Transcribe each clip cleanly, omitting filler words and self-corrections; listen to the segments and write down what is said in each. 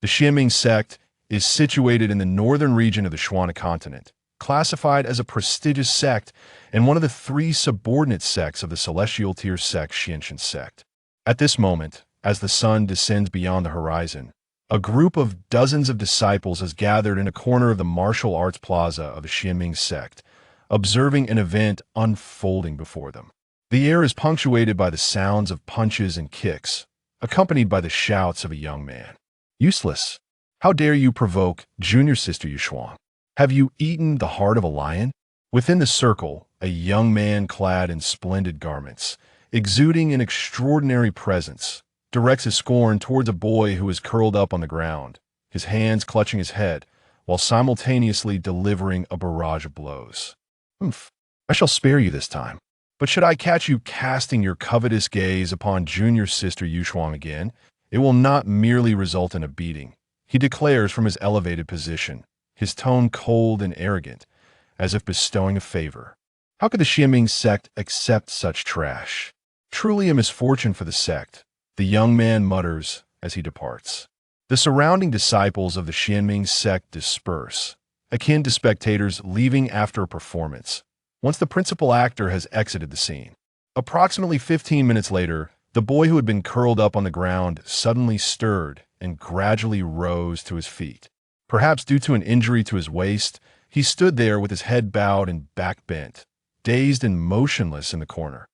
The Xianming sect is situated in the northern region of the Shuana continent, classified as a prestigious sect and one of the three subordinate sects of the celestial tier sect Xianxia sect. At this moment, as the sun descends beyond the horizon, a group of dozens of disciples is gathered in a corner of the martial arts plaza of the Xianming sect, observing an event unfolding before them. The air is punctuated by the sounds of punches and kicks, accompanied by the shouts of a young man. Useless! How dare you provoke junior sister Yushuang? Have you eaten the heart of a lion? Within the circle, a young man clad in splendid garments, exuding an extraordinary presence, directs his scorn towards a boy who is curled up on the ground, his hands clutching his head, while simultaneously delivering a barrage of blows. Humph! I shall spare you this time. But should I catch you casting your covetous gaze upon junior sister Yushuang again, it will not merely result in a beating, he declares from his elevated position, his tone cold and arrogant, as if bestowing a favor. How could the Xianming sect accept such trash? Truly a misfortune for the sect, the young man mutters as he departs. The surrounding disciples of the Xianming sect disperse, akin to spectators leaving after a performance, once the principal actor has exited the scene. Approximately 15 minutes later, the boy who had been curled up on the ground suddenly stirred and gradually rose to his feet. Perhaps due to an injury to his waist, he stood there with his head bowed and back bent, dazed and motionless in the corner.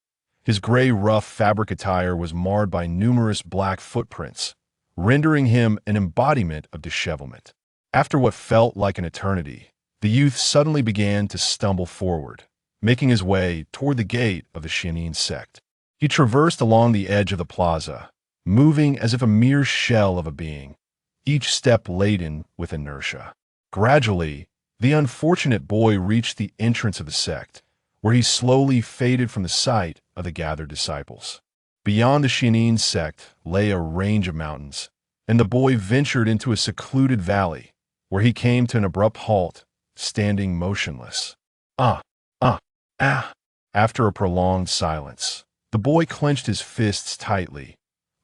His gray, rough fabric attire was marred by numerous black footprints, rendering him an embodiment of dishevelment. After what felt like an eternity, the youth suddenly began to stumble forward, making his way toward the gate of the Xianming sect. He traversed along the edge of the plaza, moving as if a mere shell of a being, each step laden with inertia. Gradually, the unfortunate boy reached the entrance of the sect, where he slowly faded from the sight of the gathered disciples. Beyond the Xianming sect lay a range of mountains, and the boy ventured into a secluded valley, where he came to an abrupt halt, standing motionless. Ah! After a prolonged silence, the boy clenched his fists tightly,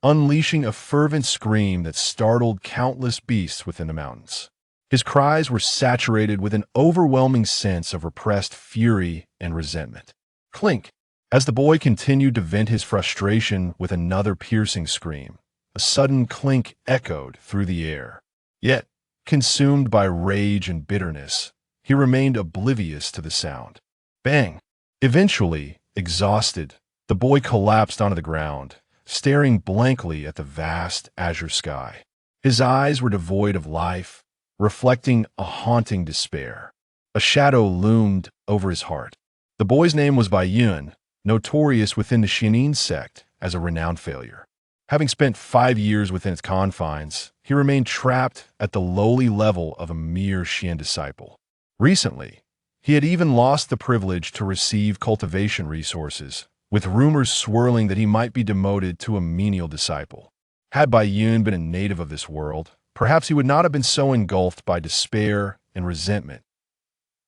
unleashing a fervent scream that startled countless beasts within the mountains. His cries were saturated with an overwhelming sense of repressed fury and resentment. Clink! As the boy continued to vent his frustration with another piercing scream, a sudden clink echoed through the air. Yet, consumed by rage and bitterness, he remained oblivious to the sound. Bang! Eventually, exhausted, the boy collapsed onto the ground, staring blankly at the vast azure sky. His eyes were devoid of life, reflecting a haunting despair. A shadow loomed over his heart. The boy's name was Bai Yun, notorious within the Xianming sect as a renowned failure. Having spent 5 years within its confines, he remained trapped at the lowly level of a mere Xian disciple. Recently, he had even lost the privilege to receive cultivation resources, with rumors swirling that he might be demoted to a menial disciple. Had Bai Yun been a native of this world, perhaps he would not have been so engulfed by despair and resentment.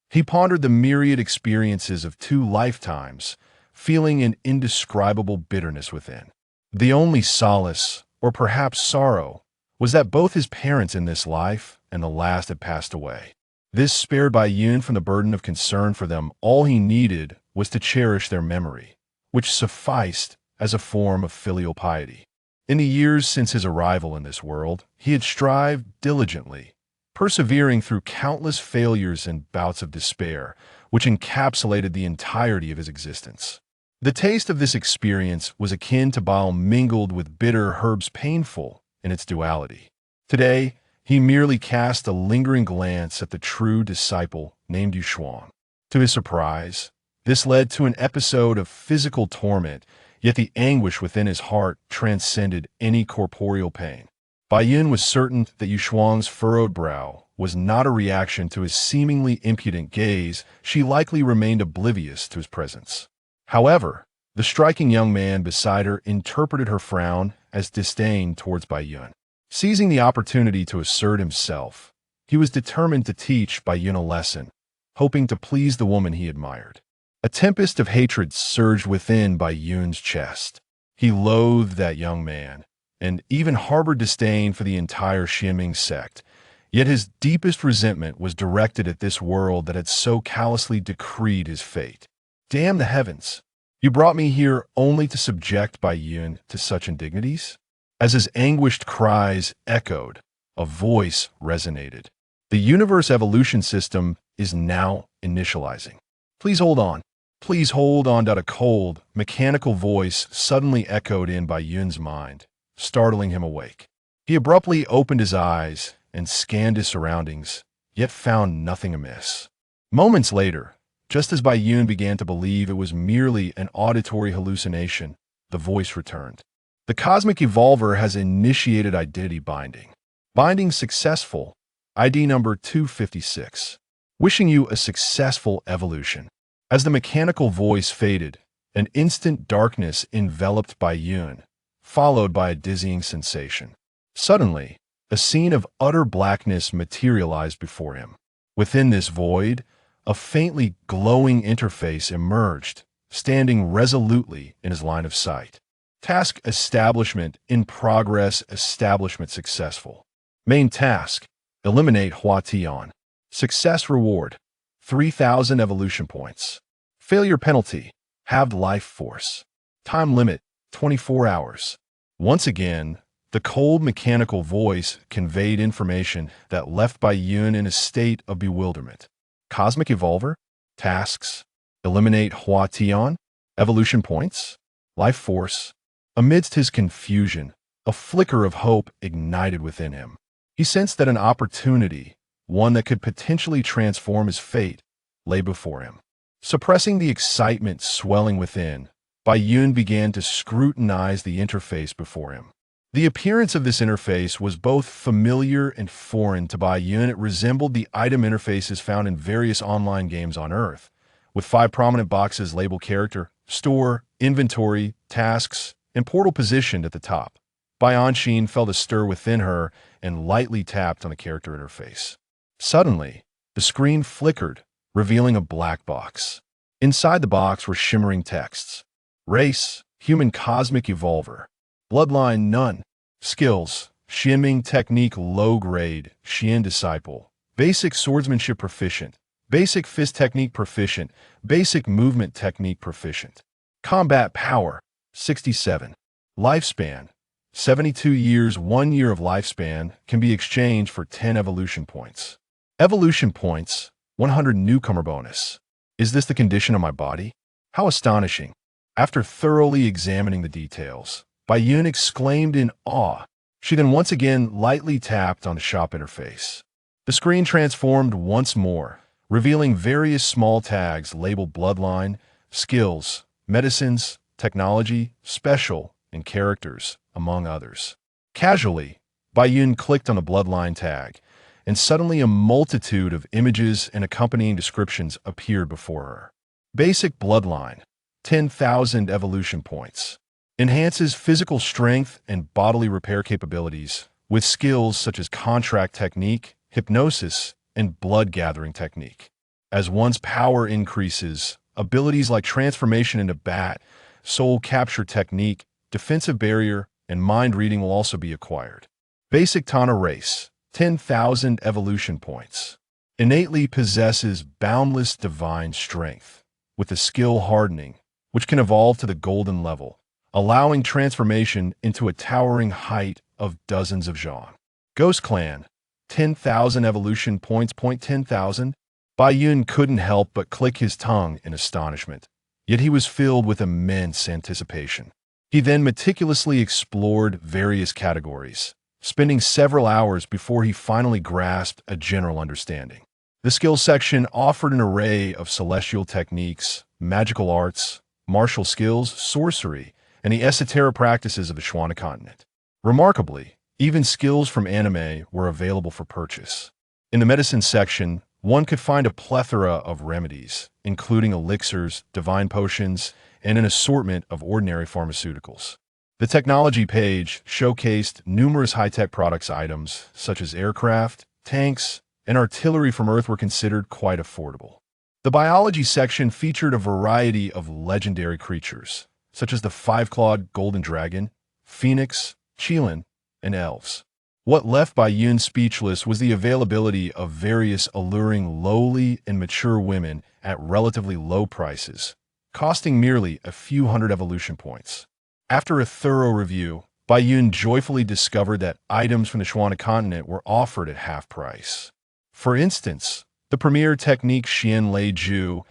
He pondered the myriad experiences of 2 lifetimes, feeling an indescribable bitterness within. The only solace, or perhaps sorrow, was that both his parents in this life and the last had passed away. This spared Bai Yun from the burden of concern for them. All he needed was to cherish their memory, which sufficed as a form of filial piety. In the years since his arrival in this world, he had strived diligently, persevering through countless failures and bouts of despair, which encapsulated the entirety of his existence. The taste of this experience was akin to bile mingled with bitter herbs, painful in its duality. Today, he merely cast a lingering glance at the true disciple named Yushuang. To his surprise, this led to an episode of physical torment, yet the anguish within his heart transcended any corporeal pain. Bai Yun was certain that Yushuang's furrowed brow was not a reaction to his seemingly impudent gaze. She likely remained oblivious to his presence. However, the striking young man beside her interpreted her frown as disdain towards Bai Yun. Seizing the opportunity to assert himself, he was determined to teach Bai Yun a lesson, hoping to please the woman he admired. A tempest of hatred surged within Bai Yun's chest. He loathed that young man, and even harbored disdain for the entire Xianming sect. Yet his deepest resentment was directed at this world that had so callously decreed his fate. Damn the heavens! You brought me here only to subject Bai Yun to such indignities? As his anguished cries echoed, a voice resonated. The universe evolution system is now initializing. Please hold on. Please hold on. A cold, mechanical voice suddenly echoed in Bai Yun's mind, startling him awake. He abruptly opened his eyes and scanned his surroundings, yet found nothing amiss. Moments later, just as Bai Yun began to believe it was merely an auditory hallucination, the voice returned. The cosmic evolver has initiated identity binding. Binding successful. ID number 256. Wishing you a successful evolution. As the mechanical voice faded, an instant darkness enveloped Bai Yun, followed by a dizzying sensation. Suddenly, a scene of utter blackness materialized before him. Within this void, a faintly glowing interface emerged, standing resolutely in his line of sight. Task establishment in progress. Establishment successful. Main task: eliminate Hua Tian. Success reward: 3,000 evolution points. Failure penalty: halved life force. Time limit: 24 hours. Once again, the cold mechanical voice conveyed information that left Bai Yun in a state of bewilderment. Cosmic Evolver? Tasks? Eliminate Hua Tian? Evolution points? Life force? Amidst his confusion, a flicker of hope ignited within him. He sensed that an opportunity, one that could potentially transform his fate, lay before him. Suppressing the excitement swelling within, Bai Yun began to scrutinize the interface before him. The appearance of this interface was both familiar and foreign to Bai Yun. It resembled the item interfaces found in various online games on Earth, with 5 prominent boxes labeled character, store, inventory, tasks, and portal positioned at the top. Bai Yun felt a stir within her and lightly tapped on the character interface. Suddenly, the screen flickered, revealing a black box. Inside the box were shimmering texts. Race: Human Cosmic Evolver. Bloodline: None. Skills: Xianming Technique Low Grade, Xian Disciple. Basic Swordsmanship Proficient. Basic Fist Technique Proficient. Basic Movement Technique Proficient. Combat Power: 67. Lifespan: 72 years. 1 year of lifespan can be exchanged for 10 evolution points. Evolution points: 100 newcomer bonus. Is this the condition of my body? How astonishing. After thoroughly examining the details, Bai Yun exclaimed in awe. She then once again lightly tapped on the shop interface. The screen transformed once more, revealing various small tags labeled Bloodline, Skills, Medicines, Technology, Special, and Characters, among others. Casually, Bai Yun clicked on the Bloodline tag, and suddenly a multitude of images and accompanying descriptions appeared before her. Basic Bloodline: 10,000 evolution points. Enhances physical strength and bodily repair capabilities with skills such as contract technique, hypnosis, and blood gathering technique. As one's power increases, abilities like transformation into bat, soul capture technique, defensive barrier, and mind reading will also be acquired. Basic Tana Race: 10,000 evolution points. Innately possesses boundless divine strength, with the skill Hardening, which can evolve to the golden level, allowing transformation into a towering height of dozens of Zhang. Ghost Clan: 10,000 evolution points. 10,000. Bai Yun couldn't help but click his tongue in astonishment, yet he was filled with immense anticipation. He then meticulously explored various categories, spending several hours before he finally grasped a general understanding. The skills section offered an array of celestial techniques, magical arts, martial skills, sorcery, and the esoteric practices of the Xuan continent. Remarkably, even skills from anime were available for purchase. In the medicine section, one could find a plethora of remedies, including elixirs, divine potions, and an assortment of ordinary pharmaceuticals. The technology page showcased numerous high-tech products. Items such as aircraft, tanks, and artillery from Earth were considered quite affordable. The biology section featured a variety of legendary creatures, such as the 5-clawed golden dragon, phoenix, Qilin, and elves. What left Bai Yun speechless was the availability of various alluring lowly and mature women at relatively low prices, costing merely a few hundred evolution points. After a thorough review, Bai Yun joyfully discovered that items from the Xuan continent were offered at half price. For instance, the premier technique Xian Lei Ju,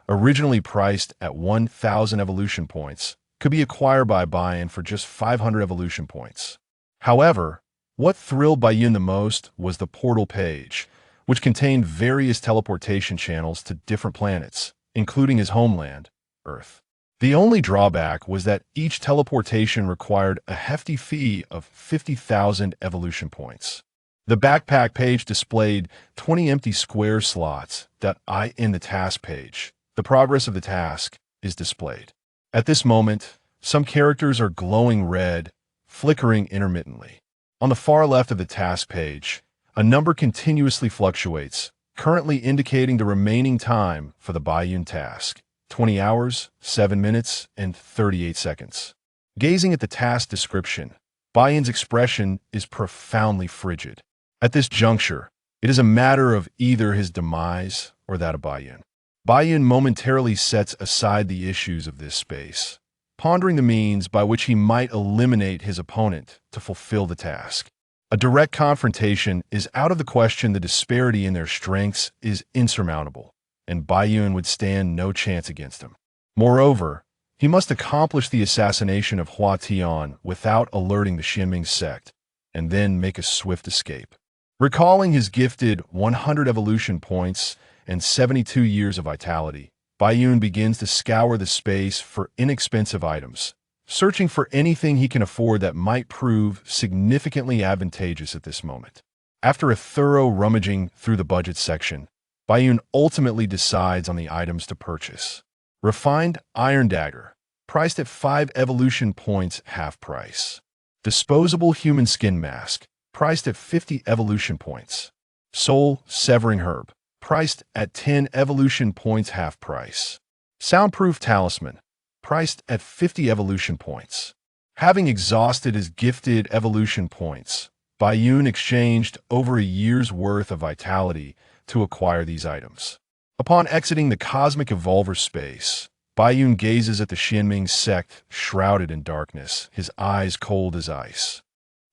originally priced at 1,000 evolution points, could be acquired by Bai Yun for just 500 evolution points. However, what thrilled Bai Yun the most was the portal page, which contained various teleportation channels to different planets, including his homeland, Earth. The only drawback was that each teleportation required a hefty fee of 50,000 evolution points. The backpack page displayed 20 empty square slots that in the task page. The progress of the task is displayed. At this moment, some characters are glowing red, flickering intermittently. On the far left of the task page, a number continuously fluctuates, currently indicating the remaining time for the Bai Yun task: 20 hours, 7 minutes, and 38 seconds. Gazing at the task description, Bai Yun's expression is profoundly frigid. At this juncture, it is a matter of either his demise or that of Bai Yun. Bai Yun momentarily sets aside the issues of this space, pondering the means by which he might eliminate his opponent to fulfill the task. A direct confrontation is out of the question. The disparity in their strengths is insurmountable, and Bai Yun would stand no chance against him. Moreover, he must accomplish the assassination of Hua Tian without alerting the Xianming sect, and then make a swift escape. Recalling his gifted 100 evolution points and 72 years of vitality, Bai Yun begins to scour the space for inexpensive items, searching for anything he can afford that might prove significantly advantageous at this moment. After a thorough rummaging through the budget section, Bai Yun ultimately decides on the items to purchase. Refined Iron Dagger, priced at 5 evolution points half price. Disposable Human Skin Mask, priced at 50 evolution points. Soul Severing Herb, priced at 10 evolution points half price. Soundproof Talisman, priced at 50 evolution points. Having exhausted his gifted evolution points, Bai Yun exchanged over a year's worth of vitality to acquire these items. Upon exiting the cosmic evolver space, Bai Yun gazes at the Xianming sect shrouded in darkness, his eyes cold as ice.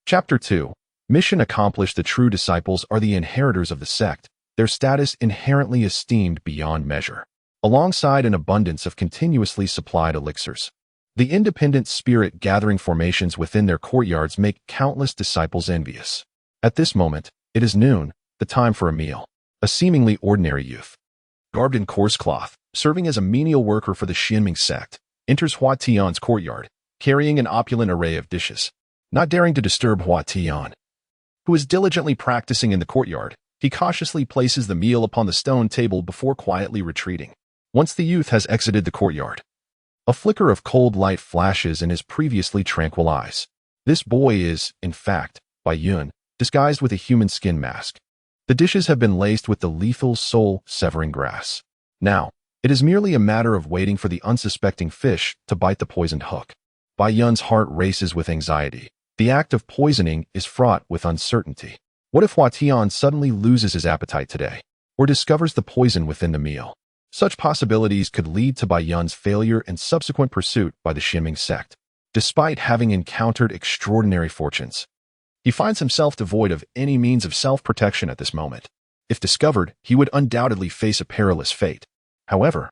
Chapter 2. Mission accomplished. The true disciples are the inheritors of the sect, their status inherently esteemed beyond measure, alongside an abundance of continuously supplied elixirs. The independent spirit-gathering formations within their courtyards make countless disciples envious. At this moment, it is noon, the time for a meal. A seemingly ordinary youth, garbed in coarse cloth, serving as a menial worker for the Xianming sect, enters Hua Tian's courtyard, carrying an opulent array of dishes. Not daring to disturb Hua Tian, who is diligently practicing in the courtyard, he cautiously places the meal upon the stone table before quietly retreating. Once the youth has exited the courtyard, a flicker of cold light flashes in his previously tranquil eyes. This boy is, in fact, Bai Yun, disguised with a human skin mask. The dishes have been laced with the lethal soul-severing grass. Now, it is merely a matter of waiting for the unsuspecting fish to bite the poisoned hook. Bai Yun's heart races with anxiety. The act of poisoning is fraught with uncertainty. What if Hua Tian suddenly loses his appetite today, or discovers the poison within the meal? Such possibilities could lead to Bai Yun's failure and subsequent pursuit by the Xianming sect. Despite having encountered extraordinary fortunes, he finds himself devoid of any means of self-protection at this moment. If discovered, he would undoubtedly face a perilous fate. However,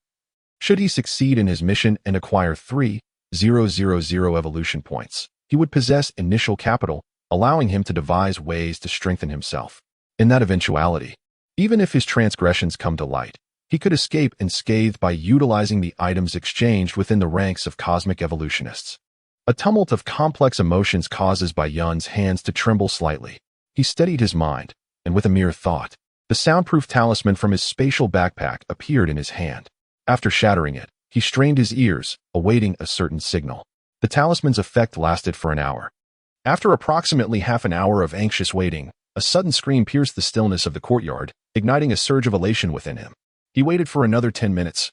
should he succeed in his mission and acquire 3,000 evolution points, he would possess initial capital, allowing him to devise ways to strengthen himself. In that eventuality, even if his transgressions come to light, he could escape unscathed by utilizing the items exchanged within the ranks of cosmic evolutionists. A tumult of complex emotions causes Bai Yun's hands to tremble slightly. He steadied his mind, and with a mere thought, the soundproof talisman from his spatial backpack appeared in his hand. After shattering it, he strained his ears, awaiting a certain signal. The talisman's effect lasted for an hour. After approximately half an hour of anxious waiting, a sudden scream pierced the stillness of the courtyard, igniting a surge of elation within him. He waited for another 10 minutes,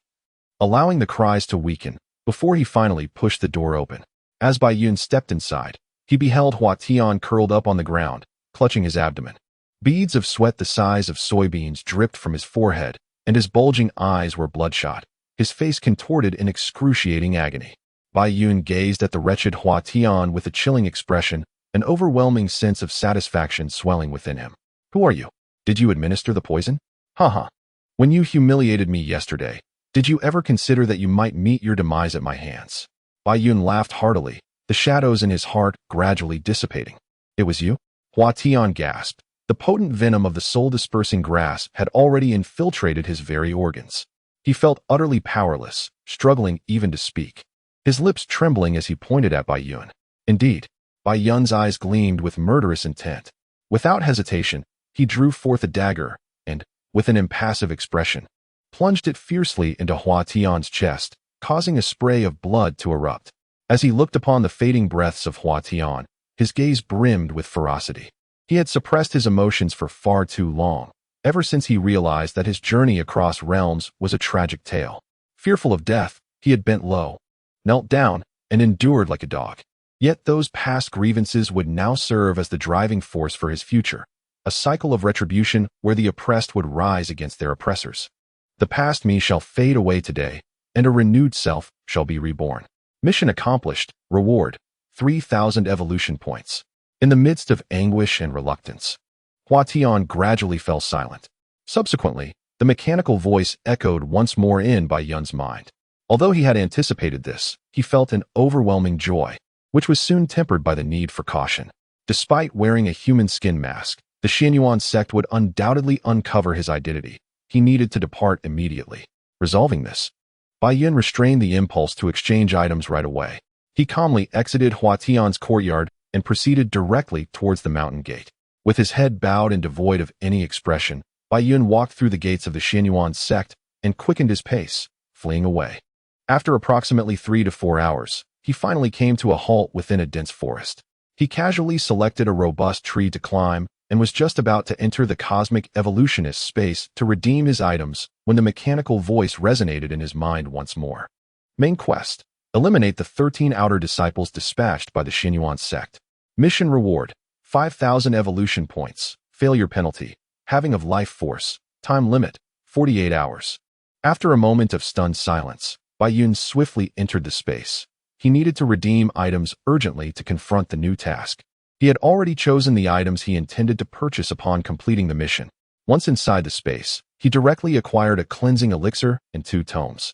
allowing the cries to weaken, before he finally pushed the door open. As Bai Yun stepped inside, he beheld Hua Tian curled up on the ground, clutching his abdomen. Beads of sweat the size of soybeans dripped from his forehead, and his bulging eyes were bloodshot, his face contorted in excruciating agony. Bai Yun gazed at the wretched Hua Tian with a chilling expression, an overwhelming sense of satisfaction swelling within him. Who are you? Did you administer the poison? Haha. When you humiliated me yesterday, did you ever consider that you might meet your demise at my hands? Bai Yun laughed heartily, the shadows in his heart gradually dissipating. It was you? Hua Tian gasped. The potent venom of the soul-dispersing grass had already infiltrated his very organs. He felt utterly powerless, struggling even to speak, his lips trembling as he pointed at Bai Yun. Indeed, Bai Yun's eyes gleamed with murderous intent. Without hesitation, he drew forth a dagger and, with an impassive expression, plunged it fiercely into Hua Tian's chest, causing a spray of blood to erupt. As he looked upon the fading breaths of Hua Tian, his gaze brimmed with ferocity. He had suppressed his emotions for far too long, ever since he realized that his journey across realms was a tragic tale. Fearful of death, he had bent low, knelt down, and endured like a dog. Yet those past grievances would now serve as the driving force for his future, a cycle of retribution where the oppressed would rise against their oppressors. The past me shall fade away today, and a renewed self shall be reborn. Mission accomplished. Reward: 3,000 evolution points. In the midst of anguish and reluctance, Hua Tian gradually fell silent. Subsequently, the mechanical voice echoed once more in Bai Yun's mind. Although he had anticipated this, he felt an overwhelming joy, which was soon tempered by the need for caution. Despite wearing a human skin mask, the Xianyuan sect would undoubtedly uncover his identity. He needed to depart immediately. Resolving this, Bai Yun restrained the impulse to exchange items right away. He calmly exited Hua Tian's courtyard and proceeded directly towards the mountain gate. With his head bowed and devoid of any expression, Bai Yun walked through the gates of the Xianyuan sect and quickened his pace, fleeing away. After approximately 3 to 4 hours, he finally came to a halt within a dense forest. He casually selected a robust tree to climb and was just about to enter the cosmic evolutionist space to redeem his items when the mechanical voice resonated in his mind once more. Main quest: eliminate the 13 outer disciples dispatched by the Xianyuan sect. Mission reward: 5,000 evolution points. Failure penalty: halving of life force. Time limit: 48 hours. After a moment of stunned silence, Bai Yun swiftly entered the space. He needed to redeem items urgently to confront the new task. He had already chosen the items he intended to purchase upon completing the mission. Once inside the space, he directly acquired a cleansing elixir and 2 tomes.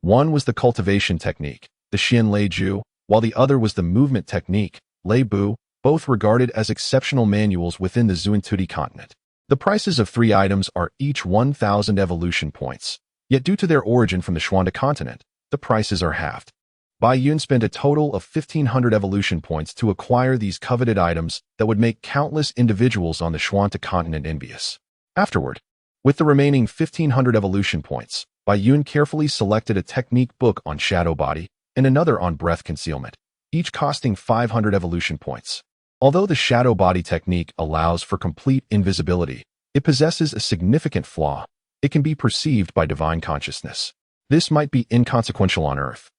One was the cultivation technique, the Xian Lei Ju, while the other was the movement technique, Lei Bu, both regarded as exceptional manuals within the Zuantudi continent. The prices of 3 items are each 1,000 evolution points, yet due to their origin from the Xuanda continent, the prices are halved. Bai Yun spent a total of 1,500 evolution points to acquire these coveted items that would make countless individuals on the Xuanda continent envious. Afterward, with the remaining 1,500 evolution points, Bai Yun carefully selected a technique book on shadow body and another on breath concealment, each costing 500 evolution points. Although the shadow body technique allows for complete invisibility, it possesses a significant flaw. It can be perceived by divine consciousness. This might be inconsequential on Earth,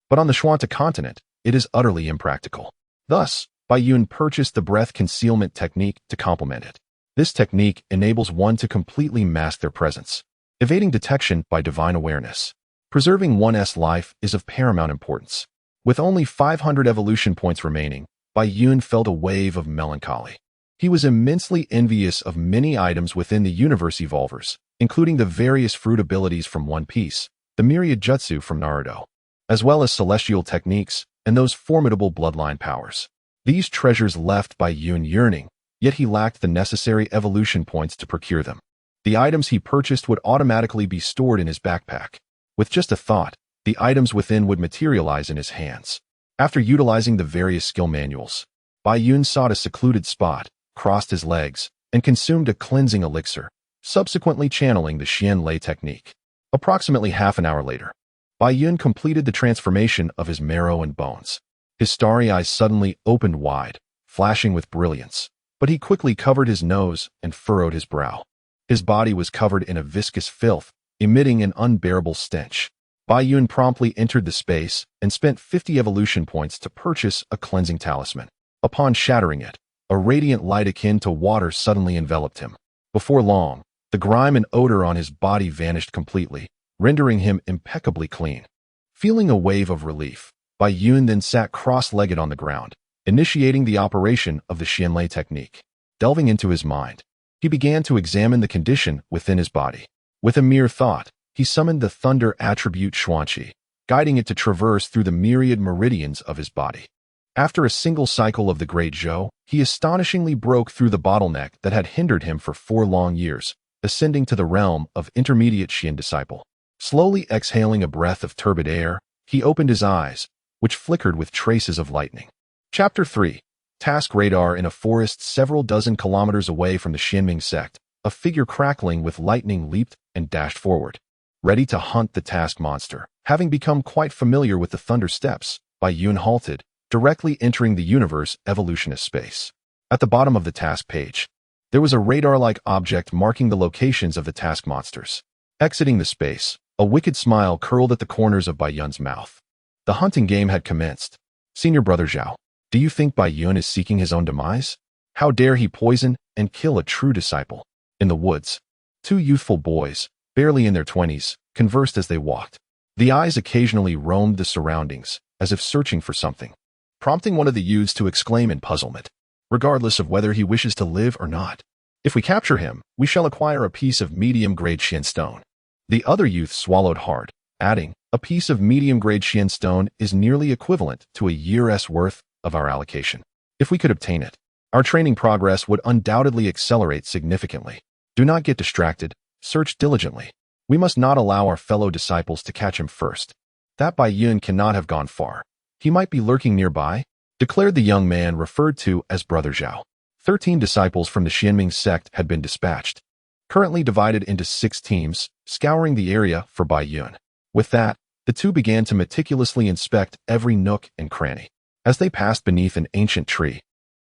but on the Xuanda continent, it is utterly impractical. Thus, Bai Yun purchased the breath concealment technique to complement it. This technique enables one to completely mask their presence, evading detection by divine awareness. Preserving one's life is of paramount importance. With only 500 evolution points remaining, Bai Yun felt a wave of melancholy. He was immensely envious of many items within the universe evolvers, including the various fruit abilities from One Piece, the myriad jutsu from Naruto, as well as celestial techniques and those formidable bloodline powers. These treasures left Bai Yun yearning, yet he lacked the necessary evolution points to procure them. The items he purchased would automatically be stored in his backpack. With just a thought, the items within would materialize in his hands. After utilizing the various skill manuals, Bai Yun sought a secluded spot, crossed his legs, and consumed a cleansing elixir, subsequently channeling the Xian Lei technique. Approximately half an hour later, Bai Yun completed the transformation of his marrow and bones. His starry eyes suddenly opened wide, flashing with brilliance, but he quickly covered his nose and furrowed his brow. His body was covered in a viscous filth, emitting an unbearable stench. Bai Yun promptly entered the space and spent 50 evolution points to purchase a cleansing talisman. Upon shattering it, a radiant light akin to water suddenly enveloped him. Before long, the grime and odor on his body vanished completely, rendering him impeccably clean. Feeling a wave of relief, Bai Yun then sat cross-legged on the ground, initiating the operation of the xianxia technique. Delving into his mind, he began to examine the condition within his body. With a mere thought, he summoned the thunder attribute xianxia, guiding it to traverse through the myriad meridians of his body. After a single cycle of the Great Zhou, he astonishingly broke through the bottleneck that had hindered him for 4 long years, ascending to the realm of intermediate Xian disciple. Slowly exhaling a breath of turbid air, he opened his eyes, which flickered with traces of lightning. Chapter 3. Task radar. In a forest several dozen kilometers away from the Xianming sect, a figure crackling with lightning leaped and dashed forward, ready to hunt the task monster. Having become quite familiar with the thunder steps, Bai Yun halted, directly entering the universe evolutionist space. At the bottom of the task page, there was a radar-like object marking the locations of the task monsters. Exiting the space, a wicked smile curled at the corners of Bai Yun's mouth. The hunting game had commenced. Senior Brother Zhao, do you think Bai Yun is seeking his own demise? How dare he poison and kill a true disciple? In the woods, 2 youthful boys, barely in their 20s, conversed as they walked. The eyes occasionally roamed the surroundings, as if searching for something, prompting one of the youths to exclaim in puzzlement, regardless of whether he wishes to live or not. If we capture him, we shall acquire a piece of medium-grade Xian stone. The other youth swallowed hard, adding, a piece of medium-grade Xian stone is nearly equivalent to a year's worth of our allocation. If we could obtain it, our training progress would undoubtedly accelerate significantly. Do not get distracted, search diligently. We must not allow our fellow disciples to catch him first. That Bai Yun cannot have gone far. He might be lurking nearby, declared the young man referred to as Brother Zhao. 13 disciples from the Xianming sect had been dispatched, currently divided into 6 teams, scouring the area for Bai Yun. With that, the two began to meticulously inspect every nook and cranny. As they passed beneath an ancient tree,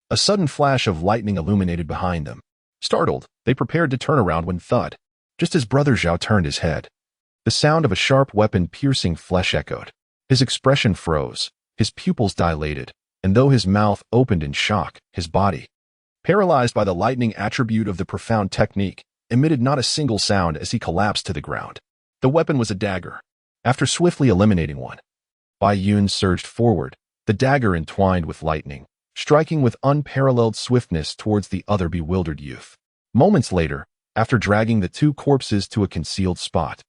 a sudden flash of lightning illuminated behind them. Startled, they prepared to turn around when thud. Just as Brother Zhao turned his head, the sound of a sharp weapon piercing flesh echoed. His expression froze, his pupils dilated, and though his mouth opened in shock, his body, paralyzed by the lightning attribute of the profound technique, emitted not a single sound as he collapsed to the ground. The weapon was a dagger. After swiftly eliminating one, Bai Yun surged forward, the dagger entwined with lightning, striking with unparalleled swiftness towards the other bewildered youth. Moments later, after dragging the 2 corpses to a concealed spot,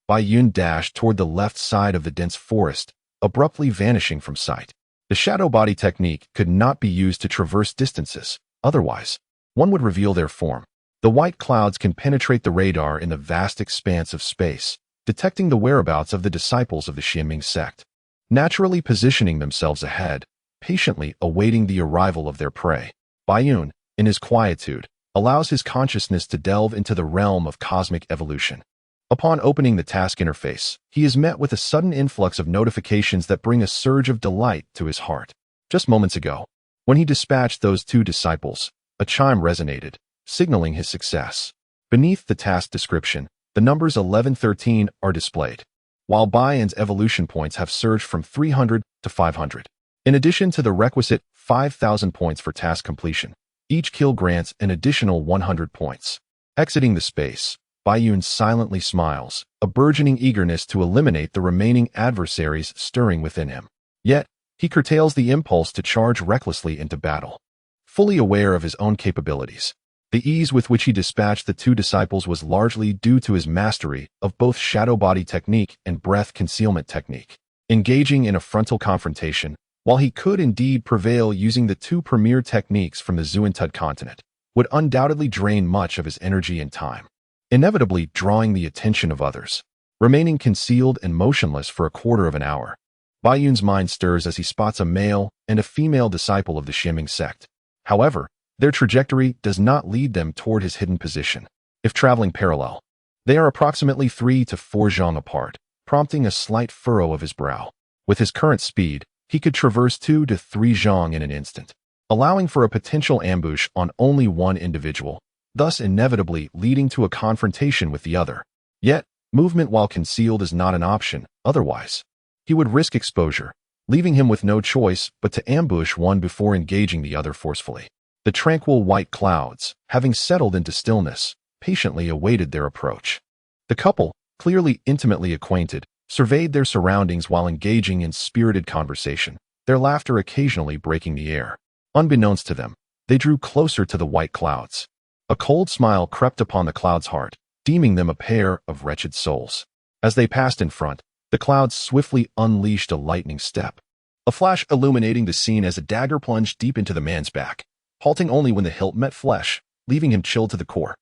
Bai Yun dashed toward the left side of the dense forest, abruptly vanishing from sight. The shadow body technique could not be used to traverse distances, otherwise, one would reveal their form. The white clouds can penetrate the radar in the vast expanse of space, detecting the whereabouts of the disciples of the Xianming sect, naturally positioning themselves ahead, patiently awaiting the arrival of their prey. Bai Yun, in his quietude, allows his consciousness to delve into the realm of cosmic evolution. Upon opening the task interface, he is met with a sudden influx of notifications that bring a surge of delight to his heart. Just moments ago, when he dispatched those 2 disciples, a chime resonated, signaling his success. Beneath the task description, the numbers 1113 are displayed, while Bai Yun's evolution points have surged from 300 to 500. In addition to the requisite 5,000 points for task completion, each kill grants an additional 100 points. Exiting the space, Bai Yun silently smiles, a burgeoning eagerness to eliminate the remaining adversaries stirring within him. Yet, he curtails the impulse to charge recklessly into battle. Fully aware of his own capabilities, the ease with which he dispatched the 2 disciples was largely due to his mastery of both shadow body technique and breath concealment technique. Engaging in a frontal confrontation, while he could indeed prevail using the 2 premier techniques from the Zuantud continent, would undoubtedly drain much of his energy and time, inevitably drawing the attention of others. Remaining concealed and motionless for a quarter of an hour, Bai Yun's mind stirs as he spots a male and a female disciple of the Xianming sect. However, their trajectory does not lead them toward his hidden position. If traveling parallel, they are approximately 3 to 4 zhang apart, prompting a slight furrow of his brow. With his current speed, he could traverse 2 to 3 zhang in an instant, allowing for a potential ambush on only one individual, thus inevitably leading to a confrontation with the other. Yet, movement while concealed is not an option, otherwise, he would risk exposure, leaving him with no choice but to ambush one before engaging the other forcefully. The tranquil white clouds, having settled into stillness, patiently awaited their approach. The couple, clearly intimately acquainted, surveyed their surroundings while engaging in spirited conversation, their laughter occasionally breaking the air. Unbeknownst to them, they drew closer to the white clouds. A cold smile crept upon the clouds' heart, deeming them a pair of wretched souls. As they passed in front, the clouds swiftly unleashed a lightning step, a flash illuminating the scene as a dagger plunged deep into the man's back, halting only when the hilt met flesh, leaving him chilled to the core.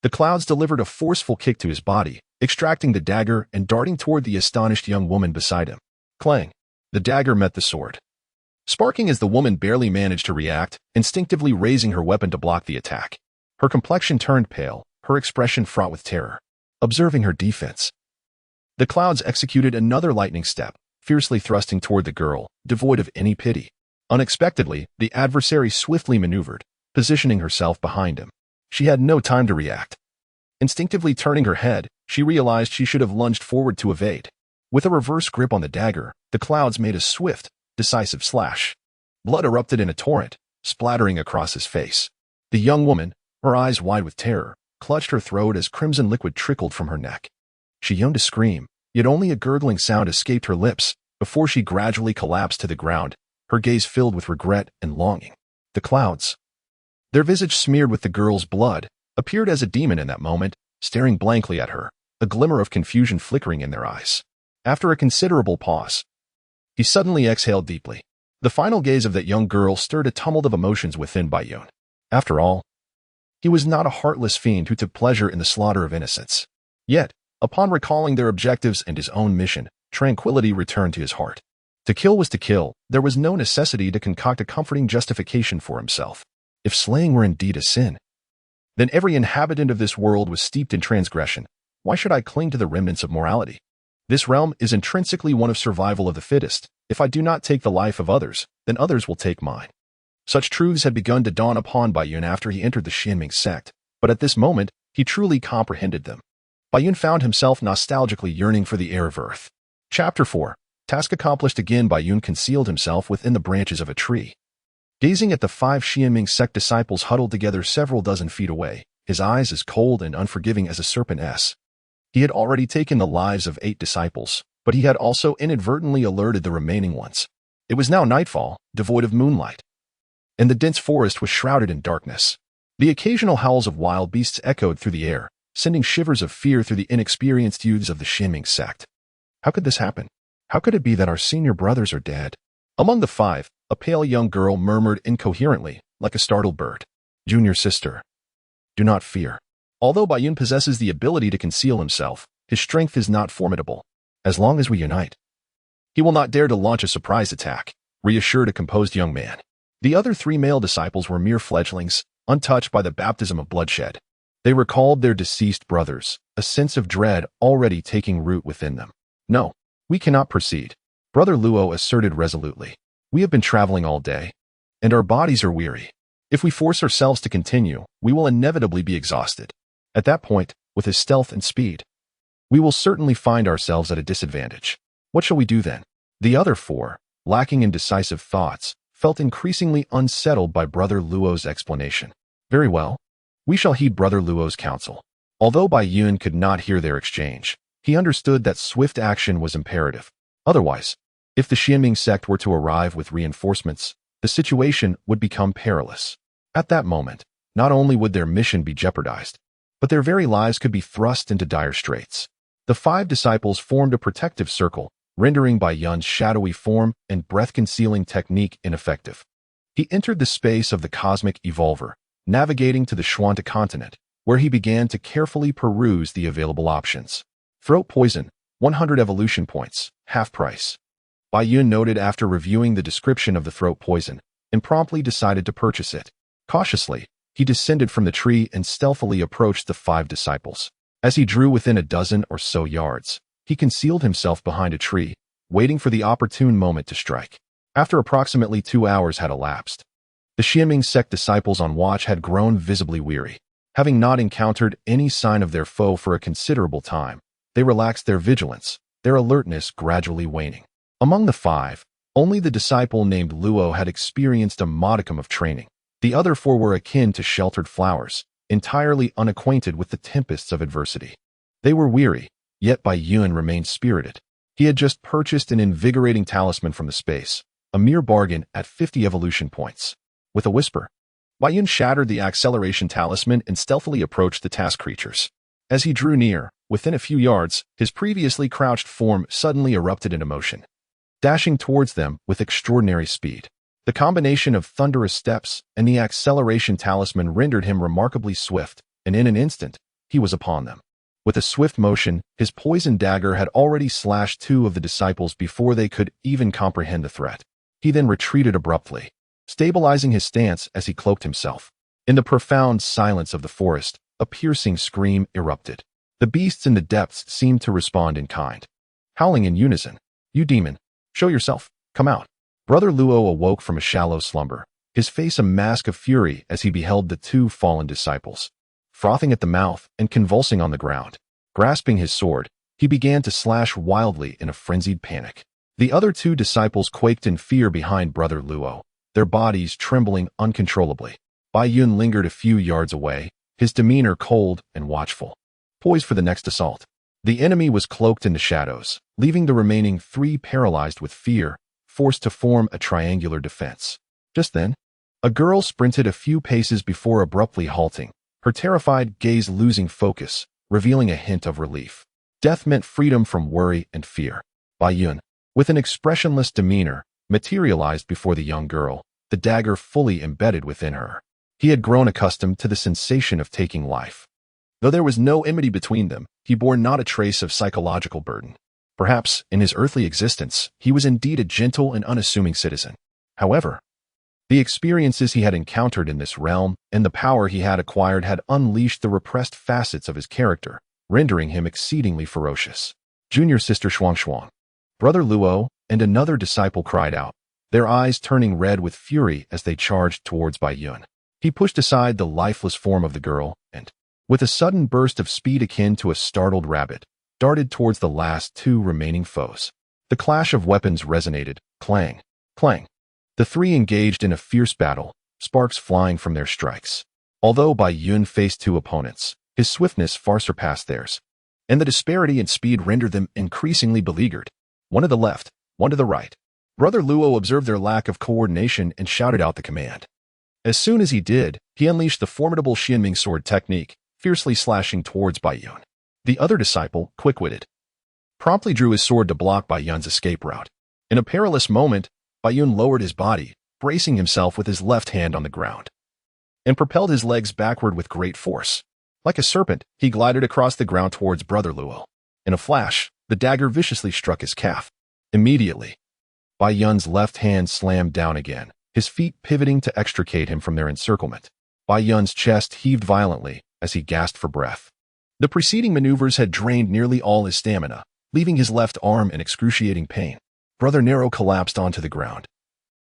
The clouds delivered a forceful kick to his body, extracting the dagger and darting toward the astonished young woman beside him. Clang! The dagger met the sword, sparking as the woman barely managed to react, instinctively raising her weapon to block the attack. Her complexion turned pale, her expression fraught with terror. Observing her defense, the clouds executed another lightning step, fiercely thrusting toward the girl, devoid of any pity. Unexpectedly, the adversary swiftly maneuvered, positioning herself behind him. She had no time to react. Instinctively turning her head, she realized she should have lunged forward to evade. With a reverse grip on the dagger, the clouds made a swift, decisive slash. Blood erupted in a torrent, splattering across his face. The young woman, her eyes wide with terror, clutched her throat as crimson liquid trickled from her neck. She yearned to scream, yet only a gurgling sound escaped her lips before she gradually collapsed to the ground, her gaze filled with regret and longing. The clouds, their visage smeared with the girl's blood, appeared as a demon in that moment, staring blankly at her, a glimmer of confusion flickering in their eyes. After a considerable pause, he suddenly exhaled deeply. The final gaze of that young girl stirred a tumult of emotions within Baiyun. After all, he was not a heartless fiend who took pleasure in the slaughter of innocents. Yet, upon recalling their objectives and his own mission, tranquility returned to his heart. To kill was to kill, there was no necessity to concoct a comforting justification for himself. If slaying were indeed a sin, then every inhabitant of this world was steeped in transgression. Why should I cling to the remnants of morality? This realm is intrinsically one of survival of the fittest. If I do not take the life of others, then others will take mine. Such truths had begun to dawn upon Baiyun after he entered the Xianming sect, but at this moment, he truly comprehended them. Baiyun found himself nostalgically yearning for the air of earth. Chapter 4. Task accomplished. Again, Baiyun concealed himself within the branches of a tree. Gazing at the 5 Xianming sect disciples huddled together several dozen feet away, his eyes as cold and unforgiving as a serpent's. He had already taken the lives of 8 disciples, but he had also inadvertently alerted the remaining ones. It was now nightfall, devoid of moonlight, and the dense forest was shrouded in darkness. The occasional howls of wild beasts echoed through the air, sending shivers of fear through the inexperienced youths of the Xianming sect. How could this happen? How could it be that our senior brothers are dead? Among the 5, a pale young girl murmured incoherently, like a startled bird. Junior sister, do not fear. Although Baiyun possesses the ability to conceal himself, his strength is not formidable. As long as we unite, he will not dare to launch a surprise attack, reassured a composed young man. The other 3 male disciples were mere fledglings, untouched by the baptism of bloodshed. They recalled their deceased brothers, a sense of dread already taking root within them. No, we cannot proceed, Brother Luo asserted resolutely. We have been traveling all day, and our bodies are weary. If we force ourselves to continue, we will inevitably be exhausted. At that point, with his stealth and speed, we will certainly find ourselves at a disadvantage. What shall we do then? The other 4, lacking in decisive thoughts, felt increasingly unsettled by Brother Luo's explanation. Very well, we shall heed Brother Luo's counsel. Although Baiyun could not hear their exchange, he understood that swift action was imperative. Otherwise, if the Xianming sect were to arrive with reinforcements, the situation would become perilous. At that moment, not only would their mission be jeopardized, but their very lives could be thrust into dire straits. The 5 disciples formed a protective circle, rendering Baiyun's shadowy form and breath-concealing technique ineffective. He entered the space of the cosmic evolver, navigating to the Xianxia continent, where he began to carefully peruse the available options. Throat poison, 100 evolution points, half price. Baiyun noted after reviewing the description of the throat poison, and promptly decided to purchase it. Cautiously, he descended from the tree and stealthily approached the 5 disciples. As he drew within a dozen or so yards, he concealed himself behind a tree, waiting for the opportune moment to strike. After approximately 2 hours had elapsed, the Xianming sect disciples on watch had grown visibly weary. Having not encountered any sign of their foe for a considerable time, they relaxed their vigilance, their alertness gradually waning. Among the 5, Only the disciple named Luo had experienced a modicum of training. The other four were akin to sheltered flowers, entirely unacquainted with the tempests of adversity. They were weary, yet Bai Yun remained spirited. He had just purchased an invigorating talisman from the space, a mere bargain at 50 evolution points. With a whisper, Bai Yun shattered the acceleration talisman and stealthily approached the task creatures. As he drew near, within a few yards, his previously crouched form suddenly erupted into motion, dashing towards them with extraordinary speed. The combination of thunderous steps and the acceleration talisman rendered him remarkably swift, and in an instant, he was upon them. With a swift motion, his poisoned dagger had already slashed two of the disciples before they could even comprehend the threat. He then retreated abruptly, stabilizing his stance as he cloaked himself. In the profound silence of the forest, a piercing scream erupted. The beasts in the depths seemed to respond in kind, howling in unison. "You demon, show yourself, come out." Brother Luo awoke from a shallow slumber, his face a mask of fury as he beheld the two fallen disciples, frothing at the mouth and convulsing on the ground. Grasping his sword, he began to slash wildly in a frenzied panic. The other two disciples quaked in fear behind Brother Luo, their bodies trembling uncontrollably. Bai Yun lingered a few yards away, his demeanor cold and watchful, poised for the next assault. The enemy was cloaked in the shadows, leaving the remaining three paralyzed with fear, forced to form a triangular defense. Just then, a girl sprinted a few paces before abruptly halting, her terrified gaze losing focus, revealing a hint of relief. Death meant freedom from worry and fear. Bai Yun, with an expressionless demeanor, materialized before the young girl, the dagger fully embedded within her. He had grown accustomed to the sensation of taking life. Though there was no enmity between them, he bore not a trace of psychological burden. Perhaps, in his earthly existence, he was indeed a gentle and unassuming citizen. However, the experiences he had encountered in this realm and the power he had acquired had unleashed the repressed facets of his character, rendering him exceedingly ferocious. Junior sister Xianxia, Brother Luo, and another disciple cried out, their eyes turning red with fury as they charged towards Bai Yun. He pushed aside the lifeless form of the girl and, with a sudden burst of speed akin to a startled rabbit, darted towards the last two remaining foes. The clash of weapons resonated, clang, clang. The three engaged in a fierce battle, sparks flying from their strikes. Although Bai Yun faced two opponents, his swiftness far surpassed theirs, and the disparity in speed rendered them increasingly beleaguered. One to the left, one to the right. Brother Luo observed their lack of coordination and shouted out the command. As soon as he did, he unleashed the formidable Xianming sword technique, fiercely slashing towards Bai Yun. The other disciple, quick-witted, promptly drew his sword to block Bai Yun's escape route. In a perilous moment, Bai Yun lowered his body, bracing himself with his left hand on the ground, and propelled his legs backward with great force. Like a serpent, he glided across the ground towards Brother Luo. In a flash, the dagger viciously struck his calf. Immediately, Bai Yun's left hand slammed down again, his feet pivoting to extricate him from their encirclement. Bai Yun's chest heaved violently as he gasped for breath. The preceding maneuvers had drained nearly all his stamina, leaving his left arm in excruciating pain. Brother Nero collapsed onto the ground,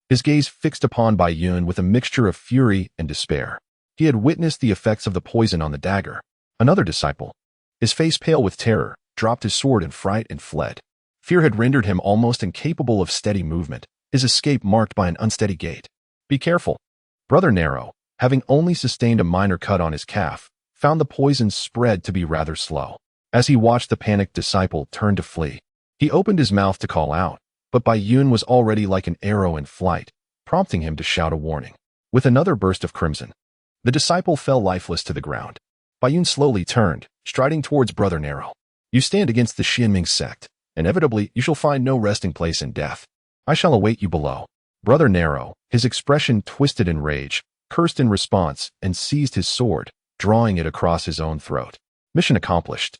his gaze fixed upon Bai Yun with a mixture of fury and despair. He had witnessed the effects of the poison on the dagger. Another disciple, his face pale with terror, dropped his sword in fright and fled. Fear had rendered him almost incapable of steady movement, his escape marked by an unsteady gait. "Be careful." Brother Nero, having only sustained a minor cut on his calf, found the poison spread to be rather slow. As he watched the panicked disciple turn to flee, he opened his mouth to call out, but Bai Yun was already like an arrow in flight, prompting him to shout a warning. With another burst of crimson, the disciple fell lifeless to the ground. Bai Yun slowly turned, striding towards Brother Nero. "You stand against the Xianming sect. Inevitably, you shall find no resting place in death. I shall await you below." Brother Nero, his expression twisted in rage, cursed in response and seized his sword, drawing it across his own throat. Mission accomplished.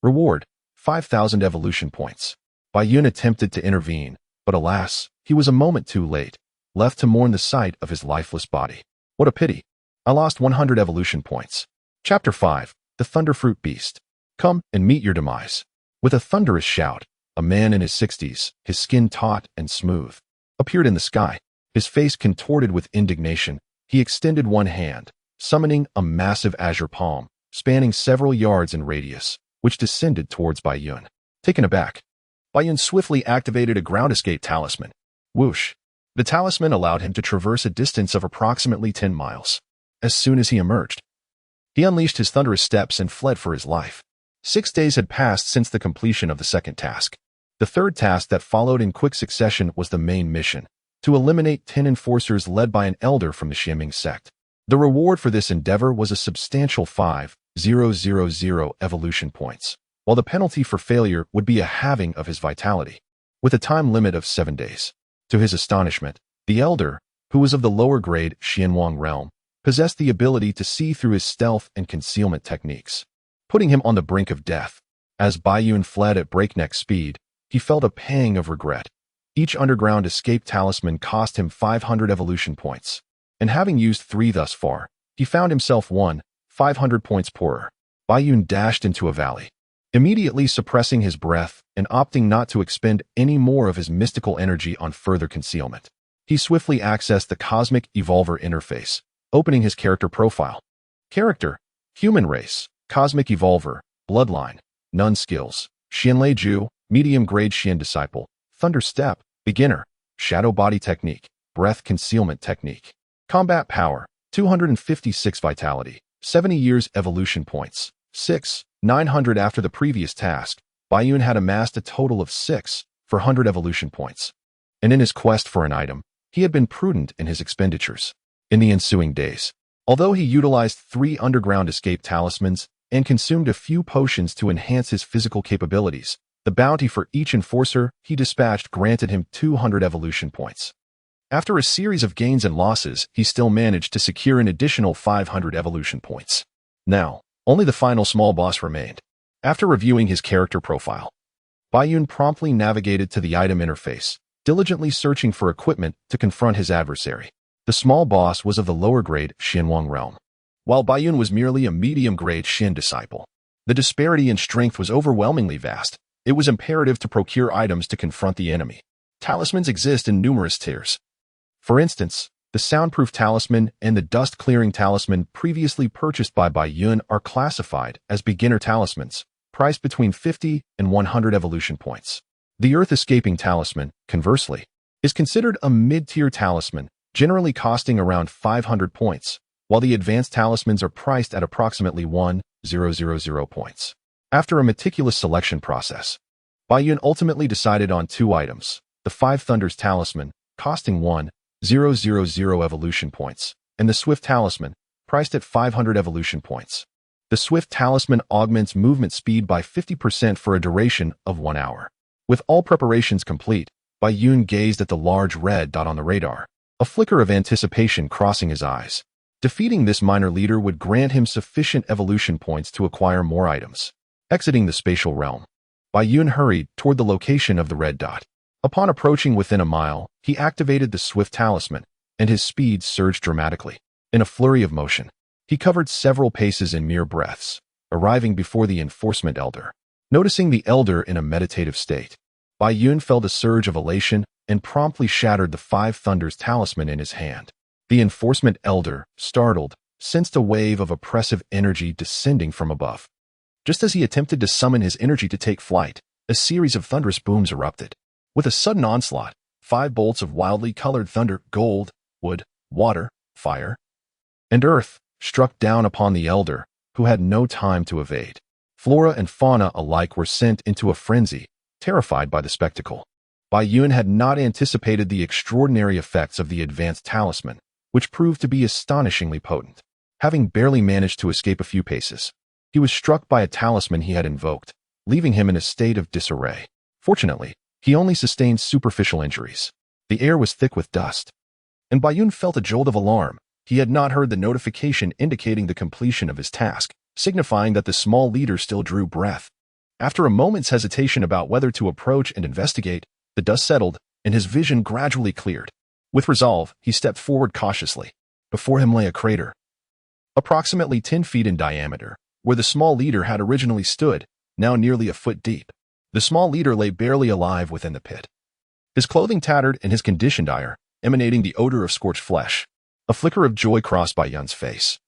Reward, 5,000 evolution points. Bai Yun attempted to intervene, but alas, he was a moment too late, left to mourn the sight of his lifeless body. What a pity. I lost 100 evolution points. Chapter 5, The Thunderfruit Beast. Come and meet your demise. With a thunderous shout, a man in his 60s, his skin taut and smooth, appeared in the sky. His face contorted with indignation, he extended one hand, summoning a massive azure palm, spanning several yards in radius, which descended towards Bai Yun. Taken aback, Bai Yun swiftly activated a ground escape talisman. Whoosh! The talisman allowed him to traverse a distance of approximately 10 miles. As soon as he emerged, he unleashed his thunderous steps and fled for his life. 6 days had passed since the completion of the second task. The third task that followed in quick succession was the main mission, to eliminate 10 enforcers led by an elder from the Xianming sect. The reward for this endeavor was a substantial 5,000 evolution points, while the penalty for failure would be a halving of his vitality, with a time limit of 7 days. To his astonishment, the elder, who was of the lower grade Xianwang realm, possessed the ability to see through his stealth and concealment techniques, putting him on the brink of death. As Baiyun fled at breakneck speed, he felt a pang of regret. Each underground escape talisman cost him 500 evolution points, and having used 3 thus far, he found himself 500 points poorer. Baiyun dashed into a valley, immediately suppressing his breath and opting not to expend any more of his mystical energy on further concealment. He swiftly accessed the Cosmic Evolver interface, opening his character profile. Character: Human race, Cosmic Evolver, Bloodline, None skills, Xianlei Ju, Medium grade Xian disciple, Thunder Step, Beginner, Shadow Body Technique, Breath Concealment Technique. Combat Power: 256 Vitality, 70 years Evolution Points, 900 after the previous task. Baiyun had amassed a total of 400 evolution points, and in his quest for an item, he had been prudent in his expenditures. In the ensuing days, although he utilized 3 underground escape talismans and consumed a few potions to enhance his physical capabilities, the bounty for each enforcer he dispatched granted him 200 evolution points. After a series of gains and losses, he still managed to secure an additional 500 evolution points. Now, only the final small boss remained. After reviewing his character profile, Baiyun promptly navigated to the item interface, diligently searching for equipment to confront his adversary. The small boss was of the lower grade Xianwang realm, while Baiyun was merely a medium grade Xian disciple. The disparity in strength was overwhelmingly vast. It was imperative to procure items to confront the enemy. Talismans exist in numerous tiers. For instance, the soundproof talisman and the dust-clearing talisman previously purchased by Baiyun are classified as beginner talismans, priced between 50 and 100 evolution points. The earth-escaping talisman, conversely, is considered a mid-tier talisman, generally costing around 500 points, while the advanced talismans are priced at approximately 1,000 points. After a meticulous selection process, Baiyun ultimately decided on 2 items: the 5 Thunders talisman, costing 1,000 evolution points, and the Swift talisman, priced at 500 evolution points. The Swift talisman augments movement speed by 50% for a duration of 1 hour. With all preparations complete, Baiyun gazed at the large red dot on the radar, a flicker of anticipation crossing his eyes. Defeating this minor leader would grant him sufficient evolution points to acquire more items. Exiting the spatial realm, Baiyun hurried toward the location of the red dot. Upon approaching within a mile, he activated the Swift talisman, and his speed surged dramatically. In a flurry of motion, he covered several paces in mere breaths, arriving before the enforcement elder. Noticing the elder in a meditative state, Baiyun felt a surge of elation and promptly shattered the 5 Thunders talisman in his hand. The enforcement elder, startled, sensed a wave of oppressive energy descending from above. Just as he attempted to summon his energy to take flight, a series of thunderous booms erupted. With a sudden onslaught, 5 bolts of wildly colored thunder, gold, wood, water, fire, and earth, struck down upon the elder, who had no time to evade. Flora and fauna alike were sent into a frenzy, terrified by the spectacle. Baiyun had not anticipated the extraordinary effects of the advanced talisman, which proved to be astonishingly potent. Having barely managed to escape a few paces, he was struck by a talisman he had invoked, leaving him in a state of disarray. Fortunately, he only sustained superficial injuries. The air was thick with dust, and Baiyun felt a jolt of alarm. He had not heard the notification indicating the completion of his task, signifying that the small leader still drew breath. After a moment's hesitation about whether to approach and investigate, the dust settled, and his vision gradually cleared. With resolve, he stepped forward cautiously. Before him lay a crater, approximately 10 feet in diameter, where the small leader had originally stood, now nearly a foot deep. The small leader lay barely alive within the pit, his clothing tattered and his condition dire, emanating the odor of scorched flesh. A flicker of joy crossed Baiyun's face,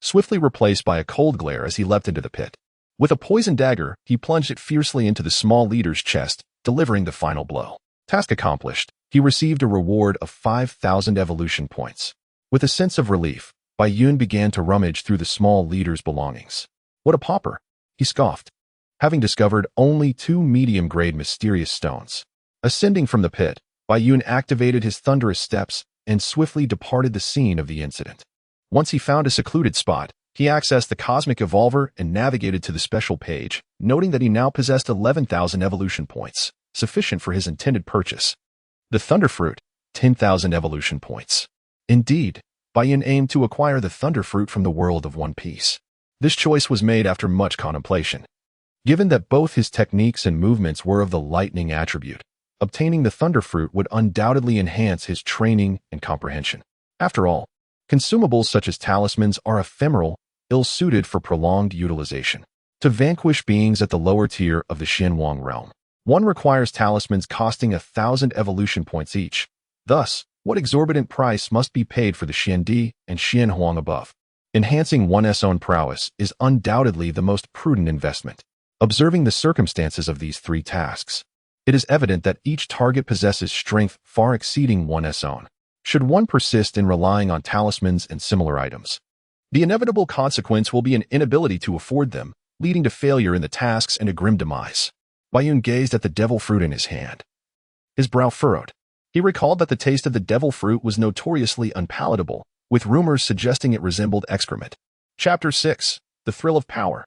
swiftly replaced by a cold glare as he leapt into the pit. With a poisoned dagger, he plunged it fiercely into the small leader's chest, delivering the final blow. Task accomplished. He received a reward of 5,000 evolution points. With a sense of relief, Bai Yun began to rummage through the small leader's belongings. What a pauper! He scoffed, having discovered only 2 medium-grade mysterious stones. Ascending from the pit, Bai Yun activated his thunderous steps and swiftly departed the scene of the incident. Once he found a secluded spot, he accessed the cosmic evolver and navigated to the special page, noting that he now possessed 11,000 evolution points, sufficient for his intended purchase. The Thunder Fruit, 10,000 evolution points. Indeed, Bai Yun aimed to acquire the Thunder Fruit from the world of One Piece. This choice was made after much contemplation. Given that both his techniques and movements were of the lightning attribute, obtaining the Thunder Fruit would undoubtedly enhance his training and comprehension. After all, consumables such as talismans are ephemeral, ill-suited for prolonged utilization. To vanquish beings at the lower tier of the Xianwang realm, one requires talismans costing 1,000 evolution points each. Thus, what exorbitant price must be paid for the Xiandi and Xianhuang above? Enhancing one's own prowess is undoubtedly the most prudent investment. Observing the circumstances of these 3 tasks, it is evident that each target possesses strength far exceeding one's own. Should one persist in relying on talismans and similar items, the inevitable consequence will be an inability to afford them, leading to failure in the tasks and a grim demise. Bai Yun gazed at the devil fruit in his hand. His brow furrowed. He recalled that the taste of the devil fruit was notoriously unpalatable, with rumors suggesting it resembled excrement. Chapter 6. The Thrill of Power.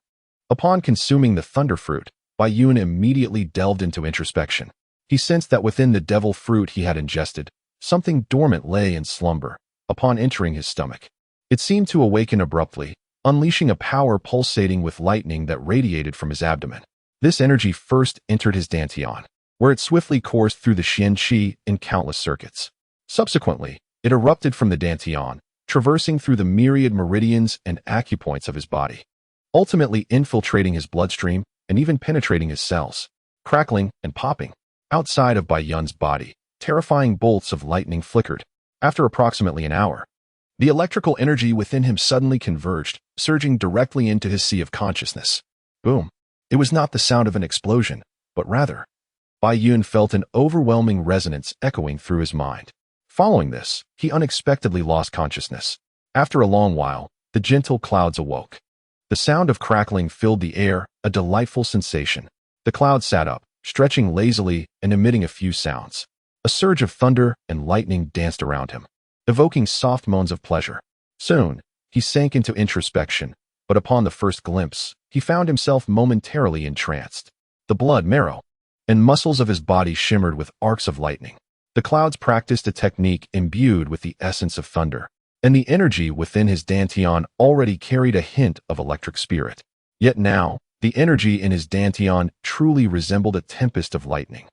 Upon consuming the Thunder Fruit, Bai Yun immediately delved into introspection. He sensed that within the devil fruit he had ingested, something dormant lay in slumber. Upon entering his stomach, it seemed to awaken abruptly, unleashing a power pulsating with lightning that radiated from his abdomen. This energy first entered his dantian, where it swiftly coursed through the xianxia in countless circuits. Subsequently, it erupted from the dantian, traversing through the myriad meridians and acupoints of his body, ultimately infiltrating his bloodstream and even penetrating his cells. Crackling and popping, outside of Bai Yun's body, terrifying bolts of lightning flickered. After approximately an hour, the electrical energy within him suddenly converged, surging directly into his sea of consciousness. Boom! It was not the sound of an explosion, but rather, Bai Yun felt an overwhelming resonance echoing through his mind. Following this, he unexpectedly lost consciousness. After a long while, the gentle clouds awoke. The sound of crackling filled the air, a delightful sensation. The cloud sat up, stretching lazily and emitting a few sounds. A surge of thunder and lightning danced around him, evoking soft moans of pleasure. Soon, he sank into introspection, but upon the first glimpse, he found himself momentarily entranced. The blood, marrow, and muscles of his body shimmered with arcs of lightning. The clouds practiced a technique imbued with the essence of thunder, and the energy within his dantian already carried a hint of electric spirit. Yet now, the energy in his dantian truly resembled a tempest of lightning,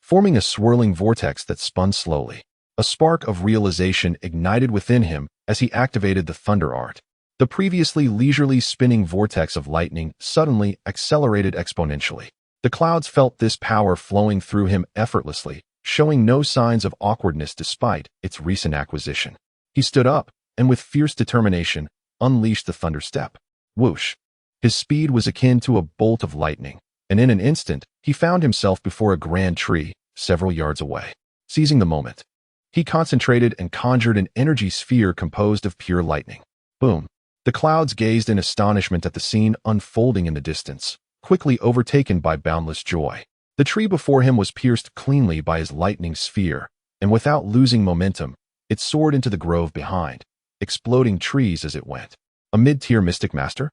forming a swirling vortex that spun slowly. A spark of realization ignited within him as he activated the thunder art. The previously leisurely spinning vortex of lightning suddenly accelerated exponentially. The clouds felt this power flowing through him effortlessly, showing no signs of awkwardness despite its recent acquisition. He stood up, and with fierce determination, unleashed the thunder step. Whoosh! His speed was akin to a bolt of lightning, and in an instant, he found himself before a grand tree, several yards away. Seizing the moment, he concentrated and conjured an energy sphere composed of pure lightning. Boom! The clouds gazed in astonishment at the scene unfolding in the distance, quickly overtaken by boundless joy. The tree before him was pierced cleanly by his lightning sphere, and without losing momentum, it soared into the grove behind, exploding trees as it went. A mid-tier mystic master?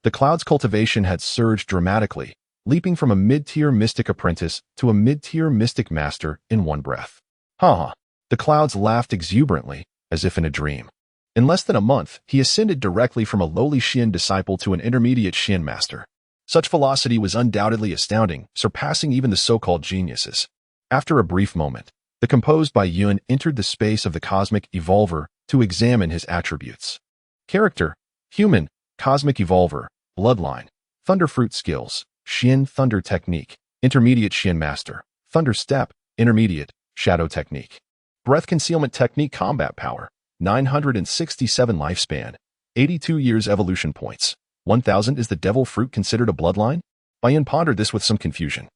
The cloud's cultivation had surged dramatically, leaping from a mid-tier mystic apprentice to a mid-tier mystic master in one breath. Ha! The clouds laughed exuberantly, as if in a dream. In less than a month, he ascended directly from a lowly Xian disciple to an intermediate Xian master. Such velocity was undoubtedly astounding, surpassing even the so-called geniuses. After a brief moment, the composed Bai Yun entered the space of the cosmic evolver to examine his attributes. Character: human, cosmic evolver, bloodline, thunder fruit skills, Xian thunder technique, intermediate Xian master, thunder step, intermediate, shadow technique. Breath concealment technique, combat power, 967 lifespan, 82 years evolution points. 1,000 is the devil fruit considered a bloodline? Bai Yun pondered this with some confusion.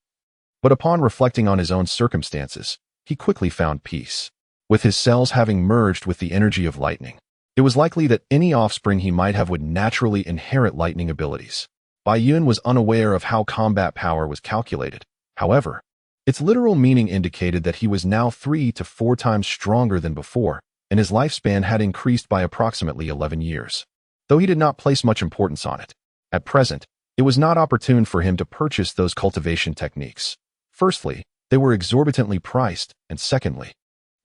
But upon reflecting on his own circumstances, he quickly found peace. With his cells having merged with the energy of lightning, it was likely that any offspring he might have would naturally inherit lightning abilities. Bai Yun was unaware of how combat power was calculated. However, its literal meaning indicated that he was now 3 to 4 times stronger than before, and his lifespan had increased by approximately 11 years. Though he did not place much importance on it, at present, it was not opportune for him to purchase those cultivation techniques. Firstly, they were exorbitantly priced, and secondly,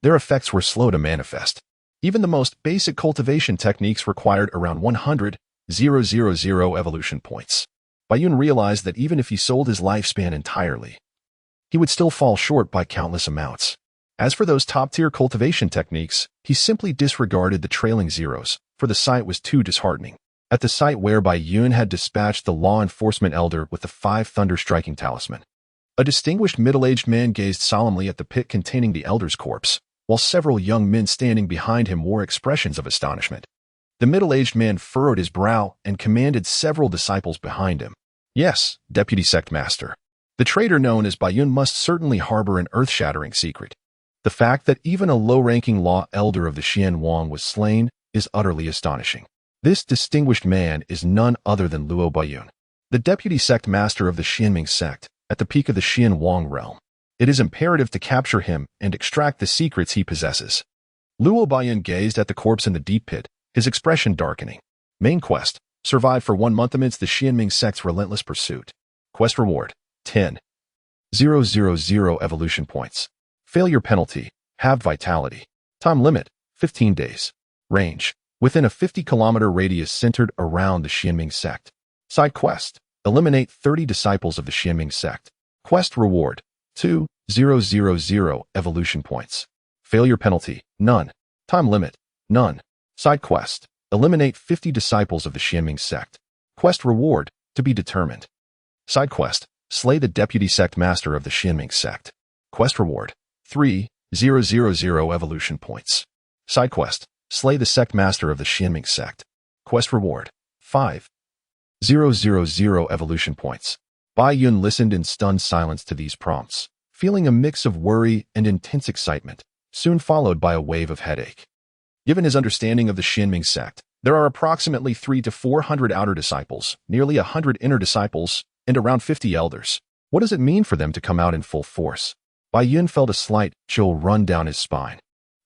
their effects were slow to manifest. Even the most basic cultivation techniques required around 100,000 evolution points. Bai Yun realized that even if he sold his lifespan entirely, he would still fall short by countless amounts. As for those top-tier cultivation techniques, he simply disregarded the trailing zeros, for the sight was too disheartening. At the site where Bai Yun had dispatched the law enforcement elder with the 5 thunder-striking talisman, a distinguished middle-aged man gazed solemnly at the pit containing the elder's corpse, while several young men standing behind him wore expressions of astonishment. The middle-aged man furrowed his brow and commanded several disciples behind him. Yes, Deputy Sect Master. The traitor known as Bai Yun must certainly harbor an earth-shattering secret. The fact that even a low-ranking law elder of the Xian Wang was slain is utterly astonishing. This distinguished man is none other than Luo Bai Yun, the Deputy Sect Master of the Xianming sect, at the peak of the Xian Wang realm. It is imperative to capture him and extract the secrets he possesses. Luo Bai Yun gazed at the corpse in the deep pit, his expression darkening. Main quest: survive for 1 month amidst the Xianming sect's relentless pursuit. Quest reward: 10,000 evolution points. Failure penalty: halved vitality. Time limit: 15 days. Range: within a 50-kilometer radius centered around the Xianming sect. Side quest: eliminate 30 disciples of the Xianming sect. Quest reward: 2,000 evolution points. Failure penalty: none. Time limit: none. Side quest: eliminate 50 disciples of the Xianming sect. Quest reward: to be determined. Side quest: slay the Deputy Sect Master of the Xianming sect. Quest reward: 3,000 evolution points. Side quest: slay the Sect Master of the Xianming sect. Quest reward: 5,000 evolution points. Bai Yun listened in stunned silence to these prompts, feeling a mix of worry and intense excitement, soon followed by a wave of headache. Given his understanding of the Xianming sect, there are approximately 300 to 400 outer disciples, nearly 100 inner disciples, and around 50 elders. What does it mean for them to come out in full force? Bai Yun felt a slight chill run down his spine.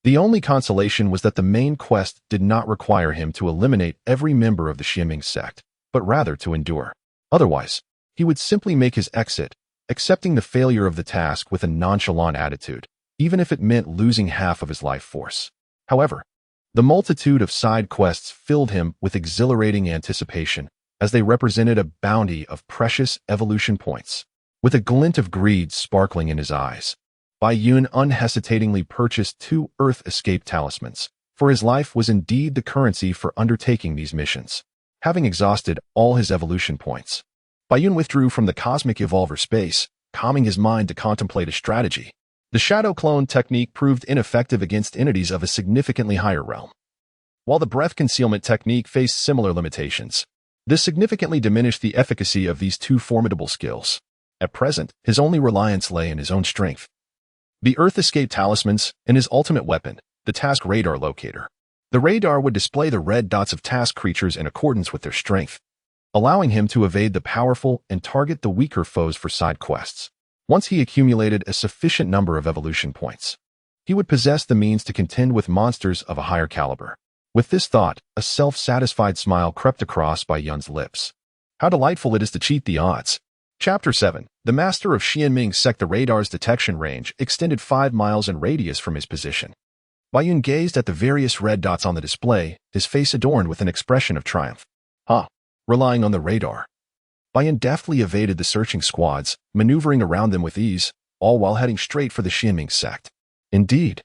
The only consolation was that the main quest did not require him to eliminate every member of the Xianming sect, but rather to endure. Otherwise, he would simply make his exit, accepting the failure of the task with a nonchalant attitude, even if it meant losing half of his life force. However, the multitude of side quests filled him with exhilarating anticipation, as they represented a bounty of precious evolution points. With a glint of greed sparkling in his eyes, Bai Yun unhesitatingly purchased 2 Earth Escape talismans, for his life was indeed the currency for undertaking these missions. Having exhausted all his evolution points, Bai Yun withdrew from the cosmic evolver space, calming his mind to contemplate a strategy. The shadow clone technique proved ineffective against entities of a significantly higher realm, while the breath concealment technique faced similar limitations. This significantly diminished the efficacy of these 2 formidable skills. At present, his only reliance lay in his own strength. The Earth Escape talismans and his ultimate weapon, the task radar locator. The radar would display the red dots of task creatures in accordance with their strength, allowing him to evade the powerful and target the weaker foes for side quests. Once he accumulated a sufficient number of evolution points, he would possess the means to contend with monsters of a higher caliber. With this thought, a self-satisfied smile crept across Bai Yun's lips. How delightful it is to cheat the odds. Chapter 7. The Master of Xianming Sect. The radar's detection range extended 5 miles in radius from his position. Bai Yun gazed at the various red dots on the display, his face adorned with an expression of triumph. Relying on the radar, Bai Yun deftly evaded the searching squads, maneuvering around them with ease, all while heading straight for the Xianming sect. Indeed,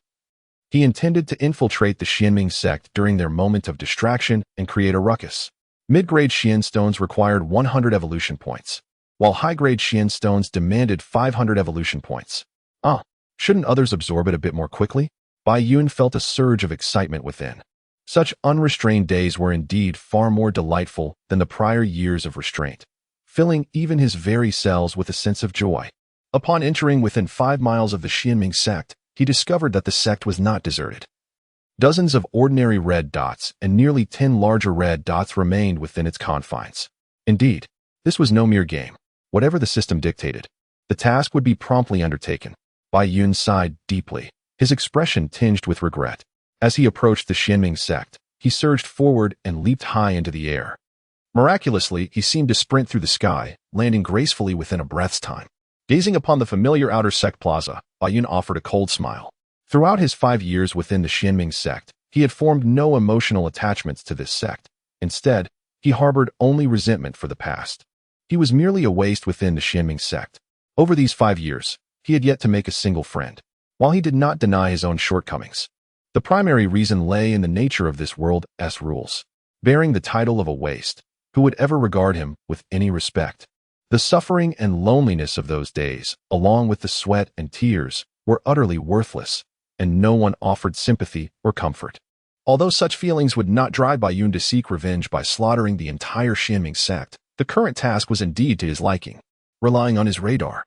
he intended to infiltrate the Xianming sect during their moment of distraction and create a ruckus. Mid-grade Xian stones required 100 evolution points, while high-grade Xian stones demanded 500 evolution points. Shouldn't others absorb it a bit more quickly? Bai Yun felt a surge of excitement within. Such unrestrained days were indeed far more delightful than the prior years of restraint, filling even his very cells with a sense of joy. Upon entering within 5 miles of the Xianming sect, he discovered that the sect was not deserted. Dozens of ordinary red dots and nearly 10 larger red dots remained within its confines. Indeed, this was no mere game. Whatever the system dictated, the task would be promptly undertaken. Bai Yun sighed deeply, his expression tinged with regret. As he approached the Xianming sect, he surged forward and leaped high into the air. Miraculously, he seemed to sprint through the sky, landing gracefully within a breath's time. Gazing upon the familiar outer sect plaza, Bai Yun offered a cold smile. Throughout his 5 years within the Xianming sect, he had formed no emotional attachments to this sect. Instead, he harbored only resentment for the past. He was merely a waste within the Xianming sect. Over these 5 years, he had yet to make a single friend. While he did not deny his own shortcomings, the primary reason lay in the nature of this world's rules. Bearing the title of a waste, who would ever regard him with any respect? The suffering and loneliness of those days, along with the sweat and tears, were utterly worthless, and no one offered sympathy or comfort. Although such feelings would not drive Bai Yun to seek revenge by slaughtering the entire Xianming sect, the current task was indeed to his liking. Relying on his radar,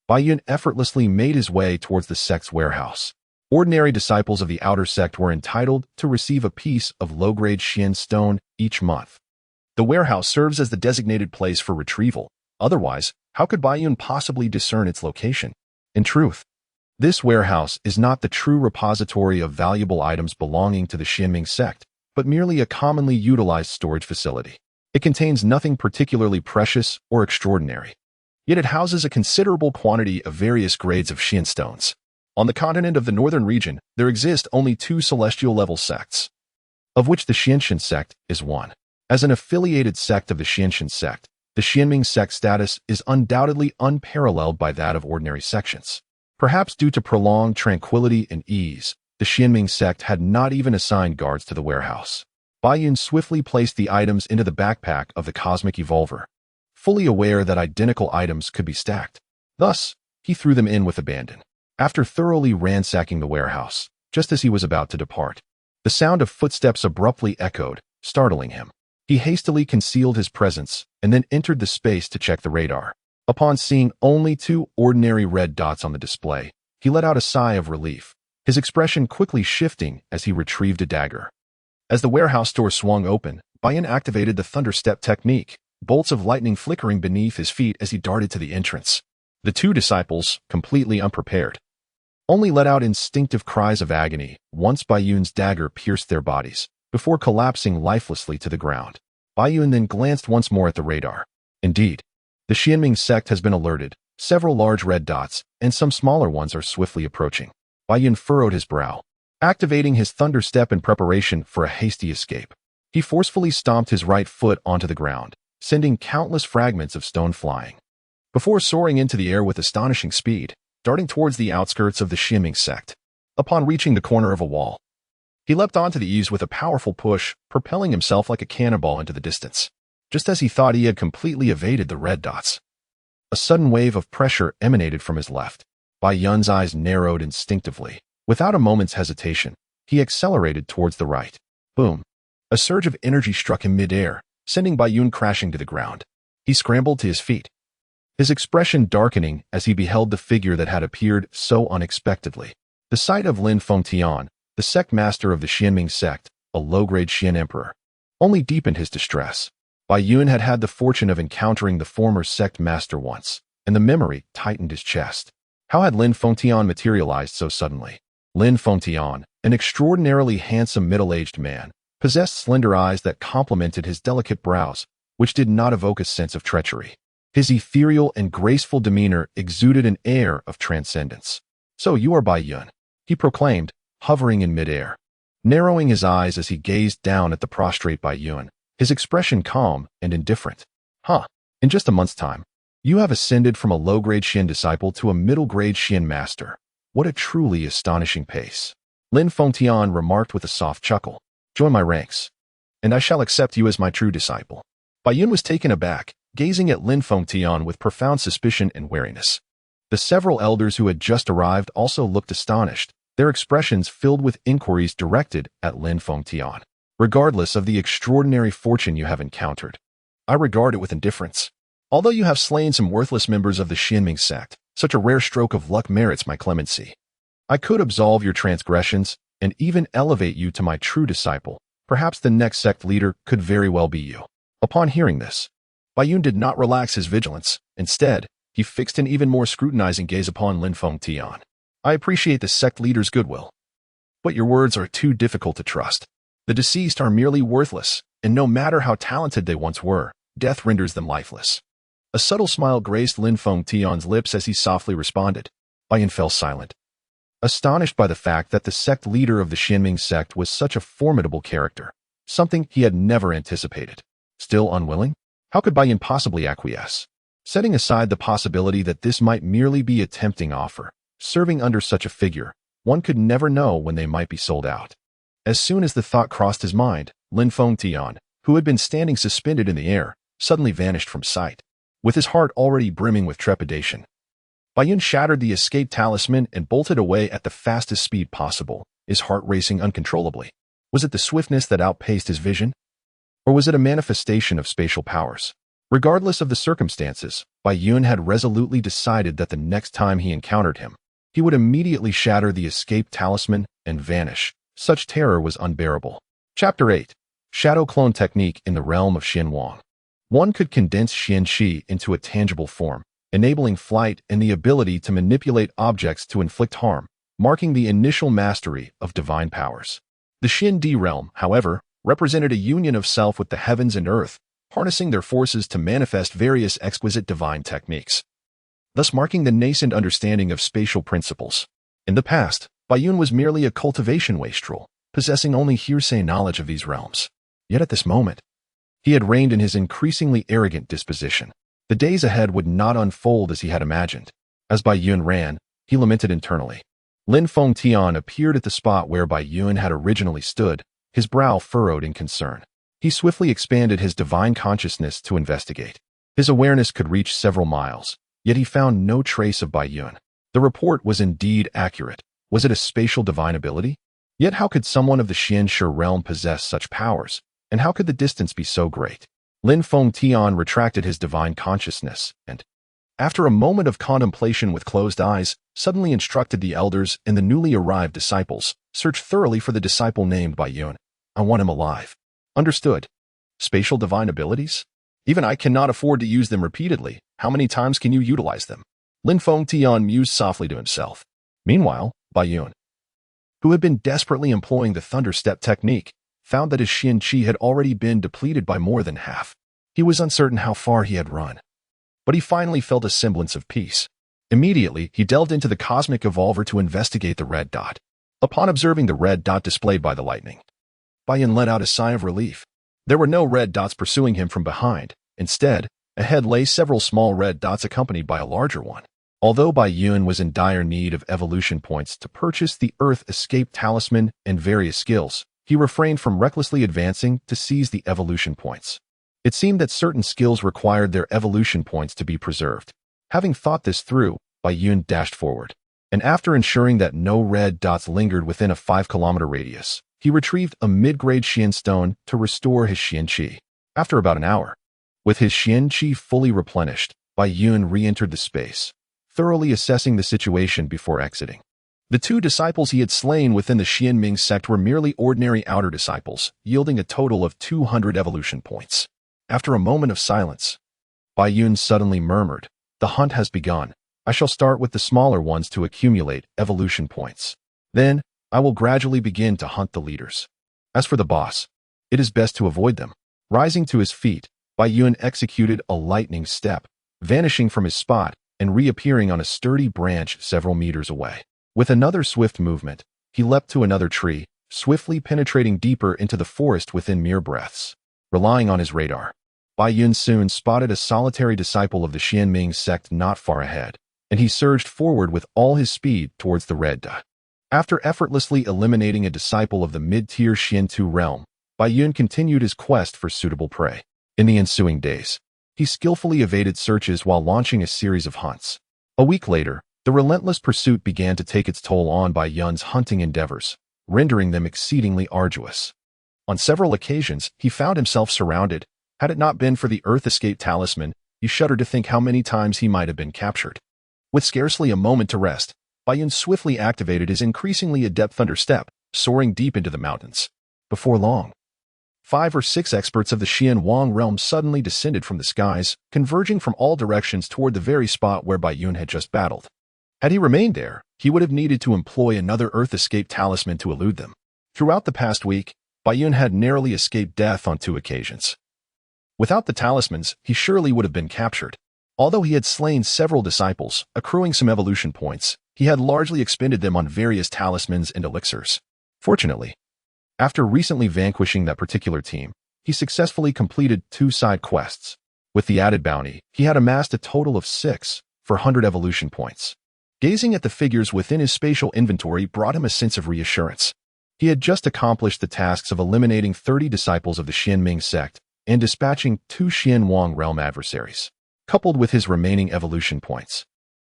Bai Yun effortlessly made his way towards the sect's warehouse. Ordinary disciples of the outer sect were entitled to receive a piece of low-grade Xian stone each month. The warehouse serves as the designated place for retrieval. Otherwise, how could Bai Yun possibly discern its location? In truth, this warehouse is not the true repository of valuable items belonging to the Xianming sect, but merely a commonly utilized storage facility. It contains nothing particularly precious or extraordinary. Yet it houses a considerable quantity of various grades of Xian stones. On the continent of the northern region, there exist only 2 celestial-level sects, of which the Xianxia sect is one. As an affiliated sect of the Xianxia sect, the Xianming sect status is undoubtedly unparalleled by that of ordinary sections. Perhaps due to prolonged tranquility and ease, the Xianming sect had not even assigned guards to the warehouse. Bai Yun swiftly placed the items into the backpack of the cosmic evolver, fully aware that identical items could be stacked. Thus, he threw them in with abandon. After thoroughly ransacking the warehouse, just as he was about to depart, the sound of footsteps abruptly echoed, startling him. He hastily concealed his presence and then entered the space to check the radar. Upon seeing only 2 ordinary red dots on the display, he let out a sigh of relief, his expression quickly shifting as he retrieved a dagger. As the warehouse door swung open, Bai Yun activated the thunderstep technique, bolts of lightning flickering beneath his feet as he darted to the entrance. The 2 disciples, completely unprepared, only let out instinctive cries of agony once Bai Yun's dagger pierced their bodies, before collapsing lifelessly to the ground. Bai Yun then glanced once more at the radar. Indeed, the Xianming sect has been alerted. Several large red dots and some smaller ones are swiftly approaching. Bai Yun furrowed his brow, activating his thunderstep in preparation for a hasty escape. He forcefully stomped his right foot onto the ground, sending countless fragments of stone flying, before soaring into the air with astonishing speed, darting towards the outskirts of the Xianming sect. Upon reaching the corner of a wall, he leapt onto the eaves with a powerful push, propelling himself like a cannonball into the distance. Just as he thought he had completely evaded the red dots, a sudden wave of pressure emanated from his left. Bai Yun's eyes narrowed instinctively. Without a moment's hesitation, he accelerated towards the right. Boom! A surge of energy struck him mid-air, sending Bai Yun crashing to the ground. He scrambled to his feet, his expression darkening as he beheld the figure that had appeared so unexpectedly. The sight of Lin Fengtian, the sect master of the Xianming sect, a low-grade Xian emperor, only deepened his distress. Bai Yun had had the fortune of encountering the former sect master once, and the memory tightened his chest. How had Lin Fengtian materialized so suddenly? Lin Fengtian, an extraordinarily handsome middle-aged man, possessed slender eyes that complemented his delicate brows, which did not evoke a sense of treachery. His ethereal and graceful demeanor exuded an air of transcendence. "So you are Bai Yun," he proclaimed, hovering in midair. Narrowing his eyes as he gazed down at the prostrate Bai Yun, his expression calm and indifferent. In just a month's time, you have ascended from a low-grade Xian disciple to a middle-grade Xian master. What a truly astonishing pace." Lin Fengtian remarked with a soft chuckle. "Join my ranks, and I shall accept you as my true disciple." Bai Yun was taken aback, gazing at Lin Fengtian with profound suspicion and wariness. The several elders who had just arrived also looked astonished, their expressions filled with inquiries directed at Lin Fengtian. "Regardless of the extraordinary fortune you have encountered, I regard it with indifference. Although you have slain some worthless members of the Xianming sect, such a rare stroke of luck merits my clemency." I could absolve your transgressions and even elevate you to my true disciple. Perhaps the next sect leader could very well be you." Upon hearing this, Baiyun did not relax his vigilance. Instead, he fixed an even more scrutinizing gaze upon Lin Fengtian. "I appreciate the sect leader's goodwill, but your words are too difficult to trust. The deceased are merely worthless, and no matter how talented they once were, death renders them lifeless." A subtle smile graced Lin Fengtian's lips as he softly responded. Baiyun fell silent, astonished by the fact that the sect leader of the Xianming sect was such a formidable character, something he had never anticipated. Still unwilling? How could Baiyun possibly acquiesce? Setting aside the possibility that this might merely be a tempting offer, serving under such a figure, one could never know when they might be sold out. As soon as the thought crossed his mind, Lin Fengtian, who had been standing suspended in the air, suddenly vanished from sight. With his heart already brimming with trepidation, Baiyun shattered the escape talisman and bolted away at the fastest speed possible, his heart racing uncontrollably. Was it the swiftness that outpaced his vision? Or was it a manifestation of spatial powers? Regardless of the circumstances, Baiyun had resolutely decided that the next time he encountered him, he would immediately shatter the escape talisman and vanish. Such terror was unbearable. Chapter 8. Shadow Clone Technique in the Realm of Xianwang. One could condense xianxia into a tangible form, enabling flight and the ability to manipulate objects to inflict harm, marking the initial mastery of divine powers. The Xiandi realm, however, represented a union of self with the heavens and earth, harnessing their forces to manifest various exquisite divine techniques, thus marking the nascent understanding of spatial principles. In the past, Baiyun was merely a cultivation wastrel, possessing only hearsay knowledge of these realms. Yet at this moment, he had reined in his increasingly arrogant disposition. The days ahead would not unfold as he had imagined. As Baiyun ran, he lamented internally. Lin Fengtian appeared at the spot where Baiyun had originally stood, his brow furrowed in concern. He swiftly expanded his divine consciousness to investigate. His awareness could reach several miles, yet he found no trace of Baiyun. The report was indeed accurate. Was it a spatial divine ability? Yet how could someone of the xianxia realm possess such powers, and how could the distance be so great? Lin Fengtian retracted his divine consciousness and, after a moment of contemplation with closed eyes, suddenly instructed the elders and the newly arrived disciples, "Search thoroughly for the disciple named Baiyun. I want him alive." Understood. Spatial divine abilities? Even I cannot afford to use them repeatedly. How many times can you utilize them? Lin Fengtian mused softly to himself. Meanwhile, Baiyun, who had been desperately employing the thunder step technique, found that his xianxia had already been depleted by more than half. He was uncertain how far he had run, but he finally felt a semblance of peace. Immediately, he delved into the cosmic evolver to investigate the red dot. Upon observing the red dot displayed by the lightning, Baiyun let out a sigh of relief. There were no red dots pursuing him from behind. Instead, ahead lay several small red dots accompanied by a larger one. Although Baiyun was in dire need of evolution points to purchase the Earth Escape Talisman and various skills, he refrained from recklessly advancing to seize the evolution points. It seemed that certain skills required their evolution points to be preserved. Having thought this through, Baiyun dashed forward, and after ensuring that no red dots lingered within a 5-kilometer radius, he retrieved a mid-grade xian stone to restore his xianxia. After about an hour, with his xianxia fully replenished, Baiyun re-entered the space, thoroughly assessing the situation before exiting. The 2 disciples he had slain within the Xianming sect were merely ordinary outer disciples, yielding a total of 200 evolution points. After a moment of silence, Baiyun suddenly murmured, "The hunt has begun. I shall start with the smaller ones to accumulate evolution points. Then, I will gradually begin to hunt the leaders. As for the boss, it is best to avoid them." Rising to his feet, Baiyun executed a lightning step, vanishing from his spot and reappearing on a sturdy branch several meters away. With another swift movement, he leapt to another tree, swiftly penetrating deeper into the forest within mere breaths. Relying on his radar, Baiyun soon spotted a solitary disciple of the Xianming sect not far ahead, and he surged forward with all his speed towards the red dot. After effortlessly eliminating a disciple of the mid-tier Xiantu realm, Baiyun continued his quest for suitable prey. In the ensuing days, he skillfully evaded searches while launching a series of hunts. A week later, the relentless pursuit began to take its toll on Baiyun's hunting endeavors, rendering them exceedingly arduous. On several occasions, he found himself surrounded. Had it not been for the Earth Escape Talisman, he shuddered to think how many times he might have been captured. With scarcely a moment to rest, Baiyun swiftly activated his increasingly adept thunder step, soaring deep into the mountains. Before long, 5 or 6 experts of the Xianwang realm suddenly descended from the skies, converging from all directions toward the very spot where Baiyun had just battled. Had he remained there, he would have needed to employ another Earth escape talisman to elude them. Throughout the past week, Baiyun had narrowly escaped death on 2 occasions. Without the talismans, he surely would have been captured. Although he had slain several disciples, accruing some evolution points, he had largely expended them on various talismans and elixirs. Fortunately, after recently vanquishing that particular team, he successfully completed 2 side quests. With the added bounty, he had amassed a total of 6 for 100 evolution points. Gazing at the figures within his spatial inventory brought him a sense of reassurance. He had just accomplished the tasks of eliminating 30 disciples of the Xianming sect and dispatching 2 Xianwang realm adversaries. Coupled with his remaining evolution points,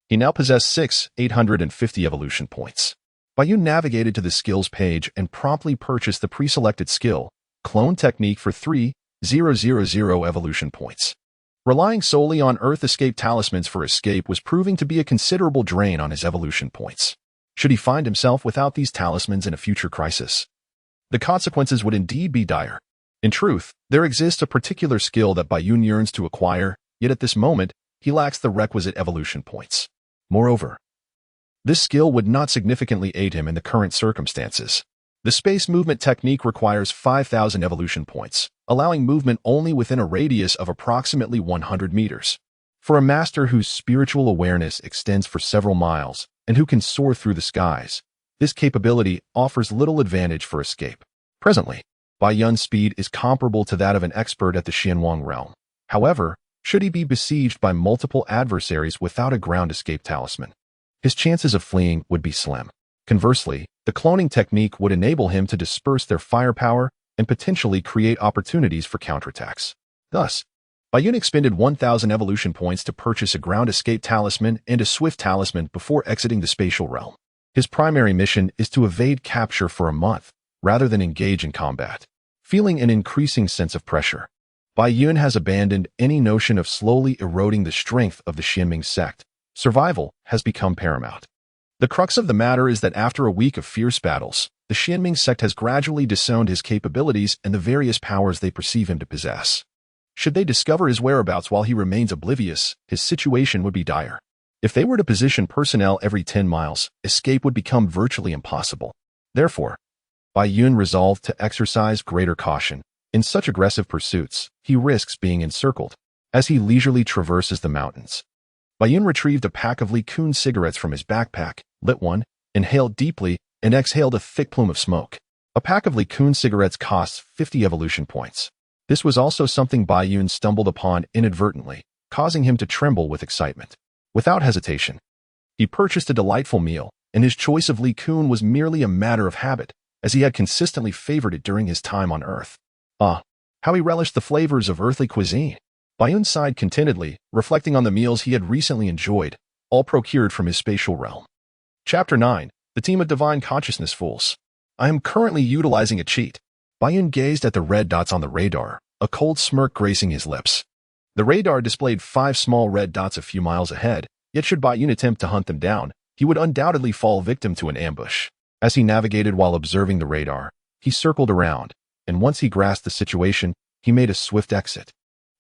he now possessed 850 evolution points. Baiyun navigated to the skills page and promptly purchased the pre-selected skill, Clone Technique, for 3,000 evolution points. Relying solely on Earth escape talismans for escape was proving to be a considerable drain on his evolution points. Should he find himself without these talismans in a future crisis, the consequences would indeed be dire. In truth, there exists a particular skill that Baiyun yearns to acquire, yet at this moment, he lacks the requisite evolution points. Moreover, this skill would not significantly aid him in the current circumstances. The space movement technique requires 5,000 evolution points, allowing movement only within a radius of approximately 100 meters. For a master whose spiritual awareness extends for several miles and who can soar through the skies, this capability offers little advantage for escape. Presently, Baiyun's speed is comparable to that of an expert at the Xianwang realm. However, should he be besieged by multiple adversaries without a ground escape talisman, his chances of fleeing would be slim. Conversely, the cloning technique would enable him to disperse their firepower and potentially create opportunities for counterattacks. Thus, Baiyun expended 1,000 evolution points to purchase a ground escape talisman and a swift talisman before exiting the spatial realm. His primary mission is to evade capture for a month, rather than engage in combat. Feeling an increasing sense of pressure, Baiyun has abandoned any notion of slowly eroding the strength of the Xianming sect. Survival has become paramount. The crux of the matter is that after a week of fierce battles, the Xianming sect has gradually disowned his capabilities and the various powers they perceive him to possess. Should they discover his whereabouts while he remains oblivious, his situation would be dire. If they were to position personnel every 10 miles, escape would become virtually impossible. Therefore, Baiyun resolved to exercise greater caution. In such aggressive pursuits, he risks being encircled. As he leisurely traverses the mountains, Baiyun retrieved a pack of Li-Kun cigarettes from his backpack, lit one, inhaled deeply, and exhaled a thick plume of smoke. A pack of Li-Kun cigarettes costs 50 evolution points. This was also something Baiyun stumbled upon inadvertently, causing him to tremble with excitement. Without hesitation, he purchased a delightful meal, and his choice of Li-Kun was merely a matter of habit, as he had consistently favored it during his time on Earth. Ah, how he relished the flavors of earthly cuisine! Baiyun sighed contentedly, reflecting on the meals he had recently enjoyed, all procured from his spatial realm. Chapter 9. The Team of Divine Consciousness Fools. I am currently utilizing a cheat. Baiyun gazed at the red dots on the radar, a cold smirk gracing his lips. The radar displayed 5 small red dots a few miles ahead, yet should Baiyun attempt to hunt them down, he would undoubtedly fall victim to an ambush. As he navigated while observing the radar, he circled around, and once he grasped the situation, he made a swift exit.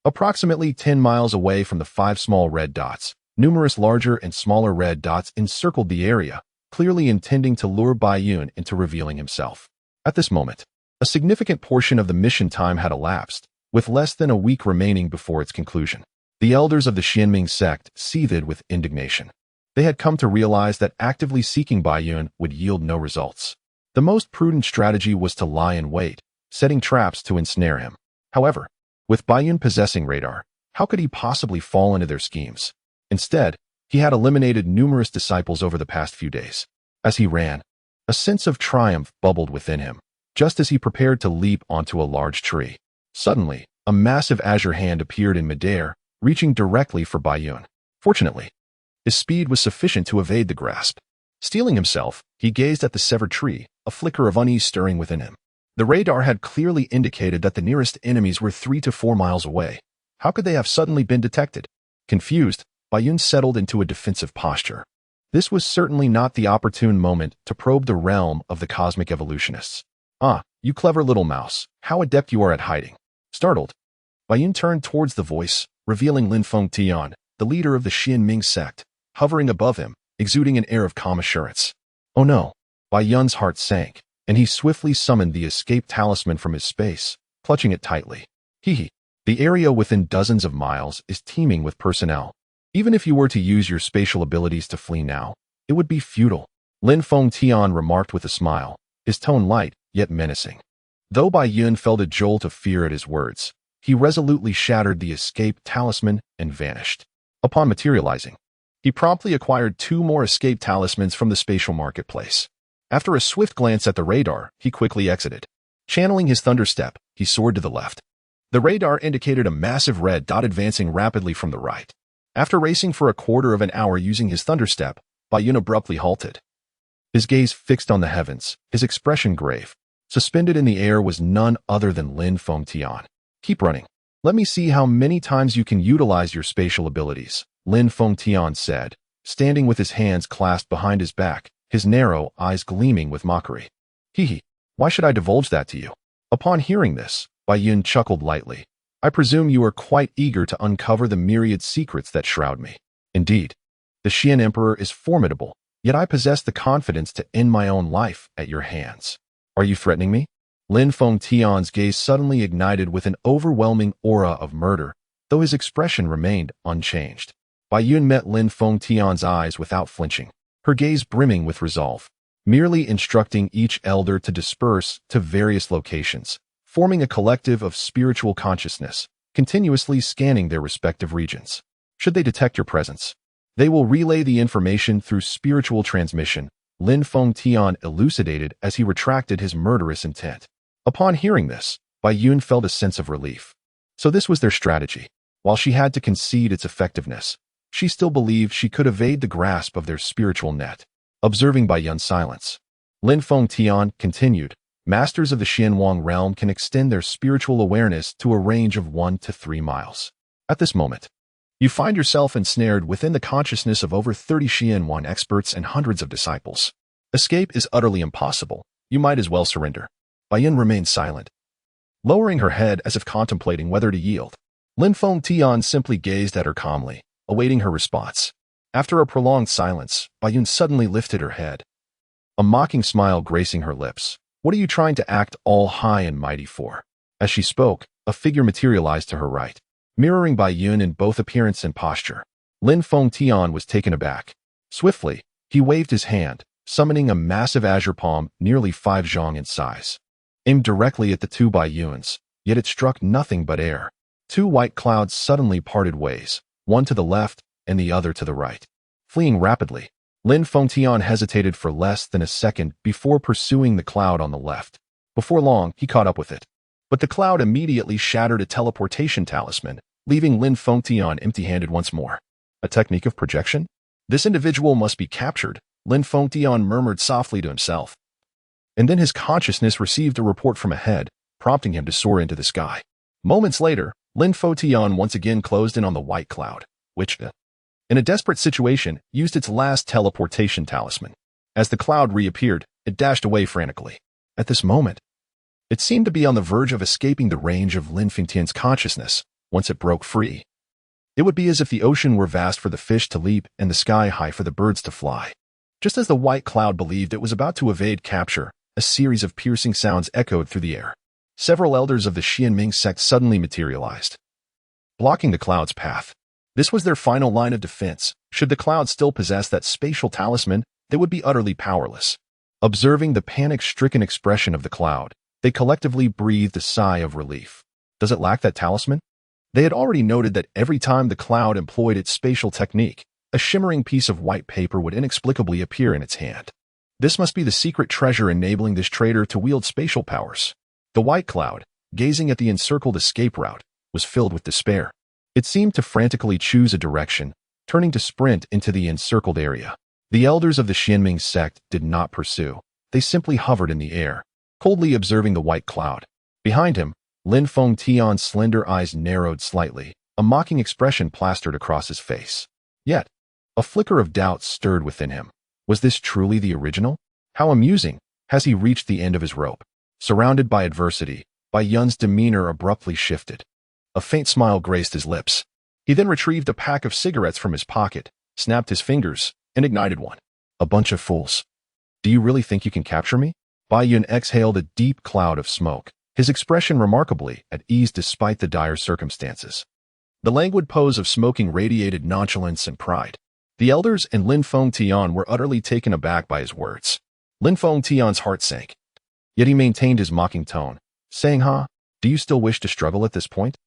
Approximately 10 miles away from the 5 small red dots, numerous larger and smaller red dots encircled the area, clearly intending to lure Baiyun into revealing himself. At this moment, a significant portion of the mission time had elapsed, with less than a week remaining before its conclusion. The elders of the Xianming sect seethed with indignation. They had come to realize that actively seeking Baiyun would yield no results. The most prudent strategy was to lie in wait, setting traps to ensnare him. However, with Baiyun possessing radar, how could he possibly fall into their schemes? Instead, he had eliminated numerous disciples over the past few days. As he ran, a sense of triumph bubbled within him, just as he prepared to leap onto a large tree. Suddenly, a massive azure hand appeared in midair, reaching directly for Baiyun. Fortunately, his speed was sufficient to evade the grasp. Steeling himself, he gazed at the severed tree, a flicker of unease stirring within him. The radar had clearly indicated that the nearest enemies were 3 to 4 miles away. How could they have suddenly been detected? Confused, Baiyun settled into a defensive posture. This was certainly not the opportune moment to probe the realm of the cosmic evolutionists. "Ah, you clever little mouse, how adept you are at hiding." Startled, Baiyun turned towards the voice, revealing Lin Fengtian, the leader of the Xianming sect, hovering above him, exuding an air of calm assurance. Oh no! Baiyun's heart sank, and he swiftly summoned the escape talisman from his space, clutching it tightly. Hee. The area within dozens of miles is teeming with personnel. Even if you were to use your spatial abilities to flee now, it would be futile, Lin Fengtian remarked with a smile, his tone light, yet menacing. Though Baiyun felt a jolt of fear at his words, he resolutely shattered the escape talisman and vanished. Upon materializing, he promptly acquired 2 more escape talismans from the spatial marketplace. After a swift glance at the radar, he quickly exited. Channeling his thunderstep, he soared to the left. The radar indicated a massive red dot advancing rapidly from the right. After racing for a quarter of an hour using his thunderstep, Baiyun abruptly halted. His gaze fixed on the heavens, his expression grave. Suspended in the air was none other than Lin Fengtian. "Keep running. Let me see how many times you can utilize your spatial abilities," Lin Fengtian said, standing with his hands clasped behind his back, his narrow eyes gleaming with mockery. "Hee, why should I divulge that to you?" Upon hearing this, Baiyun chuckled lightly. "I presume you are quite eager to uncover the myriad secrets that shroud me. Indeed, the Xian Emperor is formidable, yet I possess the confidence to end my own life at your hands. Are you threatening me?" Lin Fengtian's gaze suddenly ignited with an overwhelming aura of murder, though his expression remained unchanged. Baiyun met Lin Fengtian's eyes without flinching, her gaze brimming with resolve, merely instructing each elder to disperse to various locations, forming a collective of spiritual consciousness, continuously scanning their respective regions. Should they detect your presence, they will relay the information through spiritual transmission, Lin Fengtian elucidated as he retracted his murderous intent. Upon hearing this, Baiyun felt a sense of relief. So this was their strategy. While she had to concede its effectiveness, she still believed she could evade the grasp of their spiritual net. Observing Baiyun's silence, Lin Fengtian continued, "Masters of the Xianwang realm can extend their spiritual awareness to a range of 1 to 3 miles. At this moment, you find yourself ensnared within the consciousness of over 30 Xianwang experts and hundreds of disciples. Escape is utterly impossible. You might as well surrender." Baiyun remained silent, lowering her head as if contemplating whether to yield. Lin Fengtian simply gazed at her calmly, awaiting her response. After a prolonged silence, Baiyun suddenly lifted her head, a mocking smile gracing her lips. "What are you trying to act all high and mighty for?" As she spoke, a figure materialized to her right, mirroring Baiyun in both appearance and posture. Lin Fengtian was taken aback. Swiftly, he waved his hand, summoning a massive azure palm nearly 5 zhang in size. Aimed directly at the 2 Baiyuns, yet it struck nothing but air. 2 white clouds suddenly parted ways, one to the left and the other to the right. Fleeing rapidly, Lin Fengtian hesitated for less than a second before pursuing the cloud on the left. Before long, he caught up with it. But the cloud immediately shattered a teleportation talisman, leaving Lin Fengtian empty-handed once more. A technique of projection? This individual must be captured, Lin Fengtian murmured softly to himself. And then his consciousness received a report from ahead, prompting him to soar into the sky. Moments later, Lin Fengtian once again closed in on the white cloud, which, in a desperate situation, used its last teleportation talisman. As the cloud reappeared, it dashed away frantically. At this moment, it seemed to be on the verge of escaping the range of Lin Fengtian's consciousness. Once it broke free, it would be as if the ocean were vast for the fish to leap and the sky high for the birds to fly. Just as the white cloud believed it was about to evade capture, a series of piercing sounds echoed through the air. Several elders of the Xianming sect suddenly materialized, blocking the cloud's path. This was their final line of defense. Should the cloud still possess that spatial talisman, they would be utterly powerless. Observing the panic-stricken expression of the cloud, they collectively breathed a sigh of relief. Does it lack that talisman? They had already noted that every time the cloud employed its spatial technique, a shimmering piece of white paper would inexplicably appear in its hand. This must be the secret treasure enabling this traitor to wield spatial powers. The white cloud, gazing at the encircled escape route, was filled with despair. It seemed to frantically choose a direction, turning to sprint into the encircled area. The elders of the Xianming sect did not pursue. They simply hovered in the air, coldly observing the white cloud. Behind him, Lin Fengtian's slender eyes narrowed slightly, a mocking expression plastered across his face. Yet, A flicker of doubt stirred within him. Was this truly the original? How amusing! Has he reached the end of his rope? Surrounded by adversity, Bai Yun's demeanor abruptly shifted. A faint smile graced his lips. He then retrieved a pack of cigarettes from his pocket, snapped his fingers, and ignited one. A bunch of fools. Do you really think you can capture me? Bai Yun exhaled a deep cloud of smoke, his expression remarkably at ease despite the dire circumstances. The languid pose of smoking radiated nonchalance and pride. The elders and Lin Fengtian were utterly taken aback by his words. Lin Fengtian's heart sank. Yet he maintained his mocking tone, saying, do you still wish to struggle at this point?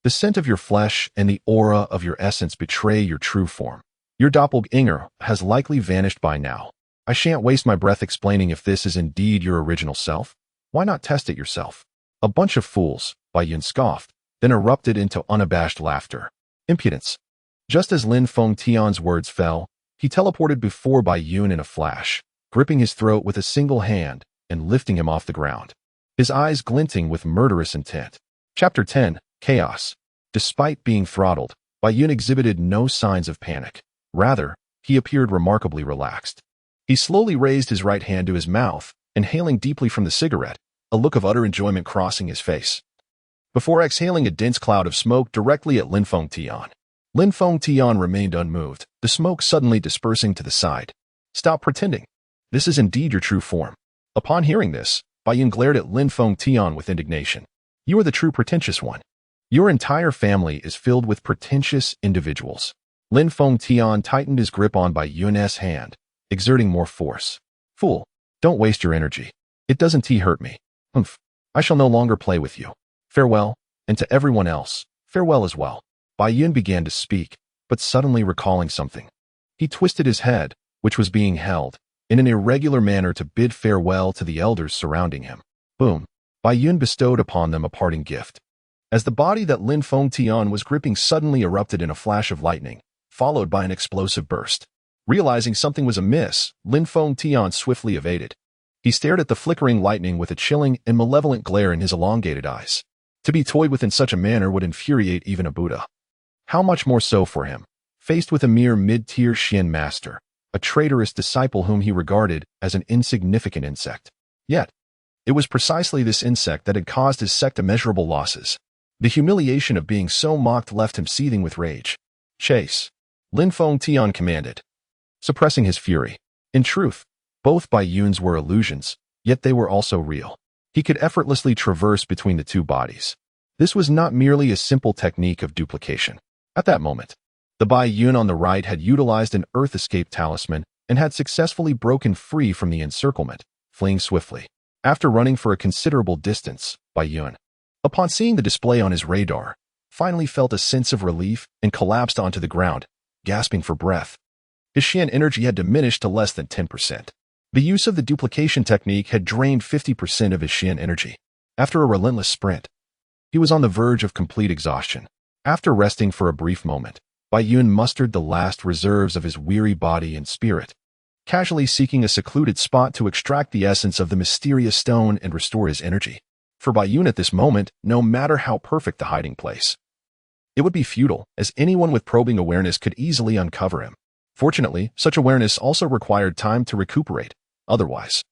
The scent of your flesh and the aura of your essence betray your true form. Your doppelganger has likely vanished by now. I shan't waste my breath explaining if this is indeed your original self. Why not test it yourself? A bunch of fools, Bai Yun scoffed, then erupted into unabashed laughter. Impudence. Just as Lin Fengtian's words fell, he teleported before Bai Yun in a flash, gripping his throat with a single hand and lifting him off the ground, his eyes glinting with murderous intent. Chapter 10, Chaos. Despite being throttled, Bai Yun exhibited no signs of panic. Rather, he appeared remarkably relaxed. He slowly raised his right hand to his mouth, inhaling deeply from the cigarette, a look of utter enjoyment crossing his face, before exhaling a dense cloud of smoke directly at Lin Fengtian. Lin Fengtian remained unmoved, the smoke suddenly dispersing to the side. Stop pretending. This is indeed your true form. Upon hearing this, Bai Yun glared at Lin Fengtian with indignation. You are the true pretentious one. Your entire family is filled with pretentious individuals. Lin Fengtian tightened his grip on Bai Yun's hand, exerting more force. Fool, don't waste your energy. It doesn't hurt me. Humph. I shall no longer play with you. Farewell, and to everyone else, farewell as well. Bai Yun began to speak, but suddenly recalling something. He twisted his head, which was being held, in an irregular manner to bid farewell to the elders surrounding him. Boom. Bai Yun bestowed upon them a parting gift. As the body that Lin Fengtian was gripping suddenly erupted in a flash of lightning, followed by an explosive burst. Realizing something was amiss, Lin Fengtian swiftly evaded. He stared at the flickering lightning with a chilling and malevolent glare in his elongated eyes. To be toyed with in such a manner would infuriate even a Buddha. How much more so for him, faced with a mere mid-tier Xian master, a traitorous disciple whom he regarded as an insignificant insect. Yet, it was precisely this insect that had caused his sect immeasurable losses. The humiliation of being so mocked left him seething with rage. Chase. Lin Fengtian commanded, suppressing his fury. In truth, both Bai Yun's were illusions, yet they were also real. He could effortlessly traverse between the two bodies. This was not merely a simple technique of duplication. At that moment, the Bai Yun on the right had utilized an Earth Escape talisman and had successfully broken free from the encirclement, fleeing swiftly. After running for a considerable distance, Bai Yun, upon seeing the display on his radar, finally felt a sense of relief and collapsed onto the ground, gasping for breath. His Xian energy had diminished to less than 10%. The use of the duplication technique had drained 50% of his Xian energy. After a relentless sprint, he was on the verge of complete exhaustion. After resting for a brief moment, Bai Yun mustered the last reserves of his weary body and spirit, casually seeking a secluded spot to extract the essence of the mysterious stone and restore his energy. For Bai Yun at this moment, no matter how perfect the hiding place, it would be futile, as anyone with probing awareness could easily uncover him. Fortunately, such awareness also required time to recuperate. Otherwise,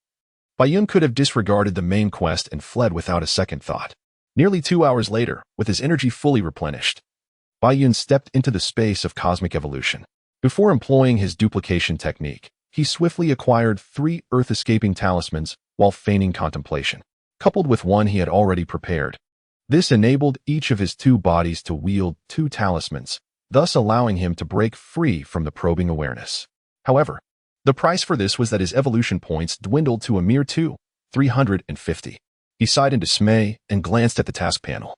Bai Yun could have disregarded the main quest and fled without a second thought. Nearly 2 hours later, with his energy fully replenished, Bai Yun stepped into the space of cosmic evolution. Before employing his duplication technique, he swiftly acquired 3 Earth-escaping talismans while feigning contemplation, coupled with one he had already prepared. This enabled each of his 2 bodies to wield 2 talismans, thus allowing him to break free from the probing awareness. However, the price for this was that his evolution points dwindled to a mere 350. He sighed in dismay and glanced at the task panel.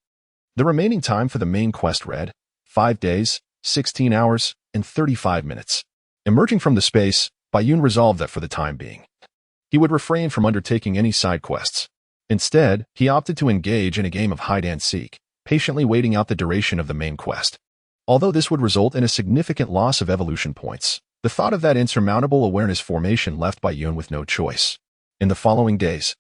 The remaining time for the main quest read, 5 days, 16 hours, and 35 minutes. Emerging from the space, Bai Yun resolved that for the time being, he would refrain from undertaking any side quests. Instead, he opted to engage in a game of hide-and-seek, patiently waiting out the duration of the main quest. Although this would result in a significant loss of evolution points, the thought of that insurmountable awareness formation left Bai Yun with no choice. In the following days,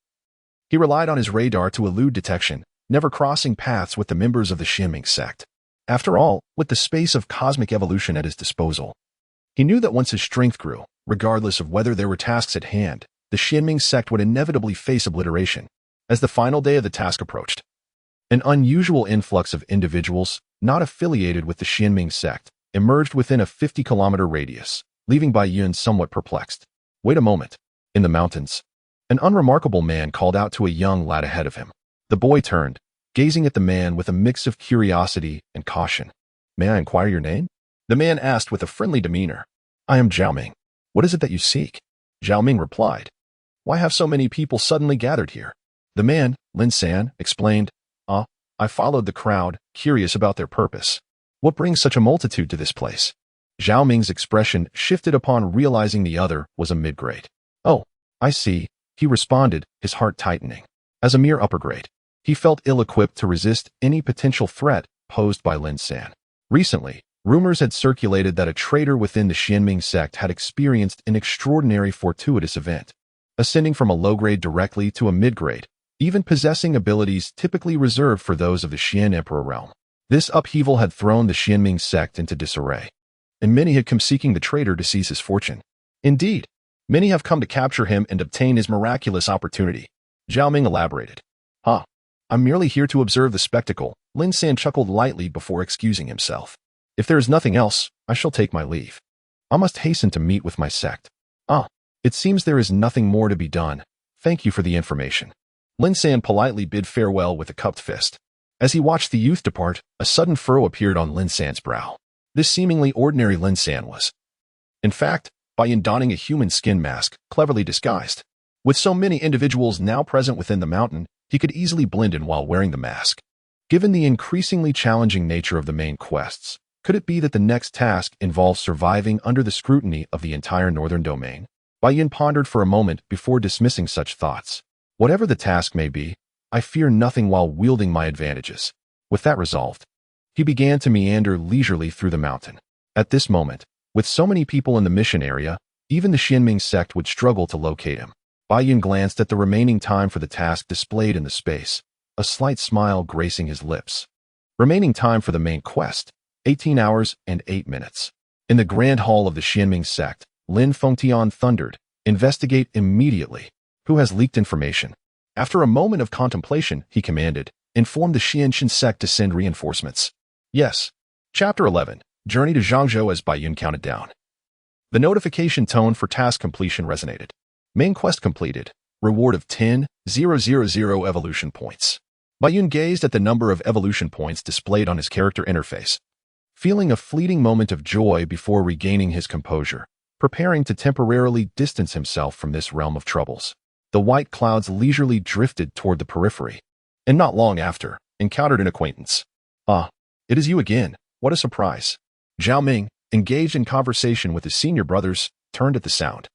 he relied on his radar to elude detection, never crossing paths with the members of the Xianming sect. After all, with the space of cosmic evolution at his disposal, He knew that once his strength grew, regardless of whether there were tasks at hand, the Xianming sect would inevitably face obliteration. As the final day of the task approached, an unusual influx of individuals, not affiliated with the Xianming sect, emerged within a 50-kilometer radius, leaving Bai Yun somewhat perplexed. Wait a moment. In the mountains, an unremarkable man called out to a young lad ahead of him. The boy turned, gazing at the man with a mix of curiosity and caution. May I inquire your name? The man asked with a friendly demeanor. I am Zhao Ming. What is it that you seek? Zhao Ming replied. Why have so many people suddenly gathered here? The man, Lin San, explained. I followed the crowd, curious about their purpose. What brings such a multitude to this place? Zhao Ming's expression shifted upon realizing the other was a mid-grade. Oh, I see, he responded, his heart tightening. As a mere upper grade, he felt ill-equipped to resist any potential threat posed by Lin San. Recently, rumors had circulated that a traitor within the Xianming sect had experienced an extraordinary fortuitous event, ascending from a low grade directly to a mid-grade, even possessing abilities typically reserved for those of the Xian Emperor realm. This upheaval had thrown the Xianming sect into disarray, and many had come seeking the traitor to seize his fortune. Indeed, many have come to capture him and obtain his miraculous opportunity. Zhao Ming elaborated. I'm merely here to observe the spectacle. Lin San chuckled lightly before excusing himself. If there is nothing else, I shall take my leave. I must hasten to meet with my sect. It seems there is nothing more to be done. Thank you for the information. Lin San politely bid farewell with a cupped fist. As he watched the youth depart, a sudden furrow appeared on Lin San's brow. This seemingly ordinary Lin San was, in fact, Bai Yun donning a human skin mask, cleverly disguised. With so many individuals now present within the mountain, he could easily blend in while wearing the mask. Given the increasingly challenging nature of the main quests, could it be that the next task involves surviving under the scrutiny of the entire northern domain? Bai Yun pondered for a moment before dismissing such thoughts. Whatever the task may be, I fear nothing while wielding my advantages. With that resolved, he began to meander leisurely through the mountain. At this moment, with so many people in the mission area, even the Xianming sect would struggle to locate him. Bai Yun glanced at the remaining time for the task displayed in the space, a slight smile gracing his lips. Remaining time for the main quest, 18 hours and 8 minutes. In the grand hall of the Xianming sect, Lin Fengtian thundered, investigate immediately. Who has leaked information? After a moment of contemplation, he commanded, inform the Xianxia sect to send reinforcements. Yes. Chapter 11, Journey to Zhangzhou as Bai Yun counted down. The notification tone for task completion resonated. Main quest completed. Reward of 10,000 evolution points. Bai Yun gazed at the number of evolution points displayed on his character interface, feeling a fleeting moment of joy before regaining his composure, preparing to temporarily distance himself from this realm of troubles. The white clouds leisurely drifted toward the periphery, and not long after, encountered an acquaintance. It is you again. What a surprise. Zhao Ming, engaged in conversation with his senior brothers, turned at the sound.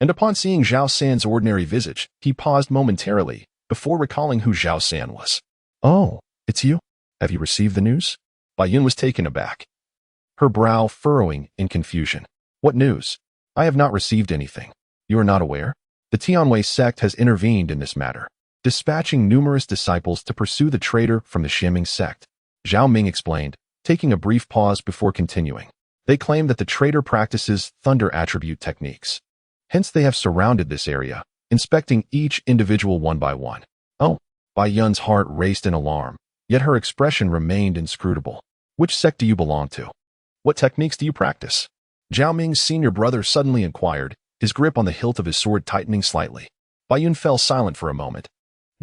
And upon seeing Zhao San's ordinary visage, he paused momentarily, before recalling who Zhao San was. Oh, it's you? Have you received the news? Bai Yun was taken aback, her brow furrowing in confusion. What news? I have not received anything. You are not aware? The Tianwei sect has intervened in this matter, dispatching numerous disciples to pursue the traitor from the Xianming sect. Zhao Ming explained, taking a brief pause before continuing. They claim that the traitor practices thunder attribute techniques. Hence they have surrounded this area, inspecting each individual one by one. Oh, Bai Yun's heart raced in alarm, yet her expression remained inscrutable. Which sect do you belong to? What techniques do you practice? Zhao Ming's senior brother suddenly inquired, his grip on the hilt of his sword tightening slightly. Bai Yun fell silent for a moment.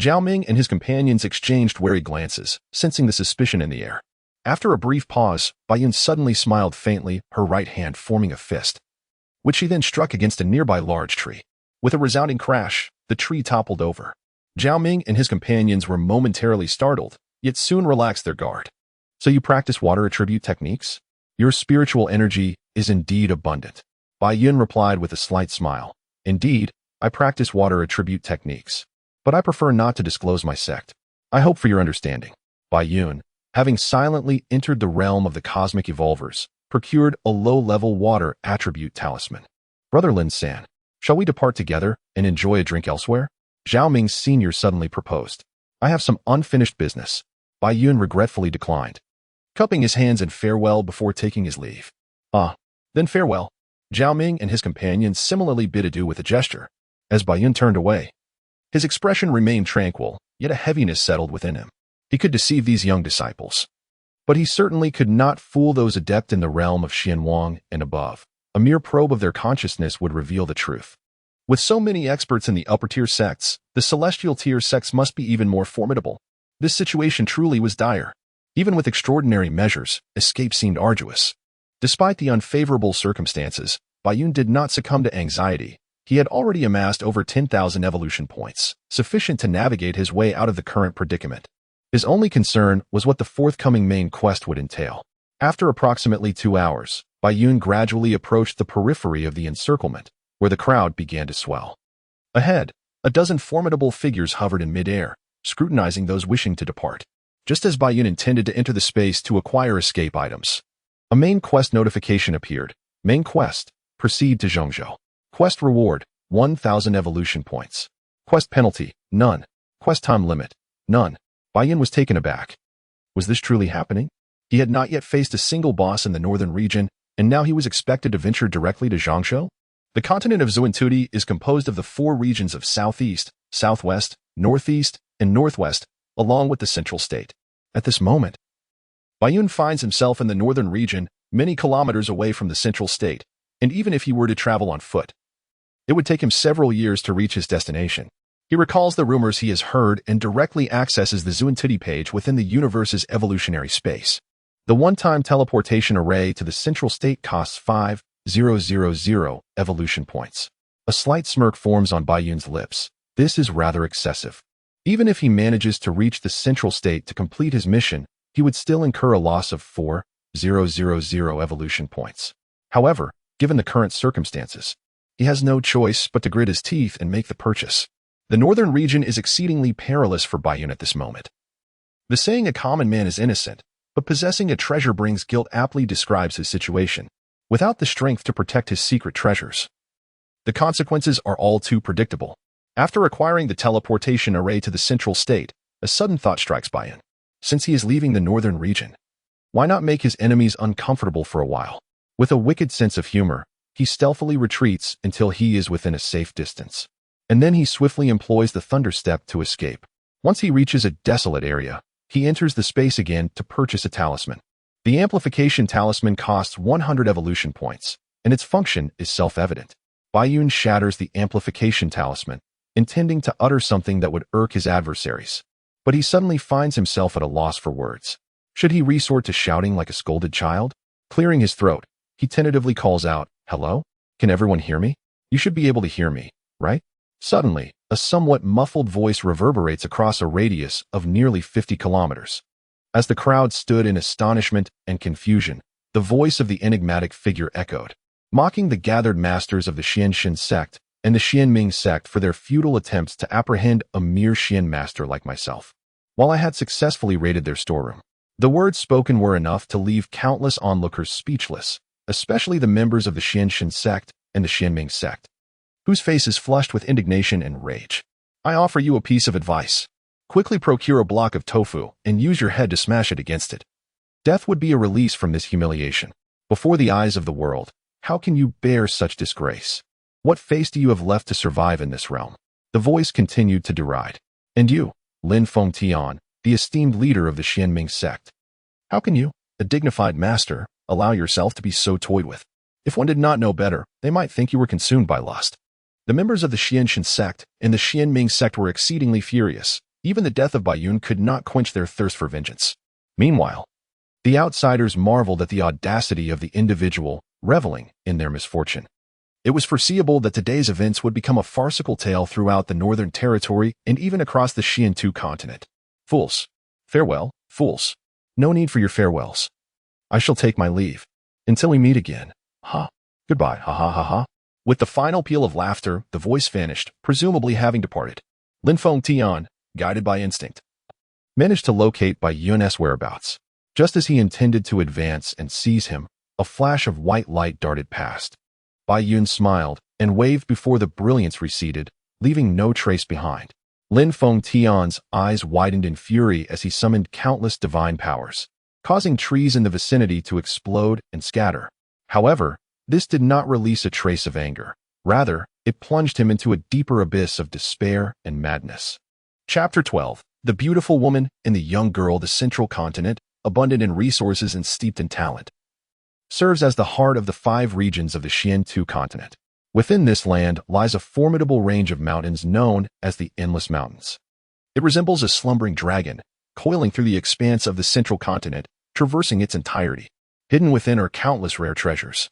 Zhao Ming and his companions exchanged wary glances, sensing the suspicion in the air. After a brief pause, Bai Yun suddenly smiled faintly, her right hand forming a fist, which she then struck against a nearby large tree. With a resounding crash, the tree toppled over. Zhao Ming and his companions were momentarily startled, yet soon relaxed their guard. So you practice water attribute techniques? Your spiritual energy is indeed abundant. Bai Yun replied with a slight smile. Indeed, I practice water attribute techniques, but I prefer not to disclose my sect. I hope for your understanding. Bai Yun, having silently entered the realm of the cosmic evolvers, procured a low-level water attribute talisman. Brother Lin San, shall we depart together and enjoy a drink elsewhere? Zhao Ming's senior suddenly proposed. I have some unfinished business. Bai Yun regretfully declined, cupping his hands in farewell before taking his leave. Then farewell. Zhao Ming and his companions similarly bid adieu with a gesture, as Bai Yun turned away. His expression remained tranquil, yet a heaviness settled within him. He could deceive these young disciples, but he certainly could not fool those adept in the realm of Xianwang and above. A mere probe of their consciousness would reveal the truth. With so many experts in the upper-tier sects, the celestial-tier sects must be even more formidable. This situation truly was dire. Even with extraordinary measures, escape seemed arduous. Despite the unfavorable circumstances, Bai Yun did not succumb to anxiety. He had already amassed over 10,000 evolution points, sufficient to navigate his way out of the current predicament. His only concern was what the forthcoming main quest would entail. After approximately 2 hours, Bai Yun gradually approached the periphery of the encirclement, where the crowd began to swell. Ahead, a dozen formidable figures hovered in midair, scrutinizing those wishing to depart. Just as Bai Yun intended to enter the space to acquire escape items, a main quest notification appeared. Main quest, proceed to Zhongzhou. Quest reward, 1,000 evolution points. Quest penalty, none. Quest time limit, none. Bai Yun was taken aback. Was this truly happening? He had not yet faced a single boss in the northern region, and now he was expected to venture directly to Zhongzhou? The continent of Zuantudi is composed of the 4 regions of southeast, southwest, northeast, and northwest, along with the central state. At this moment, Bai Yun finds himself in the northern region, many kilometers away from the central state, and even if he were to travel on foot, it would take him several years to reach his destination. He recalls the rumors he has heard and directly accesses the Zuantudi page within the universe's evolutionary space. The one-time teleportation array to the central state costs 5,000 evolution points. A slight smirk forms on Bai Yun's lips. This is rather excessive. Even if he manages to reach the central state to complete his mission, he would still incur a loss of 4,000 evolution points. However, given the current circumstances, he has no choice but to grit his teeth and make the purchase. The northern region is exceedingly perilous for Bai Yun at this moment. The saying a common man is innocent, but possessing a treasure brings guilt aptly describes his situation. Without the strength to protect his secret treasures, the consequences are all too predictable. After acquiring the teleportation array to the central state, a sudden thought strikes Bai Yun. Since he is leaving the northern region, why not make his enemies uncomfortable for a while? With a wicked sense of humor, he stealthily retreats until he is within a safe distance. And then he swiftly employs the thunder step to escape. Once he reaches a desolate area, he enters the space again to purchase a talisman. The amplification talisman costs 100 evolution points, and its function is self-evident. Bai Yun shatters the amplification talisman, intending to utter something that would irk his adversaries. But he suddenly finds himself at a loss for words. Should he resort to shouting like a scolded child? Clearing his throat, he tentatively calls out, "Hello? Can everyone hear me? You should be able to hear me, right?" Suddenly, a somewhat muffled voice reverberates across a radius of nearly 50 kilometers. As the crowd stood in astonishment and confusion, the voice of the enigmatic figure echoed, mocking the gathered masters of the Xianxia sect and the Xianming sect for their futile attempts to apprehend a mere Xian master like myself. While I had successfully raided their storeroom, the words spoken were enough to leave countless onlookers speechless, especially the members of the Xianxia sect and the Xianming sect, whose faces flushed with indignation and rage. I offer you a piece of advice. Quickly procure a block of tofu and use your head to smash it against it. Death would be a release from this humiliation. Before the eyes of the world, how can you bear such disgrace? What face do you have left to survive in this realm? The voice continued to deride. And you, Lin Fengtian, the esteemed leader of the Xianming sect. How can you, a dignified master, allow yourself to be so toyed with? If one did not know better, they might think you were consumed by lust. The members of the Xianxia sect and the Xianming sect were exceedingly furious. Even the death of Bai Yun could not quench their thirst for vengeance. Meanwhile, the outsiders marveled at the audacity of the individual, reveling in their misfortune. It was foreseeable that today's events would become a farcical tale throughout the northern territory and even across the Xiantu continent. Fools. Farewell, fools. No need for your farewells. I shall take my leave. Until we meet again. Ha. Goodbye, ha ha ha ha. With the final peal of laughter, the voice vanished, presumably having departed. Lin Fengtian, guided by instinct, managed to locate Bai Yun's whereabouts. Just as he intended to advance and seize him, a flash of white light darted past. Bai Yun smiled and waved before the brilliance receded, leaving no trace behind. Lin Fengtian's eyes widened in fury as he summoned countless divine powers, causing trees in the vicinity to explode and scatter. However, This did not release a trace of anger. Rather, it plunged him into a deeper abyss of despair and madness. Chapter 12. The Beautiful Woman and the Young Girl. The Central Continent, abundant in resources and steeped in talent, serves as the heart of the 5 regions of the Xianxia continent. Within this land lies a formidable range of mountains known as the Endless Mountains. It resembles a slumbering dragon, coiling through the expanse of the Central Continent, traversing its entirety. Hidden within are countless rare treasures.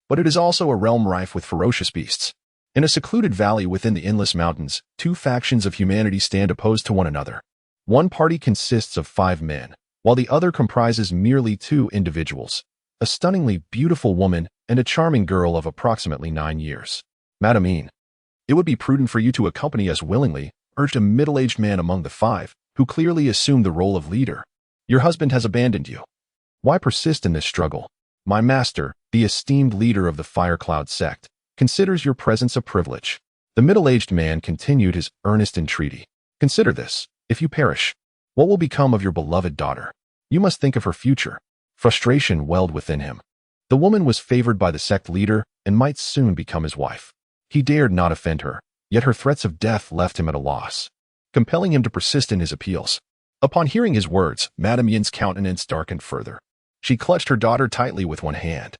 But it is also a realm rife with ferocious beasts. In a secluded valley within the Endless Mountains, 2 factions of humanity stand opposed to one another. One party consists of 5 men, while the other comprises merely 2 individuals, a stunningly beautiful woman and a charming girl of approximately 9 years. Madam Yin, it would be prudent for you to accompany us willingly, urged a middle-aged man among the 5, who clearly assumed the role of leader. Your husband has abandoned you. Why persist in this struggle? My master, the esteemed leader of the Firecloud sect, considers your presence a privilege. The middle-aged man continued his earnest entreaty. Consider this. If you perish, what will become of your beloved daughter? You must think of her future. Frustration welled within him. The woman was favored by the sect leader and might soon become his wife. He dared not offend her, yet her threats of death left him at a loss, compelling him to persist in his appeals. Upon hearing his words, Madame Yin's countenance darkened further. She clutched her daughter tightly with one hand,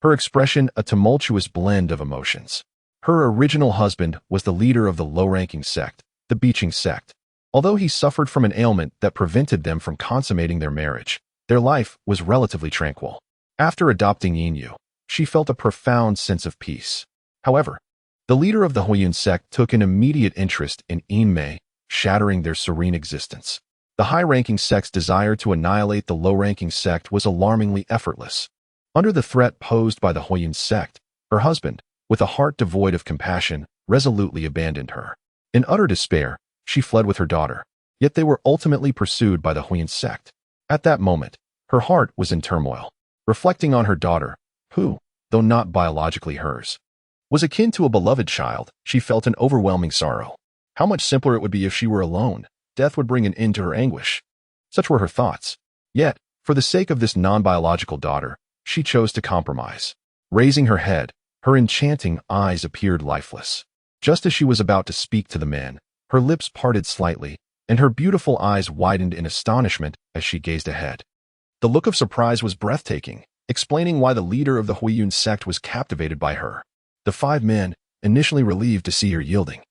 her expression a tumultuous blend of emotions. Her original husband was the leader of the low-ranking sect, the Beaching sect. Although he suffered from an ailment that prevented them from consummating their marriage, their life was relatively tranquil. After adopting Yin, she felt a profound sense of peace. However, the leader of the Huiyun sect took an immediate interest in Yin, shattering their serene existence. The high-ranking sect's desire to annihilate the low-ranking sect was alarmingly effortless. Under the threat posed by the Huiyun sect, her husband, with a heart devoid of compassion, resolutely abandoned her. In utter despair, she fled with her daughter, yet they were ultimately pursued by the Huiyun sect. At that moment, her heart was in turmoil. Reflecting on her daughter, who, though not biologically hers, was akin to a beloved child, she felt an overwhelming sorrow. How much simpler it would be if she were alone. Death would bring an end to her anguish. Such were her thoughts. Yet, for the sake of this non-biological daughter, she chose to compromise. Raising her head, her enchanting eyes appeared lifeless. Just as she was about to speak to the man, her lips parted slightly, and her beautiful eyes widened in astonishment as she gazed ahead. The look of surprise was breathtaking, explaining why the leader of the Huiyun sect was captivated by her. The 5 men, initially relieved to see her yielding,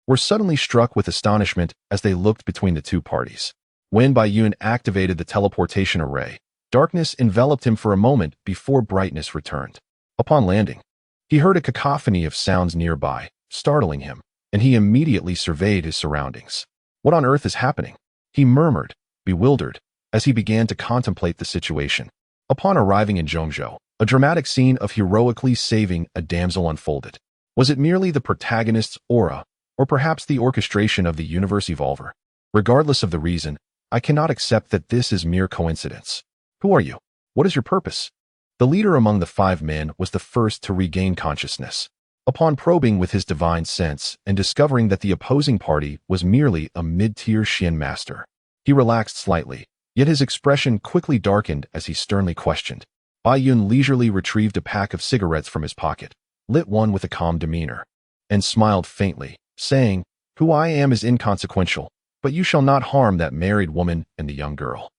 were suddenly struck with astonishment as they looked between the 2 parties. When Baiyun activated the teleportation array, darkness enveloped him for a moment before brightness returned. Upon landing, he heard a cacophony of sounds nearby, startling him, and he immediately surveyed his surroundings. What on earth is happening? He murmured, bewildered, as he began to contemplate the situation. Upon arriving in Zhongzhou, a dramatic scene of heroically saving a damsel unfolded. Was it merely the protagonist's aura, or perhaps the orchestration of the universe evolver? Regardless of the reason, I cannot accept that this is mere coincidence. Who are you? What is your purpose? The leader among the 5 men was the first to regain consciousness. Upon probing with his divine sense and discovering that the opposing party was merely a mid-tier Xian master, he relaxed slightly, yet his expression quickly darkened as he sternly questioned. Baiyun leisurely retrieved a pack of cigarettes from his pocket, lit one with a calm demeanor, and smiled faintly, saying, "Who I am is inconsequential, but you shall not harm that married woman and the young girl."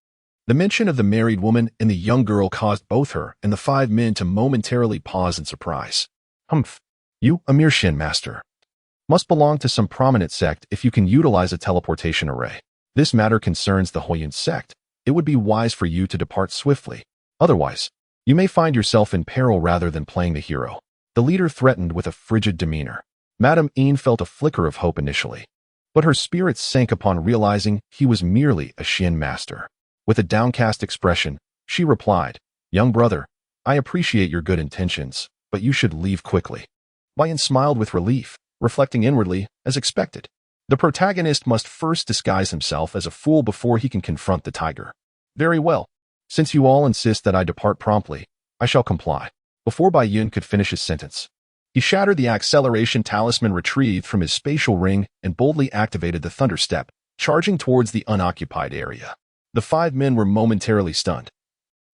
The mention of the married woman and the young girl caused both her and the 5 men to momentarily pause in surprise. Humph. You, a mere Shin master, must belong to some prominent sect if you can utilize a teleportation array. This matter concerns the Huiyun sect. It would be wise for you to depart swiftly. Otherwise, you may find yourself in peril rather than playing the hero. The leader threatened with a frigid demeanor. Madame Yin felt a flicker of hope initially, but her spirits sank upon realizing he was merely a Xian master. With a downcast expression, she replied, "Young brother, I appreciate your good intentions, but you should leave quickly." Baiyun smiled with relief, reflecting inwardly, as expected. The protagonist must first disguise himself as a fool before he can confront the tiger. Very well. Since you all insist that I depart promptly, I shall comply. Before Baiyun could finish his sentence, he shattered the acceleration talisman retrieved from his spatial ring and boldly activated the thunder step, charging towards the unoccupied area. The 5 men were momentarily stunned,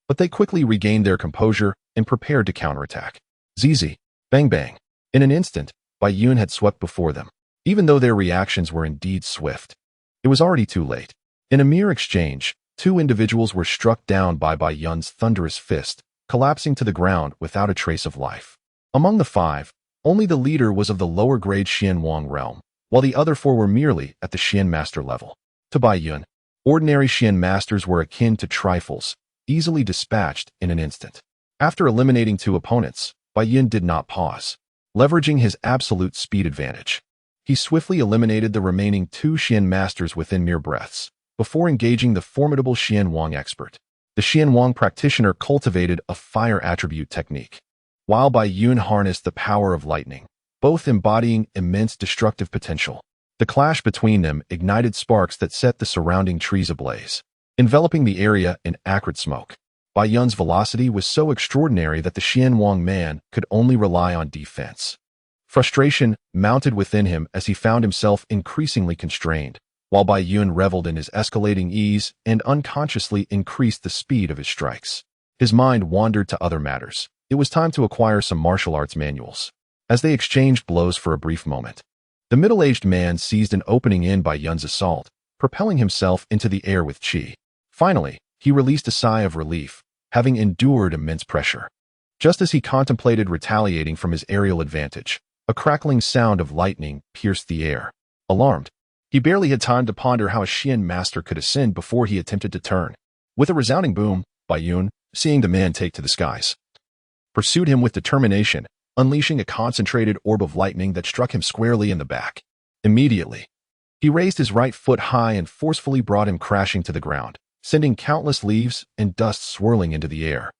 but they quickly regained their composure and prepared to counterattack. ZZ. Bang bang. In an instant, Bai Yun had swept before them. Even though their reactions were indeed swift, it was already too late. In a mere exchange, two individuals were struck down by Bai Yun's thunderous fist, collapsing to the ground without a trace of life. Among the five, only the leader was of the lower-grade Xianwang realm, while the other four were merely at the Xian master level. To Bai Yun, ordinary Xian masters were akin to trifles, easily dispatched in an instant. After eliminating two opponents, Bai Yun did not pause. Leveraging his absolute speed advantage, he swiftly eliminated the remaining two Xian masters within mere breaths, before engaging the formidable Xianwang expert. The Xianwang practitioner cultivated a fire attribute technique, while Bai Yun harnessed the power of lightning, both embodying immense destructive potential. The clash between them ignited sparks that set the surrounding trees ablaze, enveloping the area in acrid smoke. Bai Yun's velocity was so extraordinary that the Xianwang man could only rely on defense. Frustration mounted within him as he found himself increasingly constrained, while Bai Yun reveled in his escalating ease and unconsciously increased the speed of his strikes. His mind wandered to other matters. It was time to acquire some martial arts manuals. As they exchanged blows for a brief moment, the middle-aged man seized an opening in Bai Yun's assault, propelling himself into the air with chi. Finally, he released a sigh of relief, having endured immense pressure. Just as he contemplated retaliating from his aerial advantage, a crackling sound of lightning pierced the air. Alarmed, he barely had time to ponder how a Xian master could ascend before he attempted to turn. With a resounding boom, Bai Yun, seeing the man take to the skies, pursued him with determination, unleashing a concentrated orb of lightning that struck him squarely in the back. Immediately, he raised his right foot high and forcefully brought him crashing to the ground, sending countless leaves and dust swirling into the air.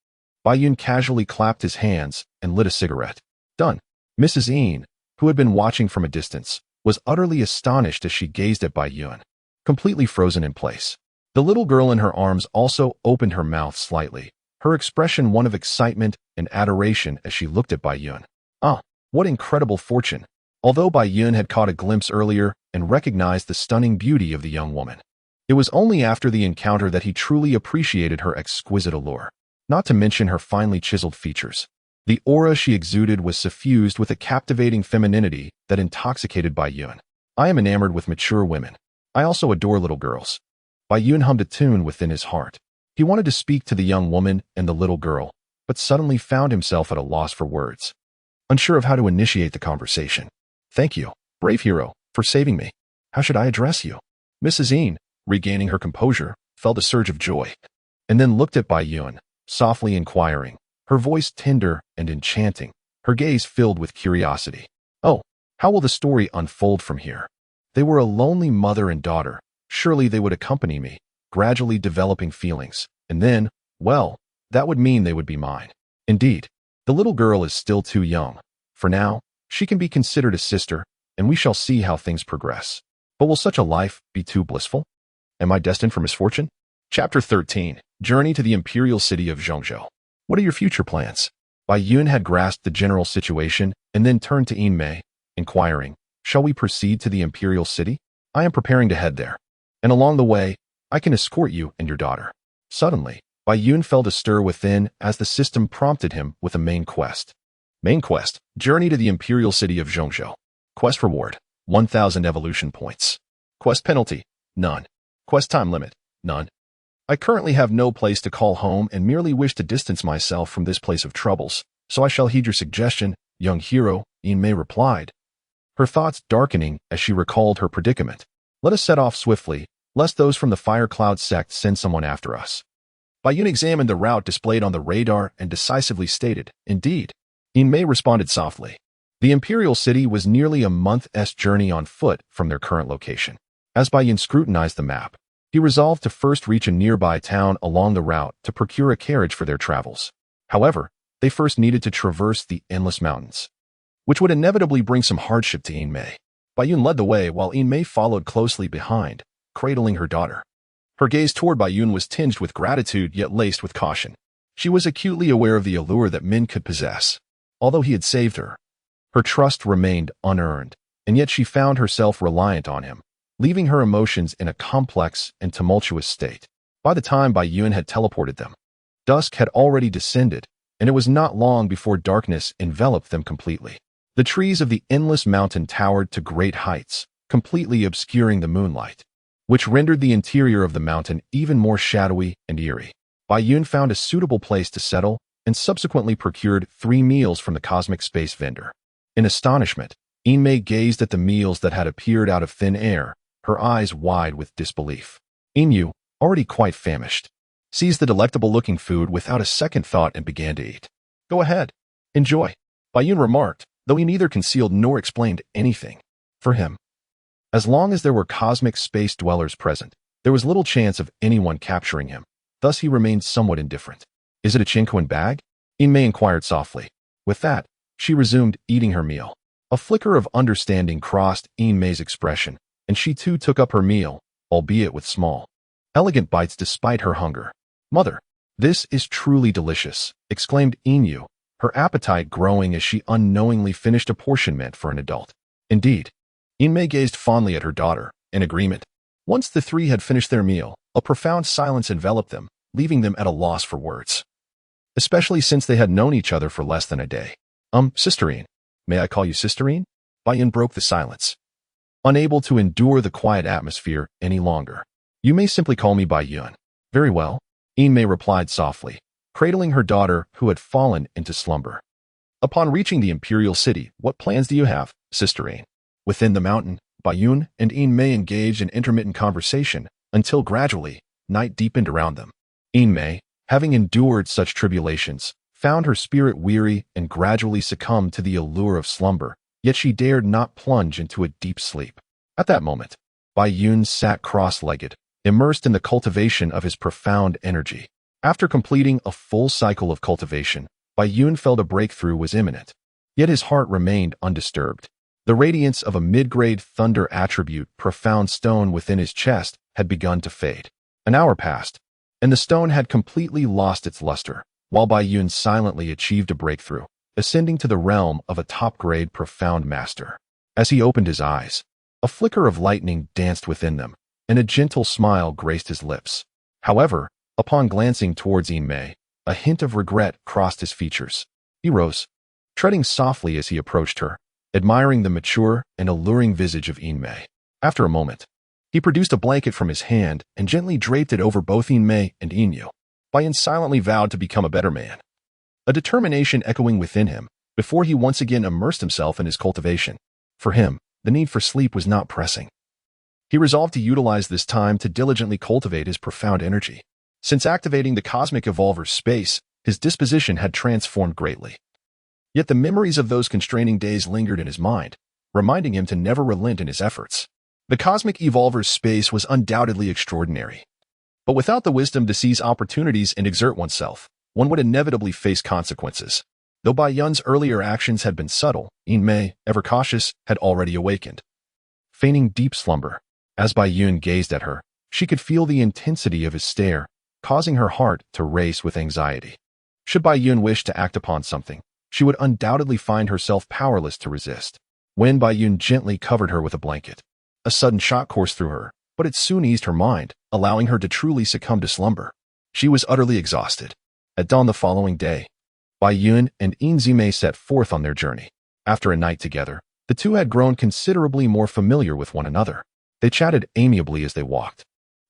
Bai Yun casually clapped his hands and lit a cigarette. Done. Mrs. Yin, who had been watching from a distance, was utterly astonished as she gazed at Bai Yun, completely frozen in place. The little girl in her arms also opened her mouth slightly, her expression one of excitement and adoration as she looked at Bai Yun. Ah, what incredible fortune! Although Bai Yun had caught a glimpse earlier and recognized the stunning beauty of the young woman, it was only after the encounter that he truly appreciated her exquisite allure, not to mention her finely chiseled features. The aura she exuded was suffused with a captivating femininity that intoxicated Bai Yun. I am enamored with mature women. I also adore little girls. Bai Yun hummed a tune within his heart. He wanted to speak to the young woman and the little girl, but suddenly found himself at a loss for words, unsure of how to initiate the conversation. Thank you, brave hero, for saving me. How should I address you? Mrs. Yin, regaining her composure, felt a surge of joy, and then looked at Bai Yun, softly inquiring, her voice tender and enchanting, her gaze filled with curiosity. Oh, how will the story unfold from here? They were a lonely mother and daughter. Surely they would accompany me, gradually developing feelings, and then, well, that would mean they would be mine. Indeed, the little girl is still too young. For now, she can be considered a sister, and we shall see how things progress. But will such a life be too blissful? Am I destined for misfortune? Chapter 13. Journey to the Imperial City of Zhongzhou. What are your future plans? Bai Yun had grasped the general situation and then turned to Yin Mei, inquiring, shall we proceed to the Imperial City? I am preparing to head there, and along the way, I can escort you and your daughter. Suddenly, Bai Yun felt a stir within as the system prompted him with a main quest. Main quest, journey to the Imperial City of Zhongzhou. Quest reward, 1,000 evolution points. Quest penalty, none. Quest time limit, none. I currently have no place to call home and merely wish to distance myself from this place of troubles, so I shall heed your suggestion, young hero, Yin Mei replied, her thoughts darkening as she recalled her predicament. Let us set off swiftly, lest those from the Fire Cloud sect send someone after us. Bai Yun examined the route displayed on the radar and decisively stated, indeed. Yin Mei responded softly. The Imperial City was nearly a month's journey on foot from their current location. As Bai Yun scrutinized the map, he resolved to first reach a nearby town along the route to procure a carriage for their travels. However, they first needed to traverse the endless mountains, which would inevitably bring some hardship to Yin Mei. Bai Yun led the way while Yin Mei followed closely behind, cradling her daughter. Her gaze toward Bai Yun was tinged with gratitude yet laced with caution. She was acutely aware of the allure that men could possess. Although he had saved her, her trust remained unearned, and yet she found herself reliant on him, leaving her emotions in a complex and tumultuous state. By the time Bai Yun had teleported them, dusk had already descended, and it was not long before darkness enveloped them completely. The trees of the endless mountain towered to great heights, completely obscuring the moonlight, which rendered the interior of the mountain even more shadowy and eerie. Bai Yun found a suitable place to settle and subsequently procured 3 meals from the cosmic space vendor. In astonishment, Yin Mei gazed at the meals that had appeared out of thin air, her eyes wide with disbelief. Yin Yu, already quite famished, seized the delectable-looking food without a second thought and began to eat. "Go ahead. Enjoy," Bai Yun remarked, though he neither concealed nor explained anything. For him, as long as there were cosmic space dwellers present, there was little chance of anyone capturing him. Thus he remained somewhat indifferent. "Is it a Qingquan bag?" Yin Mei inquired softly. With that, she resumed eating her meal. A flicker of understanding crossed Yin Mei's expression, and she too took up her meal, albeit with small, elegant bites despite her hunger. "Mother, this is truly delicious," exclaimed Yin Yu, her appetite growing as she unknowingly finished a portion meant for an adult. Indeed, Yin Mei gazed fondly at her daughter, in agreement. Once the 3 had finished their meal, a profound silence enveloped them, leaving them at a loss for words. Especially since they had known each other for less than a day. Sisterine. May I call you Sisterine?" Bai Yun broke the silence, unable to endure the quiet atmosphere any longer. "You may simply call me Bai Yun." "Very well," Yin Mei replied softly, cradling her daughter who had fallen into slumber. "Upon reaching the imperial city, what plans do you have, Sisterine?" Within the mountain, Bai Yun and Yin Mei engaged in intermittent conversation until gradually, night deepened around them. Yin Mei, having endured such tribulations, found her spirit weary and gradually succumbed to the allure of slumber, yet she dared not plunge into a deep sleep. At that moment, Bai Yun sat cross-legged, immersed in the cultivation of his profound energy. After completing a full cycle of cultivation, Bai Yun felt a breakthrough was imminent, yet his heart remained undisturbed. The radiance of a mid-grade thunder attribute profound stone within his chest had begun to fade. An hour passed, and the stone had completely lost its luster, while Bai Yun silently achieved a breakthrough, ascending to the realm of a top-grade profound master. As he opened his eyes, a flicker of lightning danced within them, and a gentle smile graced his lips. However, upon glancing towards Yin Mei, a hint of regret crossed his features. He rose, treading softly as he approached her, admiring the mature and alluring visage of Yin Mei. After a moment, he produced a blanket from his hand and gently draped it over both Yin Mei and Yin Yu. Bai Yun silently vowed to become a better man, a determination echoing within him before he once again immersed himself in his cultivation. For him, the need for sleep was not pressing. He resolved to utilize this time to diligently cultivate his profound energy. Since activating the cosmic evolver's space, his disposition had transformed greatly. Yet the memories of those constraining days lingered in his mind, reminding him to never relent in his efforts. The cosmic evolver's space was undoubtedly extraordinary. But without the wisdom to seize opportunities and exert oneself, one would inevitably face consequences. Though Bai Yun's earlier actions had been subtle, Yin Mei, ever cautious, had already awakened, feigning deep slumber. As Bai Yun gazed at her, she could feel the intensity of his stare, causing her heart to race with anxiety. Should Bai Yun wish to act upon something, she would undoubtedly find herself powerless to resist. When Bai Yun gently covered her with a blanket, a sudden shock coursed through her, but it soon eased her mind, allowing her to truly succumb to slumber. She was utterly exhausted. At dawn the following day, Bai Yun and Yin Mei set forth on their journey. After a night together, the two had grown considerably more familiar with one another. They chatted amiably as they walked,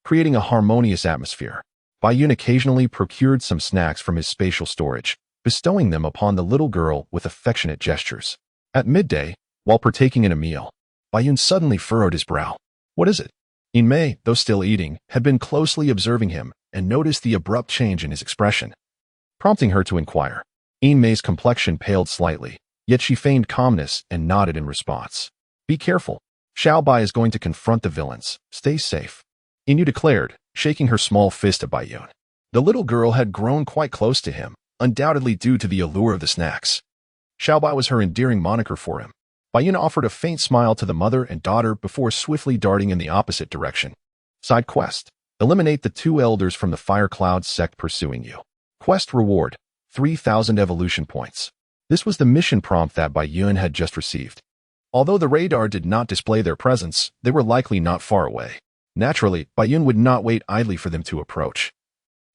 creating a harmonious atmosphere. Bai Yun occasionally procured some snacks from his spatial storage, bestowing them upon the little girl with affectionate gestures. At midday, while partaking in a meal, Bai Yun suddenly furrowed his brow. "What is it?" Yin Mei, though still eating, had been closely observing him and noticed the abrupt change in his expression, prompting her to inquire. Yin Mei's complexion paled slightly, yet she feigned calmness and nodded in response. "Be careful. Xiao Bai is going to confront the villains. Stay safe," Yin Yu declared, shaking her small fist at Bai Yun. The little girl had grown quite close to him, undoubtedly due to the allure of the snacks. Xiao Bai was her endearing moniker for him. Bai Yun offered a faint smile to the mother and daughter before swiftly darting in the opposite direction. Side quest: eliminate the 2 elders from the Fire Cloud sect pursuing you. Quest reward: 3,000 evolution points. This was the mission prompt that Bai Yun had just received. Although the radar did not display their presence, they were likely not far away. Naturally, Bai Yun would not wait idly for them to approach.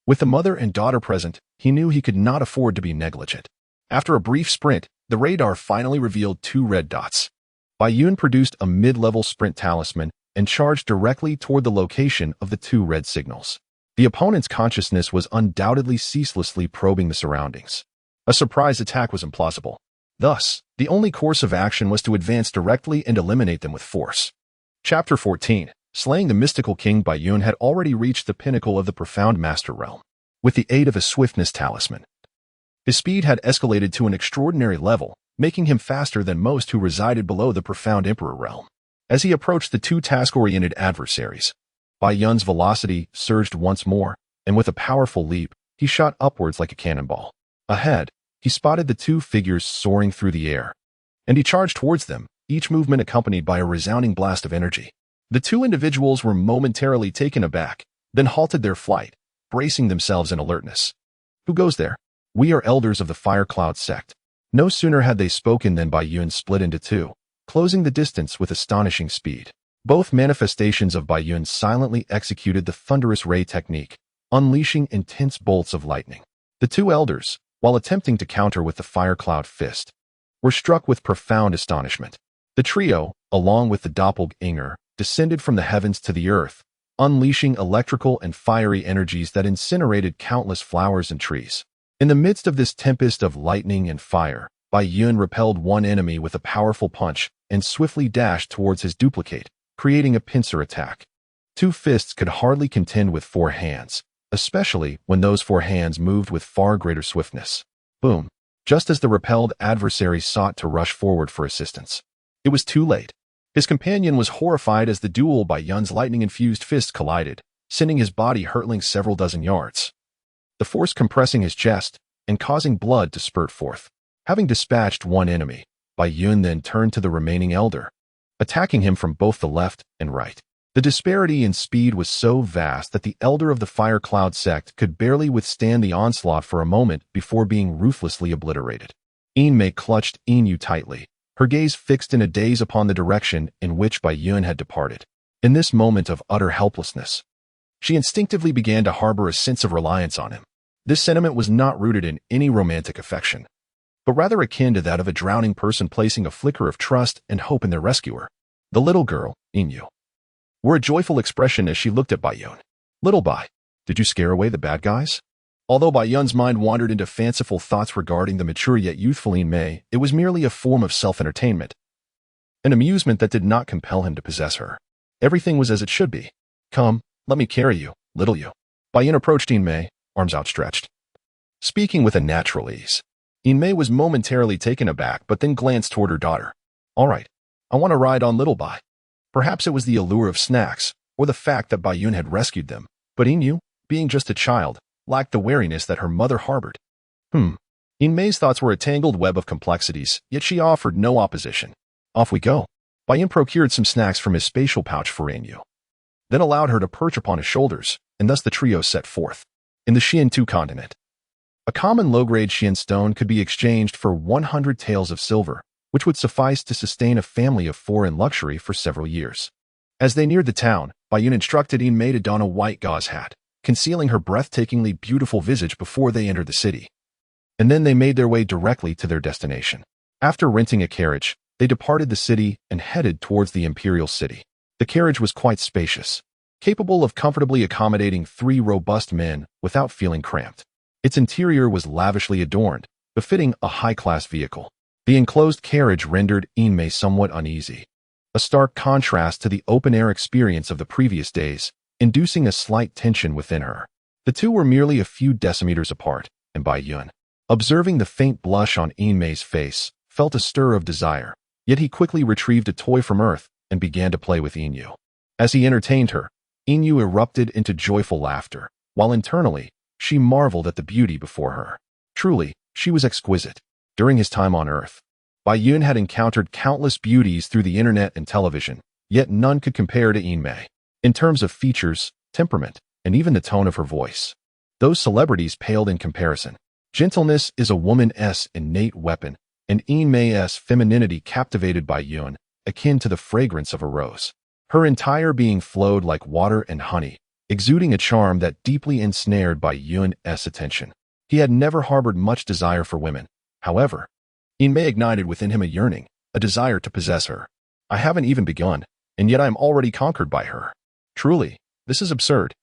With the mother and daughter present, he knew he could not afford to be negligent. After a brief sprint, the radar finally revealed 2 red dots. Bai Yun produced a mid-level sprint talisman and charged directly toward the location of the 2 red signals. The opponent's consciousness was undoubtedly ceaselessly probing the surroundings. A surprise attack was implausible. Thus, the only course of action was to advance directly and eliminate them with force. Chapter 14. Slaying the mystical king. Bai Yun had already reached the pinnacle of the profound master realm. With the aid of a swiftness talisman, his speed had escalated to an extraordinary level, making him faster than most who resided below the profound emperor realm. As he approached the 2 task-oriented adversaries, Bai Yun's velocity surged once more, and with a powerful leap, he shot upwards like a cannonball. Ahead, he spotted the 2 figures soaring through the air, and he charged towards them, each movement accompanied by a resounding blast of energy. The 2 individuals were momentarily taken aback, then halted their flight, bracing themselves in alertness. "Who goes there?" "We are elders of the Fire Cloud sect." No sooner had they spoken than Bai Yun split into 2, closing the distance with astonishing speed. Both manifestations of Bai Yun silently executed the thunderous ray technique, unleashing intense bolts of lightning. The 2 elders, while attempting to counter with the Fire Cloud fist, were struck with profound astonishment. The trio, along with the doppelganger, descended from the heavens to the earth, unleashing electrical and fiery energies that incinerated countless flowers and trees. In the midst of this tempest of lightning and fire, Bai Yun repelled one enemy with a powerful punch and swiftly dashed towards his duplicate, creating a pincer attack. 2 fists could hardly contend with 4 hands, especially when those 4 hands moved with far greater swiftness. Boom! Just as the repelled adversary sought to rush forward for assistance, it was too late. His companion was horrified as the duel Bai Yun's lightning-infused fist collided, sending his body hurtling several dozen yards, the force compressing his chest and causing blood to spurt forth. Having dispatched one enemy, Bai Yun then turned to the remaining elder, attacking him from both the left and right. The disparity in speed was so vast that the elder of the Fire Cloud sect could barely withstand the onslaught for a moment before being ruthlessly obliterated. Yin Mei clutched Yin tightly, her gaze fixed in a daze upon the direction in which Bai Yun had departed. In this moment of utter helplessness, she instinctively began to harbor a sense of reliance on him. This sentiment was not rooted in any romantic affection, but rather akin to that of a drowning person placing a flicker of trust and hope in their rescuer. The little girl, Yin, wore a joyful expression as she looked at Bai Yun. "Little Bai, did you scare away the bad guys?" Although Bai Yun's mind wandered into fanciful thoughts regarding the mature yet youthful Yin Mei, it was merely a form of self-entertainment, an amusement that did not compel him to possess her. Everything was as it should be. "Come, let me carry you, little you." Bai Yun approached Yin Mei, arms outstretched, speaking with a natural ease. Yin Mei was momentarily taken aback, but then glanced toward her daughter. "All right, I want to ride on little Bai." Perhaps it was the allure of snacks, or the fact that Bai Yun had rescued them, but Yin, being just a child, lacked the wariness that her mother harbored. Yin Mei's thoughts were a tangled web of complexities, yet she offered no opposition. "Off we go." Bai Yun procured some snacks from his spatial pouch for Yin, then allowed her to perch upon his shoulders, and thus the trio set forth. In the Xian continent, a common low-grade Xian stone could be exchanged for 100 taels of silver, which would suffice to sustain a family of 4 in luxury for several years. As they neared the town, Bai Yun instructed Yin Mei to don a white gauze hat, concealing her breathtakingly beautiful visage before they entered the city. And then they made their way directly to their destination. After renting a carriage, they departed the city and headed towards the imperial city. The carriage was quite spacious, capable of comfortably accommodating 3 robust men without feeling cramped. Its interior was lavishly adorned, befitting a high-class vehicle. The enclosed carriage rendered Yin Mei somewhat uneasy, a stark contrast to the open-air experience of the previous days, inducing a slight tension within her. The 2 were merely a few decimeters apart, and Bai Yun, observing the faint blush on Yin Mei's face, felt a stir of desire, yet he quickly retrieved a toy from earth and began to play with Yin. As he entertained her, Yin erupted into joyful laughter, while internally, she marveled at the beauty before her. Truly, she was exquisite. During his time on Earth, Bai Yun had encountered countless beauties through the internet and television, yet none could compare to Yin Mei. In terms of features, temperament, and even the tone of her voice, those celebrities paled in comparison. Gentleness is a woman's innate weapon, and Yin Mei's femininity captivated Bai Yun, akin to the fragrance of a rose. Her entire being flowed like water and honey, exuding a charm that deeply ensnared Bai Yun's attention. He had never harbored much desire for women. However, Yin Mei ignited within him a yearning, a desire to possess her. I haven't even begun, and yet I am already conquered by her. Truly, this is absurd.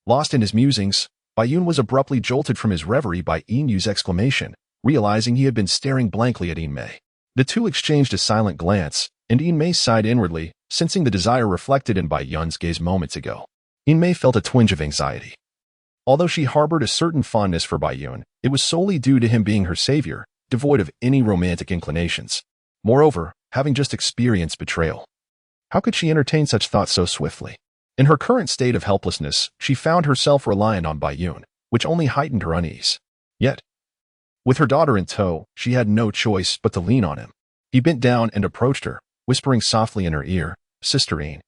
Lost in his musings, Bai Yun was abruptly jolted from his reverie by Yin Yu's exclamation, realizing he had been staring blankly at Yin Mei. The two exchanged a silent glance, and Yin Mei sighed inwardly, sensing the desire reflected in Bai Yun's gaze moments ago. Yin Mei felt a twinge of anxiety. Although she harbored a certain fondness for Bai Yun, it was solely due to him being her savior, devoid of any romantic inclinations. Moreover, having just experienced betrayal. How could she entertain such thoughts so swiftly? In her current state of helplessness, she found herself reliant on Bai Yun, which only heightened her unease. Yet, with her daughter in tow, she had no choice but to lean on him. He bent down and approached her, whispering softly in her ear, "Sister Yin,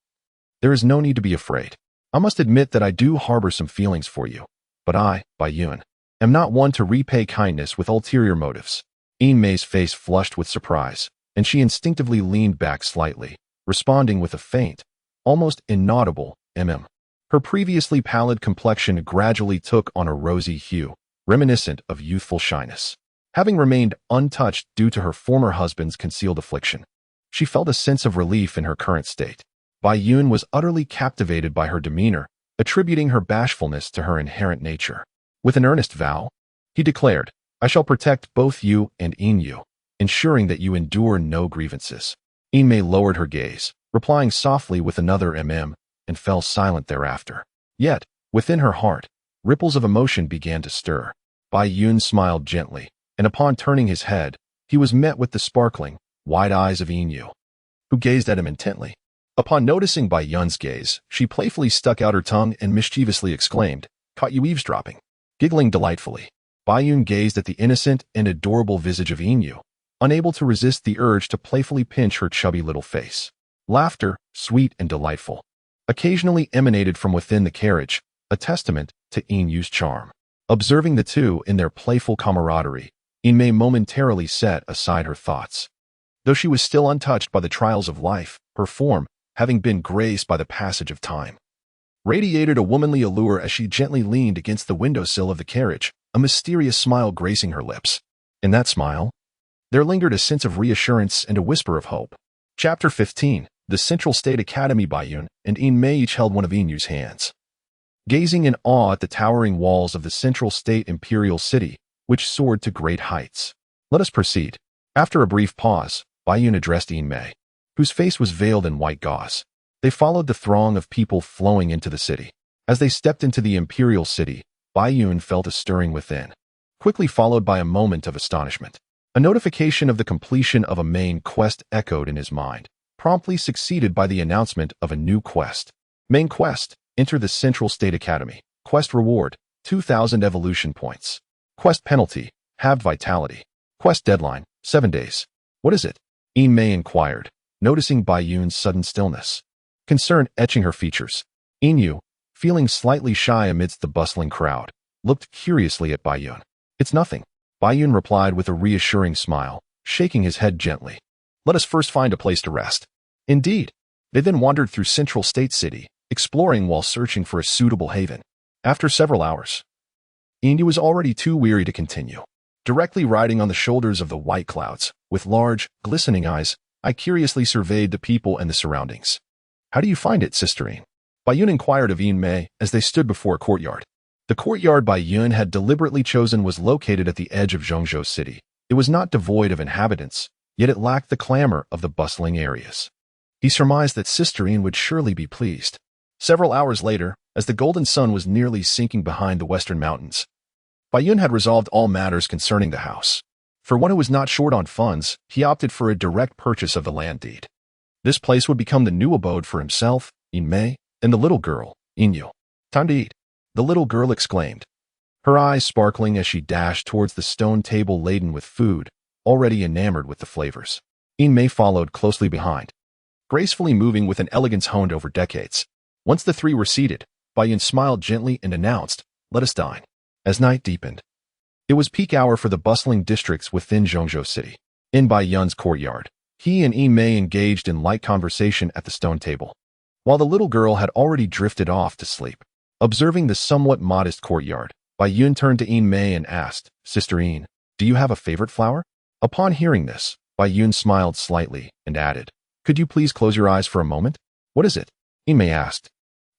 there is no need to be afraid. I must admit that I do harbor some feelings for you, but I, Bai Yun, am not one to repay kindness with ulterior motives." Yin Mei's face flushed with surprise, and she instinctively leaned back slightly, responding with a faint, almost inaudible, Her previously pallid complexion gradually took on a rosy hue, reminiscent of youthful shyness. Having remained untouched due to her former husband's concealed affliction, she felt a sense of relief in her current state. Bai Yun was utterly captivated by her demeanor, attributing her bashfulness to her inherent nature. With an earnest vow, he declared, "I shall protect both you and Yin Yu, ensuring that you endure no grievances." Yin Mei lowered her gaze, replying softly with another and fell silent thereafter. Yet, within her heart, ripples of emotion began to stir. Bai Yun smiled gently, and upon turning his head, he was met with the sparkling, wide eyes of Yin Yu, who gazed at him intently. Upon noticing Bai Yun's gaze, she playfully stuck out her tongue and mischievously exclaimed, "Caught you eavesdropping." Giggling delightfully, Bai Yun gazed at the innocent and adorable visage of Yin Yu, unable to resist the urge to playfully pinch her chubby little face. Laughter, sweet and delightful, occasionally emanated from within the carriage, a testament to Yin Yu's charm. Observing the two in their playful camaraderie, Yin Mei momentarily set aside her thoughts. Though she was still untouched by the trials of life, her form, having been graced by the passage of time, radiated a womanly allure as she gently leaned against the windowsill of the carriage, a mysterious smile gracing her lips. In that smile, there lingered a sense of reassurance and a whisper of hope. Chapter 15. The Central State Academy. Bai Yun and Yin Mei each held one of Yin Yu's hands, gazing in awe at the towering walls of the Central State Imperial City, which soared to great heights. "Let us proceed." After a brief pause, Bai Yun addressed Yin Mei, whose face was veiled in white gauze. They followed the throng of people flowing into the city. As they stepped into the Imperial City, Bai Yun felt a stirring within, quickly followed by a moment of astonishment. A notification of the completion of a main quest echoed in his mind, promptly succeeded by the announcement of a new quest. Main quest: enter the Central State Academy. Quest reward: 2,000 evolution points. Quest penalty: halved vitality. Quest deadline: 7 days. "What is it?" Yin Mei inquired, noticing Bai Yun's sudden stillness. Concern etching her features. Yin Yu, feeling slightly shy amidst the bustling crowd, looked curiously at Bai Yun. "It's nothing," Bai Yun replied with a reassuring smile, shaking his head gently. "Let us first find a place to rest." Indeed, they then wandered through Central State City, exploring while searching for a suitable haven. After several hours, Yin Yu was already too weary to continue. Directly riding on the shoulders of the white clouds, with large, glistening eyes, I curiously surveyed the people and the surroundings. "How do you find it, Sister Yin?" Bai Yun inquired of Yin Mei as they stood before a courtyard. The courtyard Bai Yun had deliberately chosen was located at the edge of Zhongzhou City. It was not devoid of inhabitants, yet it lacked the clamor of the bustling areas. He surmised that Sister Yin would surely be pleased. Several hours later, as the golden sun was nearly sinking behind the western mountains, Bai Yun had resolved all matters concerning the house. For one who was not short on funds, he opted for a direct purchase of the land deed. This place would become the new abode for himself, Yin Mei, and the little girl, Yin Yu. "Time to eat," the little girl exclaimed, her eyes sparkling as she dashed towards the stone table laden with food, already enamored with the flavors. Yin Mei followed closely behind, gracefully moving with an elegance honed over decades. Once the three were seated, Bai Yun smiled gently and announced, "Let us dine." As night deepened, it was peak hour for the bustling districts within Zhongzhou City. In Bai Yun's courtyard, he and Yin Mei engaged in light conversation at the stone table, while the little girl had already drifted off to sleep. Observing the somewhat modest courtyard, Bai Yun turned to Yin Mei and asked, Sister Yin, do you have a favorite flower? Upon hearing this, Bai Yun smiled slightly and added, could you please close your eyes for a moment? What is it? Yin Mei asked,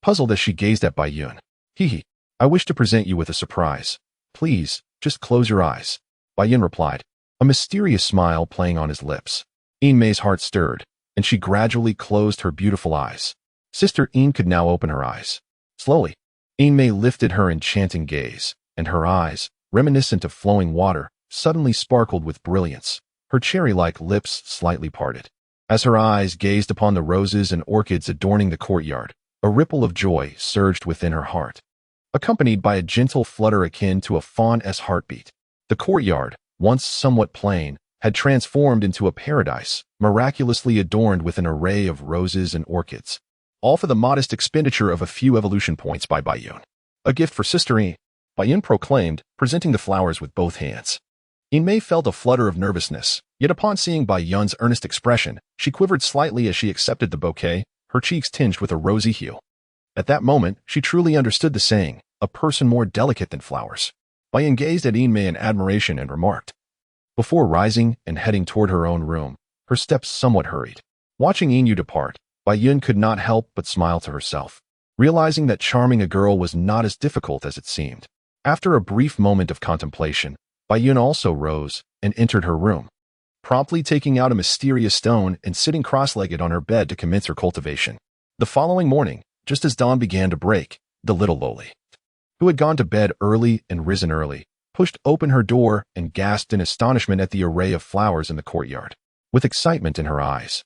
puzzled as she gazed at Bai Yun. Hee, I wish to present you with a surprise. Please, just close your eyes. Bai Yun replied, a mysterious smile playing on his lips. Yin Mei's heart stirred, and she gradually closed her beautiful eyes. Sister Yin could now open her eyes. Slowly, Yin Mei lifted her enchanting gaze, and her eyes, reminiscent of flowing water, suddenly sparkled with brilliance. Her cherry-like lips slightly parted. As her eyes gazed upon the roses and orchids adorning the courtyard, a ripple of joy surged within her heart, accompanied by a gentle flutter akin to a fawn's heartbeat. The courtyard, once somewhat plain, had transformed into a paradise, miraculously adorned with an array of roses and orchids, all for the modest expenditure of a few evolution points by Bai Yun. A gift for Sister Yin, Bai Yun proclaimed, presenting the flowers with both hands. Yin Mei felt a flutter of nervousness, yet upon seeing Bai Yun's earnest expression, she quivered slightly as she accepted the bouquet, her cheeks tinged with a rosy hue. At that moment, she truly understood the saying, a person more delicate than flowers. Bai Yun gazed at Yin Mei in admiration and remarked. Before rising and heading toward her own room, her steps somewhat hurried. Watching Yin Yu depart, Bai Yun could not help but smile to herself, realizing that charming a girl was not as difficult as it seemed. After a brief moment of contemplation, Bai Yun also rose and entered her room, promptly taking out a mysterious stone and sitting cross-legged on her bed to commence her cultivation. The following morning, just as dawn began to break, the little lowly, who had gone to bed early and risen early, pushed open her door and gasped in astonishment at the array of flowers in the courtyard. With excitement in her eyes,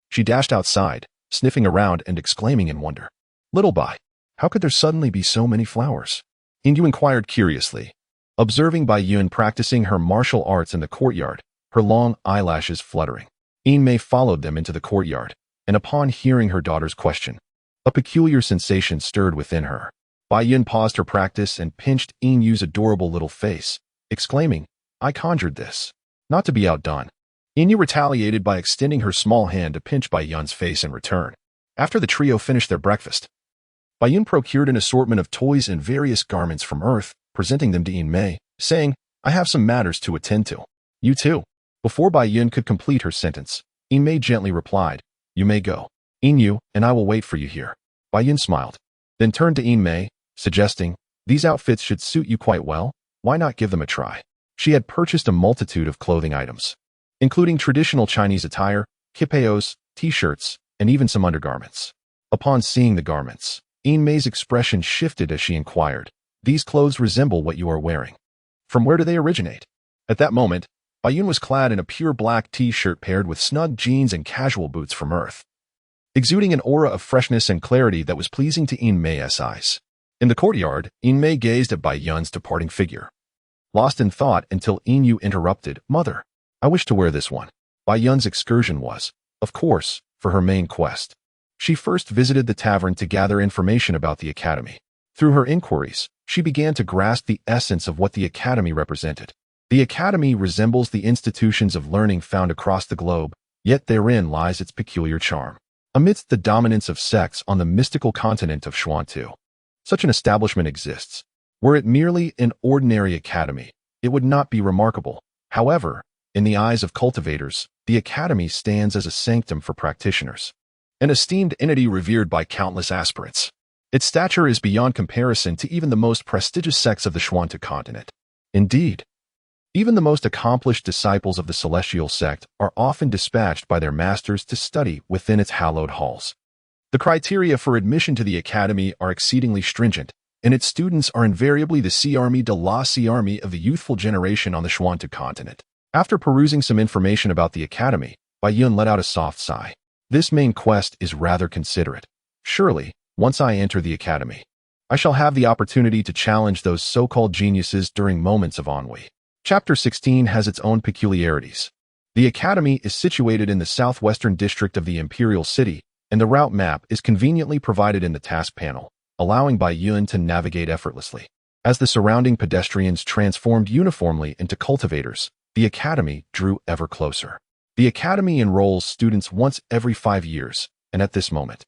she dashed outside, sniffing around and exclaiming in wonder, Little Bai, how could there suddenly be so many flowers? Yin Yu inquired curiously, observing Bai Yun practicing her martial arts in the courtyard, her long eyelashes fluttering. Yin Mei followed them into the courtyard, and upon hearing her daughter's question, a peculiar sensation stirred within her. Bai Yun paused her practice and pinched Yin Yu's adorable little face, exclaiming, I conjured this. Not to be outdone, Yin Yu retaliated by extending her small hand to pinch Bai Yun's face in return. After the trio finished their breakfast, Bai Yun procured an assortment of toys and various garments from Earth, presenting them to Yin Mei, saying, I have some matters to attend to. You too. Before Bai Yun could complete her sentence, Yin Mei gently replied, You may go. Yin Yu and I will wait for you here. Bai Yun smiled, then turned to Yin Mei, suggesting, These outfits should suit you quite well. Why not give them a try? She had purchased a multitude of clothing items, including traditional Chinese attire, kipayos, t-shirts, and even some undergarments. Upon seeing the garments, Yin Mei's expression shifted as she inquired, These clothes resemble what you are wearing. From where do they originate? At that moment, Bai Yun was clad in a pure black t-shirt paired with snug jeans and casual boots from Earth, exuding an aura of freshness and clarity that was pleasing to Yin Mei's eyes. In the courtyard, Yin Mei gazed at Bai Yun's departing figure, lost in thought until Yin Yu interrupted, Mother, I wish to wear this one. Bai Yun's excursion was, of course, for her main quest. She first visited the tavern to gather information about the academy. Through her inquiries, she began to grasp the essence of what the academy represented. The academy resembles the institutions of learning found across the globe, yet therein lies its peculiar charm. Amidst the dominance of sects on the mystical continent of Xuantu, such an establishment exists. Were it merely an ordinary academy, it would not be remarkable. However, in the eyes of cultivators, the academy stands as a sanctum for practitioners, an esteemed entity revered by countless aspirants. Its stature is beyond comparison to even the most prestigious sects of the Xuantu continent. Indeed, even the most accomplished disciples of the celestial sect are often dispatched by their masters to study within its hallowed halls. The criteria for admission to the academy are exceedingly stringent, and its students are invariably the C-Army de la C-Army of the youthful generation on the Xuantu continent. After perusing some information about the academy, Bai Yun let out a soft sigh. This main quest is rather considerate. Surely, once I enter the academy, I shall have the opportunity to challenge those so-called geniuses during moments of ennui. Chapter 16 has its own peculiarities. The academy is situated in the southwestern district of the Imperial City, and the route map is conveniently provided in the task panel, allowing Bai Yun to navigate effortlessly. As the surrounding pedestrians transformed uniformly into cultivators, the academy drew ever closer. The academy enrolls students once every 5 years, and at this moment,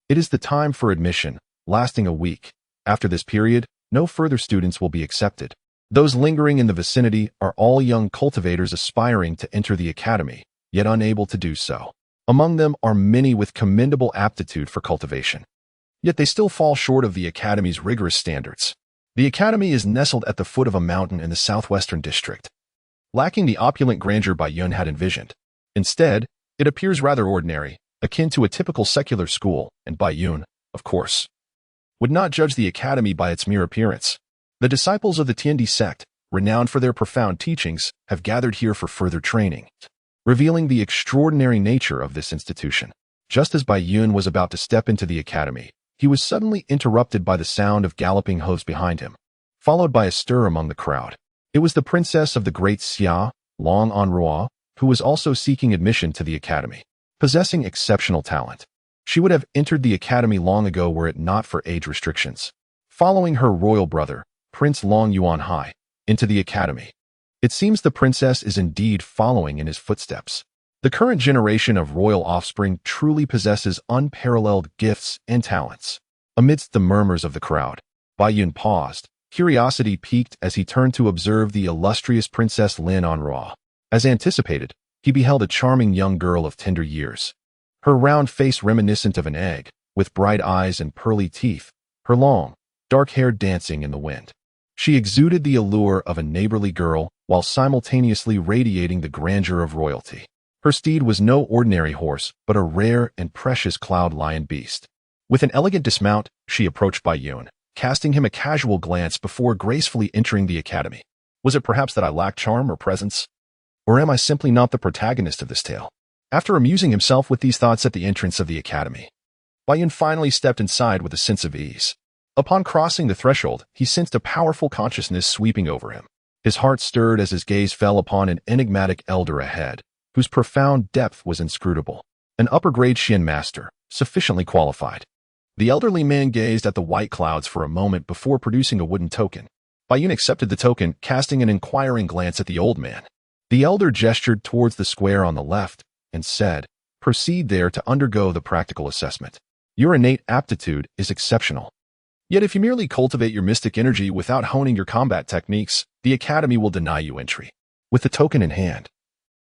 it is the time for admission, lasting a week. After this period, no further students will be accepted. Those lingering in the vicinity are all young cultivators aspiring to enter the academy, yet unable to do so. Among them are many with commendable aptitude for cultivation. Yet they still fall short of the academy's rigorous standards. The academy is nestled at the foot of a mountain in the southwestern district, lacking the opulent grandeur Bai Yun had envisioned. Instead, it appears rather ordinary, akin to a typical secular school, and Bai Yun, of course, would not judge the academy by its mere appearance. The disciples of the Tiandi sect, renowned for their profound teachings, have gathered here for further training, revealing the extraordinary nature of this institution. Just as Bai Yun was about to step into the academy, he was suddenly interrupted by the sound of galloping hooves behind him, followed by a stir among the crowd. It was the princess of the great Xia, Long Enroi, who was also seeking admission to the academy. Possessing exceptional talent, she would have entered the academy long ago were it not for age restrictions. Following her royal brother, Prince Long Yuanhai, into the academy. It seems the princess is indeed following in his footsteps. The current generation of royal offspring truly possesses unparalleled gifts and talents. Amidst the murmurs of the crowd, Bai Yun paused, curiosity piqued as he turned to observe the illustrious Princess Lin Enroi. As anticipated, he beheld a charming young girl of tender years. Her round face reminiscent of an egg, with bright eyes and pearly teeth, her long, dark hair dancing in the wind. She exuded the allure of a neighborly girl while simultaneously radiating the grandeur of royalty. Her steed was no ordinary horse, but a rare and precious cloud lion beast. With an elegant dismount, she approached Bai Yun, casting him a casual glance before gracefully entering the academy. Was it perhaps that I lacked charm or presence? Or am I simply not the protagonist of this tale? After amusing himself with these thoughts at the entrance of the academy, Bai Yun finally stepped inside with a sense of ease. Upon crossing the threshold, he sensed a powerful consciousness sweeping over him. His heart stirred as his gaze fell upon an enigmatic elder ahead, whose profound depth was inscrutable. An upper-grade Xian master, sufficiently qualified. The elderly man gazed at the white clouds for a moment before producing a wooden token. Bai Yun accepted the token, casting an inquiring glance at the old man. The elder gestured towards the square on the left and said, "Proceed there to undergo the practical assessment. Your innate aptitude is exceptional. Yet if you merely cultivate your mystic energy without honing your combat techniques, the academy will deny you entry." With the token in hand,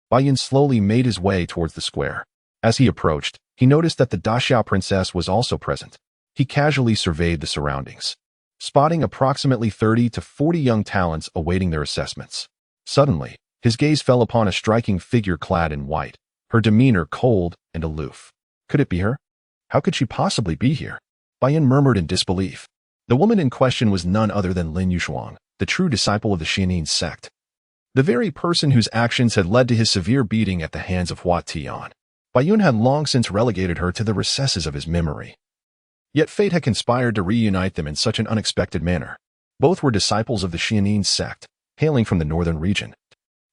Bai Yun slowly made his way towards the square. As he approached, he noticed that the Daxiao princess was also present. He casually surveyed the surroundings, spotting approximately 30 to 40 young talents awaiting their assessments. Suddenly, his gaze fell upon a striking figure clad in white, her demeanor cold and aloof. Could it be her? How could she possibly be here? Bai Yun murmured in disbelief. The woman in question was none other than Lin Yushuang, the true disciple of the Xianxia sect. The very person whose actions had led to his severe beating at the hands of Hua Tian. Bai Yun had long since relegated her to the recesses of his memory. Yet fate had conspired to reunite them in such an unexpected manner. Both were disciples of the Xianxia sect, hailing from the northern region,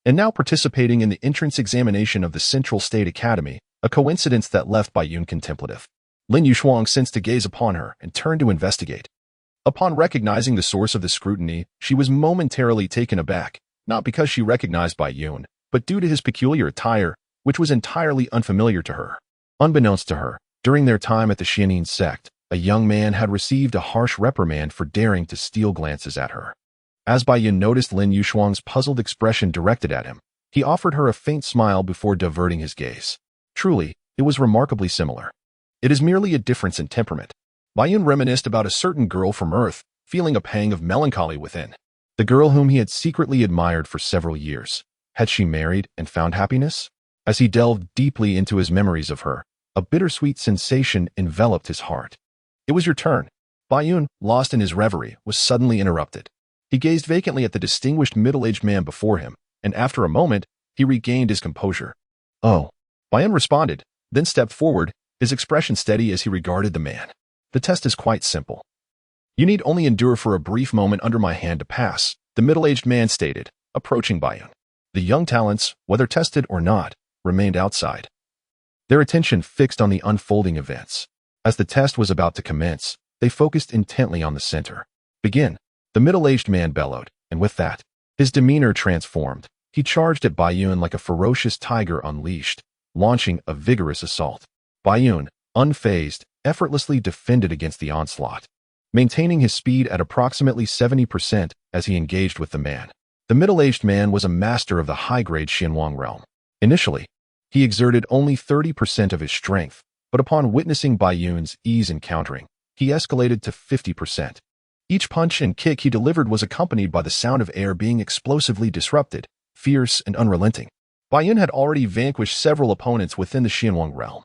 and now participating in the entrance examination of the Central State Academy, a coincidence that left Bai Yun contemplative. Lin Yushuang sensed to gaze upon her and turned to investigate. Upon recognizing the source of the scrutiny, she was momentarily taken aback, not because she recognized Bai Yun, but due to his peculiar attire, which was entirely unfamiliar to her. Unbeknownst to her, during their time at the Xianxia sect, a young man had received a harsh reprimand for daring to steal glances at her. As Bai Yun noticed Lin Yushuang's puzzled expression directed at him, he offered her a faint smile before diverting his gaze. Truly, it was remarkably similar. It is merely a difference in temperament. Bai Yun reminisced about a certain girl from Earth, feeling a pang of melancholy within. The girl whom he had secretly admired for several years. Had she married and found happiness? As he delved deeply into his memories of her, a bittersweet sensation enveloped his heart. It was your turn. Bai Yun, lost in his reverie, was suddenly interrupted. He gazed vacantly at the distinguished middle-aged man before him, and after a moment, he regained his composure. "Oh." Bai Yun responded, then stepped forward, his expression steady as he regarded the man. "The test is quite simple. You need only endure for a brief moment under my hand to pass," the middle-aged man stated, approaching Bai Yun. The young talents, whether tested or not, remained outside, their attention fixed on the unfolding events. As the test was about to commence, they focused intently on the center. "Begin," the middle-aged man bellowed, and with that, his demeanor transformed. He charged at Bai Yun like a ferocious tiger unleashed, launching a vigorous assault. Bai Yun, unfazed, effortlessly defended against the onslaught. maintaining his speed at approximately 70% as he engaged with the man. The middle-aged man was a master of the high-grade Xianwang realm. Initially, he exerted only 30% of his strength, but upon witnessing Bai Yun's ease in countering, he escalated to 50%. Each punch and kick he delivered was accompanied by the sound of air being explosively disrupted, fierce and unrelenting. Bai Yun had already vanquished several opponents within the Xianwang realm.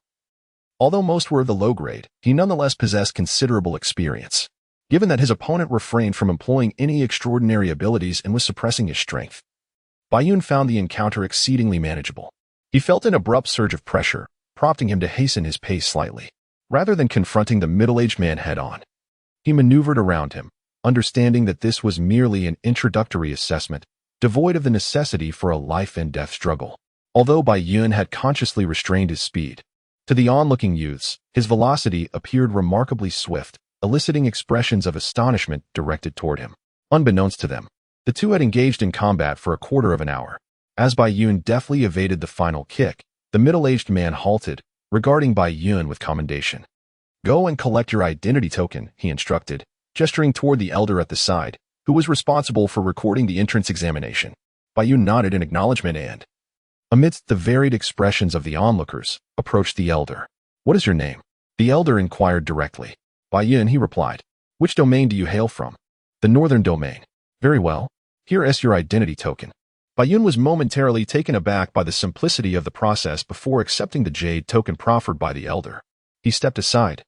Although most were of the low grade, he nonetheless possessed considerable experience. Given that his opponent refrained from employing any extraordinary abilities and was suppressing his strength, Bai Yun found the encounter exceedingly manageable. He felt an abrupt surge of pressure, prompting him to hasten his pace slightly. Rather than confronting the middle-aged man head-on, he maneuvered around him, understanding that this was merely an introductory assessment, devoid of the necessity for a life-and-death struggle. Although Bai Yun had consciously restrained his speed, to the onlooking youths, his velocity appeared remarkably swift, eliciting expressions of astonishment directed toward him. Unbeknownst to them, the two had engaged in combat for a quarter of an hour. As Bai Yun deftly evaded the final kick, the middle-aged man halted, regarding Bai Yun with commendation. "Go and collect your identity token," he instructed, gesturing toward the elder at the side, who was responsible for recording the entrance examination. Bai Yun nodded in acknowledgement and, amidst the varied expressions of the onlookers, approached the elder. "What is your name?" The elder inquired directly. "Bai Yun," he replied. "Which domain do you hail from?" "The northern domain." "Very well. Here is your identity token." Bai Yun was momentarily taken aback by the simplicity of the process before accepting the jade token proffered by the elder. He stepped aside,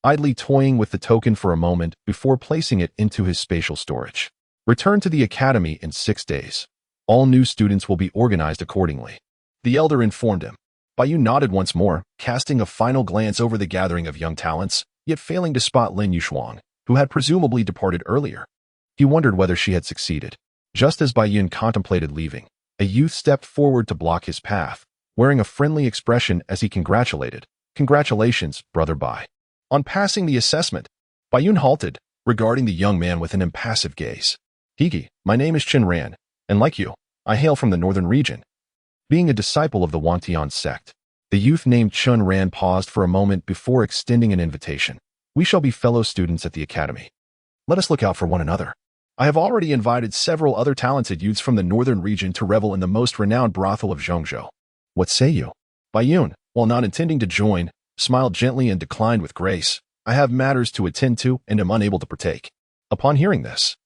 idly toying with the token for a moment before placing it into his spatial storage. "Return to the academy in 6 days. All new students will be organized accordingly," the elder informed him. Bai Yun nodded once more, casting a final glance over the gathering of young talents, yet failing to spot Lin Yushuang, who had presumably departed earlier. He wondered whether she had succeeded. Just as Bai Yun contemplated leaving, a youth stepped forward to block his path, wearing a friendly expression as he congratulated. "Congratulations, Brother Bai." On passing the assessment, Bai Yun halted, regarding the young man with an impassive gaze. "Higi, my name is Chen Ran, and like you, I hail from the northern region." Being a disciple of the Wantian sect, the youth named Chen Ran paused for a moment before extending an invitation. "We shall be fellow students at the academy. Let us look out for one another. I have already invited several other talented youths from the northern region to revel in the most renowned brothel of Zhongzhou. What say you?" Bai Yun, while not intending to join, smiled gently and declined with grace. "I have matters to attend to and am unable to partake." Upon hearing this,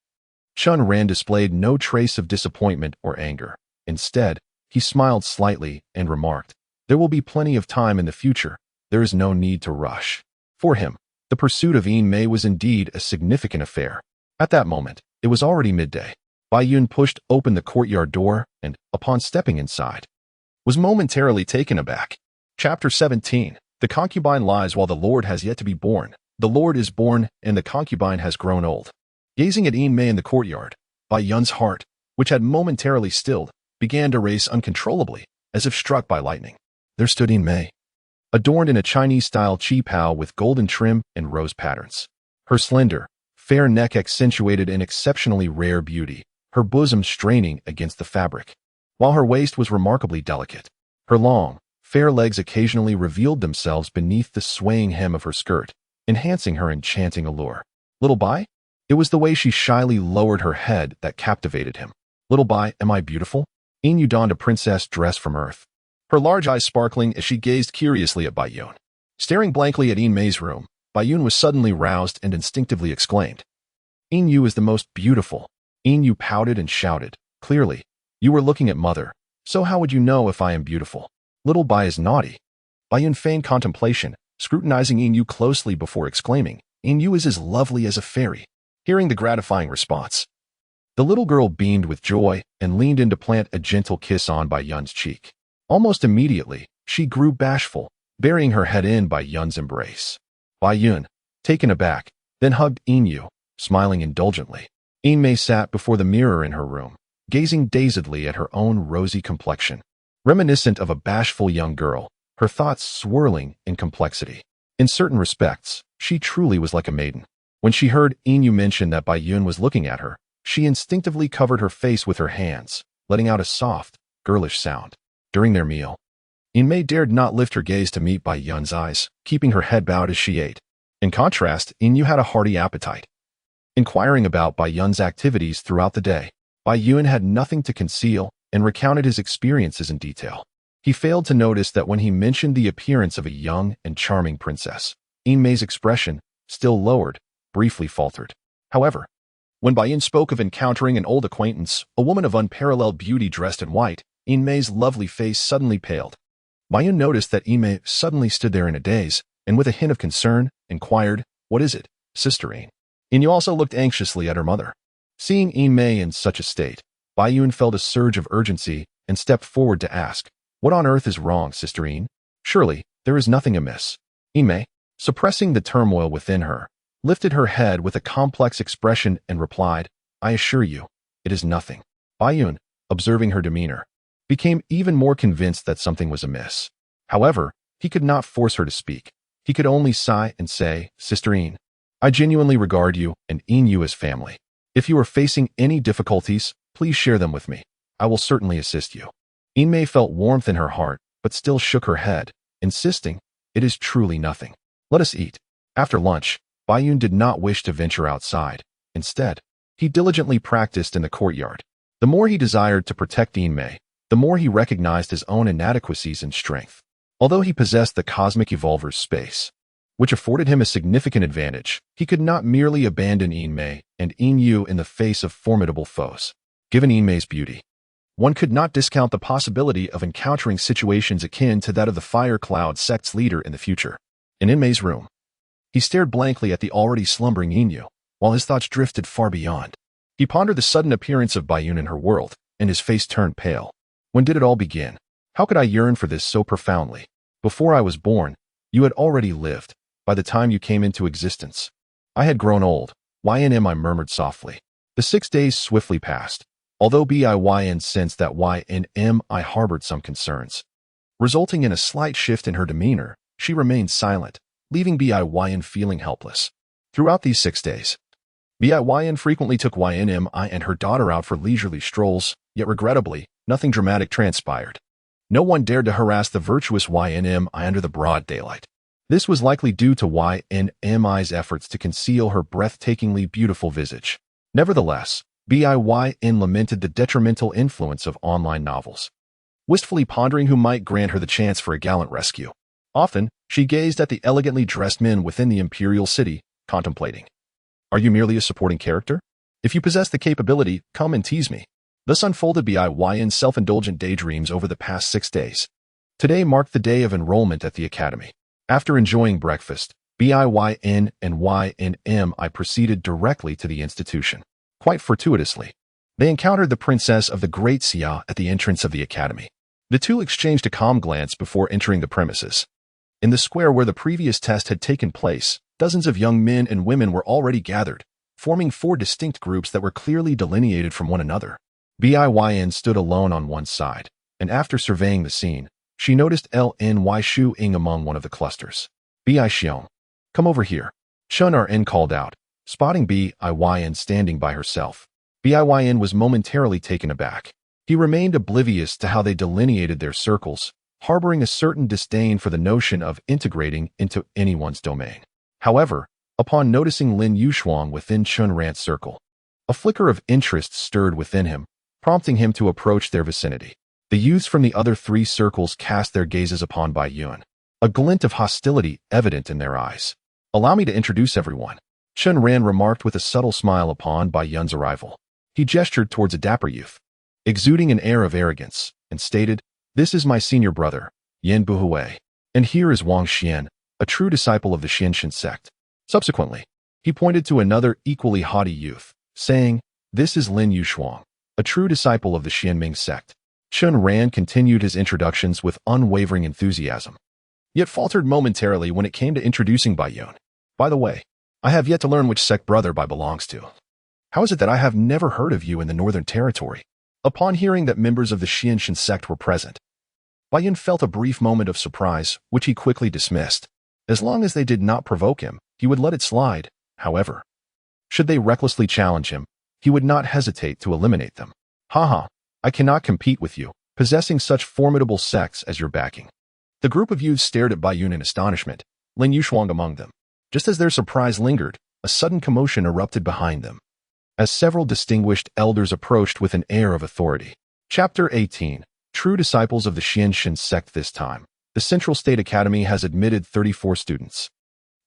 Chen Ran displayed no trace of disappointment or anger. Instead, he smiled slightly and remarked, "There will be plenty of time in the future. There is no need to rush." For him, the pursuit of Yin Mei was indeed a significant affair. At that moment, it was already midday. Bai Yun pushed open the courtyard door and, upon stepping inside, was momentarily taken aback. Chapter 17. The concubine lies while the Lord has yet to be born. The Lord is born, and the concubine has grown old. Gazing at Yin Mei in the courtyard, Bai Yun's heart, which had momentarily stilled, began to race uncontrollably, as if struck by lightning. There stood Yin Mei, adorned in a Chinese-style qipao with golden trim and rose patterns. Her slender, fair neck accentuated an exceptionally rare beauty, her bosom straining against the fabric, while her waist was remarkably delicate. Her long, fair legs occasionally revealed themselves beneath the swaying hem of her skirt, enhancing her enchanting allure. "Little Bai?" It was the way she shyly lowered her head that captivated him. "Little Bai, am I beautiful?" Yin Yu donned a princess dress from earth, her large eyes sparkling as she gazed curiously at Bai Yun. Staring blankly at Yin Mei's room, Bai Yun was suddenly roused and instinctively exclaimed, "Yin Yu is the most beautiful." Yin Yu pouted and shouted, "Clearly, you were looking at mother, so how would you know if I am beautiful?" "Little Bai is naughty." Bai Yun feigned contemplation, scrutinizing Yin Yu closely before exclaiming, "Yin Yu is as lovely as a fairy." Hearing the gratifying response, the little girl beamed with joy and leaned in to plant a gentle kiss on Bai Yun's cheek. Almost immediately, she grew bashful, burying her head in Bai Yun's embrace. Bai Yun, taken aback, then hugged Yin Yu, smiling indulgently. Yin Mei sat before the mirror in her room, gazing dazedly at her own rosy complexion. Reminiscent of a bashful young girl, her thoughts swirling in complexity. In certain respects, she truly was like a maiden. When she heard Yin Yu mention that Bai Yun was looking at her, she instinctively covered her face with her hands, letting out a soft, girlish sound. During their meal, Yin Mei dared not lift her gaze to meet Bai Yun's eyes, keeping her head bowed as she ate. In contrast, Yin Yu had a hearty appetite. Inquiring about Bai Yun's activities throughout the day, Bai Yun had nothing to conceal and recounted his experiences in detail. He failed to notice that when he mentioned the appearance of a young and charming princess, Yin Mei's expression, still lowered, briefly faltered. However, when Bai Yun spoke of encountering an old acquaintance, a woman of unparalleled beauty dressed in white, Yin Mei's lovely face suddenly paled. Bai Yun noticed that Yin Mei suddenly stood there in a daze, and with a hint of concern, inquired, "What is it, Sister Yin?" Yin Yu also looked anxiously at her mother. Seeing Yin Mei in such a state, Bai Yun felt a surge of urgency and stepped forward to ask, "What on earth is wrong, Sister Yin? Surely, there is nothing amiss." Yin Mei, suppressing the turmoil within her, lifted her head with a complex expression and replied, "I assure you, it is nothing." Bai Yun, observing her demeanor, became even more convinced that something was amiss. However, he could not force her to speak. He could only sigh and say, "Sister Yin, I genuinely regard you and Yin Yu as family. If you are facing any difficulties, please share them with me. I will certainly assist you." Yin Mei felt warmth in her heart, but still shook her head, insisting, "It is truly nothing. Let us eat." After lunch, Bai Yun did not wish to venture outside. Instead, he diligently practiced in the courtyard. The more he desired to protect Yin Mei, the more he recognized his own inadequacies and strength. Although he possessed the cosmic evolver's space, which afforded him a significant advantage, he could not merely abandon Yin Mei and Yin Yu in the face of formidable foes. Given Yin Mei's beauty, one could not discount the possibility of encountering situations akin to that of the Fire Cloud sect's leader in the future. In Yin Mei's room, he stared blankly at the already slumbering Yin Yu, while his thoughts drifted far beyond. He pondered the sudden appearance of Bai Yun in her world, and his face turned pale. When did it all begin? How could I yearn for this so profoundly? Before I was born, you had already lived. By the time you came into existence, I had grown old. Yin, I murmured softly. The 6 days swiftly passed. Although Yin sensed that Yin, I harbored some concerns, resulting in a slight shift in her demeanor, she remained silent, leaving Yin feeling helpless. Throughout these 6 days, Yin frequently took Yin and her daughter out for leisurely strolls, yet regrettably, nothing dramatic transpired. No one dared to harass the virtuous Yin under the broad daylight. This was likely due to Yin's efforts to conceal her breathtakingly beautiful visage. Nevertheless, Yin lamented the detrimental influence of online novels, wistfully pondering who might grant her the chance for a gallant rescue. Often, she gazed at the elegantly dressed men within the imperial city, contemplating. Are you merely a supporting character? If you possess the capability, come and tease me. Thus unfolded Yin's self-indulgent daydreams over the past 6 days. Today marked the day of enrollment at the academy. After enjoying breakfast, Yin and I proceeded directly to the institution. Quite fortuitously, they encountered the princess of the Great Xia at the entrance of the academy. The two exchanged a calm glance before entering the premises. In the square where the previous test had taken place, dozens of young men and women were already gathered, forming 4 distinct groups that were clearly delineated from one another. Yin stood alone on one side, and after surveying the scene, she noticed Lny Shu Ing among one of the clusters. Xiong, come over here. Chun Rn called out, spotting Yin standing by herself. Yin was momentarily taken aback. He remained oblivious to how they delineated their circles, harboring a certain disdain for the notion of integrating into anyone's domain. However, upon noticing Lin Yushuang within Chun Rant's circle, a flicker of interest stirred within him, prompting him to approach their vicinity. The youths from the other 3 circles cast their gazes upon Bai Yun, a glint of hostility evident in their eyes. Allow me to introduce everyone, Chun Ran remarked with a subtle smile upon Bai Yun's arrival. He gestured towards a dapper youth, exuding an air of arrogance, and stated, "This is my senior brother, Yin Buhui, and here is Wang Xian, a true disciple of the Xianxia sect." Subsequently, he pointed to another equally haughty youth, saying, "This is Lin Yushuang, a true disciple of the Xianming sect." Chun Ran continued his introductions with unwavering enthusiasm, yet faltered momentarily when it came to introducing Bai Yun. "By the way, I have yet to learn which sect brother Bai belongs to. How is it that I have never heard of you in the Northern Territory?" Upon hearing that members of the Xianxia sect were present, Bai Yun felt a brief moment of surprise, which he quickly dismissed. As long as they did not provoke him, he would let it slide. However, should they recklessly challenge him, he would not hesitate to eliminate them. "Haha, I cannot compete with you, possessing such formidable sects as your backing." The group of youths stared at Bai Yun in astonishment, Lin Yushuang among them. Just as their surprise lingered, a sudden commotion erupted behind them, as several distinguished elders approached with an air of authority. Chapter 18. True disciples of the Xianxia sect. This time, the Central State Academy has admitted 34 students,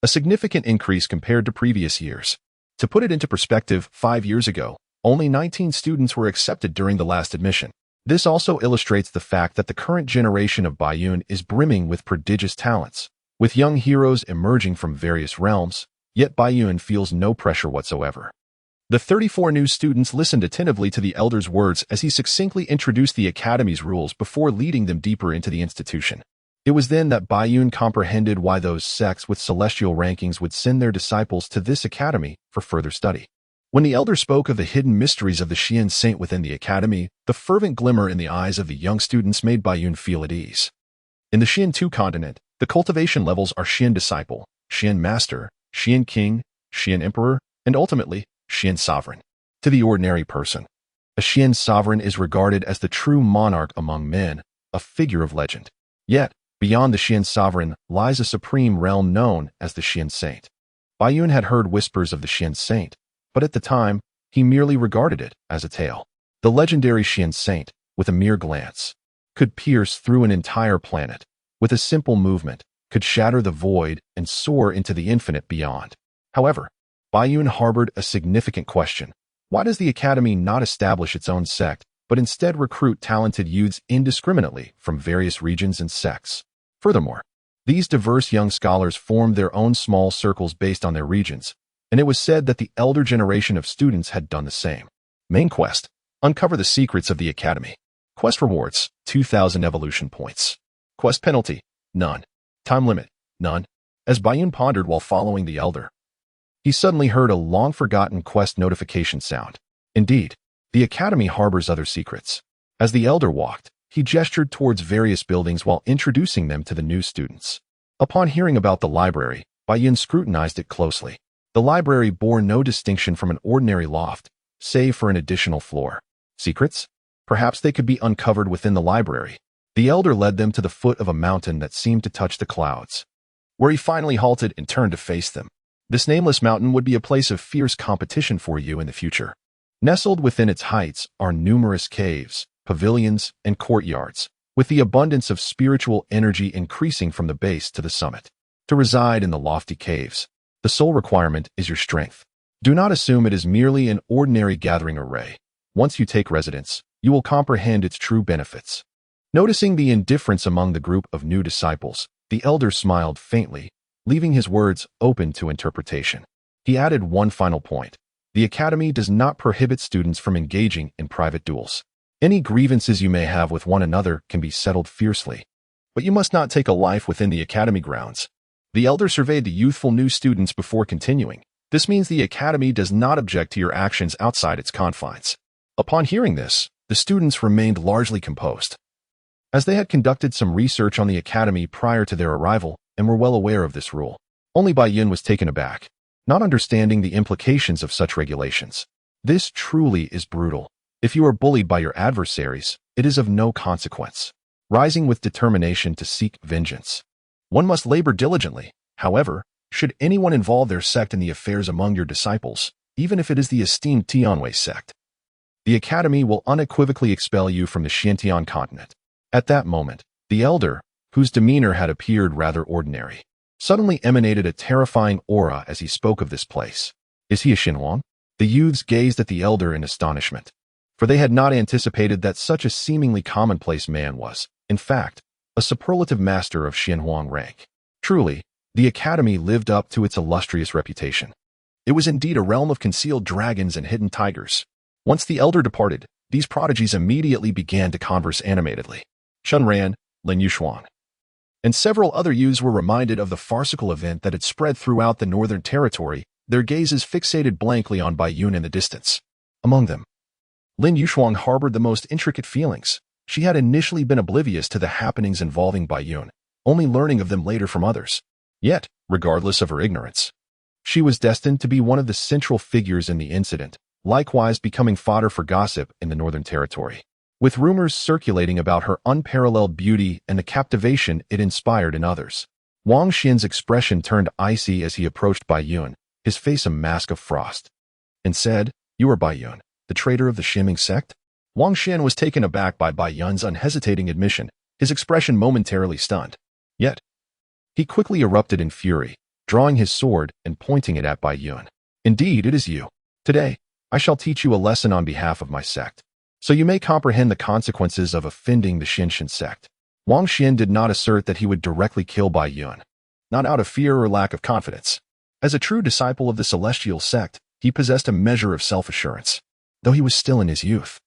a significant increase compared to previous years. To put it into perspective, 5 years ago, only 19 students were accepted during the last admission. This also illustrates the fact that the current generation of Baiyun is brimming with prodigious talents, with young heroes emerging from various realms, yet Baiyun feels no pressure whatsoever. The 34 new students listened attentively to the elder's words as he succinctly introduced the academy's rules before leading them deeper into the institution. It was then that Baiyun comprehended why those sects with celestial rankings would send their disciples to this academy for further study. When the elder spoke of the hidden mysteries of the Xian saint within the academy, the fervent glimmer in the eyes of the young students made Baiyun feel at ease. In the Xian 2 continent, the cultivation levels are Xian disciple, Xian master, Xian king, Xian emperor, and ultimately, Xian sovereign. To the ordinary person, a Xian sovereign is regarded as the true monarch among men, a figure of legend. Yet, beyond the Xian sovereign lies a supreme realm known as the Xian saint. Baiyun had heard whispers of the Xian saint, but at the time, he merely regarded it as a tale. The legendary Xian saint, with a mere glance, could pierce through an entire planet. With a simple movement, could shatter the void and soar into the infinite beyond. However, Baiyun harbored a significant question. Why does the academy not establish its own sect, but instead recruit talented youths indiscriminately from various regions and sects? Furthermore, these diverse young scholars formed their own small circles based on their regions, and it was said that the elder generation of students had done the same. Main quest: uncover the secrets of the academy. Quest rewards: 2,000 evolution points. Quest penalty: none. Time limit: none. As Baiyun pondered while following the elder, he suddenly heard a long-forgotten quest notification sound. Indeed, the academy harbors other secrets. As the elder walked, he gestured towards various buildings while introducing them to the new students. Upon hearing about the library, Baiyun scrutinized it closely. The library bore no distinction from an ordinary loft, save for an additional floor. Secrets? Perhaps they could be uncovered within the library. The elder led them to the foot of a mountain that seemed to touch the clouds, where he finally halted and turned to face them. This nameless mountain would be a place of fierce competition for you in the future. Nestled within its heights are numerous caves, pavilions, and courtyards, with the abundance of spiritual energy increasing from the base to the summit. To reside in the lofty caves, the sole requirement is your strength. Do not assume it is merely an ordinary gathering array. Once you take residence, you will comprehend its true benefits. Noticing the indifference among the group of new disciples, the elder smiled faintly, leaving his words open to interpretation. He added one final point. The academy does not prohibit students from engaging in private duels. Any grievances you may have with one another can be settled fiercely, but you must not take a life within the academy grounds. The elder surveyed the youthful new students before continuing. This means the academy does not object to your actions outside its confines. Upon hearing this, the students remained largely composed, as they had conducted some research on the academy prior to their arrival and were well aware of this rule. Only Baiyun was taken aback, not understanding the implications of such regulations. This truly is brutal. If you are bullied by your adversaries, it is of no consequence. Rising with determination to seek vengeance, one must labor diligently. However, should anyone involve their sect in the affairs among your disciples, even if it is the esteemed Tianwei sect, the academy will unequivocally expel you from the Xiantian continent. At that moment, the elder, whose demeanor had appeared rather ordinary, suddenly emanated a terrifying aura as he spoke of this place. Is he a Xinhuang? The youths gazed at the elder in astonishment, for they had not anticipated that such a seemingly commonplace man was, in fact, a superlative master of Xinhuang rank. Truly, the academy lived up to its illustrious reputation. It was indeed a realm of concealed dragons and hidden tigers. Once the elder departed, these prodigies immediately began to converse animatedly. Chun Ran, Lin Yushuang, and several other youths were reminded of the farcical event that had spread throughout the northern territory, their gazes fixated blankly on Baiyun in the distance. Among them, Lin Yushuang harbored the most intricate feelings. She had initially been oblivious to the happenings involving Baiyun, only learning of them later from others. Yet, regardless of her ignorance, she was destined to be one of the central figures in the incident, likewise becoming fodder for gossip in the northern territory, with rumors circulating about her unparalleled beauty and the captivation it inspired in others. Wang Xian's expression turned icy as he approached Bai Yun, his face a mask of frost, and said, "You are Bai Yun, the traitor of the Xianming sect?" Wang Xian was taken aback by Bai Yun's unhesitating admission, his expression momentarily stunned. Yet, he quickly erupted in fury, drawing his sword and pointing it at Bai Yun. "Indeed, it is you. Today, I shall teach you a lesson on behalf of my sect, so you may comprehend the consequences of offending the Xianxia sect." Wang Xian did not assert that he would directly kill Bai Yun, not out of fear or lack of confidence. As a true disciple of the celestial sect, he possessed a measure of self-assurance, though he was still in his youth.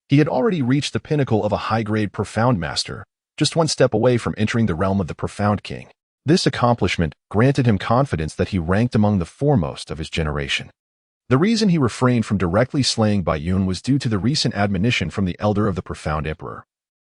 He had already reached the pinnacle of a high-grade profound master, just one step away from entering the realm of the profound king. This accomplishment granted him confidence that he ranked among the foremost of his generation. The reason he refrained from directly slaying Bai Yun was due to the recent admonition from the elder of the profound emperor,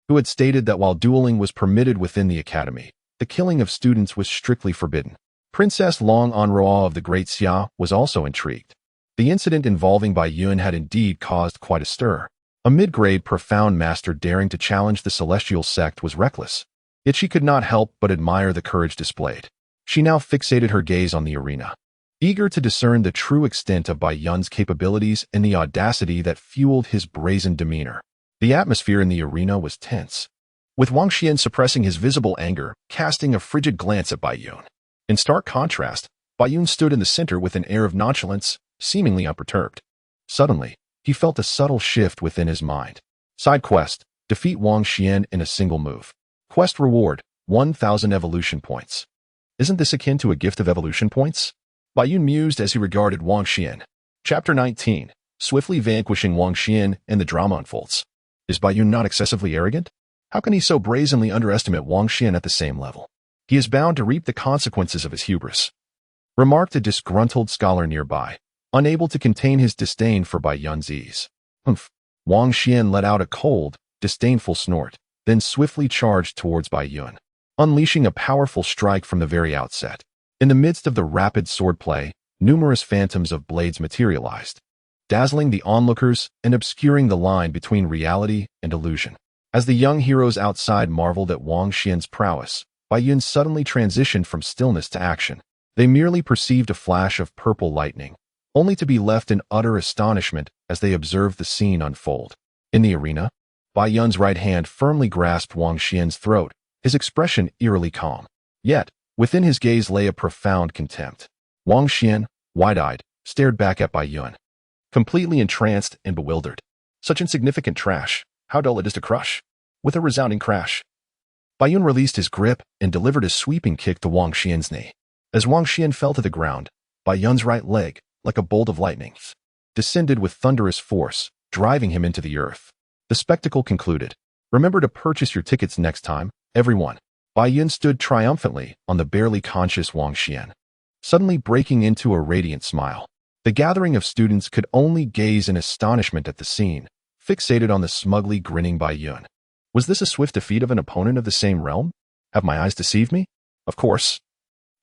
who had stated that while dueling was permitted within the academy, the killing of students was strictly forbidden. Princess Long Enroa of the Great Xia was also intrigued. The incident involving Bai Yun had indeed caused quite a stir. A mid-grade profound master daring to challenge the celestial sect was reckless. Yet she could not help but admire the courage displayed. She now fixated her gaze on the arena, eager to discern the true extent of Bai Yun's capabilities and the audacity that fueled his brazen demeanor. The atmosphere in the arena was tense, with Wang Xian suppressing his visible anger, casting a frigid glance at Bai Yun. In stark contrast, Bai Yun stood in the center with an air of nonchalance, seemingly unperturbed. Suddenly, he felt a subtle shift within his mind. Side quest: defeat Wang Xian in a single move. Quest reward: 1,000 evolution points. Isn't this akin to a gift of evolution points? Bai Yun mused as he regarded Wang Xian. Chapter 19. Swiftly vanquishing Wang Xian and the drama unfolds. Is Bai Yun not excessively arrogant? How can he so brazenly underestimate Wang Xian at the same level? He is bound to reap the consequences of his hubris, remarked a disgruntled scholar nearby, unable to contain his disdain for Bai Yun's ease. Humph. Wang Xian let out a cold, disdainful snort, then swiftly charged towards Bai Yun, unleashing a powerful strike from the very outset. In the midst of the rapid swordplay, numerous phantoms of blades materialized, dazzling the onlookers and obscuring the line between reality and illusion. As the young heroes outside marveled at Wang Xian's prowess, Bai Yun suddenly transitioned from stillness to action. They merely perceived a flash of purple lightning, only to be left in utter astonishment as they observed the scene unfold. In the arena, Bai Yun's right hand firmly grasped Wang Xian's throat, his expression eerily calm. Yet, within his gaze lay a profound contempt. Wang Xian, wide-eyed, stared back at Bai Yun, completely entranced and bewildered. Such insignificant trash, how dull it is to crush. With a resounding crash, Bai Yun released his grip and delivered a sweeping kick to Wang Xian's knee. As Wang Xian fell to the ground, Bai Yun's right leg, like a bolt of lightning, descended with thunderous force, driving him into the earth. The spectacle concluded. Remember to purchase your tickets next time, everyone. Bai Yun stood triumphantly on the barely conscious Wang Xian, suddenly breaking into a radiant smile. The gathering of students could only gaze in astonishment at the scene, fixated on the smugly grinning Bai Yun. Was this a swift defeat of an opponent of the same realm? Have my eyes deceived me? Of course.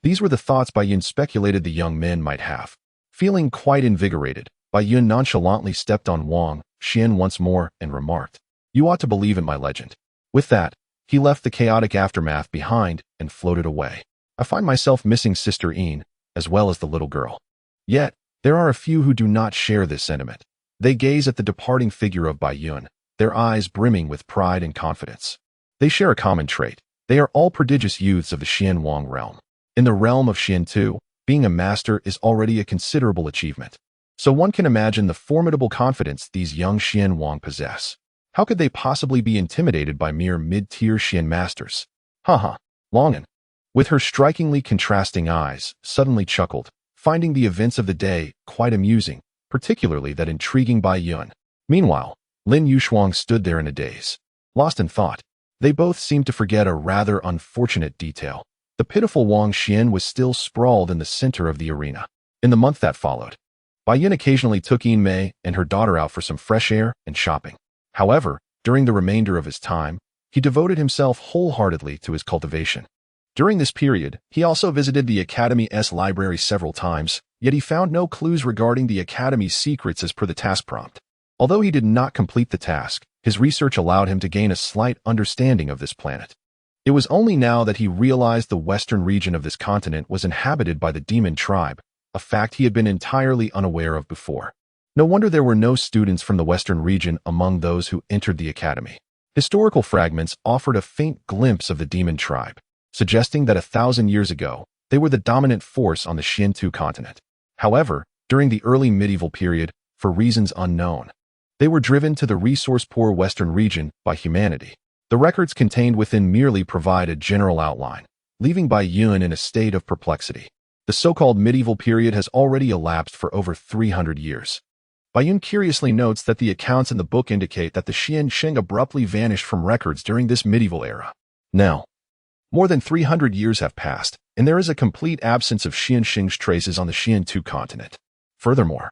These were the thoughts Bai Yun speculated the young men might have. Feeling quite invigorated, Bai Yun nonchalantly stepped on Wang Xian once more and remarked, "You ought to believe in my legend." With that, he left the chaotic aftermath behind and floated away. I find myself missing Sister Een, as well as the little girl. Yet, there are a few who do not share this sentiment. They gaze at the departing figure of Bai Yun, their eyes brimming with pride and confidence. They share a common trait. They are all prodigious youths of the Xian Wang realm. In the realm of Xian too, being a master is already a considerable achievement. So one can imagine the formidable confidence these young Xian Wang possess. How could they possibly be intimidated by mere mid-tier Xian masters? Haha. Longan, with her strikingly contrasting eyes, suddenly chuckled, finding the events of the day quite amusing, particularly that intriguing Bai Yun. Meanwhile, Lin Yushuang stood there in a daze, lost in thought. They both seemed to forget a rather unfortunate detail. The pitiful Wang Xian was still sprawled in the center of the arena. In the month that followed, Bai Yun occasionally took Yin Mei and her daughter out for some fresh air and shopping. However, during the remainder of his time, he devoted himself wholeheartedly to his cultivation. During this period, he also visited the Academy's library several times, yet he found no clues regarding the Academy's secrets as per the task prompt. Although he did not complete the task, his research allowed him to gain a slight understanding of this planet. It was only now that he realized the western region of this continent was inhabited by the demon tribe, a fact he had been entirely unaware of before. No wonder there were no students from the western region among those who entered the academy. Historical fragments offered a faint glimpse of the demon tribe, suggesting that 1,000 years ago, they were the dominant force on the Xianxia continent. However, during the early medieval period, for reasons unknown, they were driven to the resource-poor western region by humanity. The records contained within merely provide a general outline, leaving Bai Yun in a state of perplexity. The so-called medieval period has already elapsed for over 300 years. Bai Yun curiously notes that the accounts in the book indicate that the xianxia abruptly vanished from records during this medieval era. Now, more than 300 years have passed, and there is a complete absence of xianxia's traces on the Xianxia continent. Furthermore,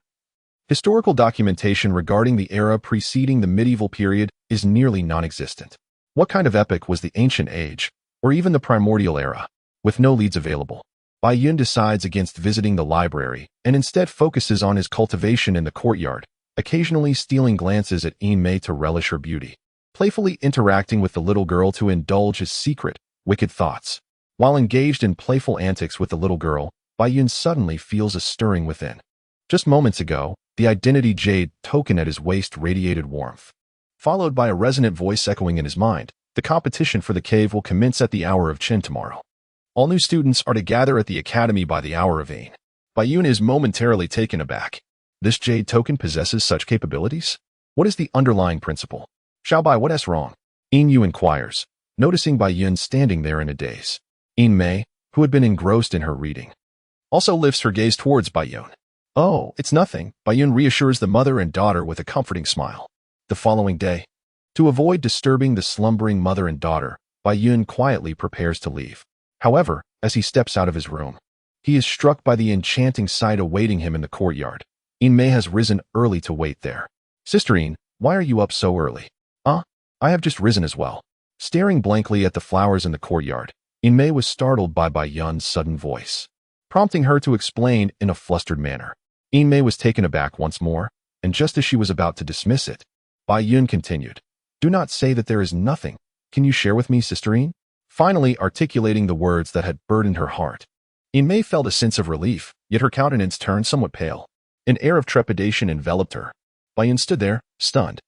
historical documentation regarding the era preceding the medieval period is nearly non-existent. What kind of epoch was the ancient age, or even the primordial era? With no leads available, Bai Yun decides against visiting the library and instead focuses on his cultivation in the courtyard, occasionally stealing glances at Yin Mei to relish her beauty, playfully interacting with the little girl to indulge his secret, wicked thoughts. While engaged in playful antics with the little girl, Bai Yun suddenly feels a stirring within. Just moments ago, the identity jade token at his waist radiated warmth. Followed by a resonant voice echoing in his mind, the competition for the cave will commence at the hour of Qin tomorrow. All new students are to gather at the academy by the hour of 8. Bai Yun is momentarily taken aback. This jade token possesses such capabilities? What is the underlying principle? Xiaobai, what's wrong? Yin Yu inquires, noticing Bai Yun standing there in a daze. Yin Mei, who had been engrossed in her reading, also lifts her gaze towards Bai Yun. Oh, it's nothing, Bai Yun reassures the mother and daughter with a comforting smile. The following day, to avoid disturbing the slumbering mother and daughter, Bai Yun quietly prepares to leave. However, as he steps out of his room, he is struck by the enchanting sight awaiting him in the courtyard. Yin Mei has risen early to wait there. Sister Yin, why are you up so early? I have just risen as well. Staring blankly at the flowers in the courtyard, Yin Mei was startled by Bai Yun's sudden voice, prompting her to explain in a flustered manner. Yin Mei was taken aback once more, and just as she was about to dismiss it, Bai Yun continued, "Do not say that there is nothing. Can you share with me, Sister Yin?" Finally articulating the words that had burdened her heart. Yin Mei felt a sense of relief, yet her countenance turned somewhat pale. An air of trepidation enveloped her. Bai Yun stood there, stunned.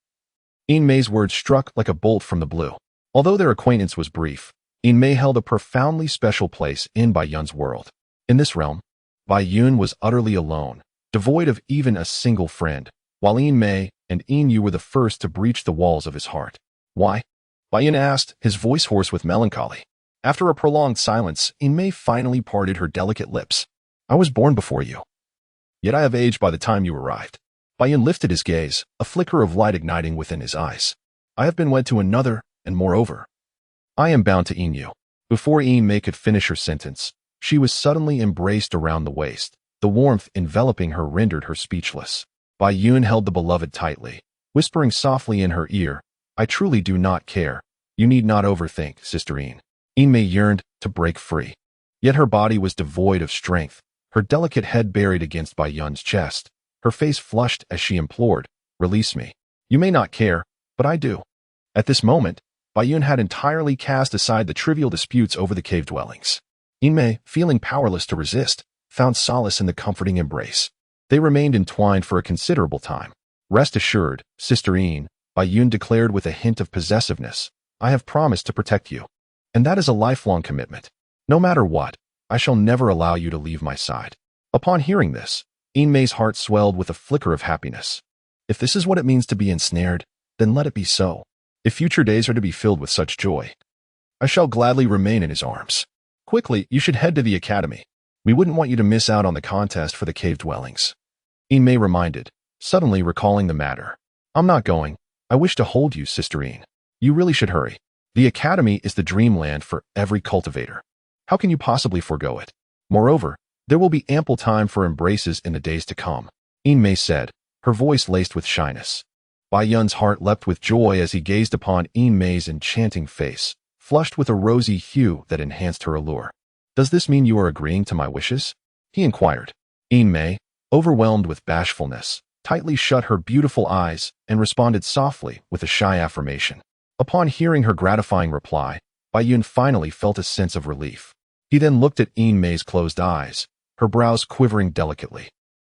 Yin Mei's words struck like a bolt from the blue. Although their acquaintance was brief, Yin Mei held a profoundly special place in Bai Yun's world. In this realm, Bai Yun was utterly alone, devoid of even a single friend, while Yin Mei and Yin Yu were the first to breach the walls of his heart. Why? Bai Yun asked, his voice hoarse with melancholy. After a prolonged silence, Yin Mei finally parted her delicate lips. I was born before you. Yet I have aged by the time you arrived. Bai Yun lifted his gaze, a flicker of light igniting within his eyes. I have been wed to another, and moreover, I am bound to Yin Yu. Before Yin Mei could finish her sentence, she was suddenly embraced around the waist. The warmth enveloping her rendered her speechless. Bai Yun held the beloved tightly, whispering softly in her ear, I truly do not care. You need not overthink, Sister Yin. Yin Mei yearned to break free. Yet her body was devoid of strength, her delicate head buried against Bai Yun's chest, her face flushed as she implored, release me. You may not care, but I do. At this moment, Bai Yun had entirely cast aside the trivial disputes over the cave dwellings. Yin Mei, feeling powerless to resist, found solace in the comforting embrace. They remained entwined for a considerable time. Rest assured, Sister Yin, Bai Yun declared with a hint of possessiveness, I have promised to protect you. And that is a lifelong commitment. No matter what, I shall never allow you to leave my side. Upon hearing this, Yin Mei's heart swelled with a flicker of happiness. If this is what it means to be ensnared, then let it be so. If future days are to be filled with such joy, I shall gladly remain in his arms. Quickly, you should head to the academy. We wouldn't want you to miss out on the contest for the cave dwellings. Yin Mei reminded, suddenly recalling the matter. I'm not going. I wish to hold you, Sister Yin. You really should hurry. The academy is the dreamland for every cultivator. How can you possibly forego it? Moreover, there will be ample time for embraces in the days to come, Yin Mei said, her voice laced with shyness. Bai Yun's heart leapt with joy as he gazed upon Yin Mei's enchanting face, flushed with a rosy hue that enhanced her allure. Does this mean you are agreeing to my wishes? He inquired. Yin Mei, overwhelmed with bashfulness, tightly shut her beautiful eyes and responded softly with a shy affirmation. Upon hearing her gratifying reply, Bai Yun finally felt a sense of relief. He then looked at Yin Mei's closed eyes, her brows quivering delicately.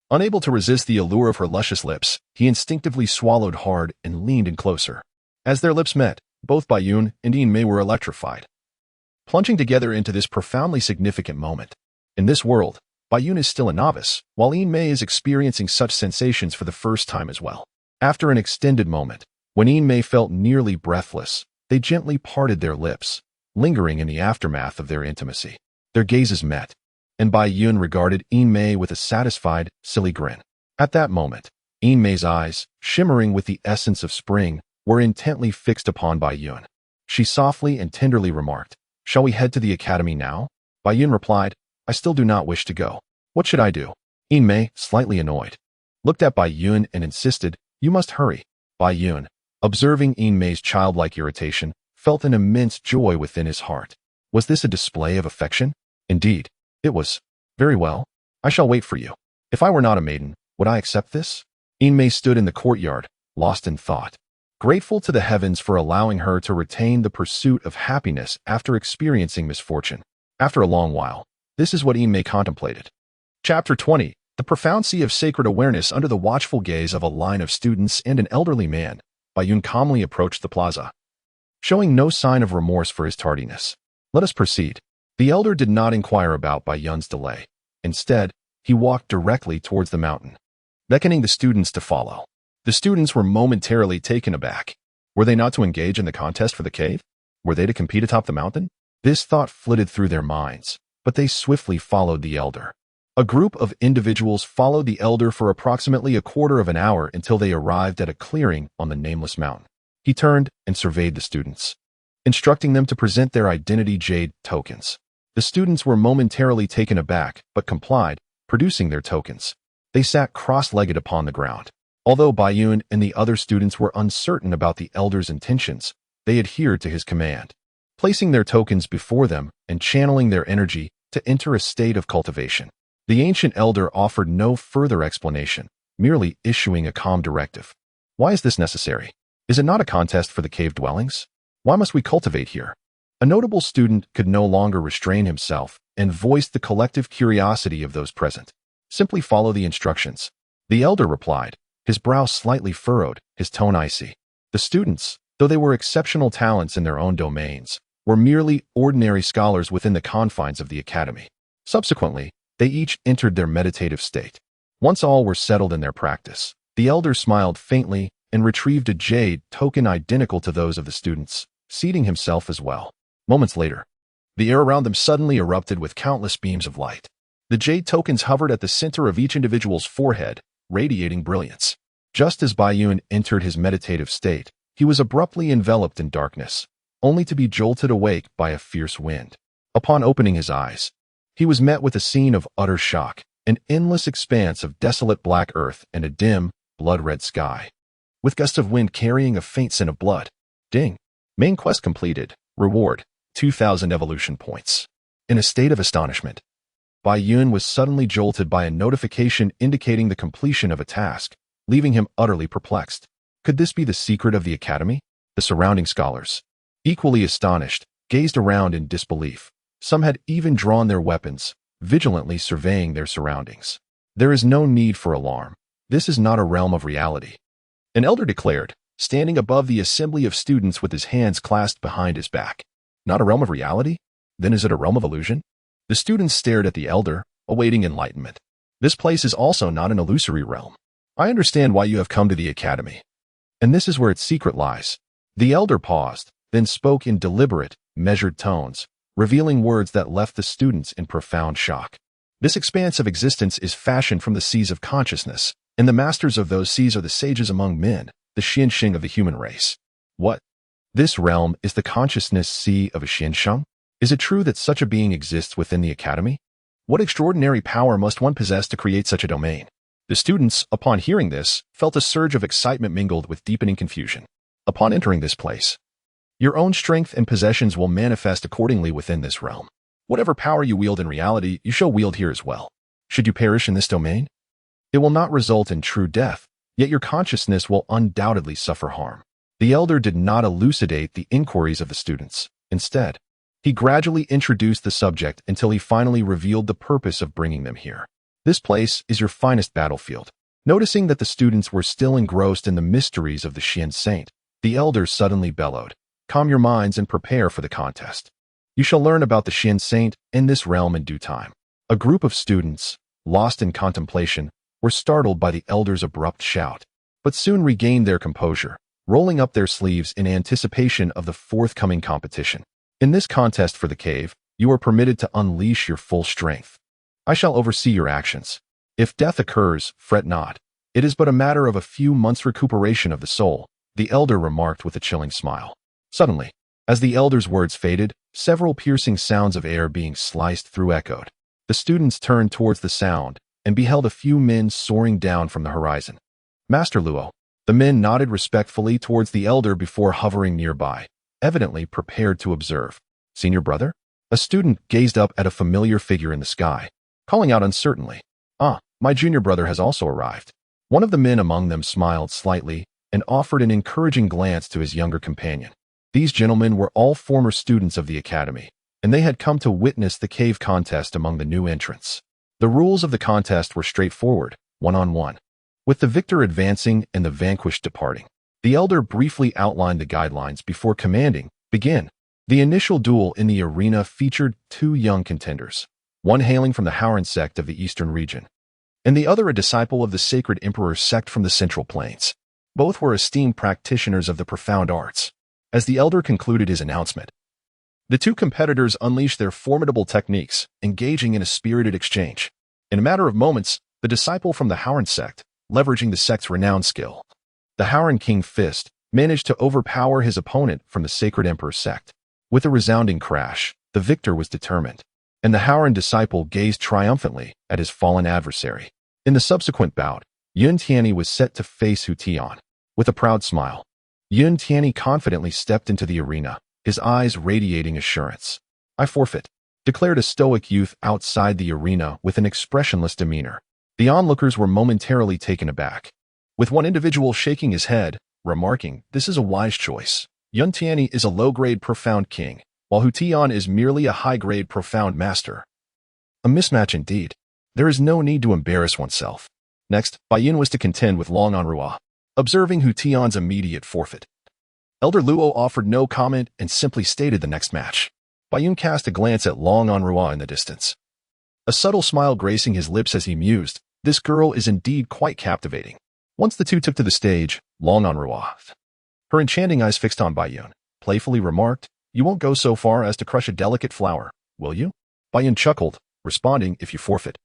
Unable to resist the allure of her luscious lips, he instinctively swallowed hard and leaned in closer. As their lips met, both Bai Yun and Yin Mei were electrified, plunging together into this profoundly significant moment. In this world, Bai Yun is still a novice, while Yin Mei is experiencing such sensations for the first time as well. After an extended moment, when Yin Mei felt nearly breathless, they gently parted their lips, lingering in the aftermath of their intimacy. Their gazes met, and Bai Yun regarded Yin Mei with a satisfied, silly grin. At that moment, Yin Mei's eyes, shimmering with the essence of spring, were intently fixed upon Bai Yun. She softly and tenderly remarked, "Shall we head to the academy now?" Bai Yun replied, "I still do not wish to go. What should I do?" Yin Mei, slightly annoyed, looked at Bai Yun and insisted, "You must hurry." Bai Yun, observing Yin Mei's childlike irritation, felt an immense joy within his heart. Was this a display of affection? Indeed, it was. "Very well. I shall wait for you. If I were not a maiden, would I accept this?" Yin Mei stood in the courtyard, lost in thought, grateful to the heavens for allowing her to retain the pursuit of happiness after experiencing misfortune. After a long while, this is what Yin Mei contemplated. Chapter 20. The profound sea of sacred awareness. Under the watchful gaze of a line of students and an elderly man, Bai Yun calmly approached the plaza, showing no sign of remorse for his tardiness. "Let us proceed." The elder did not inquire about Bai Yun's delay. Instead, he walked directly towards the mountain, beckoning the students to follow. The students were momentarily taken aback. Were they not to engage in the contest for the cave? Were they to compete atop the mountain? This thought flitted through their minds, but they swiftly followed the elder. A group of individuals followed the elder for approximately a quarter of an hour until they arrived at a clearing on the nameless mountain. He turned and surveyed the students, instructing them to present their identity jade tokens. The students were momentarily taken aback, but complied, producing their tokens. They sat cross-legged upon the ground. Although Bai Yun and the other students were uncertain about the elder's intentions, they adhered to his command, placing their tokens before them and channeling their energy to enter a state of cultivation. The ancient elder offered no further explanation, merely issuing a calm directive. "Why is this necessary? Is it not a contest for the cave dwellings? Why must we cultivate here?" A notable student could no longer restrain himself and voiced the collective curiosity of those present. "Simply follow the instructions," the elder replied, his brow slightly furrowed, his tone icy. The students, though they were exceptional talents in their own domains, were merely ordinary scholars within the confines of the academy. Subsequently, they each entered their meditative state. Once all were settled in their practice, the elder smiled faintly and retrieved a jade token identical to those of the students, seating himself as well. Moments later, the air around them suddenly erupted with countless beams of light. The jade tokens hovered at the center of each individual's forehead, radiating brilliance. Just as Bai Yun entered his meditative state, he was abruptly enveloped in darkness, only to be jolted awake by a fierce wind. Upon opening his eyes, he was met with a scene of utter shock, an endless expanse of desolate black earth and a dim, blood-red sky, with gusts of wind carrying a faint scent of blood. Ding. Main quest completed. Reward, 2,000 evolution points. In a state of astonishment, Bai Yun was suddenly jolted by a notification indicating the completion of a task, leaving him utterly perplexed. Could this be the secret of the academy? The surrounding scholars, equally astonished, gazed around in disbelief. Some had even drawn their weapons, vigilantly surveying their surroundings. "There is no need for alarm. This is not a realm of reality," an elder declared, standing above the assembly of students with his hands clasped behind his back. "Not a realm of reality? Then is it a realm of illusion?" The students stared at the elder, awaiting enlightenment. "This place is also not an illusory realm. I understand why you have come to the academy. And this is where its secret lies." The elder paused, then spoke in deliberate, measured tones, revealing words that left the students in profound shock. "This expanse of existence is fashioned from the seas of consciousness, and the masters of those seas are the sages among men, the xianxia of the human race." "What? This realm is the consciousness sea of a xianxia? Is it true that such a being exists within the academy? What extraordinary power must one possess to create such a domain?" The students, upon hearing this, felt a surge of excitement mingled with deepening confusion. "Upon entering this place, your own strength and possessions will manifest accordingly within this realm. Whatever power you wield in reality, you shall wield here as well. Should you perish in this domain, it will not result in true death, yet your consciousness will undoubtedly suffer harm." The elder did not elucidate the inquiries of the students. Instead, He gradually introduced the subject until he finally revealed the purpose of bringing them here. This place is your finest battlefield. Noticing that the students were still engrossed in the mysteries of the Xian Saint, the elders suddenly bellowed, "Calm your minds and prepare for the contest. You shall learn about the Xian Saint in this realm in due time." A group of students, lost in contemplation, were startled by the elder's abrupt shout, but soon regained their composure, rolling up their sleeves in anticipation of the forthcoming competition. In this contest for the cave, you are permitted to unleash your full strength. I shall oversee your actions. If death occurs, fret not. It is but a matter of a few months' recuperation of the soul, the elder remarked with a chilling smile. Suddenly, as the elder's words faded, several piercing sounds of air being sliced through echoed. The students turned towards the sound and beheld a few men soaring down from the horizon. "Master Luo." The men nodded respectfully towards the elder before hovering nearby, evidently prepared to observe. "Senior brother?" A student gazed up at a familiar figure in the sky, calling out uncertainly, "Ah, my junior brother has also arrived." One of the men among them smiled slightly and offered an encouraging glance to his younger companion. These gentlemen were all former students of the academy, and they had come to witness the cave contest among the new entrants. The rules of the contest were straightforward, one-on-one, with the victor advancing and the vanquished departing. The elder briefly outlined the guidelines before commanding, "Begin." The initial duel in the arena featured two young contenders, one hailing from the Howran sect of the eastern region, and the other a disciple of the Sacred Emperor sect from the Central Plains. Both were esteemed practitioners of the profound arts. As the elder concluded his announcement, the two competitors unleashed their formidable techniques, engaging in a spirited exchange. In a matter of moments, the disciple from the Howran sect, leveraging the sect's renowned skill, the Howran King Fist, managed to overpower his opponent from the Sacred Emperor sect. With a resounding crash, the victor was determined, and the Howran disciple gazed triumphantly at his fallen adversary. In the subsequent bout, Yun Tianyi was set to face Hu Tian. With a proud smile, Yun Tianyi confidently stepped into the arena, his eyes radiating assurance. "I forfeit," declared a stoic youth outside the arena with an expressionless demeanor. The onlookers were momentarily taken aback, with one individual shaking his head, remarking, "This is a wise choice. Yun Tianyi is a low-grade profound king, while Hu Tian is merely a high-grade profound master. A mismatch indeed. There is no need to embarrass oneself." Next, Bai Yun was to contend with Long Anrua, observing Hu Tian's immediate forfeit. Elder Luo offered no comment and simply stated the next match. Bai Yun cast a glance at Long Anrua in the distance, a subtle smile gracing his lips as he mused, "This girl is indeed quite captivating." Once the two took to the stage, Long Anrua, her enchanting eyes fixed on Bai Yun, playfully remarked, "You won't go so far as to crush a delicate flower, will you?" Bai Yun chuckled, responding, "If you forfeit,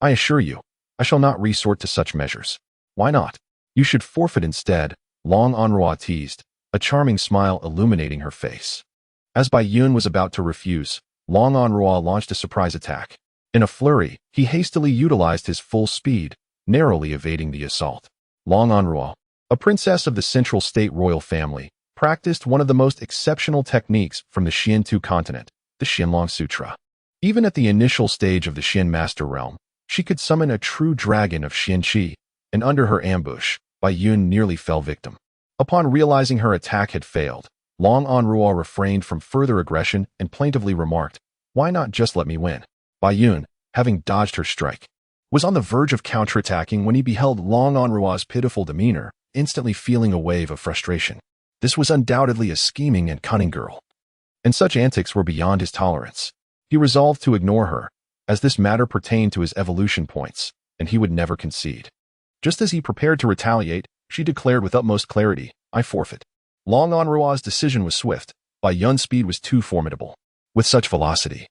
I assure you, I shall not resort to such measures." "Why not? You should forfeit instead," Long Anrua teased, a charming smile illuminating her face. As Bai Yun was about to refuse, Long Anrua launched a surprise attack. In a flurry, he hastily utilized his full speed, narrowly evading the assault. Long Anrua, a princess of the Central State royal family, practiced one of the most exceptional techniques from the Xiantu continent, the Xianlong Sutra. Even at the initial stage of the Xian Master Realm, she could summon a true dragon of xianxia, and under her ambush, Bai Yun nearly fell victim. Upon realizing her attack had failed, Long Anrua refrained from further aggression and plaintively remarked, "Why not just let me win?" Bai Yun, having dodged her strike, was on the verge of counterattacking when he beheld Long Anrua's pitiful demeanor, instantly feeling a wave of frustration. This was undoubtedly a scheming and cunning girl, and such antics were beyond his tolerance. He resolved to ignore her, as this matter pertained to his evolution points, and he would never concede. Just as he prepared to retaliate, she declared with utmost clarity, "I forfeit." Long Anrua's decision was swift. Bai Yun's speed was too formidable. With such velocity,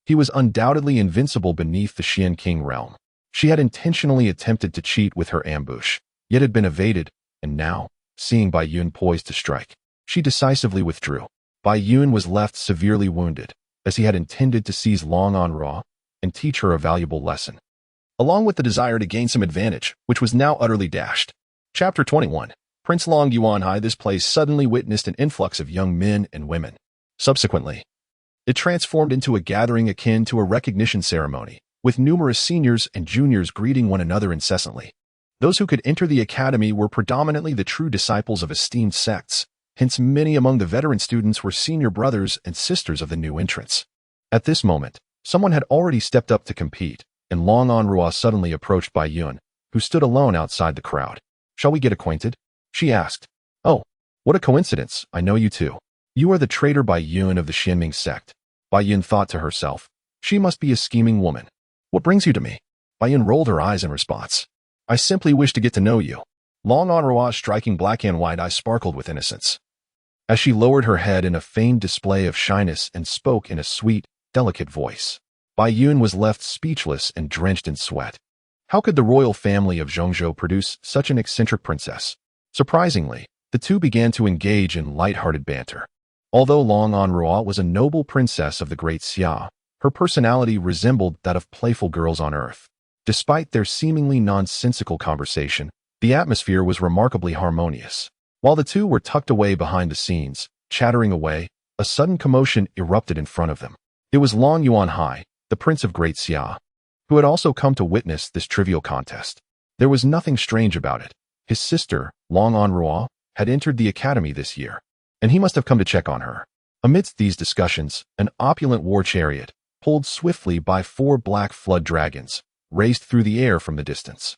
he was undoubtedly invincible beneath the Xian King realm. She had intentionally attempted to cheat with her ambush, yet had been evaded, and now, seeing Bai Yun poised to strike, she decisively withdrew. Bai Yun was left severely wounded, as he had intended to seize Long Anrua and teach her a valuable lesson, along with the desire to gain some advantage, which was now utterly dashed. Chapter 21. Prince Long Yuanhai. This place suddenly witnessed an influx of young men and women. Subsequently, it transformed into a gathering akin to a recognition ceremony, with numerous seniors and juniors greeting one another incessantly. Those who could enter the academy were predominantly the true disciples of esteemed sects, Hence, many among the veteran students were senior brothers and sisters of the new entrants. At this moment, someone had already stepped up to compete, and Long Onrua suddenly approached Bai Yun, who stood alone outside the crowd. "Shall we get acquainted?" she asked. "Oh, what a coincidence, I know you too. You are the traitor Bai Yun of the Xianming sect." Bai Yun thought to herself, "She must be a scheming woman. What brings you to me?" Bai Yun rolled her eyes in response. "I simply wish to get to know you." Long Onrua's striking black and white eyes sparkled with innocence, as she lowered her head in a feigned display of shyness and spoke in a sweet, delicate voice. Bai Yun was left speechless and drenched in sweat. How could the royal family of Zhongzhou produce such an eccentric princess? Surprisingly, the two began to engage in light-hearted banter. Although Long Onrua was a noble princess of the great Xia, her personality resembled that of playful girls on Earth. Despite their seemingly nonsensical conversation, the atmosphere was remarkably harmonious. While the two were tucked away behind the scenes, chattering away, a sudden commotion erupted in front of them. It was Long Yuanhai, the prince of Great Xia, who had also come to witness this trivial contest. There was nothing strange about it. His sister, Long Onrua, had entered the academy this year, and he must have come to check on her. Amidst these discussions, an opulent war chariot, pulled swiftly by 4 black flood dragons, raced through the air from the distance.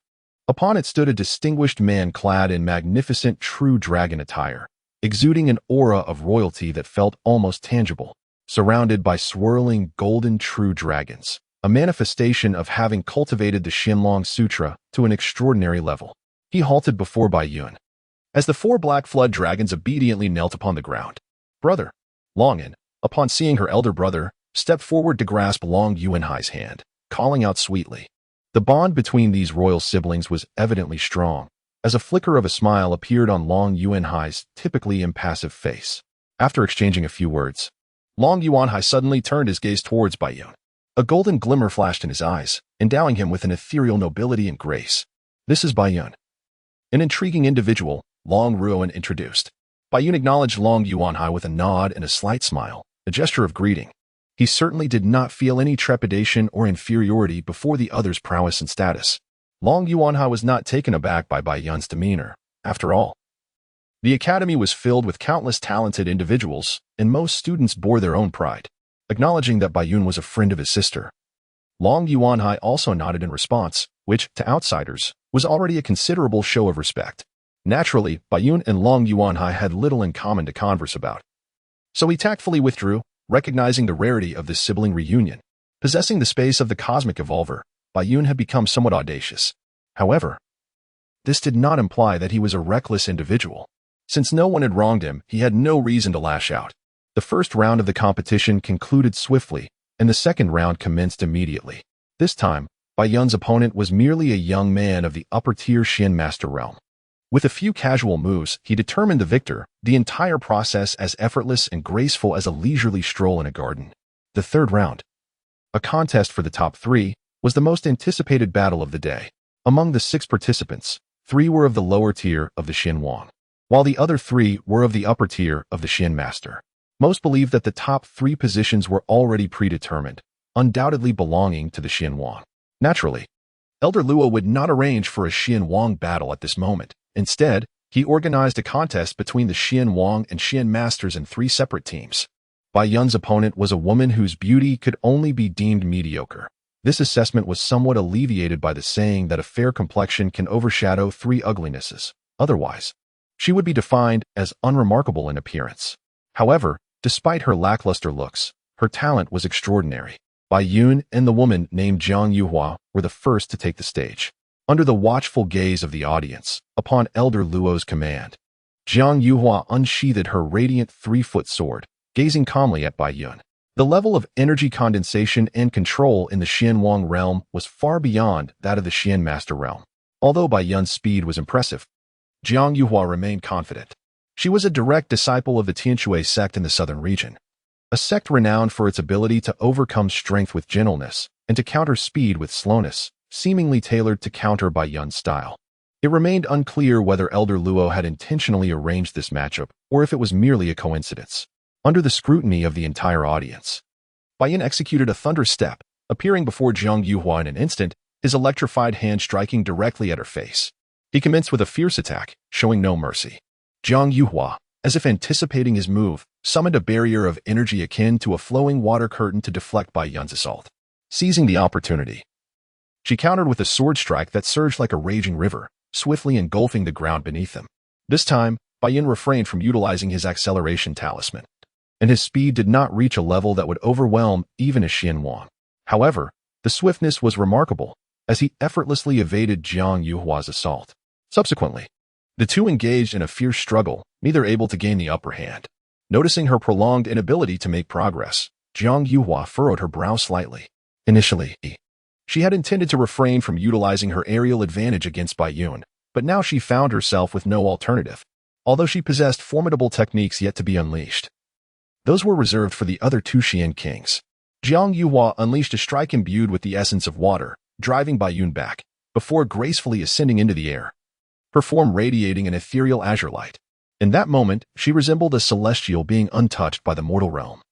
Upon it stood a distinguished man clad in magnificent true dragon attire, exuding an aura of royalty that felt almost tangible, surrounded by swirling golden true dragons, a manifestation of having cultivated the Xianlong Sutra to an extraordinary level. He halted before Bai Yun, as the 4 black flood dragons obediently knelt upon the ground. Brother, Longin, upon seeing her elder brother, stepped forward to grasp Long Yuanhai's hand, calling out sweetly. The bond between these royal siblings was evidently strong, as a flicker of a smile appeared on Long Yuanhai's typically impassive face. After exchanging a few words, Long Yuanhai suddenly turned his gaze towards Bai Yun. A golden glimmer flashed in his eyes, endowing him with an ethereal nobility and grace. "This is Bai Yun, an intriguing individual," Long Ruoan introduced. Bai Yun acknowledged Long Yuanhai with a nod and a slight smile, a gesture of greeting. He certainly did not feel any trepidation or inferiority before the other's prowess and status. Long Yuanhai was not taken aback by Bai Yun's demeanor. After all, the academy was filled with countless talented individuals, and most students bore their own pride. Acknowledging that Bai Yun was a friend of his sister, Long Yuanhai also nodded in response, which, to outsiders, was already a considerable show of respect. Naturally, Bai Yun and Long Yuanhai had little in common to converse about, so he tactfully withdrew, recognizing the rarity of this sibling reunion. Possessing the space of the cosmic evolver, Bai Yun had become somewhat audacious. However, this did not imply that he was a reckless individual. Since no one had wronged him, he had no reason to lash out. The first round of the competition concluded swiftly, and the second round commenced immediately. This time, Bai Yun's opponent was merely a young man of the upper-tier Xian Master realm. With a few casual moves, he determined the victor, the entire process as effortless and graceful as a leisurely stroll in a garden. The third round, a contest for the top 3, was the most anticipated battle of the day. Among the 6 participants, 3 were of the lower tier of the Xian Wang, while the other 3 were of the upper tier of the Xian Master. Most believed that the top 3 positions were already predetermined, undoubtedly belonging to the Xian Wang. Naturally, Elder Luo would not arrange for a Xian Wang battle at this moment. Instead, he organized a contest between the Xian Wang and Xian Masters in 3 separate teams. Bai Yun's opponent was a woman whose beauty could only be deemed mediocre. This assessment was somewhat alleviated by the saying that a fair complexion can overshadow 3 uglinesses. Otherwise, she would be defined as unremarkable in appearance. However, despite her lackluster looks, her talent was extraordinary. Bai Yun and the woman named Jiang Yuhua were the first to take the stage. Under the watchful gaze of the audience, upon Elder Luo's command, Jiang Yuhua unsheathed her radiant 3-foot sword, gazing calmly at Bai Yun. The level of energy condensation and control in the Xian Wang realm was far beyond that of the Xian Master realm. Although Bai Yun's speed was impressive, Jiang Yuhua remained confident. She was a direct disciple of the Tianshui sect in the southern region, a sect renowned for its ability to overcome strength with gentleness and to counter speed with slowness, seemingly tailored to counter Bai Yun's style. It remained unclear whether Elder Luo had intentionally arranged this matchup or if it was merely a coincidence. Under the scrutiny of the entire audience, Bai Yun executed a thunderous step, appearing before Jiang Yuhua in an instant, his electrified hand striking directly at her face. He commenced with a fierce attack, showing no mercy. Jiang Yuhua, as if anticipating his move, summoned a barrier of energy akin to a flowing water curtain to deflect Bai Yun's assault. Seizing the opportunity, she countered with a sword strike that surged like a raging river, swiftly engulfing the ground beneath them. This time, Bai Yun refrained from utilizing his acceleration talisman, and his speed did not reach a level that would overwhelm even a Xianxia. However, the swiftness was remarkable, as he effortlessly evaded Jiang Yuhua's assault. Subsequently, the two engaged in a fierce struggle, neither able to gain the upper hand. Noticing her prolonged inability to make progress, Jiang Yuhua furrowed her brow slightly. Initially, she had intended to refrain from utilizing her aerial advantage against Bai Yun, but now she found herself with no alternative, although she possessed formidable techniques yet to be unleashed. Those were reserved for the other two Xian kings. Jiang Yuhua unleashed a strike imbued with the essence of water, driving Bai Yun back, before gracefully ascending into the air, her form radiating an ethereal azure light. In that moment, she resembled a celestial being untouched by the mortal realm.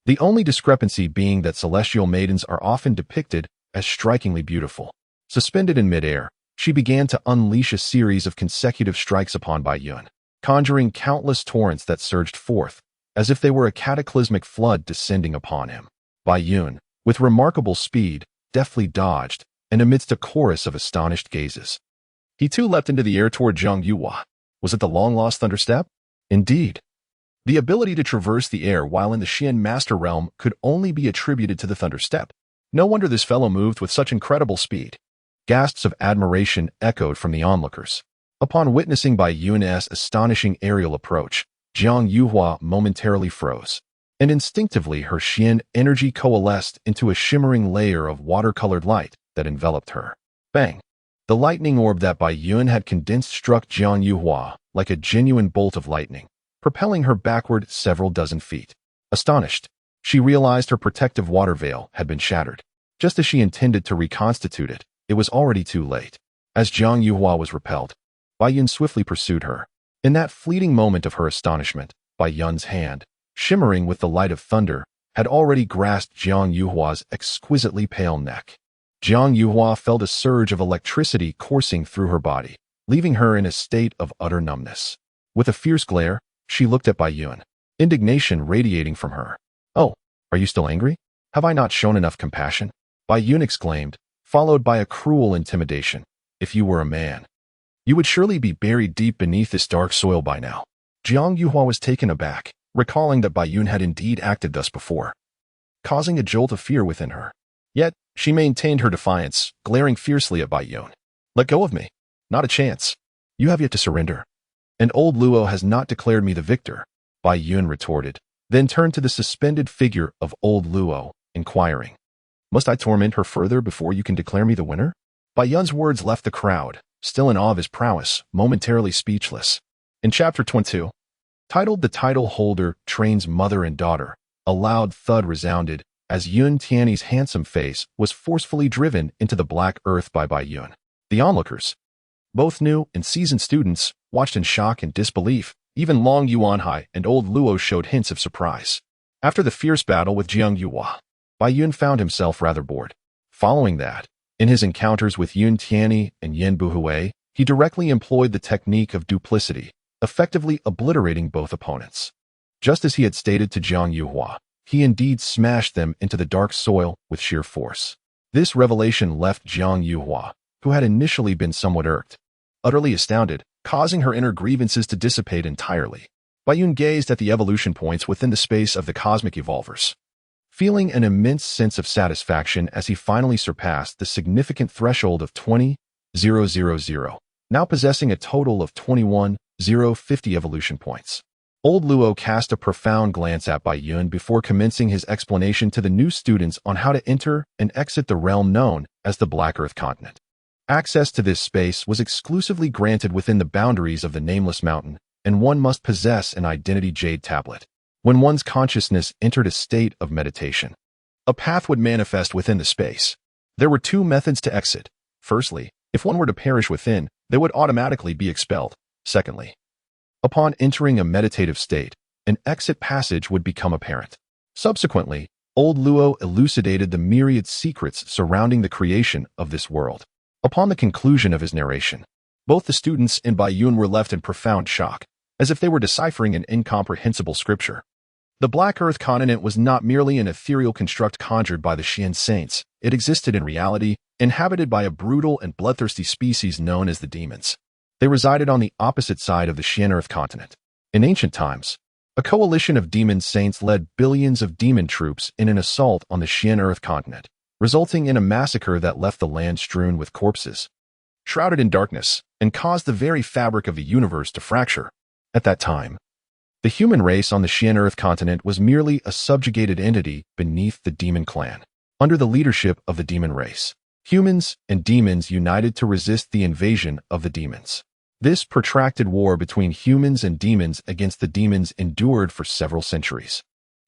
The only discrepancy being that celestial maidens are often depicted as strikingly beautiful. Suspended in midair, she began to unleash a series of consecutive strikes upon Bai Yun, conjuring countless torrents that surged forth, as if they were a cataclysmic flood descending upon him. Bai Yun, with remarkable speed, deftly dodged, and amidst a chorus of astonished gazes, he too leapt into the air toward Jiang Yuhua. Was it the long-lost thunderstep? Indeed. The ability to traverse the air while in the Xian master realm could only be attributed to the thunderstep. No wonder this fellow moved with such incredible speed. Gasps of admiration echoed from the onlookers. Upon witnessing Bai Yun's astonishing aerial approach, Jiang Yuhua momentarily froze, and instinctively her Xian energy coalesced into a shimmering layer of water-colored light that enveloped her. Bang! The lightning orb that Bai Yun had condensed struck Jiang Yuhua like a genuine bolt of lightning, propelling her backward several dozen feet. Astonished, she realized her protective water veil had been shattered. Just as she intended to reconstitute it, it was already too late. As Jiang Yuhua was repelled, Bai Yun swiftly pursued her. In that fleeting moment of her astonishment, Bai Yun's hand, shimmering with the light of thunder, had already grasped Jiang Yuhua's exquisitely pale neck. Jiang Yuhua felt a surge of electricity coursing through her body, leaving her in a state of utter numbness. With a fierce glare, she looked at Bai Yun, indignation radiating from her. "Oh, are you still angry? Have I not shown enough compassion?" Bai Yun exclaimed, followed by a cruel intimidation. "If you were a man, you would surely be buried deep beneath this dark soil by now." Jiang Yuhua was taken aback, recalling that Bai Yun had indeed acted thus before, causing a jolt of fear within her. Yet, she maintained her defiance, glaring fiercely at Bai Yun. "Let go of me. Not a chance. You have yet to surrender. And old Luo has not declared me the victor," Bai Yun retorted, then turned to the suspended figure of old Luo, inquiring, "Must I torment her further before you can declare me the winner?" Bai Yun's words left the crowd, still in awe of his prowess, momentarily speechless. In Chapter 22, titled "The Title Holder Trains Mother and Daughter," a loud thud resounded as Yun Tianyi's handsome face was forcefully driven into the black earth by Bai Yun. The onlookers, both new and seasoned students, watched in shock and disbelief. Even Long Yuanhai and old Luo showed hints of surprise. After the fierce battle with Jiang Yuhua, Bai Yun found himself rather bored. Following that, in his encounters with Yun Tianyi and Yen Buhui, he directly employed the technique of duplicity, effectively obliterating both opponents. Just as he had stated to Jiang Yuhua, he indeed smashed them into the dark soil with sheer force. This revelation left Jiang Yuhua, who had initially been somewhat irked, utterly astounded, causing her inner grievances to dissipate entirely. Bai Yun gazed at the evolution points within the space of the cosmic evolvers, feeling an immense sense of satisfaction as he finally surpassed the significant threshold of 20,000, now possessing a total of 21,050 evolution points. Old Luo cast a profound glance at Bai Yun before commencing his explanation to the new students on how to enter and exit the realm known as the Black Earth Continent. Access to this space was exclusively granted within the boundaries of the Nameless Mountain, and one must possess an Identity Jade tablet. When one's consciousness entered a state of meditation, a path would manifest within the space. There were two methods to exit. Firstly, if one were to perish within, they would automatically be expelled. Secondly, upon entering a meditative state, an exit passage would become apparent. Subsequently, old Luo elucidated the myriad secrets surrounding the creation of this world. Upon the conclusion of his narration, both the students and Bai Yun were left in profound shock, as if they were deciphering an incomprehensible scripture. The Black Earth continent was not merely an ethereal construct conjured by the Xian saints. It existed in reality, inhabited by a brutal and bloodthirsty species known as the demons. They resided on the opposite side of the Xian Earth continent. In ancient times, a coalition of demon saints led billions of demon troops in an assault on the Xian Earth continent, resulting in a massacre that left the land strewn with corpses, shrouded in darkness, and caused the very fabric of the universe to fracture. At that time, the human race on the Xian Earth continent was merely a subjugated entity beneath the demon clan. Under the leadership of the demon race, humans and demons united to resist the invasion of the demons. This protracted war between humans and demons against the demons endured for several centuries,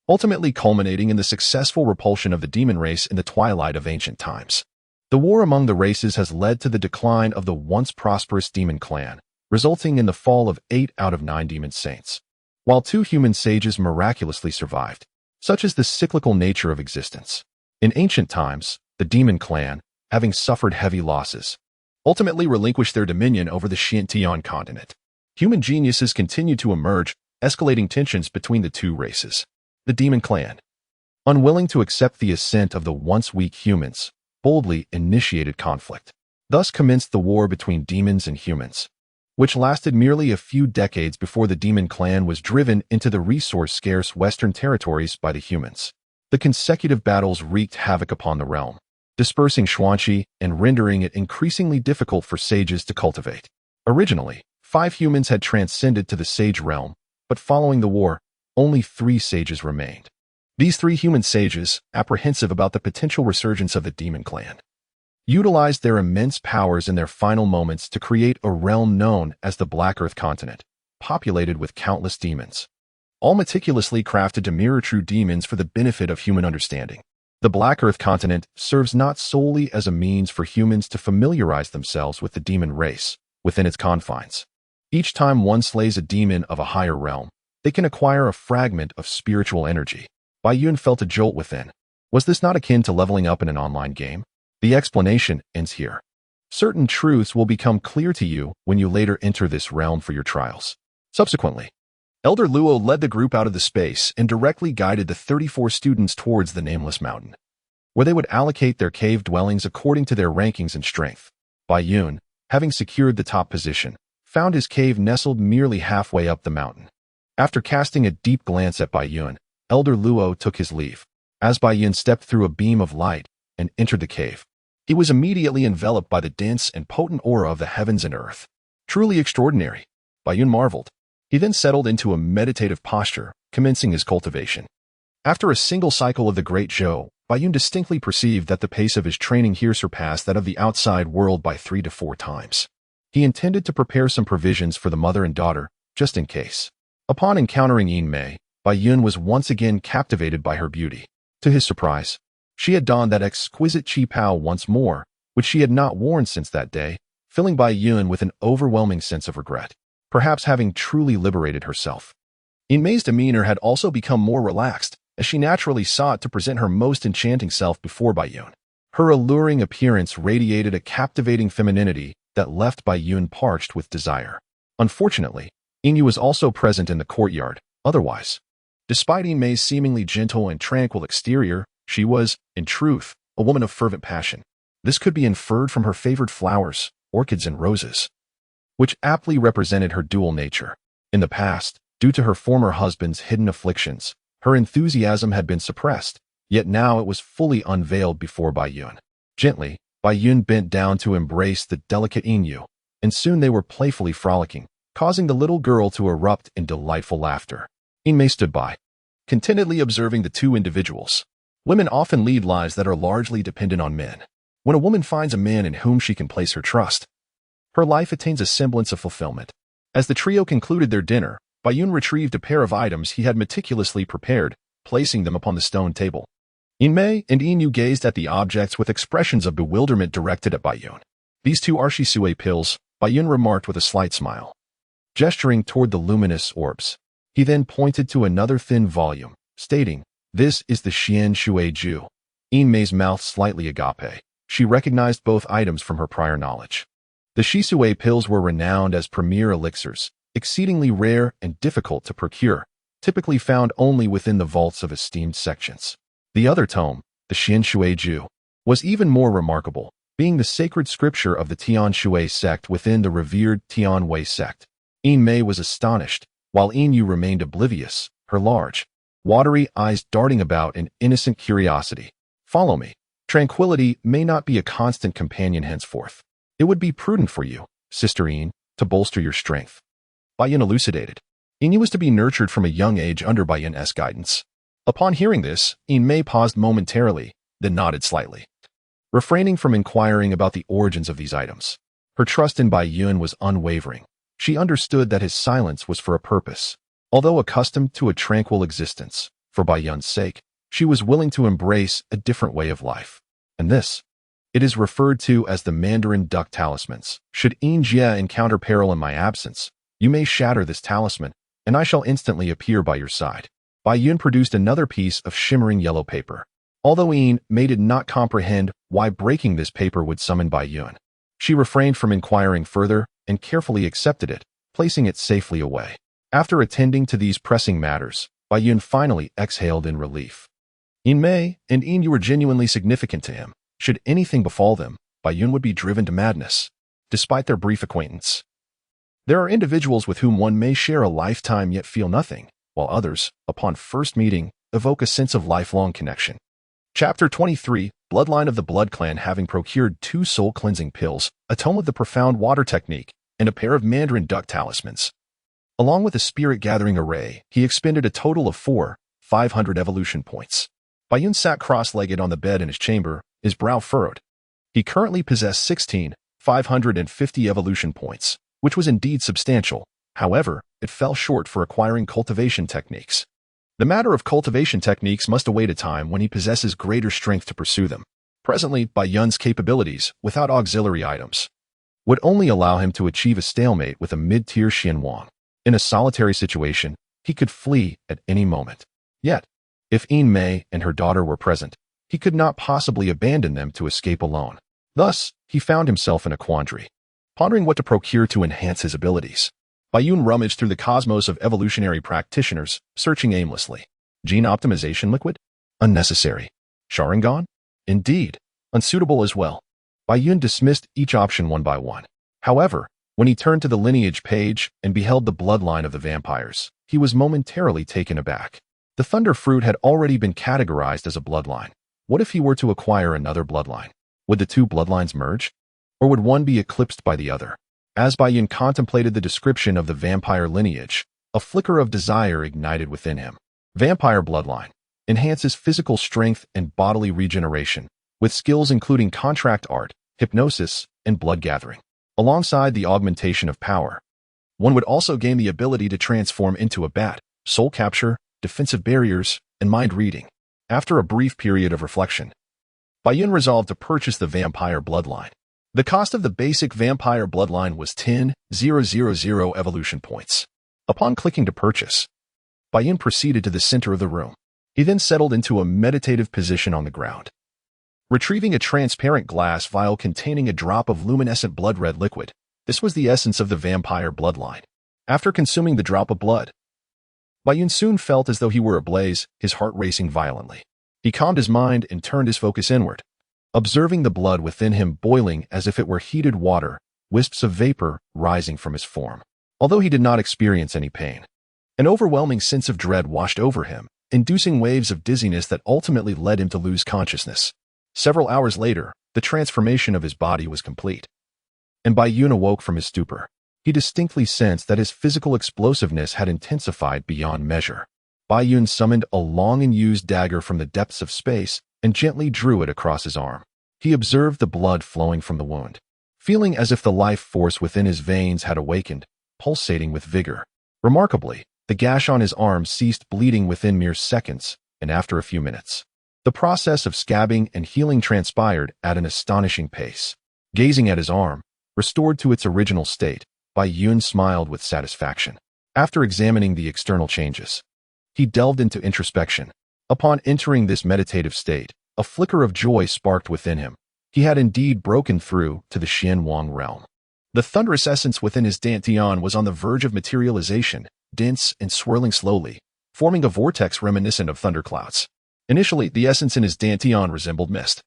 ultimately culminating in the successful repulsion of the demon race in the twilight of ancient times. The war among the races has led to the decline of the once prosperous demon clan, resulting in the fall of 8 out of 9 demon saints, while 2 human sages miraculously survived, such is the cyclical nature of existence. In ancient times, the demon clan, having suffered heavy losses, ultimately relinquished their dominion over the Xianxia continent. Human geniuses continued to emerge, escalating tensions between the 2 races. The demon clan, unwilling to accept the ascent of the once weak humans, boldly initiated conflict. Thus commenced the war between demons and humans, which lasted merely a few decades before the demon clan was driven into the resource-scarce Western territories by the humans. The consecutive battles wreaked havoc upon the realm, dispersing xianxia and rendering it increasingly difficult for sages to cultivate. Originally, 5 humans had transcended to the sage realm, but following the war, only 3 sages remained. These 3 human sages, apprehensive about the potential resurgence of the demon clan, utilized their immense powers in their final moments to create a realm known as the Black Earth continent, populated with countless demons, all meticulously crafted to mirror true demons for the benefit of human understanding. The Black Earth continent serves not solely as a means for humans to familiarize themselves with the demon race within its confines. Each time one slays a demon of a higher realm, they can acquire a fragment of spiritual energy. Bai Yun felt a jolt within. Was this not akin to leveling up in an online game? The explanation ends here. Certain truths will become clear to you when you later enter this realm for your trials. Subsequently, Elder Luo led the group out of the space and directly guided the 34 students towards the nameless mountain, where they would allocate their cave dwellings according to their rankings and strength. Bai Yun, having secured the top position, found his cave nestled merely halfway up the mountain. After casting a deep glance at Bai Yun, Elder Luo took his leave. As Bai Yun stepped through a beam of light and entered the cave, he was immediately enveloped by the dense and potent aura of the heavens and earth. Truly extraordinary, Bai Yun marveled. He then settled into a meditative posture, commencing his cultivation. After a single cycle of the Great Zhou, Bai Yun distinctly perceived that the pace of his training here surpassed that of the outside world by 3 to 4 times. He intended to prepare some provisions for the mother and daughter, just in case. Upon encountering Yin Mei, Bai Yun was once again captivated by her beauty. To his surprise, she had donned that exquisite qipao once more, which she had not worn since that day, filling Bai Yun with an overwhelming sense of regret, perhaps having truly liberated herself. Yin Mei's demeanor had also become more relaxed, as she naturally sought to present her most enchanting self before Bai Yun. Her alluring appearance radiated a captivating femininity that left Bai Yun parched with desire. Unfortunately, Yin Yu was also present in the courtyard. Otherwise, despite Yin Mei's seemingly gentle and tranquil exterior, she was, in truth, a woman of fervent passion. This could be inferred from her favored flowers, orchids and roses, which aptly represented her dual nature. In the past, due to her former husband's hidden afflictions, her enthusiasm had been suppressed, yet now it was fully unveiled before Bai Yun. Gently, Bai Yun bent down to embrace the delicate Yin Yu, and soon they were playfully frolicking, causing the little girl to erupt in delightful laughter. Yin Mei stood by, contentedly observing the 2 individuals. Women often lead lives that are largely dependent on men. When a woman finds a man in whom she can place her trust, her life attains a semblance of fulfillment. As the trio concluded their dinner, Bai Yun retrieved a pair of items he had meticulously prepared, placing them upon the stone table. Yin Mei and Yin Yu gazed at the objects with expressions of bewilderment directed at Bai Yun. These 2 are shui pills, Bai Yun remarked with a slight smile, gesturing toward the luminous orbs. He then pointed to another thin volume, stating, "This is the Xian Shui Ju." Yin Mei's mouth slightly agape. She recognized both items from her prior knowledge. The Shisui pills were renowned as premier elixirs, exceedingly rare and difficult to procure, typically found only within the vaults of esteemed sections. The other tome, the xianxia, was even more remarkable, being the sacred scripture of the Tian Shui sect within the revered Tian Wei sect. Yin Mei was astonished, while Yin Yu remained oblivious, her large, watery eyes darting about in innocent curiosity. Follow me. Tranquility may not be a constant companion henceforth. It would be prudent for you, Sister Yin, to bolster your strength. Bai Yin elucidated. Yin Yu was to be nurtured from a young age under Bai Yin's guidance. Upon hearing this, Yin Mei paused momentarily, then nodded slightly, refraining from inquiring about the origins of these items. Her trust in Bai Yun was unwavering. She understood that his silence was for a purpose. Although accustomed to a tranquil existence, for Bai Yun's sake, she was willing to embrace a different way of life. And this, it is referred to as the Mandarin Duck Talismans. Should xianxia encounter peril in my absence, you may shatter this talisman, and I shall instantly appear by your side. Bai Yun produced another piece of shimmering yellow paper. Although Yin Mei did not comprehend why breaking this paper would summon Bai Yun, she refrained from inquiring further and carefully accepted it, placing it safely away. After attending to these pressing matters, Bai Yun finally exhaled in relief. Yin Mei and Yin Yu were genuinely significant to him. Should anything befall them, Bai Yun would be driven to madness, despite their brief acquaintance. There are individuals with whom one may share a lifetime yet feel nothing, while others, upon first meeting, evoke a sense of lifelong connection. Chapter 23, Bloodline of the Blood Clan. Having procured 2 soul-cleansing pills, a tome of the profound water technique, and a pair of Mandarin Duck Talismans, along with a spirit-gathering array, he expended a total of 500 evolution points. Bai Yun sat cross-legged on the bed in his chamber, his brow furrowed. He currently possessed 550 evolution points, which was indeed substantial. However, it fell short for acquiring cultivation techniques. The matter of cultivation techniques must await a time when he possesses greater strength to pursue them. Presently, Bai Yun's capabilities, without auxiliary items, would only allow him to achieve a stalemate with a mid-tier Xianwang. In a solitary situation, he could flee at any moment. Yet, if Yin Mei and her daughter were present, he could not possibly abandon them to escape alone. Thus, he found himself in a quandary, pondering what to procure to enhance his abilities. Bai Yun rummaged through the cosmos of evolutionary practitioners, searching aimlessly. Gene optimization liquid? Unnecessary. Sharingan? Indeed, unsuitable as well. Bai Yun dismissed each option one by one. However, when he turned to the lineage page and beheld the bloodline of the vampires, he was momentarily taken aback. The thunder fruit had already been categorized as a bloodline. What if he were to acquire another bloodline? Would the 2 bloodlines merge? Or would one be eclipsed by the other? As Bai Yun contemplated the description of the vampire lineage, a flicker of desire ignited within him. Vampire bloodline enhances physical strength and bodily regeneration, with skills including contract art, hypnosis, and blood gathering. Alongside the augmentation of power, one would also gain the ability to transform into a bat, soul capture, defensive barriers, and mind reading. After a brief period of reflection, Bai Yun resolved to purchase the vampire bloodline. The cost of the basic vampire bloodline was 10,000 evolution points. Upon clicking to purchase, Bai Yun proceeded to the center of the room. He then settled into a meditative position on the ground. Retrieving a transparent glass vial containing a drop of luminescent blood-red liquid, this was the essence of the vampire bloodline. After consuming the drop of blood, Bai Yun soon felt as though he were ablaze, his heart racing violently. He calmed his mind and turned his focus inward, observing the blood within him boiling as if it were heated water, wisps of vapor rising from his form. Although he did not experience any pain, an overwhelming sense of dread washed over him, inducing waves of dizziness that ultimately led him to lose consciousness. Several hours later, the transformation of his body was complete, and Bai Yun awoke from his stupor. He distinctly sensed that his physical explosiveness had intensified beyond measure. Bai Yun summoned a long and used dagger from the depths of space and gently drew it across his arm. He observed the blood flowing from the wound, feeling as if the life force within his veins had awakened, pulsating with vigor. Remarkably, the gash on his arm ceased bleeding within mere seconds, and after a few minutes, the process of scabbing and healing transpired at an astonishing pace. Gazing at his arm, restored to its original state, Bai Yun smiled with satisfaction. After examining the external changes, he delved into introspection. Upon entering this meditative state, a flicker of joy sparked within him. He had indeed broken through to the Xianwang realm. The thunderous essence within his dantian was on the verge of materialization, dense and swirling slowly, forming a vortex reminiscent of thunderclouds. Initially, the essence in his dantian resembled mist,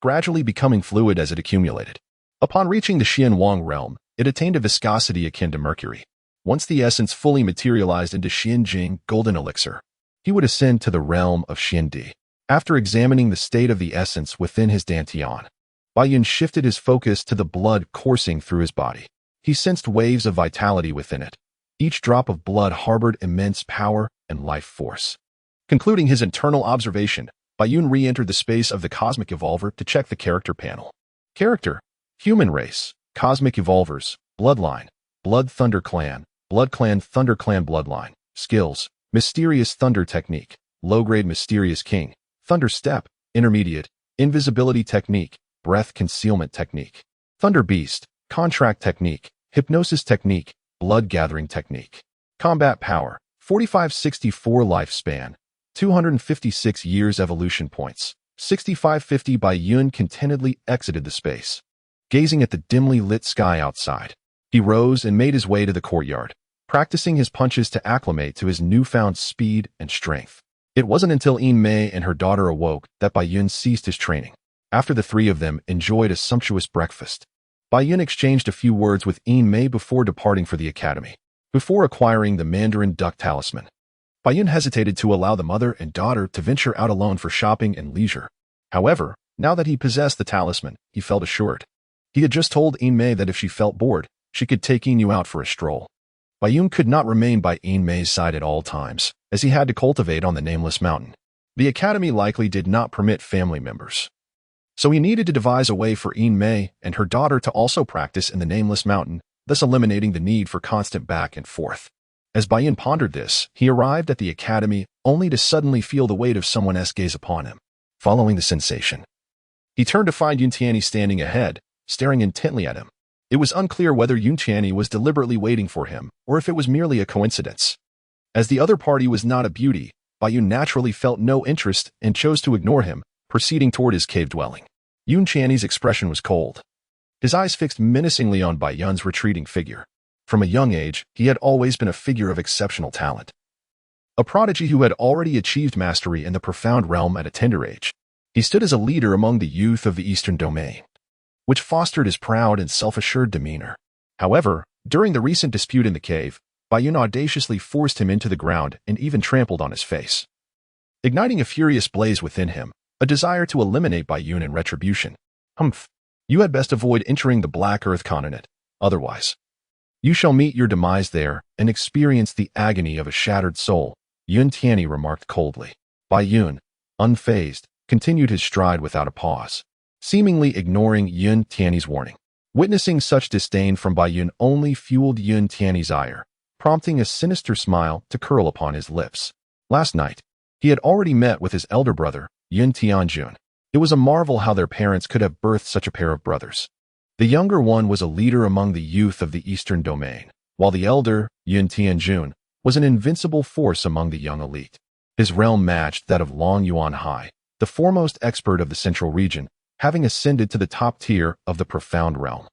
gradually becoming fluid as it accumulated. Upon reaching the Xianwang realm, it attained a viscosity akin to mercury. Once the essence fully materialized into Xianjing golden elixir, he would ascend to the realm of Xiandi. After examining the state of the essence within his dantian, Baiyun shifted his focus to the blood coursing through his body. He sensed waves of vitality within it. Each drop of blood harbored immense power and life force. Concluding his internal observation, Baiyun re-entered the space of the Cosmic Evolver to check the character panel. Character: Human race, Cosmic Evolvers, Bloodline, Blood Thunder Clan, Blood Clan Thunder Clan Bloodline. Skills: Mysterious Thunder Technique, Low-Grade Mysterious King, Thunder Step, Intermediate, Invisibility Technique, Breath Concealment Technique. Thunder Beast, Contract Technique, Hypnosis Technique, Blood Gathering Technique. Combat Power: 4564 Lifespan, 256 years Evolution Points. 6550. Baiyun contentedly exited the space, gazing at the dimly lit sky outside. He rose and made his way to the courtyard, practicing his punches to acclimate to his newfound speed and strength. It wasn't until Yin Mei and her daughter awoke that Baiyun ceased his training. After the three of them enjoyed a sumptuous breakfast, Baiyun exchanged a few words with Yin Mei before departing for the academy. Before acquiring the Mandarin Duck Talisman, Baiyun hesitated to allow the mother and daughter to venture out alone for shopping and leisure. However, now that he possessed the talisman, he felt assured. He had just told Yin Mei that if she felt bored, she could take Yin out for a stroll. Baiyun could not remain by Yin Mei's side at all times, as he had to cultivate on the Nameless Mountain. The academy likely did not permit family members, so he needed to devise a way for Yin Mei and her daughter to also practice in the Nameless Mountain, thus eliminating the need for constant back and forth. As Baiyun pondered this, he arrived at the academy only to suddenly feel the weight of someone else's gaze upon him. Following the sensation, he turned to find Yun Tianyi standing ahead, staring intently at him. It was unclear whether Yun Tianyi was deliberately waiting for him or if it was merely a coincidence. As the other party was not a beauty, Baiyun naturally felt no interest and chose to ignore him, proceeding toward his cave dwelling. Yun Tianyi's expression was cold, his eyes fixed menacingly on Baiyun's retreating figure. From a young age, he had always been a figure of exceptional talent, a prodigy who had already achieved mastery in the profound realm at a tender age. He stood as a leader among the youth of the Eastern Domain, which fostered his proud and self-assured demeanor. However, during the recent dispute in the cave, Baiyun audaciously forced him into the ground and even trampled on his face, igniting a furious blaze within him, a desire to eliminate Baiyun in retribution. Humph! You had best avoid entering the Black Earth continent, otherwise you shall meet your demise there and experience the agony of a shattered soul, Yun Tianyi remarked coldly. Baiyun, unfazed, continued his stride without a pause, seemingly ignoring Yun Tianyi's warning. Witnessing such disdain from Baiyun only fueled Yun Tianyi's ire, prompting a sinister smile to curl upon his lips. Last night, he had already met with his elder brother, Yun Tianjun. It was a marvel how their parents could have birthed such a pair of brothers. The younger one was a leader among the youth of the Eastern Domain, while the elder, Yun Tianjun, was an invincible force among the young elite. His realm matched that of Long Yuan Hai, the foremost expert of the central region, having ascended to the top tier of the profound realm.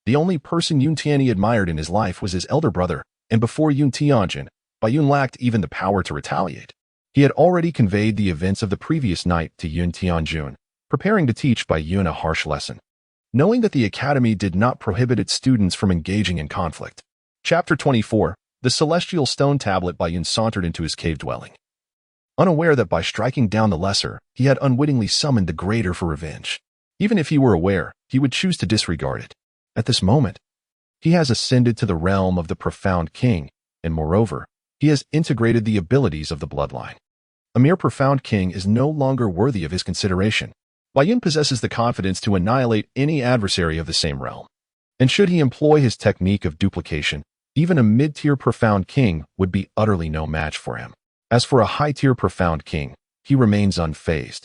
The only person Yun Tianyi admired in his life was his elder brother, and before Yun Tianjun, Baiyun lacked even the power to retaliate. He had already conveyed the events of the previous night to Yun Tianjun, preparing to teach Baiyun a harsh lesson, knowing that the academy did not prohibit its students from engaging in conflict. Chapter 24. The Celestial Stone Tablet. Baiyun sauntered into his cave dwelling, unaware that by striking down the lesser, he had unwittingly summoned the greater for revenge. Even if he were aware, he would choose to disregard it. At this moment, he has ascended to the realm of the profound king, and moreover, he has integrated the abilities of the bloodline. A mere profound king is no longer worthy of his consideration. Baiyun possesses the confidence to annihilate any adversary of the same realm. And should he employ his technique of duplication, even a mid-tier profound king would be utterly no match for him. As for a high-tier profound king, he remains unfazed,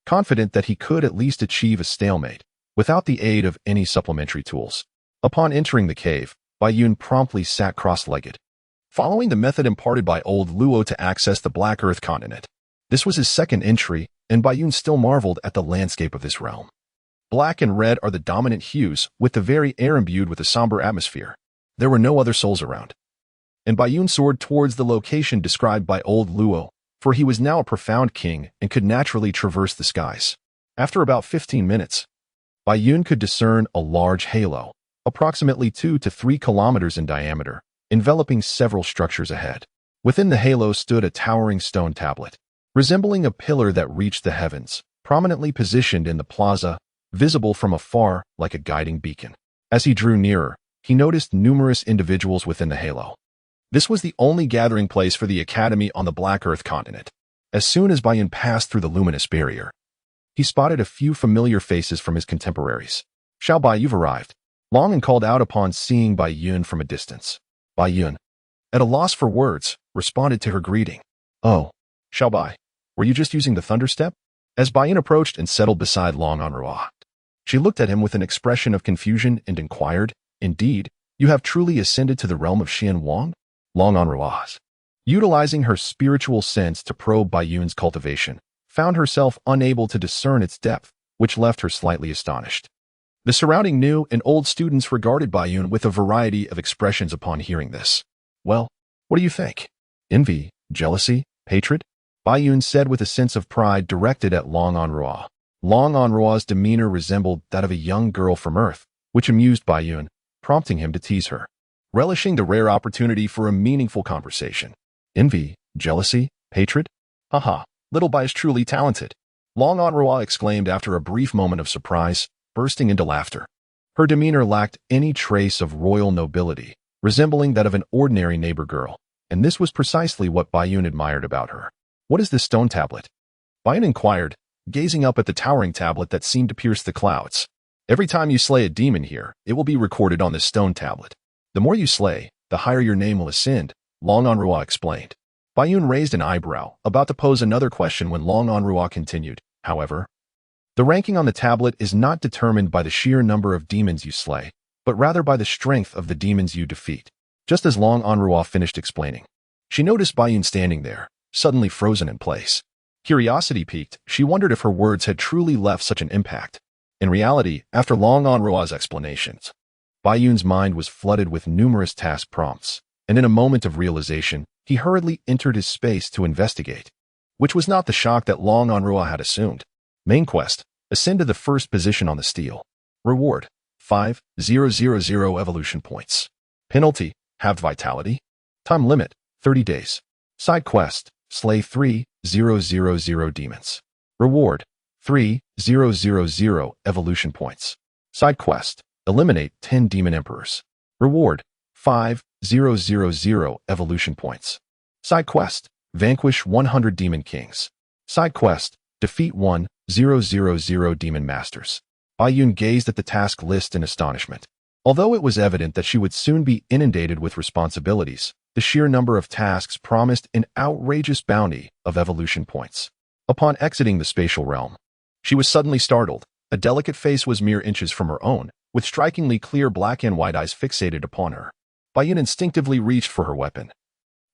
confident that he could at least achieve a stalemate, without the aid of any supplementary tools. Upon entering the cave, Baiyun promptly sat cross-legged, following the method imparted by old Luo to access the Black Earth continent. This was his second entry, and Baiyun still marveled at the landscape of this realm. Black and red are the dominant hues, with the very air imbued with a somber atmosphere. There were no other souls around. And Baiyun soared towards the location described by old Luo, for he was now a profound king and could naturally traverse the skies. After about 15 minutes, Baiyun could discern a large halo, approximately 2 to 3 kilometers in diameter, enveloping several structures ahead. Within the halo stood a towering stone tablet, resembling a pillar that reached the heavens, prominently positioned in the plaza, visible from afar like a guiding beacon. As he drew nearer, he noticed numerous individuals within the halo. This was the only gathering place for the Academy on the Black Earth continent. As soon as Baiyun passed through the luminous barrier, he spotted a few familiar faces from his contemporaries. "Xiao Bai, you've arrived," Long An called out upon seeing Baiyun from a distance. Baiyun, at a loss for words, responded to her greeting. "Oh, Xiao Bai, were you just using the thunder step?" As Baiyun approached and settled beside Long An Ruah, she looked at him with an expression of confusion and inquired, "Indeed, you have truly ascended to the realm of Xian Wang?" Long An Ruah, utilizing her spiritual sense to probe Baiyun's cultivation, found herself unable to discern its depth, which left her slightly astonished. The surrounding new and old students regarded Baiyun with a variety of expressions upon hearing this. "Well, what do you think? Envy, jealousy, hatred?" Baiyun said with a sense of pride directed at Long An Ruah. Long An Ruah's demeanor resembled that of a young girl from Earth, which amused Baiyun, prompting him to tease her, relishing the rare opportunity for a meaningful conversation. "Envy, jealousy, hatred? Haha, little Bai is truly talented," Long An Ruah exclaimed after a brief moment of surprise, bursting into laughter. Her demeanor lacked any trace of royal nobility, resembling that of an ordinary neighbor girl, and this was precisely what Baiyun admired about her. "What is this stone tablet?" Baiyun inquired, gazing up at the towering tablet that seemed to pierce the clouds. "Every time you slay a demon here, it will be recorded on this stone tablet. The more you slay, the higher your name will ascend," Long An Ruah explained. Baiyun raised an eyebrow, about to pose another question when Long An Ruah continued. "However, the ranking on the tablet is not determined by the sheer number of demons you slay, but rather by the strength of the demons you defeat." Just as Long An Ruah finished explaining, she noticed Baiyun standing there, suddenly frozen in place. Curiosity piqued, she wondered if her words had truly left such an impact. In reality, after Long An Ruah's explanations, Baiyun's mind was flooded with numerous task prompts, and in a moment of realization, he hurriedly entered his space to investigate, which was not the shock that Long An Ruah had assumed. Main quest: ascend to the first position on the stele. Reward: 5,000 evolution points. Penalty: halved vitality. Time limit: 30 days. Side quest: slay 3,000 demons. Reward: 3,000 evolution points. Side quest: eliminate 10 demon emperors. Reward: 5,000 evolution points. Side quest: vanquish 100 demon kings. Side quest: defeat 1,000 demon masters. Baiyun gazed at the task list in astonishment. Although it was evident that she would soon be inundated with responsibilities, the sheer number of tasks promised an outrageous bounty of evolution points. Upon exiting the spatial realm, she was suddenly startled. A delicate face was mere inches from her own, with strikingly clear black and white eyes fixated upon her. Baiyun instinctively reached for her weapon,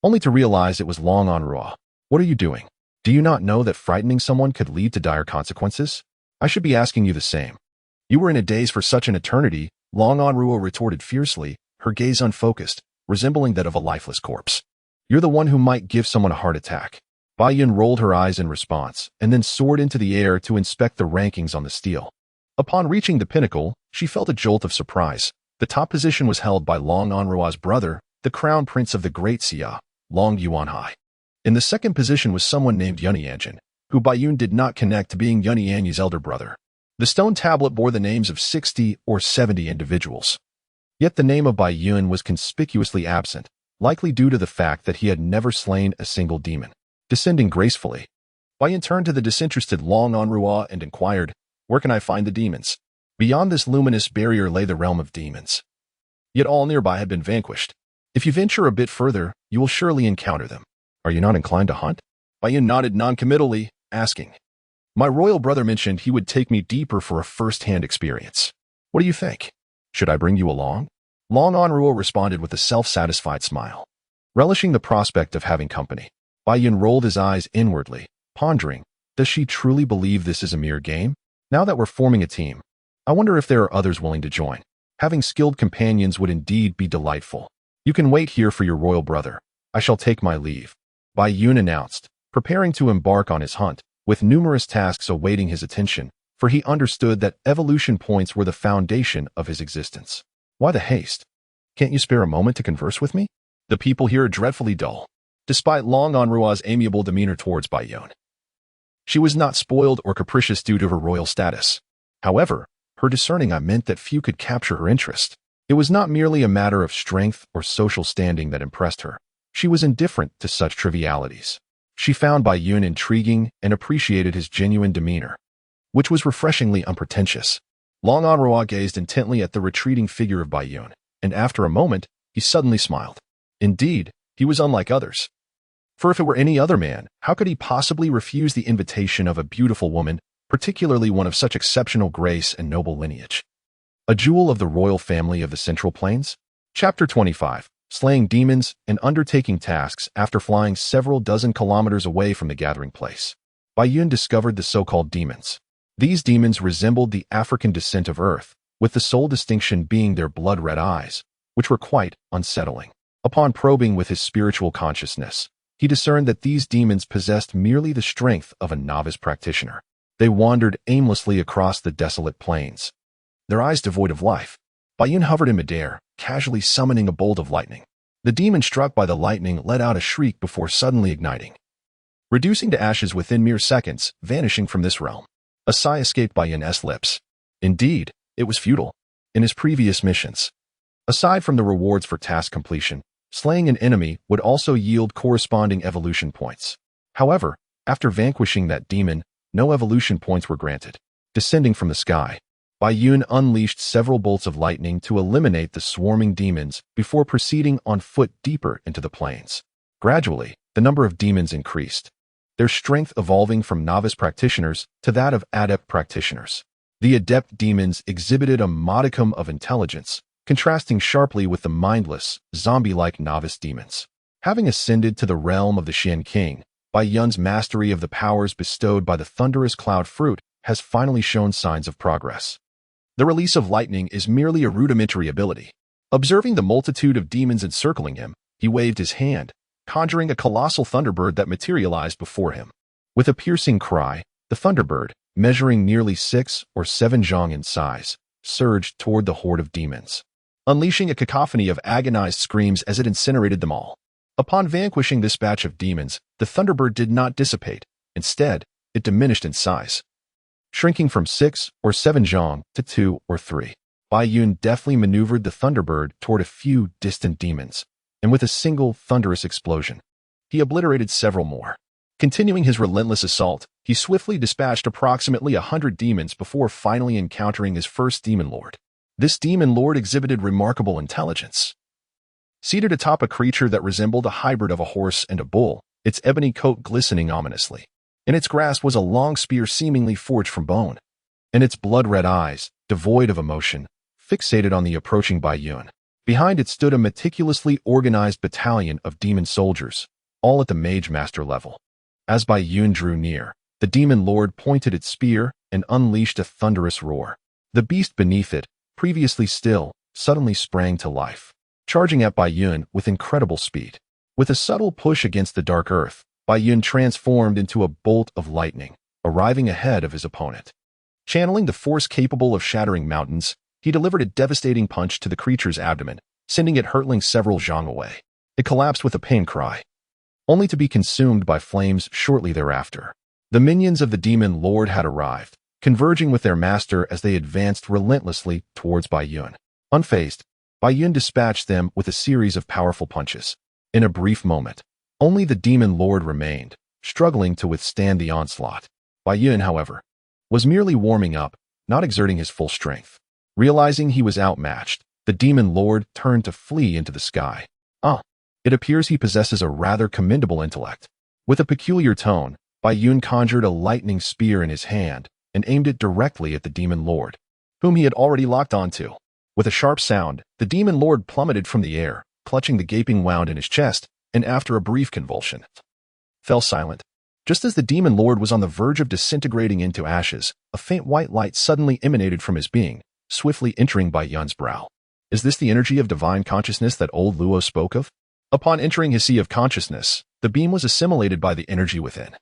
only to realize it was Long An Ruah. "What are you doing? Do you not know that frightening someone could lead to dire consequences? I should be asking you the same. You were in a daze for such an eternity," Long An Ruah retorted fiercely, her gaze unfocused, resembling that of a lifeless corpse. "You're the one who might give someone a heart attack." Baiyun rolled her eyes in response, and then soared into the air to inspect the rankings on the stele. Upon reaching the pinnacle, she felt a jolt of surprise. The top position was held by Long An Ruah's brother, the crown prince of the Great Xia, Long Yuanhai. In the second position was someone named Yunyanjin, who Baiyun did not connect to being Yunyanyi's elder brother. The stone tablet bore the names of 60 or 70 individuals. Yet the name of Baiyun was conspicuously absent, likely due to the fact that he had never slain a single demon. Descending gracefully, Baiyun turned to the disinterested Long An Ruah and inquired, "Where can I find the demons?" Beyond this luminous barrier lay the realm of demons. Yet all nearby had been vanquished. "If you venture a bit further, you will surely encounter them. Are you not inclined to hunt?" Baiyun nodded noncommittally, asking, "My royal brother mentioned he would take me deeper for a first-hand experience. What do you think? Should I bring you along?" Long An Ruah responded with a self-satisfied smile. Relishing the prospect of having company, Baiyun rolled his eyes inwardly, pondering, does she truly believe this is a mere game? Now that we're forming a team, I wonder if there are others willing to join. Having skilled companions would indeed be delightful. You can wait here for your royal brother. I shall take my leave. Bai Yun announced, preparing to embark on his hunt, with numerous tasks awaiting his attention, for he understood that evolution points were the foundation of his existence. Why the haste? Can't you spare a moment to converse with me? The people here are dreadfully dull, despite Long Anrua's amiable demeanor towards Bai Yun. She was not spoiled or capricious due to her royal status. However, her discerning eye meant that few could capture her interest. It was not merely a matter of strength or social standing that impressed her. She was indifferent to such trivialities. She found Bai Yun intriguing and appreciated his genuine demeanor, which was refreshingly unpretentious. Long Anrua gazed intently at the retreating figure of Bai Yun, and after a moment, he suddenly smiled. Indeed, he was unlike others. For if it were any other man, how could he possibly refuse the invitation of a beautiful woman, particularly one of such exceptional grace and noble lineage? A jewel of the royal family of the Central Plains? Chapter 25. Slaying demons and undertaking tasks after flying several dozen kilometers away from the gathering place. Bai Yun discovered the so-called demons. These demons resembled the African descent of Earth, with the sole distinction being their blood-red eyes, which were quite unsettling. Upon probing with his spiritual consciousness, he discerned that these demons possessed merely the strength of a novice practitioner. They wandered aimlessly across the desolate plains, their eyes devoid of life. Bai Yun hovered in midair, casually summoning a bolt of lightning. The demon struck by the lightning let out a shriek before suddenly igniting, reducing to ashes within mere seconds, vanishing from this realm. A sigh escaped Bai Yun's lips. Indeed, it was futile. In his previous missions, aside from the rewards for task completion, slaying an enemy would also yield corresponding evolution points. However, after vanquishing that demon, no evolution points were granted. Descending from the sky, Bai Yun unleashed several bolts of lightning to eliminate the swarming demons before proceeding on foot deeper into the plains. Gradually, the number of demons increased, their strength evolving from novice practitioners to that of adept practitioners. The adept demons exhibited a modicum of intelligence, contrasting sharply with the mindless, zombie-like novice demons. Having ascended to the realm of the xianxia, Bai Yun's mastery of the powers bestowed by the thunderous cloud fruit has finally shown signs of progress. The release of lightning is merely a rudimentary ability. Observing the multitude of demons encircling him, he waved his hand, conjuring a colossal thunderbird that materialized before him. With a piercing cry, the thunderbird, measuring nearly 6 or 7 zhang in size, surged toward the horde of demons, unleashing a cacophony of agonized screams as it incinerated them all. Upon vanquishing this batch of demons, the thunderbird did not dissipate. Instead, it diminished in size, shrinking from 6 or 7 zhang to 2 or 3. Bai Yun deftly maneuvered the thunderbird toward a few distant demons, and with a single thunderous explosion, he obliterated several more. Continuing his relentless assault, he swiftly dispatched approximately 100 demons before finally encountering his first demon lord. This demon lord exhibited remarkable intelligence. Seated atop a creature that resembled a hybrid of a horse and a bull, its ebony coat glistening ominously. In its grasp was a long spear seemingly forged from bone, and its blood-red eyes, devoid of emotion, fixated on the approaching Bai Yun. Behind it stood a meticulously organized battalion of demon soldiers, all at the mage master level. As Bai Yun drew near, the demon lord pointed its spear and unleashed a thunderous roar. The beast beneath it, previously still, suddenly sprang to life, charging at Bai Yun with incredible speed. With a subtle push against the dark earth, Bai Yun transformed into a bolt of lightning, arriving ahead of his opponent. Channeling the force capable of shattering mountains, he delivered a devastating punch to the creature's abdomen, sending it hurtling several zhang away. It collapsed with a pain cry, only to be consumed by flames shortly thereafter. The minions of the demon lord had arrived, converging with their master as they advanced relentlessly towards Bai Yun. Unfazed, Bai Yun dispatched them with a series of powerful punches. In a brief moment, only the demon lord remained, struggling to withstand the onslaught. Bai Yun, however, was merely warming up, not exerting his full strength. Realizing he was outmatched, the demon lord turned to flee into the sky. It appears he possesses a rather commendable intellect. With a peculiar tone, Bai Yun conjured a lightning spear in his hand and aimed it directly at the demon lord, whom he had already locked onto. With a sharp sound, the demon lord plummeted from the air, clutching the gaping wound in his chest, and after a brief convulsion, fell silent. Just as the demon lord was on the verge of disintegrating into ashes, a faint white light suddenly emanated from his being, swiftly entering Bai Yun's brow. Is this the energy of divine consciousness that old Luo spoke of? Upon entering his sea of consciousness, the beam was assimilated by the energy within.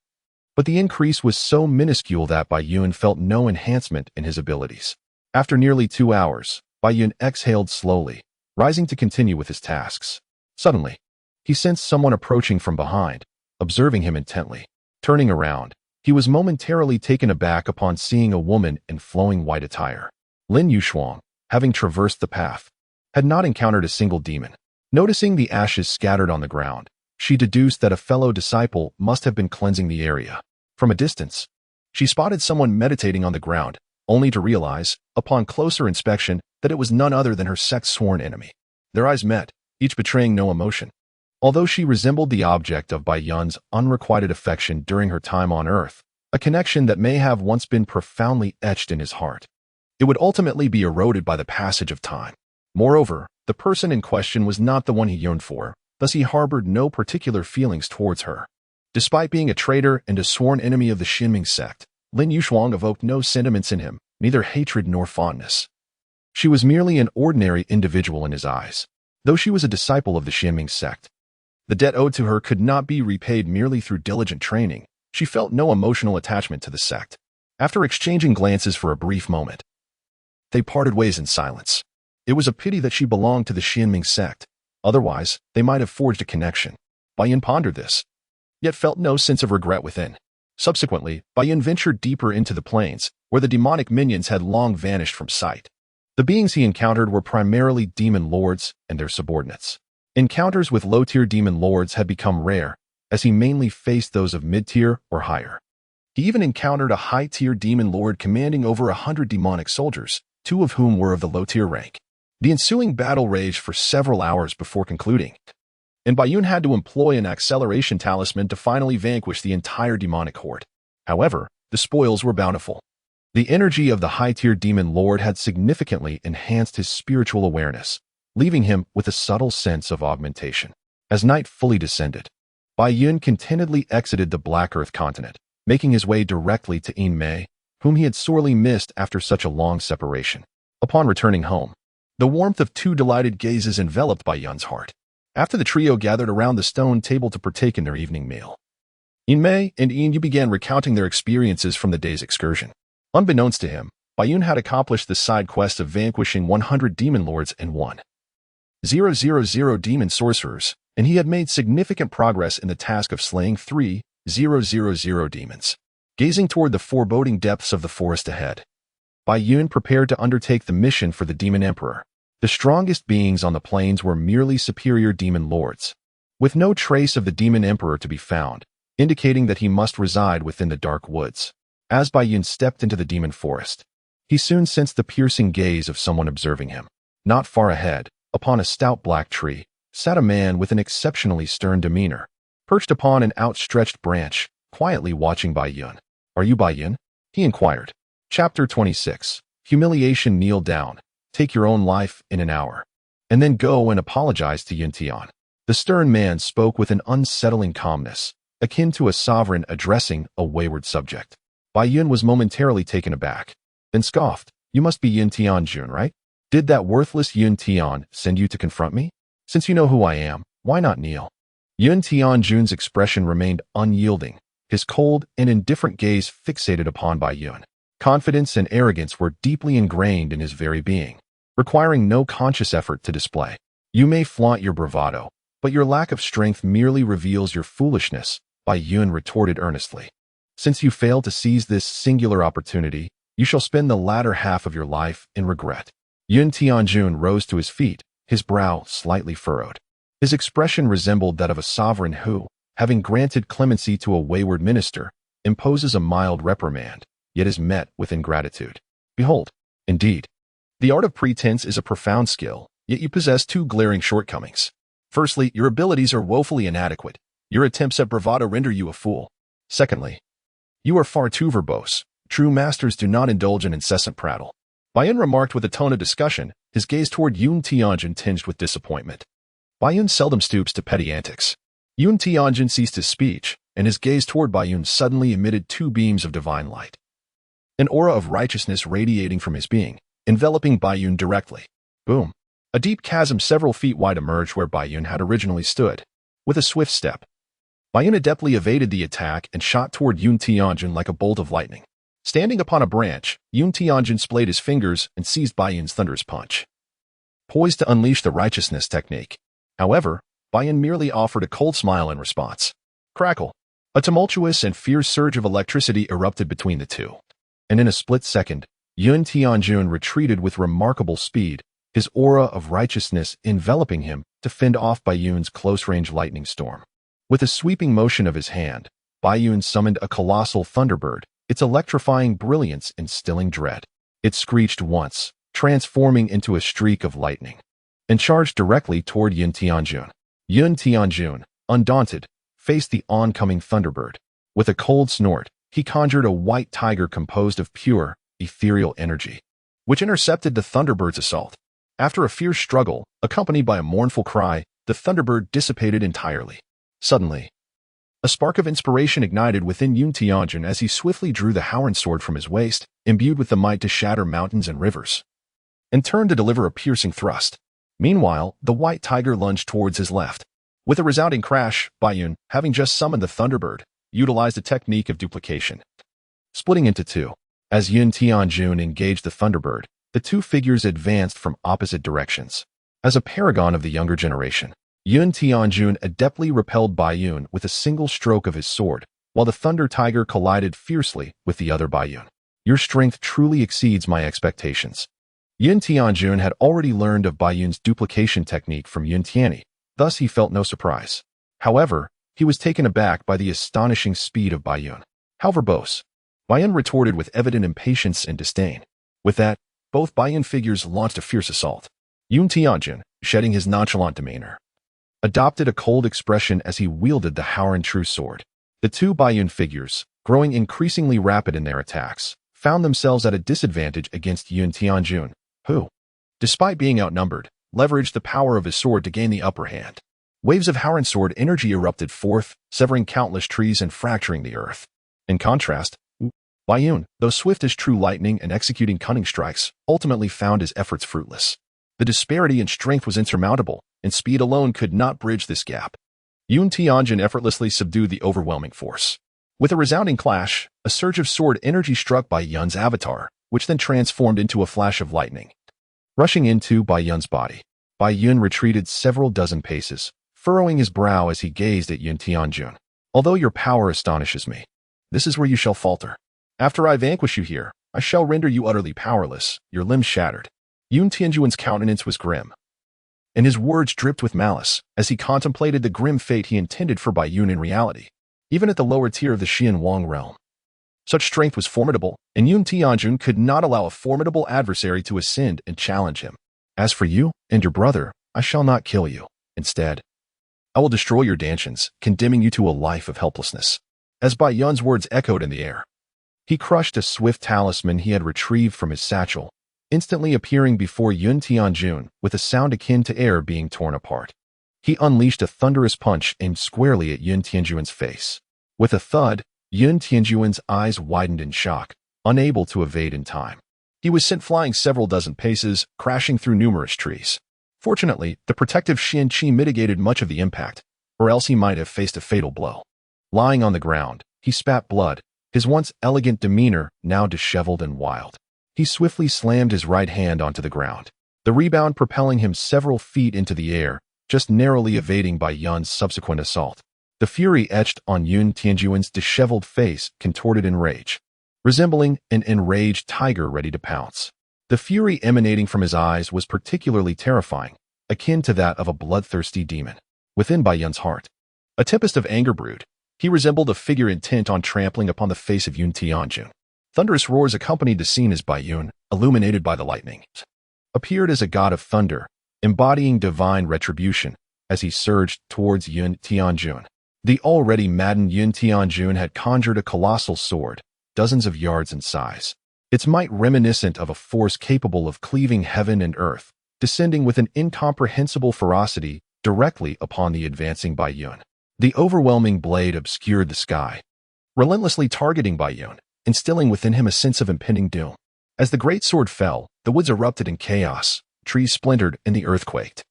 But the increase was so minuscule that Bai Yun felt no enhancement in his abilities. After nearly 2 hours, Bai Yun exhaled slowly, rising to continue with his tasks. Suddenly, he sensed someone approaching from behind, observing him intently. Turning around, he was momentarily taken aback upon seeing a woman in flowing white attire. Lin Yushuang, having traversed the path, had not encountered a single demon. Noticing the ashes scattered on the ground, she deduced that a fellow disciple must have been cleansing the area. From a distance, she spotted someone meditating on the ground, only to realize, upon closer inspection, that it was none other than her sect's sworn enemy. Their eyes met, each betraying no emotion. Although she resembled the object of Bai Yun's unrequited affection during her time on Earth, a connection that may have once been profoundly etched in his heart, it would ultimately be eroded by the passage of time. Moreover, the person in question was not the one he yearned for, thus he harbored no particular feelings towards her. Despite being a traitor and a sworn enemy of the Xinming sect, Lin Yushuang evoked no sentiments in him, neither hatred nor fondness. She was merely an ordinary individual in his eyes, though she was a disciple of the Xinming sect. The debt owed to her could not be repaid merely through diligent training. She felt no emotional attachment to the sect. After exchanging glances for a brief moment, they parted ways in silence. It was a pity that she belonged to the Xinming sect. Otherwise, they might have forged a connection. Bai Yun pondered this, yet felt no sense of regret within. Subsequently, Bai Yun ventured deeper into the plains, where the demonic minions had long vanished from sight. The beings he encountered were primarily demon lords and their subordinates. Encounters with low-tier demon lords had become rare, as he mainly faced those of mid-tier or higher. He even encountered a high-tier demon lord commanding over 100 demonic soldiers, 2 of whom were of the low-tier rank. The ensuing battle raged for several hours before concluding, and Bai Yun had to employ an acceleration talisman to finally vanquish the entire demonic horde. However, the spoils were bountiful. The energy of the high-tier demon lord had significantly enhanced his spiritual awareness, leaving him with a subtle sense of augmentation. As night fully descended, Bai Yun contentedly exited the Black Earth continent, making his way directly to Yin Mei, whom he had sorely missed after such a long separation. Upon returning home, the warmth of 2 delighted gazes enveloped Bai Yun's heart. After the trio gathered around the stone table to partake in their evening meal, Yin Mei and Yin Yu began recounting their experiences from the day's excursion. Unbeknownst to him, Bai Yun had accomplished the side quest of vanquishing 100 demon lords and 1,000 demon sorcerers, and he had made significant progress in the task of slaying 3,000 demons. Gazing toward the foreboding depths of the forest ahead, Bai Yun prepared to undertake the mission for the Demon Emperor. The strongest beings on the plains were merely superior demon lords, with no trace of the Demon Emperor to be found, indicating that he must reside within the dark woods. As Bai Yun stepped into the demon forest, he soon sensed the piercing gaze of someone observing him. Not far ahead, upon a stout black tree, sat a man with an exceptionally stern demeanor, perched upon an outstretched branch, quietly watching Bai Yun. "Are you Bai Yun?" he inquired. Chapter 26. Humiliation. Kneel down, take your own life in an hour, and then go and apologize to Yin Tian. The stern man spoke with an unsettling calmness, akin to a sovereign addressing a wayward subject. Bai Yun was momentarily taken aback, then scoffed. "You must be Yin Tian Jun, right? Did that worthless Yin Tian send you to confront me? Since you know who I am, why not kneel?" Yin Tian Jun's expression remained unyielding, his cold and indifferent gaze fixated upon Bai Yun. Confidence and arrogance were deeply ingrained in his very being, requiring no conscious effort to display. "You may flaunt your bravado, but your lack of strength merely reveals your foolishness," Bai Yun retorted earnestly. "Since you failed to seize this singular opportunity, you shall spend the latter half of your life in regret." Yin Tianjun rose to his feet, his brow slightly furrowed. His expression resembled that of a sovereign who, having granted clemency to a wayward minister, imposes a mild reprimand, yet is met with ingratitude. "Behold, indeed, the art of pretense is a profound skill, yet you possess 2 glaring shortcomings. Firstly, your abilities are woefully inadequate. Your attempts at bravado render you a fool. Secondly, you are far too verbose. True masters do not indulge in incessant prattle." Bai Yun remarked with a tone of discussion, his gaze toward Yun Tianjun tinged with disappointment. Bai Yun seldom stoops to petty antics. Yun Tianjun ceased his speech, and his gaze toward Baiyun suddenly emitted two beams of divine light. An aura of righteousness radiating from his being, enveloping Baiyun directly. Boom! A deep chasm several feet wide emerged where Baiyun had originally stood. With a swift step, Baiyun adeptly evaded the attack and shot toward Yun Tianjun like a bolt of lightning. Standing upon a branch, Yun Tianjun splayed his fingers and seized Baiyun's thunderous punch, poised to unleash the righteousness technique. However, Baiyun merely offered a cold smile in response. Crackle! A tumultuous and fierce surge of electricity erupted between the two. And in a split second, Yun Tianjun retreated with remarkable speed, his aura of righteousness enveloping him to fend off Baiyun's close-range lightning storm. With a sweeping motion of his hand, Baiyun summoned a colossal thunderbird, its electrifying brilliance instilling dread. It screeched once, transforming into a streak of lightning, and charged directly toward Yun Tianjun. Yun Tianjun, undaunted, faced the oncoming thunderbird. With a cold snort, he conjured a white tiger composed of pure, ethereal energy, which intercepted the thunderbird's assault. After a fierce struggle, accompanied by a mournful cry, the thunderbird dissipated entirely. Suddenly, a spark of inspiration ignited within Yun Tianjun as he swiftly drew the Howren sword from his waist, imbued with the might to shatter mountains and rivers, and turned to deliver a piercing thrust. Meanwhile, the white tiger lunged towards his left. With a resounding crash, Baiyun, having just summoned the thunderbird, utilized a technique of duplication, splitting into two. As Yun Tianjun engaged the thunderbird, the two figures advanced from opposite directions. As a paragon of the younger generation, Yun Tianjun adeptly repelled Baiyun with a single stroke of his sword, while the thunder tiger collided fiercely with the other Baiyun. Your strength truly exceeds my expectations. Yun Tianjun had already learned of Baiyun's duplication technique from Yun Tianyi, thus he felt no surprise. However, he was taken aback by the astonishing speed of Baiyun. How verbose! Baiyun retorted with evident impatience and disdain. With that, both Baiyun figures launched a fierce assault. Yun Tianjun, shedding his nonchalant demeanor, adopted a cold expression as he wielded the Howren true sword. The two Baiyun figures, growing increasingly rapid in their attacks, found themselves at a disadvantage against Yun Tianjun, who, despite being outnumbered, leveraged the power of his sword to gain the upper hand. Waves of Howren sword energy erupted forth, severing countless trees and fracturing the earth. In contrast, Baiyun, though swift as true lightning and executing cunning strikes, ultimately found his efforts fruitless. The disparity in strength was insurmountable, and speed alone could not bridge this gap. Yun Tianjun effortlessly subdued the overwhelming force. With a resounding clash, a surge of sword energy struck Baiyun's avatar, which then transformed into a flash of lightning. Rushing into Baiyun's body, Baiyun retreated several dozen paces, furrowing his brow as he gazed at Yun Tianjun. Although your power astonishes me, this is where you shall falter. After I vanquish you here, I shall render you utterly powerless, your limbs shattered. Yun Tianjun's countenance was grim, and his words dripped with malice as he contemplated the grim fate he intended for Baiyun in reality. Even at the lower tier of the Xian realm, such strength was formidable, and Yun Tianjun could not allow a formidable adversary to ascend and challenge him. As for you and your brother, I shall not kill you. Instead, I will destroy your dantians, condemning you to a life of helplessness. As Baiyun's words echoed in the air, he crushed a swift talisman he had retrieved from his satchel, instantly appearing before Yun Tianjun with a sound akin to air being torn apart. He unleashed a thunderous punch aimed squarely at Yun Tianjun's face. With a thud, Yun Tianjun's eyes widened in shock, unable to evade in time. He was sent flying several dozen paces, crashing through numerous trees. Fortunately, the protective xianxia mitigated much of the impact, or else he might have faced a fatal blow. Lying on the ground, he spat blood, his once elegant demeanor now disheveled and wild. He swiftly slammed his right hand onto the ground, the rebound propelling him several feet into the air, just narrowly evading Baiyun's subsequent assault. The fury etched on Yun Tianjun's disheveled face contorted in rage, resembling an enraged tiger ready to pounce. The fury emanating from his eyes was particularly terrifying, akin to that of a bloodthirsty demon. Within Baiyun's heart, a tempest of anger brewed. He resembled a figure intent on trampling upon the face of Yun Tianjun. Thunderous roars accompanied the scene as Baiyun, illuminated by the lightning, appeared as a god of thunder, embodying divine retribution as he surged towards Yun Tianjun. The already maddened Yun Tianjun had conjured a colossal sword, dozens of yards in size, its might reminiscent of a force capable of cleaving heaven and earth, descending with an incomprehensible ferocity directly upon the advancing Baiyun. The overwhelming blade obscured the sky, relentlessly targeting Baiyun, instilling within him a sense of impending doom. As the great sword fell, the woods erupted in chaos, trees splintered, and the earth quaked.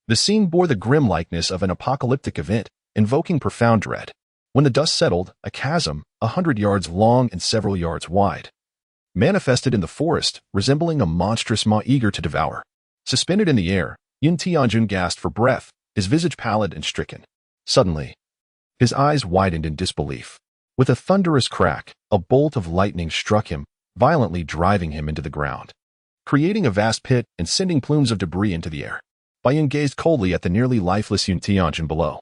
The scene bore the grim likeness of an apocalyptic event, invoking profound dread. When the dust settled, a chasm, 100 yards long and several yards wide, manifested in the forest, resembling a monstrous maw eager to devour. Suspended in the air, Yun Tianjun gasped for breath, his visage pallid and stricken. Suddenly, his eyes widened in disbelief. With a thunderous crack, a bolt of lightning struck him, violently driving him into the ground, creating a vast pit and sending plumes of debris into the air. Baiyun gazed coldly at the nearly lifeless Yun Tianjun below,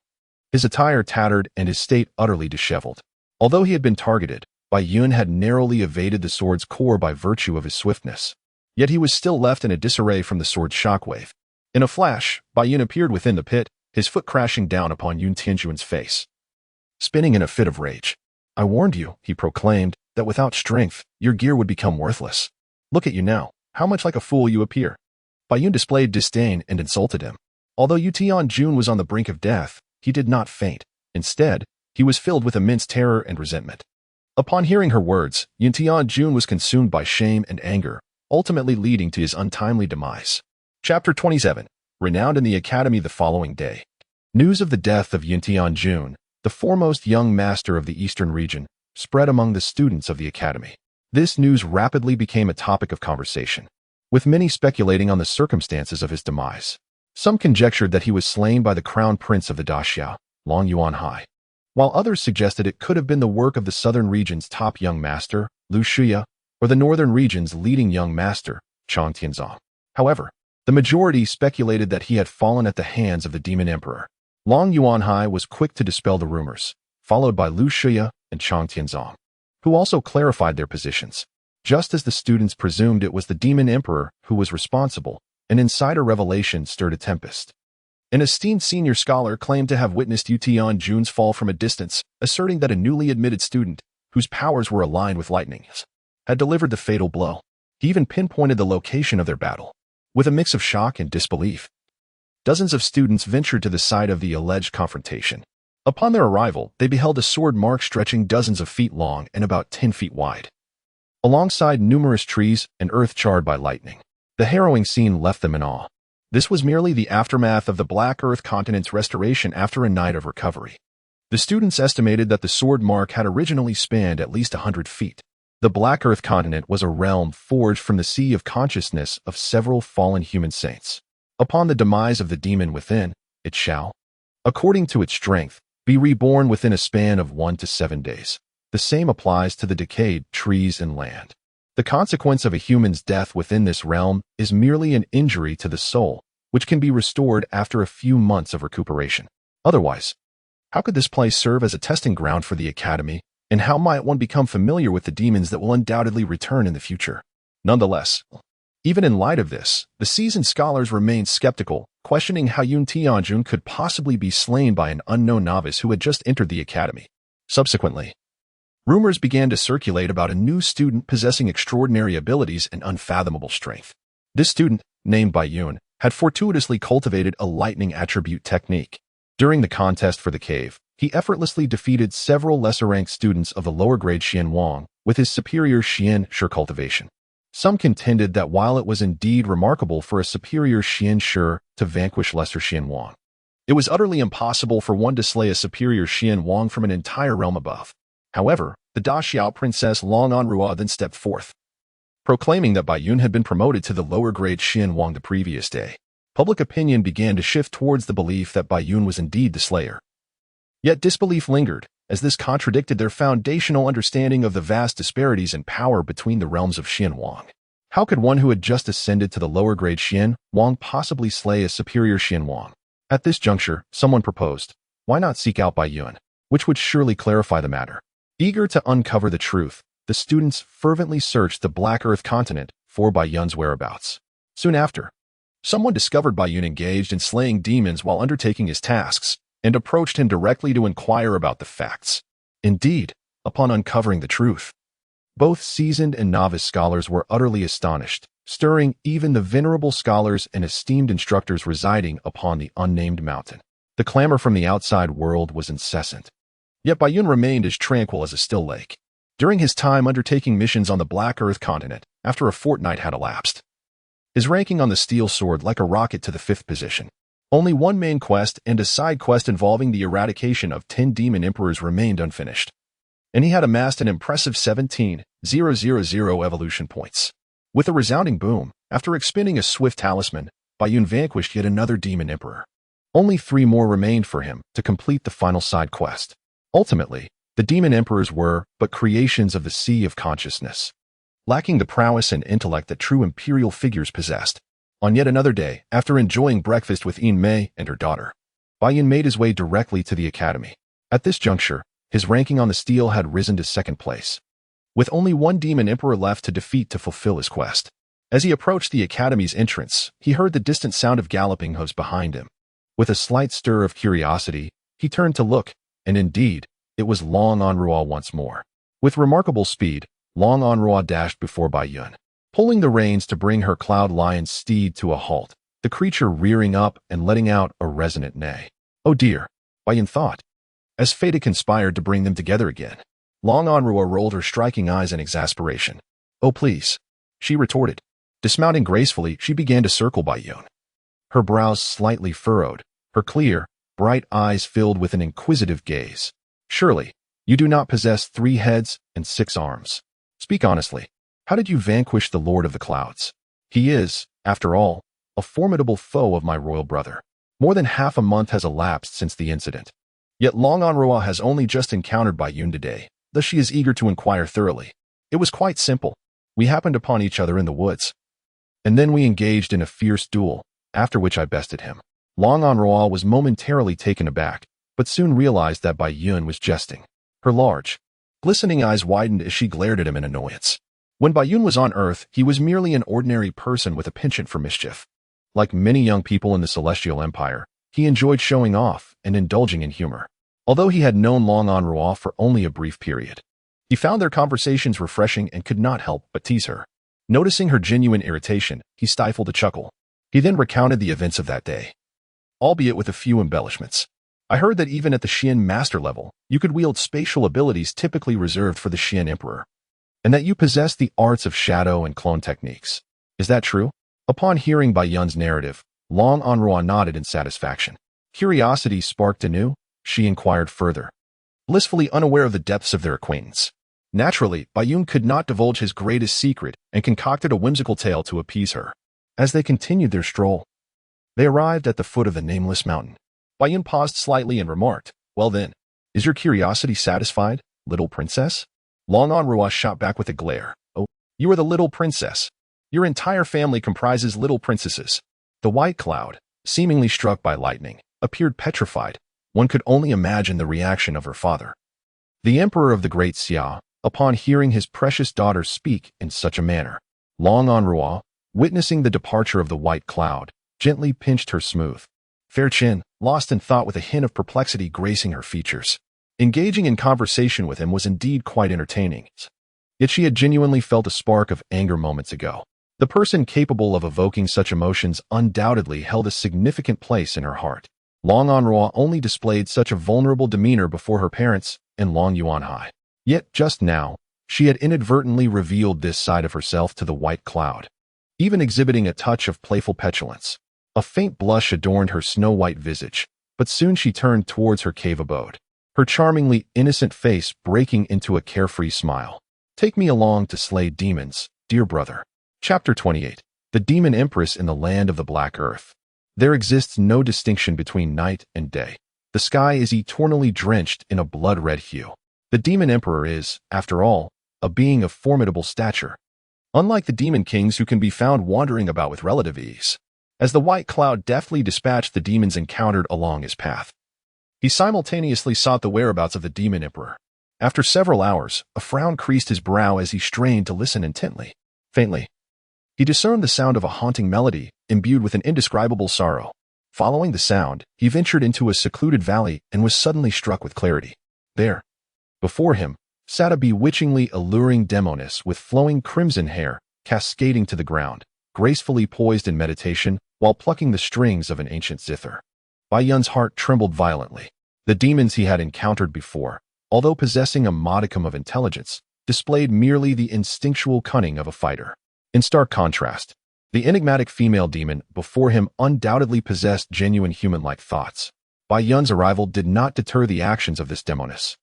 his attire tattered and his state utterly disheveled. Although he had been targeted, Baiyun had narrowly evaded the sword's core by virtue of his swiftness. Yet he was still left in a disarray from the sword's shockwave. In a flash, Baiyun appeared within the pit, his foot crashing down upon Yun Tianjun's face. Spinning in a fit of rage, "I warned you," he proclaimed, "that without strength, your gear would become worthless. Look at you now, how much like a fool you appear." Baiyun displayed disdain and insulted him. Although Yu Tianjun was on the brink of death, he did not faint. Instead, he was filled with immense terror and resentment. Upon hearing her words, Yun Tianjun was consumed by shame and anger, ultimately leading to his untimely demise. Chapter 27. Renowned in the academy the following day. News of the death of Yun Tianjun, the foremost young master of the eastern region, spread among the students of the academy. This news rapidly became a topic of conversation, with many speculating on the circumstances of his demise. Some conjectured that he was slain by the crown prince of the Daxiao, Long Yuanhai, while others suggested it could have been the work of the southern region's top young master, Lu Shuya, or the northern region's leading young master, Chang Tianzong. However, the majority speculated that he had fallen at the hands of the demon emperor. Long Yuanhai was quick to dispel the rumors, followed by Lu Shuya and Chang Tianzong, who also clarified their positions. Just as the students presumed it was the demon emperor who was responsible, an insider revelation stirred a tempest. An esteemed senior scholar claimed to have witnessed Yu Tianjun's fall from a distance, asserting that a newly admitted student, whose powers were aligned with lightning's, had delivered the fatal blow. He even pinpointed the location of their battle. With a mix of shock and disbelief, dozens of students ventured to the site of the alleged confrontation. Upon their arrival, they beheld a sword mark stretching dozens of feet long and about 10 feet wide, alongside numerous trees and earth charred by lightning. The harrowing scene left them in awe. This was merely the aftermath of the Black Earth continent's restoration after a night of recovery. The students estimated that the sword mark had originally spanned at least 100 feet. The Black Earth continent was a realm forged from the sea of consciousness of several fallen human saints. Upon the demise of the demon within, it shall, according to its strength, be reborn within a span of 1 to 7 days. The same applies to the decayed trees and land. The consequence of a human's death within this realm is merely an injury to the soul, which can be restored after a few months of recuperation. Otherwise, how could this place serve as a testing ground for the academy, and how might one become familiar with the demons that will undoubtedly return in the future? Nonetheless, even in light of this, the seasoned scholars remained skeptical, questioning how Yun Tianjun could possibly be slain by an unknown novice who had just entered the academy. Subsequently, rumors began to circulate about a new student possessing extraordinary abilities and unfathomable strength. This student, named Baiyun, had fortuitously cultivated a lightning attribute technique. During the contest for the cave, he effortlessly defeated several lesser-ranked students of the lower-grade Xianwang with his superior xianxia cultivation. Some contended that while it was indeed remarkable for a superior xianxia to vanquish lesser Xianwang, it was utterly impossible for one to slay a superior Xianwang from an entire realm above. However, the Daxiao princess Long Anrua then stepped forth, proclaiming that Baiyun had been promoted to the lower-grade Xianwang the previous day. Public opinion began to shift towards the belief that Baiyun was indeed the slayer. Yet disbelief lingered, as this contradicted their foundational understanding of the vast disparities in power between the realms of Xianwang. How could one who had just ascended to the lower-grade Xianwang possibly slay a superior Xianwang? At this juncture, someone proposed, why not seek out Baiyun, which would surely clarify the matter. Eager to uncover the truth, the students fervently searched the Black Earth continent for Baiyun's whereabouts. Soon after, someone discovered Baiyun engaged in slaying demons while undertaking his tasks, and approached him directly to inquire about the facts. Indeed, upon uncovering the truth, both seasoned and novice scholars were utterly astonished, stirring even the venerable scholars and esteemed instructors residing upon the unnamed mountain. The clamor from the outside world was incessant. Yet Baiyun remained as tranquil as a still lake. During his time undertaking missions on the Black Earth continent, after a fortnight had elapsed, his ranking on the steel soared like a rocket to the 5th position. Only one main quest and a side quest involving the eradication of 10 demon emperors remained unfinished, and he had amassed an impressive 17,000 evolution points. With a resounding boom, after expending a swift talisman, Baiyun vanquished yet another demon emperor. Only 3 more remained for him to complete the final side quest. Ultimately, the demon emperors were but creations of the sea of consciousness, lacking the prowess and intellect that true imperial figures possessed. On yet another day, after enjoying breakfast with Yin Mei and her daughter, Baiyun made his way directly to the academy. At this juncture, his ranking on the steel had risen to 2nd place, with only 1 demon emperor left to defeat to fulfill his quest. As he approached the academy's entrance, he heard the distant sound of galloping hooves behind him. With a slight stir of curiosity, he turned to look, and indeed, it was Long Onrua once more. With remarkable speed, Long Onrua dashed before Baiyun, pulling the reins to bring her cloud lion steed to a halt, the creature rearing up and letting out a resonant neigh. Oh dear, Baiyun thought, as fate had conspired to bring them together again. Long Onrua rolled her striking eyes in exasperation. Oh please, she retorted. Dismounting gracefully, she began to circle Baiyun, her brows slightly furrowed, her clear, bright eyes filled with an inquisitive gaze. Surely, you do not possess 3 heads and 6 arms. Speak honestly. How did you vanquish the Lord of the Clouds? He is, after all, a formidable foe of my royal brother. More than half a month has elapsed since the incident. Yet Long Onrua has only just encountered Baiyun today, thus she is eager to inquire thoroughly. It was quite simple. We happened upon each other in the woods, and then we engaged in a fierce duel, after which I bested him. Long Onrua was momentarily taken aback, but soon realized that Baiyun was jesting. Her large, glistening eyes widened as she glared at him in annoyance. When Baiyun was on Earth, he was merely an ordinary person with a penchant for mischief. Like many young people in the Celestial Empire, he enjoyed showing off and indulging in humor. Although he had known Long Onrua for only a brief period, he found their conversations refreshing and could not help but tease her. Noticing her genuine irritation, he stifled a chuckle. He then recounted the events of that day, albeit with a few embellishments. I heard that even at the Xian master level, you could wield spatial abilities typically reserved for the Xian emperor, and that you possess the arts of shadow and clone techniques. Is that true? Upon hearing Baiyun's narrative, Long Onrua nodded in satisfaction. Curiosity sparked anew, she inquired further, blissfully unaware of the depths of their acquaintance. Naturally, Baiyun could not divulge his greatest secret and concocted a whimsical tale to appease her. As they continued their stroll, they arrived at the foot of the nameless mountain. Baiyun paused slightly and remarked, "Well then, is your curiosity satisfied, little princess?" Long Onrua shot back with a glare. "Oh, you are the little princess. Your entire family comprises little princesses." The white cloud, seemingly struck by lightning, appeared petrified. One could only imagine the reaction of her father, the emperor of the Great Xia, upon hearing his precious daughter speak in such a manner. Long Onrua, witnessing the departure of the white cloud, gently pinched her smooth, fair chin, lost in thought with a hint of perplexity gracing her features. Engaging in conversation with him was indeed quite entertaining, yet she had genuinely felt a spark of anger moments ago. The person capable of evoking such emotions undoubtedly held a significant place in her heart. Long Onrua only displayed such a vulnerable demeanor before her parents and Long Yuanhai. Yet just now, she had inadvertently revealed this side of herself to the white cloud, even exhibiting a touch of playful petulance. A faint blush adorned her snow-white visage, but soon she turned towards her cave abode, her charmingly innocent face breaking into a carefree smile. "Take me along to slay demons, dear brother." Chapter 28. The Demon Empress in the Land of the Black Earth. There exists no distinction between night and day. The sky is eternally drenched in a blood-red hue. The Demon Emperor is, after all, a being of formidable stature, unlike the demon kings who can be found wandering about with relative ease. As the white cloud deftly dispatched the demons encountered along his path, he simultaneously sought the whereabouts of the Demon Emperor. After several hours, a frown creased his brow as he strained to listen intently. Faintly, he discerned the sound of a haunting melody, imbued with an indescribable sorrow. Following the sound, he ventured into a secluded valley and was suddenly struck with clarity. There, before him, sat a bewitchingly alluring demoness with flowing crimson hair, cascading to the ground, gracefully poised in meditation, while plucking the strings of an ancient zither. Bai Yun's heart trembled violently. The demons he had encountered before, although possessing a modicum of intelligence, displayed merely the instinctual cunning of a fighter. In stark contrast, the enigmatic female demon before him undoubtedly possessed genuine human-like thoughts. Bai Yun's arrival did not deter the actions of this demoness,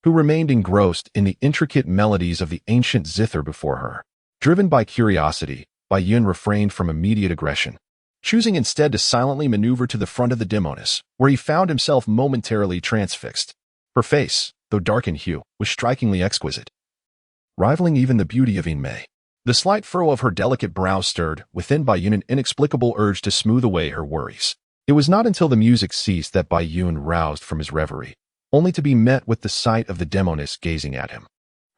who remained engrossed in the intricate melodies of the ancient zither before her. Driven by curiosity, Bai Yun refrained from immediate aggression, choosing instead to silently maneuver to the front of the demoness, where he found himself momentarily transfixed. Her face, though dark in hue, was strikingly exquisite, rivaling even the beauty of Yin Mei. The slight furrow of her delicate brow stirred within Bai Yun an inexplicable urge to smooth away her worries. It was not until the music ceased that Bai Yun roused from his reverie, only to be met with the sight of the demoness gazing at him.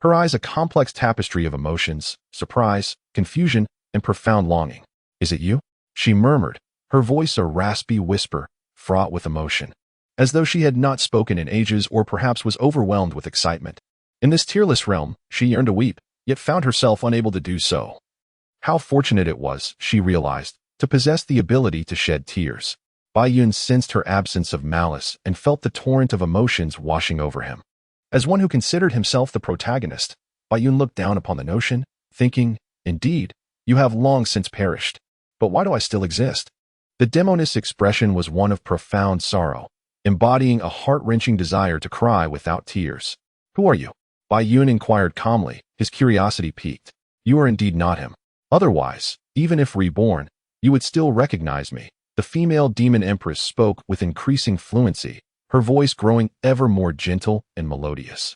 Her eyes a complex tapestry of emotions, surprise, confusion, and profound longing. "Is it you?" she murmured, her voice a raspy whisper, fraught with emotion, as though she had not spoken in ages or perhaps was overwhelmed with excitement. In this tearless realm, she yearned to weep, yet found herself unable to do so. How fortunate it was, she realized, to possess the ability to shed tears. Bai Yun sensed her absence of malice and felt the torrent of emotions washing over him. As one who considered himself the protagonist, Bai Yun looked down upon the notion, thinking, "Indeed, you have long since perished. But why do I still exist?" The demoness' expression was one of profound sorrow, embodying a heart-wrenching desire to cry without tears. "Who are you?" Bai Yun inquired calmly, his curiosity piqued. "You are indeed not him. Otherwise, even if reborn, you would still recognize me." The female demon empress spoke with increasing fluency, her voice growing ever more gentle and melodious.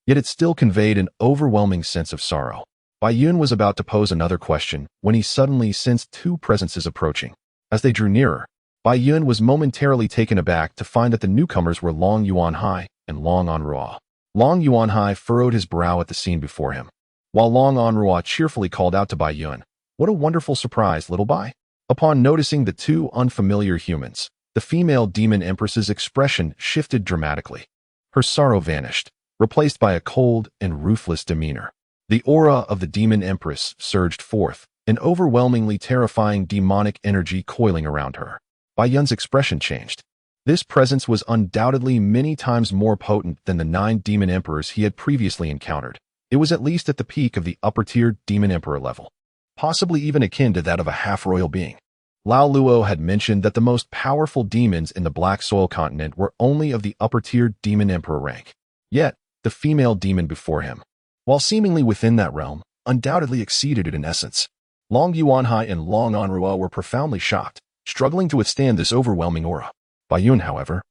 Yet it still conveyed an overwhelming sense of sorrow. Bai Yun was about to pose another question when he suddenly sensed two presences approaching. As they drew nearer, Bai Yun was momentarily taken aback to find that the newcomers were Long Yuanhai and Long Anruo. Long Yuanhai furrowed his brow at the scene before him, while Long Anruo cheerfully called out to Bai Yun, "What a wonderful surprise, little Bai." Upon noticing the two unfamiliar humans, the female demon empress's expression shifted dramatically. Her sorrow vanished, replaced by a cold and ruthless demeanor. The aura of the demon empress surged forth, an overwhelmingly terrifying demonic energy coiling around her. Bai Yun's expression changed. This presence was undoubtedly many times more potent than the 9 demon emperors he had previously encountered. It was at least at the peak of the upper-tier demon emperor level, possibly even akin to that of a half-royal being. Lao Luo had mentioned that the most powerful demons in the Black Soil continent were only of the upper-tier demon emperor rank. Yet, the female demon before him, while seemingly within that realm, undoubtedly exceeded it in essence. Long Yuanhai and Long Anruo were profoundly shocked, struggling to withstand this overwhelming aura. Bai Yun, however,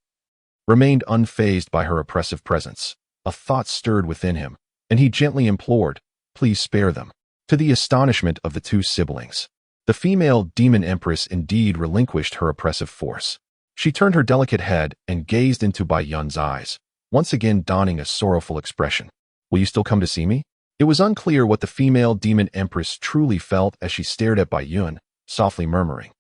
remained unfazed by her oppressive presence. A thought stirred within him, and he gently implored, "Please spare them." To the astonishment of the two siblings, the female demon empress indeed relinquished her oppressive force. She turned her delicate head and gazed into Bai Yun's eyes, once again donning a sorrowful expression. "Will you still come to see me?" It was unclear what the female demon empress truly felt as she stared at Bai Yun, softly murmuring,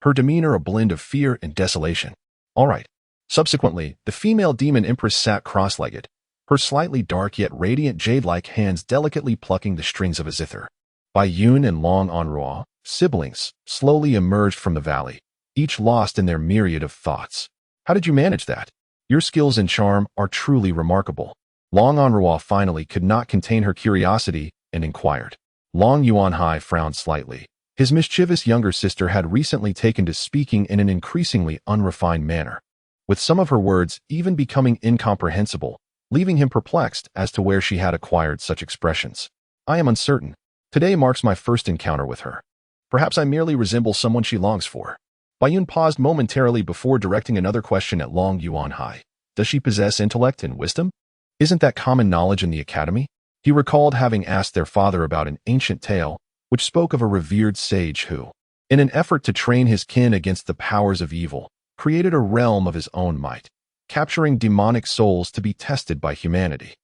her demeanor a blend of fear and desolation. "All right." Subsequently, the female demon empress sat cross-legged, her slightly dark yet radiant jade-like hands delicately plucking the strings of a zither. Bai Yun and Long Anruo, siblings, slowly emerged from the valley, each lost in their myriad of thoughts. "How did you manage that? Your skills and charm are truly remarkable." Long Anruo finally could not contain her curiosity and inquired. Long Yuanhai frowned slightly. His mischievous younger sister had recently taken to speaking in an increasingly unrefined manner, with some of her words even becoming incomprehensible, leaving him perplexed as to where she had acquired such expressions. "I am uncertain. Today marks my first encounter with her. Perhaps I merely resemble someone she longs for." Bai Yun paused momentarily before directing another question at Long Yuanhai. "Does she possess intellect and wisdom? Isn't that common knowledge in the academy?" He recalled having asked their father about an ancient tale which spoke of a revered sage who, in an effort to train his kin against the powers of evil, created a realm of his own might, capturing demonic souls to be tested by humanity.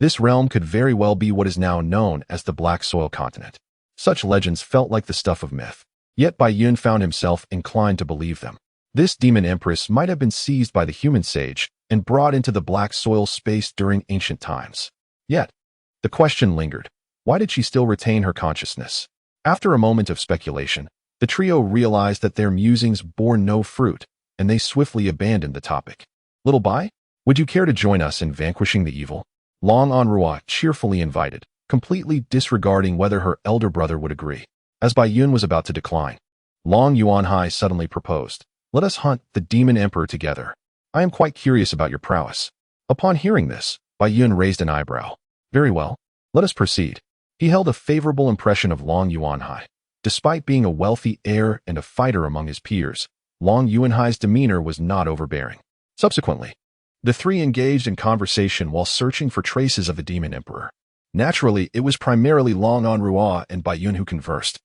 This realm could very well be what is now known as the Black Soil continent. Such legends felt like the stuff of myth, yet Bai Yun found himself inclined to believe them. This demon empress might have been seized by the human sage and brought into the Black Soil space during ancient times. Yet, the question lingered. Why did she still retain her consciousness? After a moment of speculation, the trio realized that their musings bore no fruit, and they swiftly abandoned the topic. Little Bai, would you care to join us in vanquishing the evil? Long Anrua cheerfully invited, completely disregarding whether her elder brother would agree. As Bai Yun was about to decline, Long Yuanhai suddenly proposed, let us hunt the demon emperor together. I am quite curious about your prowess. Upon hearing this, Bai Yun raised an eyebrow. Very well, let us proceed. He held a favorable impression of Long Yuanhai. Despite being a wealthy heir and a fighter among his peers, Long Yuanhai's demeanor was not overbearing. Subsequently, the three engaged in conversation while searching for traces of the demon emperor. Naturally, it was primarily Long Anrua and Bai Yun who conversed,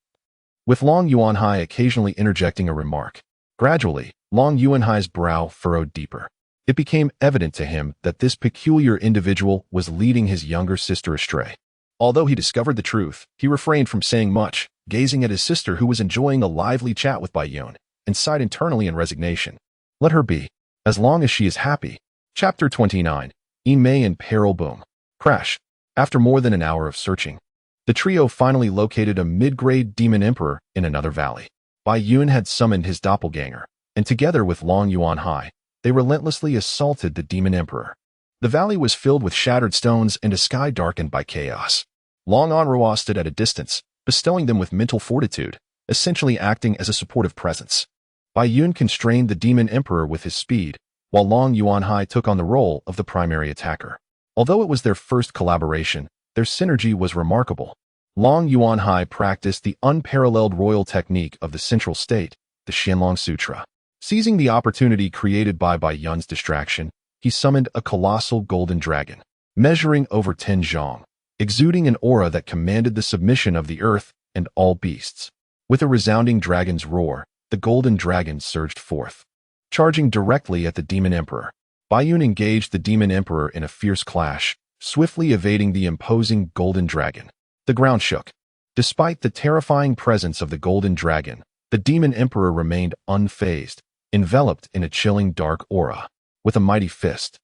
with Long Yuanhai occasionally interjecting a remark. Gradually, Long Yuanhai's brow furrowed deeper. It became evident to him that this peculiar individual was leading his younger sister astray. Although he discovered the truth, he refrained from saying much, gazing at his sister who was enjoying a lively chat with Bai Yun, and sighed internally in resignation. Let her be, as long as she is happy. Chapter 29. Ime in Peril Boom. Crash. After more than an hour of searching, the trio finally located a mid-grade demon emperor in another valley. Bai Yun had summoned his doppelganger, and together with Long Yuanhai, they relentlessly assaulted the demon emperor. The valley was filled with shattered stones and a sky darkened by chaos. Long Anrua stood at a distance, bestowing them with mental fortitude, essentially acting as a supportive presence. Bai Yun constrained the demon emperor with his speed, while Long Yuanhai took on the role of the primary attacker. Although it was their first collaboration, their synergy was remarkable. Long Yuanhai practiced the unparalleled royal technique of the central state, the Xianxia Sutra. Seizing the opportunity created by Bai Yun's distraction, he summoned a colossal golden dragon, measuring over 10 zhong, exuding an aura that commanded the submission of the earth and all beasts. With a resounding dragon's roar, the golden dragon surged forth, charging directly at the demon emperor. Bai Yun engaged the demon emperor in a fierce clash, swiftly evading the imposing golden dragon. The ground shook. Despite the terrifying presence of the golden dragon, the demon emperor remained unfazed, enveloped in a chilling dark aura. With a mighty fist,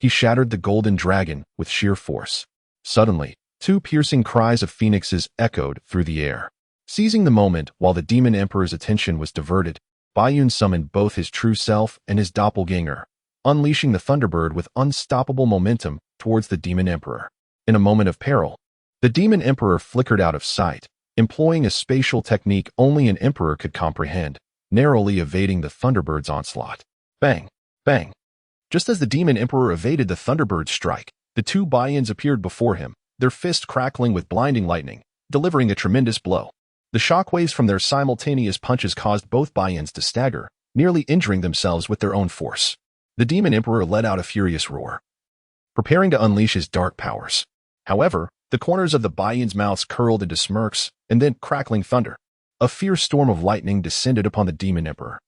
he shattered the golden dragon with sheer force. Suddenly, two piercing cries of phoenixes echoed through the air. Seizing the moment while the demon emperor's attention was diverted, Bai Yun summoned both his true self and his doppelganger, unleashing the Thunderbird with unstoppable momentum towards the demon emperor. In a moment of peril, the demon emperor flickered out of sight, employing a spatial technique only an emperor could comprehend, narrowly evading the Thunderbird's onslaught. Bang! Bang! Just as the demon emperor evaded the Thunderbird's strike, the two Bai Yuns appeared before him, their fists crackling with blinding lightning, delivering a tremendous blow. The shockwaves from their simultaneous punches caused both Bai Yuns to stagger, nearly injuring themselves with their own force. The demon emperor let out a furious roar, preparing to unleash his dark powers. However, the corners of the Bai Yuns' mouths curled into smirks, and then crackling thunder. A fierce storm of lightning descended upon the demon emperor,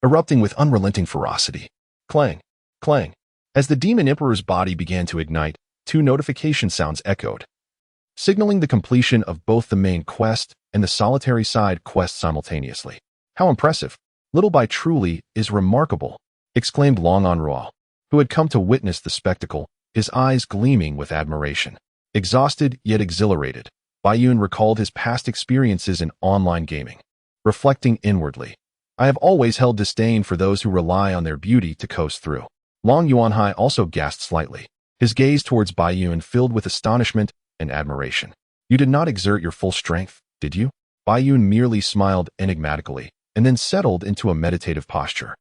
erupting with unrelenting ferocity. Clang! Clang! As the demon emperor's body began to ignite, two notification sounds echoed, signaling the completion of both the main quest and the solitary side quest simultaneously. How impressive! Little Bai truly is remarkable, exclaimed Long Anrua, who had come to witness the spectacle, his eyes gleaming with admiration. Exhausted yet exhilarated, Bai Yun recalled his past experiences in online gaming. Reflecting inwardly, I have always held disdain for those who rely on their beauty to coast through. Long Yuanhai also gasped slightly, his gaze towards Bai Yun filled with astonishment and admiration. You did not exert your full strength, did you? Bai Yun merely smiled enigmatically, and then settled into a meditative posture.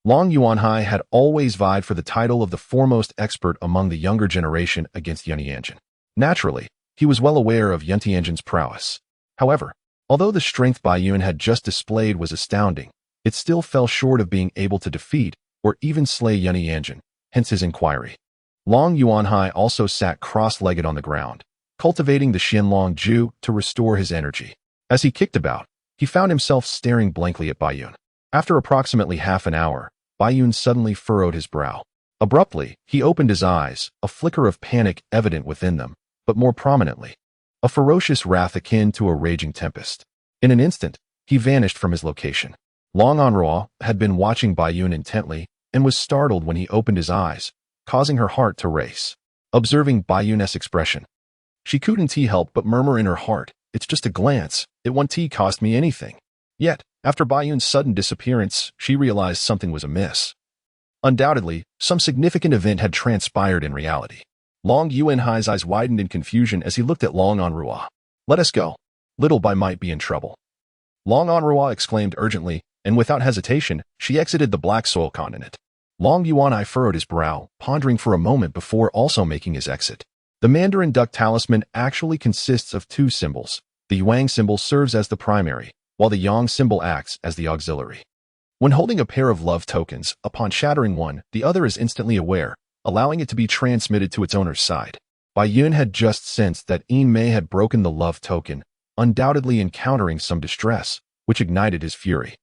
Long Yuanhai had always vied for the title of the foremost expert among the younger generation against Yantianjin. Naturally, he was well aware of Yantianjin's prowess. However, although the strength Bai Yun had just displayed was astounding, it still fell short of being able to defeat or even slay Yantianjin, hence his inquiry. Long Yuanhai also sat cross-legged on the ground, cultivating the Xianlong Ju to restore his energy. As he kicked about, he found himself staring blankly at Bai Yun. After approximately half an hour, Bai Yun suddenly furrowed his brow. Abruptly, he opened his eyes, a flicker of panic evident within them, but more prominently, a ferocious wrath akin to a raging tempest. In an instant, he vanished from his location. Long Anrua had been watching Bai Yun intently and was startled when he opened his eyes, causing her heart to race. Observing Bai Yun's expression, she couldn't help but murmur in her heart, "It's just a glance. It won't cost me anything." Yet, After Bai Yun's sudden disappearance, she realized something was amiss. Undoubtedly, some significant event had transpired in reality. Long Yuanhai's eyes widened in confusion as he looked at Long Anrua. "Let us go. Little Bai might be in trouble." Long Anrua exclaimed urgently, and without hesitation, she exited the black soil continent. Long Yuanhai furrowed his brow, pondering for a moment before also making his exit. The Mandarin duck talisman actually consists of two symbols. The Yuang symbol serves as the primary, while the Yang symbol acts as the auxiliary. When holding a pair of love tokens, upon shattering one, the other is instantly aware, allowing it to be transmitted to its owner's side. Bai Yun had just sensed that Yin Mei had broken the love token, undoubtedly encountering some distress, which ignited his fury.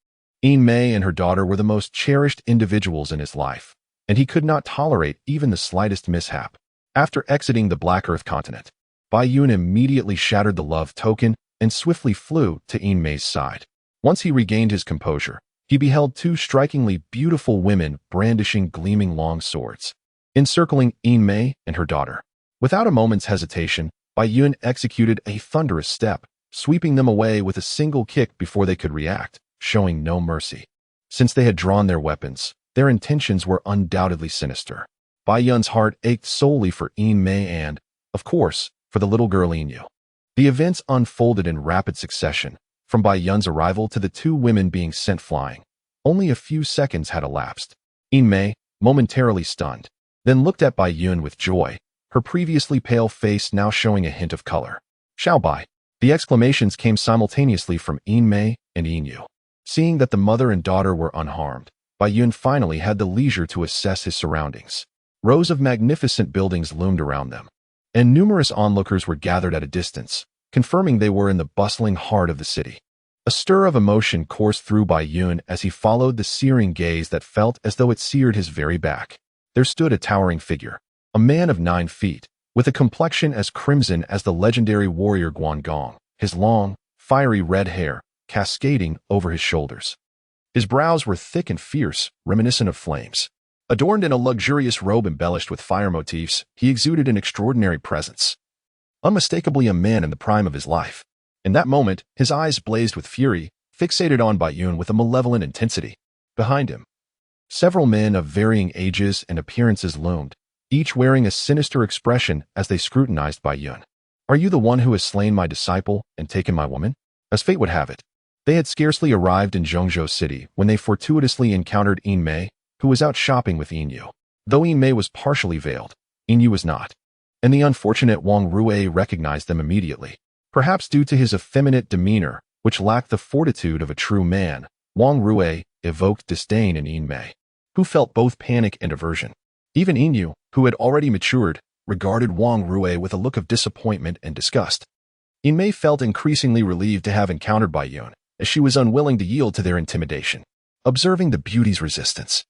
Yin Mei and her daughter were the most cherished individuals in his life, and he could not tolerate even the slightest mishap. After exiting the Black Earth continent, Bai Yun immediately shattered the love token and swiftly flew to Yin Mei's side. Once he regained his composure, he beheld two strikingly beautiful women brandishing gleaming long swords, encircling Yin Mei and her daughter. Without a moment's hesitation, Bai Yun executed a thunderous step, sweeping them away with a single kick before they could react, showing no mercy. Since they had drawn their weapons, their intentions were undoubtedly sinister. Bai Yun's heart ached solely for Yin Mei and, of course, for the little girl Yin. The events unfolded in rapid succession, from Bai Yun's arrival to the two women being sent flying. Only a few seconds had elapsed. Yin Mei, momentarily stunned, then looked at Bai Yun with joy, her previously pale face now showing a hint of color. "Xiao Bai." The exclamations came simultaneously from Yin Mei and Yin Yu. Seeing that the mother and daughter were unharmed, Bai Yun finally had the leisure to assess his surroundings. Rows of magnificent buildings loomed around them, and numerous onlookers were gathered at a distance, confirming they were in the bustling heart of the city. A stir of emotion coursed through Bai Yun as he followed the searing gaze that felt as though it seared his very back. There stood a towering figure, a man of 9 feet, with a complexion as crimson as the legendary warrior Guangong, his long, fiery red hair cascading over his shoulders. His brows were thick and fierce, reminiscent of flames. Adorned in a luxurious robe embellished with fire motifs, he exuded an extraordinary presence. Unmistakably a man in the prime of his life. In that moment, his eyes blazed with fury, fixated on Bai Yun with a malevolent intensity. Behind him, several men of varying ages and appearances loomed, each wearing a sinister expression as they scrutinized Bai Yun. "Are you the one who has slain my disciple and taken my woman?" As fate would have it, they had scarcely arrived in Zhongzhou City when they fortuitously encountered Yin Mei, who was out shopping with Yin Yu. Though Yin Mei was partially veiled, Yin Yu was not, and the unfortunate Wang Rui recognized them immediately. Perhaps due to his effeminate demeanor, which lacked the fortitude of a true man, Wang Rui evoked disdain in Yin Mei, who felt both panic and aversion. Even Yin Yu, who had already matured, regarded Wang Rui with a look of disappointment and disgust. Yin Mei felt increasingly relieved to have encountered Bai Yun, as she was unwilling to yield to their intimidation. Observing the beauty's resistance,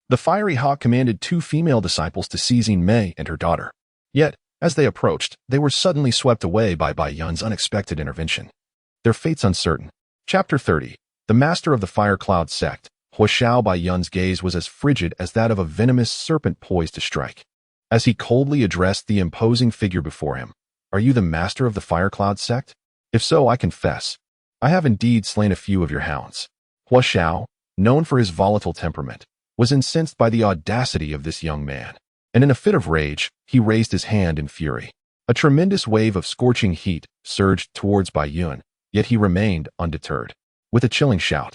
the fiery hawk commanded 2 female disciples to seize Yin Mei and her daughter. Yet, as they approached, they were suddenly swept away by Bai Yun's unexpected intervention. Their fates uncertain. Chapter 30. The Master of the Fire Cloud Sect. Huashao Bai Yun's gaze was as frigid as that of a venomous serpent poised to strike. As he coldly addressed the imposing figure before him, "Are you the Master of the Fire Cloud Sect? If so, I confess, I have indeed slain a few of your hounds." Huashao, known for his volatile temperament, was incensed by the audacity of this young man, and in a fit of rage, he raised his hand in fury. A tremendous wave of scorching heat surged towards Bai Yun, yet he remained undeterred. With a chilling shout,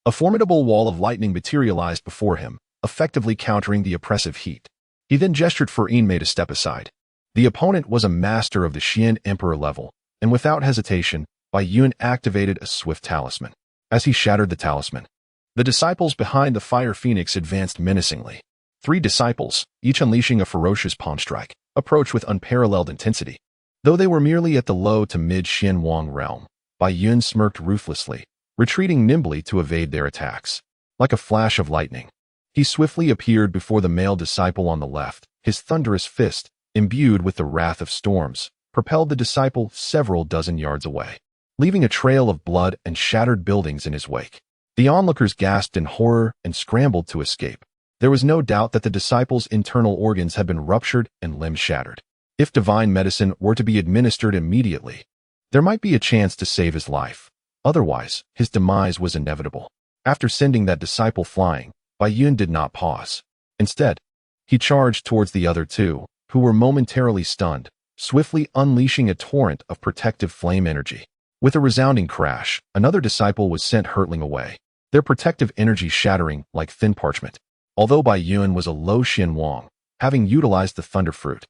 a formidable wall of lightning materialized before him, effectively countering the oppressive heat. He then gestured for Yin Mei to step aside. The opponent was a master of the Xian Emperor level, and without hesitation, Bai Yun activated a swift talisman. As he shattered the talisman, the disciples behind the Fire Phoenix advanced menacingly. 3 disciples, each unleashing a ferocious palm strike, approached with unparalleled intensity. Though they were merely at the low to mid-Xian Wang realm, Bai Yun smirked ruthlessly, retreating nimbly to evade their attacks. Like a flash of lightning, he swiftly appeared before the male disciple on the left. His thunderous fist, imbued with the wrath of storms, propelled the disciple several dozen yards away, leaving a trail of blood and shattered buildings in his wake. The onlookers gasped in horror and scrambled to escape. There was no doubt that the disciple's internal organs had been ruptured and limbs shattered. If divine medicine were to be administered immediately, there might be a chance to save his life. Otherwise, his demise was inevitable. After sending that disciple flying, Bai Yun did not pause. Instead, he charged towards the other two, who were momentarily stunned, swiftly unleashing a torrent of protective flame energy. With a resounding crash, another disciple was sent hurtling away, their protective energy shattering like thin parchment. Although Bai Yun was a low Xian Wang, having utilized the thunder fruit,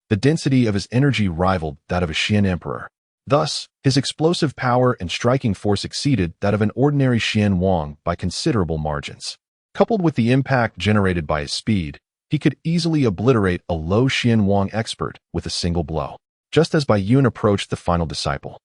the density of his energy rivaled that of a Xian emperor. Thus, his explosive power and striking force exceeded that of an ordinary Xian Wang by considerable margins. Coupled with the impact generated by his speed, he could easily obliterate a low Xian Wang expert with a single blow. Just as Bai Yun approached the final disciple,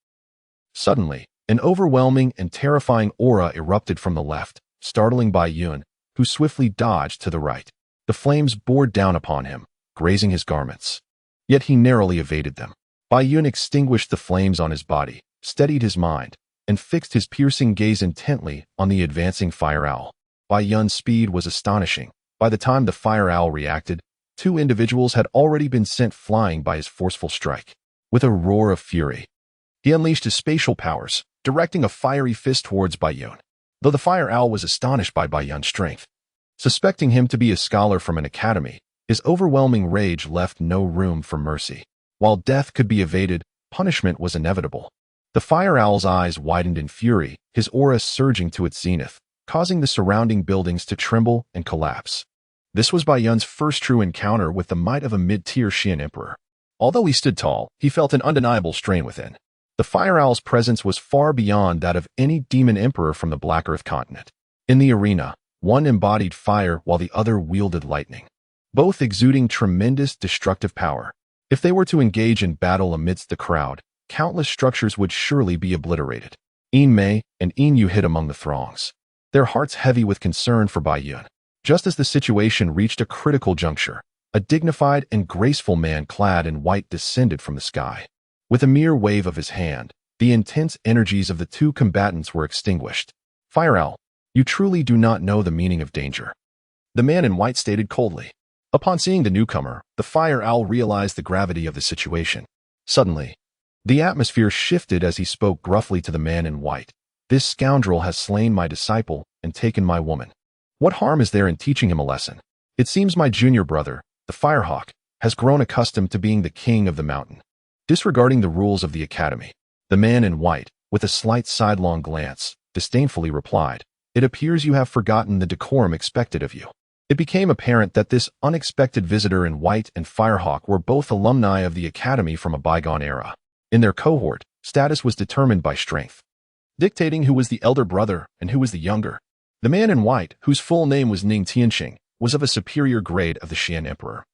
suddenly, an overwhelming and terrifying aura erupted from the left, startling Bai Yun, who swiftly dodged to the right. The flames bore down upon him, grazing his garments. Yet he narrowly evaded them. Bai Yun extinguished the flames on his body, steadied his mind, and fixed his piercing gaze intently on the advancing fire owl. Bai Yun's speed was astonishing. By the time the fire owl reacted, two individuals had already been sent flying by his forceful strike. With a roar of fury, he unleashed his spatial powers, directing a fiery fist towards Bai Yun. Though the fire owl was astonished by Bai Yun's strength, suspecting him to be a scholar from an academy, his overwhelming rage left no room for mercy. While death could be evaded, punishment was inevitable. The fire owl's eyes widened in fury, his aura surging to its zenith, causing the surrounding buildings to tremble and collapse. This was Bai Yun's first true encounter with the might of a mid-tier Xian emperor. Although he stood tall, he felt an undeniable strain within. The fire owl's presence was far beyond that of any demon emperor from the Black Earth continent. In the arena, one embodied fire while the other wielded lightning, both exuding tremendous destructive power. If they were to engage in battle amidst the crowd, countless structures would surely be obliterated. Yin Mei and Yin Yu hid among the throngs, their hearts heavy with concern for Bai Yun. Just as the situation reached a critical juncture, a dignified and graceful man clad in white descended from the sky. With a mere wave of his hand, the intense energies of the two combatants were extinguished. Fire Owl, you truly do not know the meaning of danger, the man in white stated coldly. Upon seeing the newcomer, the Fire Owl realized the gravity of the situation. Suddenly, the atmosphere shifted as he spoke gruffly to the man in white. This scoundrel has slain my disciple and taken my woman. What harm is there in teaching him a lesson? It seems my junior brother, the Firehawk, has grown accustomed to being the king of the mountain. Disregarding the rules of the academy, the man in white, with a slight sidelong glance, disdainfully replied, "It appears you have forgotten the decorum expected of you." It became apparent that this unexpected visitor in white and Firehawk were both alumni of the academy from a bygone era. In their cohort, status was determined by strength, dictating who was the elder brother and who was the younger. The man in white, whose full name was Ning Yan, was of a superior grade of the Xian Emperor,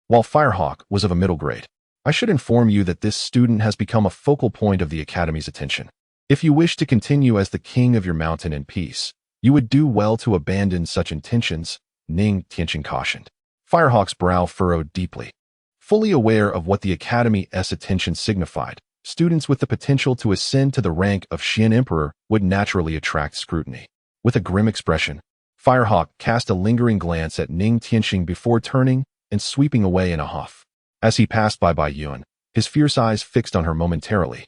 while Firehawk was of a middle grade. I should inform you that this student has become a focal point of the Academy's attention. If you wish to continue as the king of your mountain in peace, you would do well to abandon such intentions, Ning Yan cautioned. Firehawk's brow furrowed deeply. Fully aware of what the Academy's attention signified, students with the potential to ascend to the rank of Xian Emperor would naturally attract scrutiny. With a grim expression, Firehawk cast a lingering glance at Ning Yan before turning and sweeping away in a huff. As he passed by Bai Yun, his fierce eyes fixed on her momentarily,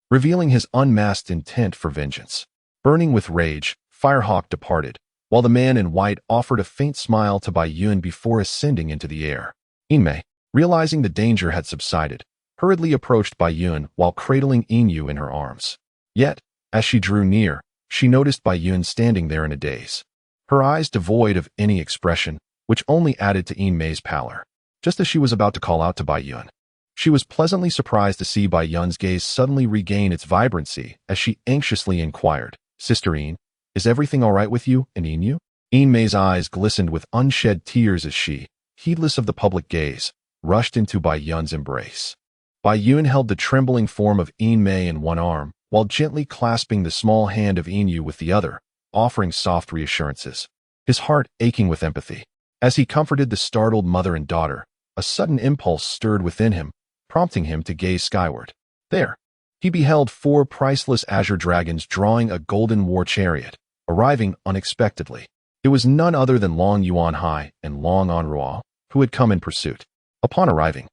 revealing his unmasked intent for vengeance. Burning with rage, Firehawk departed, while the man in white offered a faint smile to Bai Yun before ascending into the air. Yin Mei, realizing the danger had subsided, hurriedly approached Bai Yun while cradling Yin Yu in her arms. Yet, as she drew near, she noticed Bai Yun standing there in a daze, her eyes devoid of any expression, which only added to Yin Mei's pallor. Just as she was about to call out to Bai Yun, she was pleasantly surprised to see Bai Yun's gaze suddenly regain its vibrancy as she anxiously inquired, "Sister Yin, is everything all right with you and Yin Yu?" Yin Mei's eyes glistened with unshed tears as she, heedless of the public gaze, rushed into Bai Yun's embrace. Bai Yun held the trembling form of Yin Mei in one arm, while gently clasping the small hand of Yin Yu with the other, offering soft reassurances, his heart aching with empathy. As he comforted the startled mother and daughter, a sudden impulse stirred within him, prompting him to gaze skyward. There, he beheld 4 priceless azure dragons drawing a golden war chariot, arriving unexpectedly. It was none other than Long Yuan Hai and Long Anrua, who had come in pursuit. Upon arriving,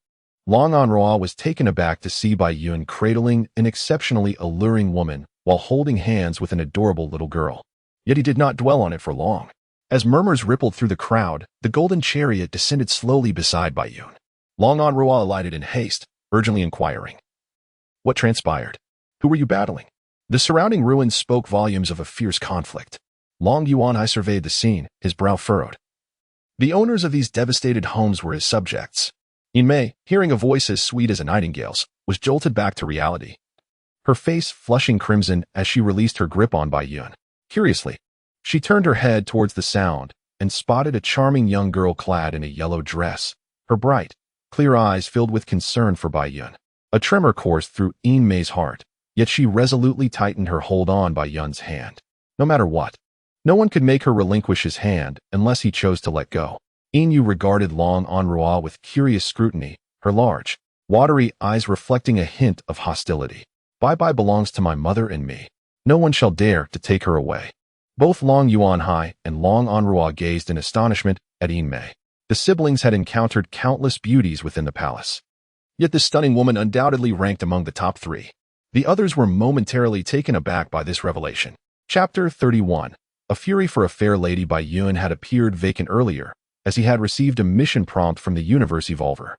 Long Anrua was taken aback to see Bai Yun cradling an exceptionally alluring woman while holding hands with an adorable little girl. Yet he did not dwell on it for long. As murmurs rippled through the crowd, the golden chariot descended slowly beside Bai Yun. Long Anrua alighted in haste, urgently inquiring, "What transpired? Who were you battling?" The surrounding ruins spoke volumes of a fierce conflict. Long Yuanhai surveyed the scene, his brow furrowed. The owners of these devastated homes were his subjects. In Mei, hearing a voice as sweet as a nightingale's, was jolted back to reality. Her face flushing crimson as she released her grip on Bai Yun. Curiously, she turned her head towards the sound and spotted a charming young girl clad in a yellow dress, her bright, clear eyes filled with concern for Bai Yun. A tremor coursed through In Mei's heart, yet she resolutely tightened her hold on Bai Yun's hand. No matter what, no one could make her relinquish his hand unless he chose to let go. Inu regarded Long Anrua with curious scrutiny, her large, watery eyes reflecting a hint of hostility. Bai belongs to my mother and me. No one shall dare to take her away. Both Long Yuanhai and Long Anrua gazed in astonishment at In Mei. The siblings had encountered countless beauties within the palace. Yet this stunning woman undoubtedly ranked among the top 3. The others were momentarily taken aback by this revelation. Chapter 31. A fury for a fair lady Bai Yun had appeared vacant earlier, as he had received a mission prompt from the Universe Evolver.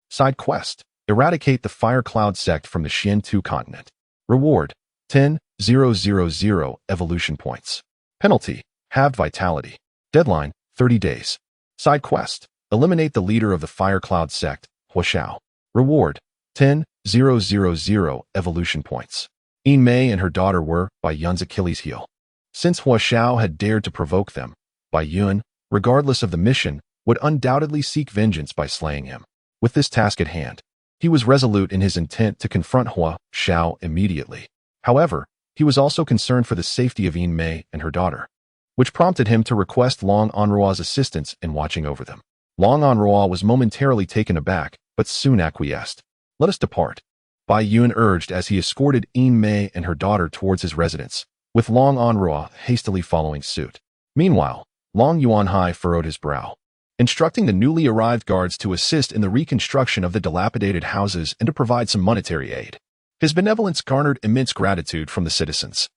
Side quest: eradicate the Fire Cloud sect from the Xian continent. Reward: 10,000 evolution points. Penalty: halved vitality. Deadline: 30 days. Side quest: eliminate the leader of the Fire Cloud sect, Huashao. Reward: 10,000 evolution points. In Mei and her daughter were Bai Yun's Achilles heel. Since Huashao had dared to provoke them, Bai Yun, regardless of the mission, would undoubtedly seek vengeance by slaying him. With this task at hand, he was resolute in his intent to confront Huashao immediately. However, he was also concerned for the safety of In Mei and her daughter, which prompted him to request Long Anrua's assistance in watching over them. Long Anrua was momentarily taken aback, but soon acquiesced. "Let us depart," Bai Yun urged as he escorted In Mei and her daughter towards his residence, with Long Anrua hastily following suit. Meanwhile, Long Yuanhai furrowed his brow, instructing the newly arrived guards to assist in the reconstruction of the dilapidated houses and to provide some monetary aid. His benevolence garnered immense gratitude from the citizens.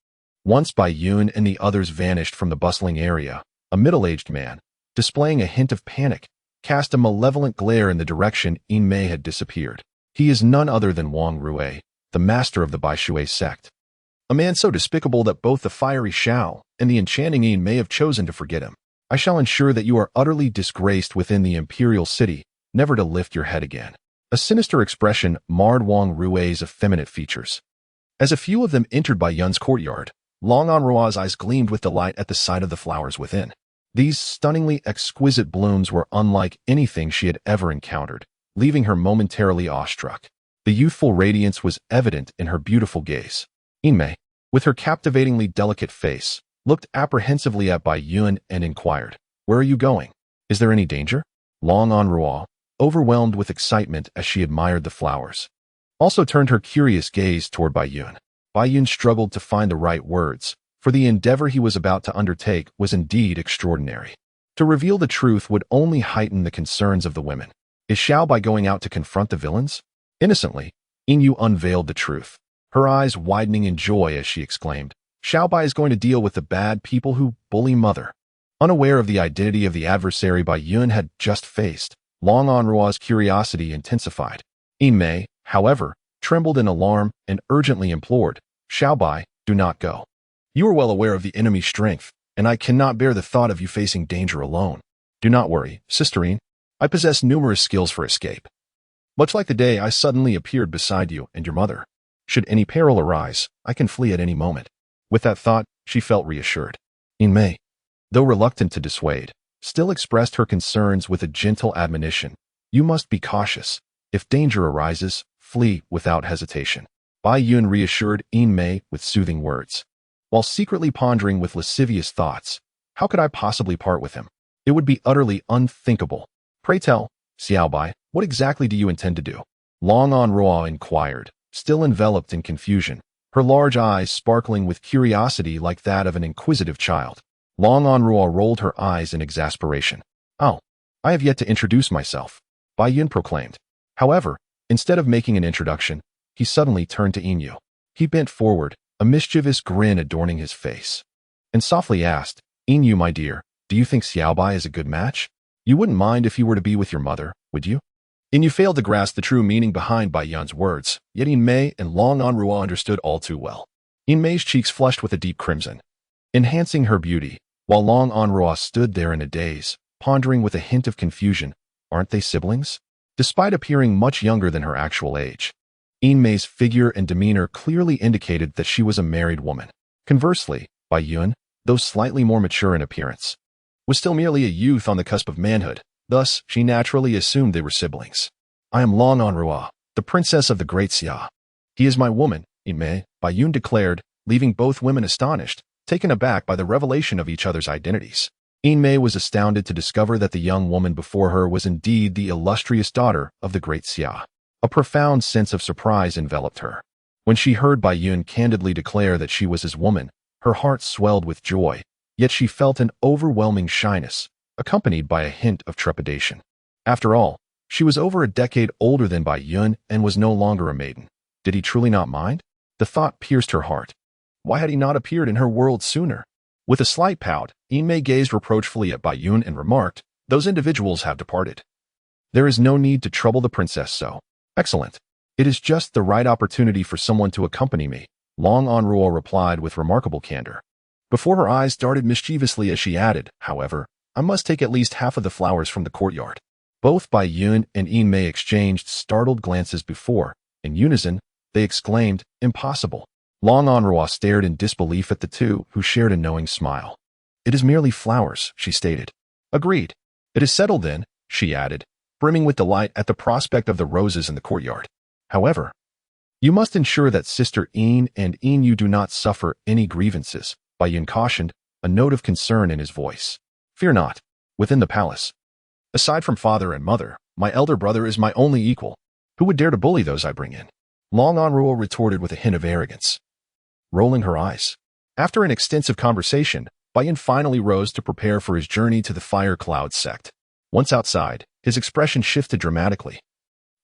Once Bai Yun and the others vanished from the bustling area, a middle-aged man, displaying a hint of panic, cast a malevolent glare in the direction In Mei had disappeared. He is none other than Wang Rui, the master of the Bai Shui sect. A man so despicable that both the fiery Shao and the enchanting In Mei have chosen to forget him. I shall ensure that you are utterly disgraced within the imperial city, never to lift your head again. A sinister expression marred Wang Rui's effeminate features. As a few of them entered Bai Yun's courtyard, Long Anrua's eyes gleamed with delight at the sight of the flowers within. These stunningly exquisite blooms were unlike anything she had ever encountered, leaving her momentarily awestruck. The youthful radiance was evident in her beautiful gaze. In Mei, with her captivatingly delicate face, looked apprehensively at Bai Yun and inquired, "Where are you going? Is there any danger?" Long Anrua, overwhelmed with excitement as she admired the flowers, also turned her curious gaze toward Bai Yun. Bai Yun struggled to find the right words, for the endeavor he was about to undertake was indeed extraordinary. To reveal the truth would only heighten the concerns of the women. Is Xiao Bai going out to confront the villains? Innocently, Inu unveiled the truth, her eyes widening in joy as she exclaimed, "Xiao Bai is going to deal with the bad people who bully Mother." Unaware of the identity of the adversary Bai Yun had just faced, Long Anrua's curiosity intensified. In Mei, however, trembled in alarm and urgently implored, "Xiao Bai, do not go. You are well aware of the enemy's strength, and I cannot bear the thought of you facing danger alone. Do not worry, sisterine. I possess numerous skills for escape. Much like the day I suddenly appeared beside you and your mother. Should any peril arise, I can flee at any moment." With that thought, she felt reassured. In Mei, though reluctant to dissuade, still expressed her concerns with a gentle admonition. "You must be cautious. If danger arises, flee without hesitation." Bai Yun reassured In Mei with soothing words. While secretly pondering with lascivious thoughts, how could I possibly part with him? It would be utterly unthinkable. "Pray tell, Xiao Bai, what exactly do you intend to do?" Long Anrua inquired, still enveloped in confusion, her large eyes sparkling with curiosity like that of an inquisitive child. Long Anrua rolled her eyes in exasperation. "Oh, I have yet to introduce myself," Bai Yun proclaimed. However, instead of making an introduction, he suddenly turned to Inu. He bent forward, a mischievous grin adorning his face, and softly asked, "Yin, my dear, do you think Xiaobai is a good match? You wouldn't mind if you were to be with your mother, would you?" Yin failed to grasp the true meaning behind Bai Yun's words, yet Yin Mei and Long Anrua understood all too well. Yin Mei's cheeks flushed with a deep crimson, enhancing her beauty, while Long Anrua stood there in a daze, pondering with a hint of confusion. Aren't they siblings? Despite appearing much younger than her actual age, Yin Mei's figure and demeanor clearly indicated that she was a married woman. Conversely, Bai Yun, though slightly more mature in appearance, was still merely a youth on the cusp of manhood. Thus, she naturally assumed they were siblings. "I am Long Anrua, the princess of the Great Xia. He is my woman, Yin Mei," Bai Yun declared, leaving both women astonished, taken aback by the revelation of each other's identities. Yin Mei was astounded to discover that the young woman before her was indeed the illustrious daughter of the Great Xia. A profound sense of surprise enveloped her. When she heard Bai Yun candidly declare that she was his woman, her heart swelled with joy, yet she felt an overwhelming shyness, accompanied by a hint of trepidation. After all, she was over a decade older than Bai Yun and was no longer a maiden. Did he truly not mind? The thought pierced her heart. Why had he not appeared in her world sooner? With a slight pout, Yin Mei gazed reproachfully at Bai Yun and remarked, "Those individuals have departed. There is no need to trouble the princess so." "Excellent. It is just the right opportunity for someone to accompany me," Long Anrua replied with remarkable candor. Before her eyes darted mischievously as she added, "However, I must take at least half of the flowers from the courtyard." Both Bai Yun and Yin Mei exchanged startled glances before, in unison, they exclaimed, "Impossible." Long Anrua stared in disbelief at the two, who shared a knowing smile. "It is merely flowers," she stated. "Agreed. It is settled then," she added, brimming with delight at the prospect of the roses in the courtyard. "However, you must ensure that Sister Yin and Yin do not suffer any grievances," Bai Yun cautioned, a note of concern in his voice. "Fear not. Within the palace, aside from father and mother, my elder brother is my only equal. Who would dare to bully those I bring in?" Long Anrua retorted with a hint of arrogance, rolling her eyes. After an extensive conversation, Bai Yun finally rose to prepare for his journey to the Fire Cloud sect. Once outside, his expression shifted dramatically,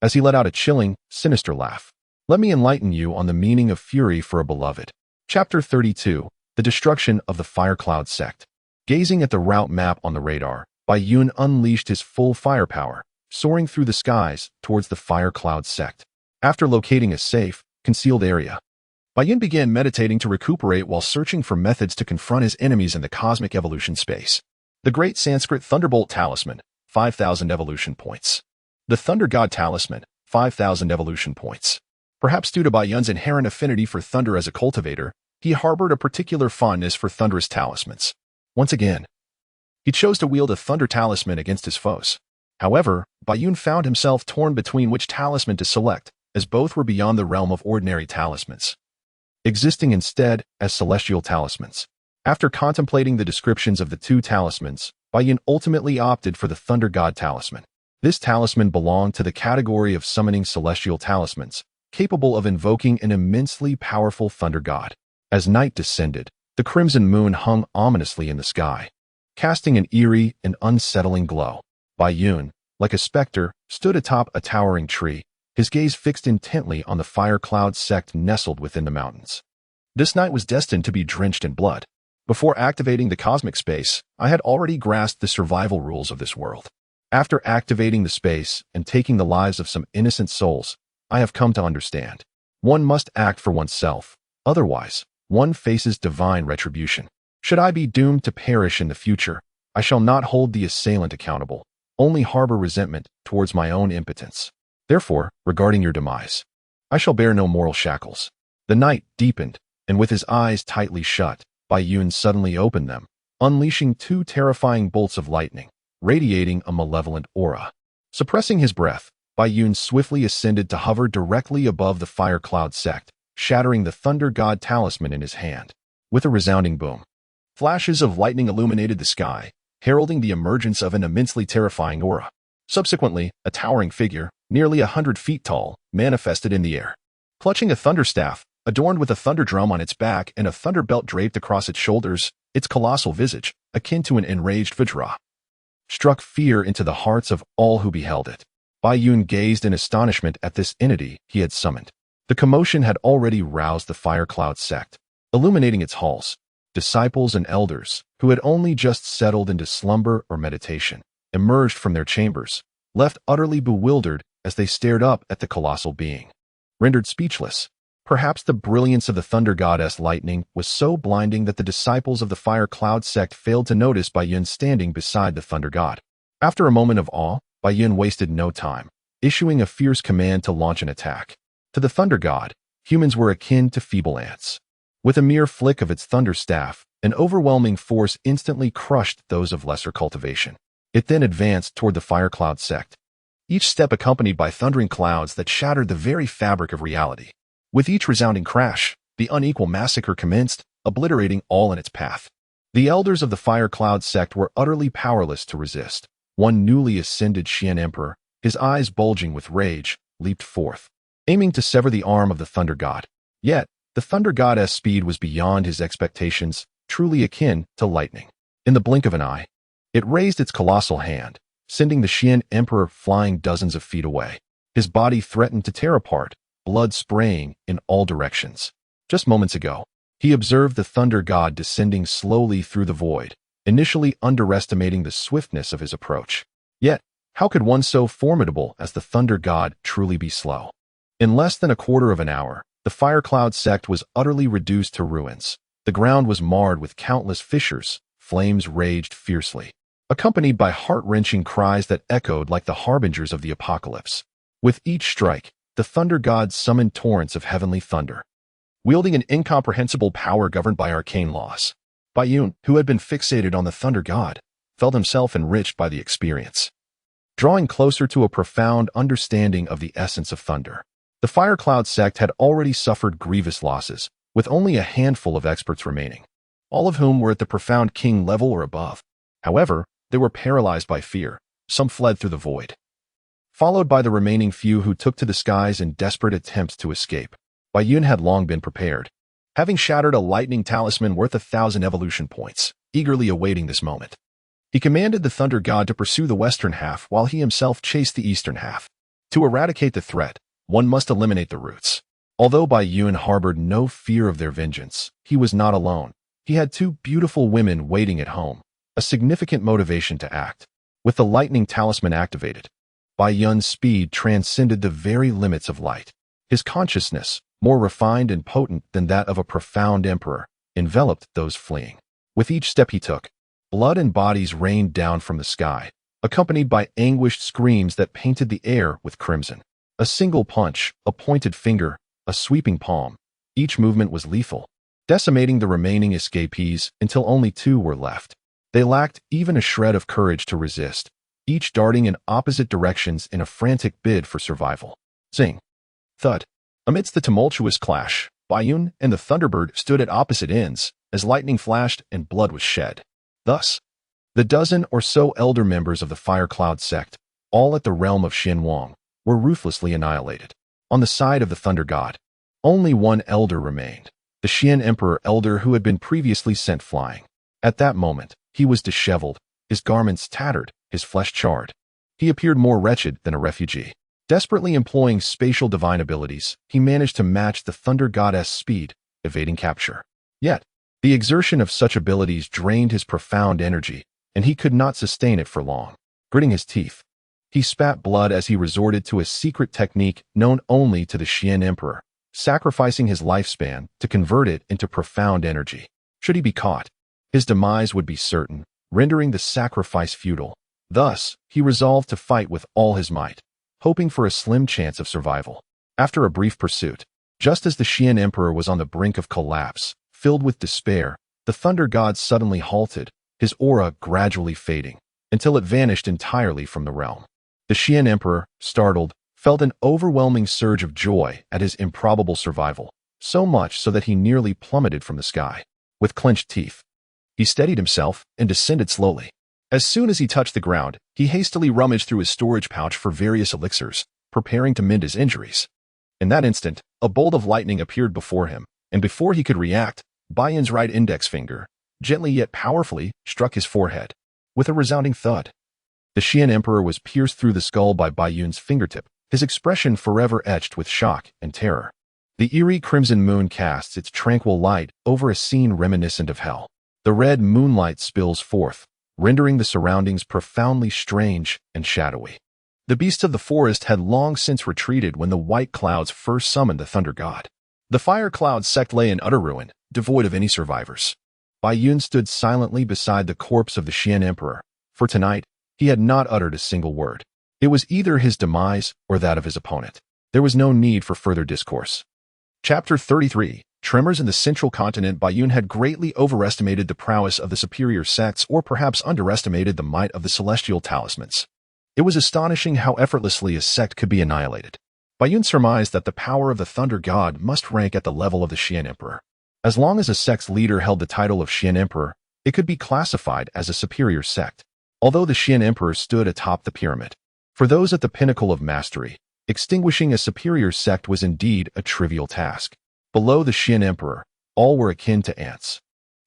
as he let out a chilling, sinister laugh. "Let me enlighten you on the meaning of fury for a beloved." Chapter 32, The Destruction of the Fire Cloud Sect. Gazing at the route map on the radar, Bai Yun unleashed his full firepower, soaring through the skies towards the Fire Cloud sect. After locating a safe, concealed area, Bai Yun began meditating to recuperate while searching for methods to confront his enemies in the cosmic evolution space. The Great Sanskrit Thunderbolt Talisman, 5,000 evolution points. The Thunder God Talisman, 5,000 evolution points. Perhaps due to Bai Yun's inherent affinity for thunder as a cultivator, he harbored a particular fondness for thunderous talismans. Once again, he chose to wield a thunder talisman against his foes. However, Bai Yun found himself torn between which talisman to select, as both were beyond the realm of ordinary talismans, existing instead as celestial talismans. After contemplating the descriptions of the two talismans, Bai Yun ultimately opted for the Thunder God Talisman. This talisman belonged to the category of summoning celestial talismans, capable of invoking an immensely powerful thunder god. As night descended, the crimson moon hung ominously in the sky, casting an eerie and unsettling glow. Bai Yun, like a specter, stood atop a towering tree, his gaze fixed intently on the Fire Cloud sect nestled within the mountains. This night was destined to be drenched in blood. Before activating the cosmic space, I had already grasped the survival rules of this world. After activating the space and taking the lives of some innocent souls, I have come to understand. One must act for oneself, otherwise, one faces divine retribution. Should I be doomed to perish in the future, I shall not hold the assailant accountable, only harbor resentment towards my own impotence. Therefore, regarding your demise, I shall bear no moral shackles. The night deepened, and with his eyes tightly shut, Bai Yun suddenly opened them, unleashing two terrifying bolts of lightning, radiating a malevolent aura. Suppressing his breath, Bai Yun swiftly ascended to hover directly above the Fire Cloud sect, shattering the Thunder God Talisman in his hand. With a resounding boom, flashes of lightning illuminated the sky, heralding the emergence of an immensely terrifying aura. Subsequently, a towering figure, nearly 100 feet tall, manifested in the air. Clutching a thunder staff, adorned with a thunder drum on its back and a thunder belt draped across its shoulders, its colossal visage, akin to an enraged Vajra, struck fear into the hearts of all who beheld it. Bai Yun gazed in astonishment at this entity he had summoned. The commotion had already roused the Fire Cloud sect, illuminating its halls. Disciples and elders, who had only just settled into slumber or meditation, emerged from their chambers, left utterly bewildered as they stared up at the colossal being. Rendered speechless, perhaps the brilliance of the thunder goddess lightning was so blinding that the disciples of the fire cloud sect failed to notice Bai Yun standing beside the thunder god. After a moment of awe, Bai Yun wasted no time, issuing a fierce command to launch an attack. To the thunder god, humans were akin to feeble ants. With a mere flick of its thunder staff, an overwhelming force instantly crushed those of lesser cultivation. It then advanced toward the fire cloud sect, each step accompanied by thundering clouds that shattered the very fabric of reality. With each resounding crash, the unequal massacre commenced, obliterating all in its path. The elders of the fire cloud sect were utterly powerless to resist. One newly ascended Xian emperor, his eyes bulging with rage, leaped forth, aiming to sever the arm of the thunder god. Yet, the thunder goddess' speed was beyond his expectations, truly akin to lightning. In the blink of an eye, it raised its colossal hand, sending the Xian emperor flying dozens of feet away. His body threatened to tear apart, blood spraying in all directions. Just moments ago, he observed the thunder god descending slowly through the void, initially underestimating the swiftness of his approach. Yet, how could one so formidable as the thunder god truly be slow? In less than a quarter of an hour, the fire cloud sect was utterly reduced to ruins. The ground was marred with countless fissures, flames raged fiercely, accompanied by heart-wrenching cries that echoed like the harbingers of the apocalypse. With each strike, the thunder god summoned torrents of heavenly thunder, wielding an incomprehensible power governed by arcane laws. Bai Yun, who had been fixated on the thunder god, felt himself enriched by the experience, drawing closer to a profound understanding of the essence of thunder. The fire cloud sect had already suffered grievous losses, with only a handful of experts remaining, all of whom were at the profound king level or above. However, they were paralyzed by fear. Some fled through the void, followed by the remaining few who took to the skies in desperate attempts to escape. Bai Yun had long been prepared, having shattered a lightning talisman worth 1,000 evolution points, eagerly awaiting this moment. He commanded the thunder god to pursue the western half while he himself chased the eastern half. To eradicate the threat, one must eliminate the roots. Although Bai Yun harbored no fear of their vengeance, he was not alone. He had two beautiful women waiting at home, a significant motivation to act. With the lightning talisman activated, Bai Yun's speed transcended the very limits of light. His consciousness, more refined and potent than that of a profound emperor, enveloped those fleeing. With each step he took, blood and bodies rained down from the sky, accompanied by anguished screams that painted the air with crimson. A single punch, a pointed finger, a sweeping palm, each movement was lethal, decimating the remaining escapees until only 2 were left. They lacked even a shred of courage to resist, each darting in opposite directions in a frantic bid for survival. Zing! Thud! Amidst the tumultuous clash, Bai Yun and the Thunderbird stood at opposite ends as lightning flashed and blood was shed. Thus, the dozen or so elder members of the Fire Cloud sect, all at the realm of Xinwang, were ruthlessly annihilated. On the side of the Thunder God, only one elder remained, the Xian Emperor elder who had been previously sent flying. At that moment, he was disheveled, his garments tattered, his flesh charred. He appeared more wretched than a refugee. Desperately employing spatial divine abilities, he managed to match the Thunder Goddess' speed, evading capture. Yet, the exertion of such abilities drained his profound energy, and he could not sustain it for long. Gritting his teeth, he spat blood as he resorted to a secret technique known only to the Xian Emperor, sacrificing his lifespan to convert it into profound energy. Should he be caught, his demise would be certain, rendering the sacrifice futile. Thus, he resolved to fight with all his might, hoping for a slim chance of survival. After a brief pursuit, just as the Xian Emperor was on the brink of collapse, filled with despair, the Thunder God suddenly halted, his aura gradually fading, until it vanished entirely from the realm. The Xian Emperor, startled, felt an overwhelming surge of joy at his improbable survival, so much so that he nearly plummeted from the sky. With clenched teeth, he steadied himself and descended slowly. As soon as he touched the ground, he hastily rummaged through his storage pouch for various elixirs, preparing to mend his injuries. In that instant, a bolt of lightning appeared before him, and before he could react, Bai Yun's right index finger, gently yet powerfully, struck his forehead. With a resounding thud, the Xian Emperor was pierced through the skull by Bai Yun's fingertip, his expression forever etched with shock and terror. The eerie crimson moon casts its tranquil light over a scene reminiscent of hell. The red moonlight spills forth, rendering the surroundings profoundly strange and shadowy. The beasts of the forest had long since retreated when the white clouds first summoned the thunder god. The fire cloud sect lay in utter ruin, devoid of any survivors. Bai Yun stood silently beside the corpse of the Xian emperor. For tonight, he had not uttered a single word. It was either his demise or that of his opponent. There was no need for further discourse. Chapter 33. Tremors in the Central Continent. Bai Yun had greatly overestimated the prowess of the superior sects, or perhaps underestimated the might of the celestial talismans. It was astonishing how effortlessly a sect could be annihilated. Bai Yun surmised that the power of the Thunder God must rank at the level of the Xian Emperor. As long as a sect's leader held the title of Xian Emperor, it could be classified as a superior sect, although the Xian Emperor stood atop the pyramid. For those at the pinnacle of mastery, extinguishing a superior sect was indeed a trivial task. Below the Xian Emperor, all were akin to ants.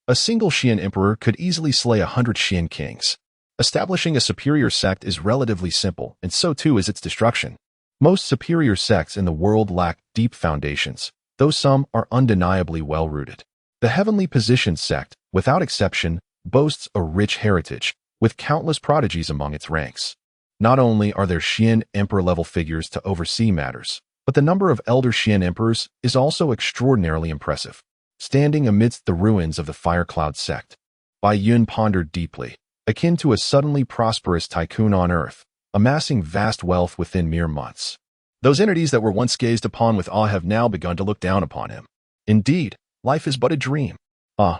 A single Xian Emperor could easily slay 100 Xian kings. Establishing a superior sect is relatively simple, and so too is its destruction. Most superior sects in the world lack deep foundations, though some are undeniably well-rooted. The heavenly positioned sect, without exception, boasts a rich heritage, with countless prodigies among its ranks. Not only are there Xian Emperor-level figures to oversee matters, but the number of elder Xian Emperors is also extraordinarily impressive. Standing amidst the ruins of the Fire Cloud sect, Bai Yun pondered deeply, akin to a suddenly prosperous tycoon on Earth, amassing vast wealth within mere months. Those entities that were once gazed upon with awe have now begun to look down upon him. Indeed, life is but a dream. The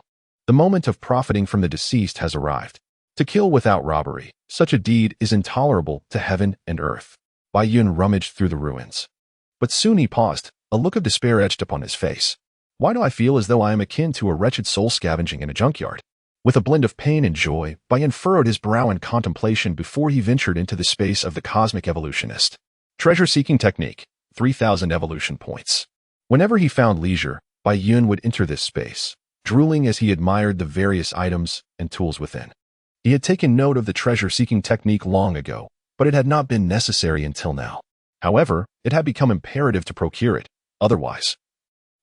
moment of profiting from the deceased has arrived. To kill without robbery, such a deed is intolerable to heaven and earth. Bai Yun rummaged through the ruins. But soon he paused, a look of despair etched upon his face. Why do I feel as though I am akin to a wretched soul scavenging in a junkyard? With a blend of pain and joy, Bai Yun furrowed his brow in contemplation before he ventured into the space of the cosmic evolutionist. Treasure-seeking technique, 3,000 evolution points. Whenever he found leisure, Bai Yun would enter this space, drooling as he admired the various items and tools within. He had taken note of the treasure-seeking technique long ago, but it had not been necessary until now. However, it had become imperative to procure it, otherwise.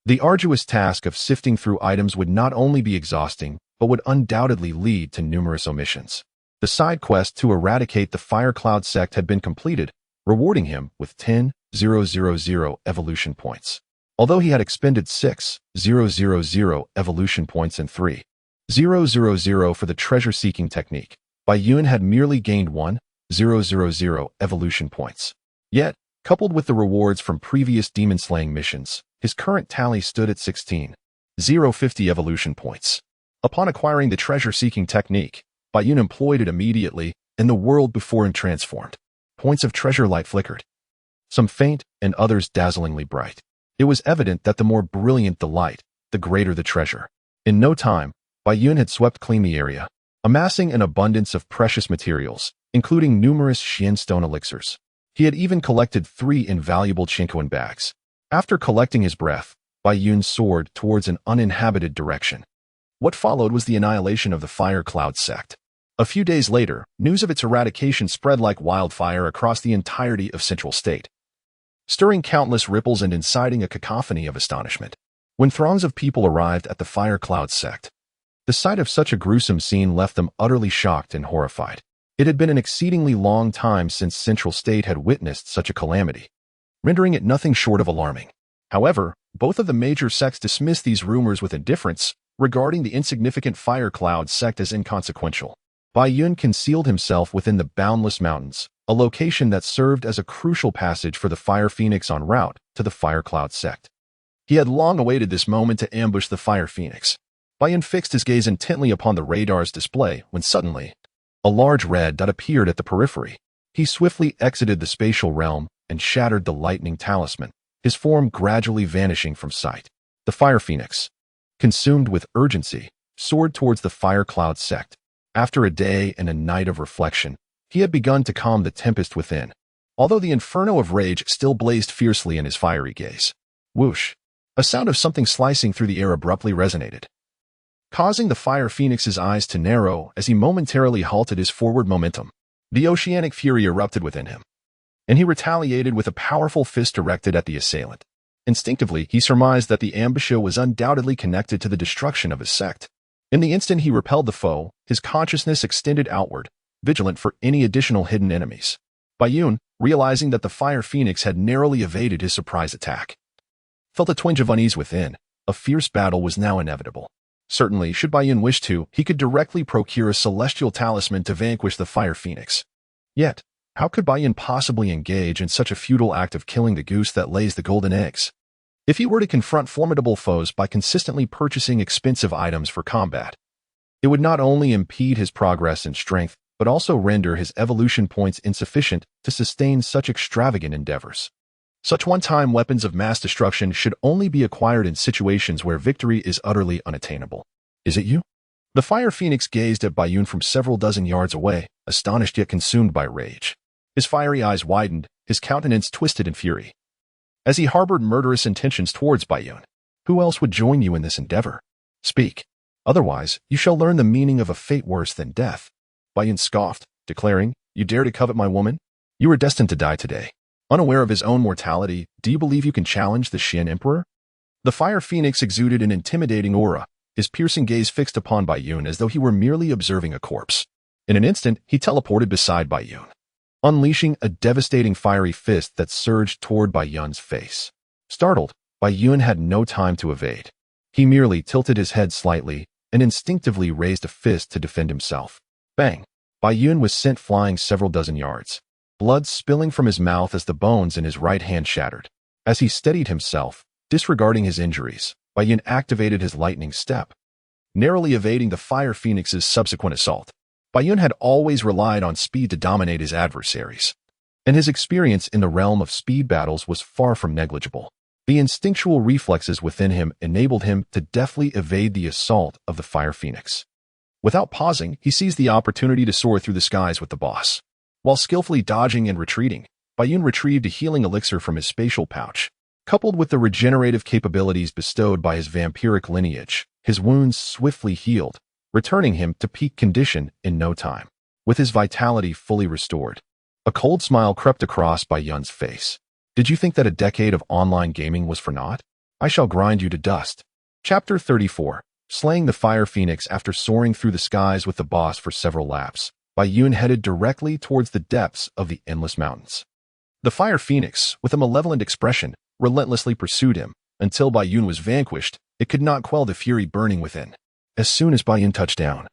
The arduous task of sifting through items would not only be exhausting, but would undoubtedly lead to numerous omissions. The side quest to eradicate the Fire Cloud sect had been completed, rewarding him with 10,000 evolution points. Although he had expended 6,000 evolution points and 3,000 for the treasure-seeking technique, Bai Yun had merely gained 1,000 evolution points. Yet, coupled with the rewards from previous demon-slaying missions, his current tally stood at 16,050 evolution points. Upon acquiring the treasure-seeking technique, Bai Yun employed it immediately, and the world before him transformed. Points of treasure light flickered, some faint and others dazzlingly bright. It was evident that the more brilliant the light, the greater the treasure. In no time, Bai Yun had swept clean the area, amassing an abundance of precious materials, including numerous Xian stone elixirs. He had even collected 3 invaluable Chinquan bags. After collecting his breath, Bai Yun soared towards an uninhabited direction. What followed was the annihilation of the Fire Cloud sect. A few days later, news of its eradication spread like wildfire across the entirety of Central State, stirring countless ripples and inciting a cacophony of astonishment. When throngs of people arrived at the Fire Cloud sect, the sight of such a gruesome scene left them utterly shocked and horrified. It had been an exceedingly long time since Central State had witnessed such a calamity, rendering it nothing short of alarming. However, both of the major sects dismissed these rumors with indifference, regarding the insignificant Fire Cloud sect as inconsequential. Bai Yun concealed himself within the Boundless Mountains, a location that served as a crucial passage for the Fire Phoenix en route to the Fire Cloud sect. He had long awaited this moment to ambush the Fire Phoenix. Bai Yun fixed his gaze intently upon the radar's display when suddenly, a large red dot appeared at the periphery. He swiftly exited the spatial realm and shattered the lightning talisman, his form gradually vanishing from sight. The Fire Phoenix, consumed with urgency, soared towards the Fire Cloud sect. After a day and a night of reflection, he had begun to calm the tempest within, although the inferno of rage still blazed fiercely in his fiery gaze. Whoosh! A sound of something slicing through the air abruptly resonated, causing the Fire Phoenix's eyes to narrow as he momentarily halted his forward momentum. The oceanic fury erupted within him, and he retaliated with a powerful fist directed at the assailant. Instinctively, he surmised that the ambusher was undoubtedly connected to the destruction of his sect. In the instant he repelled the foe, his consciousness extended outward, vigilant for any additional hidden enemies. Baiyun, realizing that the fire phoenix had narrowly evaded his surprise attack, felt a twinge of unease within. A fierce battle was now inevitable. Certainly, should Baiyun wish to, he could directly procure a celestial talisman to vanquish the fire phoenix. Yet, how could Baiyun possibly engage in such a futile act of killing the goose that lays the golden eggs? If he were to confront formidable foes by consistently purchasing expensive items for combat, it would not only impede his progress in strength, but also render his evolution points insufficient to sustain such extravagant endeavors. Such one-time weapons of mass destruction should only be acquired in situations where victory is utterly unattainable. Is it you? The fire phoenix gazed at Baiyun from several dozen yards away, astonished yet consumed by rage. His fiery eyes widened, his countenance twisted in fury, as he harbored murderous intentions towards Baiyun. Who else would join you in this endeavor? Speak. Otherwise, you shall learn the meaning of a fate worse than death. Baiyun scoffed, declaring, You dare to covet my woman? You are destined to die today. Unaware of his own mortality, do you believe you can challenge the Xian Emperor? The fire phoenix exuded an intimidating aura, his piercing gaze fixed upon Baiyun as though he were merely observing a corpse. In an instant, he teleported beside Baiyun, unleashing a devastating fiery fist that surged toward Baiyun's face. Startled, Baiyun had no time to evade. He merely tilted his head slightly and instinctively raised a fist to defend himself. Bang! Baiyun was sent flying several dozen yards, blood spilling from his mouth as the bones in his right hand shattered. As he steadied himself, disregarding his injuries, Baiyun activated his lightning step, narrowly evading the fire phoenix's subsequent assault. Baiyun had always relied on speed to dominate his adversaries, and his experience in the realm of speed battles was far from negligible. The instinctual reflexes within him enabled him to deftly evade the assault of the fire phoenix. Without pausing, he seized the opportunity to soar through the skies with the boss. While skillfully dodging and retreating, Baiyun retrieved a healing elixir from his spatial pouch. Coupled with the regenerative capabilities bestowed by his vampiric lineage, his wounds swiftly healed, returning him to peak condition in no time. With his vitality fully restored, a cold smile crept across Baiyun's face. Did you think that a decade of online gaming was for naught? I shall grind you to dust. Chapter 34. Slaying the fire phoenix. After soaring through the skies with the boss for several laps, Baiyun headed directly towards the depths of the endless mountains. The fire phoenix, with a malevolent expression, relentlessly pursued him. Until Baiyun was vanquished, it could not quell the fury burning within. As soon as Baiyun touched down,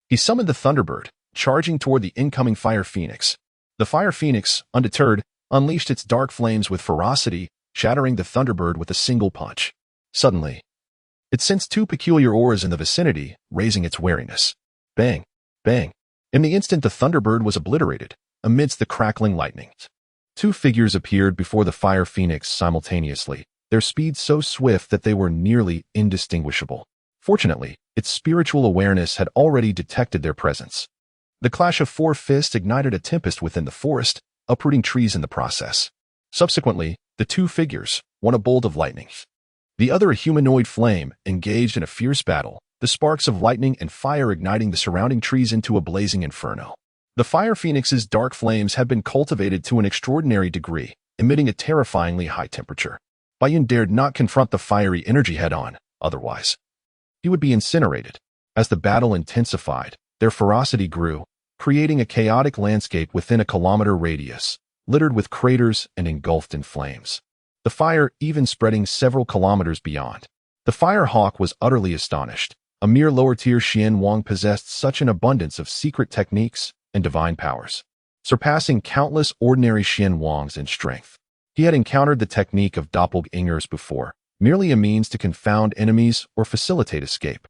he summoned the Thunderbird, charging toward the incoming fire phoenix. The fire phoenix, undeterred, unleashed its dark flames with ferocity, shattering the Thunderbird with a single punch. Suddenly, it sensed two peculiar auras in the vicinity, raising its wariness. Bang! Bang! In the instant, the Thunderbird was obliterated, amidst the crackling lightning. Two figures appeared before the fire phoenix simultaneously, their speed so swift that they were nearly indistinguishable. Fortunately, its spiritual awareness had already detected their presence. The clash of four fists ignited a tempest within the forest, uprooting trees in the process. Subsequently, the two figures, one a bolt of lightning, the other a humanoid flame, engaged in a fierce battle, the sparks of lightning and fire igniting the surrounding trees into a blazing inferno. The fire phoenix's dark flames had been cultivated to an extraordinary degree, emitting a terrifyingly high temperature. Baiyun dared not confront the fiery energy head-on, otherwise he would be incinerated. As the battle intensified, their ferocity grew, creating a chaotic landscape within a kilometer radius, littered with craters and engulfed in flames. The fire even spreading several kilometers beyond. The Fire Hawk was utterly astonished. A mere lower-tier Xian Wang possessed such an abundance of secret techniques and divine powers, surpassing countless ordinary Xian Wangs in strength. He had encountered the technique of doppelgangers before, merely a means to confound enemies or facilitate escape.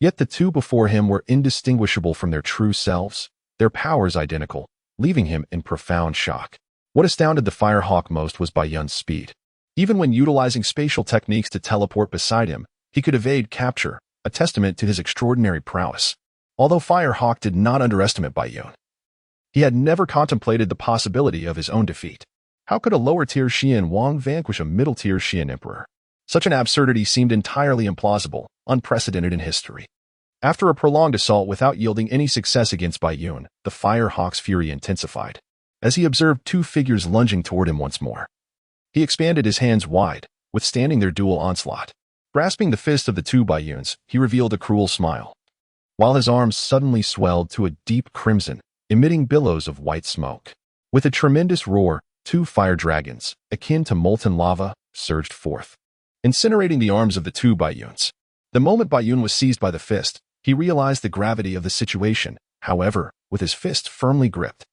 Yet the two before him were indistinguishable from their true selves, their powers identical, leaving him in profound shock. What astounded the Firehawk most was Baiyun's speed. Even when utilizing spatial techniques to teleport beside him, he could evade capture, a testament to his extraordinary prowess. Although Firehawk did not underestimate Baiyun, he had never contemplated the possibility of his own defeat. How could a lower-tier Xian Wang vanquish a middle-tier Xian Emperor? Such an absurdity seemed entirely implausible, unprecedented in history. After a prolonged assault without yielding any success against Baiyun, the Firehawk's fury intensified. As he observed two figures lunging toward him once more, he expanded his hands wide, withstanding their dual onslaught. Grasping the fist of the two Baiyuns, he revealed a cruel smile, while his arms suddenly swelled to a deep crimson, emitting billows of white smoke. With a tremendous roar, two fire dragons, akin to molten lava, surged forth, incinerating the arms of the two Baiyuns. The moment Baiyun was seized by the fist, he realized the gravity of the situation. However, with his fist firmly gripped,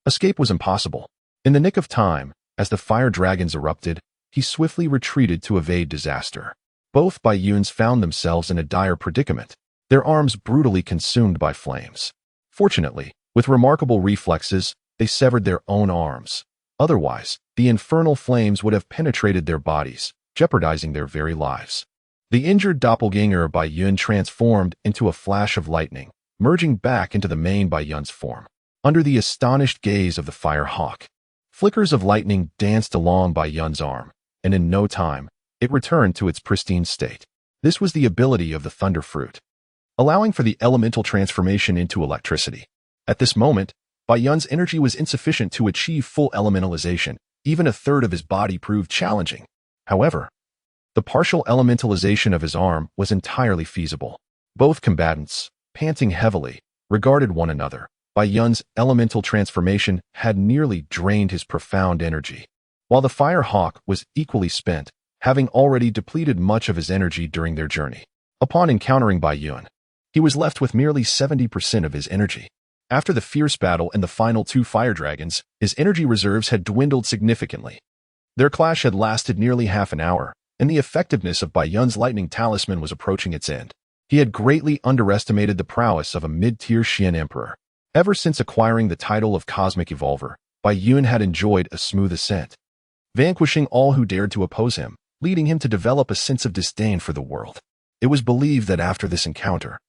escape was impossible. In the nick of time, as the fire dragons erupted, he swiftly retreated to evade disaster. Both Baiyuns found themselves in a dire predicament, their arms brutally consumed by flames. Fortunately, with remarkable reflexes, they severed their own arms. Otherwise, the infernal flames would have penetrated their bodies, jeopardizing their very lives. The injured doppelganger of Baiyun transformed into a flash of lightning, merging back into the main Baiyun's form. Under the astonished gaze of the fire hawk, flickers of lightning danced along Baiyun's arm, and in no time, it returned to its pristine state. This was the ability of the thunder fruit, allowing for the elemental transformation into electricity. At this moment, Baiyun's energy was insufficient to achieve full elementalization. Even a third of his body proved challenging. However, the partial elementalization of his arm was entirely feasible. Both combatants, panting heavily, regarded one another. Baiyun's elemental transformation had nearly drained his profound energy, while the fire hawk was equally spent, having already depleted much of his energy during their journey. Upon encountering Baiyun, he was left with merely 70% of his energy. After the fierce battle and the final two fire dragons, his energy reserves had dwindled significantly. Their clash had lasted nearly half an hour, and the effectiveness of Baiyun's lightning talisman was approaching its end. He had greatly underestimated the prowess of a mid-tier Xian emperor. Ever since acquiring the title of Cosmic Evolver, Baiyun had enjoyed a smooth ascent, vanquishing all who dared to oppose him, leading him to develop a sense of disdain for the world. It was believed that after this encounter,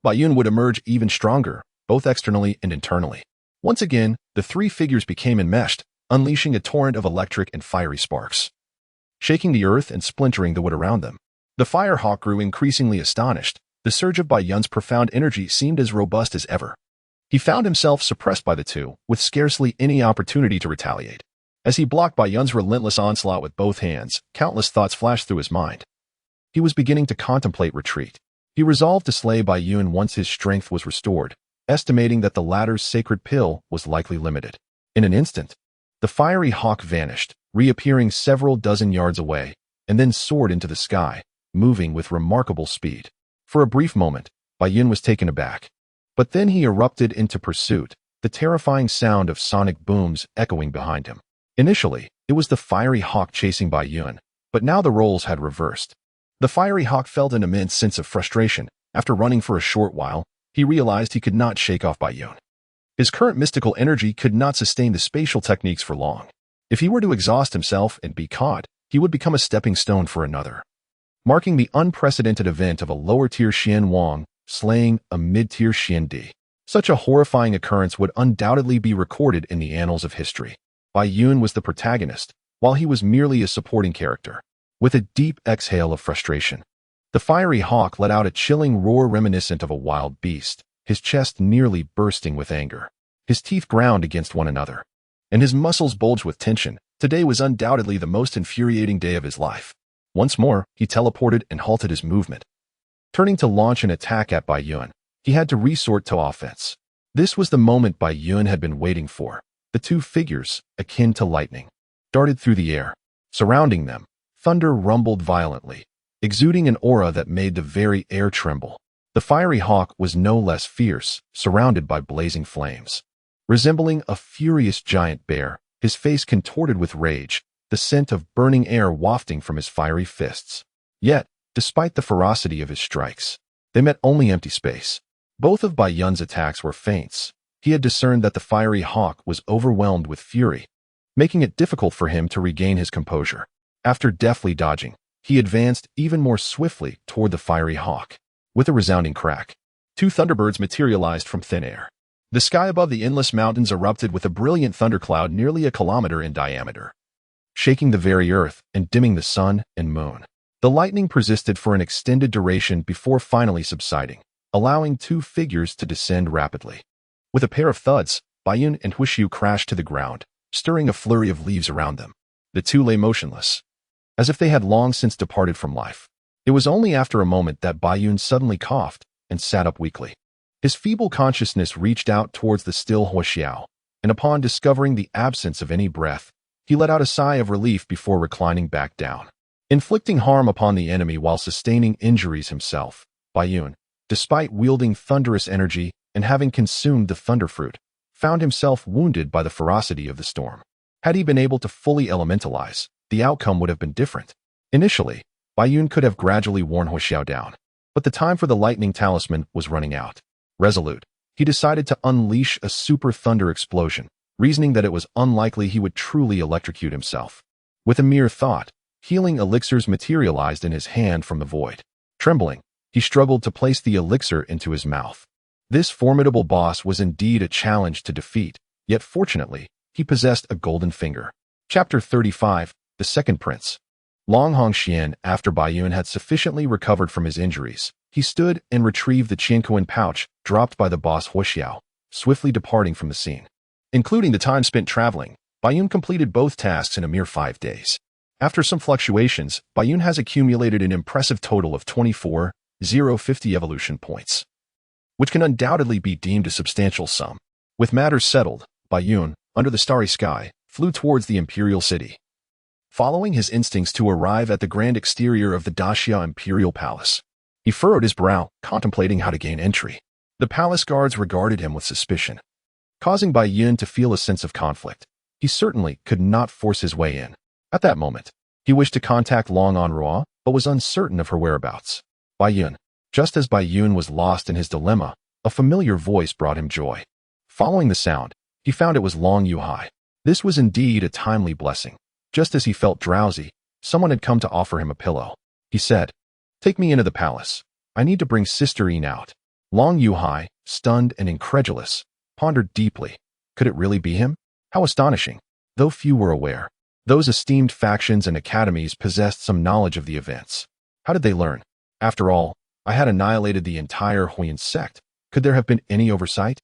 Baiyun would emerge even stronger, both externally and internally. Once again, the three figures became enmeshed, unleashing a torrent of electric and fiery sparks, shaking the earth and splintering the wood around them. The fire hawk grew increasingly astonished. The surge of Baiyun's profound energy seemed as robust as ever. He found himself suppressed by the two, with scarcely any opportunity to retaliate. As he blocked Baiyun's relentless onslaught with both hands, countless thoughts flashed through his mind. He was beginning to contemplate retreat. He resolved to slay Baiyun once his strength was restored, estimating that the latter's sacred pill was likely limited. In an instant, the fiery hawk vanished, reappearing several dozen yards away, and then soared into the sky, moving with remarkable speed. For a brief moment, Baiyun was taken aback. But then he erupted into pursuit, the terrifying sound of sonic booms echoing behind him. Initially, it was the fiery hawk chasing Baiyun, but now the roles had reversed. The fiery hawk felt an immense sense of frustration. After running for a short while, he realized he could not shake off Baiyun. His current mystical energy could not sustain the spatial techniques for long. If he were to exhaust himself and be caught, he would become a stepping stone for another, marking the unprecedented event of a lower-tier Xian Wang slaying a mid-tier Xian Di. Such a horrifying occurrence would undoubtedly be recorded in the annals of history. Baiyun was the protagonist, while he was merely a supporting character. With a deep exhale of frustration, the fiery hawk let out a chilling roar reminiscent of a wild beast, his chest nearly bursting with anger. His teeth ground against one another, and his muscles bulged with tension. Today was undoubtedly the most infuriating day of his life. Once more, he teleported and halted his movement. Turning to launch an attack at Baiyun, he had to resort to offense. This was the moment Baiyun had been waiting for. The two figures, akin to lightning, darted through the air. Surrounding them, thunder rumbled violently, exuding an aura that made the very air tremble. The fiery hawk was no less fierce, surrounded by blazing flames. Resembling a furious giant bear, his face contorted with rage, the scent of burning air wafting from his fiery fists. Yet, despite the ferocity of his strikes, they met only empty space. Both of Baiyun's attacks were feints. He had discerned that the fiery hawk was overwhelmed with fury, making it difficult for him to regain his composure. After deftly dodging, he advanced even more swiftly toward the fiery hawk. With a resounding crack, two thunderbirds materialized from thin air. The sky above the endless mountains erupted with a brilliant thundercloud nearly a kilometer in diameter, shaking the very earth and dimming the sun and moon. The lightning persisted for an extended duration before finally subsiding, allowing two figures to descend rapidly. With a pair of thuds, Baiyun and Huishu crashed to the ground, stirring a flurry of leaves around them. The two lay motionless, as if they had long since departed from life. It was only after a moment that Baiyun suddenly coughed and sat up weakly. His feeble consciousness reached out towards the still Huoxiao, and upon discovering the absence of any breath, he let out a sigh of relief before reclining back down. Inflicting harm upon the enemy while sustaining injuries himself, Baiyun, despite wielding thunderous energy and having consumed the thunderfruit, found himself wounded by the ferocity of the storm. Had he been able to fully elementalize, the outcome would have been different. Initially, Baiyun could have gradually worn Huoxiao down, but the time for the lightning talisman was running out. Resolute, he decided to unleash a super thunder explosion, reasoning that it was unlikely he would truly electrocute himself. With a mere thought, healing elixirs materialized in his hand from the void. Trembling, he struggled to place the elixir into his mouth. This formidable boss was indeed a challenge to defeat, yet fortunately, he possessed a golden finger. Chapter 35, The Second Prince. Long Hongxian, after Baiyun had sufficiently recovered from his injuries, he stood and retrieved the Qianquan pouch dropped by the boss Huoxiao, swiftly departing from the scene. Including the time spent traveling, Baiyun completed both tasks in a mere 5 days. After some fluctuations, Baiyun has accumulated an impressive total of 24,050 evolution points, which can undoubtedly be deemed a substantial sum. With matters settled, Baiyun, under the starry sky, flew towards the imperial city. Following his instincts to arrive at the grand exterior of the Daxia Imperial Palace, he furrowed his brow, contemplating how to gain entry. The palace guards regarded him with suspicion, causing Baiyun to feel a sense of conflict. He certainly could not force his way in. At that moment, he wished to contact Long Anrua, but was uncertain of her whereabouts. Baiyun. Just as Baiyun was lost in his dilemma, a familiar voice brought him joy. Following the sound, he found it was Long Yuhai. This was indeed a timely blessing. Just as he felt drowsy, someone had come to offer him a pillow. He said, "Take me into the palace. I need to bring Sister Yin out." Long Yuhai, stunned and incredulous, pondered deeply. Could it really be him? How astonishing! Though few were aware, those esteemed factions and academies possessed some knowledge of the events. How did they learn? After all, I had annihilated the entire Huiyun sect. Could there have been any oversight?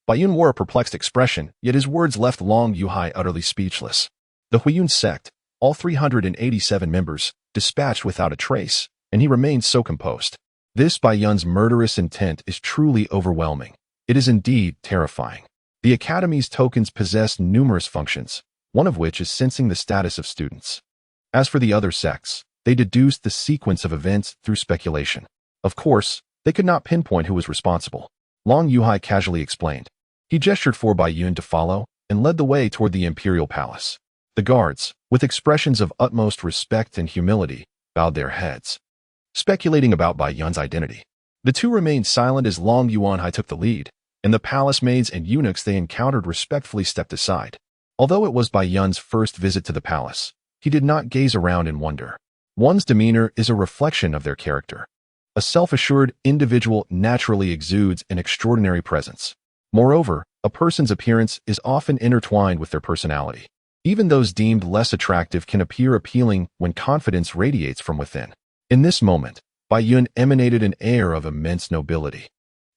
Baiyun wore a perplexed expression, yet his words left Long Yuhai utterly speechless. The Huiyun sect, all 387 members, dispatched without a trace, and he remained so composed. This Baiyun's murderous intent is truly overwhelming. It is indeed terrifying. The Academy's tokens possess numerous functions, one of which is sensing the status of students. As for the other sects, they deduced the sequence of events through speculation. Of course, they could not pinpoint who was responsible. Long Yuhai casually explained. He gestured for Baiyun to follow and led the way toward the imperial palace. The guards, with expressions of utmost respect and humility, bowed their heads, speculating about Baiyun's identity. The two remained silent as Long Yuanhai took the lead, and the palace maids and eunuchs they encountered respectfully stepped aside. Although it was Baiyun's first visit to the palace, he did not gaze around in wonder. One's demeanor is a reflection of their character. A self-assured individual naturally exudes an extraordinary presence. Moreover, a person's appearance is often intertwined with their personality. Even those deemed less attractive can appear appealing when confidence radiates from within. In this moment, Baiyun emanated an air of immense nobility,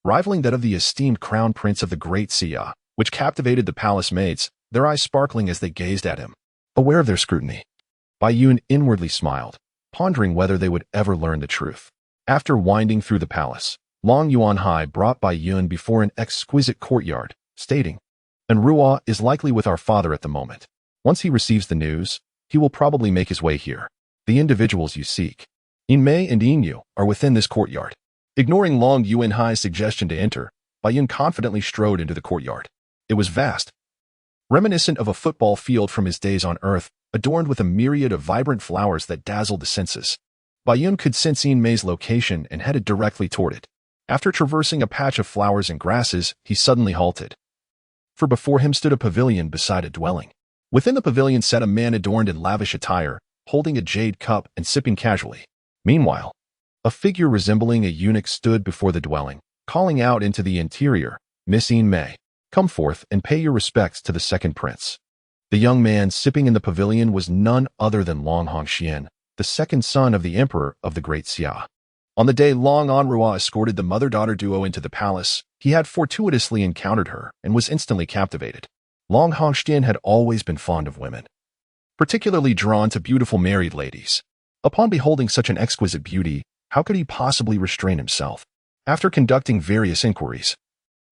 rivaling that of the esteemed crown prince of the Great Xia, which captivated the palace maids, their eyes sparkling as they gazed at him. Aware of their scrutiny, Baiyun inwardly smiled, pondering whether they would ever learn the truth. After winding through the palace, Long Yuanhai brought Baiyun before an exquisite courtyard, stating, "Anrua is likely with our father at the moment. Once he receives the news, he will probably make his way here. The individuals you seek, Inmei and Inyu, are within this courtyard." Ignoring Long Yuanhai's suggestion to enter, Baiyun confidently strode into the courtyard. It was vast, reminiscent of a football field from his days on Earth, adorned with a myriad of vibrant flowers that dazzled the senses. Baiyun could sense Inmei's location and headed directly toward it. After traversing a patch of flowers and grasses, he suddenly halted. For before him stood a pavilion beside a dwelling. Within the pavilion sat a man adorned in lavish attire, holding a jade cup and sipping casually. Meanwhile, a figure resembling a eunuch stood before the dwelling, calling out into the interior, "Miss Inmei, come forth and pay your respects to the second prince." The young man sipping in the pavilion was none other than Long Hongxian, the second son of the emperor of the Great Xia. On the day Long Anrua escorted the mother-daughter duo into the palace, he had fortuitously encountered her and was instantly captivated. Long Hongxian had always been fond of women. particularly drawn to beautiful married ladies. Upon beholding such an exquisite beauty, how could he possibly restrain himself? After conducting various inquiries,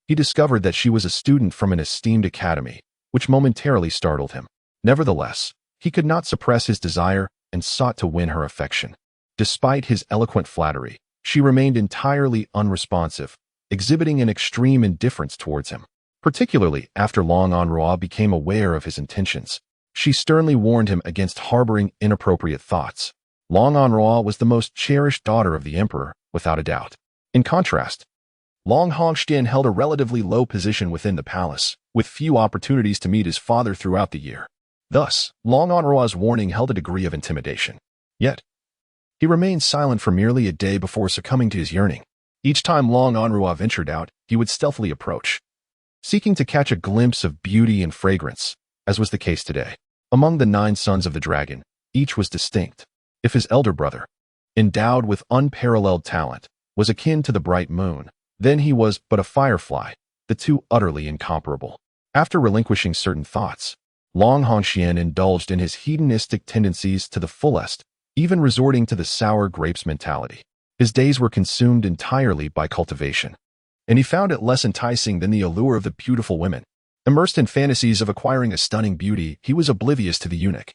he discovered that she was a student from an esteemed academy, which momentarily startled him. Nevertheless, he could not suppress his desire and sought to win her affection. Despite his eloquent flattery, she remained entirely unresponsive, exhibiting an extreme indifference towards him. Particularly after Long Anrua became aware of his intentions, she sternly warned him against harboring inappropriate thoughts. Long Anrua was the most cherished daughter of the emperor, without a doubt. In contrast, Long Hongxian held a relatively low position within the palace, with few opportunities to meet his father throughout the year. Thus, Long Anrua's warning held a degree of intimidation. Yet, he remained silent for merely a day before succumbing to his yearning. Each time Long Anrua ventured out, he would stealthily approach, seeking to catch a glimpse of beauty and fragrance, as was the case today. Among the 9 sons of the dragon, each was distinct. If his elder brother, endowed with unparalleled talent, was akin to the bright moon, then he was but a firefly, the two utterly incomparable. After relinquishing certain thoughts, Long Hongxian indulged in his hedonistic tendencies to the fullest, even resorting to the sour grapes mentality. His days were consumed entirely by cultivation, and he found it less enticing than the allure of the beautiful women. Immersed in fantasies of acquiring a stunning beauty, he was oblivious to the eunuch,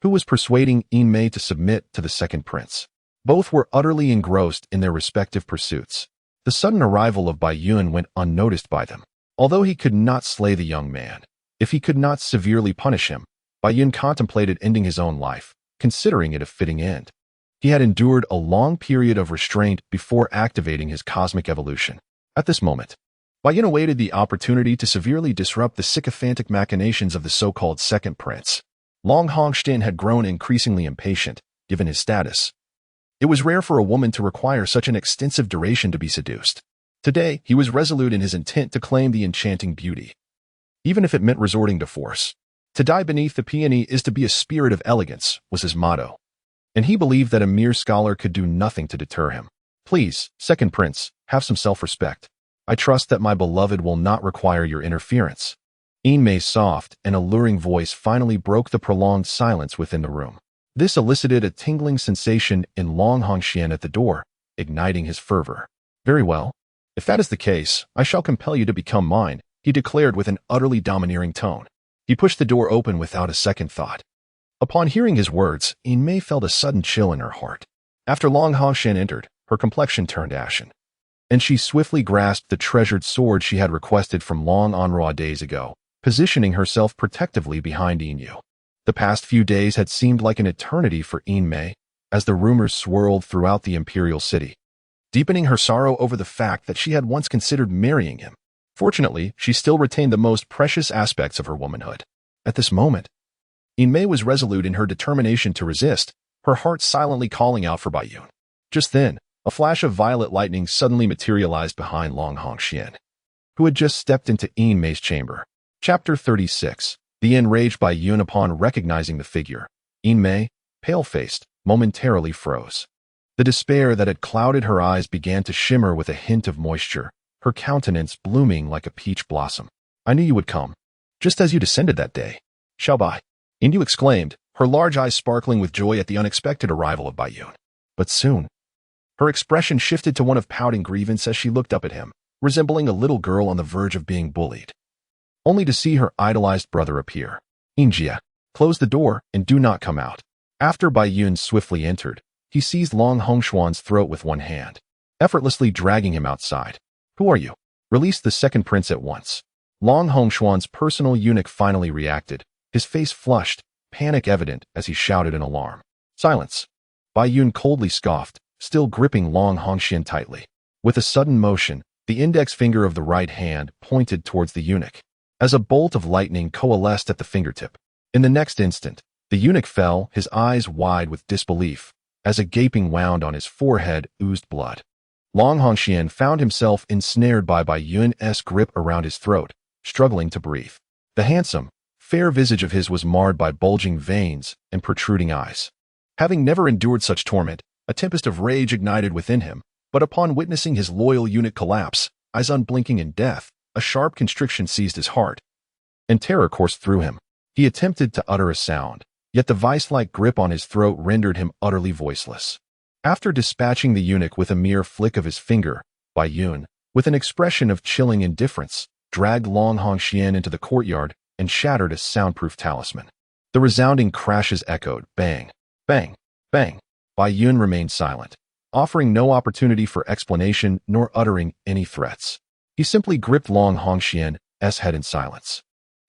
who was persuading Yin Mei to submit to the second prince. Both were utterly engrossed in their respective pursuits. The sudden arrival of Bai Yun went unnoticed by them. Although he could not slay the young man, if he could not severely punish him, Bai Yun contemplated ending his own life, considering it a fitting end. He had endured a long period of restraint before activating his cosmic evolution. At this moment, Bai Yun awaited the opportunity to severely disrupt the sycophantic machinations of the so-called second prince. Long Hongxian had grown increasingly impatient, given his status. It was rare for a woman to require such an extensive duration to be seduced. Today, he was resolute in his intent to claim the enchanting beauty, even if it meant resorting to force. To die beneath the peony is to be a spirit of elegance, was his motto, and he believed that a mere scholar could do nothing to deter him. Please, second prince, have some self-respect. I trust that my beloved will not require your interference. Yin Mei's soft and alluring voice finally broke the prolonged silence within the room. This elicited a tingling sensation in Long Hongxian at the door, igniting his fervor. Very well. If that is the case, I shall compel you to become mine, he declared with an utterly domineering tone. He pushed the door open without a second thought. Upon hearing his words, Yin Mei felt a sudden chill in her heart. After Long Hongxian entered, her complexion turned ashen, and she swiftly grasped the treasured sword she had requested from Long Anrua days ago, positioning herself protectively behind Yin Yu. The past few days had seemed like an eternity for Yin Mei, as the rumors swirled throughout the imperial city, deepening her sorrow over the fact that she had once considered marrying him. Fortunately, she still retained the most precious aspects of her womanhood. At this moment, Yin Mei was resolute in her determination to resist, her heart silently calling out for Bai Yun. Just then, a flash of violet lightning suddenly materialized behind Long Hongxian, who had just stepped into Yin Mei's chamber. Chapter 36. The enraged Bai Yun upon recognizing the figure, Yin Mei, pale-faced, momentarily froze. The despair that had clouded her eyes began to shimmer with a hint of moisture, her countenance blooming like a peach blossom. I knew you would come, just as you descended that day. Xiao Bai, Yin Yu exclaimed, her large eyes sparkling with joy at the unexpected arrival of Bai Yun. But soon, her expression shifted to one of pouting grievance as she looked up at him, resembling a little girl on the verge of being bullied, only to see her idolized brother appear. Xianxia, close the door and do not come out. After Bai Yun swiftly entered, he seized Long Hongxuan's throat with one hand, effortlessly dragging him outside. Who are you? Release the second prince at once. Long Hongxuan's personal eunuch finally reacted, his face flushed, panic evident as he shouted in alarm. Silence. Bai Yun coldly scoffed, still gripping Long Hongxian tightly. With a sudden motion, the index finger of the right hand pointed towards the eunuch, as a bolt of lightning coalesced at the fingertip. In the next instant, the eunuch fell, his eyes wide with disbelief, as a gaping wound on his forehead oozed blood. Long Hongxian found himself ensnared by Bai Yun's grip around his throat, struggling to breathe. The handsome, fair visage of his was marred by bulging veins and protruding eyes. Having never endured such torment, a tempest of rage ignited within him, but upon witnessing his loyal eunuch collapse, eyes unblinking in death, a sharp constriction seized his heart, and terror coursed through him. He attempted to utter a sound, yet the vice-like grip on his throat rendered him utterly voiceless. After dispatching the eunuch with a mere flick of his finger, Bai Yun, with an expression of chilling indifference, dragged Long Hongxian into the courtyard and shattered a soundproof talisman. The resounding crashes echoed, bang, bang, bang. Bai Yun remained silent, offering no opportunity for explanation nor uttering any threats. He simply gripped Long Hongxian's head in silence,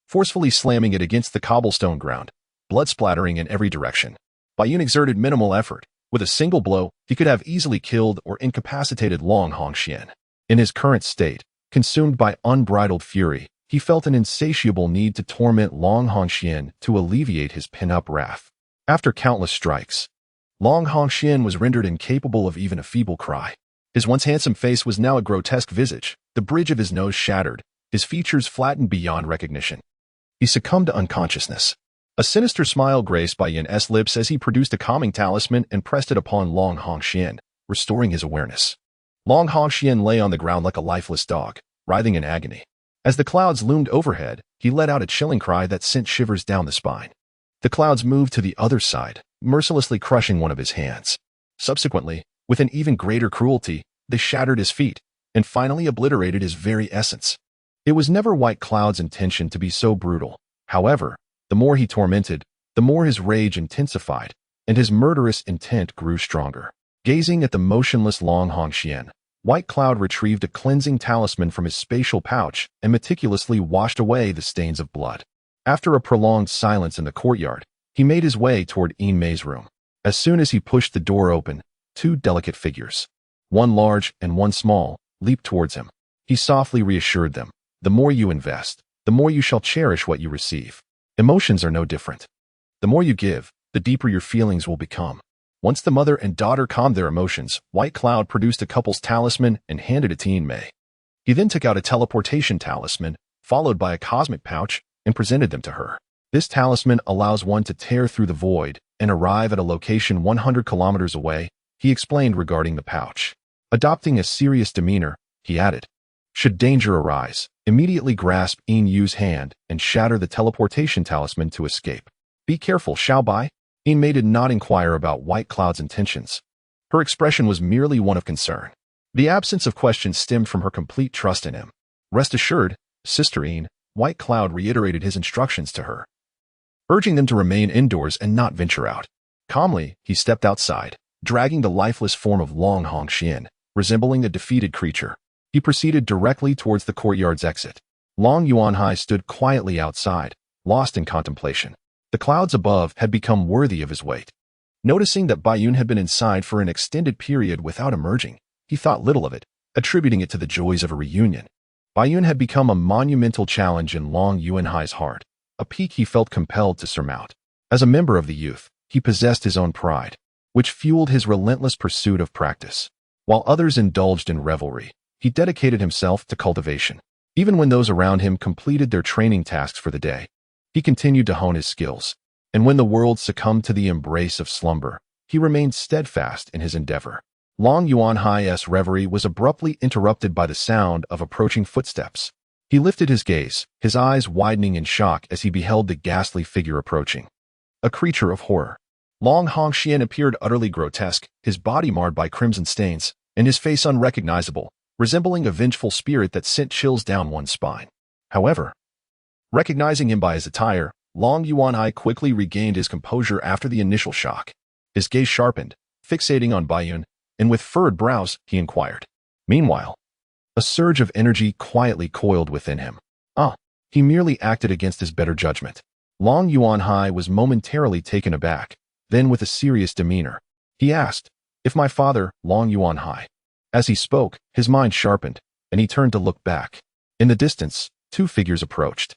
forcefully slamming it against the cobblestone ground, blood splattering in every direction. Bai Yun exerted minimal effort. With a single blow, he could have easily killed or incapacitated Long Hongxian. In his current state, consumed by unbridled fury, he felt an insatiable need to torment Long Hongxian to alleviate his pin-up wrath. After countless strikes, Long Hongxian was rendered incapable of even a feeble cry. His once handsome face was now a grotesque visage, the bridge of his nose shattered, his features flattened beyond recognition. He succumbed to unconsciousness. A sinister smile graced Bai Yun's lips as he produced a calming talisman and pressed it upon Long Hongxian, restoring his awareness. Long Hongxian lay on the ground like a lifeless dog, writhing in agony. As the clouds loomed overhead, he let out a chilling cry that sent shivers down the spine. The clouds moved to the other side, mercilessly crushing one of his hands. Subsequently, with an even greater cruelty, they shattered his feet and finally obliterated his very essence. It was never White Cloud's intention to be so brutal. However, the more he tormented, the more his rage intensified, and his murderous intent grew stronger. Gazing at the motionless Long Hongxian, White Cloud retrieved a cleansing talisman from his spatial pouch and meticulously washed away the stains of blood. After a prolonged silence in the courtyard, he made his way toward Yin Mei's room. As soon as he pushed the door open, two delicate figures, one large and one small, leaped towards him. He softly reassured them, "The more you invest, the more you shall cherish what you receive. Emotions are no different. The more you give, the deeper your feelings will become." Once the mother and daughter calmed their emotions, White Cloud produced a couple's talisman and handed it to Yin Mei. He then took out a teleportation talisman, followed by a cosmic pouch, and presented them to her. This talisman allows one to tear through the void and arrive at a location 100 kilometers away, he explained regarding the pouch. Adopting a serious demeanor, he added, "Should danger arise, immediately grasp Yin Yu's hand and shatter the teleportation talisman to escape. Be careful, Xiao Bai." Yin Mei did not inquire about White Cloud's intentions. Her expression was merely one of concern. The absence of question stemmed from her complete trust in him. "Rest assured, Sister Yin," White Cloud reiterated his instructions to her, urging them to remain indoors and not venture out. Calmly, he stepped outside, dragging the lifeless form of Long Hongxian, resembling a defeated creature. He proceeded directly towards the courtyard's exit. Long Yuanhai stood quietly outside, lost in contemplation. The clouds above had become worthy of his weight. Noticing that Bai Yun had been inside for an extended period without emerging, he thought little of it, attributing it to the joys of a reunion. Bai Yun had become a monumental challenge in Long Yuanhai's heart, a peak he felt compelled to surmount. As a member of the youth, he possessed his own pride, which fueled his relentless pursuit of practice. While others indulged in revelry, he dedicated himself to cultivation. Even when those around him completed their training tasks for the day, he continued to hone his skills. And when the world succumbed to the embrace of slumber, he remained steadfast in his endeavor. Long Yuanhai's reverie was abruptly interrupted by the sound of approaching footsteps. He lifted his gaze, his eyes widening in shock as he beheld the ghastly figure approaching. A creature of horror. Long Hongxian appeared utterly grotesque, his body marred by crimson stains, and his face unrecognizable, resembling a vengeful spirit that sent chills down one's spine. However, recognizing him by his attire, Long Yuanhai quickly regained his composure after the initial shock. His gaze sharpened, fixating on Bai Yun, and with furrowed brows, he inquired. Meanwhile, a surge of energy quietly coiled within him. He merely acted against his better judgment. Long Yuanhai was momentarily taken aback. Then with a serious demeanor, he asked, "If my father, Long Yuanhai." As he spoke, his mind sharpened, and he turned to look back. In the distance, two figures approached,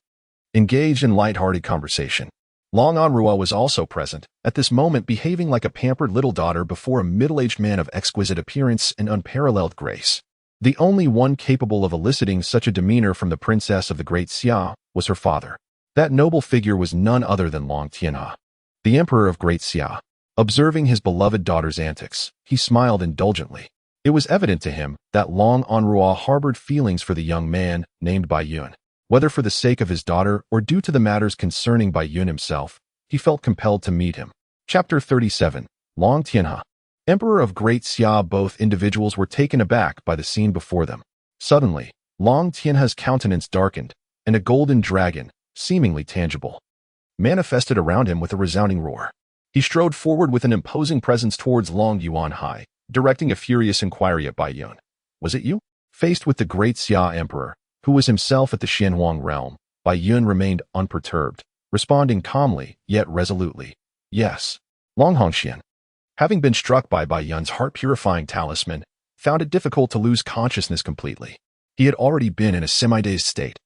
engaged in light-hearted conversation. Long Anrua was also present, at this moment behaving like a pampered little daughter before a middle-aged man of exquisite appearance and unparalleled grace. The only one capable of eliciting such a demeanor from the princess of the Great Xia was her father. That noble figure was none other than Long Tianhe, the emperor of Great Xia. Observing his beloved daughter's antics, he smiled indulgently. It was evident to him that Long Anrua harbored feelings for the young man named Bai Yun. Whether for the sake of his daughter or due to the matters concerning Bai Yun himself, he he felt compelled to meet him. Chapter 37. Long Tianhe. Emperor of Great Xia. Both individuals were taken aback by the scene before them. Suddenly, Long Tianhe's countenance darkened, and a golden dragon, seemingly tangible, manifested around him with a resounding roar. He strode forward with an imposing presence towards Long Yuanhai, directing a furious inquiry at Bai Yun. Was it you? Faced with the Great Xia Emperor, who was himself at the Xianhuang realm, Bai Yun remained unperturbed, responding calmly, yet resolutely. Yes. Long Hongxian, having been struck by Bai Yun's heart-purifying talisman, found it difficult to lose consciousness completely. He had already been in a semi-dazed state.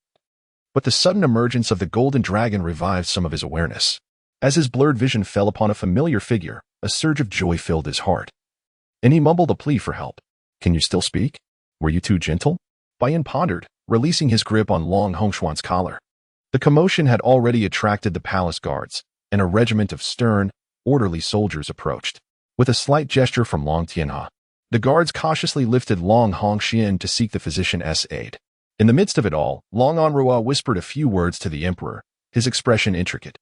But the sudden emergence of the golden dragon revived some of his awareness. As his blurred vision fell upon a familiar figure, a surge of joy filled his heart. And he mumbled a plea for help. Can you still speak? Were you too gentle? Bai Yun pondered, releasing his grip on Long Hongxuan's collar. The commotion had already attracted the palace guards, and a regiment of stern, orderly soldiers approached. With a slight gesture from Long Tianhe, the guards cautiously lifted Long Hongxian to seek the physician's aid. In the midst of it all, Long Onrua whispered a few words to the emperor, his expression intricate.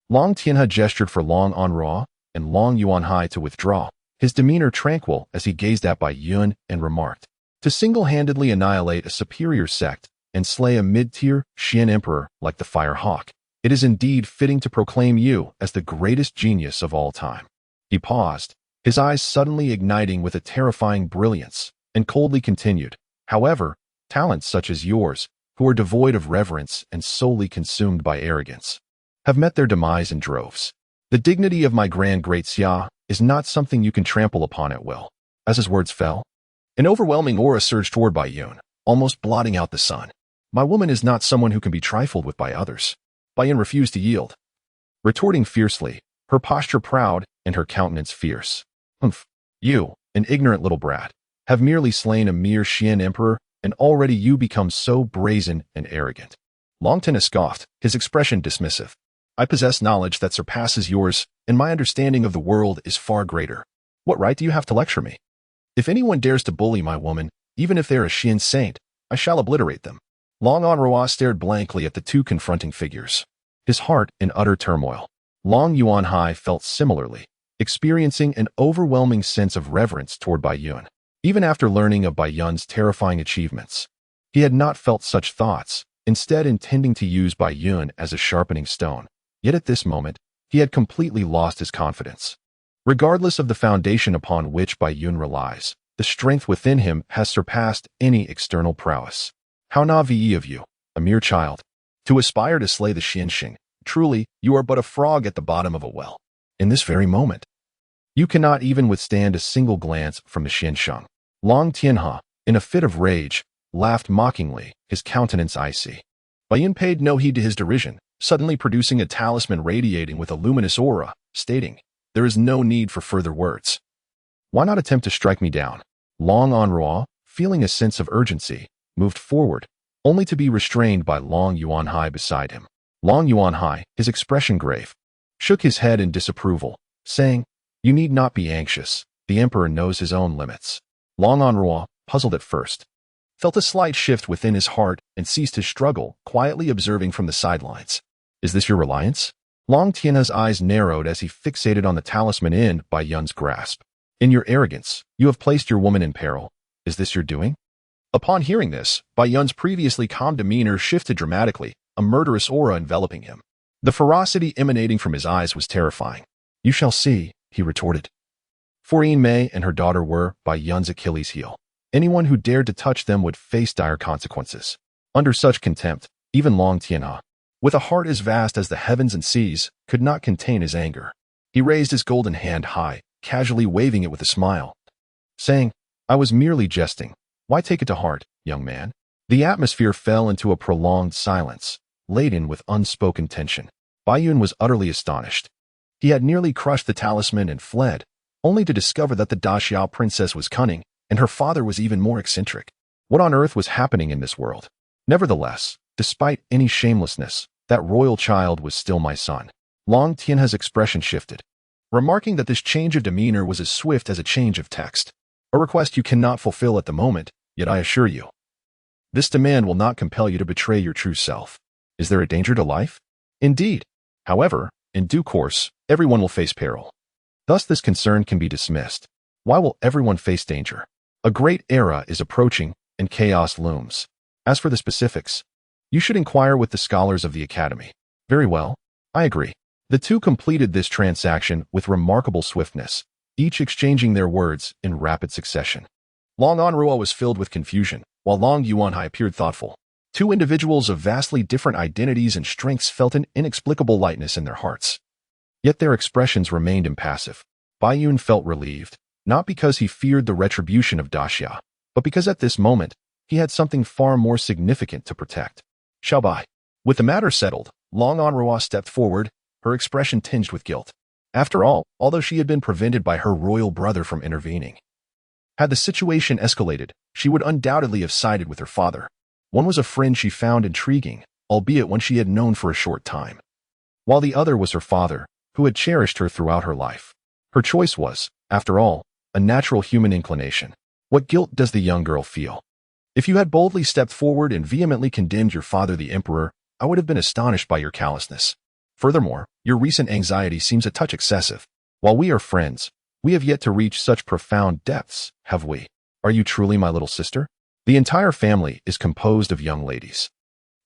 Long Tianhe gestured for Long Onrua and Long Yuanhai to withdraw, his demeanor tranquil as he gazed at Bai Yun and remarked, to single-handedly annihilate a superior sect and slay a mid-tier Xian emperor like the Fire Hawk, it is indeed fitting to proclaim you as the greatest genius of all time. He paused, his eyes suddenly igniting with a terrifying brilliance, and coldly continued, however, talents such as yours, who are devoid of reverence and solely consumed by arrogance, have met their demise in droves. The dignity of my Great Xia is not something you can trample upon at will. As his words fell, an overwhelming aura surged toward Bai Yun, almost blotting out the sun. My woman is not someone who can be trifled with by others. Bai Yun refused to yield, retorting fiercely, her posture proud and her countenance fierce. Humph, you, an ignorant little brat, have merely slain a mere Xian emperor, and already you become so brazen and arrogant. Long Tianhe scoffed, his expression dismissive. I possess knowledge that surpasses yours, and my understanding of the world is far greater. What right do you have to lecture me? If anyone dares to bully my woman, even if they're a Xian saint, I shall obliterate them. Long Onrua stared blankly at the two confronting figures, his heart in utter turmoil. Long Yuanhai felt similarly, experiencing an overwhelming sense of reverence toward Bai Yun. Even after learning of Bai Yun's terrifying achievements, he had not felt such thoughts, instead intending to use Bai Yun as a sharpening stone. Yet at this moment, he had completely lost his confidence. Regardless of the foundation upon which Bai Yun relies, the strength within him has surpassed any external prowess. How naive of you, a mere child, to aspire to slay the Xianxia. Truly, you are but a frog at the bottom of a well. In this very moment, you cannot even withstand a single glance from the Xianxia. Long Tianhe, in a fit of rage, laughed mockingly, his countenance icy. Bai Yun paid no heed to his derision, suddenly producing a talisman radiating with a luminous aura, stating, there is no need for further words. Why not attempt to strike me down? Long Onrua, feeling a sense of urgency, moved forward, only to be restrained by Long Yuanhai beside him. Long Yuanhai, his expression grave, shook his head in disapproval, saying, you need not be anxious, the emperor knows his own limits. Long Onrua, puzzled at first, felt a slight shift within his heart and ceased his struggle, quietly observing from the sidelines. Is this your reliance? Long Tianhe's eyes narrowed as he fixated on the talisman in Bai Yun's grasp. In your arrogance, you have placed your woman in peril. Is this your doing? Upon hearing this, Bai Yun's previously calm demeanor shifted dramatically, a murderous aura enveloping him. The ferocity emanating from his eyes was terrifying. You shall see, he retorted. For Yin Mei and her daughter were Bai Yun's Achilles' heel. Anyone who dared to touch them would face dire consequences. Under such contempt, even Long Tianhe, with a heart as vast as the heavens and seas, could not contain his anger. He raised his golden hand high, casually waving it with a smile, saying, I was merely jesting. Why take it to heart, young man? The atmosphere fell into a prolonged silence, laden with unspoken tension. Bai Yun was utterly astonished. He had nearly crushed the talisman and fled, only to discover that the Daxiao princess was cunning, and her father was even more eccentric. What on earth was happening in this world? Nevertheless, despite any shamelessness, that royal child was still my son. Long Tianhe's expression shifted, remarking that this change of demeanor was as swift as a change of text. A request you cannot fulfill at the moment, yet I assure you, this demand will not compel you to betray your true self. Is there a danger to life? Indeed. However, In due course, everyone will face peril. Thus this concern can be dismissed. Why will everyone face danger? A great era is approaching, and chaos looms. As for the specifics, you should inquire with the scholars of the Academy. Very well, I agree. The two completed this transaction with remarkable swiftness, each exchanging their words in rapid succession. Long Anruo was filled with confusion, while Long Yuanhai appeared thoughtful. Two individuals of vastly different identities and strengths felt an inexplicable lightness in their hearts. Yet their expressions remained impassive. Bai Yun felt relieved, not because he feared the retribution of Daxia, but because at this moment, he had something far more significant to protect. Xiaobai. With the matter settled, Long Anruo stepped forward, her expression tinged with guilt. After all, although she had been prevented by her royal brother from intervening, had the situation escalated, she would undoubtedly have sided with her father. One was a friend she found intriguing, albeit one she had known for a short time, while the other was her father, who had cherished her throughout her life. Her choice was, after all, a natural human inclination. What guilt does the young girl feel? If you had boldly stepped forward and vehemently condemned your father the emperor, I would have been astonished by your callousness. Furthermore, your recent anxiety seems a touch excessive. While we are friends, we have yet to reach such profound depths, have we? Are you truly my little sister? The entire family is composed of young ladies.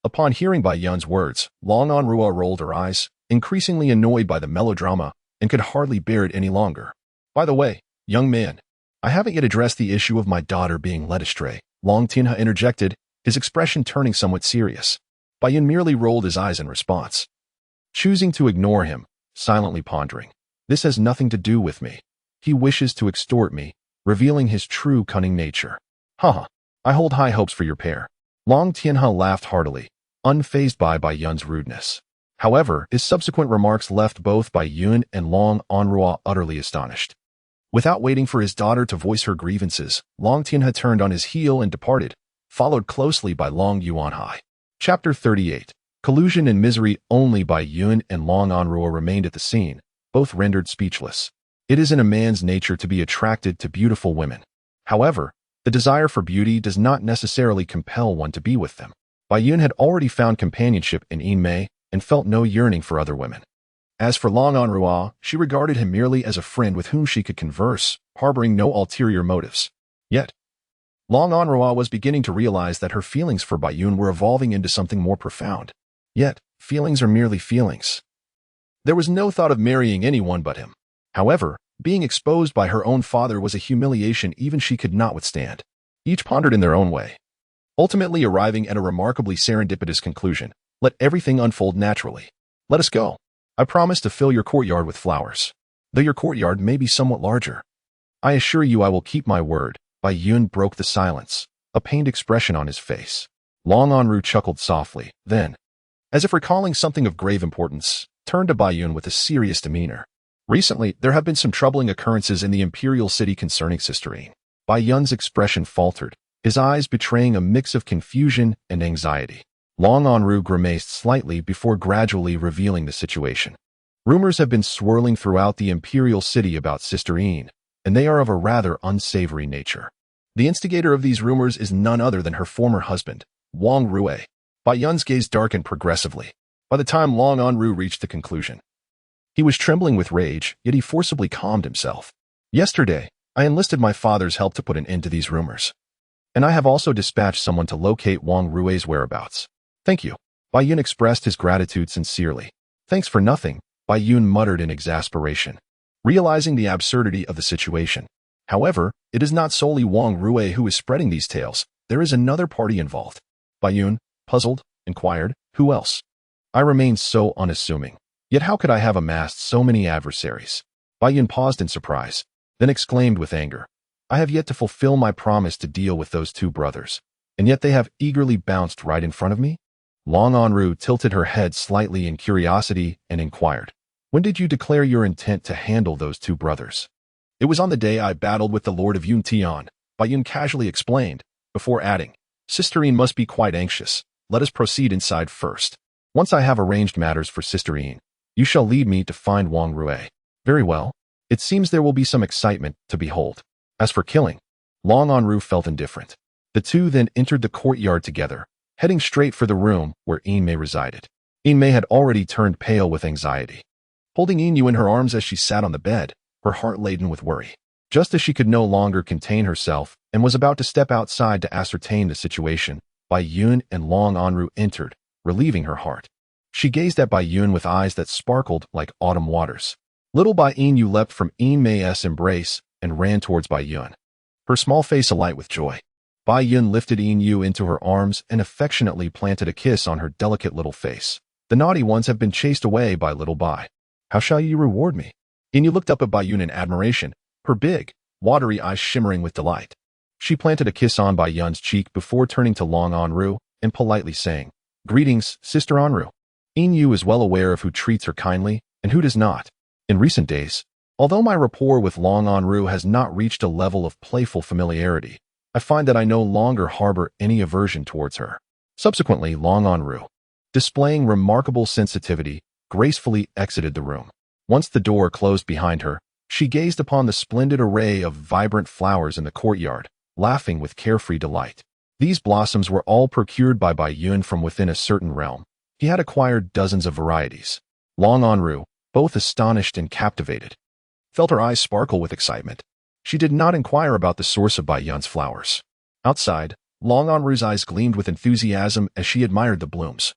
Upon hearing Bai Yun's words, Long Anruo rolled her eyes, increasingly annoyed by the melodrama, and could hardly bear it any longer. By the way, young man, I haven't yet addressed the issue of my daughter being led astray. Long Tianhe interjected, his expression turning somewhat serious. Bai Yun merely rolled his eyes in response, choosing to ignore him, silently pondering. This has nothing to do with me. He wishes to extort me, revealing his true cunning nature. Haha, I hold high hopes for your pair. Long Tianhe laughed heartily, unfazed by Bai Yun's rudeness. However, his subsequent remarks left both Bai Yun and Long Anruo utterly astonished. Without waiting for his daughter to voice her grievances, Long Tianhe turned on his heel and departed, followed closely by Long Yuanhai. Chapter 38. Collusion and misery. Only Bai Yun and Long Anruo remained at the scene, both rendered speechless. It is in a man's nature to be attracted to beautiful women. However, the desire for beauty does not necessarily compel one to be with them. Bai Yun had already found companionship in Yin Mei and felt no yearning for other women. As for Long Anruo, she regarded him merely as a friend with whom she could converse, harboring no ulterior motives. Yet, Long Anruo was beginning to realize that her feelings for Bai Yun were evolving into something more profound. Yet, feelings are merely feelings. There was no thought of marrying anyone but him. However, being exposed by her own father was a humiliation even she could not withstand. Each pondered in their own way, ultimately arriving at a remarkably serendipitous conclusion. Let everything unfold naturally. Let us go. I promise to fill your courtyard with flowers, though your courtyard may be somewhat larger. I assure you I will keep my word. Bai Yun broke the silence, a pained expression on his face. Long Anruo chuckled softly, then, as if recalling something of grave importance, turned to Bai Yun with a serious demeanor. Recently, there have been some troubling occurrences in the imperial city concerning Sister Yin. Bai Yun's expression faltered, his eyes betraying a mix of confusion and anxiety. Long Anruo grimaced slightly before gradually revealing the situation. Rumors have been swirling throughout the imperial city about Sister Yin, and they are of a rather unsavory nature. The instigator of these rumors is none other than her former husband, Wang Rue. Bai Yun's gaze darkened progressively. By the time Long Anruo reached the conclusion, he was trembling with rage, yet he forcibly calmed himself. Yesterday, I enlisted my father's help to put an end to these rumors, and I have also dispatched someone to locate Wang Rue's whereabouts. Thank you. Bai Yun expressed his gratitude sincerely. Thanks for nothing, Bai Yun muttered in exasperation, realizing the absurdity of the situation. However, it is not solely Wang Rue who is spreading these tales. There is another party involved. Bai Yun, puzzled, inquired, who else? I remained so unassuming. Yet how could I have amassed so many adversaries? Bai Yun paused in surprise, then exclaimed with anger. I have yet to fulfill my promise to deal with those two brothers, and yet they have eagerly bounced right in front of me? Long Anruo tilted her head slightly in curiosity and inquired, when did you declare your intent to handle those two brothers? It was on the day I battled with the Lord of Yuntian, Bai Yun casually explained, before adding, Sister Yin must be quite anxious. Let us proceed inside first. Once I have arranged matters for Sister Yin, you shall lead me to find Wang Rue. Very well. It seems there will be some excitement to behold. As for killing, Long Anruo felt indifferent. The two then entered the courtyard together, heading straight for the room where Yin Mei resided. Yin Mei had already turned pale with anxiety. holding Yin in her arms as she sat on the bed, her heart laden with worry. Just as she could no longer contain herself and was about to step outside to ascertain the situation, Bai Yun and Long Anru entered, relieving her heart. She gazed at Bai Yun with eyes that sparkled like autumn waters. Little Bai Yin leapt from Yin Mei's embrace and ran towards Bai Yun, her small face alight with joy. Bai Yun lifted Yin into her arms and affectionately planted a kiss on her delicate little face. The naughty ones have been chased away by little Bai. How shall you reward me? Yin looked up at Bai Yun in admiration, her big, watery eyes shimmering with delight. She planted a kiss on Bai Yun's cheek before turning to Long Anru and politely saying, "Greetings, Sister Anru." Yin is well aware of who treats her kindly and who does not. In recent days, although my rapport with Long Anru has not reached a level of playful familiarity, I find that I no longer harbor any aversion towards her. Subsequently, Long Anru, displaying remarkable sensitivity, gracefully exited the room. Once the door closed behind her, she gazed upon the splendid array of vibrant flowers in the courtyard, laughing with carefree delight. These blossoms were all procured by Bai Yun from within a certain realm. He had acquired dozens of varieties. Long Anru, both astonished and captivated, felt her eyes sparkle with excitement. She did not inquire about the source of Bai Yun's flowers. Outside, Long Anru's eyes gleamed with enthusiasm as she admired the blooms,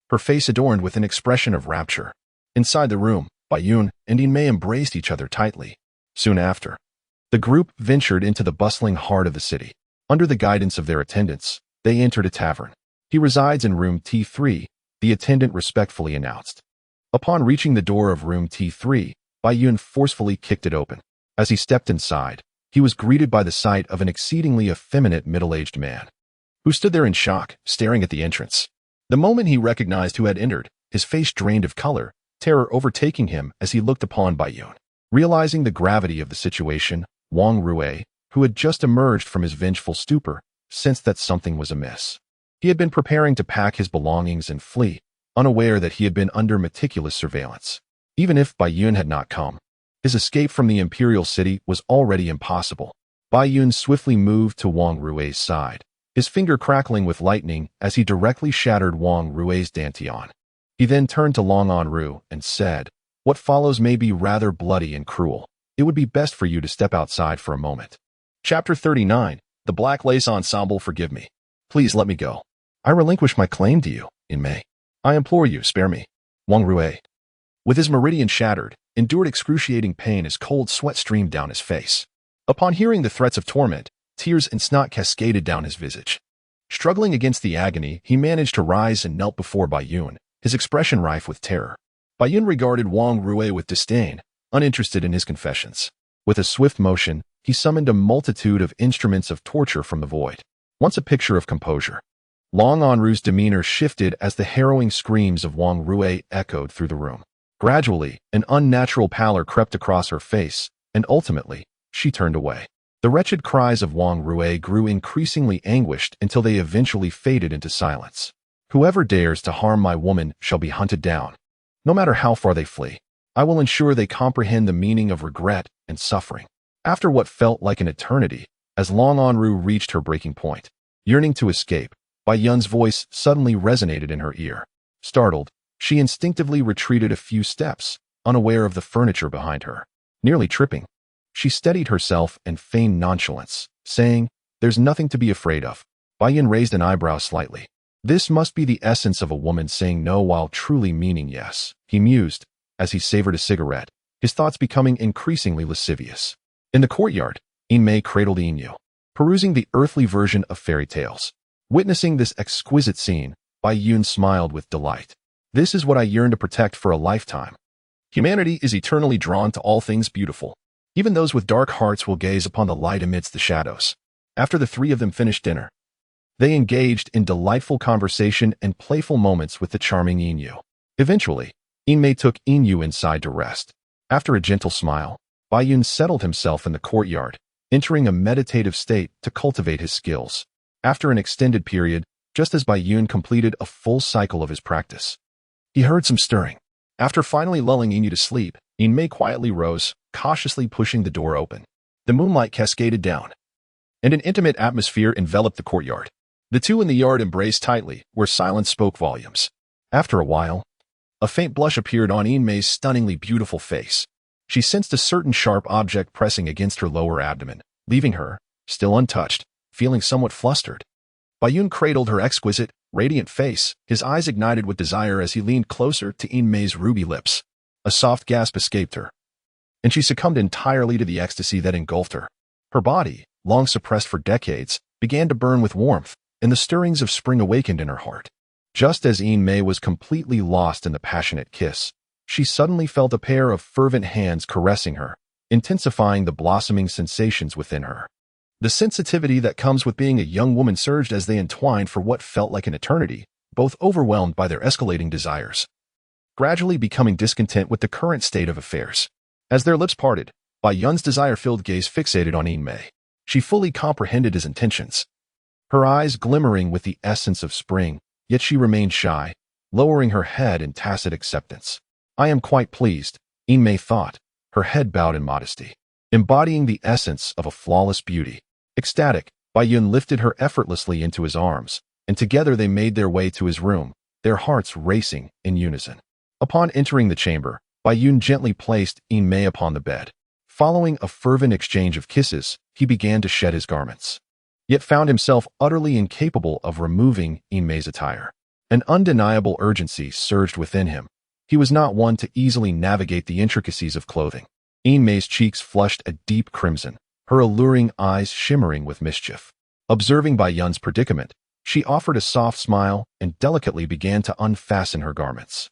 her face adorned with an expression of rapture. Inside the room, Bai Yun and Yin Mei embraced each other tightly. Soon after, the group ventured into the bustling heart of the city. Under the guidance of their attendants, they entered a tavern. "He resides in room T3, the attendant respectfully announced. Upon reaching the door of room T3, Bai Yun forcefully kicked it open. As he stepped inside, he was greeted by the sight of an exceedingly effeminate middle-aged man, who stood there in shock, staring at the entrance. The moment he recognized who had entered, his face drained of color, terror overtaking him as he looked upon Bai Yun. Realizing the gravity of the situation, Wang Rue, who had just emerged from his vengeful stupor, sensed that something was amiss. He had been preparing to pack his belongings and flee, unaware that he had been under meticulous surveillance. Even if Bai Yun had not come, his escape from the imperial city was already impossible. Bai Yun swiftly moved to Wang Rue's side, his finger crackling with lightning as he directly shattered Wang Rue's dantian. He then turned to Long Anru and said, "What follows may be rather bloody and cruel. It would be best for you to step outside for a moment." Chapter 39, The Black Lace Ensemble. Forgive me. Please let me go. I relinquish my claim to you, Yin Mei. I implore you, spare me. Wang Rue, with his meridian shattered, endured excruciating pain as cold sweat streamed down his face. Upon hearing the threats of torment, tears and snot cascaded down his visage. Struggling against the agony, he managed to rise and knelt before Bai Yun, his expression rife with terror. Bai Yun regarded Wang Rue with disdain, uninterested in his confessions. With a swift motion, he summoned a multitude of instruments of torture from the void. Once a picture of composure, Long Anru's demeanor shifted as the harrowing screams of Wang Rue echoed through the room. Gradually, an unnatural pallor crept across her face, and ultimately, she turned away. The wretched cries of Wang Rue grew increasingly anguished until they eventually faded into silence. "Whoever dares to harm my woman shall be hunted down. No matter how far they flee, I will ensure they comprehend the meaning of regret and suffering." After what felt like an eternity, as Long Anru reached her breaking point, yearning to escape, Bai Yun's voice suddenly resonated in her ear. Startled, she instinctively retreated a few steps, unaware of the furniture behind her. Nearly tripping, she steadied herself and feigned nonchalance, saying, "There's nothing to be afraid of." Bai Yun raised an eyebrow slightly. This must be the essence of a woman saying no while truly meaning yes, he mused, as he savored a cigarette, his thoughts becoming increasingly lascivious. In the courtyard, Yin Mei cradled Yin, perusing the earthly version of fairy tales. Witnessing this exquisite scene, Bai Yun smiled with delight. "This is what I yearn to protect for a lifetime." Humanity is eternally drawn to all things beautiful. Even those with dark hearts will gaze upon the light amidst the shadows. After the three of them finished dinner, they engaged in delightful conversation and playful moments with the charming Yin. Eventually, Yin Mei took Yin inside to rest. After a gentle smile, Bai Yun settled himself in the courtyard, entering a meditative state to cultivate his skills. After an extended period, just as Bai Yun completed a full cycle of his practice, he heard some stirring. After finally lulling Yin to sleep, Yin Mei quietly rose, cautiously pushing the door open. The moonlight cascaded down, and an intimate atmosphere enveloped the courtyard. The two in the yard embraced tightly, where silence spoke volumes. After a while, A faint blush appeared on Yin Mei's stunningly beautiful face. She sensed a certain sharp object pressing against her lower abdomen, leaving her, still untouched, feeling somewhat flustered. Baiyun cradled her exquisite, radiant face, his eyes ignited with desire as he leaned closer to Yin Mei's ruby lips. A soft gasp escaped her, and she succumbed entirely to the ecstasy that engulfed her. Her body, long suppressed for decades, began to burn with warmth, and the stirrings of spring awakened in her heart. Just as Yin Mei was completely lost in the passionate kiss, she suddenly felt a pair of fervent hands caressing her, intensifying the blossoming sensations within her. The sensitivity that comes with being a young woman surged as they entwined for what felt like an eternity, both overwhelmed by their escalating desires, gradually becoming discontent with the current state of affairs. As their lips parted, Baiyun's desire-filled gaze fixated on Yin Mei. She fully comprehended his intentions. Her eyes glimmering with the essence of spring, yet she remained shy, lowering her head in tacit acceptance. I am quite pleased, Yin Mei thought, her head bowed in modesty, embodying the essence of a flawless beauty. Ecstatic, Baiyun lifted her effortlessly into his arms, and together they made their way to his room, their hearts racing in unison. Upon entering the chamber, Baiyun gently placed Yin Mei upon the bed. Following a fervent exchange of kisses, he began to shed his garments, yet found himself utterly incapable of removing Yin Mei's attire. An undeniable urgency surged within him. He was not one to easily navigate the intricacies of clothing. Yin Mei's cheeks flushed a deep crimson, her alluring eyes shimmering with mischief. Observing Baiyun's predicament, she offered a soft smile and delicately began to unfasten her garments.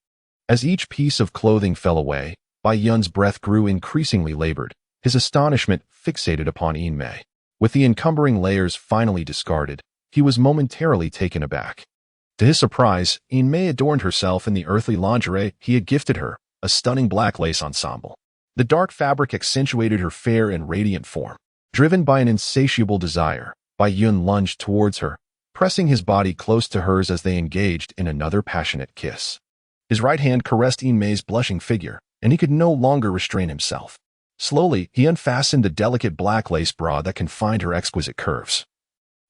As each piece of clothing fell away, Baiyun's breath grew increasingly labored, his astonishment fixated upon Yin Mei. With the encumbering layers finally discarded, he was momentarily taken aback. To his surprise, Yin Mei adorned herself in the earthly lingerie he had gifted her, a stunning black lace ensemble. The dark fabric accentuated her fair and radiant form. Driven by an insatiable desire, Baiyun lunged towards her, pressing his body close to hers as they engaged in another passionate kiss. His right hand caressed Yin Mei's blushing figure, and he could no longer restrain himself. Slowly, he unfastened the delicate black lace bra that confined her exquisite curves,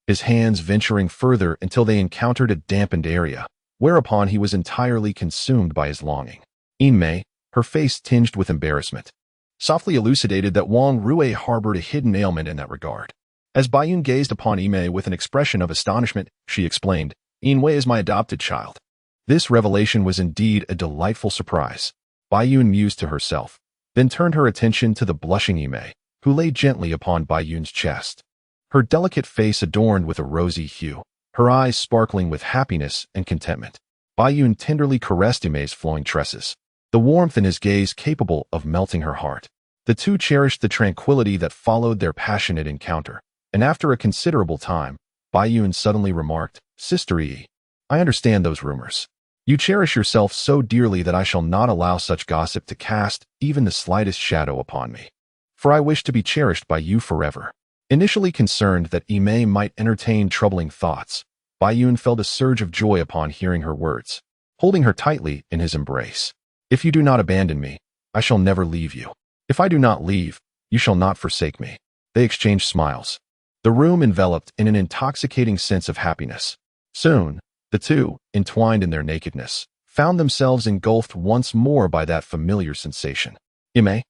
his hands venturing further until they encountered a dampened area, whereupon he was entirely consumed by his longing. Yin Mei, her face tinged with embarrassment, softly elucidated that Wang Rui harbored a hidden ailment in that regard. As Baiyun gazed upon Yin Mei with an expression of astonishment, she explained, Yin Mei is my adopted child. This revelation was indeed a delightful surprise. Baiyun mused to herself, then turned her attention to the blushing Yin Mei, who lay gently upon Baiyun's chest. Her delicate face adorned with a rosy hue, her eyes sparkling with happiness and contentment. Baiyun tenderly caressed Yin Mei's flowing tresses, the warmth in his gaze capable of melting her heart. The two cherished the tranquility that followed their passionate encounter, and after a considerable time, Baiyun suddenly remarked, Sister Yi, I understand those rumors. You cherish yourself so dearly that I shall not allow such gossip to cast even the slightest shadow upon me. For I wish to be cherished by you forever. Initially concerned that Yin Mei might entertain troubling thoughts, Baiyun felt a surge of joy upon hearing her words, holding her tightly in his embrace. If you do not abandon me, I shall never leave you. If I do not leave, you shall not forsake me. They exchanged smiles, the room enveloped in an intoxicating sense of happiness. Soon, the two, entwined in their nakedness, found themselves engulfed once more by that familiar sensation. Yin Mei,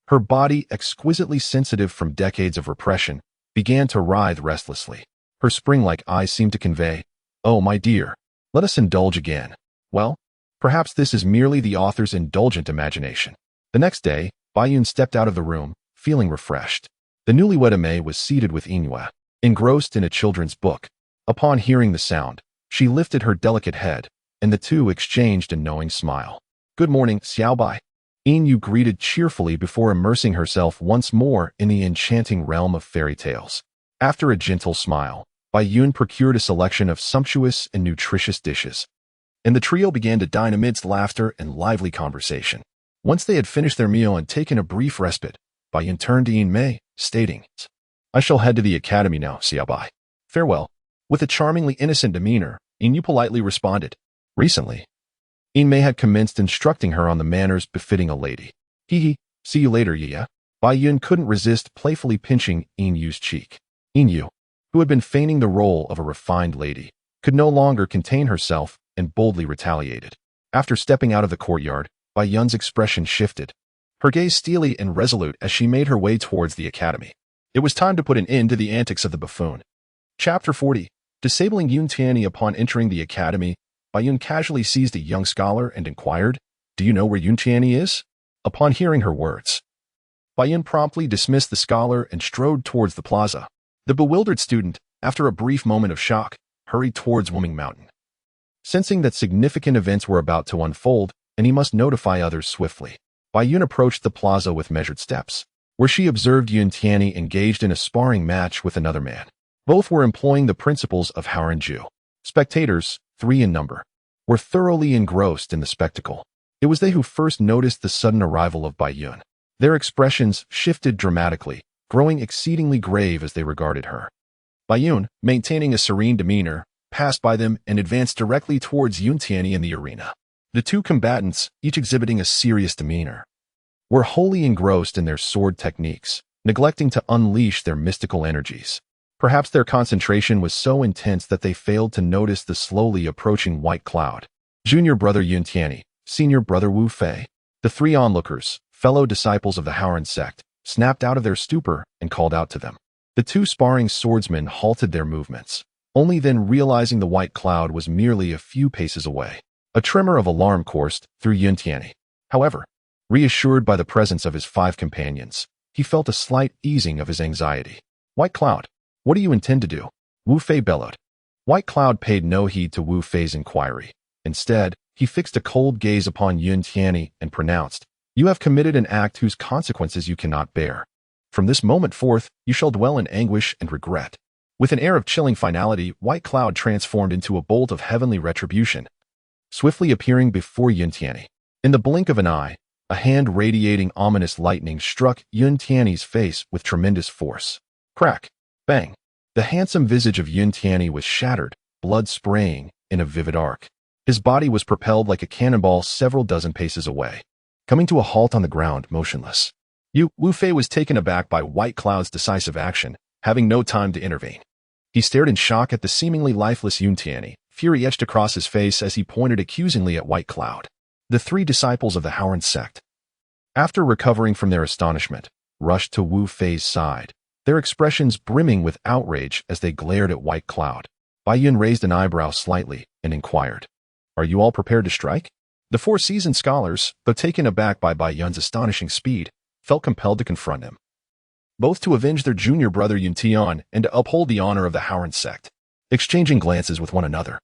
her body exquisitely sensitive from decades of repression, began to writhe restlessly. Her spring-like eyes seemed to convey, Oh, my dear, let us indulge again. Well, perhaps this is merely the author's indulgent imagination. The next day, Baiyun stepped out of the room, feeling refreshed. The newlywed Yin Mei was seated with Yin Yue, engrossed in a children's book. Upon hearing the sound, she lifted her delicate head, and the two exchanged a knowing smile. Good morning, Xiaobai. Yin Yu greeted cheerfully before immersing herself once more in the enchanting realm of fairy tales. After a gentle smile, Baiyun procured a selection of sumptuous and nutritious dishes, and the trio began to dine amidst laughter and lively conversation. Once they had finished their meal and taken a brief respite, Baiyun turned to Yin Mei, stating, I shall head to the academy now, Xiaobai. Farewell. With a charmingly innocent demeanor, Yin Yu politely responded. Recently, Yin Mei had commenced instructing her on the manners befitting a lady. Hee, see you later, Yi. Baiyun couldn't resist playfully pinching Yin Yu's cheek. Yin Yu, who had been feigning the role of a refined lady, could no longer contain herself and boldly retaliated. After stepping out of the courtyard, Bai Yun's expression shifted, her gaze steely and resolute as she made her way towards the academy. It was time to put an end to the antics of the buffoon. Chapter 40. Disabling Yun Tianyi. Upon entering the academy, Bai Yun casually seized a young scholar and inquired, "Do you know where Yun Tianyi is?" Upon hearing her words, Bai Yun promptly dismissed the scholar and strode towards the plaza. The bewildered student, after a brief moment of shock, hurried towards Wuming Mountain. Sensing that significant events were about to unfold and he must notify others swiftly, Bai Yun approached the plaza with measured steps, where she observed Yun Tianyi engaged in a sparring match with another man. Both were employing the principles of Haoren-ju. Spectators, 3 in number, were thoroughly engrossed in the spectacle. It was they who first noticed the sudden arrival of Bai Yun. Their expressions shifted dramatically, growing exceedingly grave as they regarded her. Bai Yun, maintaining a serene demeanor, passed by them and advanced directly towards Yun Tianyi in the arena. The two combatants, each exhibiting a serious demeanor, were wholly engrossed in their sword techniques, neglecting to unleash their mystical energies. Perhaps their concentration was so intense that they failed to notice the slowly approaching white cloud. Junior brother Yun Tianyi, senior brother Wu Fei. The 3 onlookers, fellow disciples of the Haoren sect, snapped out of their stupor and called out to them. The 2 sparring swordsmen halted their movements, only then realizing the white cloud was merely a few paces away. A tremor of alarm coursed through Yun Tianyi. However, reassured by the presence of his 5 companions, he felt a slight easing of his anxiety. "White Cloud, what do you intend to do?" Wu Fei bellowed. White Cloud paid no heed to Wu Fei's inquiry. Instead, he fixed a cold gaze upon Yun Tianyi and pronounced, "You have committed an act whose consequences you cannot bear. From this moment forth, you shall dwell in anguish and regret." With an air of chilling finality, White Cloud transformed into a bolt of heavenly retribution, swiftly appearing before Yun Tianyi. In the blink of an eye, a hand radiating ominous lightning struck Yun Tianyi's face with tremendous force. Crack! Bang! The handsome visage of Yun Tianyi was shattered, blood spraying in a vivid arc. His body was propelled like a cannonball several dozen paces away, coming to a halt on the ground, motionless. Wu Fei was taken aback by White Cloud's decisive action, having no time to intervene. He stared in shock at the seemingly lifeless Yun Tianyi, fury etched across his face as he pointed accusingly at White Cloud. The 3 disciples of the Haoren sect, after recovering from their astonishment, rushed to Wu Fei's side, their expressions brimming with outrage as they glared at White Cloud. Bai Yun raised an eyebrow slightly and inquired, "Are you all prepared to strike?" The 4 seasoned scholars, though taken aback by Bai Yun's astonishing speed, felt compelled to confront him, both to avenge their junior brother Yun Tian and to uphold the honor of the Haoren sect. Exchanging glances with one another,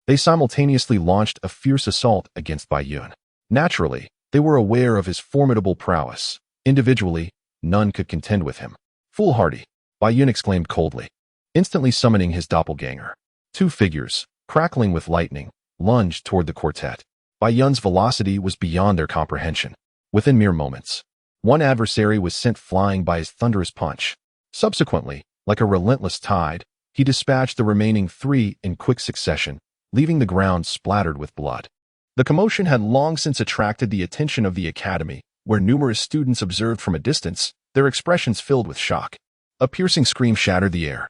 they simultaneously launched a fierce assault against Bai Yun. Naturally, they were aware of his formidable prowess. Individually, none could contend with him. "Foolhardy," Bai Yun exclaimed coldly, instantly summoning his doppelganger. 2 figures, crackling with lightning, lunged toward the quartet. Bai Yun's velocity was beyond their comprehension. Within mere moments, one adversary was sent flying by his thunderous punch. Subsequently, like a relentless tide, he dispatched the remaining 3 in quick succession, leaving the ground splattered with blood. The commotion had long since attracted the attention of the academy, where numerous students observed from a distance, their expressions filled with shock. A piercing scream shattered the air,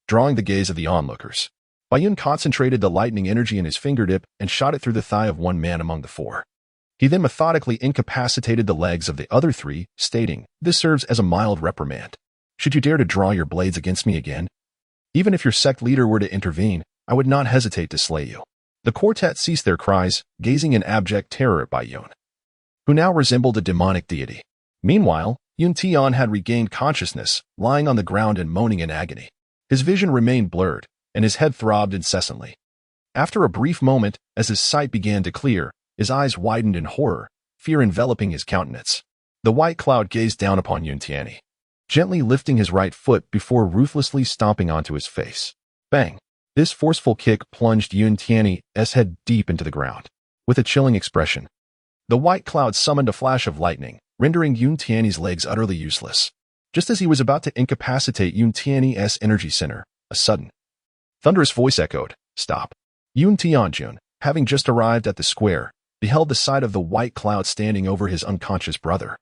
drawing the gaze of the onlookers. Bai Yun concentrated the lightning energy in his fingertip and shot it through the thigh of one man among the 4. He then methodically incapacitated the legs of the other 3, stating, "This serves as a mild reprimand. Should you dare to draw your blades against me again, even if your sect leader were to intervene, I would not hesitate to slay you." The quartet ceased their cries, gazing in abject terror at Bai Yun, who now resembled a demonic deity. Meanwhile, Yun Tian had regained consciousness, lying on the ground and moaning in agony. His vision remained blurred, and his head throbbed incessantly. After a brief moment, as his sight began to clear, his eyes widened in horror, fear enveloping his countenance. The white cloud gazed down upon Yun Tianyi, gently lifting his right foot before ruthlessly stomping onto his face. Bang! This forceful kick plunged Yun Tianyi's head deep into the ground. With a chilling expression, the white cloud summoned a flash of lightning, rendering Yun Tianyi's legs utterly useless. Just as he was about to incapacitate Yun Tianyi's energy center, a sudden, thunderous voice echoed, "Stop!" Yun Tianjun, having just arrived at the square, beheld the sight of the white cloud standing over his unconscious brother.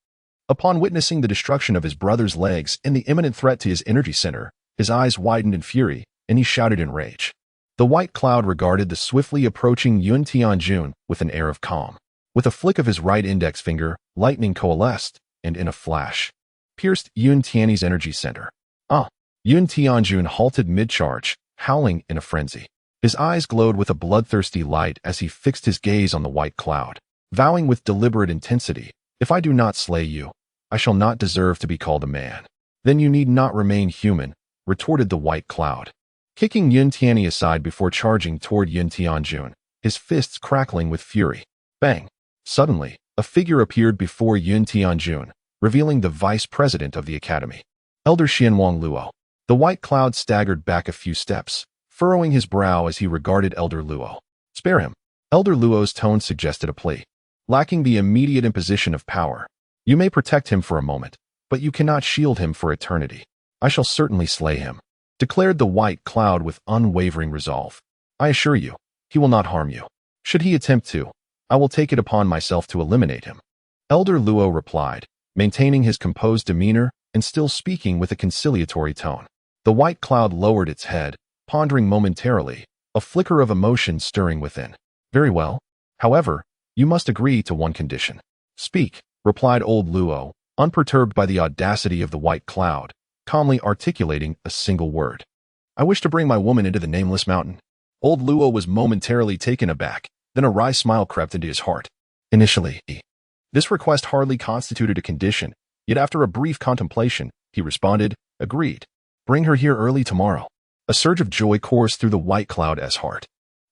Upon witnessing the destruction of his brother's legs and the imminent threat to his energy center, his eyes widened in fury, and he shouted in rage, The white cloud regarded the swiftly approaching Yun Tianjun with an air of calm. With a flick of his right index finger, lightning coalesced, and in a flash, pierced Yun Tianyi's energy center. Yun Tianjun halted mid-charge, howling in a frenzy. His eyes glowed with a bloodthirsty light as he fixed his gaze on the white cloud, vowing with deliberate intensity, "If I do not slay you, I shall not deserve to be called a man." "Then you need not remain human," retorted the white cloud, kicking Yun Tianyi aside before charging toward Yun Tianjun, his fists crackling with fury. Bang! Suddenly, a figure appeared before Yun Tianjun, revealing the vice president of the academy, Elder Xianwang Luo. The white cloud staggered back a few steps, furrowing his brow as he regarded Elder Luo. "Spare him." Elder Luo's tone suggested a plea. "Lacking the immediate imposition of power, you may protect him for a moment, but you cannot shield him for eternity." "I shall certainly slay him," declared the white cloud with unwavering resolve. "I assure you, he will not harm you. Should he attempt to, I will take it upon myself to eliminate him." Elder Luo replied, maintaining his composed demeanor and still speaking with a conciliatory tone. The white cloud lowered its head, pondering momentarily, a flicker of emotion stirring within. "Very well. However, you must agree to one condition." "Speak," replied old Luo, unperturbed by the audacity of the white cloud, calmly articulating a single word. "I wish to bring my woman into the nameless mountain." Old Luo was momentarily taken aback, then a wry smile crept into his heart. Initially, this request hardly constituted a condition, yet after a brief contemplation, he responded, "Agreed. Bring her here early tomorrow." A surge of joy coursed through the white cloud's heart.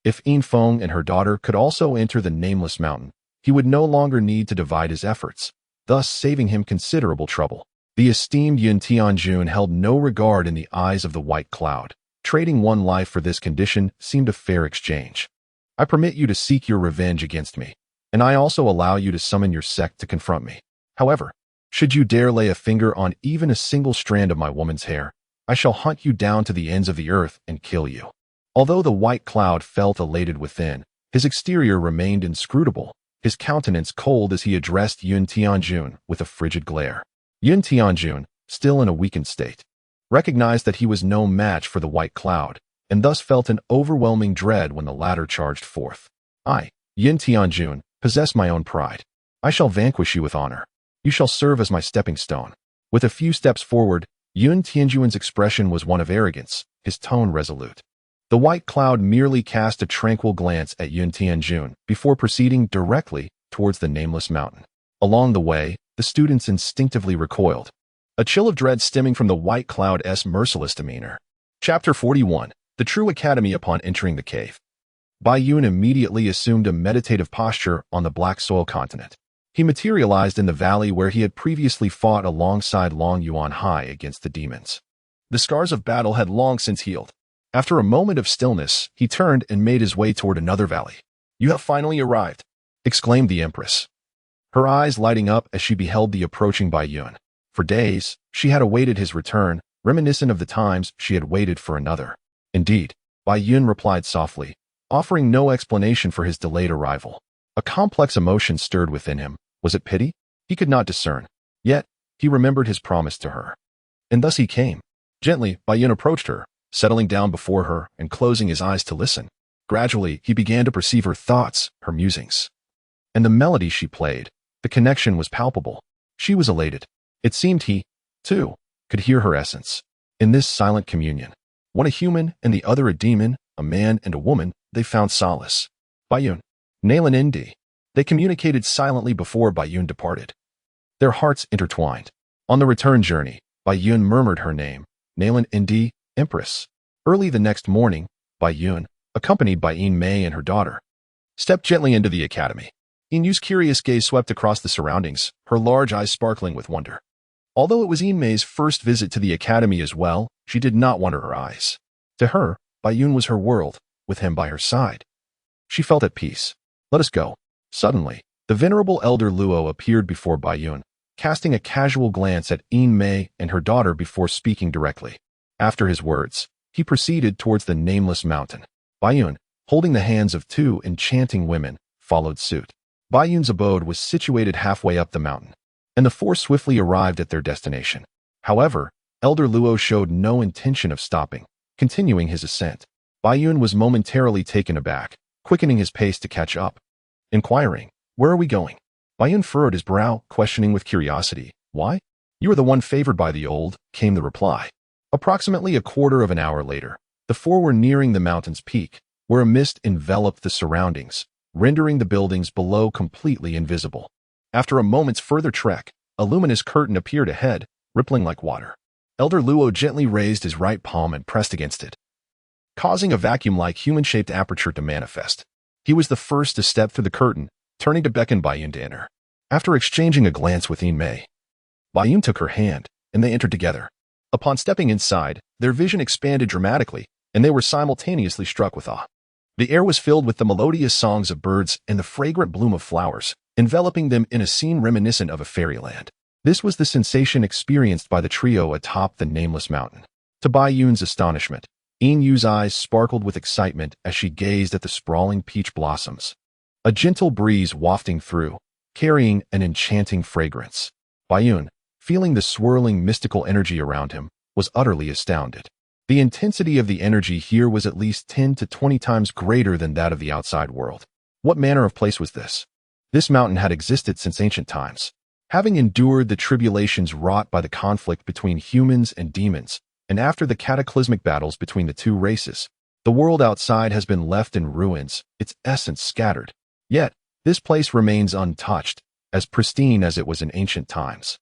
If Yin Feng and her daughter could also enter the nameless mountain, he would no longer need to divide his efforts, thus saving him considerable trouble. The esteemed Yun Tianjun held no regard in the eyes of the white cloud. Trading one life for this condition seemed a fair exchange. "I permit you to seek your revenge against me, and I also allow you to summon your sect to confront me. However, should you dare lay a finger on even a single strand of my woman's hair, I shall hunt you down to the ends of the earth and kill you." Although the white cloud felt elated within, his exterior remained inscrutable, his countenance cold as he addressed Yun Tianjun with a frigid glare. Yun Tianjun, still in a weakened state, recognized that he was no match for the white cloud, and thus felt an overwhelming dread when the latter charged forth. "I, Yun Tianjun, possess my own pride. I shall vanquish you with honor. You shall serve as my stepping stone." With a few steps forward, Yun Tianjun's expression was one of arrogance, his tone resolute. The white cloud merely cast a tranquil glance at Yun Tianjun before proceeding directly towards the nameless mountain. Along the way, the students instinctively recoiled, a chill of dread stemming from the white cloud's merciless demeanor. Chapter 41. The True Academy Upon Entering the Cave. Bai Yun immediately assumed a meditative posture on the black soil continent. He materialized in the valley where he had previously fought alongside Long Yuan Hai against the demons. The scars of battle had long since healed. After a moment of stillness, he turned and made his way toward another valley. "You have finally arrived," exclaimed the Empress, her eyes lighting up as she beheld the approaching Bai Yun. For days, she had awaited his return, reminiscent of the times she had waited for another. "Indeed," Bai Yun replied softly, offering no explanation for his delayed arrival. A complex emotion stirred within him. Was it pity? He could not discern. Yet, he remembered his promise to her. And thus he came. Gently, Bai Yun approached her, settling down before her and closing his eyes to listen. Gradually, he began to perceive her thoughts, her musings. And the melody she played, the connection was palpable. She was elated. It seemed he, too, could hear her essence. In this silent communion, one a human and the other a demon, a man and a woman, they found solace. Bai Yun, Nalan Indi. They communicated silently before Bai Yun departed. Their hearts intertwined. On the return journey, Bai Yun murmured her name, Nalan Indi, Empress. Early the next morning, Bai Yun, accompanied by Yin Mei and her daughter, stepped gently into the academy. Yin Yu's curious gaze swept across the surroundings, her large eyes sparkling with wonder. Although it was Yin Mei's first visit to the academy as well, she did not wander her eyes. To her, Bai Yun was her world, with him by her side. She felt at peace. "Let us go." Suddenly, the venerable Elder Luo appeared before Bai Yun, casting a casual glance at Yin Mei and her daughter before speaking directly. After his words, he proceeded towards the nameless mountain. Bai Yun, holding the hands of two enchanting women, followed suit. Bai Yun's abode was situated halfway up the mountain, and the four swiftly arrived at their destination. However, Elder Luo showed no intention of stopping, continuing his ascent. Baiyun was momentarily taken aback, quickening his pace to catch up. Inquiring, "Where are we going?" Baiyun furrowed his brow, questioning with curiosity. "Why?" "You are the one favored by the old," came the reply. Approximately a quarter of an hour later, the four were nearing the mountain's peak, where a mist enveloped the surroundings, rendering the buildings below completely invisible. After a moment's further trek, a luminous curtain appeared ahead, rippling like water. Elder Luo gently raised his right palm and pressed against it, causing a vacuum-like human-shaped aperture to manifest. He was the first to step through the curtain, turning to beckon Baiyun to enter. After exchanging a glance with Mei, Baiyun took her hand, and they entered together. Upon stepping inside, their vision expanded dramatically, and they were simultaneously struck with awe. The air was filled with the melodious songs of birds and the fragrant bloom of flowers, enveloping them in a scene reminiscent of a fairyland. This was the sensation experienced by the trio atop the nameless mountain. To Baiyun's astonishment, Yu's eyes sparkled with excitement as she gazed at the sprawling peach blossoms. A gentle breeze wafting through, carrying an enchanting fragrance. Baiyun, feeling the swirling mystical energy around him, was utterly astounded. The intensity of the energy here was at least 10 to 20 times greater than that of the outside world. What manner of place was this? This mountain had existed since ancient times. Having endured the tribulations wrought by the conflict between humans and demons, and after the cataclysmic battles between the two races, the world outside has been left in ruins, its essence scattered. Yet, this place remains untouched, as pristine as it was in ancient times.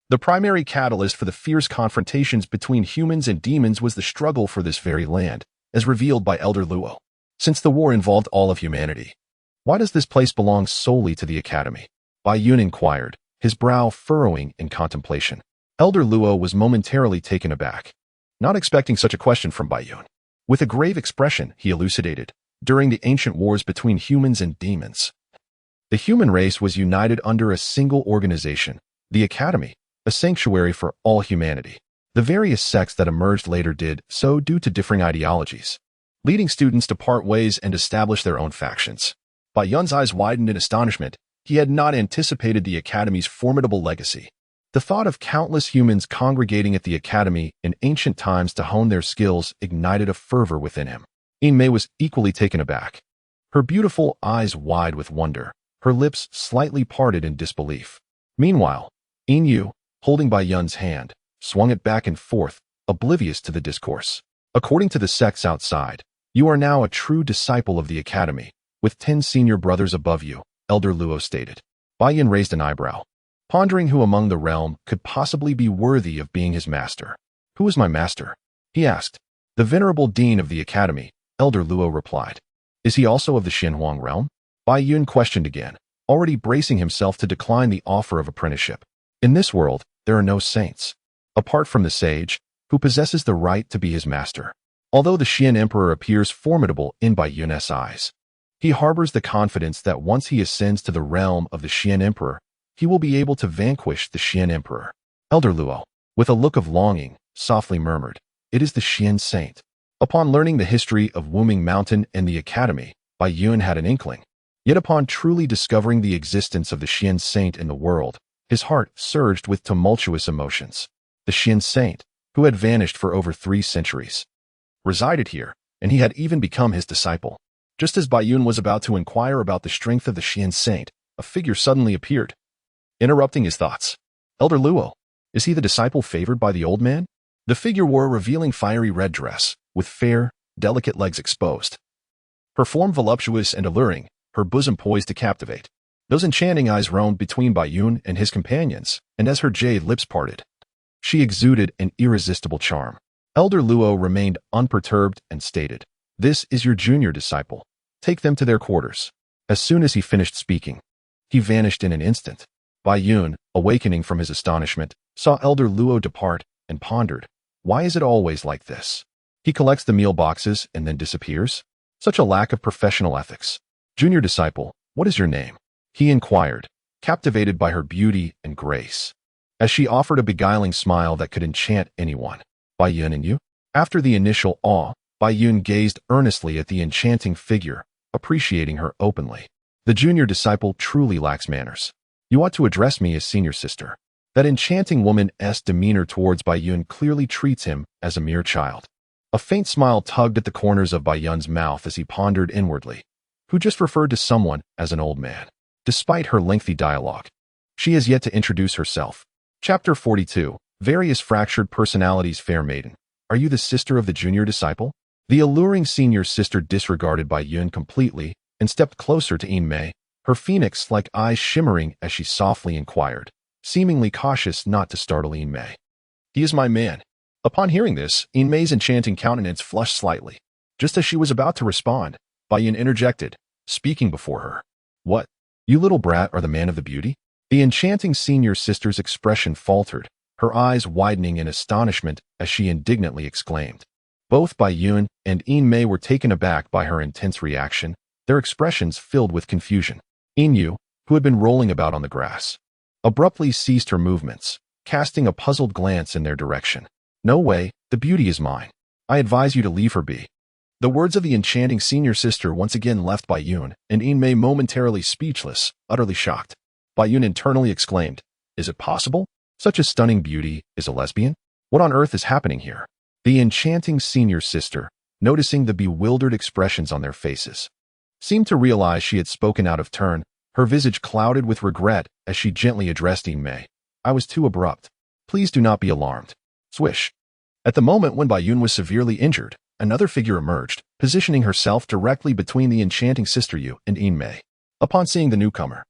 The primary catalyst for the fierce confrontations between humans and demons was the struggle for this very land, as revealed by Elder Luo. Since the war involved all of humanity, why does this place belong solely to the Academy? Baiyun inquired, his brow furrowing in contemplation. Elder Luo was momentarily taken aback, not expecting such a question from Baiyun. With a grave expression, he elucidated, during the ancient wars between humans and demons, the human race was united under a single organization, the Academy, a sanctuary for all humanity. The various sects that emerged later did so due to differing ideologies, leading students to part ways and establish their own factions. Baiyun's eyes widened in astonishment. He had not anticipated the Academy's formidable legacy. The thought of countless humans congregating at the Academy in ancient times to hone their skills ignited a fervor within him. Mei was equally taken aback, her beautiful eyes wide with wonder, her lips slightly parted in disbelief. Meanwhile, Yu, holding Baiyun's hand, swung it back and forth, oblivious to the discourse. According to the sects outside, you are now a true disciple of the Academy, with 10 senior brothers above you, Elder Luo stated. Baiyun raised an eyebrow, pondering who among the realm could possibly be worthy of being his master. "Who is my master?" he asked. "The venerable dean of the Academy," Elder Luo replied. "Is he also of the Xinhuang realm?" Baiyun questioned again, already bracing himself to decline the offer of apprenticeship. In this world, there are no saints, apart from the sage, who possesses the right to be his master. Although the Xian Emperor appears formidable in Baiyun's eyes, he harbors the confidence that once he ascends to the realm of the Xian Emperor, he will be able to vanquish the Xian Emperor. Elder Luo, with a look of longing, softly murmured, "It is the Xian Saint." Upon learning the history of Wuming Mountain and the Academy, Baiyun had an inkling. Yet upon truly discovering the existence of the Xian Saint in the world, his heart surged with tumultuous emotions. The Xian Saint, who had vanished for over 3 centuries, resided here, and he had even become his disciple. Just as Baiyun was about to inquire about the strength of the Xian Saint, a figure suddenly appeared, interrupting his thoughts. "Elder Luo, is he the disciple favored by the old man?" The figure wore a revealing fiery red dress, with fair, delicate legs exposed. Her form voluptuous and alluring, her bosom poised to captivate. Those enchanting eyes roamed between Baiyun and his companions, and as her jade lips parted, she exuded an irresistible charm. Elder Luo remained unperturbed and stated, "This is your junior disciple. Take them to their quarters." As soon as he finished speaking, he vanished in an instant. Baiyun, awakening from his astonishment, saw Elder Luo depart and pondered, why is it always like this? He collects the meal boxes and then disappears? Such a lack of professional ethics. "Junior disciple, what is your name?" he inquired, captivated by her beauty and grace, as she offered a beguiling smile that could enchant anyone. "Baiyun and you?" After the initial awe, Baiyun gazed earnestly at the enchanting figure, appreciating her openly. "The junior disciple truly lacks manners. You ought to address me as senior sister." That enchanting woman's demeanor towards Baiyun clearly treats him as a mere child. A faint smile tugged at the corners of Bai Yun's mouth as he pondered inwardly. Who just referred to someone as an old man? Despite her lengthy dialogue, she has yet to introduce herself. Chapter 42. Various fractured personalities. Fair maiden, are you the sister of the junior disciple? The alluring senior sister disregarded Bai Yun completely and stepped closer to Yin Mei, her phoenix-like eyes shimmering as she softly inquired, seemingly cautious not to startle Yin Mei. He is my man. Upon hearing this, Yin Mei's enchanting countenance flushed slightly. Just as she was about to respond, Bai Yun interjected, speaking before her. What? You little brat are the man of the beauty? The enchanting senior sister's expression faltered, her eyes widening in astonishment as she indignantly exclaimed. Both Bai Yun and Yin Mei were taken aback by her intense reaction, their expressions filled with confusion. Yin Yu, who had been rolling about on the grass, abruptly ceased her movements, casting a puzzled glance in their direction. No way, the beauty is mine. I advise you to leave her be. The words of the enchanting senior sister once again left Bai Yun and Yin Mei momentarily speechless, utterly shocked. Bai Yun internally exclaimed, is it possible? Such a stunning beauty is a lesbian? What on earth is happening here? The enchanting senior sister, noticing the bewildered expressions on their faces, seemed to realize she had spoken out of turn, her visage clouded with regret as she gently addressed Yin Mei. I was too abrupt. Please do not be alarmed. Swish. At the moment when Bai Yun was severely injured, another figure emerged, positioning herself directly between the enchanting sister Yu and Yin Mei. Upon seeing the newcomer,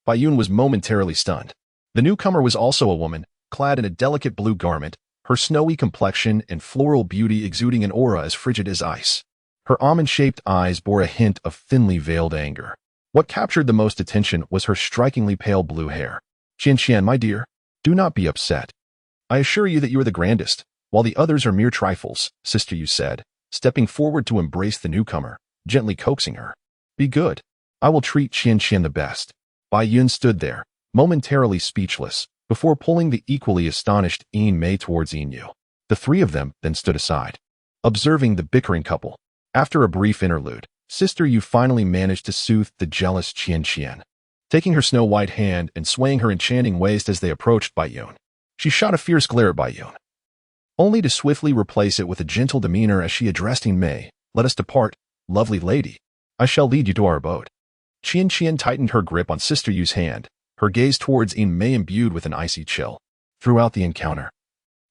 Bai Yun was momentarily stunned. The newcomer was also a woman, clad in a delicate blue garment, her snowy complexion and floral beauty exuding an aura as frigid as ice. Her almond-shaped eyes bore a hint of thinly veiled anger. What captured the most attention was her strikingly pale blue hair. Xianxia, my dear, do not be upset. I assure you that you are the grandest, while the others are mere trifles, Sister Yu said, stepping forward to embrace the newcomer, gently coaxing her. Be good. I will treat Xianxia the best. Bai Yun stood there, momentarily speechless, before pulling the equally astonished Yin Mei towards Yin Yu. The three of them then stood aside, observing the bickering couple. After a brief interlude, Sister Yu finally managed to soothe the jealous Xianxia. Taking her snow-white hand and swaying her enchanting waist as they approached Bai Yun, she shot a fierce glare at Bai Yun, only to swiftly replace it with a gentle demeanor as she addressed Yin Mei. Let us depart, lovely lady. I shall lead you to our abode. Xianxia tightened her grip on Sister Yu's hand, her gaze towards Yin Mei imbued with an icy chill. Throughout the encounter,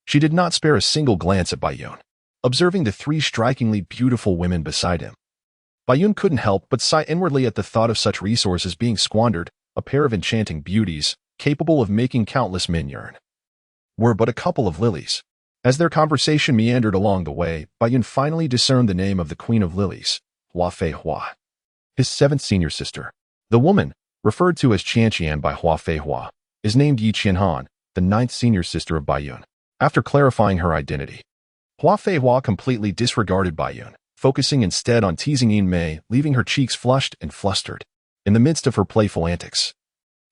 she did not spare a single glance at Bai Yun, observing the three strikingly beautiful women beside him. Bai Yun couldn't help but sigh inwardly at the thought of such resources being squandered. A pair of enchanting beauties, capable of making countless men yearn, were but a couple of lilies. As their conversation meandered along the way, Bai Yun finally discerned the name of the Queen of Lilies, Hua Fei Hua, his seventh senior sister. The woman, referred to as Qianxian by Hua Fei Hua, is named Yi Qianhan, the ninth senior sister of Bai Yun. After clarifying her identity, Hua Fei Hua completely disregarded Bai Yun, focusing instead on teasing Yin Mei, leaving her cheeks flushed and flustered. In the midst of her playful antics,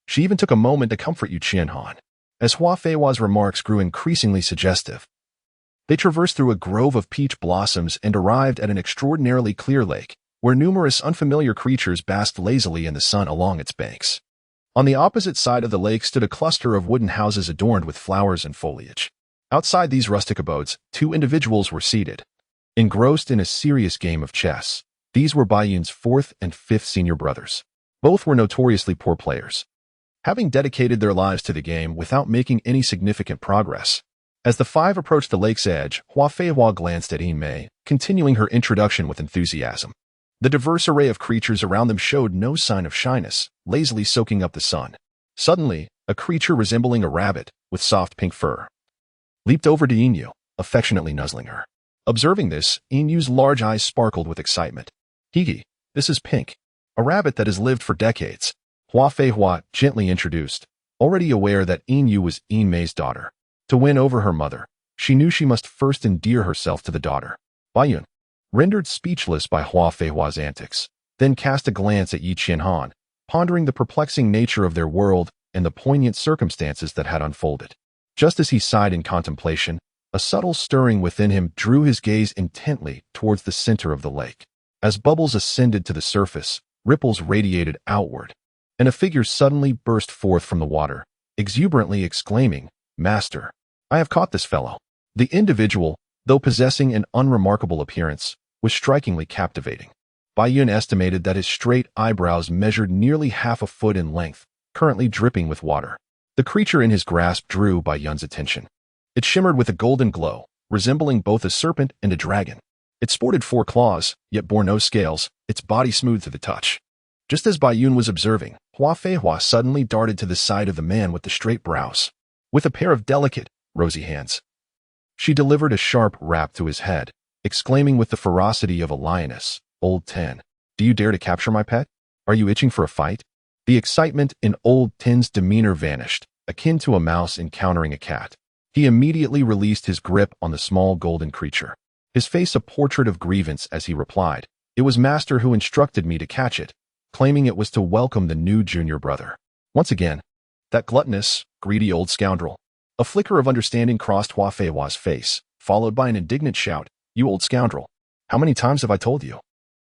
she even took a moment to comfort Yi Qianhan. As Hua Fei Hua's remarks grew increasingly suggestive, they traversed through a grove of peach blossoms and arrived at an extraordinarily clear lake, where numerous unfamiliar creatures basked lazily in the sun along its banks. On the opposite side of the lake stood a cluster of wooden houses adorned with flowers and foliage. Outside these rustic abodes, two individuals were seated, engrossed in a serious game of chess. These were Bai Yun's fourth and fifth senior brothers. Both were notoriously poor players, having dedicated their lives to the game without making any significant progress. As the five approached the lake's edge, Hua Fei Hua glanced at Yin Mei, continuing her introduction with enthusiasm. The diverse array of creatures around them showed no sign of shyness, lazily soaking up the sun. Suddenly, a creature resembling a rabbit, with soft pink fur, leaped over to Yin Yu, affectionately nuzzling her. Observing this, Yin Yu's large eyes sparkled with excitement. Hee, this is Pink, a rabbit that has lived for decades, Hua Fei Hua gently introduced, already aware that Yin Yu was Yin Mei's daughter. To win over her mother, she knew she must first endear herself to the daughter. Bai Yun, rendered speechless by Hua Fei Hua's antics, then cast a glance at Yi Qianhan, pondering the perplexing nature of their world and the poignant circumstances that had unfolded. Just as he sighed in contemplation, a subtle stirring within him drew his gaze intently towards the center of the lake. As bubbles ascended to the surface, ripples radiated outward, and a figure suddenly burst forth from the water, exuberantly exclaiming, Master, I have caught this fellow. The individual, though possessing an unremarkable appearance, was strikingly captivating. Bai Yun estimated that his straight eyebrows measured nearly half a foot in length, currently dripping with water. The creature in his grasp drew Bai Yun's attention. It shimmered with a golden glow, resembling both a serpent and a dragon. It sported 4 claws, yet bore no scales, its body smooth to the touch. Just as Bai Yun was observing, Hua Feihua suddenly darted to the side of the man with the straight brows. With a pair of delicate, rosy hands, she delivered a sharp rap to his head, exclaiming with the ferocity of a lioness, "Old Ten, do you dare to capture my pet? Are you itching for a fight?" The excitement in Old Ten's demeanor vanished, akin to a mouse encountering a cat. He immediately released his grip on the small golden creature, his face a portrait of grievance as he replied, "It was Master who instructed me to catch it," claiming it was to welcome the new junior brother. Once again, that gluttonous, greedy old scoundrel. A flicker of understanding crossed Hua Feihua's face, followed by an indignant shout, "You old scoundrel! How many times have I told you?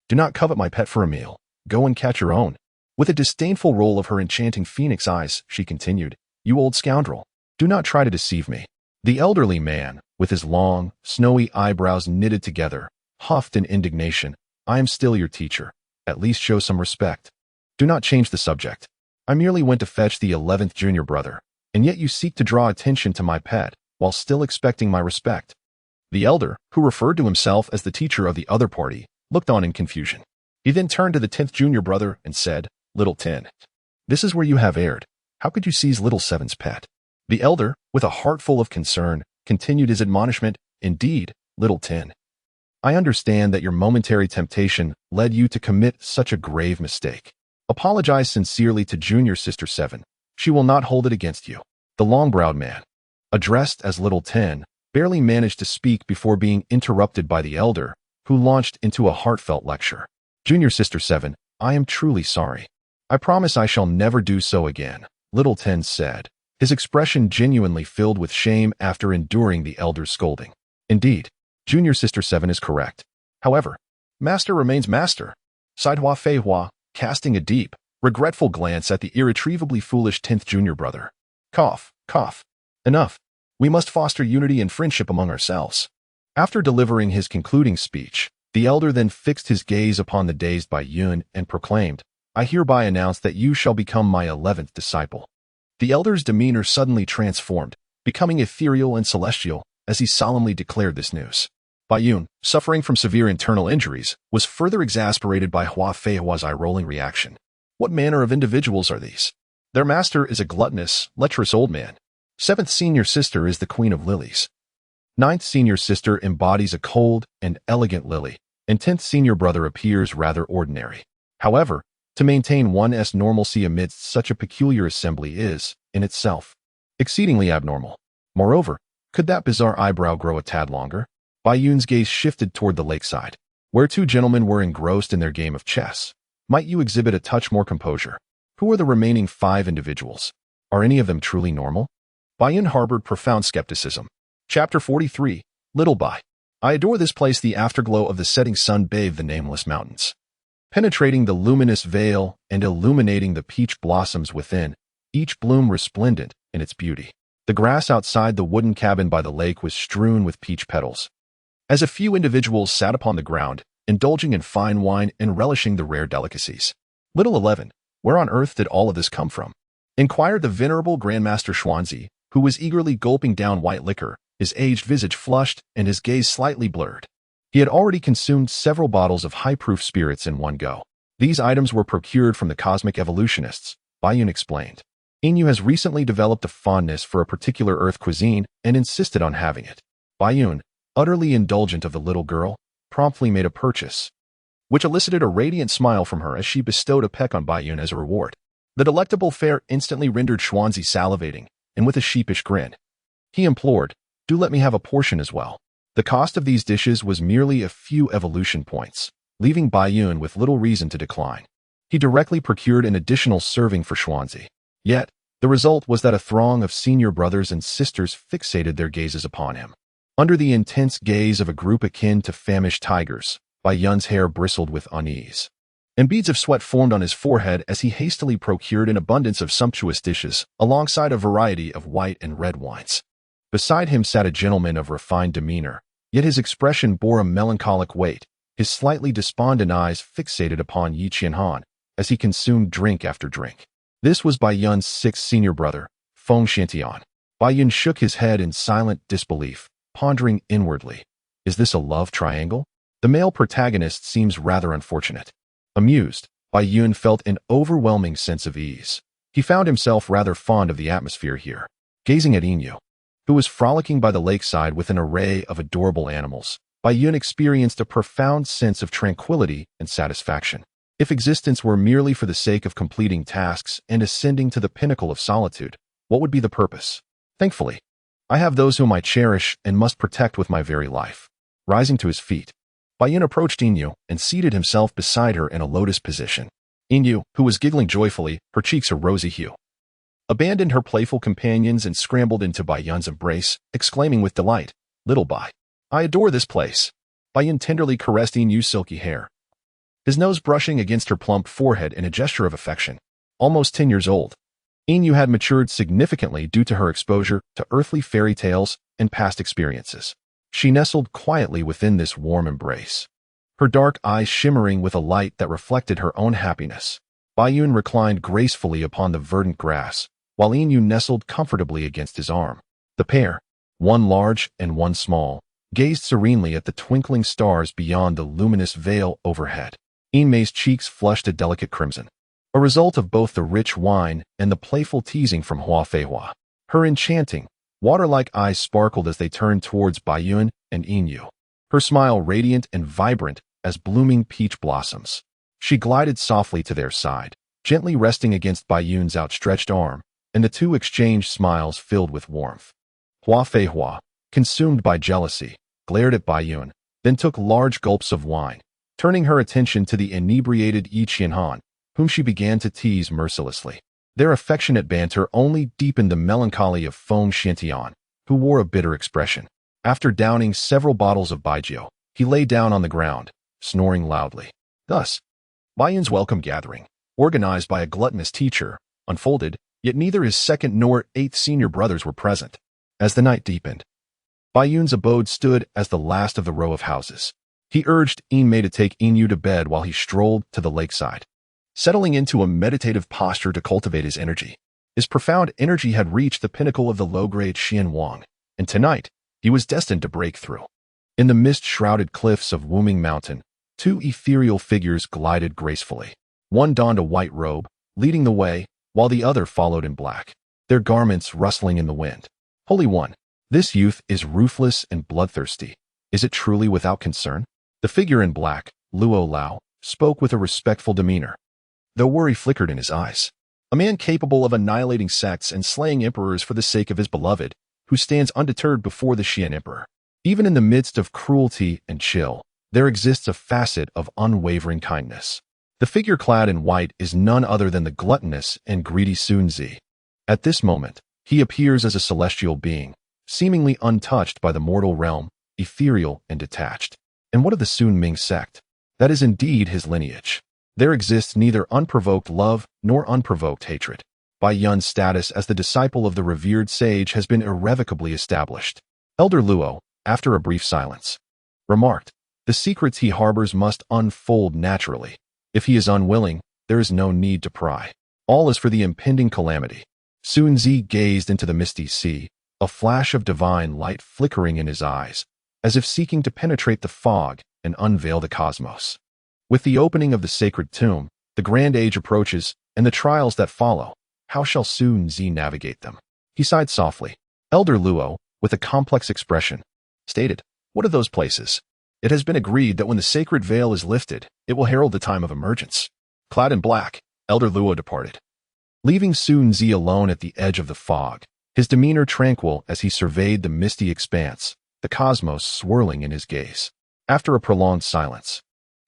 Do not covet my pet for a meal. Go and catch your own." With a disdainful roll of her enchanting phoenix eyes, she continued, "You old scoundrel! Do not try to deceive me." The elderly man, with his long, snowy eyebrows knitted together, huffed in indignation, "I am still your teacher. At least show some respect. Do not change the subject. I merely went to fetch the 11th junior brother, and yet you seek to draw attention to my pet, while still expecting my respect." The elder, who referred to himself as the teacher of the other party, looked on in confusion. He then turned to the 10th junior brother and said, "Little 10, this is where you have erred. How could you seize little 7's pet?" The elder, with a heart full of concern, continued his admonishment, "Indeed, little 10, I understand that your momentary temptation led you to commit such a grave mistake. Apologize sincerely to junior sister 7. She will not hold it against you." The long-browed man, addressed as little 10, barely managed to speak before being interrupted by the elder, who launched into a heartfelt lecture. "Junior sister 7, I am truly sorry. I promise I shall never do so again," little 10 said, his expression genuinely filled with shame after enduring the elder's scolding. "Indeed, junior sister 7 is correct. However, master remains master," sighed Hua Feihua, casting a deep, regretful glance at the irretrievably foolish 10th junior brother. Cough, cough. Enough. We must foster unity and friendship among ourselves. After delivering his concluding speech, the elder then fixed his gaze upon the dazed Bai Yun and proclaimed, "I hereby announce that you shall become my 11th disciple." The elder's demeanor suddenly transformed, becoming ethereal and celestial as he solemnly declared this news. Bai Yun, suffering from severe internal injuries, was further exasperated by Hua Feihua's eye-rolling reaction. What manner of individuals are these? Their master is a gluttonous, lecherous old man. 7th senior sister is the queen of lilies. 9th senior sister embodies a cold and elegant lily, and 10th senior brother appears rather ordinary. However, to maintain one's normalcy amidst such a peculiar assembly is, in itself, exceedingly abnormal. Moreover, could that bizarre eyebrow grow a tad longer? Bai Yun's gaze shifted toward the lakeside, where 2 gentlemen were engrossed in their game of chess. Might you exhibit a touch more composure? Who are the remaining 5 individuals? Are any of them truly normal? Bai Yun harbored profound skepticism. Chapter 43, Little Bai. I adore this place. The afterglow of the setting sun bathed the nameless mountains, penetrating the luminous veil and illuminating the peach blossoms within, each bloom resplendent in its beauty. The grass outside the wooden cabin by the lake was strewn with peach petals, as a few individuals sat upon the ground, indulging in fine wine and relishing the rare delicacies. "Little 11, where on earth did all of this come from?" inquired the venerable Grandmaster Xianxia, who was eagerly gulping down white liquor, his aged visage flushed and his gaze slightly blurred. He had already consumed several bottles of high-proof spirits in one go. "These items were procured from the cosmic evolutionists," Bai Yun explained. "Inu has recently developed a fondness for a particular earth cuisine and insisted on having it." Bai Yun, utterly indulgent of the little girl, promptly made a purchase, which elicited a radiant smile from her as she bestowed a peck on Bai Yun as a reward. The delectable fare instantly rendered Xianxia salivating, and with a sheepish grin, he implored, "Do let me have a portion as well." The cost of these dishes was merely a few evolution points, leaving Bai Yun with little reason to decline. He directly procured an additional serving for Xianxia. Yet, the result was that a throng of senior brothers and sisters fixated their gazes upon him. Under the intense gaze of a group akin to famished tigers, Bai Yun's hair bristled with unease, and beads of sweat formed on his forehead as he hastily procured an abundance of sumptuous dishes, alongside a variety of white and red wines. Beside him sat a gentleman of refined demeanor, Yet his expression bore a melancholic weight, his slightly despondent eyes fixated upon Yi Qianhan as he consumed drink after drink. This was Bai Yun's sixth senior brother, Feng Xiantian. Bai Yun shook his head in silent disbelief, pondering inwardly. Is this a love triangle? The male protagonist seems rather unfortunate. Amused, Bai Yun felt an overwhelming sense of ease. He found himself rather fond of the atmosphere here. Gazing at Yin Yu, who was frolicking by the lakeside with an array of adorable animals, Bai Yun experienced a profound sense of tranquility and satisfaction. If existence were merely for the sake of completing tasks and ascending to the pinnacle of solitude, what would be the purpose? Thankfully, I have those whom I cherish and must protect with my very life. Rising to his feet, Bai Yun approached Yin Yu and seated himself beside her in a lotus position. Yin Yu, who was giggling joyfully, her cheeks a rosy hue, abandoned her playful companions and scrambled into Bai Yun's embrace, exclaiming with delight, "Little Bai, I adore this place." Bai Yun tenderly caressed Yin Yu's silky hair, his nose brushing against her plump forehead in a gesture of affection. Almost 10 years old, Yin Yu had matured significantly due to her exposure to earthly fairy tales and past experiences. She nestled quietly within this warm embrace, her dark eyes shimmering with a light that reflected her own happiness. Bai Yun reclined gracefully upon the verdant grass, while Yin Yu nestled comfortably against his arm. The pair, one large and one small, gazed serenely at the twinkling stars beyond the luminous veil overhead. Yin Mei's cheeks flushed a delicate crimson, a result of both the rich wine and the playful teasing from Hua Feihua. Her enchanting, water-like eyes sparkled as they turned towards Bai Yun and Yin Yu, her smile radiant and vibrant as blooming peach blossoms. She glided softly to their side, gently resting against Bai Yun's outstretched arm, and the two exchanged smiles filled with warmth. Hua Feihua, consumed by jealousy, glared at Bai Yun, then took large gulps of wine, turning her attention to the inebriated Yi Qianhan, whom she began to tease mercilessly. Their affectionate banter only deepened the melancholy of Feng Xiantian, who wore a bitter expression. After downing several bottles of baijiu, he lay down on the ground, snoring loudly. Thus, Bai Yun's welcome gathering, organized by a gluttonous teacher, unfolded, yet neither his second nor eighth senior brothers were present. As the night deepened, Bai Yun's abode stood as the last of the row of houses. He urged Yin Mei to take Yin Yu to bed while he strolled to the lakeside, settling into a meditative posture to cultivate his energy. His profound energy had reached the pinnacle of the low-grade Xian Wang, and tonight, he was destined to break through. In the mist-shrouded cliffs of Wuming Mountain, two ethereal figures glided gracefully. One donned a white robe, leading the way, while the other followed in black, their garments rustling in the wind. Holy One, this youth is ruthless and bloodthirsty. Is it truly without concern? The figure in black, Luo Lao, spoke with a respectful demeanor, though worry flickered in his eyes. A man capable of annihilating sects and slaying emperors for the sake of his beloved, who stands undeterred before the Xian Emperor. Even in the midst of cruelty and chill, there exists a facet of unwavering kindness. The figure clad in white is none other than the gluttonous and greedy Sun Zi. At this moment, he appears as a celestial being, seemingly untouched by the mortal realm, ethereal and detached. And what of the Sun Ming sect? That is indeed his lineage. There exists neither unprovoked love nor unprovoked hatred. Bai Yun's status as the disciple of the revered sage has been irrevocably established. Elder Luo, after a brief silence, remarked, the secrets he harbors must unfold naturally. If he is unwilling, there is no need to pry. All is for the impending calamity. Sun Zi gazed into the misty sea, a flash of divine light flickering in his eyes, as if seeking to penetrate the fog and unveil the cosmos. With the opening of the sacred tomb, the grand age approaches, and the trials that follow. How shall Sun Zi navigate them? He sighed softly. Elder Luo, with a complex expression, stated, what are those places? It has been agreed that when the sacred veil is lifted, it will herald the time of emergence. Clad in black, Elder Luo departed, leaving Sun Zi alone at the edge of the fog, his demeanor tranquil as he surveyed the misty expanse, the cosmos swirling in his gaze. After a prolonged silence,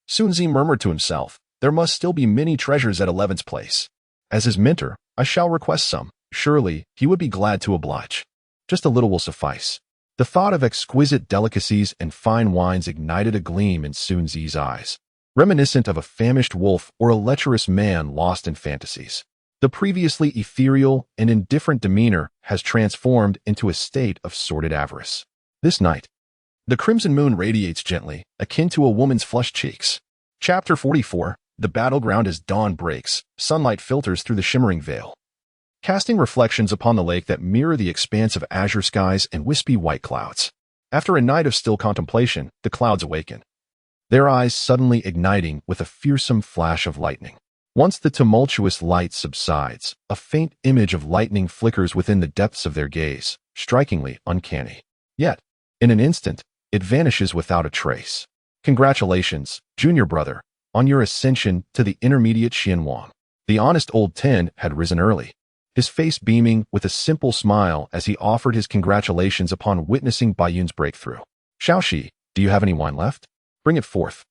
Sun Zi murmured to himself, there must still be many treasures at 11th place. As his mentor, I shall request some. Surely, he would be glad to oblige. Just a little will suffice. The thought of exquisite delicacies and fine wines ignited a gleam in Sun Zi's eyes, reminiscent of a famished wolf or a lecherous man lost in fantasies. The previously ethereal and indifferent demeanor has transformed into a state of sordid avarice. This night, The crimson moon radiates gently, akin to a woman's flushed cheeks. Chapter 44. The battleground as dawn breaks, sunlight filters through the shimmering veil, casting reflections upon the lake that mirror the expanse of azure skies and wispy white clouds. After a night of still contemplation, the clouds awaken, their eyes suddenly igniting with a fearsome flash of lightning. Once the tumultuous light subsides, a faint image of lightning flickers within the depths of their gaze, strikingly uncanny. Yet, in an instant, it vanishes without a trace. Congratulations, junior brother, on your ascension to the intermediate xianxia. The honest old Ten had risen early, his face beaming with a simple smile as he offered his congratulations upon witnessing Baiyun's breakthrough. Xiaoxi, do you have any wine left? Bring it forth.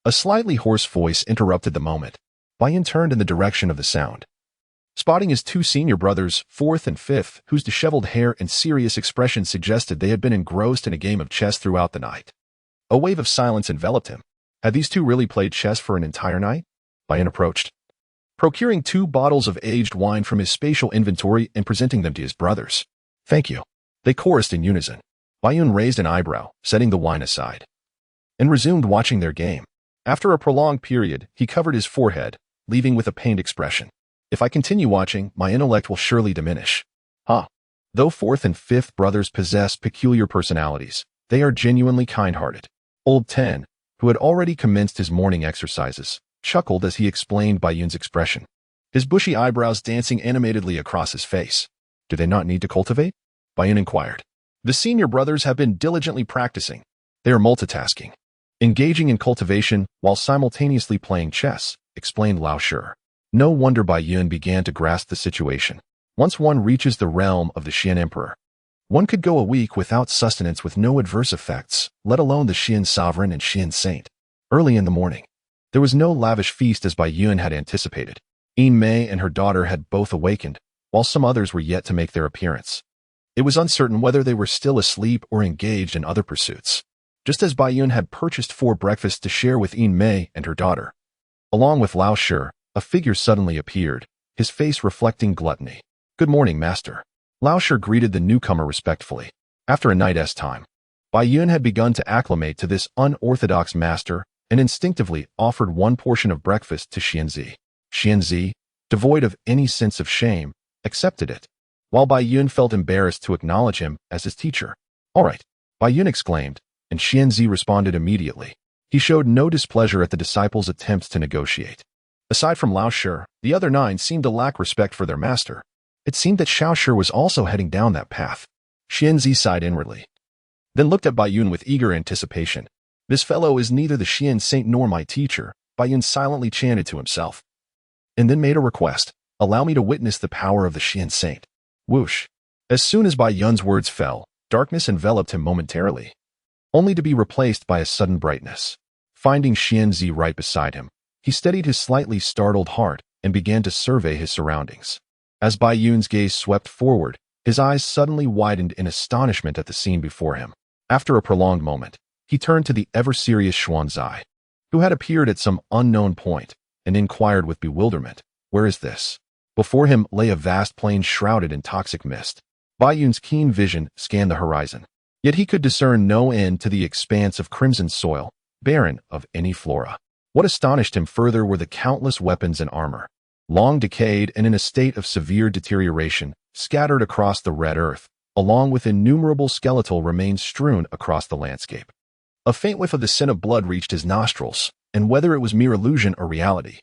A slightly hoarse voice interrupted the moment. Baiyun turned in the direction of the sound, spotting his two senior brothers, fourth and fifth, whose disheveled hair and serious expression suggested they had been engrossed in a game of chess throughout the night. A wave of silence enveloped him. Had these two really played chess for an entire night? Baiyun approached, procuring 2 bottles of aged wine from his spatial inventory and presenting them to his brothers. Thank you. They chorused in unison. Baiyun raised an eyebrow, setting the wine aside, and resumed watching their game. After a prolonged period, he covered his forehead, leaving with a pained expression. If I continue watching, my intellect will surely diminish. Though fourth and fifth brothers possess peculiar personalities, they are genuinely kind-hearted. Old Ten, who had already commenced his morning exercises, chuckled as he explained Baiyun's expression, his bushy eyebrows dancing animatedly across his face. Do they not need to cultivate? Baiyun inquired. The senior brothers have been diligently practicing. They are multitasking, engaging in cultivation while simultaneously playing chess, explained Lao Shi. No wonder Baiyun began to grasp the situation. Once one reaches the realm of the Xian Emperor, one could go a week without sustenance with no adverse effects, let alone the Xian Sovereign and Xian Saint. Early in the morning, there was no lavish feast as Baiyun had anticipated. Yin Mei and her daughter had both awakened, while some others were yet to make their appearance. It was uncertain whether they were still asleep or engaged in other pursuits. Just as Baiyun had purchased 4 breakfasts to share with Yin Mei and her daughter, along with Lao Shi, a figure suddenly appeared, his face reflecting gluttony. Good morning, master. Lao Shi greeted the newcomer respectfully. After a night's time, Baiyun had begun to acclimate to this unorthodox master and instinctively offered 1 portion of breakfast to Xianxia. Xianxia, devoid of any sense of shame, accepted it, while Baiyun felt embarrassed to acknowledge him as his teacher. All right, Baiyun exclaimed, and Xianxia responded immediately. He showed no displeasure at the disciples' attempts to negotiate. Aside from Lao Shi, the other 9 seemed to lack respect for their master. It seemed that Xiao Shi was also heading down that path. Xianxia sighed inwardly, then looked at Baiyun with eager anticipation. This fellow is neither the Xian Saint nor my teacher, Baiyun silently chanted to himself, and then made a request. Allow me to witness the power of the Xian Saint. Whoosh. As soon as Baiyun's words fell, darkness enveloped him momentarily, only to be replaced by a sudden brightness. Finding Xianxia right beside him, he steadied his slightly startled heart and began to survey his surroundings. As Baiyun's gaze swept forward, his eyes suddenly widened in astonishment at the scene before him. After a prolonged moment, he turned to the ever-serious Xuanzai, who had appeared at some unknown point, and inquired with bewilderment, "Where is this?" Before him lay a vast plain shrouded in toxic mist. Baiyun's keen vision scanned the horizon, yet he could discern no end to the expanse of crimson soil, barren of any flora. What astonished him further were the countless weapons and armor, long decayed and in a state of severe deterioration, scattered across the red earth, along with innumerable skeletal remains strewn across the landscape. A faint whiff of the scent of blood reached his nostrils, and whether it was mere illusion or reality,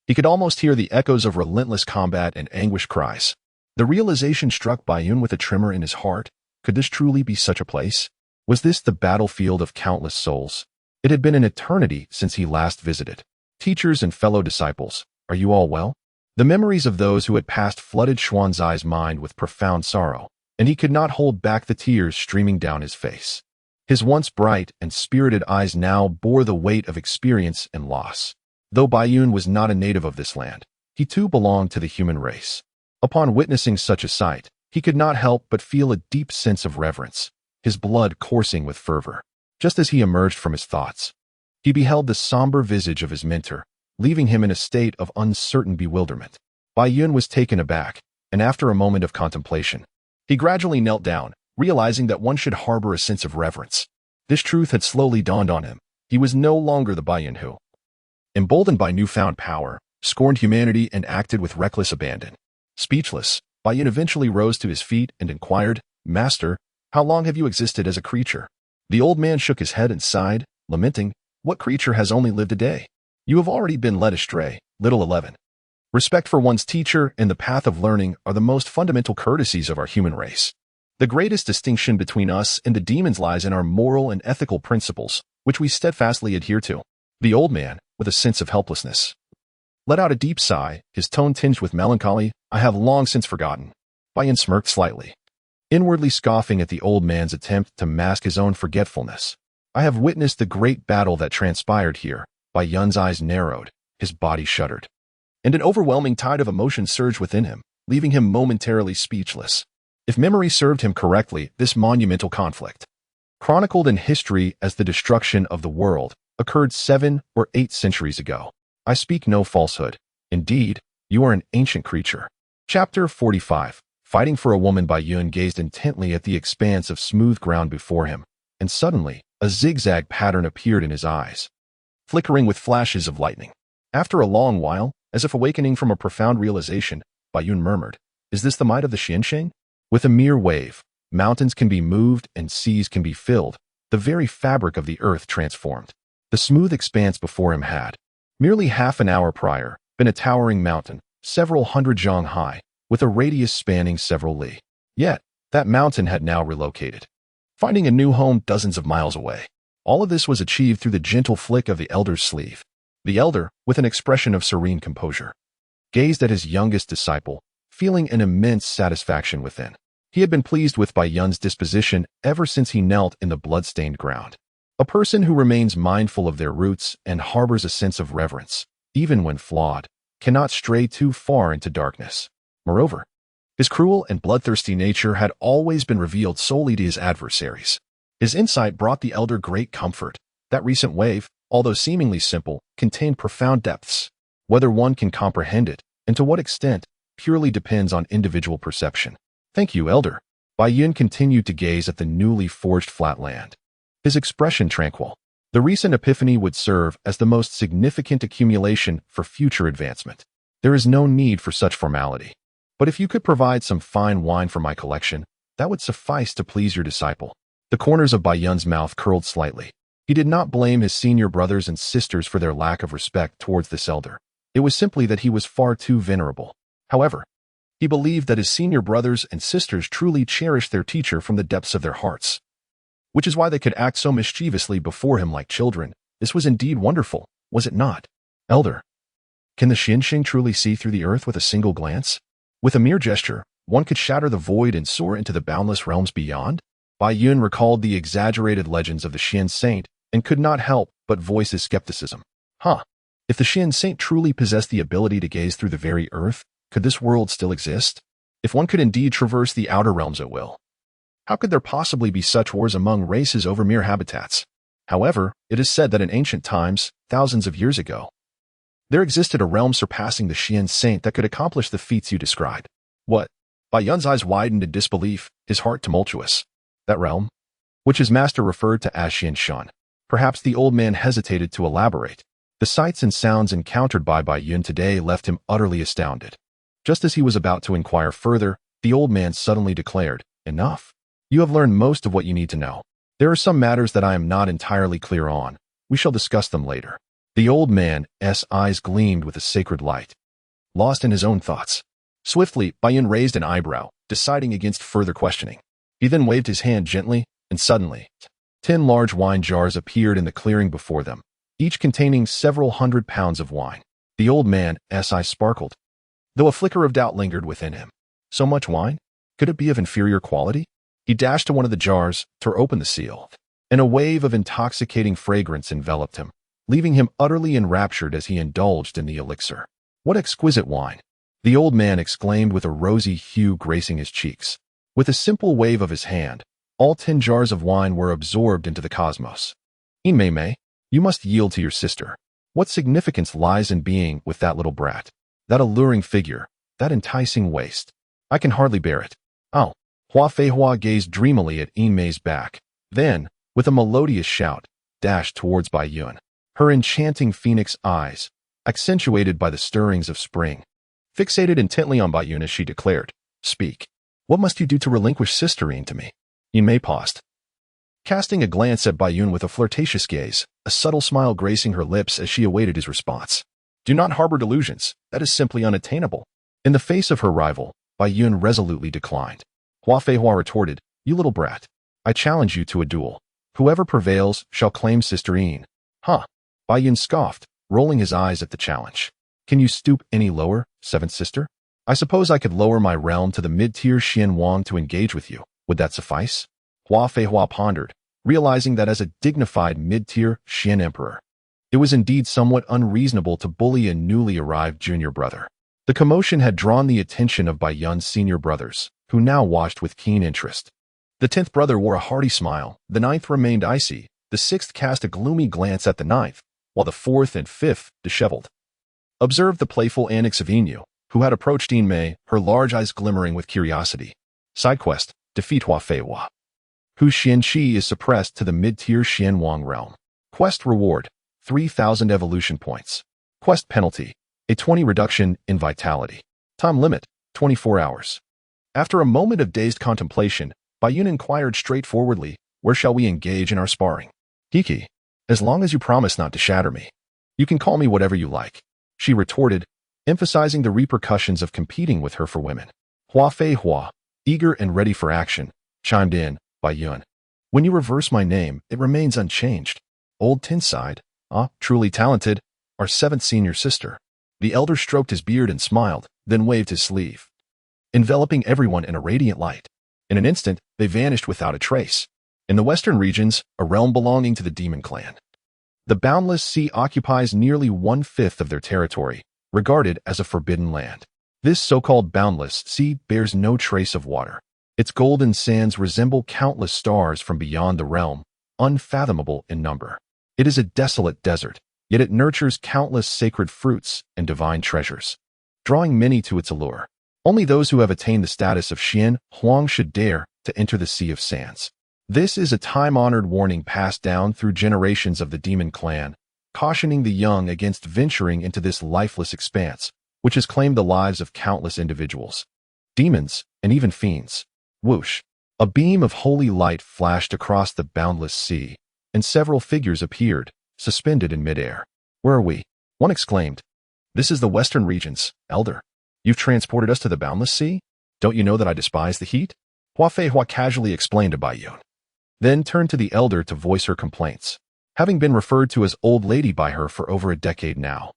he could almost hear the echoes of relentless combat and anguished cries. The realization struck Baiyun with a tremor in his heart. Could this truly be such a place? Was this the battlefield of countless souls? It had been an eternity since he last visited. Teachers and fellow disciples, are you all well? The memories of those who had passed flooded Xuanzai's mind with profound sorrow, and he could not hold back the tears streaming down his face. His once bright and spirited eyes now bore the weight of experience and loss. Though Baiyun was not a native of this land, he too belonged to the human race. Upon witnessing such a sight, he could not help but feel a deep sense of reverence, his blood coursing with fervor. Just as he emerged from his thoughts, he beheld the somber visage of his mentor, leaving him in a state of uncertain bewilderment. Baiyun was taken aback, and after a moment of contemplation, he gradually knelt down, realizing that one should harbor a sense of reverence. This truth had slowly dawned on him. He was no longer the Baiyun who, emboldened by newfound power, scorned humanity and acted with reckless abandon. Speechless, Baiyun eventually rose to his feet and inquired, "Master, how long have you existed as a creature?" The old man shook his head and sighed, lamenting, "What creature has only lived a day? You have already been led astray, little 11. Respect for one's teacher and the path of learning are the most fundamental courtesies of our human race. The greatest distinction between us and the demons lies in our moral and ethical principles, which we steadfastly adhere to." The old man, with a sense of helplessness, let out a deep sigh, his tone tinged with melancholy. "I have long since forgotten." Baiyun smirked slightly, inwardly scoffing at the old man's attempt to mask his own forgetfulness. "I have witnessed the great battle that transpired here." Baiyun's eyes narrowed, his body shuddered, and an overwhelming tide of emotion surged within him, leaving him momentarily speechless. If memory served him correctly, this monumental conflict, chronicled in history as the destruction of the world, occurred 7 or 8 centuries ago. I speak no falsehood. Indeed, you are an ancient creature. Chapter 45. Fighting for a woman. Baiyun gazed intently at the expanse of smooth ground before him, and suddenly, a zigzag pattern appeared in his eyes, flickering with flashes of lightning. After a long while, as if awakening from a profound realization, Baiyun murmured, "Is this the might of the xianxia? With a mere wave, mountains can be moved and seas can be filled, the very fabric of the earth transformed." The smooth expanse before him had, merely half an hour prior, been a towering mountain, several hundred zhang high, with a radius spanning several li. Yet, that mountain had now relocated, finding a new home dozens of miles away. All of this was achieved through the gentle flick of the elder's sleeve. The elder, with an expression of serene composure, gazed at his youngest disciple, feeling an immense satisfaction within. He had been pleased with Baiyun's disposition ever since he knelt in the blood-stained ground. A person who remains mindful of their roots and harbors a sense of reverence, even when flawed, cannot stray too far into darkness. Moreover, his cruel and bloodthirsty nature had always been revealed solely to his adversaries. His insight brought the elder great comfort. That recent wave, although seemingly simple, contained profound depths. Whether one can comprehend it, and to what extent, purely depends on individual perception. "Thank you, elder." Baiyun continued to gaze at the newly forged flat land, his expression tranquil. The recent epiphany would serve as the most significant accumulation for future advancement. There is no need for such formality. But if you could provide some fine wine for my collection, that would suffice to please your disciple. The corners of Baiyun's mouth curled slightly. He did not blame his senior brothers and sisters for their lack of respect towards this elder. It was simply that he was far too venerable. However, he believed that his senior brothers and sisters truly cherished their teacher from the depths of their hearts, which is why they could act so mischievously before him like children. This was indeed wonderful, was it not? "Elder, can the xianxia truly see through the earth with a single glance? With a mere gesture, one could shatter the void and soar into the boundless realms beyond?" Baiyun recalled the exaggerated legends of the Xian Saint and could not help but voice his skepticism. If the Xian Saint truly possessed the ability to gaze through the very earth, could this world still exist? If one could indeed traverse the outer realms at will, how could there possibly be such wars among races over mere habitats? However, it is said that in ancient times, thousands of years ago, there existed a realm surpassing the Xian Saint that could accomplish the feats you described. What? Baiyun's eyes widened in disbelief, his heart tumultuous. That realm, which his master referred to as xianxia. Perhaps the old man hesitated to elaborate. The sights and sounds encountered by Baiyun today left him utterly astounded. Just as he was about to inquire further, the old man suddenly declared, "Enough. You have learned most of what you need to know. There are some matters that I am not entirely clear on. We shall discuss them later." The old man's eyes gleamed with a sacred light, lost in his own thoughts. Swiftly, Baiyun raised an eyebrow, deciding against further questioning. He then waved his hand gently, and suddenly, 10 large wine jars appeared in the clearing before them, each containing several hundred pounds of wine. The old man's eyes sparkled, though a flicker of doubt lingered within him. So much wine? Could it be of inferior quality? He dashed to one of the jars, tore open the seal, and a wave of intoxicating fragrance enveloped him, leaving him utterly enraptured as he indulged in the elixir. "What exquisite wine!" the old man exclaimed with a rosy hue gracing his cheeks. With a simple wave of his hand, all 10 jars of wine were absorbed into the cosmos. "Mei, you must yield to your sister. What significance lies in being with that little brat? That alluring figure, that enticing waist. I can hardly bear it." Hua Feihua gazed dreamily at Mei's back. Then, with a melodious shout, dashed towards Bai Yun. Her enchanting phoenix eyes, accentuated by the stirrings of spring, fixated intently on Bai Yun as she declared, "Speak. What must you do to relinquish sisterine to me?" Yin Mei paused, casting a glance at Bai Yun with a flirtatious gaze, a subtle smile gracing her lips as she awaited his response. "Do not harbor delusions. That is simply unattainable." In the face of her rival, Bai Yun resolutely declined. Hua Feihua retorted, "You little brat. I challenge you to a duel. Whoever prevails shall claim Sister Yin." "Huh?" Bai Yun scoffed, rolling his eyes at the challenge. "Can you stoop any lower, seventh sister? I suppose I could lower my realm to the mid-tier Xian Wang to engage with you. Would that suffice?" Hua Feihua pondered, realizing that as a dignified mid-tier Xian emperor, it was indeed somewhat unreasonable to bully a newly arrived junior brother. The commotion had drawn the attention of Bai Yun's senior brothers, who now watched with keen interest. The 10th brother wore a hearty smile, the 9th remained icy, the 6th cast a gloomy glance at the 9th, while the 4th and 5th disheveled. Observed the playful annex of Inu, who had approached Yin Mei, her large eyes glimmering with curiosity. Side quest, defeat Hua Feihua, whose xianxia is suppressed to the mid-tier Xian Wang realm. Quest reward, 3,000 evolution points. Quest penalty, a 20 reduction in vitality. Time limit, 24 hours. After a moment of dazed contemplation, Bai Yun inquired straightforwardly, "Where shall we engage in our sparring?" "Hiki, as long as you promise not to shatter me. You can call me whatever you like," she retorted, emphasizing the repercussions of competing with her for women. Hua Feihua, eager and ready for action, chimed in, "Bai Yun, when you reverse my name, it remains unchanged." Old Tin sighed, truly talented, our 7th senior sister." The elder stroked his beard and smiled, then waved his sleeve, enveloping everyone in a radiant light. In an instant, they vanished without a trace. In the western regions, a realm belonging to the demon clan, the boundless sea occupies nearly 1/5 of their territory, regarded as a forbidden land. This so-called boundless sea bears no trace of water. Its golden sands resemble countless stars from beyond the realm, unfathomable in number. It is a desolate desert, yet it nurtures countless sacred fruits and divine treasures, drawing many to its allure. Only those who have attained the status of Xian Huang should dare to enter the Sea of Sands. This is a time-honored warning passed down through generations of the demon clan, cautioning the young against venturing into this lifeless expanse, which has claimed the lives of countless individuals, demons, and even fiends. Whoosh! A beam of holy light flashed across the boundless sea, and several figures appeared, suspended in midair. "Where are we?" one exclaimed. "This is the western regions, elder. You've transported us to the boundless sea? Don't you know that I despise the heat?" Hua Feihua casually explained to Bai Yun, then turned to the elder to voice her complaints, having been referred to as old lady by her for over a decade now.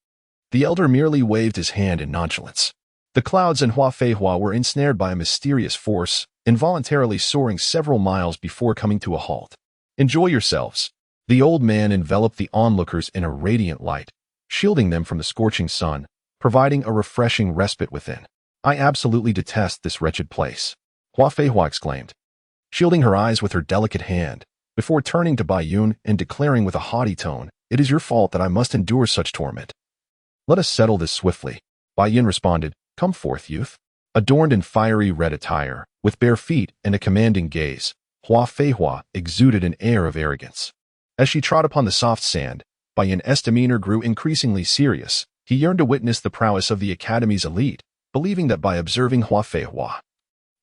The elder merely waved his hand in nonchalance. The clouds and Hua Feihua were ensnared by a mysterious force, involuntarily soaring several miles before coming to a halt. "Enjoy yourselves." The old man enveloped the onlookers in a radiant light, shielding them from the scorching sun, providing a refreshing respite within. "I absolutely detest this wretched place," Hua Feihua exclaimed, shielding her eyes with her delicate hand, before turning to Bai Yun and declaring with a haughty tone, "It is your fault that I must endure such torment." "Let us settle this swiftly," Bai Yun responded. "Come forth, youth." Adorned in fiery red attire, with bare feet and a commanding gaze, Hua Feihua exuded an air of arrogance. As she trod upon the soft sand, Bai Yun's demeanor grew increasingly serious. He yearned to witness the prowess of the Academy's elite, believing that by observing Hua Feihua,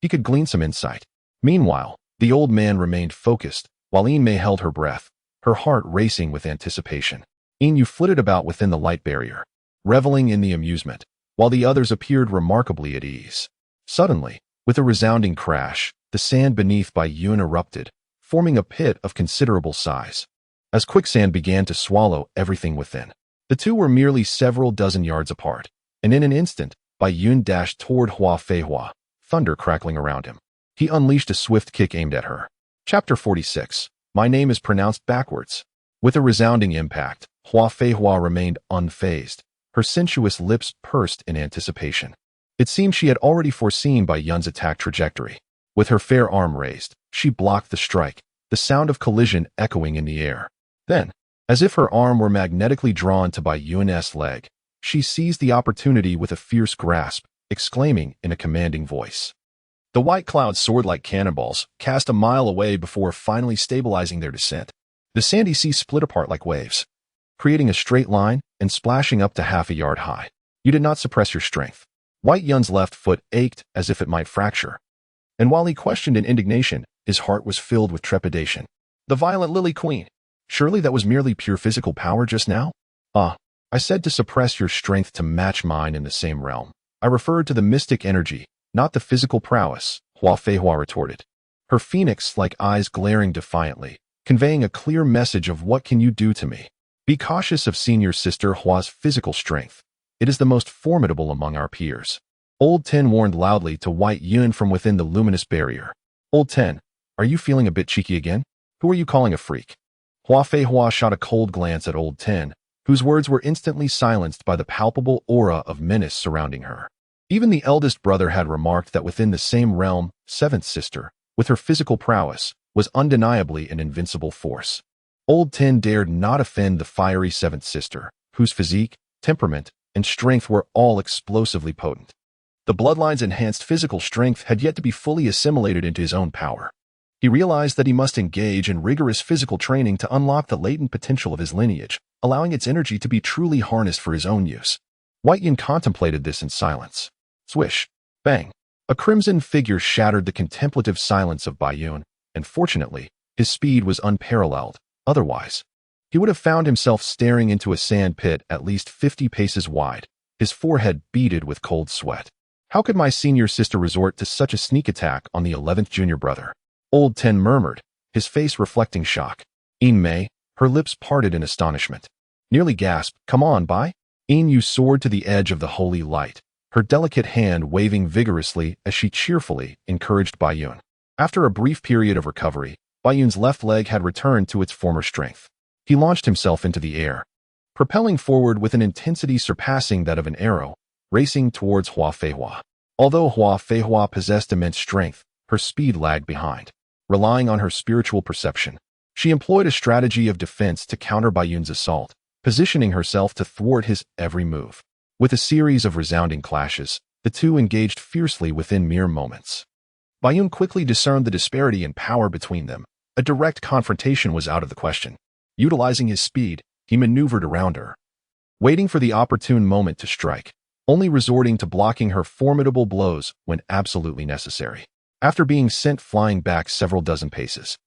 he could glean some insight. Meanwhile, the old man remained focused, while Yin Mei held her breath, her heart racing with anticipation. Inu flitted about within the light barrier, reveling in the amusement, while the others appeared remarkably at ease. Suddenly, with a resounding crash, the sand beneath Bai Yun erupted, forming a pit of considerable size. As quicksand began to swallow everything within, the two were merely several dozen yards apart, and in an instant, Bai Yun dashed toward Hua Feihua, thunder crackling around him. He unleashed a swift kick aimed at her. Chapter 46. My name is pronounced backwards. With a resounding impact, Hua Feihua remained unfazed, her sensuous lips pursed in anticipation. It seemed she had already foreseen Bai Yun's attack trajectory. With her fair arm raised, she blocked the strike, the sound of collision echoing in the air. Then, as if her arm were magnetically drawn to Bai Yun's leg, she seized the opportunity with a fierce grasp, exclaiming in a commanding voice, The white clouds soared like cannonballs, cast a mile away before finally stabilizing their descent. The sandy sea split apart like waves, creating a straight line and splashing up to half a yard high. You did not suppress your strength. White Yun's left foot ached as if it might fracture. And while he questioned in indignation, his heart was filled with trepidation. The violent Lily Queen. Surely that was merely pure physical power just now? I said to suppress your strength to match mine in the same realm. I referred to the mystic energy, not the physical prowess, Hua Feihua retorted, her phoenix-like eyes glaring defiantly, conveying a clear message of what can you do to me. Be cautious of senior sister Hua's physical strength. It is the most formidable among our peers. Old Ten warned loudly to White Yun from within the luminous barrier. Old Ten, are you feeling a bit cheeky again? Who are you calling a freak? Hua Feihua shot a cold glance at Old Ten, whose words were instantly silenced by the palpable aura of menace surrounding her. Even the eldest brother had remarked that within the same realm, seventh sister, with her physical prowess, was undeniably an invincible force. Old Ten dared not offend the fiery seventh sister, whose physique, temperament, and strength were all explosively potent. The bloodline's enhanced physical strength had yet to be fully assimilated into his own power. He realized that he must engage in rigorous physical training to unlock the latent potential of his lineage, allowing its energy to be truly harnessed for his own use. White Yun contemplated this in silence. Swish, bang. A crimson figure shattered the contemplative silence of Bai Yun, and fortunately, his speed was unparalleled. Otherwise, he would have found himself staring into a sand pit at least 50 paces wide, his forehead beaded with cold sweat. How could my senior sister resort to such a sneak attack on the 11th junior brother? Old Ten murmured, his face reflecting shock. Yin Mei, her lips parted in astonishment, nearly gasped, "Come on, Bai." Yin Yu soared to the edge of the holy light, her delicate hand waving vigorously as she cheerfully encouraged Bai Yun. After a brief period of recovery, Bai Yun's left leg had returned to its former strength. He launched himself into the air, propelling forward with an intensity surpassing that of an arrow, racing towards Hua Feihua. Although Hua Feihua possessed immense strength, her speed lagged behind. Relying on her spiritual perception, she employed a strategy of defense to counter Bai Yun's assault, positioning herself to thwart his every move. With a series of resounding clashes, the two engaged fiercely within mere moments. Bai Yun quickly discerned the disparity in power between them. A direct confrontation was out of the question. Utilizing his speed, he maneuvered around her, waiting for the opportune moment to strike, only resorting to blocking her formidable blows when absolutely necessary. After being sent flying back several dozen paces,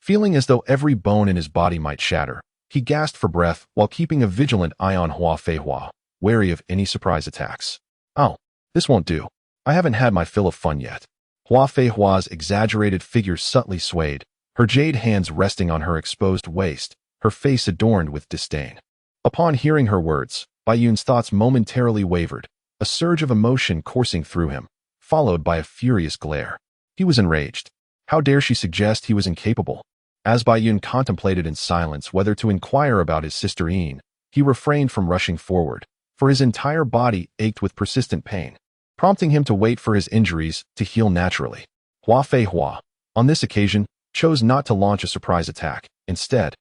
feeling as though every bone in his body might shatter, he gasped for breath while keeping a vigilant eye on Hua Feihua, wary of any surprise attacks. "Oh, this won't do. I haven't had my fill of fun yet." Hua Feihua's exaggerated figure subtly swayed, her jade hands resting on her exposed waist, her face adorned with disdain. Upon hearing her words, Bai Yun's thoughts momentarily wavered, a surge of emotion coursing through him, followed by a furious glare. He was enraged. How dare she suggest he was incapable? As Bai Yun contemplated in silence whether to inquire about his sister Yin, he refrained from rushing forward, for his entire body ached with persistent pain, prompting him to wait for his injuries to heal naturally. Hua Feihua, on this occasion, chose not to launch a surprise attack. Instead,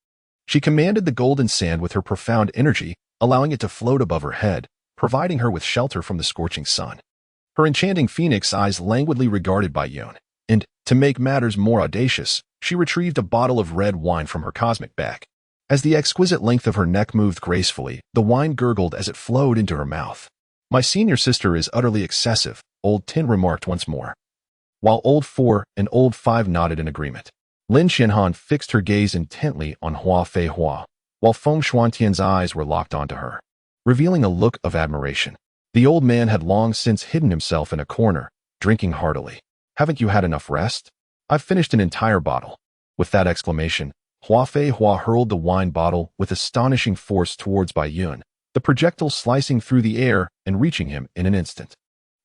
she commanded the golden sand with her profound energy, allowing it to float above her head, providing her with shelter from the scorching sun. Her enchanting phoenix eyes languidly regarded Bai Yun, and, to make matters more audacious, she retrieved a bottle of red wine from her cosmic bag. As the exquisite length of her neck moved gracefully, the wine gurgled as it flowed into her mouth. "My senior sister is utterly excessive," Old Ten remarked once more, while Old Four and Old Five nodded in agreement. Lin Xianhan fixed her gaze intently on Hua Feihua, while Feng Xuantian's eyes were locked onto her, revealing a look of admiration. The old man had long since hidden himself in a corner, drinking heartily. "Haven't you had enough rest? I've finished an entire bottle." With that exclamation, Hua Feihua hurled the wine bottle with astonishing force towards Bai Yun, the projectile slicing through the air and reaching him in an instant.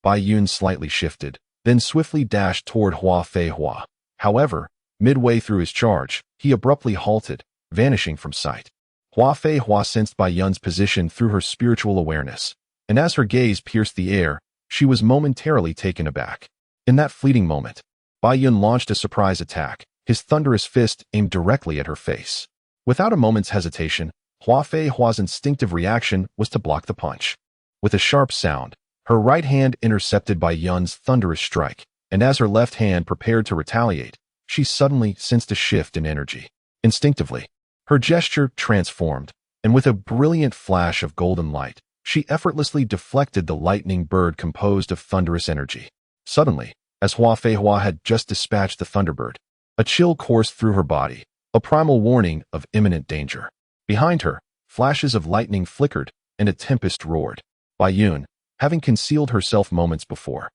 Bai Yun slightly shifted, then swiftly dashed toward Hua Feihua. However, midway through his charge, he abruptly halted, vanishing from sight. Hua Feihua sensed Bai Yun's position through her spiritual awareness, and as her gaze pierced the air, she was momentarily taken aback. In that fleeting moment, Bai Yun launched a surprise attack, his thunderous fist aimed directly at her face. Without a moment's hesitation, Hua Feihua's instinctive reaction was to block the punch. With a sharp sound, her right hand intercepted Bai Yun's thunderous strike, and as her left hand prepared to retaliate, she suddenly sensed a shift in energy. Instinctively, her gesture transformed, and with a brilliant flash of golden light, she effortlessly deflected the lightning bird composed of thunderous energy. Suddenly, as Hua Feihua had just dispatched the thunderbird, a chill coursed through her body, a primal warning of imminent danger. Behind her, flashes of lightning flickered, and a tempest roared. Bai Yun, having concealed herself moments before,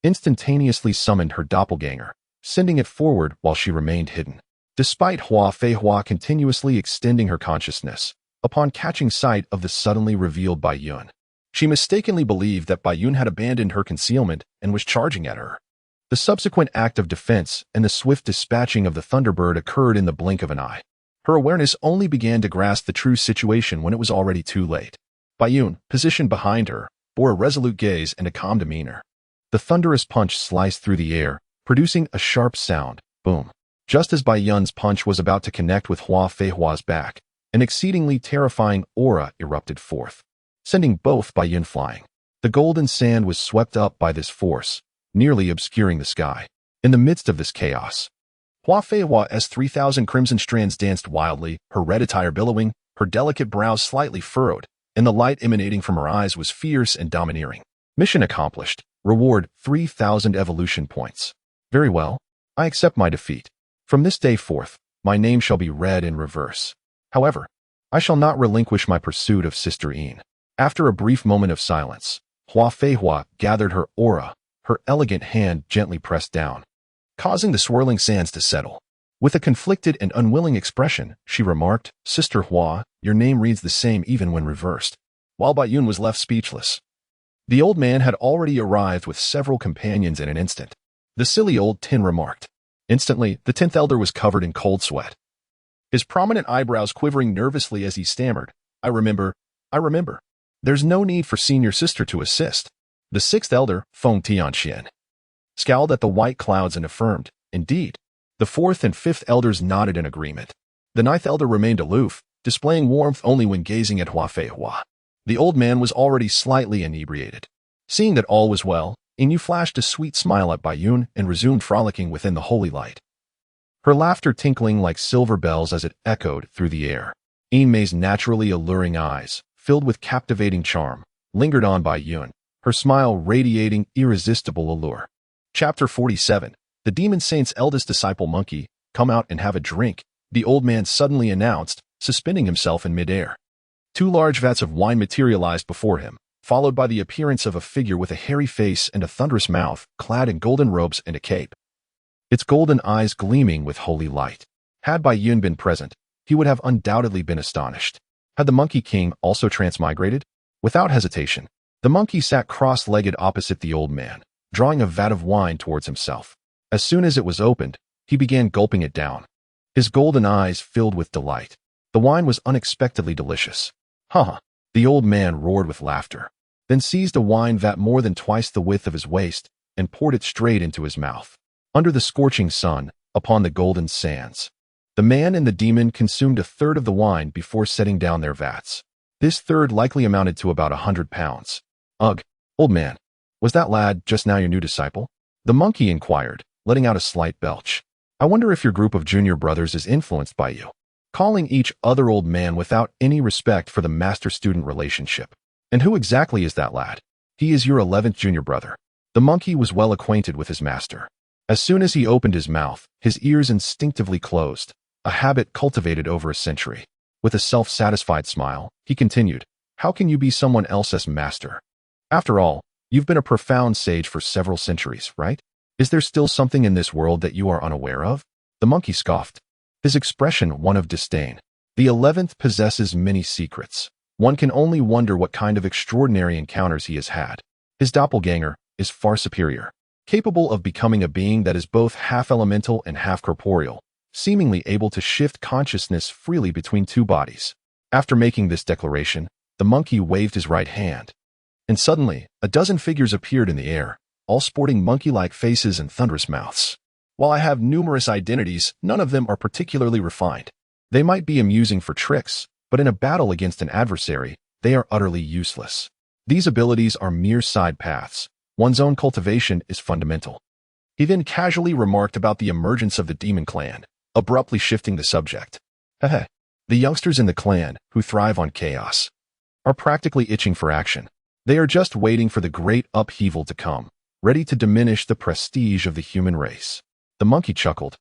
instantaneously summoned her doppelganger, sending it forward while she remained hidden. Despite Hua Feihua continuously extending her consciousness, upon catching sight of the suddenly revealed Bai Yun, she mistakenly believed that Bai Yun had abandoned her concealment and was charging at her. The subsequent act of defense and the swift dispatching of the Thunderbird occurred in the blink of an eye. Her awareness only began to grasp the true situation when it was already too late. Bai Yun, positioned behind her, bore a resolute gaze and a calm demeanor. The thunderous punch sliced through the air, producing a sharp sound, boom. Just as Bai Yun's punch was about to connect with Hua Feihua's back, an exceedingly terrifying aura erupted forth, sending both Bai Yun flying. The golden sand was swept up by this force, nearly obscuring the sky. In the midst of this chaos, Hua Feihua's 3,000 crimson strands danced wildly, her red attire billowing, her delicate brows slightly furrowed, and the light emanating from her eyes was fierce and domineering. Mission accomplished. Reward 3,000 evolution points. Very well. I accept my defeat. From this day forth, my name shall be read in reverse. However, I shall not relinquish my pursuit of Sister Yin. After a brief moment of silence, Hua Feihua gathered her aura, her elegant hand gently pressed down, causing the swirling sands to settle. With a conflicted and unwilling expression, she remarked, "Sister Hua, your name reads the same even when reversed." While Bai Yun was left speechless, the old man had already arrived with several companions in an instant. The silly old tin remarked. Instantly, the 10th elder was covered in cold sweat, his prominent eyebrows quivering nervously as he stammered, I remember. There's no need for senior sister to assist." The 6th elder, Feng Tianxian, scowled at the white clouds and affirmed, "Indeed." The 4th and 5th elders nodded in agreement. The 9th elder remained aloof, displaying warmth only when gazing at Hua Feihua. The old man was already slightly inebriated. Seeing that all was well, Inu flashed a sweet smile at Bai Yun and resumed frolicking within the holy light, her laughter tinkling like silver bells as it echoed through the air. Yin Mei's naturally alluring eyes, filled with captivating charm, lingered on Bai Yun, her smile radiating irresistible allure. Chapter 47. The Demon Saint's eldest disciple Monkey, come out and have a drink, the old man suddenly announced, suspending himself in midair. 2 large vats of wine materialized before him, followed by the appearance of a figure with a hairy face and a thunderous mouth, clad in golden robes and a cape, its golden eyes gleaming with holy light. Had Bai Yun been present, he would have undoubtedly been astonished. Had the Monkey King also transmigrated? Without hesitation, the monkey sat cross-legged opposite the old man, drawing a vat of wine towards himself. As soon as it was opened, he began gulping it down, his golden eyes filled with delight. The wine was unexpectedly delicious. "Ha!" The old man roared with laughter, then seized a wine vat more than twice the width of his waist and poured it straight into his mouth. Under the scorching sun, upon the golden sands, the man and the demon consumed a third of the wine before setting down their vats. This third likely amounted to about 100 pounds. "Ugh, old man, was that lad just now your new disciple?" the monkey inquired, letting out a slight belch. "I wonder if your group of junior brothers is influenced by you, calling each other old man without any respect for the master-student relationship. And who exactly is that lad?" "He is your 11th junior brother." The monkey was well acquainted with his master. As soon as he opened his mouth, his ears instinctively closed, a habit cultivated over a century. With a self-satisfied smile, he continued, "How can you be someone else's master? After all, you've been a profound sage for several centuries, right? Is there still something in this world that you are unaware of?" The monkey scoffed, his expression one of disdain. "The 11th possesses many secrets. One can only wonder what kind of extraordinary encounters he has had. His doppelganger is far superior, capable of becoming a being that is both half elemental and half corporeal, seemingly able to shift consciousness freely between 2 bodies." After making this declaration, the monkey waved his right hand, and suddenly, a dozen figures appeared in the air, all sporting monkey-like faces and thunderous mouths. While I have numerous identities, none of them are particularly refined. They might be amusing for tricks, but in a battle against an adversary, they are utterly useless. These abilities are mere side paths. One's own cultivation is fundamental. He then casually remarked about the emergence of the demon clan, abruptly shifting the subject. Heh. The youngsters in the clan, who thrive on chaos, are practically itching for action. They are just waiting for the great upheaval to come, ready to diminish the prestige of the human race. The monkey chuckled,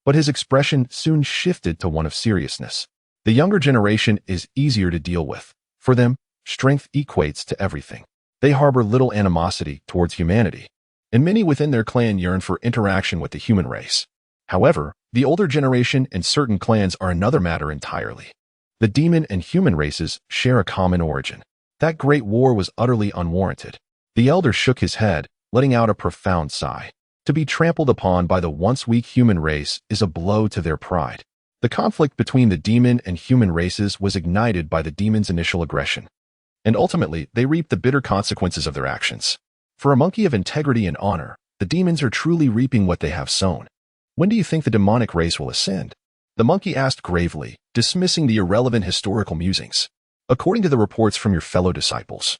but his expression soon shifted to one of seriousness. The younger generation is easier to deal with. For them, strength equates to everything. They harbor little animosity towards humanity, and many within their clan yearn for interaction with the human race. However, the older generation and certain clans are another matter entirely. The demon and human races share a common origin. That great war was utterly unwarranted. The elder shook his head, letting out a profound sigh. To be trampled upon by the once weak human race is a blow to their pride. The conflict between the demon and human races was ignited by the demon's initial aggression, and ultimately they reaped the bitter consequences of their actions. For a monkey of integrity and honor, the demons are truly reaping what they have sown. When do you think the demonic race will ascend? The monkey asked gravely, dismissing the irrelevant historical musings. According to the reports from your fellow disciples,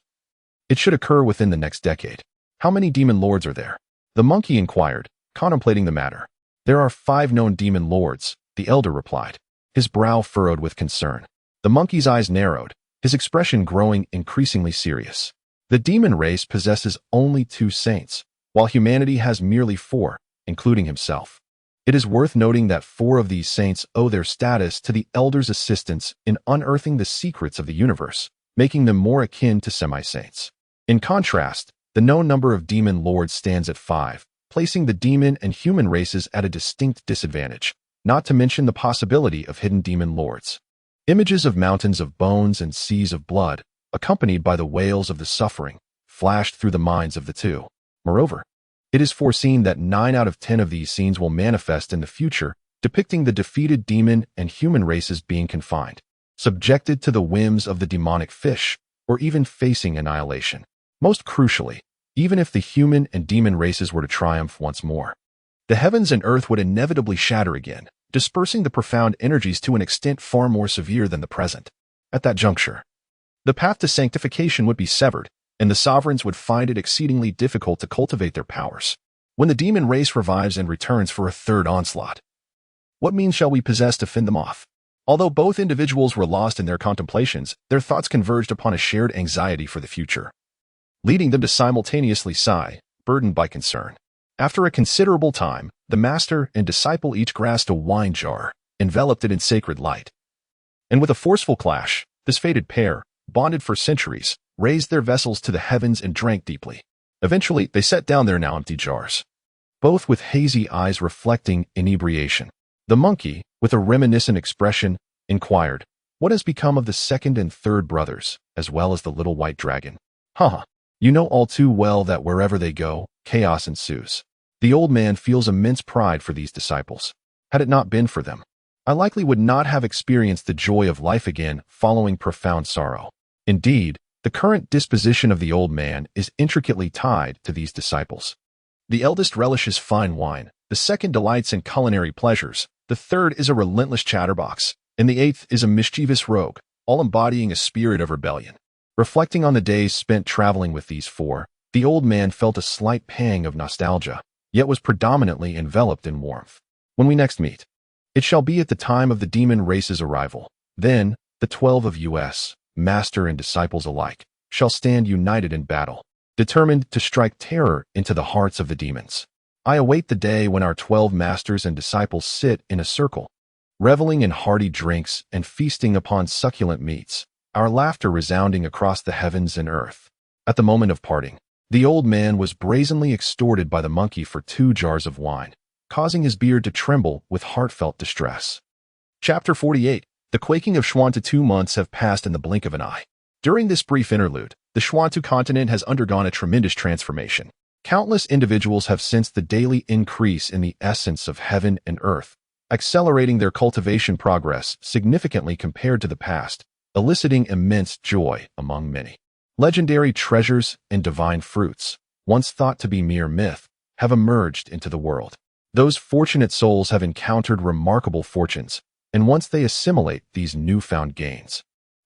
it should occur within the next decade. How many demon lords are there? The monkey inquired, contemplating the matter. There are 5 known demon lords, the elder replied, his brow furrowed with concern. The monkey's eyes narrowed, his expression growing increasingly serious. The demon race possesses only 2 saints, while humanity has merely 4, including himself. It is worth noting that 4 of these saints owe their status to the elder's assistance in unearthing the secrets of the universe, making them more akin to semi-saints. In contrast, the known number of demon lords stands at 5, placing the demon and human races at a distinct disadvantage, not to mention the possibility of hidden demon lords. Images of mountains of bones and seas of blood, accompanied by the wails of the suffering, flashed through the minds of the 2. Moreover, it is foreseen that 9 out of 10 of these scenes will manifest in the future, depicting the defeated demon and human races being confined, subjected to the whims of the demonic fish, or even facing annihilation. Most crucially, even if the human and demon races were to triumph once more, the heavens and earth would inevitably shatter again, dispersing the profound energies to an extent far more severe than the present. At that juncture, the path to sanctification would be severed, and the sovereigns would find it exceedingly difficult to cultivate their powers. When the demon race revives and returns for a 3rd onslaught, what means shall we possess to fend them off? Although both individuals were lost in their contemplations, their thoughts converged upon a shared anxiety for the future, leading them to simultaneously sigh, burdened by concern. After a considerable time, the master and disciple each grasped a wine jar, enveloped it in sacred light. And with a forceful clash, this fated pair, bonded for centuries, raised their vessels to the heavens and drank deeply. Eventually, they set down their now empty jars, both with hazy eyes reflecting inebriation. The monkey, with a reminiscent expression, inquired, "What has become of the 2nd and 3rd brothers, as well as the little white dragon?" "Ha! You know all too well that wherever they go, chaos ensues." The old man feels immense pride for these disciples. Had it not been for them, I likely would not have experienced the joy of life again following profound sorrow. Indeed, the current disposition of the old man is intricately tied to these disciples. The eldest relishes fine wine, the 2nd delights in culinary pleasures, the 3rd is a relentless chatterbox, and the 8th is a mischievous rogue, all embodying a spirit of rebellion. Reflecting on the days spent traveling with these 4, the old man felt a slight pang of nostalgia, yet was predominantly enveloped in warmth. When we next meet, it shall be at the time of the demon race's arrival. Then, the 12 of us, master and disciples alike, shall stand united in battle, determined to strike terror into the hearts of the demons. I await the day when our 12 masters and disciples sit in a circle, reveling in hearty drinks and feasting upon succulent meats, our laughter resounding across the heavens and earth. At the moment of parting, the old man was brazenly extorted by the monkey for 2 jars of wine, causing his beard to tremble with heartfelt distress. Chapter 48. The quaking of Xuantu. 2 months have passed in the blink of an eye. During this brief interlude, the Xuantu continent has undergone a tremendous transformation. Countless individuals have sensed the daily increase in the essence of heaven and earth, accelerating their cultivation progress significantly compared to the past, eliciting immense joy among many. Legendary treasures and divine fruits, once thought to be mere myth, have emerged into the world. Those fortunate souls have encountered remarkable fortunes, and once they assimilate these newfound gains,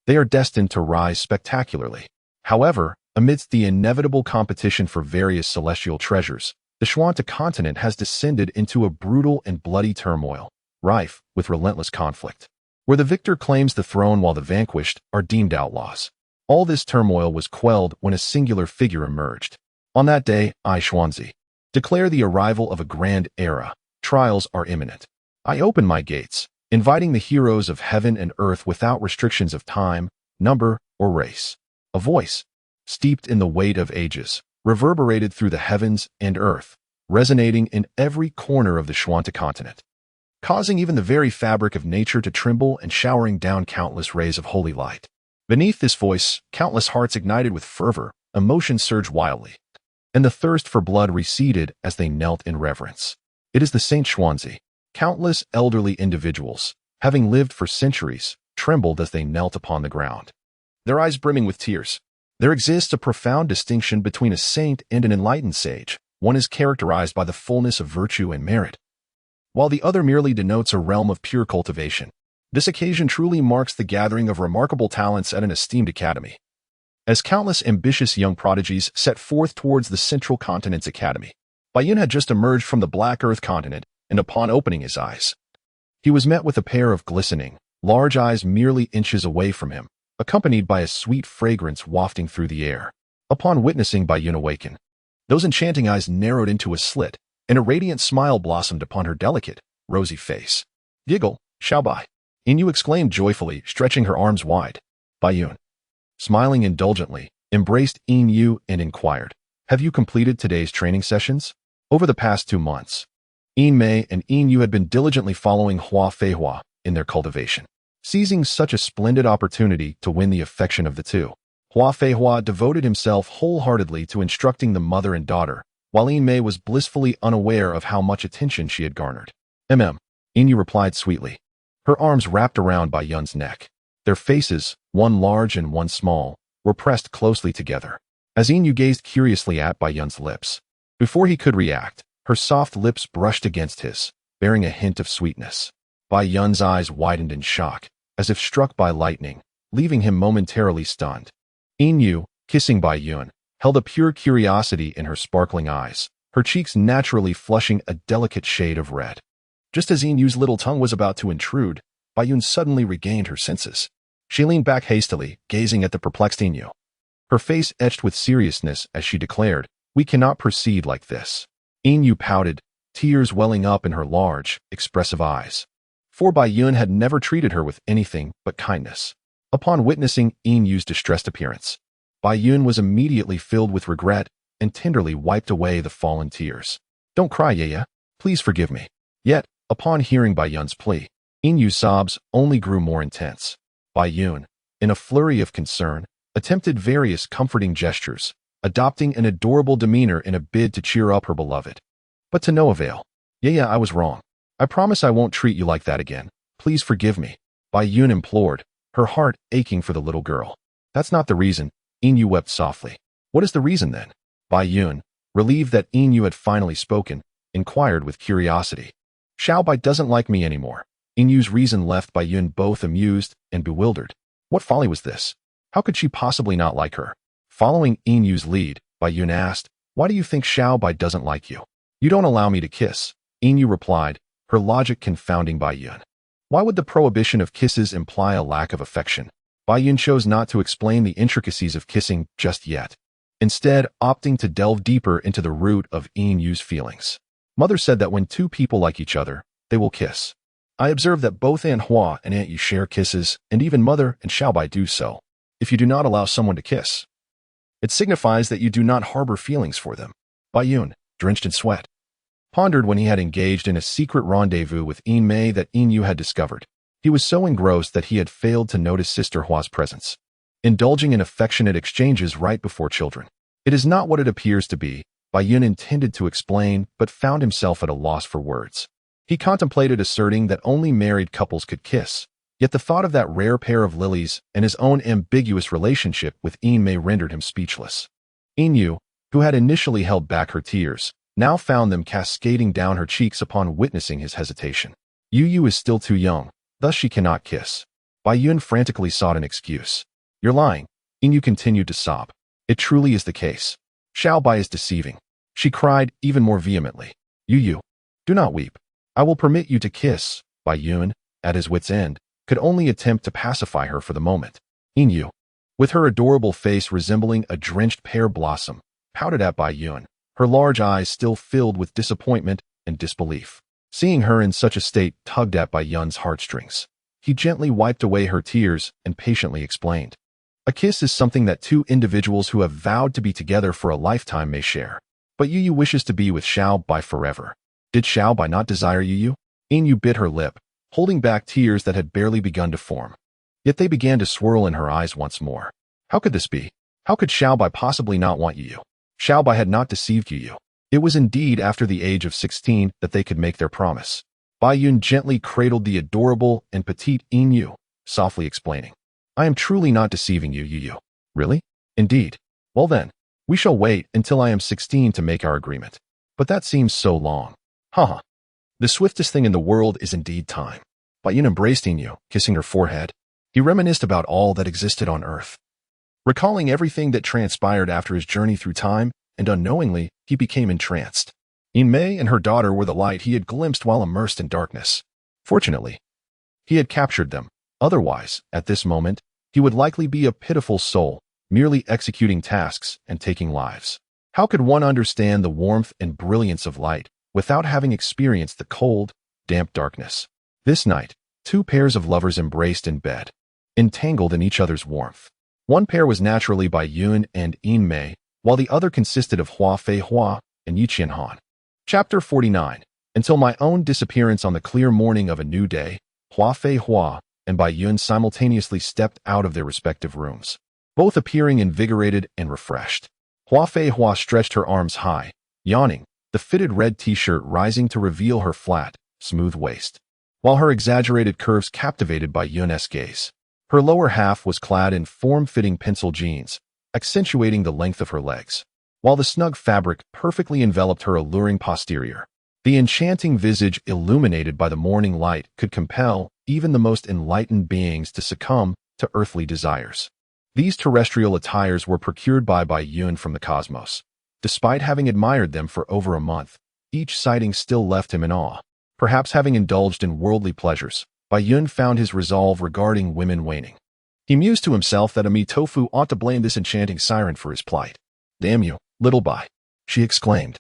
they are destined to rise spectacularly. However, amidst the inevitable competition for various celestial treasures, The Xianxia continent has descended into a brutal and bloody turmoil, rife with relentless conflict, where the victor claims the throne while the vanquished are deemed outlaws. All this turmoil was quelled when a singular figure emerged. On that day, I, Xuanzi, declare the arrival of a grand era. Trials are imminent. I open my gates, inviting the heroes of heaven and earth without restrictions of time, number, or race. A voice, steeped in the weight of ages, reverberated through the heavens and earth, resonating in every corner of the Xianxia continent, causing even the very fabric of nature to tremble and showering down countless rays of holy light. Beneath this voice, countless hearts ignited with fervor, emotions surged wildly, and the thirst for blood receded as they knelt in reverence. It is the Saint Xuanzi. Countless elderly individuals, having lived for centuries, trembled as they knelt upon the ground, their eyes brimming with tears. There exists a profound distinction between a saint and an enlightened sage. One is characterized by the fullness of virtue and merit, while the other merely denotes a realm of pure cultivation. This occasion truly marks the gathering of remarkable talents at an esteemed academy. As countless ambitious young prodigies set forth towards the Central Continent's academy, Baiyun had just emerged from the Black Earth continent, and upon opening his eyes, he was met with a pair of glistening, large eyes merely inches away from him, accompanied by a sweet fragrance wafting through the air. Upon witnessing Baiyun awaken, those enchanting eyes narrowed into a slit, and a radiant smile blossomed upon her delicate, rosy face. "Giggle, Xiaobai," Inyu exclaimed joyfully, stretching her arms wide. Baiyun, smiling indulgently, embraced Inyu and inquired, "Have you completed today's training sessions?" Over the past 2 months, Mei and Inyu had been diligently following Hua Feihua in their cultivation, seizing such a splendid opportunity to win the affection of the two. Hua Feihua devoted himself wholeheartedly to instructing the mother and daughter, while Mei was blissfully unaware of how much attention she had garnered. Inyu replied sweetly, her arms wrapped around Baiyun's neck. Their faces, one large and one small, were pressed closely together, as Inyu gazed curiously at Baiyun's lips. Before he could react, her soft lips brushed against his, bearing a hint of sweetness. Baiyun's eyes widened in shock, as if struck by lightning, leaving him momentarily stunned. Inyu, kissing Baiyun, held a pure curiosity in her sparkling eyes, her cheeks naturally flushing a delicate shade of red. Just as Inyu's little tongue was about to intrude, Baiyun suddenly regained her senses. She leaned back hastily, gazing at the perplexed Inyu. Her face etched with seriousness as she declared, "We cannot proceed like this." Inyu pouted, tears welling up in her large, expressive eyes. For Baiyun had never treated her with anything but kindness. Upon witnessing Inyu's distressed appearance, Baiyun was immediately filled with regret and tenderly wiped away the fallen tears. "Don't cry, Yaya. Please forgive me." Yet, upon hearing Baiyun's plea, Inyu's sobs only grew more intense. Baiyun, in a flurry of concern, attempted various comforting gestures, adopting an adorable demeanor in a bid to cheer up her beloved. But to no avail. "Yaya, I was wrong. I promise I won't treat you like that again. Please forgive me," Baiyun implored, her heart aching for the little girl. "That's not the reason," Inyu wept softly. "What is the reason then?" Baiyun, relieved that Inyu had finally spoken, inquired with curiosity. "Xiaobai doesn't like me anymore." Inyu's reason left Baiyun both amused and bewildered. What folly was this? How could she possibly not like her? Following Inyu's lead, Baiyun asked, "Why do you think Xiaobai doesn't like you?" "You don't allow me to kiss," Inyu replied, her logic confounding Baiyun. Why would the prohibition of kisses imply a lack of affection? Baiyun chose not to explain the intricacies of kissing just yet, instead opting to delve deeper into the root of Inyu's feelings. Mother said that when two people like each other, they will kiss. I observe that both Aunt Hua and Aunt Yu share kisses, and even Mother and Xiaobai do so. If you do not allow someone to kiss, it signifies that you do not harbor feelings for them. Baiyun, drenched in sweat, pondered when he had engaged in a secret rendezvous with Mei that Inyu had discovered. He was so engrossed that he had failed to notice Sister Hua's presence, indulging in affectionate exchanges right before children. It is not what it appears to be, Baiyun intended to explain, but found himself at a loss for words. He contemplated asserting that only married couples could kiss, yet the thought of that rare pair of lilies and his own ambiguous relationship with Mei rendered him speechless. Inyu, who had initially held back her tears, now found them cascading down her cheeks upon witnessing his hesitation. Yu is still too young, thus she cannot kiss. Baiyun frantically sought an excuse. "You're lying," Inyu continued to sob. "It truly is the case. Xiaobai is deceiving. She cried even more vehemently. Yu, do not weep. I will permit you to kiss. Bai Yun, at his wit's end, could only attempt to pacify her for the moment. Yu, with her adorable face resembling a drenched pear blossom, pouted at Bai Yun, her large eyes still filled with disappointment and disbelief. Seeing her in such a state tugged at Bai Yun's heartstrings. He gently wiped away her tears and patiently explained. A kiss is something that two individuals who have vowed to be together for a lifetime may share. But Yu wishes to be with Xiao Bai forever. Did Xiao Bai not desire Yu? Yu bit her lip, holding back tears that had barely begun to form. Yet they began to swirl in her eyes once more. How could this be? How could Xiao Bai possibly not want Yu? Xiao Bai had not deceived Yu. It was indeed after the age of 16 that they could make their promise. Bai Yun gently cradled the adorable and petite Yu, softly explaining. I am truly not deceiving you, Yu. Really? Indeed. Well then, we shall wait until I am 16 to make our agreement. But that seems so long. Haha. The swiftest thing in the world is indeed time. Bai Yun embraced Yu, kissing her forehead. He reminisced about all that existed on Earth. Recalling everything that transpired after his journey through time, and unknowingly, he became entranced. Mei and her daughter were the light he had glimpsed while immersed in darkness. Fortunately, he had captured them. Otherwise, at this moment, he would likely be a pitiful soul, merely executing tasks and taking lives. How could one understand the warmth and brilliance of light without having experienced the cold, damp darkness? This night, two pairs of lovers embraced in bed, entangled in each other's warmth. One pair was naturally Bai Yun and Mei, while the other consisted of Hua Fei Hua and Yi Qianhan. Chapter 49. Until my own disappearance on the clear morning of a new day, Hua Fei Hua and Bai Yun simultaneously stepped out of their respective rooms, both appearing invigorated and refreshed. Hua Fei Hua stretched her arms high, yawning, the fitted red t-shirt rising to reveal her flat, smooth waist, while her exaggerated curves captivated Bai Yun's gaze. Her lower half was clad in form-fitting pencil jeans, accentuating the length of her legs, while the snug fabric perfectly enveloped her alluring posterior. The enchanting visage illuminated by the morning light could compel even the most enlightened beings to succumb to earthly desires. These terrestrial attires were procured by Bai Yun from the cosmos. Despite having admired them for over a month, each sighting still left him in awe. Perhaps having indulged in worldly pleasures, Bai Yun found his resolve regarding women waning. He mused to himself that a tofu ought to blame this enchanting siren for his plight. Damn you, little Bai, she exclaimed,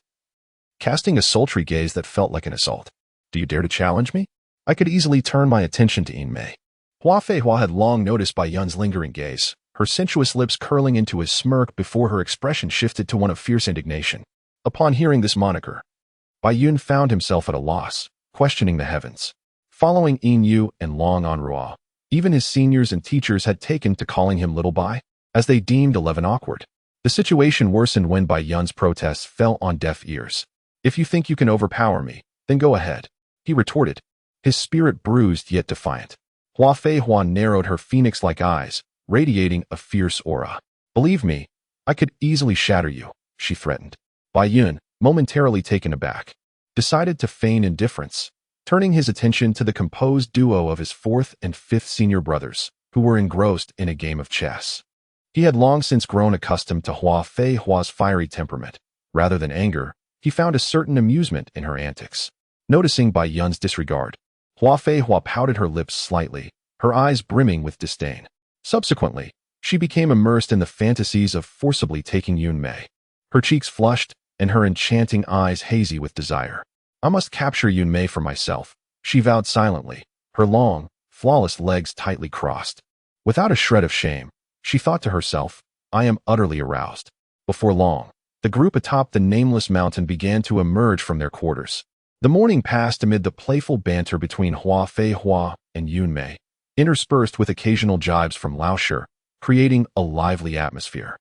casting a sultry gaze that felt like an assault. Do you dare to challenge me? I could easily turn my attention to Mei. Hua Fei Hua had long noticed Bai Yun's lingering gaze, her sensuous lips curling into a smirk before her expression shifted to one of fierce indignation. Upon hearing this moniker, Bai Yun found himself at a loss, questioning the heavens. Following Yu and Long Enrua, even his seniors and teachers had taken to calling him Little Bai, as they deemed 11 awkward. The situation worsened when Bai Yun's protests fell on deaf ears. If you think you can overpower me, then go ahead, he retorted, his spirit bruised yet defiant. Hua Fei Hua narrowed her phoenix-like eyes, radiating a fierce aura. Believe me, I could easily shatter you, she threatened. Bai Yun, momentarily taken aback, decided to feign indifference, turning his attention to the composed duo of his fourth and fifth senior brothers, who were engrossed in a game of chess. He had long since grown accustomed to Hua Fei Hua's fiery temperament. Rather than anger, he found a certain amusement in her antics. Noticing Bai Yun's disregard, Hua Fei Hua pouted her lips slightly, her eyes brimming with disdain. Subsequently, she became immersed in the fantasies of forcibly taking Mei. Her cheeks flushed, and her enchanting eyes hazy with desire. I must capture Mei for myself, she vowed silently, her long, flawless legs tightly crossed. Without a shred of shame, she thought to herself, I am utterly aroused. Before long, the group atop the nameless mountain began to emerge from their quarters. The morning passed amid the playful banter between Hua Fei Hua and Mei, interspersed with occasional jibes from Lao Shi, creating a lively atmosphere.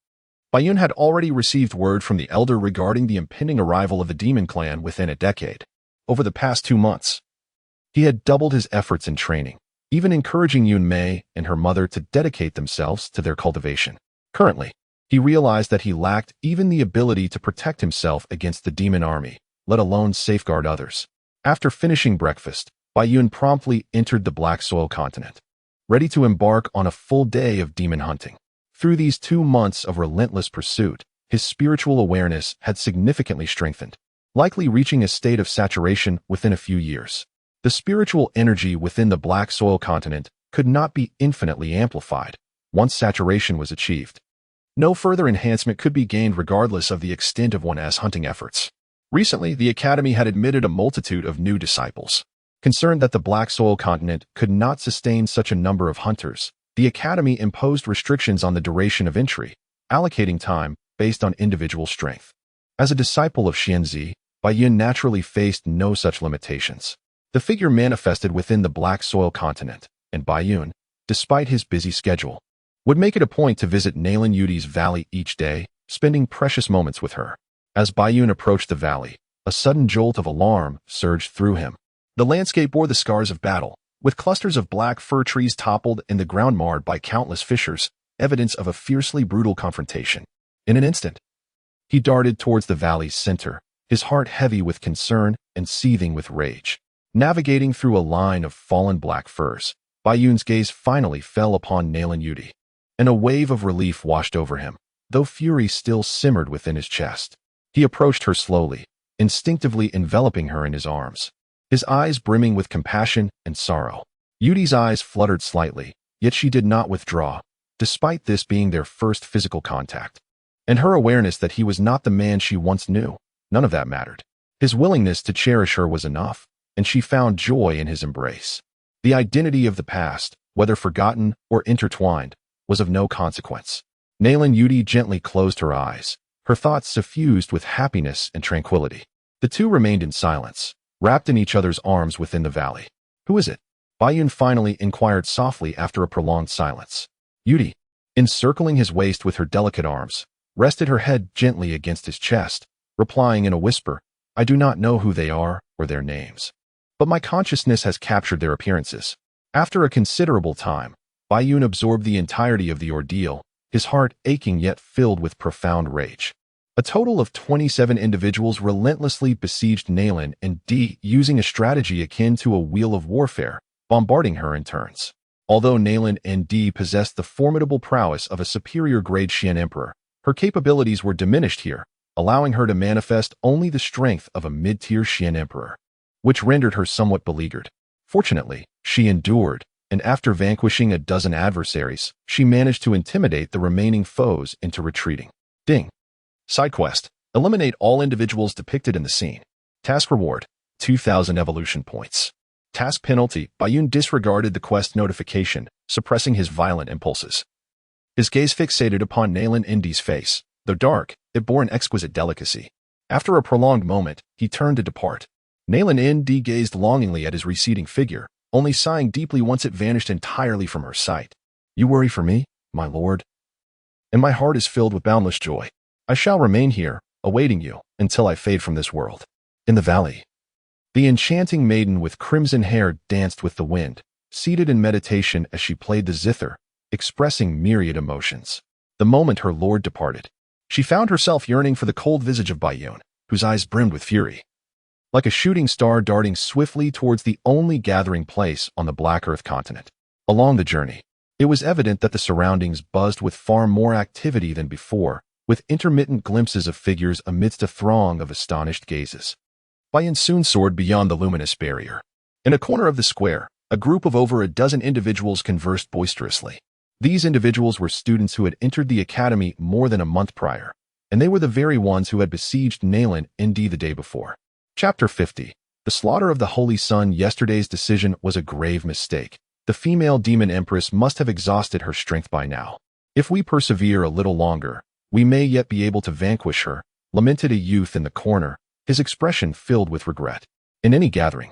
Bai Yun had already received word from the elder regarding the impending arrival of the demon clan within a decade. Over the past 2 months, he had doubled his efforts in training, even encouraging Mei and her mother to dedicate themselves to their cultivation. Currently, he realized that he lacked even the ability to protect himself against the demon army, let alone safeguard others. After finishing breakfast, Bai Yun promptly entered the Black Soil continent, ready to embark on a full day of demon hunting. Through these 2 months of relentless pursuit, his spiritual awareness had significantly strengthened, likely reaching a state of saturation within a few years. The spiritual energy within the black soil continent could not be infinitely amplified once saturation was achieved. No further enhancement could be gained regardless of the extent of one's hunting efforts. Recently, the Academy had admitted a multitude of new disciples. Concerned that the black soil continent could not sustain such a number of hunters, the Academy imposed restrictions on the duration of entry, allocating time based on individual strength. As a disciple of xianxia, Baiyun naturally faced no such limitations. The figure manifested within the black soil continent, and Baiyun, despite his busy schedule, would make it a point to visit Nalan Yudi's valley each day, spending precious moments with her. As Baiyun approached the valley, a sudden jolt of alarm surged through him. The landscape bore the scars of battle, with clusters of black fir trees toppled and the ground marred by countless fissures, evidence of a fiercely brutal confrontation. In an instant, he darted towards the valley's center, his heart heavy with concern and seething with rage. Navigating through a line of fallen black firs, Baiyun's gaze finally fell upon Nalan Yudi, and a wave of relief washed over him, though fury still simmered within his chest. He approached her slowly, instinctively enveloping her in his arms, his eyes brimming with compassion and sorrow. Yudi's eyes fluttered slightly, yet she did not withdraw, despite this being their first physical contact. And her awareness that he was not the man she once knew, none of that mattered. His willingness to cherish her was enough, and she found joy in his embrace. The identity of the past, whether forgotten or intertwined, was of no consequence. Nalan Yudi gently closed her eyes, her thoughts suffused with happiness and tranquility. The two remained in silence, wrapped in each other's arms within the valley. "Who is it?" Baiyun finally inquired softly after a prolonged silence. Yudi, encircling his waist with her delicate arms, rested her head gently against his chest, replying in a whisper, "I do not know who they are or their names, but my consciousness has captured their appearances." After a considerable time, Baiyun absorbed the entirety of the ordeal, his heart aching yet filled with profound rage. A total of 27 individuals relentlessly besieged Nalan and D, using a strategy akin to a wheel of warfare, bombarding her in turns. Although Nalan and D possessed the formidable prowess of a superior-grade Xian emperor, her capabilities were diminished here, allowing her to manifest only the strength of a mid-tier Xian emperor, which rendered her somewhat beleaguered. Fortunately, she endured, and after vanquishing a dozen adversaries, she managed to intimidate the remaining foes into retreating. Ding. Side quest: eliminate all individuals depicted in the scene. Task reward: 2,000 evolution points. Task penalty: Baiyun disregarded the quest notification, suppressing his violent impulses. His gaze fixated upon Nalan Indi's face. Though dark, it bore an exquisite delicacy. After a prolonged moment, he turned to depart. Nalan Indi gazed longingly at his receding figure, only sighing deeply once it vanished entirely from her sight. "You worry for me, my lord, and my heart is filled with boundless joy. I shall remain here, awaiting you, until I fade from this world." In the valley, the enchanting maiden with crimson hair danced with the wind, seated in meditation as she played the zither, expressing myriad emotions. The moment her lord departed, she found herself yearning for the cold visage of Baiyun, whose eyes brimmed with fury. Like a shooting star darting swiftly towards the only gathering place on the Black Earth continent. Along the journey, it was evident that the surroundings buzzed with far more activity than before, with intermittent glimpses of figures amidst a throng of astonished gazes. Baiyun soon soared beyond the luminous barrier. In a corner of the square, a group of over a dozen individuals conversed boisterously. These individuals were students who had entered the academy more than a month prior, and they were the very ones who had besieged Nalan Indi the day before. Chapter 50. The slaughter of the Holy Sun. Yesterday's decision was a grave mistake. The female demon empress must have exhausted her strength by now. If we persevere a little longer, we may yet be able to vanquish her, lamented a youth in the corner, his expression filled with regret. In any gathering,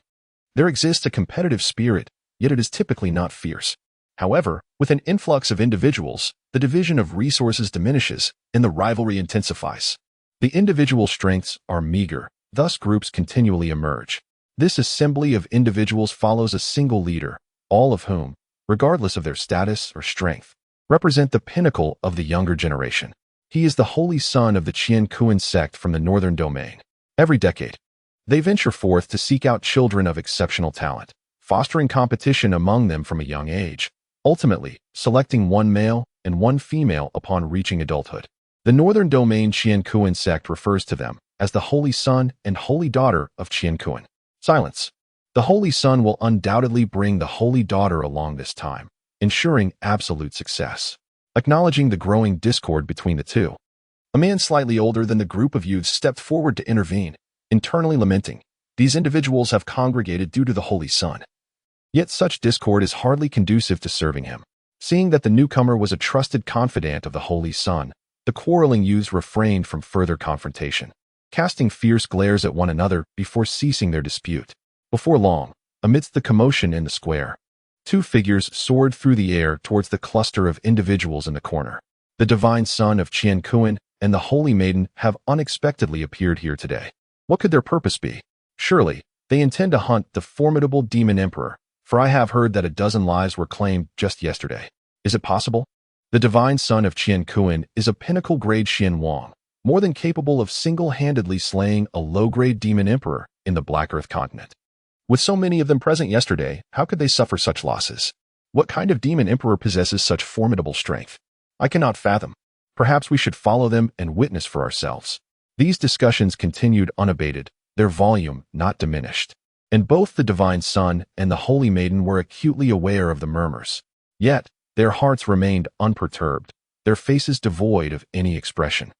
there exists a competitive spirit, yet it is typically not fierce. However, with an influx of individuals, the division of resources diminishes and the rivalry intensifies. The individual strengths are meager, thus groups continually emerge. This assembly of individuals follows a single leader, all of whom, regardless of their status or strength, represent the pinnacle of the younger generation. He is the holy son of the Qian Kuan sect from the northern domain. Every decade, they venture forth to seek out children of exceptional talent, fostering competition among them from a young age, ultimately selecting one male and one female upon reaching adulthood. The northern domain Qianquan sect refers to them as the Holy Son and Holy Daughter of Qianquan. Silence. The Holy Son will undoubtedly bring the Holy Daughter along this time, ensuring absolute success. Acknowledging the growing discord between the two, a man slightly older than the group of youths stepped forward to intervene, internally lamenting, "These individuals have congregated due to the Holy Son." Yet such discord is hardly conducive to serving him. Seeing that the newcomer was a trusted confidant of the Holy Son, the quarreling youths refrained from further confrontation, casting fierce glares at one another before ceasing their dispute. Before long, amidst the commotion in the square, two figures soared through the air towards the cluster of individuals in the corner. The divine son of Qianquan and the Holy Maiden have unexpectedly appeared here today. What could their purpose be? Surely, they intend to hunt the formidable demon emperor, for I have heard that a dozen lives were claimed just yesterday. Is it possible? The divine son of Qianquan is a pinnacle-grade Xian Wang, more than capable of single-handedly slaying a low-grade demon emperor in the Black Earth continent. With so many of them present yesterday, how could they suffer such losses? What kind of demon emperor possesses such formidable strength? I cannot fathom. Perhaps we should follow them and witness for ourselves. These discussions continued unabated, their volume not diminished. And both the divine son and the Holy Maiden were acutely aware of the murmurs. Yet, their hearts remained unperturbed, their faces devoid of any expression,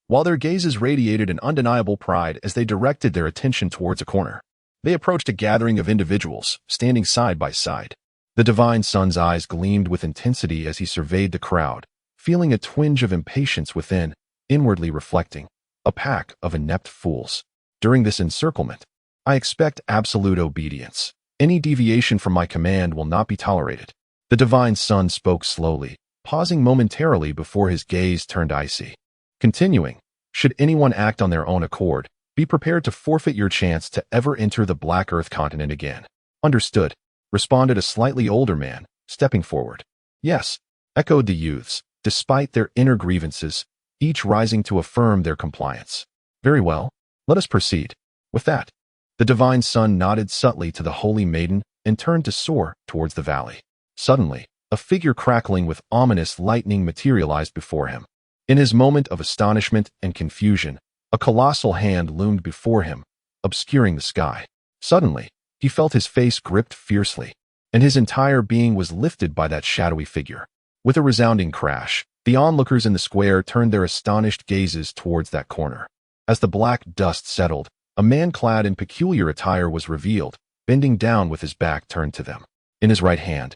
while their gazes radiated an undeniable pride as they directed their attention towards a corner. They approached a gathering of individuals, standing side by side. The divine son's eyes gleamed with intensity as he surveyed the crowd, feeling a twinge of impatience within, inwardly reflecting, "A pack of inept fools." During this encirclement, I expect absolute obedience. Any deviation from my command will not be tolerated. The divine son spoke slowly, pausing momentarily before his gaze turned icy. Continuing, "Should anyone act on their own accord, be prepared to forfeit your chance to ever enter the Black Earth continent again." "Understood," responded a slightly older man, stepping forward. "Yes," echoed the youths, despite their inner grievances, each rising to affirm their compliance. "Very well, let us proceed." With that, the divine son nodded subtly to the Holy Maiden and turned to soar towards the valley. Suddenly, a figure crackling with ominous lightning materialized before him. In his moment of astonishment and confusion, a colossal hand loomed before him, obscuring the sky. Suddenly, he felt his face gripped fiercely, and his entire being was lifted by that shadowy figure. With a resounding crash, the onlookers in the square turned their astonished gazes towards that corner. As the black dust settled, a man clad in peculiar attire was revealed, bending down with his back turned to them. In his right hand,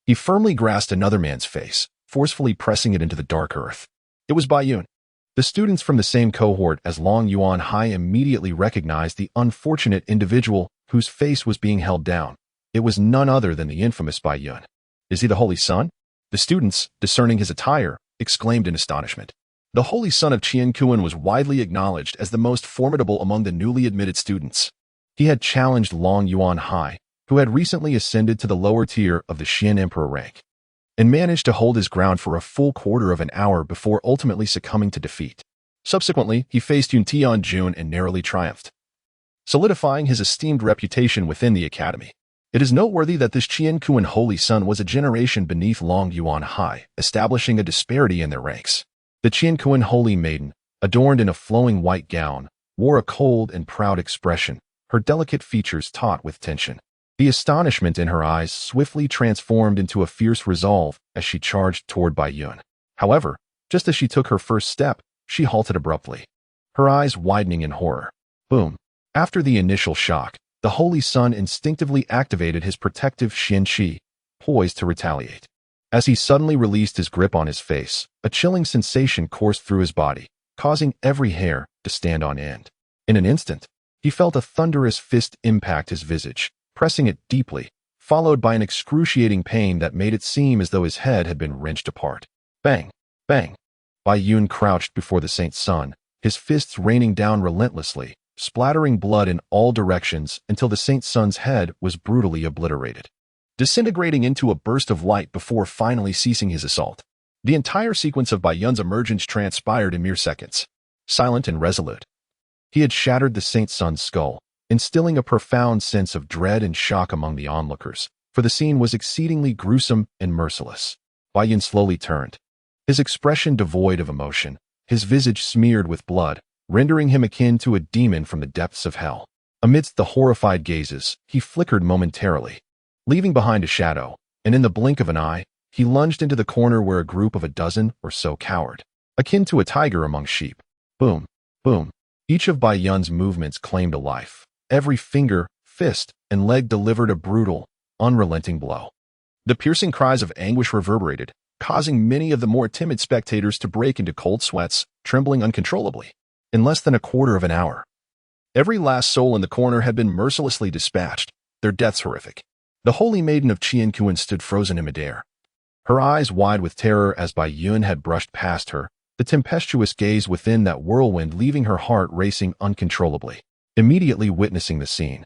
he firmly grasped another man's face, forcefully pressing it into the dark earth. It was Bai Yun. The students from the same cohort as Long Yuan Hai immediately recognized the unfortunate individual whose face was being held down. It was none other than the infamous Bai Yun. "Is he the Holy Son?" The students, discerning his attire, exclaimed in astonishment. The Holy Son of Qianquan was widely acknowledged as the most formidable among the newly admitted students. He had challenged Long Yuan Hai, who had recently ascended to the lower tier of the Xian Emperor rank, and managed to hold his ground for a full quarter of an hour before ultimately succumbing to defeat. Subsequently, he faced Yun Tianjun and narrowly triumphed, solidifying his esteemed reputation within the academy. It is noteworthy that this Qianquan Holy Son was a generation beneath Long Yuan Hai, establishing a disparity in their ranks. The Qianquan Holy Maiden, adorned in a flowing white gown, wore a cold and proud expression, her delicate features taut with tension. The astonishment in her eyes swiftly transformed into a fierce resolve as she charged toward Bai Yun. However, just as she took her first step, she halted abruptly, her eyes widening in horror. Boom! After the initial shock, the Holy Son instinctively activated his protective xianxia, poised to retaliate. As he suddenly released his grip on his face, a chilling sensation coursed through his body, causing every hair to stand on end. In an instant, he felt a thunderous fist impact his visage, pressing it deeply, followed by an excruciating pain that made it seem as though his head had been wrenched apart. Bang! Bang! Bai Yun crouched before the Saint's Son, his fists raining down relentlessly, splattering blood in all directions until the Saint's Son's head was brutally obliterated, disintegrating into a burst of light before finally ceasing his assault. The entire sequence of Bai Yun's emergence transpired in mere seconds. Silent and resolute, he had shattered the Saint's Son's skull, instilling a profound sense of dread and shock among the onlookers, for the scene was exceedingly gruesome and merciless. Bai Yun slowly turned, his expression devoid of emotion, his visage smeared with blood, rendering him akin to a demon from the depths of hell. Amidst the horrified gazes, he flickered momentarily, leaving behind a shadow, and in the blink of an eye, he lunged into the corner where a group of a dozen or so cowered, akin to a tiger among sheep. Boom, boom. Each of Bai Yun's movements claimed a life. Every finger, fist, and leg delivered a brutal, unrelenting blow. The piercing cries of anguish reverberated, causing many of the more timid spectators to break into cold sweats, trembling uncontrollably. In less than a quarter of an hour, every last soul in the corner had been mercilessly dispatched, their deaths horrific. The holy maiden of Qianquan stood frozen in midair, her eyes wide with terror as Bai Yun had brushed past her, the tempestuous gaze within that whirlwind leaving her heart racing uncontrollably. Immediately witnessing the scene,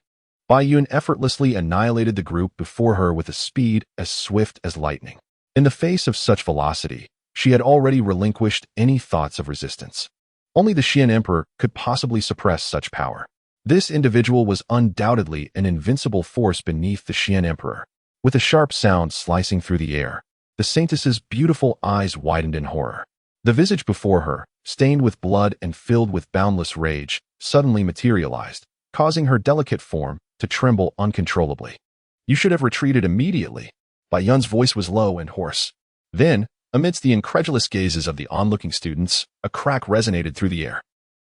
Bai Yun effortlessly annihilated the group before her with a speed as swift as lightning. In the face of such velocity, she had already relinquished any thoughts of resistance. Only the Xian Emperor could possibly suppress such power. This individual was undoubtedly an invincible force beneath the Xian Emperor. With a sharp sound slicing through the air, the saintess's beautiful eyes widened in horror. The visage before her, stained with blood and filled with boundless rage, suddenly materialized, causing her delicate form to tremble uncontrollably. "You should have retreated immediately." Bai Yun's voice was low and hoarse. Then, amidst the incredulous gazes of the onlooking students, a crack resonated through the air.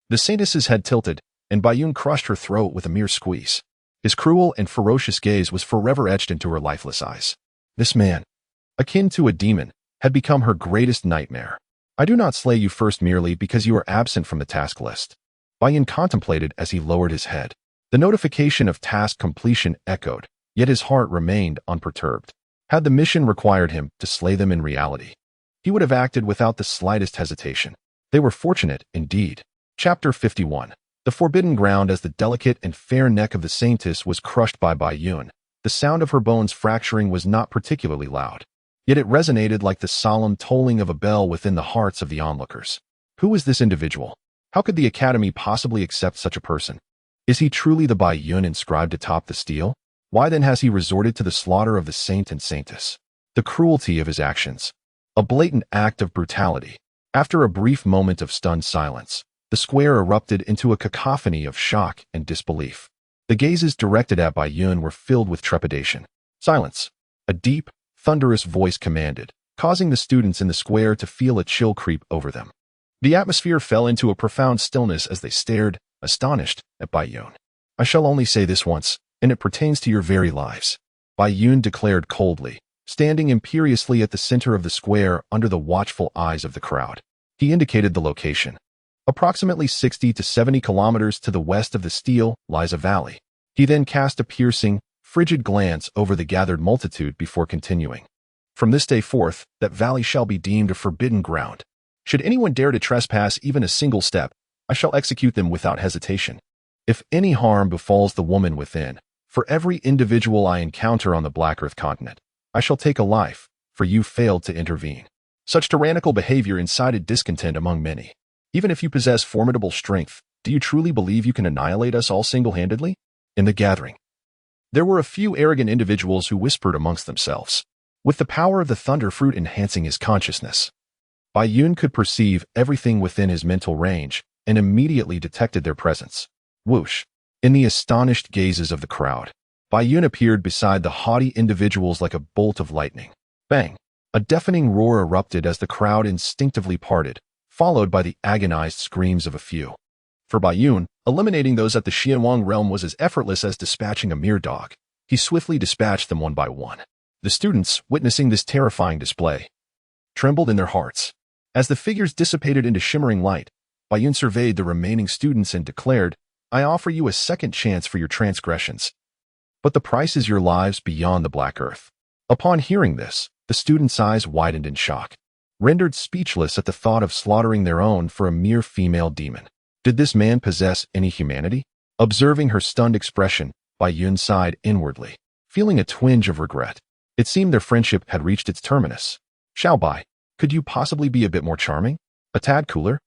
The saintess's head tilted, and Bai Yun crushed her throat with a mere squeeze. His cruel and ferocious gaze was forever etched into her lifeless eyes. This man, akin to a demon, had become her greatest nightmare. "I do not slay you first merely because you are absent from the task list." Bai Yun contemplated as he lowered his head. The notification of task completion echoed, yet his heart remained unperturbed. Had the mission required him to slay them in reality, he would have acted without the slightest hesitation. They were fortunate, indeed. Chapter 51. The forbidden ground. As the delicate and fair neck of the saintess was crushed by Bai Yun, the sound of her bones fracturing was not particularly loud. Yet it resonated like the solemn tolling of a bell within the hearts of the onlookers. Who was this individual? How could the Academy possibly accept such a person? Is he truly the Bai Yun inscribed atop the steel? Why then has he resorted to the slaughter of the saint and saintess? The cruelty of his actions. A blatant act of brutality. After a brief moment of stunned silence, the square erupted into a cacophony of shock and disbelief. The gazes directed at Bai Yun were filled with trepidation. "Silence!" A deep, thunderous voice commanded, causing the students in the square to feel a chill creep over them. The atmosphere fell into a profound stillness as they stared, astonished, at Bai Yun. "I shall only say this once, and it pertains to your very lives," Bai Yun declared coldly, standing imperiously at the center of the square under the watchful eyes of the crowd. He indicated the location. Approximately 60 to 70 kilometers to the west of the steel lies a valley. He then cast a piercing, frigid glance over the gathered multitude before continuing. "From this day forth, that valley shall be deemed a forbidden ground. Should anyone dare to trespass even a single step, I shall execute them without hesitation. If any harm befalls the woman within, for every individual I encounter on the Black Earth continent, I shall take a life, for you failed to intervene." Such tyrannical behavior incited discontent among many. "Even if you possess formidable strength, do you truly believe you can annihilate us all single-handedly?" In the gathering, there were a few arrogant individuals who whispered amongst themselves, with the power of the thunder fruit enhancing his consciousness. Bai Yun could perceive everything within his mental range and immediately detected their presence. Whoosh! In the astonished gazes of the crowd, Bai Yun appeared beside the haughty individuals like a bolt of lightning. Bang! A deafening roar erupted as the crowd instinctively parted, followed by the agonized screams of a few. For Bai Yun, eliminating those at the Xianwang realm was as effortless as dispatching a mere dog. He swiftly dispatched them one by one. The students, witnessing this terrifying display, trembled in their hearts. As the figures dissipated into shimmering light, Bai Yun surveyed the remaining students and declared, "I offer you a second chance for your transgressions, but the price is your lives beyond the Black Earth." Upon hearing this, the students' eyes widened in shock, rendered speechless at the thought of slaughtering their own for a mere female demon. Did this man possess any humanity? Observing her stunned expression, Bai Yun sighed inwardly, feeling a twinge of regret. It seemed their friendship had reached its terminus. "Xiao Bai, could you possibly be a bit more charming? A tad cooler?"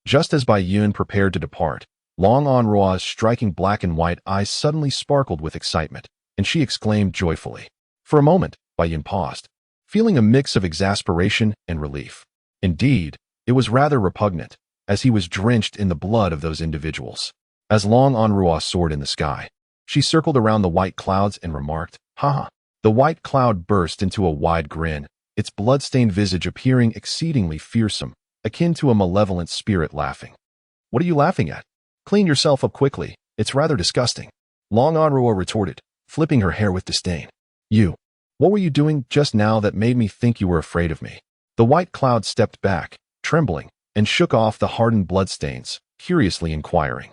Just as Bai Yun prepared to depart, Long Onrua's striking black and white eyes suddenly sparkled with excitement, and she exclaimed joyfully. For a moment, Bai Yun paused, feeling a mix of exasperation and relief. Indeed, it was rather repugnant, as he was drenched in the blood of those individuals. As Long Onrua soared in the sky, she circled around the white clouds and remarked, "Haha." The white cloud burst into a wide grin, its blood-stained visage appearing exceedingly fearsome, akin to a malevolent spirit laughing. "What are you laughing at? Clean yourself up quickly, it's rather disgusting," Long Onrua retorted, flipping her hair with disdain. What were you doing just now that made me think you were afraid of me?" The white cloud stepped back, trembling, and shook off the hardened bloodstains, curiously inquiring.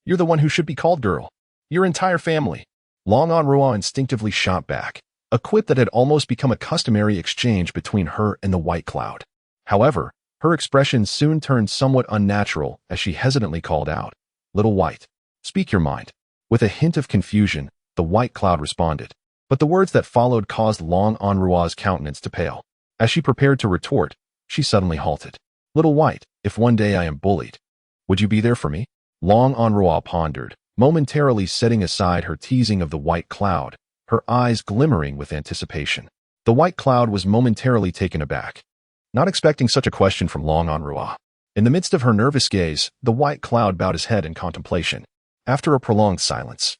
"You're the one who should be called girl. Your entire family." Long Onrua instinctively shot back, a quip that had almost become a customary exchange between her and the white cloud. However, her expression soon turned somewhat unnatural as she hesitantly called out, "Little white, speak your mind." With a hint of confusion, the white cloud responded, but the words that followed caused Long Onrua's countenance to pale. As she prepared to retort, she suddenly halted. "Little white, if one day I am bullied, would you be there for me?" Long Onrua pondered, momentarily setting aside her teasing of the white cloud, her eyes glimmering with anticipation. The white cloud was momentarily taken aback, not expecting such a question from Long Onrua. In the midst of her nervous gaze, the white cloud bowed his head in contemplation. After a prolonged silence,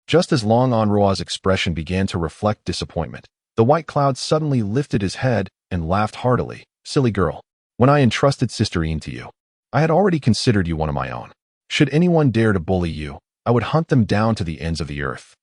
just as Long Onrua's expression began to reflect disappointment, the white cloud suddenly lifted his head and laughed heartily. "Silly girl, when I entrusted Sister Een to you, I had already considered you one of my own. Should anyone dare to bully you, I would hunt them down to the ends of the earth."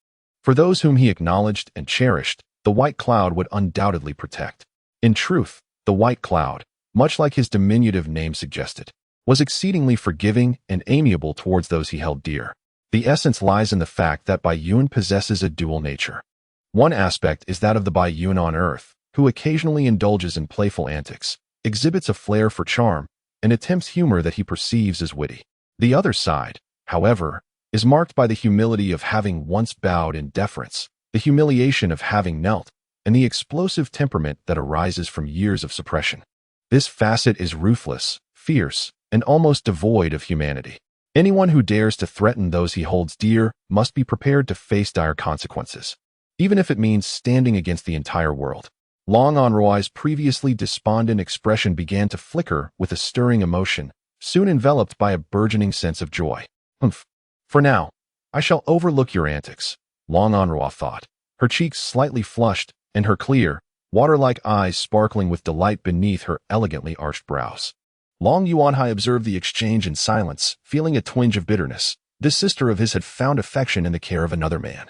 For those whom he acknowledged and cherished, the white cloud would undoubtedly protect. In truth, the white cloud, much like his diminutive name suggested, was exceedingly forgiving and amiable towards those he held dear. The essence lies in the fact that Baiyun possesses a dual nature. One aspect is that of the Baiyun on Earth, who occasionally indulges in playful antics, exhibits a flair for charm, and attempts humor that he perceives as witty. The other side, however, is marked by the humility of having once bowed in deference, the humiliation of having knelt, and the explosive temperament that arises from years of suppression. This facet is ruthless, fierce, and almost devoid of humanity. Anyone who dares to threaten those he holds dear must be prepared to face dire consequences, even if it means standing against the entire world. Long Onrua's previously despondent expression began to flicker with a stirring emotion, soon enveloped by a burgeoning sense of joy. "Humph. For now, I shall overlook your antics," Long Onrua thought, her cheeks slightly flushed and her clear, water-like eyes sparkling with delight beneath her elegantly arched brows. Long Yuanhai observed the exchange in silence, feeling a twinge of bitterness. This sister of his had found affection in the care of another man,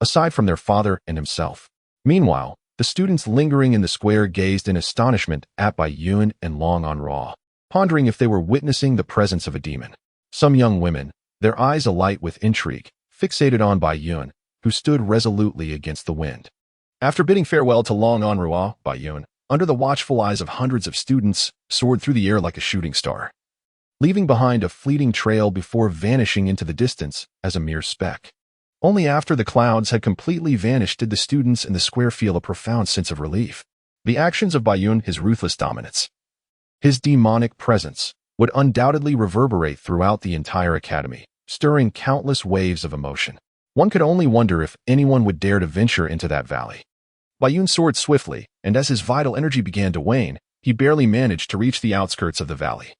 aside from their father and himself. Meanwhile, the students lingering in the square gazed in astonishment at Baiyun and Long Onrua, pondering if they were witnessing the presence of a demon. Some young women, their eyes alight with intrigue, fixated on Baiyun, who stood resolutely against the wind. After bidding farewell to Long Onrua, Baiyun, under the watchful eyes of hundreds of students, soared through the air like a shooting star, leaving behind a fleeting trail before vanishing into the distance as a mere speck. Only after the clouds had completely vanished did the students in the square feel a profound sense of relief. The actions of Baiyun, his ruthless dominance, his demonic presence, would undoubtedly reverberate throughout the entire academy, stirring countless waves of emotion. One could only wonder if anyone would dare to venture into that valley. Baiyun soared swiftly, and as his vital energy began to wane, he barely managed to reach the outskirts of the valley.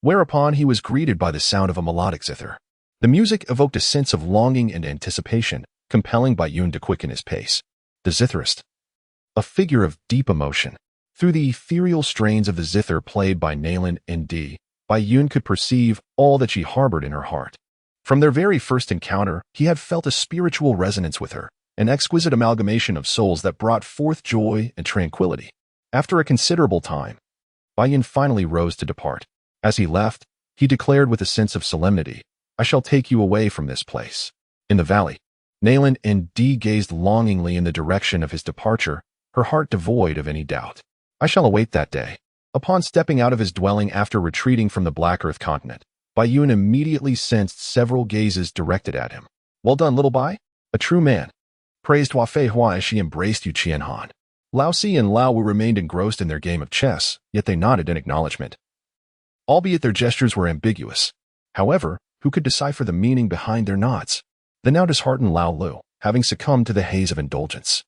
Whereupon he was greeted by the sound of a melodic zither. The music evoked a sense of longing and anticipation, compelling Baiyun to quicken his pace. The zitherist, a figure of deep emotion. Through the ethereal strains of the zither played by Nalen Nd, Baiyun could perceive all that she harbored in her heart. From their very first encounter, he had felt a spiritual resonance with her, an exquisite amalgamation of souls that brought forth joy and tranquility. After a considerable time, Baiyun finally rose to depart. As he left, he declared with a sense of solemnity, "I shall take you away from this place." In the valley, Nalen Nd gazed longingly in the direction of his departure, her heart devoid of any doubt. "I shall await that day." Upon stepping out of his dwelling after retreating from the Black Earth continent, Baiyun immediately sensed several gazes directed at him. "Well done, little Bai. A true man," praised Hua Fei Hua as she embraced Yu Qianhan. Lao Si and Lao Wu remained engrossed in their game of chess, yet they nodded in acknowledgement, albeit their gestures were ambiguous. However, who could decipher the meaning behind their nods? The now disheartened Lao Lu, having succumbed to the haze of indulgence,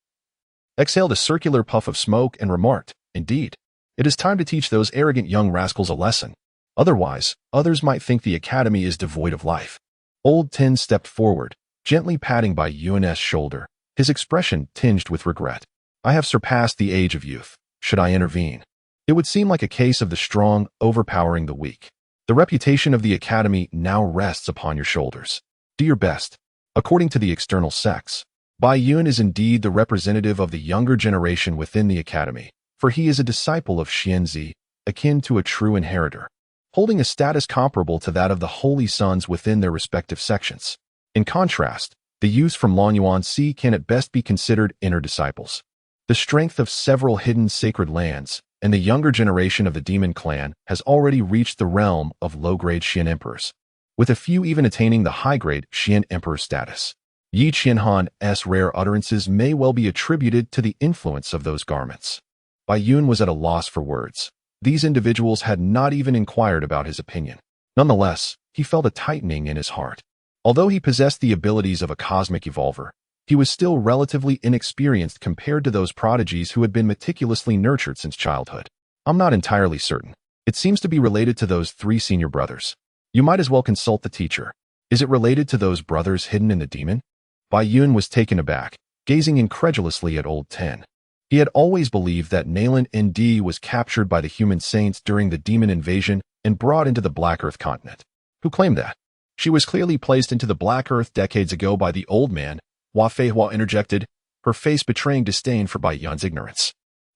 exhaled a circular puff of smoke and remarked, "Indeed, it is time to teach those arrogant young rascals a lesson." Otherwise, others might think the academy is devoid of life. Old Tin stepped forward, gently patting Bai Yun's shoulder, his expression tinged with regret. I have surpassed the age of youth. Should I intervene? It would seem like a case of the strong overpowering the weak. The reputation of the academy now rests upon your shoulders. Do your best. According to the external sex, Bai Yun is indeed the representative of the younger generation within the academy, for he is a disciple of Xianxia, akin to a true inheritor, holding a status comparable to that of the holy sons within their respective sections. In contrast, the youths from Lonyuan Si can at best be considered inner disciples. The strength of several hidden sacred lands and the younger generation of the demon clan has already reached the realm of low-grade Xian emperors, with a few even attaining the high-grade Xian emperor status. Yi Qianhan's rare utterances may well be attributed to the influence of those garments. Bai Yun was at a loss for words. These individuals had not even inquired about his opinion. Nonetheless, he felt a tightening in his heart. Although he possessed the abilities of a cosmic evolver, he was still relatively inexperienced compared to those prodigies who had been meticulously nurtured since childhood. I'm not entirely certain. It seems to be related to those 3 senior brothers. You might as well consult the teacher. Is it related to those brothers hidden in the demon? Bai Yun was taken aback, gazing incredulously at Old Ten. He had always believed that Nalan Nd was captured by the human saints during the demon invasion and brought into the Black Earth continent. Who claimed that? She was clearly placed into the Black Earth decades ago by the old man, Hua Feihua interjected, her face betraying disdain for Bai Yun's ignorance.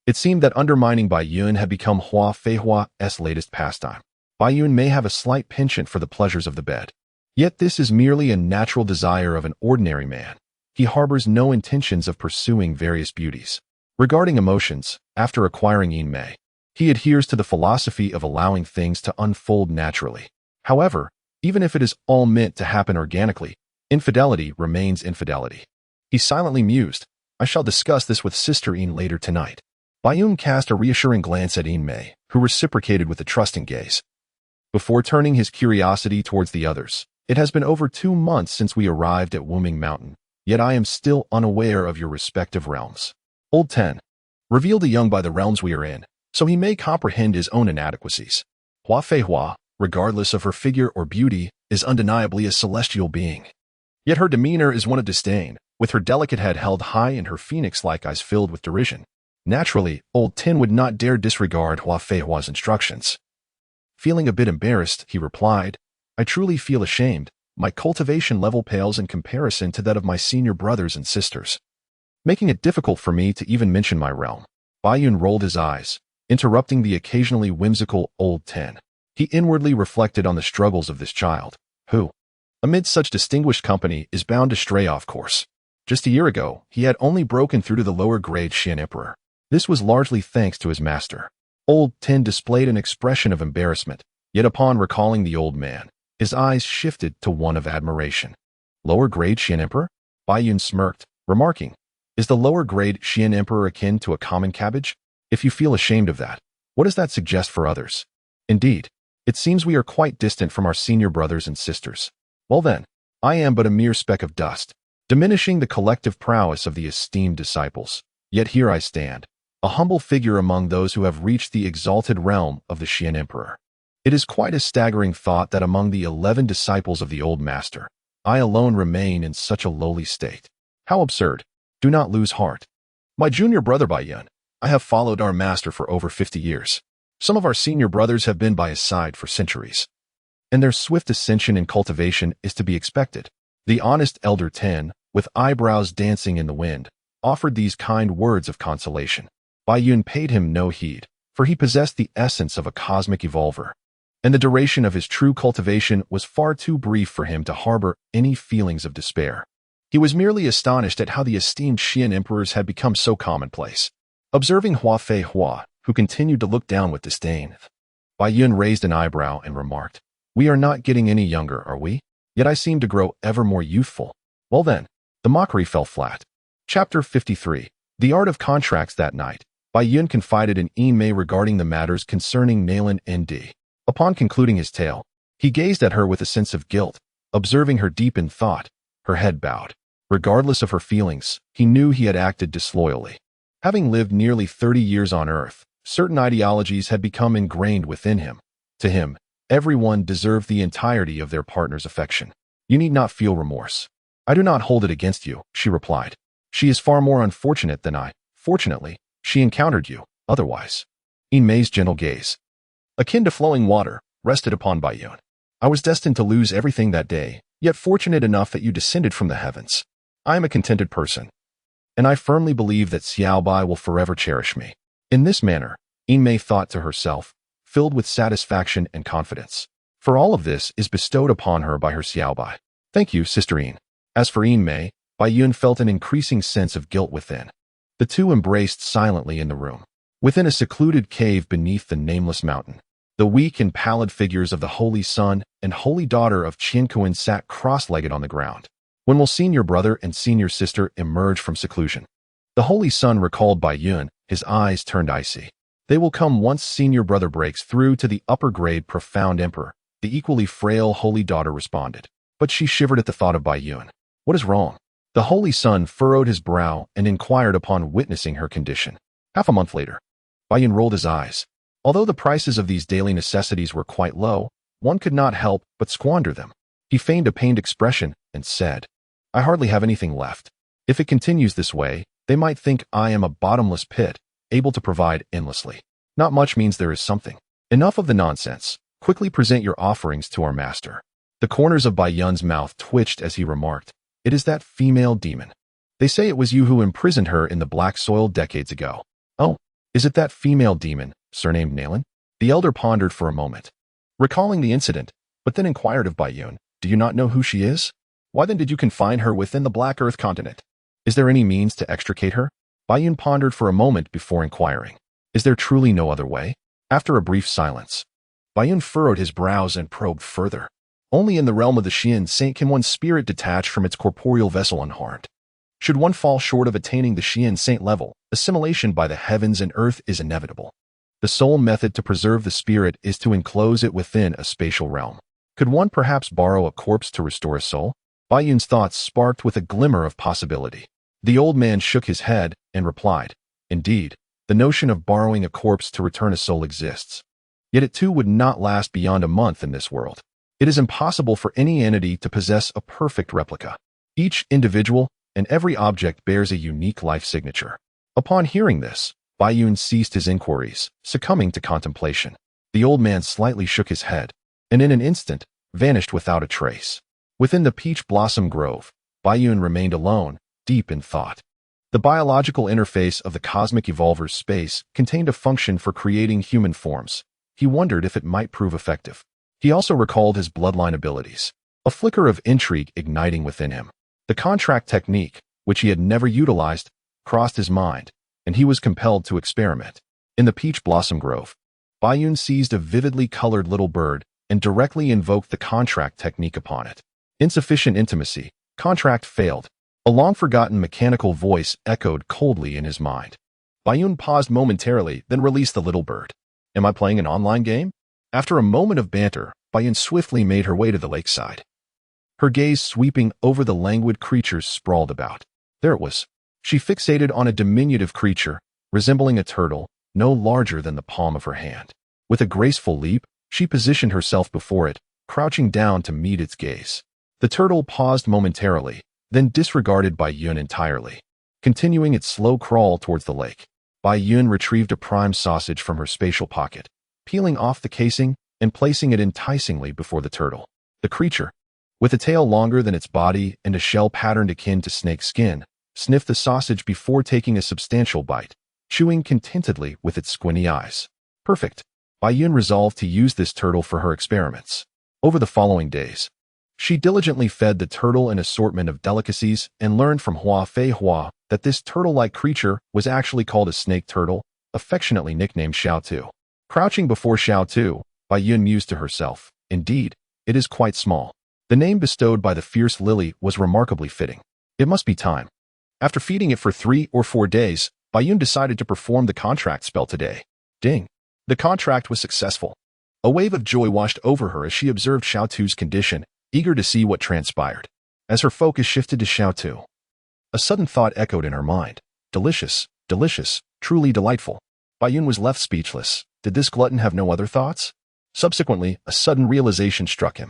It seemed that undermining Bai Yun had become Hua Feihua's latest pastime. Bai Yun may have a slight penchant for the pleasures of the bed. Yet this is merely a natural desire of an ordinary man. He harbors no intentions of pursuing various beauties. Regarding emotions, after acquiring Yin Mei, he adheres to the philosophy of allowing things to unfold naturally. However, even if it is all meant to happen organically, infidelity remains infidelity. He silently mused, I shall discuss this with Sister Yin later tonight. Bai Yun cast a reassuring glance at Yin Mei, who reciprocated with a trusting gaze. Before turning his curiosity towards the others, it has been over 2 months since we arrived at Wuming Mountain, yet I am still unaware of your respective realms. Old Ten, reveal the young by the realms we are in, so he may comprehend his own inadequacies. Hua Feihua, regardless of her figure or beauty, is undeniably a celestial being. Yet her demeanor is one of disdain, with her delicate head held high and her phoenix-like eyes filled with derision. Naturally, Old Tin would not dare disregard Hua Feihua's instructions. Feeling a bit embarrassed, he replied, I truly feel ashamed. My cultivation level pales in comparison to that of my senior brothers and sisters, making it difficult for me to even mention my realm. Bai Yun rolled his eyes, interrupting the occasionally whimsical Old Ten. He inwardly reflected on the struggles of this child, who, amid such distinguished company, is bound to stray off course. Just a year ago, he had only broken through to the lower-grade Xian Emperor. This was largely thanks to his master. Old Ten displayed an expression of embarrassment, yet upon recalling the old man, his eyes shifted to one of admiration. Lower-grade Xian Emperor? Bai Yun smirked, remarking, is the lower-grade Xian Emperor akin to a common cabbage? If you feel ashamed of that, what does that suggest for others? Indeed, it seems we are quite distant from our senior brothers and sisters. Well then, I am but a mere speck of dust, diminishing the collective prowess of the esteemed disciples. Yet here I stand, a humble figure among those who have reached the exalted realm of the Xian Emperor. It is quite a staggering thought that among the 11 disciples of the old master, I alone remain in such a lowly state. How absurd. Do not lose heart. My junior brother Bai Yun, I have followed our master for over 50 years. Some of our senior brothers have been by his side for centuries, and their swift ascension in cultivation is to be expected. The honest elder Ten, with eyebrows dancing in the wind, offered these kind words of consolation. Bai Yun paid him no heed, for he possessed the essence of a cosmic evolver, and the duration of his true cultivation was far too brief for him to harbor any feelings of despair. He was merely astonished at how the esteemed Xian emperors had become so commonplace. Observing Hua Feihua, who continued to look down with disdain, Bai Yun raised an eyebrow and remarked, we are not getting any younger, are we? Yet I seem to grow ever more youthful. Well then, the mockery fell flat. Chapter 53. The Art of Contracts. That night, Bai Yun confided in Yin Mei regarding the matters concerning Nalan Nd. Upon concluding his tale, he gazed at her with a sense of guilt, observing her deep in thought, her head bowed. Regardless of her feelings, he knew he had acted disloyally. Having lived nearly 30 years on Earth, certain ideologies had become ingrained within him. To him, Everyone deserved the entirety of their partner's affection. You need not feel remorse. I do not hold it against you, she replied. She is far more unfortunate than I. Fortunately, she encountered you. Otherwise. In Mei's gentle gaze, akin to flowing water, rested upon Baiyun. I was destined to lose everything that day, yet fortunate enough that you descended from the heavens. I am a contented person, and I firmly believe that Xiaobai will forever cherish me. In this manner, In Mei thought to herself, filled with satisfaction and confidence. For all of this is bestowed upon her by her Xiaobai. Thank you, Sister In. As for In Mei, Baiyun felt an increasing sense of guilt within. The two embraced silently in the room. Within a secluded cave beneath the nameless mountain, the weak and pallid figures of the Holy Son and Holy Daughter of Qianquan sat cross-legged on the ground. When will senior brother and senior sister emerge from seclusion? The Holy Son recalled Baiyun, his eyes turned icy. They will come once senior brother breaks through to the upper grade profound emperor, the equally frail Holy Daughter responded. But she shivered at the thought of Baiyun. What is wrong? The Holy Son furrowed his brow and inquired upon witnessing her condition. Half a month later, Baiyun rolled his eyes. Although the prices of these daily necessities were quite low, one could not help but squander them. He feigned a pained expression and said, I hardly have anything left. If it continues this way, they might think I am a bottomless pit, able to provide endlessly. Not much means there is something. Enough of the nonsense. Quickly present your offerings to our master. The corners of Baiyun's mouth twitched as he remarked, It is that female demon. They say it was you who imprisoned her in the black soil decades ago. Oh, is it that female demon, surnamed Nalan? The elder pondered for a moment, recalling the incident, but then inquired of Baiyun, Do you not know who she is? Why then did you confine her within the Black Earth continent? Is there any means to extricate her? Baiyun pondered for a moment before inquiring, Is there truly no other way? After a brief silence, Baiyun furrowed his brows and probed further. Only in the realm of the xianxia can one's spirit detach from its corporeal vessel unharmed. Should one fall short of attaining the xianxia level, assimilation by the heavens and earth is inevitable. The sole method to preserve the spirit is to enclose it within a spatial realm. Could one perhaps borrow a corpse to restore a soul? Baiyun's thoughts sparked with a glimmer of possibility. The old man shook his head and replied, Indeed, the notion of borrowing a corpse to return a soul exists. Yet it too would not last beyond a month in this world. It is impossible for any entity to possess a perfect replica. Each individual and every object bears a unique life signature. Upon hearing this, Baiyun ceased his inquiries, succumbing to contemplation. The old man slightly shook his head, and in an instant, vanished without a trace. Within the peach blossom grove, Baiyun remained alone, deep in thought. The biological interface of the cosmic evolver's space contained a function for creating human forms. He wondered if it might prove effective. He also recalled his bloodline abilities, a flicker of intrigue igniting within him. The contract technique, which he had never utilized, crossed his mind, and he was compelled to experiment. In the peach blossom grove, Baiyun seized a vividly colored little bird and directly invoked the contract technique upon it. Insufficient intimacy, contract failed. A long-forgotten mechanical voice echoed coldly in his mind. Baiyun paused momentarily, then released the little bird. Am I playing an online game? After a moment of banter, Baiyun swiftly made her way to the lakeside. Her gaze sweeping over the languid creatures sprawled about. There it was. She fixated on a diminutive creature, resembling a turtle, no larger than the palm of her hand. With a graceful leap, she positioned herself before it, crouching down to meet its gaze. The turtle paused momentarily, then disregarded Baiyun entirely. Continuing its slow crawl towards the lake, Baiyun retrieved a prime sausage from her spatial pocket, peeling off the casing and placing it enticingly before the turtle. The creature, with a tail longer than its body and a shell patterned akin to snake skin, sniffed the sausage before taking a substantial bite, chewing contentedly with its squinty eyes. Perfect. Baiyun resolved to use this turtle for her experiments. Over the following days, she diligently fed the turtle an assortment of delicacies and learned from Hua Fei Hua that this turtle-like creature was actually called a snake turtle, affectionately nicknamed Xiao Tu. Crouching before Xiao Tu, Baiyun mused to herself, Indeed, it is quite small. The name bestowed by the fierce lily was remarkably fitting. It must be time. After feeding it for 3 or 4 days, Baiyun decided to perform the contract spell today. Ding. The contract was successful. A wave of joy washed over her as she observed Xiao Tu's condition, eager to see what transpired. As her focus shifted to Xiao Tu, a sudden thought echoed in her mind. Delicious, delicious, truly delightful. Baiyun was left speechless. Did this glutton have no other thoughts? Subsequently, a sudden realization struck him.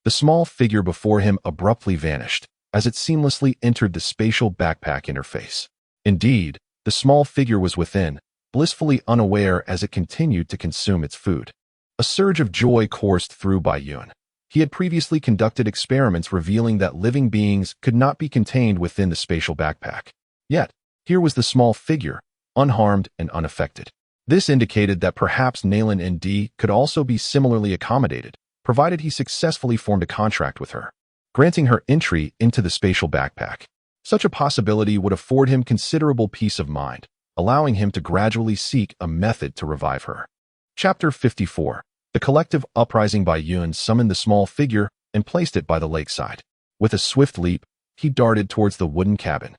The small figure before him abruptly vanished, as it seamlessly entered the spatial backpack interface. Indeed, the small figure was within, blissfully unaware as it continued to consume its food. A surge of joy coursed through Bai Yun. He had previously conducted experiments revealing that living beings could not be contained within the spatial backpack. Yet, here was the small figure, unharmed and unaffected. This indicated that perhaps Nalan Nd could also be similarly accommodated, provided he successfully formed a contract with her, granting her entry into the spatial backpack. Such a possibility would afford him considerable peace of mind, allowing him to gradually seek a method to revive her. Chapter 54. The collective uprising. Bai Yun summoned the small figure and placed it by the lakeside. With a swift leap, he darted towards the wooden cabin,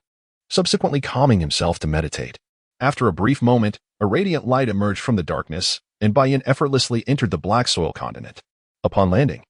subsequently calming himself to meditate. After a brief moment, a radiant light emerged from the darkness, and Bai Yun effortlessly entered the black soil continent. Upon landing,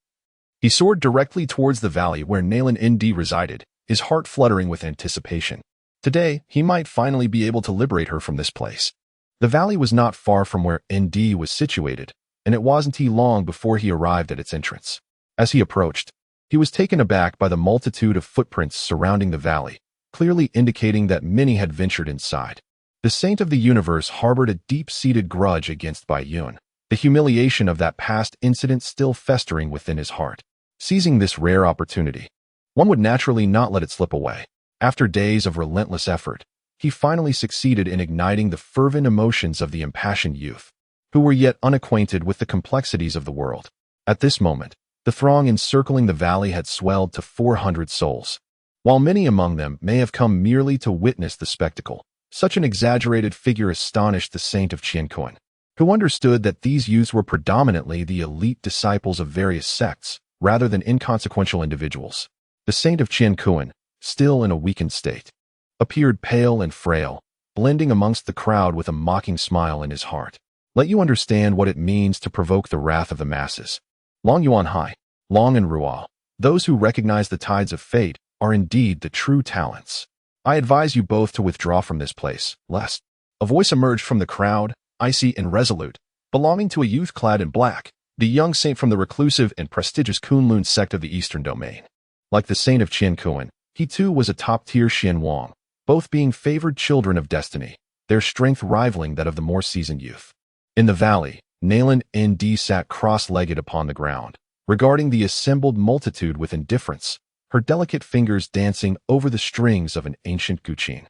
he soared directly towards the valley where Nalan Nd resided, his heart fluttering with anticipation. Today, he might finally be able to liberate her from this place. The valley was not far from where Nd was situated, and it wasn't long before he arrived at its entrance. As he approached, he was taken aback by the multitude of footprints surrounding the valley, clearly indicating that many had ventured inside. The saint of the universe harbored a deep-seated grudge against Bai Yun, the humiliation of that past incident still festering within his heart. Seizing this rare opportunity, one would naturally not let it slip away. After days of relentless effort, he finally succeeded in igniting the fervent emotions of the impassioned youth, who were yet unacquainted with the complexities of the world. At this moment, the throng encircling the valley had swelled to 400 souls. While many among them may have come merely to witness the spectacle, such an exaggerated figure astonished the saint of Qianxia, who understood that these youths were predominantly the elite disciples of various sects, rather than inconsequential individuals. The saint of Qianxia, still in a weakened state, appeared pale and frail, blending amongst the crowd with a mocking smile in his heart. Let you understand what it means to provoke the wrath of the masses. Long Yuan Hai, Long and Ruo, those who recognize the tides of fate, are indeed the true talents. I advise you both to withdraw from this place, lest. A voice emerged from the crowd, icy and resolute, belonging to a youth clad in black, the young saint from the reclusive and prestigious Kunlun sect of the Eastern Domain. Like the saint of Qianxia, he too was a top-tier Xian Wang, both being favored children of destiny, their strength rivaling that of the more seasoned youth. In the valley, Nalan Nd sat cross-legged upon the ground, regarding the assembled multitude with indifference, her delicate fingers dancing over the strings of an ancient guqin.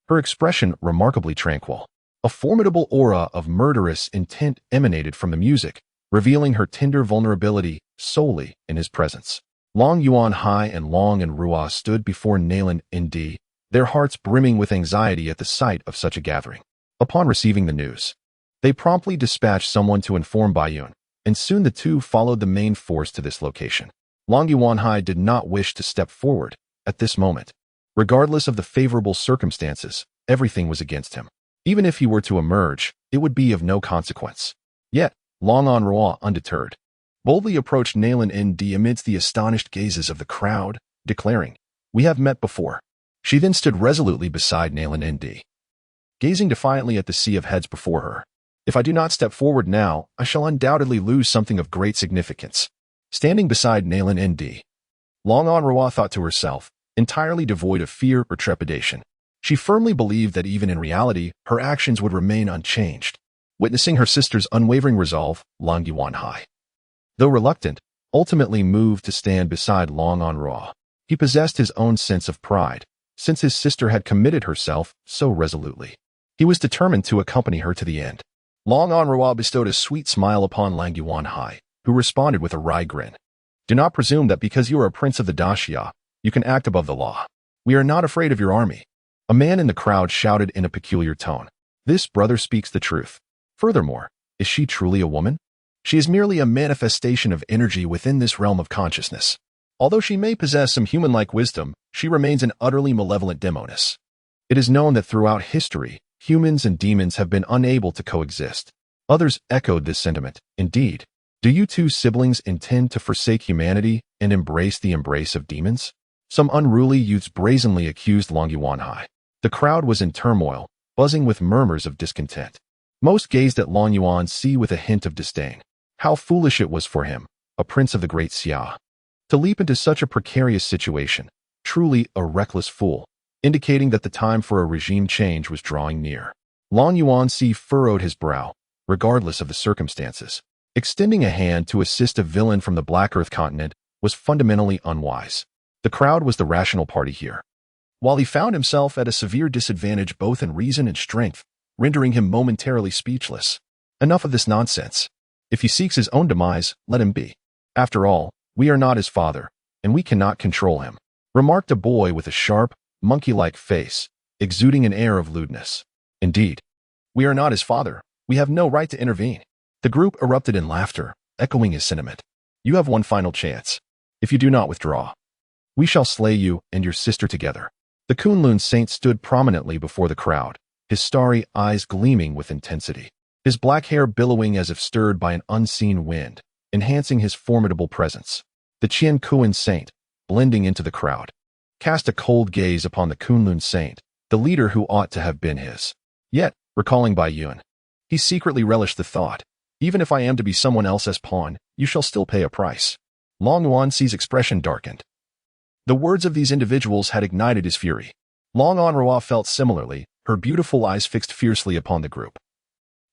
Her expression remarkably tranquil. A formidable aura of murderous intent emanated from the music, revealing her tender vulnerability solely in his presence. Long Yuan Hai and Long and Ruo stood before Nalan Nd, their hearts brimming with anxiety at the sight of such a gathering. Upon receiving the news, they promptly dispatched someone to inform Bai Yun, and soon the two followed the main force to this location. Long Yuan Hai did not wish to step forward at this moment. Regardless of the favorable circumstances, everything was against him. Even if he were to emerge, it would be of no consequence. Yet, Long and Ruo, undeterred, boldly approached Nalan Nd amidst the astonished gazes of the crowd, declaring, "We have met before." She then stood resolutely beside Nalan Nd, gazing defiantly at the sea of heads before her. "If I do not step forward now, I shall undoubtedly lose something of great significance." Standing beside Nalan Nd, Long and Ruo thought to herself, entirely devoid of fear or trepidation. She firmly believed that even in reality, her actions would remain unchanged. Witnessing her sister's unwavering resolve, Long Yuan Hai, though reluctant, ultimately moved to stand beside Long and Ruo. He possessed his own sense of pride, since his sister had committed herself so resolutely. He was determined to accompany her to the end. Long and Ruo bestowed a sweet smile upon Long Yuan Hai, who responded with a wry grin. "Do not presume that because you are a prince of the daxia, you can act above the law. We are not afraid of your army." A man in the crowd shouted in a peculiar tone. "This brother speaks the truth. Furthermore, is she truly a woman? She is merely a manifestation of energy within this realm of consciousness. Although she may possess some human-like wisdom, she remains an utterly malevolent demoness. It is known that throughout history, humans and demons have been unable to coexist." Others echoed this sentiment. "Indeed. Do you two siblings intend to forsake humanity and embrace the embrace of demons?" Some unruly youths brazenly accused Long Yuan Hai. The crowd was in turmoil, buzzing with murmurs of discontent. Most gazed at Long Yuan Si with a hint of disdain. How foolish it was for him, a prince of the great Xia, to leap into such a precarious situation, truly a reckless fool, indicating that the time for a regime change was drawing near. Long Yuanxi furrowed his brow, regardless of the circumstances. Extending a hand to assist a villain from the Black Earth continent was fundamentally unwise. The crowd was the rational party here. While he found himself at a severe disadvantage both in reason and strength, rendering him momentarily speechless. Enough of this nonsense. If he seeks his own demise, let him be. After all, we are not his father, and we cannot control him, remarked a boy with a sharp, monkey-like face, exuding an air of lewdness. Indeed, we are not his father. We have no right to intervene. The group erupted in laughter, echoing his sentiment. You have one final chance. If you do not withdraw, we shall slay you and your sister together. The Kunlun saint stood prominently before the crowd, his starry eyes gleaming with intensity, his black hair billowing as if stirred by an unseen wind, enhancing his formidable presence. The Qian Kuan saint, blending into the crowd, cast a cold gaze upon the Kunlun saint, the leader who ought to have been his. Yet, recalling Bai Yun, he secretly relished the thought, even if I am to be someone else's pawn, you shall still pay a price. Long Yuanxi's expression darkened. The words of these individuals had ignited his fury. Long Onrua felt similarly, her beautiful eyes fixed fiercely upon the group,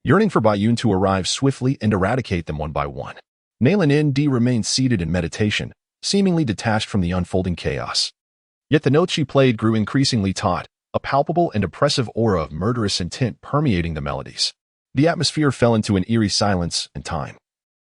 yearning for Bai Yun to arrive swiftly and eradicate them one by one. Nalen Nd remained seated in meditation, seemingly detached from the unfolding chaos. Yet the notes she played grew increasingly taut, a palpable and oppressive aura of murderous intent permeating the melodies. The atmosphere fell into an eerie silence, and time,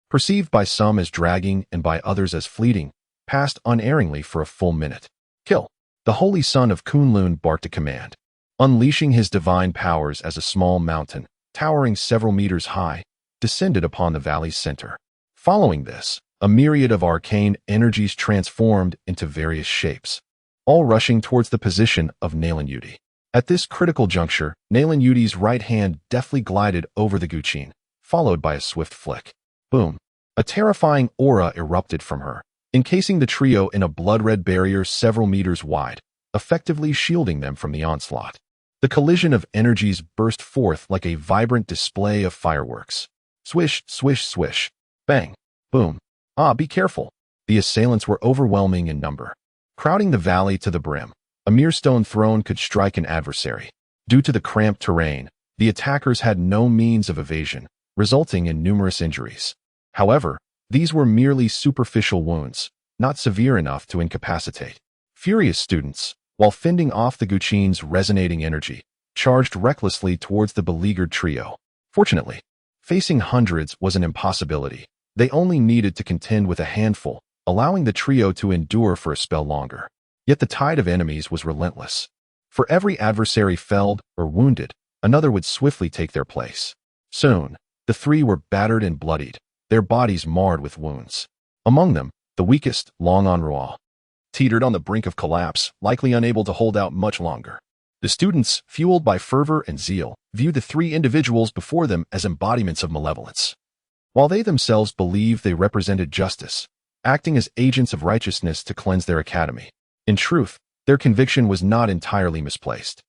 perceived by some as dragging and by others as fleeting, passed unerringly for a full minute. Kill! The holy son of Kunlun barked a command, unleashing his divine powers as a small mountain, towering several meters high, descended upon the valley's center. Following this, a myriad of arcane energies transformed into various shapes, all rushing towards the position of Nalen Yudi. At this critical juncture, Nalen Yudi's right hand deftly glided over the guqin, followed by a swift flick. Boom! A terrifying aura erupted from her, encasing the trio in a blood-red barrier several meters wide, effectively shielding them from the onslaught. The collision of energies burst forth like a vibrant display of fireworks. Swish, swish, swish. Bang. Boom. Ah, be careful. The assailants were overwhelming in number, crowding the valley to the brim. A mere stone thrown could strike an adversary. Due to the cramped terrain, the attackers had no means of evasion, resulting in numerous injuries. However, these were merely superficial wounds, not severe enough to incapacitate. Furious students, while fending off the guqin's resonating energy, charged recklessly towards the beleaguered trio. Fortunately, facing hundreds was an impossibility. They only needed to contend with a handful, allowing the trio to endure for a spell longer. Yet the tide of enemies was relentless. For every adversary felled or wounded, another would swiftly take their place. Soon, the three were battered and bloodied, their bodies marred with wounds. Among them, the weakest, Long Onrua, teetered on the brink of collapse, likely unable to hold out much longer. The students, fueled by fervor and zeal, viewed the three individuals before them as embodiments of malevolence. While they themselves believed they represented justice, acting as agents of righteousness to cleanse their academy. In truth, their conviction was not entirely misplaced.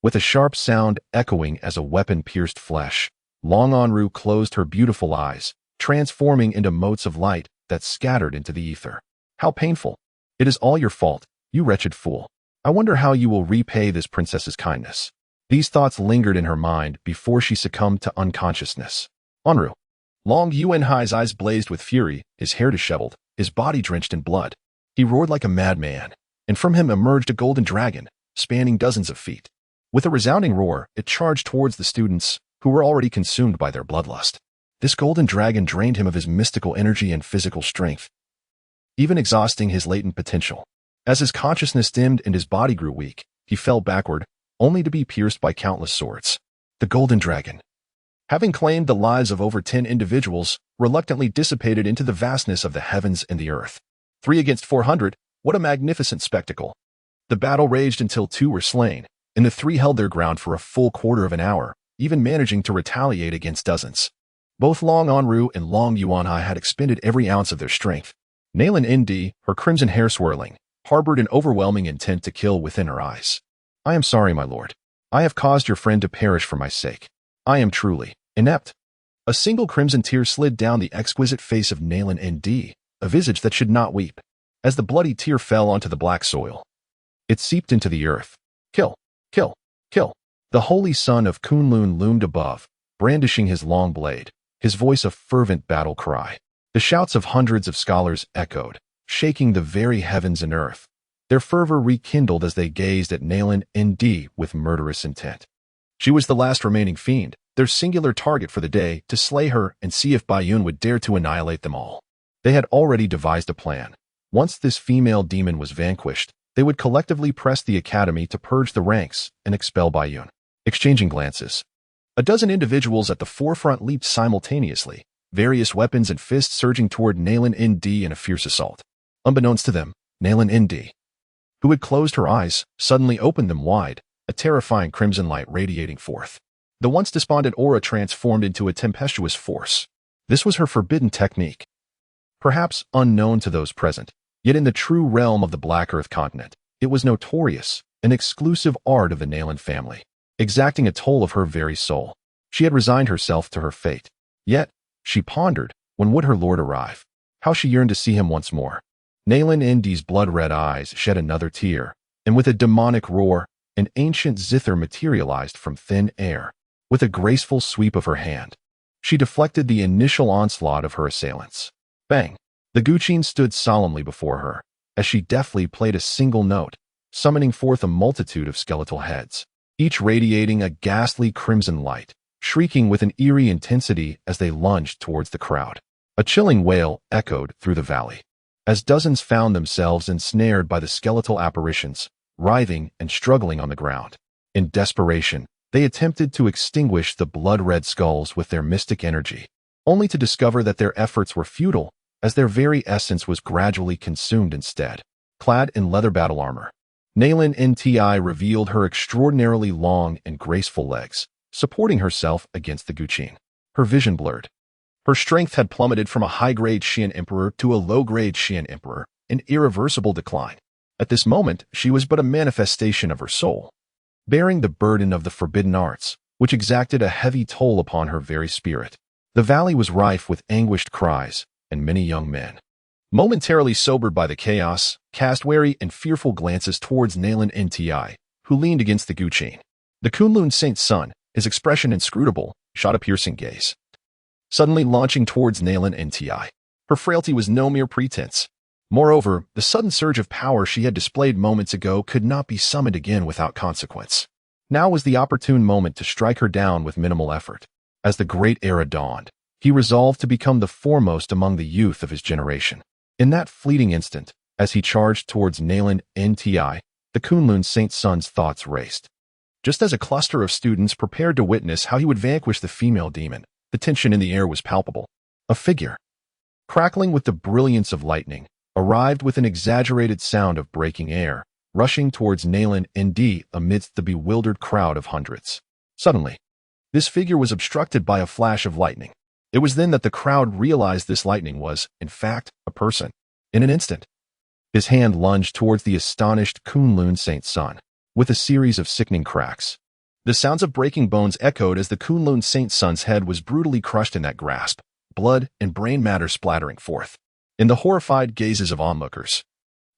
With a sharp sound echoing as a weapon pierced flesh, Long Onru closed her beautiful eyes, transforming into motes of light that scattered into the ether. How painful! It is all your fault, you wretched fool. I wonder how you will repay this princess's kindness. These thoughts lingered in her mind before she succumbed to unconsciousness. Onru. Long Yuanhai's eyes blazed with fury, his hair disheveled, his body drenched in blood. He roared like a madman, and from him emerged a golden dragon, spanning dozens of feet. With a resounding roar, it charged towards the students, who were already consumed by their bloodlust. This golden dragon drained him of his mystical energy and physical strength, even exhausting his latent potential. As his consciousness dimmed and his body grew weak, he fell backward, only to be pierced by countless swords. The golden dragon, having claimed the lives of over 10 individuals, reluctantly dissipated into the vastness of the heavens and the earth. 3 against 400, what a magnificent spectacle. The battle raged until 2 were slain, and the 3 held their ground for a full quarter of an hour, even managing to retaliate against dozens. Both Long Onru and Long Yuanhai had expended every ounce of their strength. Nalen Nd, her crimson hair swirling, harbored an overwhelming intent to kill within her eyes. I am sorry, my lord. I have caused your friend to perish for my sake. I am truly inept. A single crimson tear slid down the exquisite face of Nayland N.D., a visage that should not weep. As the bloody tear fell onto the black soil, it seeped into the earth. Kill! Kill! Kill! The holy son of Kunlun loomed above, brandishing his long blade, his voice a fervent battle cry. The shouts of hundreds of scholars echoed, shaking the very heavens and earth. Their fervor rekindled as they gazed at Nayland N.D. with murderous intent. She was the last remaining fiend, their singular target for the day, to slay her and see if Baiyun would dare to annihilate them all. They had already devised a plan. Once this female demon was vanquished, they would collectively press the academy to purge the ranks and expel Baiyun. Exchanging glances, a dozen individuals at the forefront leaped simultaneously, various weapons and fists surging toward Nayland N.D. in a fierce assault. Unbeknownst to them, Nayland N.D., who had closed her eyes, suddenly opened them wide, a terrifying crimson light radiating forth. The once despondent aura transformed into a tempestuous force. This was her forbidden technique. Perhaps unknown to those present, yet in the true realm of the Black Earth continent, it was notorious, an exclusive art of the Nayland family, exacting a toll of her very soul. She had resigned herself to her fate. Yet, she pondered, when would her lord arrive? How she yearned to see him once more. Nayland N.D.'s blood-red eyes shed another tear, and with a demonic roar, an ancient zither materialized from thin air. With a graceful sweep of her hand, she deflected the initial onslaught of her assailants. Bang! The Guqin stood solemnly before her, as she deftly played a single note, summoning forth a multitude of skeletal heads, each radiating a ghastly crimson light, shrieking with an eerie intensity as they lunged towards the crowd. A chilling wail echoed through the valley, as dozens found themselves ensnared by the skeletal apparitions, writhing and struggling on the ground. In desperation, they attempted to extinguish the blood-red skulls with their mystic energy, only to discover that their efforts were futile, as their very essence was gradually consumed instead. Clad in leather battle armor, Nayland N.T.I. revealed her extraordinarily long and graceful legs, supporting herself against the Guqin. Her vision blurred. Her strength had plummeted from a high-grade Xian Emperor to a low-grade Xian Emperor, an irreversible decline. At this moment, she was but a manifestation of her soul, bearing the burden of the forbidden arts, which exacted a heavy toll upon her very spirit. The valley was rife with anguished cries, and many young men, momentarily sobered by the chaos, cast wary and fearful glances towards Nayland N.T.I., who leaned against the Guqin. The Kunlun Saint's son, his expression inscrutable, shot a piercing gaze, suddenly launching towards Nayland N.T.I. Her frailty was no mere pretense. Moreover, the sudden surge of power she had displayed moments ago could not be summoned again without consequence. Now was the opportune moment to strike her down with minimal effort. As the great era dawned, he resolved to become the foremost among the youth of his generation. In that fleeting instant, as he charged towards Nayland N.T.I., the Kunlun Saint's son's thoughts raced. Just as a cluster of students prepared to witness how he would vanquish the female demon, the tension in the air was palpable. A figure, crackling with the brilliance of lightning, arrived with an exaggerated sound of breaking air, rushing towards Nayland N.D. amidst the bewildered crowd of hundreds. Suddenly, this figure was obstructed by a flash of lightning. It was then that the crowd realized this lightning was, in fact, a person. In an instant, his hand lunged towards the astonished Kunlun Saint's son, with a series of sickening cracks. The sounds of breaking bones echoed as the Kunlun Saint's son's head was brutally crushed in that grasp, blood and brain matter splattering forth. In the horrified gazes of onlookers,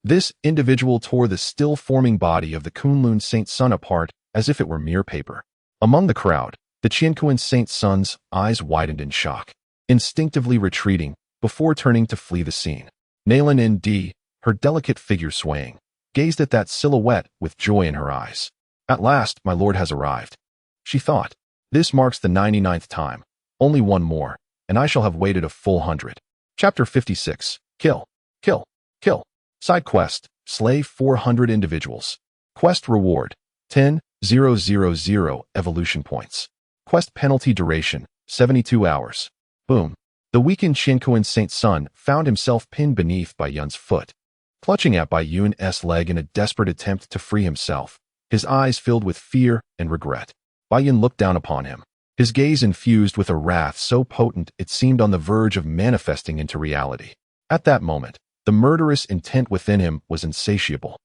this individual tore the still-forming body of the Kunlun Saint's son apart as if it were mere paper. Among the crowd, the Qianquan Saint's son's eyes widened in shock, instinctively retreating before turning to flee the scene. Nayland N.D., her delicate figure swaying, gazed at that silhouette with joy in her eyes. At last, my lord has arrived, she thought. This marks the 99th time. Only one more, and I shall have waited a full 100. Chapter 56. Kill. Kill. Kill. Side quest. Slay 400 individuals. Quest reward. 10,000 evolution points. Quest penalty duration. 72 hours. Boom. The weakened Qianquan Saint's son found himself pinned beneath Baiyun's foot, clutching at Baiyun's leg in a desperate attempt to free himself, his eyes filled with fear and regret. Baiyun looked down upon him, his gaze infused with a wrath so potent it seemed on the verge of manifesting into reality. At that moment, the murderous intent within him was insatiable.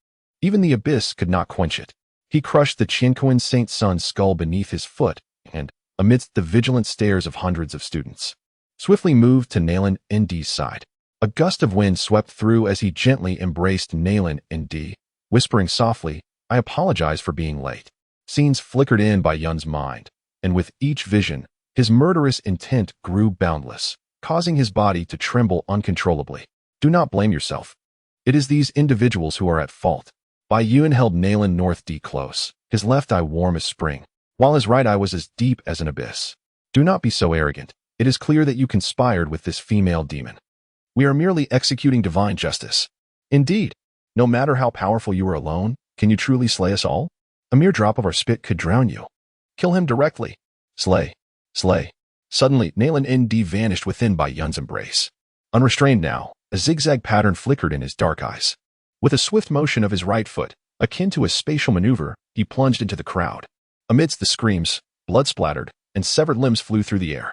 Even the abyss could not quench it. He crushed the Qianquan Saint's son's skull beneath his foot, and, amidst the vigilant stares of hundreds of students. Swiftly moved to Nalan Nd's side. A gust of wind swept through as he gently embraced Nalan Nd, whispering softly, "I apologize for being late." Scenes flickered in by Yun's mind, and with each vision, his murderous intent grew boundless, causing his body to tremble uncontrollably. Do not blame yourself. It is these individuals who are at fault. Bai Yun held Nalan North D close, his left eye warm as spring, while his right eye was as deep as an abyss. Do not be so arrogant. It is clear that you conspired with this female demon. We are merely executing divine justice. Indeed, no matter how powerful you are alone, can you truly slay us all? A mere drop of our spit could drown you. Kill him directly. Slay. Slay. Suddenly, Nalan Nd vanished within Bai Yun's embrace. Unrestrained now, a zigzag pattern flickered in his dark eyes. With a swift motion of his right foot, akin to a spatial maneuver, he plunged into the crowd. Amidst the screams, blood splattered, and severed limbs flew through the air.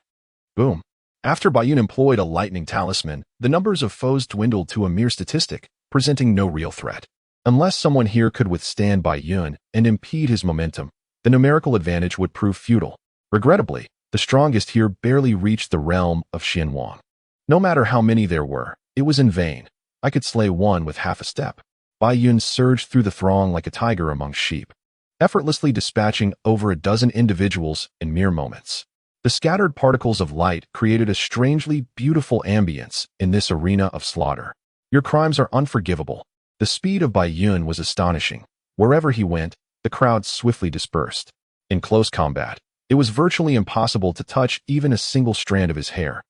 Boom. After Bai Yun employed a lightning talisman, the numbers of foes dwindled to a mere statistic, presenting no real threat. Unless someone here could withstand Bai Yun and impede his momentum, the numerical advantage would prove futile. Regrettably, the strongest here barely reached the realm of Xianxia. No matter how many there were, it was in vain. I could slay one with half a step. Bai Yun surged through the throng like a tiger among sheep, effortlessly dispatching over a dozen individuals in mere moments. The scattered particles of light created a strangely beautiful ambience in this arena of slaughter. Your crimes are unforgivable. The speed of Bai Yun was astonishing. Wherever he went, the crowd swiftly dispersed. In close combat, it was virtually impossible to touch even a single strand of his hair,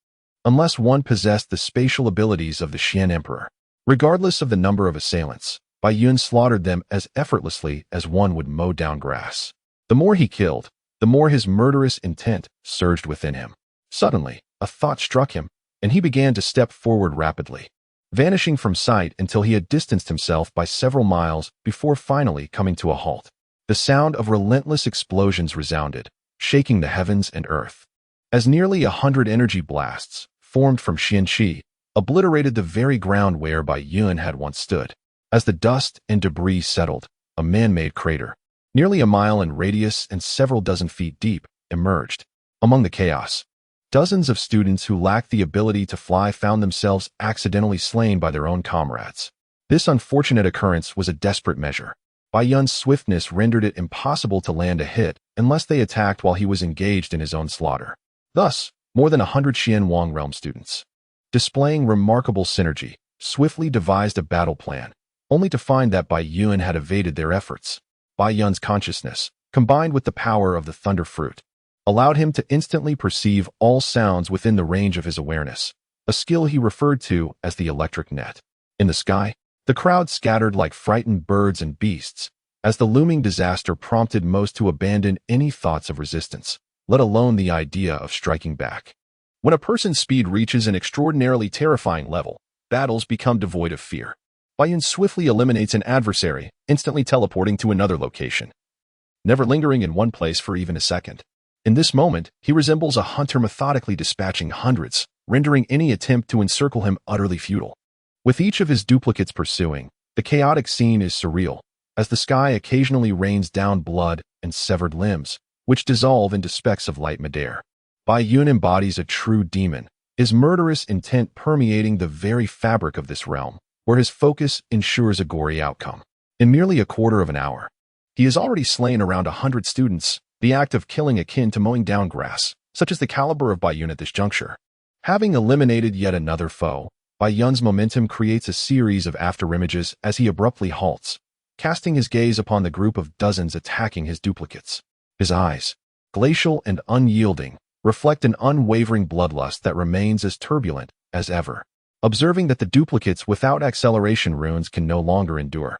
unless one possessed the spatial abilities of the Xian Emperor. Regardless of the number of assailants, Bai Yun slaughtered them as effortlessly as one would mow down grass. The more he killed, the more his murderous intent surged within him. Suddenly, a thought struck him, and he began to step forward rapidly, vanishing from sight until he had distanced himself by several miles before finally coming to a halt. The sound of relentless explosions resounded, shaking the heavens and earth, as nearly 100 energy blasts, formed from xianxia, obliterated the very ground where Bai Yun had once stood. As the dust and debris settled, a man-made crater, nearly a mile in radius and several dozen feet deep, emerged. Among the chaos, dozens of students who lacked the ability to fly found themselves accidentally slain by their own comrades. This unfortunate occurrence was a desperate measure. Bai Yun's swiftness rendered it impossible to land a hit unless they attacked while he was engaged in his own slaughter. Thus, more than 100 Xianxia realm students, displaying remarkable synergy, swiftly devised a battle plan, only to find that Bai Yun had evaded their efforts. Bai Yun's consciousness, combined with the power of the thunder fruit, allowed him to instantly perceive all sounds within the range of his awareness, a skill he referred to as the electric net. In the sky, the crowd scattered like frightened birds and beasts, as the looming disaster prompted most to abandon any thoughts of resistance, let alone the idea of striking back. When a person's speed reaches an extraordinarily terrifying level, battles become devoid of fear. Bai Yun swiftly eliminates an adversary, instantly teleporting to another location, never lingering in one place for even a second. In this moment, he resembles a hunter methodically dispatching hundreds, rendering any attempt to encircle him utterly futile. With each of his duplicates pursuing, the chaotic scene is surreal, as the sky occasionally rains down blood and severed limbs, which dissolve into specks of light midair. Bai Yun embodies a true demon, his murderous intent permeating the very fabric of this realm, where his focus ensures a gory outcome. In merely a quarter of an hour, he has already slain around 100 students, the act of killing akin to mowing down grass, such as the caliber of Bai Yun at this juncture. Having eliminated yet another foe, Bai Yun's momentum creates a series of afterimages as he abruptly halts, casting his gaze upon the group of dozens attacking his duplicates. His eyes, glacial and unyielding, reflect an unwavering bloodlust that remains as turbulent as ever. Observing that the duplicates without acceleration runes can no longer endure,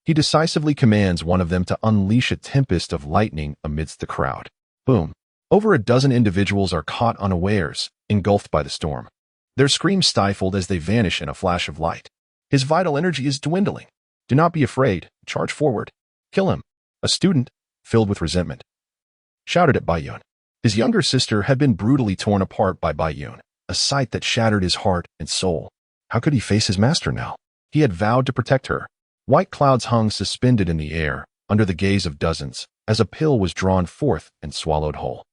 he decisively commands one of them to unleash a tempest of lightning amidst the crowd. Boom! Over a dozen individuals are caught unawares, engulfed by the storm. Their screams stifled as they vanish in a flash of light. His vital energy is dwindling. Do not be afraid. Charge forward. Kill him. A student, filled with resentment, shouted at Bai Yun. His younger sister had been brutally torn apart by Bai Yun, a sight that shattered his heart and soul. How could he face his master now? He had vowed to protect her. White clouds hung suspended in the air, under the gaze of dozens, as a pill was drawn forth and swallowed whole.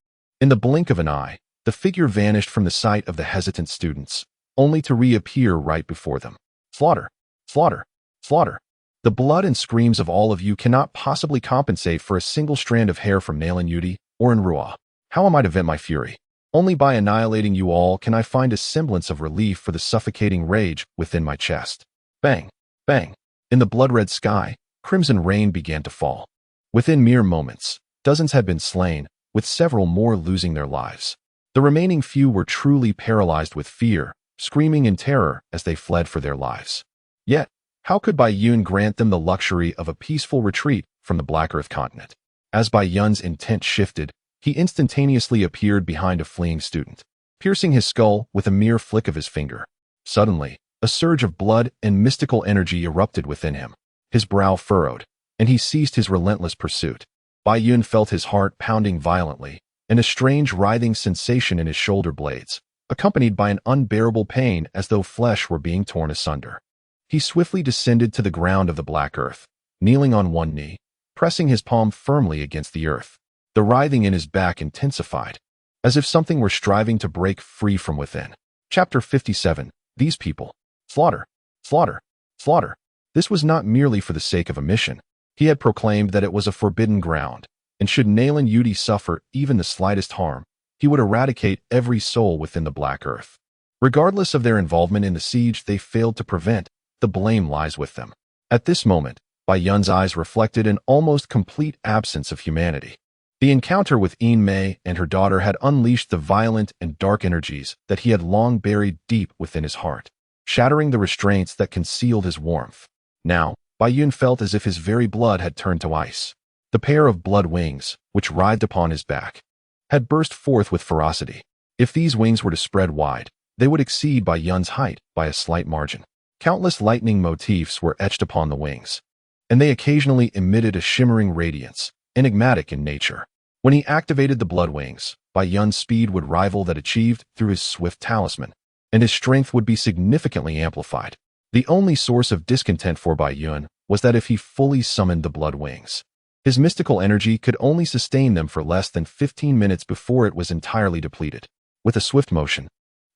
In the blink of an eye, the figure vanished from the sight of the hesitant students, only to reappear right before them. Slaughter! Slaughter! Slaughter! The blood and screams of all of you cannot possibly compensate for a single strand of hair from Nalan Yudi or Enrua. How am I to vent my fury? Only by annihilating you all can I find a semblance of relief for the suffocating rage within my chest. Bang! Bang! In the blood-red sky, crimson rain began to fall. Within mere moments, dozens had been slain, with several more losing their lives. The remaining few were truly paralyzed with fear, screaming in terror as they fled for their lives. Yet, how could Bai Yun grant them the luxury of a peaceful retreat from the Black Earth continent? As Bai Yun's intent shifted, he instantaneously appeared behind a fleeing student, piercing his skull with a mere flick of his finger. Suddenly, a surge of blood and mystical energy erupted within him. His brow furrowed, and he ceased his relentless pursuit. Bai Yun felt his heart pounding violently, and a strange writhing sensation in his shoulder blades, accompanied by an unbearable pain as though flesh were being torn asunder. He swiftly descended to the ground of the Black Earth, kneeling on one knee, pressing his palm firmly against the earth. The writhing in his back intensified, as if something were striving to break free from within. Chapter 57. These people. Slaughter. Slaughter. Slaughter. This was not merely for the sake of a mission. He had proclaimed that it was a forbidden ground, and should Nalan Yudi suffer even the slightest harm, he would eradicate every soul within the Black Earth. Regardless of their involvement in the siege they failed to prevent, the blame lies with them. At this moment, Bai Yun's eyes reflected an almost complete absence of humanity. The encounter with Yin Mei and her daughter had unleashed the violent and dark energies that he had long buried deep within his heart, shattering the restraints that concealed his warmth. Now, Bai Yun felt as if his very blood had turned to ice. The pair of blood wings, which writhed upon his back, had burst forth with ferocity. If these wings were to spread wide, they would exceed Bai Yun's height by a slight margin. Countless lightning motifs were etched upon the wings, and they occasionally emitted a shimmering radiance, enigmatic in nature. When he activated the blood wings, Bai Yun's speed would rival that achieved through his swift talisman, and his strength would be significantly amplified. The only source of discontent for Bai Yun was that if he fully summoned the blood wings, his mystical energy could only sustain them for less than 15 minutes before it was entirely depleted. With a swift motion,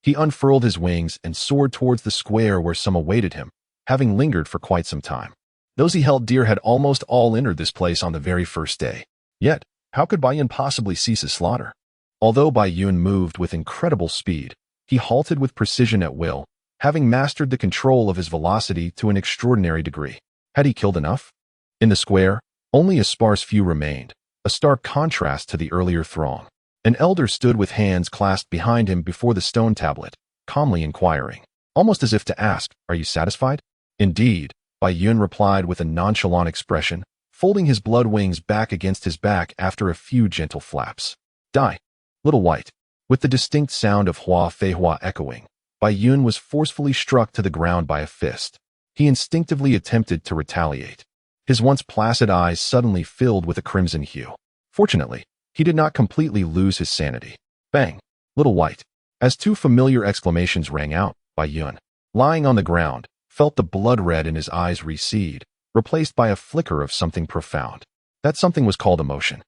he unfurled his wings and soared towards the square where some awaited him, having lingered for quite some time. Those he held dear had almost all entered this place on the very first day. Yet, how could Bai Yun possibly cease his slaughter? Although Bai Yun moved with incredible speed, he halted with precision at will, having mastered the control of his velocity to an extraordinary degree. Had he killed enough? In the square, only a sparse few remained, a stark contrast to the earlier throng. An elder stood with hands clasped behind him before the stone tablet, calmly inquiring, almost as if to ask, "Are you satisfied?" "Indeed," Bai Yun replied with a nonchalant expression, folding his blood wings back against his back after a few gentle flaps. "Die, little white." With the distinct sound of Hua Fei Hua echoing, Bai Yun was forcefully struck to the ground by a fist. He instinctively attempted to retaliate. His once placid eyes suddenly filled with a crimson hue. Fortunately, he did not completely lose his sanity. Bang! Little white. As two familiar exclamations rang out, Bai Yun, lying on the ground, felt the blood red in his eyes recede, replaced by a flicker of something profound. That something was called emotion.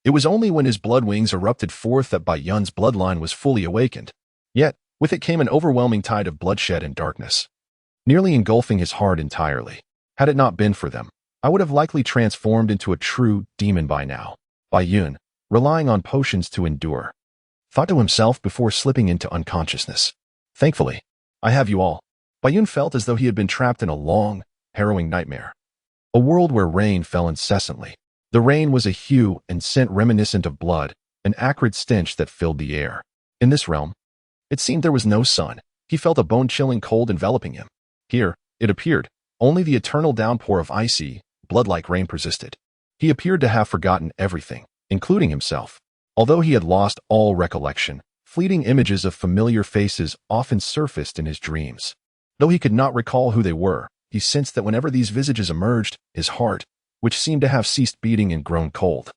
It was only when his blood wings erupted forth that Bai Yun's bloodline was fully awakened. Yet, with it came an overwhelming tide of bloodshed and darkness, nearly engulfing his heart entirely. Had it not been for them, I would have likely transformed into a true demon by now. Bai Yun, relying on potions to endure, thought to himself before slipping into unconsciousness. Thankfully, I have you all. Bai Yun felt as though he had been trapped in a long, harrowing nightmare. A world where rain fell incessantly. The rain was a hue and scent reminiscent of blood, an acrid stench that filled the air. In this realm, it seemed there was no sun. He felt a bone-chilling cold enveloping him. Here, it appeared, only the eternal downpour of icy, blood-like rain persisted. He appeared to have forgotten everything, including himself. Although he had lost all recollection, fleeting images of familiar faces often surfaced in his dreams. Though he could not recall who they were, he sensed that whenever these visages emerged, his heart, which seemed to have ceased beating and grown cold,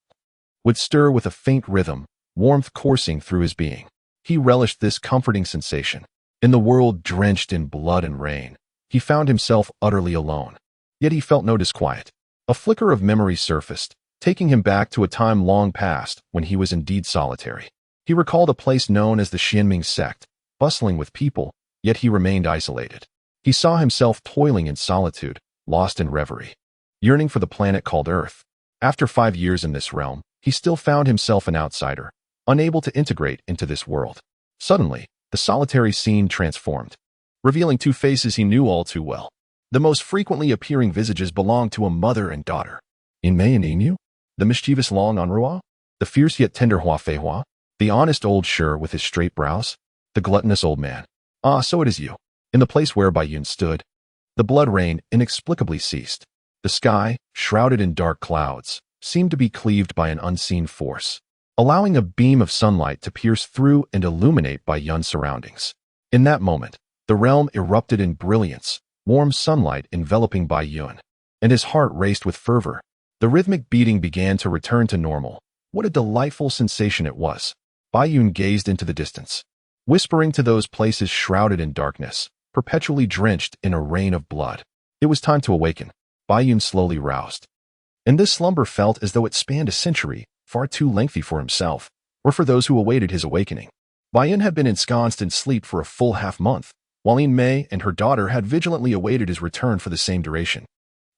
would stir with a faint rhythm, warmth coursing through his being. He relished this comforting sensation. In the world drenched in blood and rain, he found himself utterly alone. Yet he felt no disquiet. A flicker of memory surfaced, taking him back to a time long past when he was indeed solitary. He recalled a place known as the Xianming sect, bustling with people, yet he remained isolated. He saw himself toiling in solitude, lost in reverie, yearning for the planet called Earth. After 5 years in this realm, he still found himself an outsider, unable to integrate into this world. Suddenly, the solitary scene transformed, revealing two faces he knew all too well. The most frequently appearing visages belonged to a mother and daughter. In Mei and Inu, the mischievous Long Enrua, the fierce yet tender Hua Fei Hua, the honest old Shur with his straight brows, the gluttonous old man. Ah, so it is you. In the place where Bai Yun stood, the blood rain inexplicably ceased. The sky, shrouded in dark clouds, seemed to be cleaved by an unseen force, allowing a beam of sunlight to pierce through and illuminate Bai Yun's surroundings. In that moment, the realm erupted in brilliance, warm sunlight enveloping Bai Yun, and his heart raced with fervor. The rhythmic beating began to return to normal. What a delightful sensation it was. Bai Yun gazed into the distance, whispering to those places shrouded in darkness, perpetually drenched in a rain of blood. It was time to awaken. Bai Yun slowly roused, and this slumber felt as though it spanned a century, far too lengthy for himself, or for those who awaited his awakening. Bai Yun had been ensconced in sleep for a full half-month, while Yin Mei and her daughter had vigilantly awaited his return for the same duration.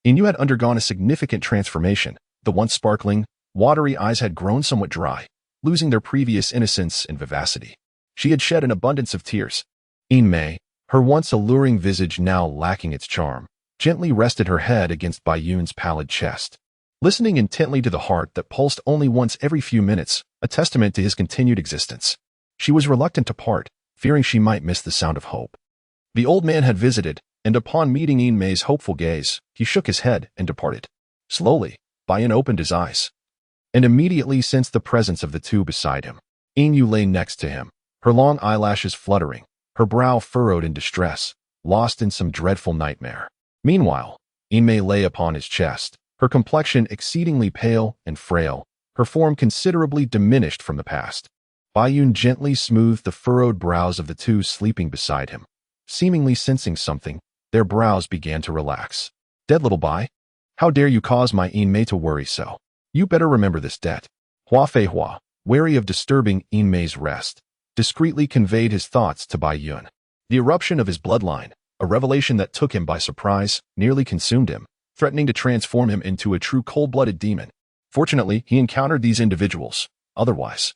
Inu had undergone a significant transformation. The once sparkling, watery eyes had grown somewhat dry, losing their previous innocence and vivacity. She had shed an abundance of tears. Yin Mei, her once alluring visage now lacking its charm, gently rested her head against Bai Yun's pallid chest, listening intently to the heart that pulsed only once every few minutes, a testament to his continued existence. She was reluctant to part, fearing she might miss the sound of hope. The old man had visited, and upon meeting Yin Mei's hopeful gaze, he shook his head and departed. Slowly, Bai Yun opened his eyes, and immediately sensed the presence of the two beside him. Inu lay next to him, her long eyelashes fluttering, her brow furrowed in distress, lost in some dreadful nightmare. Meanwhile, Yin Mei lay upon his chest, her complexion exceedingly pale and frail, her form considerably diminished from the past. Bai Yun gently smoothed the furrowed brows of the two sleeping beside him. Seemingly sensing something, their brows began to relax. Dead little Bai? How dare you cause my Yin Mei to worry so? You better remember this debt. Hua Fei Hua, wary of disturbing Yin Mei's rest, discreetly conveyed his thoughts to Bai Yun. The eruption of his bloodline, a revelation that took him by surprise, nearly consumed him, threatening to transform him into a true cold-blooded demon. Fortunately, he encountered these individuals. Otherwise,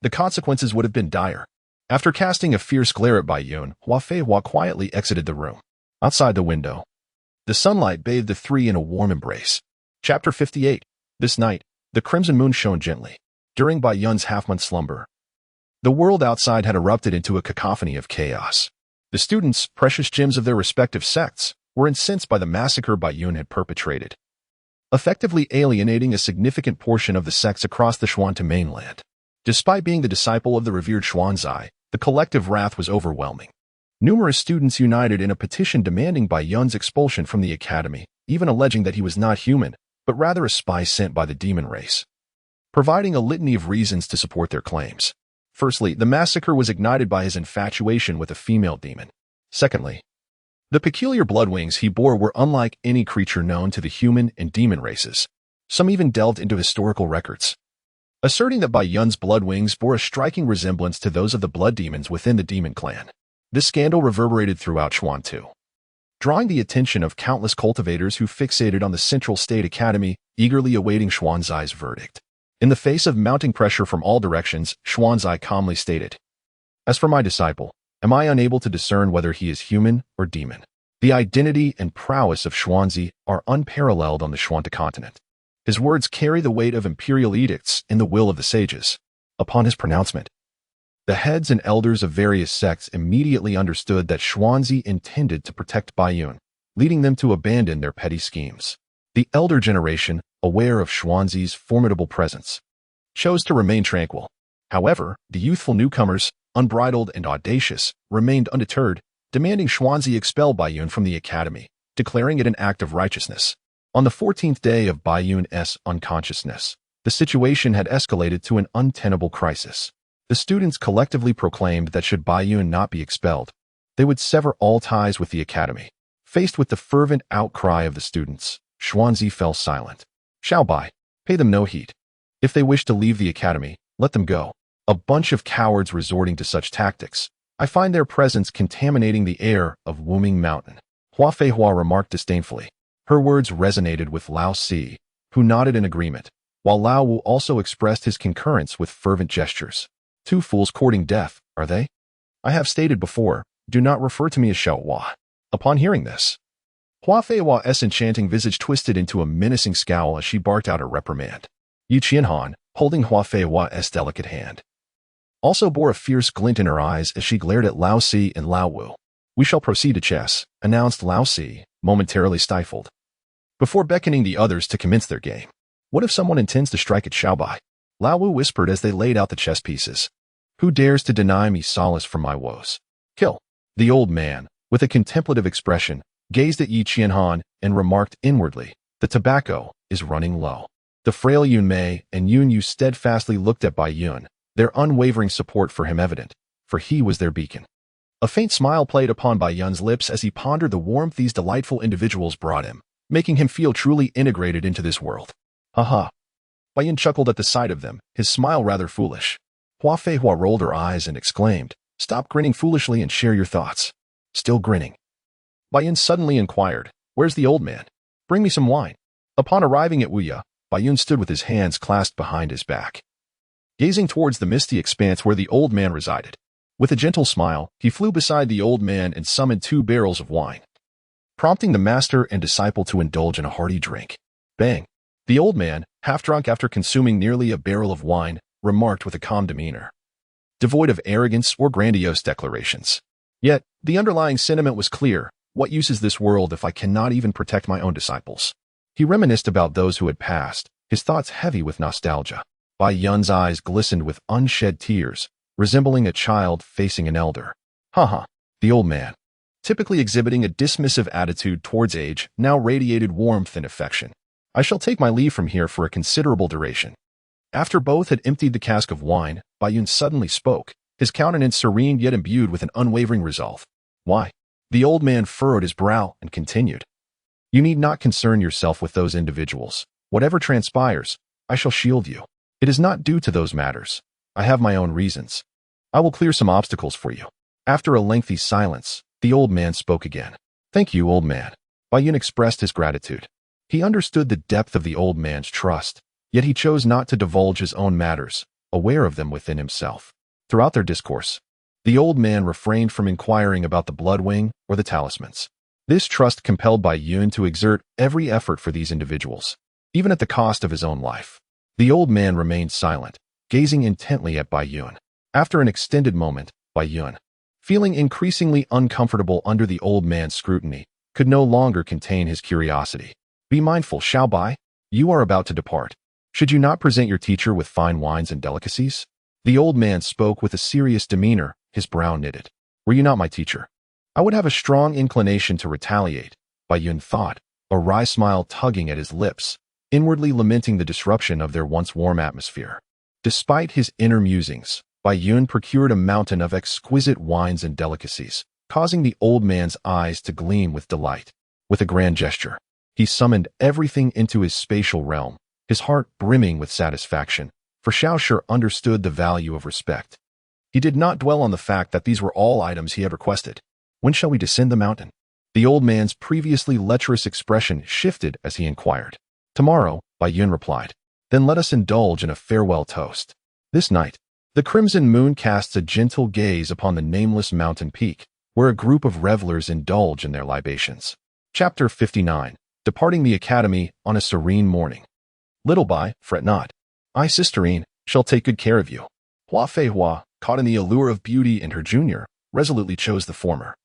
the consequences would have been dire. After casting a fierce glare at Bai Yun, Hua Fei Hua quietly exited the room. Outside the window, the sunlight bathed the three in a warm embrace. Chapter 58. This night, the crimson moon shone gently. During Bai Yun's half-month slumber, the world outside had erupted into a cacophony of chaos. The students, precious gems of their respective sects, were incensed by the massacre Bai Yun had perpetrated, effectively alienating a significant portion of the sects across the Xuanta mainland. Despite being the disciple of the revered Xuanzai, the collective wrath was overwhelming. Numerous students united in a petition demanding Bai Yun's expulsion from the academy, even alleging that he was not human, but rather a spy sent by the demon race, providing a litany of reasons to support their claims. Firstly, the massacre was ignited by his infatuation with a female demon. Secondly, the peculiar blood wings he bore were unlike any creature known to the human and demon races. Some even delved into historical records, asserting that Bai Yun's blood wings bore a striking resemblance to those of the blood demons within the demon clan. This scandal reverberated throughout Xuantu, drawing the attention of countless cultivators who fixated on the Central State Academy, eagerly awaiting Xuanzai's verdict. In the face of mounting pressure from all directions, Xuanzai calmly stated, "As for my disciple, am I unable to discern whether he is human or demon? The identity and prowess of Xuanzi are unparalleled on the Xuanta continent." His words carry the weight of imperial edicts and the will of the sages. Upon his pronouncement, the heads and elders of various sects immediately understood that Xuanzi intended to protect Bai Yun, leading them to abandon their petty schemes. The elder generation, aware of Xuanzi's formidable presence, chose to remain tranquil. However, the youthful newcomers, unbridled and audacious, remained undeterred, demanding Xuanzi expel Bai Yun from the academy, declaring it an act of righteousness. On the 14th day of Bai Yun's unconsciousness, the situation had escalated to an untenable crisis. The students collectively proclaimed that should Bai Yun not be expelled, they would sever all ties with the academy. Faced with the fervent outcry of the students, Xuanzi fell silent. "Xiao Bai, pay them no heed. If they wish to leave the academy, let them go. A bunch of cowards resorting to such tactics. I find their presence contaminating the air of Wuming Mountain. Hua Feihua remarked disdainfully. Her words resonated with Lao Si, who nodded in agreement, while Lao Wu also expressed his concurrence with fervent gestures. Two fools courting death, are they? I have stated before, do not refer to me as Xiao Hua. Upon hearing this, Hua Feihua's enchanting visage twisted into a menacing scowl as she barked out a reprimand. Yu Qianhan, holding Hua Feihua's delicate hand, also bore a fierce glint in her eyes as she glared at Lao Si and Lao Wu. We shall proceed to chess, announced Lao Si, momentarily stifled, before beckoning the others to commence their game. What if someone intends to strike at Xiaobai? Lao Wu whispered as they laid out the chess pieces. Who dares to deny me solace from my woes? Kill. The old man, with a contemplative expression, gazed at Yi Qianhan and remarked inwardly, the tobacco is running low. The frail Yun Mei and Yun Yu steadfastly looked at Bai Yun, their unwavering support for him evident, for he was their beacon. A faint smile played upon Bai Yun's lips as he pondered the warmth these delightful individuals brought him, making him feel truly integrated into this world. Ha. Bai Yun chuckled at the sight of them, his smile rather foolish. Hua Feihua rolled her eyes and exclaimed, stop grinning foolishly and share your thoughts. Still grinning. Bai Yun suddenly inquired, where's the old man? Bring me some wine. Upon arriving at Wuya, Bai Yun stood with his hands clasped behind his back, gazing towards the misty expanse where the old man resided. With a gentle smile, he flew beside the old man and summoned 2 barrels of wine, prompting the master and disciple to indulge in a hearty drink. Bang! The old man, half drunk after consuming nearly a barrel of wine, remarked with a calm demeanor, devoid of arrogance or grandiose declarations. Yet, the underlying sentiment was clear. What use is this world if I cannot even protect my own disciples? He reminisced about those who had passed, his thoughts heavy with nostalgia. Bai Yun's eyes glistened with unshed tears, resembling a child facing an elder. The old man, typically exhibiting a dismissive attitude towards age, now radiated warmth and affection. I shall take my leave from here for a considerable duration. After both had emptied the cask of wine, Bai Yun suddenly spoke, his countenance serene yet imbued with an unwavering resolve. Why? The old man furrowed his brow and continued. You need not concern yourself with those individuals. Whatever transpires, I shall shield you. It is not due to those matters. I have my own reasons. I will clear some obstacles for you. After a lengthy silence, the old man spoke again. Thank you, old man. Bai Yun expressed his gratitude. He understood the depth of the old man's trust, yet he chose not to divulge his own matters, aware of them within himself. Throughout their discourse, the old man refrained from inquiring about the blood wing or the talismans. This trust compelled Bai Yun to exert every effort for these individuals, even at the cost of his own life. The old man remained silent, gazing intently at Bai Yun. After an extended moment, Bai Yun, feeling increasingly uncomfortable under the old man's scrutiny, could no longer contain his curiosity. Be mindful, Xiao Bai. You are about to depart. Should you not present your teacher with fine wines and delicacies? The old man spoke with a serious demeanor, his brow knitted. Were you not my teacher? I would have a strong inclination to retaliate, Bai Yun thought, a wry smile tugging at his lips, inwardly lamenting the disruption of their once warm atmosphere. Despite his inner musings, Bai Yun procured a mountain of exquisite wines and delicacies, causing the old man's eyes to gleam with delight. With a grand gesture, he summoned everything into his spatial realm, his heart brimming with satisfaction, for Xiaoshi understood the value of respect. He did not dwell on the fact that these were all items he had requested. When shall we descend the mountain? The old man's previously lecherous expression shifted as he inquired. Tomorrow, Bai Yun replied. Then let us indulge in a farewell toast. This night, the crimson moon casts a gentle gaze upon the nameless mountain peak, where a group of revelers indulge in their libations. Chapter 59. Departing the academy on a serene morning. Little Bai, fret not. I, Sisterine, shall take good care of you. Hua Feihua, caught in the allure of beauty and her junior, resolutely chose the former.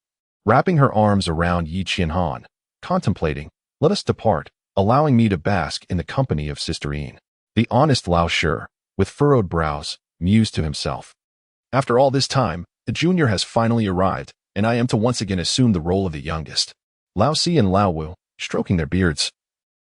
Wrapping her arms around Yi Qianhan, contemplating, let us depart, allowing me to bask in the company of Sisterine. The honest Lao Shi, with furrowed brows, mused to himself. After all this time, the junior has finally arrived, and I am to once again assume the role of the youngest. Lao Si and Lao Wu, stroking their beards,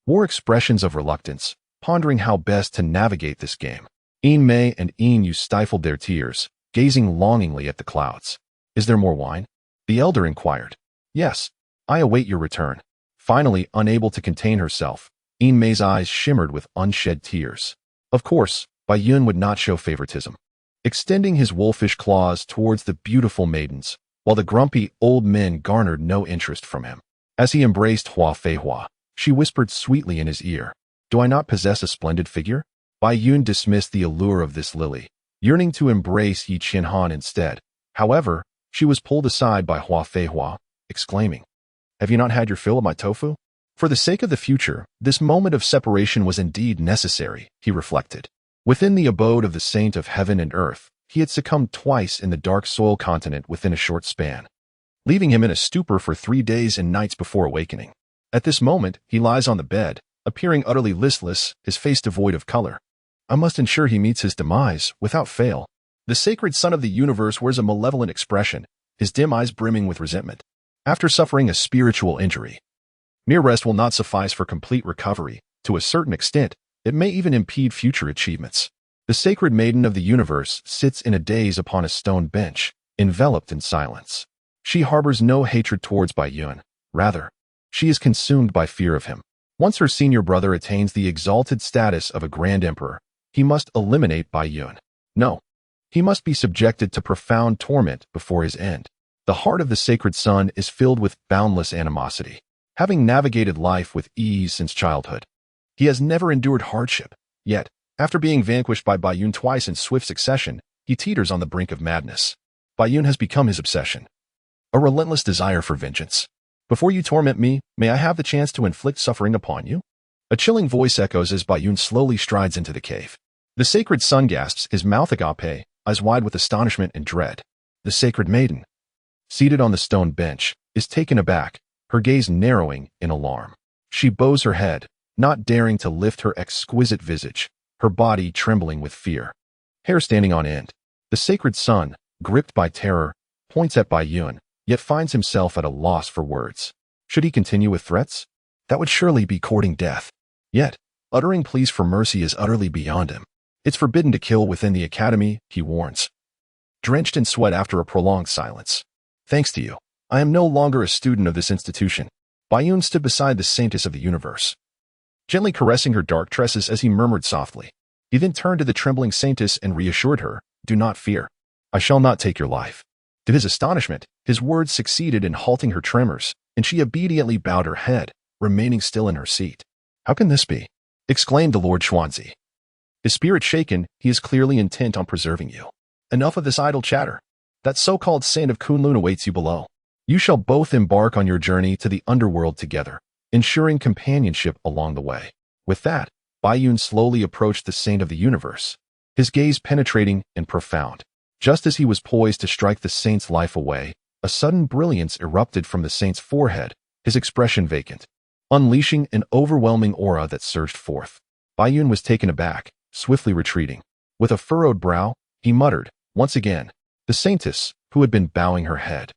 wore expressions of reluctance, pondering how best to navigate this game. Yin Mei and Yin Yu stifled their tears, gazing longingly at the clouds. Is there more wine? The elder inquired. Yes, I await your return. Finally, unable to contain herself, Yin Mei's eyes shimmered with unshed tears. Of course, Bai Yun would not show favoritism. extending his wolfish claws towards the beautiful maidens, while the grumpy old men garnered no interest from him. As he embraced Hua Feihua, she whispered sweetly in his ear, "Do I not possess a splendid figure?" Bai Yun dismissed the allure of this lily, yearning to embrace Yi Qianhan instead. However, she was pulled aside by Hua Feihua, exclaiming, "Have you not had your fill of my tofu?" For the sake of the future, this moment of separation was indeed necessary, he reflected. Within the abode of the saint of heaven and earth, he had succumbed twice in the dark soil continent within a short span, leaving him in a stupor for 3 days and nights before awakening. At this moment, he lies on the bed, appearing utterly listless, his face devoid of color. I must ensure he meets his demise, without fail. The sacred son of the universe wears a malevolent expression, his dim eyes brimming with resentment. After suffering a spiritual injury, mere rest will not suffice for complete recovery. To a certain extent, it may even impede future achievements. The sacred maiden of the universe sits in a daze upon a stone bench, enveloped in silence. She harbors no hatred towards Bai Yun. Rather, she is consumed by fear of him. Once her senior brother attains the exalted status of a grand emperor, he must eliminate Bai Yun. No, he must be subjected to profound torment before his end. The heart of the sacred son is filled with boundless animosity. Having navigated life with ease since childhood, he has never endured hardship. Yet, after being vanquished by Bai Yun twice in swift succession, he teeters on the brink of madness. Bai Yun has become his obsession, a relentless desire for vengeance. Before you torment me, may I have the chance to inflict suffering upon you? A chilling voice echoes as Bai Yun slowly strides into the cave. The sacred son gasps, his mouth agape, eyes wide with astonishment and dread. The sacred maiden, seated on the stone bench, is taken aback, her gaze narrowing in alarm. She bows her head, not daring to lift her exquisite visage, her body trembling with fear, hair standing on end. The sacred son, gripped by terror, points at Bai Yun, yet finds himself at a loss for words. Should he continue with threats? That would surely be courting death. Yet, uttering pleas for mercy is utterly beyond him. It's forbidden to kill within the academy, he warns, drenched in sweat after a prolonged silence. Thanks to you, I am no longer a student of this institution. Bai Yun stood beside the saintess of the universe, gently caressing her dark tresses as he murmured softly. He then turned to the trembling saintess and reassured her, "Do not fear. I shall not take your life." To his astonishment, his words succeeded in halting her tremors, and she obediently bowed her head, remaining still in her seat. "How can this be?" exclaimed the Lord Xuanzi. His spirit shaken, he is clearly intent on preserving you. Enough of this idle chatter. That so-called saint of Kunlun awaits you below. You shall both embark on your journey to the underworld together, ensuring companionship along the way. With that, Bai Yun slowly approached the saint of the universe, his gaze penetrating and profound. Just as he was poised to strike the saint's life away, a sudden brilliance erupted from the saint's forehead, his expression vacant, unleashing an overwhelming aura that surged forth. Bai Yun was taken aback, swiftly retreating. With a furrowed brow, he muttered, once again. The saintess, who had been bowing her head,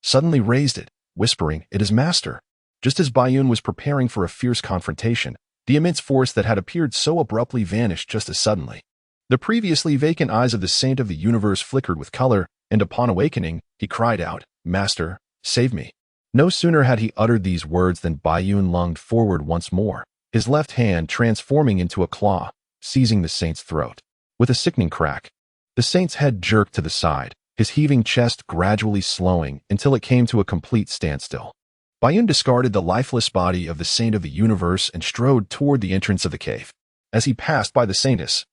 suddenly raised it, whispering, "It is master." Just as Bai Yun was preparing for a fierce confrontation, the immense force that had appeared so abruptly vanished just as suddenly. The previously vacant eyes of the saint of the universe flickered with color, and upon awakening, he cried out, "Master, save me." No sooner had he uttered these words than Bai Yun lunged forward once more, his left hand transforming into a claw, seizing the saint's throat. With a sickening crack, the saint's head jerked to the side, his heaving chest gradually slowing until it came to a complete standstill. Bai Yun discarded the lifeless body of the saint of the universe and strode toward the entrance of the cave. As he passed by the saintess,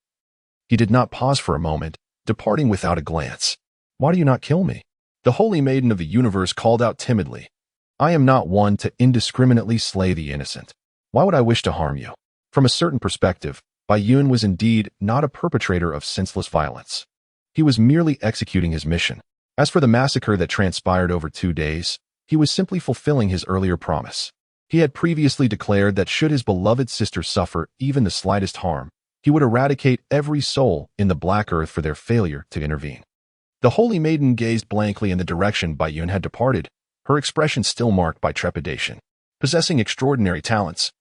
he did not pause for a moment, departing without a glance. "Why do you not kill me?" The holy maiden of the universe called out timidly. "I am not one to indiscriminately slay the innocent. Why would I wish to harm you?" From a certain perspective, Bai Yun was indeed not a perpetrator of senseless violence. He was merely executing his mission. As for the massacre that transpired over 2 days, he was simply fulfilling his earlier promise. He had previously declared that should his beloved sister suffer even the slightest harm, he would eradicate every soul in the Black Earth for their failure to intervene. The holy maiden gazed blankly in the direction Bai Yun had departed, her expression still marked by trepidation. Possessing extraordinary talents,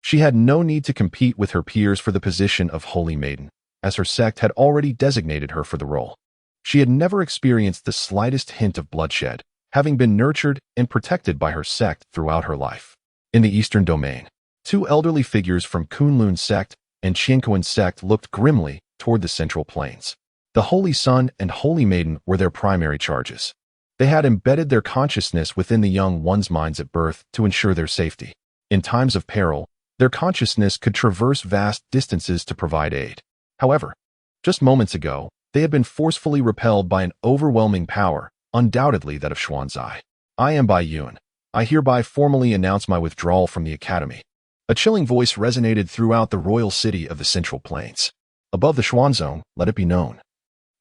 she had no need to compete with her peers for the position of holy maiden, as her sect had already designated her for the role. She had never experienced the slightest hint of bloodshed, having been nurtured and protected by her sect throughout her life. In the eastern domain, 2 elderly figures from Kunlun sect and Xianxia sect looked grimly toward the central plains. The Holy Sun and Holy Maiden were their primary charges. They had embedded their consciousness within the young one's minds at birth to ensure their safety. In times of peril, their consciousness could traverse vast distances to provide aid. However, just moments ago, they had been forcefully repelled by an overwhelming power, undoubtedly that of Xuanzai. I am Bai Yun. I hereby formally announce my withdrawal from the academy. A chilling voice resonated throughout the royal city of the Central Plains. Above the Xuan Zone, let it be known.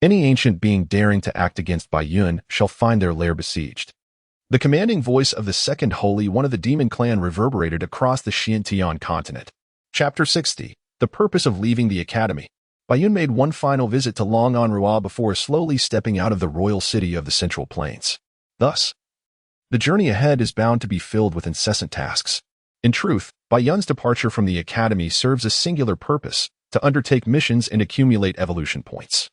Any ancient being daring to act against Bai Yun shall find their lair besieged. The commanding voice of the Second Holy One of the Demon Clan reverberated across the Xianxia continent. Chapter 60. The Purpose of Leaving the Academy. Bai Yun made one final visit to Long Anrua before slowly stepping out of the royal city of the Central Plains. Thus, the journey ahead is bound to be filled with incessant tasks. In truth, Bai Yun's departure from the academy serves a singular purpose: to undertake missions and accumulate evolution points.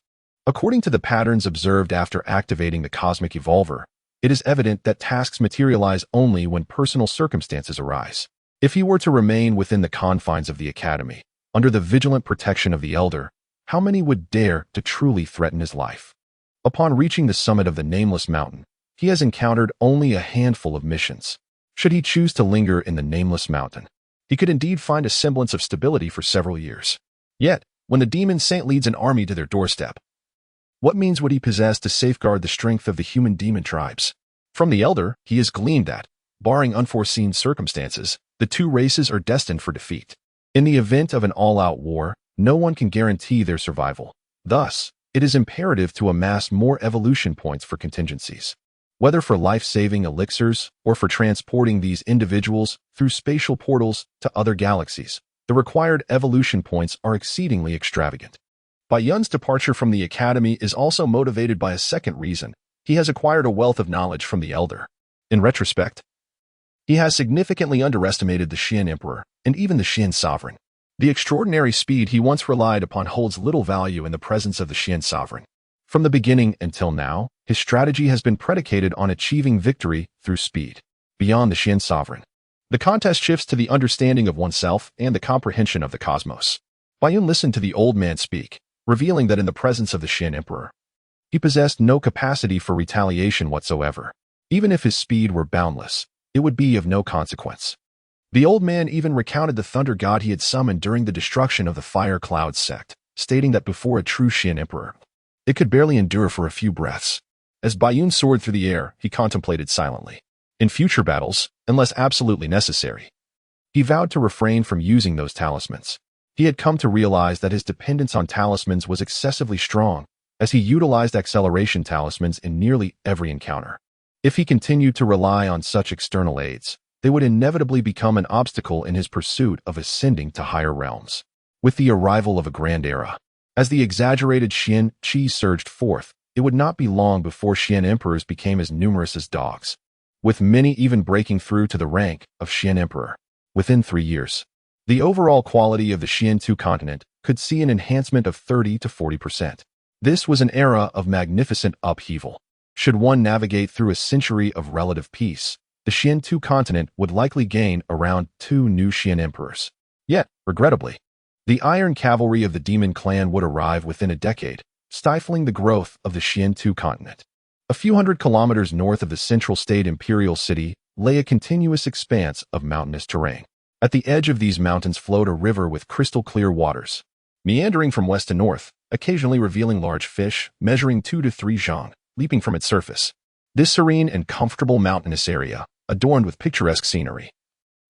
According to the patterns observed after activating the cosmic evolver, it is evident that tasks materialize only when personal circumstances arise. If he were to remain within the confines of the academy, under the vigilant protection of the Elder, how many would dare to truly threaten his life? Upon reaching the summit of the Nameless Mountain, he has encountered only a handful of missions. Should he choose to linger in the Nameless Mountain, he could indeed find a semblance of stability for several years. Yet, when the demon saint leads an army to their doorstep, what means would he possess to safeguard the strength of the human demon tribes? From the Elder, he has gleaned that, barring unforeseen circumstances, the two races are destined for defeat. In the event of an all-out war, no one can guarantee their survival. Thus, it is imperative to amass more evolution points for contingencies. Whether for life-saving elixirs or for transporting these individuals through spatial portals to other galaxies, the required evolution points are exceedingly extravagant. Bai Yun's departure from the academy is also motivated by a second reason. He has acquired a wealth of knowledge from the Elder. In retrospect, he has significantly underestimated the Xian Emperor and even the Xian Sovereign. The extraordinary speed he once relied upon holds little value in the presence of the Xian Sovereign. From the beginning until now, his strategy has been predicated on achieving victory through speed. Beyond the Xian Sovereign, the contest shifts to the understanding of oneself and the comprehension of the cosmos. Bai Yun listened to the old man speak, revealing that in the presence of the Xian Emperor, he possessed no capacity for retaliation whatsoever. Even if his speed were boundless, it would be of no consequence. The old man even recounted the thunder god he had summoned during the destruction of the Fire Cloud sect, stating that before a true Xian Emperor, it could barely endure for a few breaths. As Bai Yun soared through the air, he contemplated silently. In future battles, unless absolutely necessary, he vowed to refrain from using those talismans. He had come to realize that his dependence on talismans was excessively strong, as he utilized acceleration talismans in nearly every encounter. If he continued to rely on such external aids, they would inevitably become an obstacle in his pursuit of ascending to higher realms. With the arrival of a grand era, as the exaggerated Xian Qi surged forth, it would not be long before Xian Emperors became as numerous as dogs, with many even breaking through to the rank of Xian Emperor. Within 3 years, the overall quality of the Xian continent could see an enhancement of 30 to 40%. This was an era of magnificent upheaval. Should one navigate through a century of relative peace, the Xian continent would likely gain around 2 new Xian emperors. Yet, regrettably, the iron cavalry of the demon clan would arrive within a decade, stifling the growth of the Xian continent. A few hundred kilometers north of the central state imperial city lay a continuous expanse of mountainous terrain. At the edge of these mountains flowed a river with crystal-clear waters, meandering from west to north, occasionally revealing large fish measuring 2 to 3 zhang, leaping from its surface. This serene and comfortable mountainous area, adorned with picturesque scenery,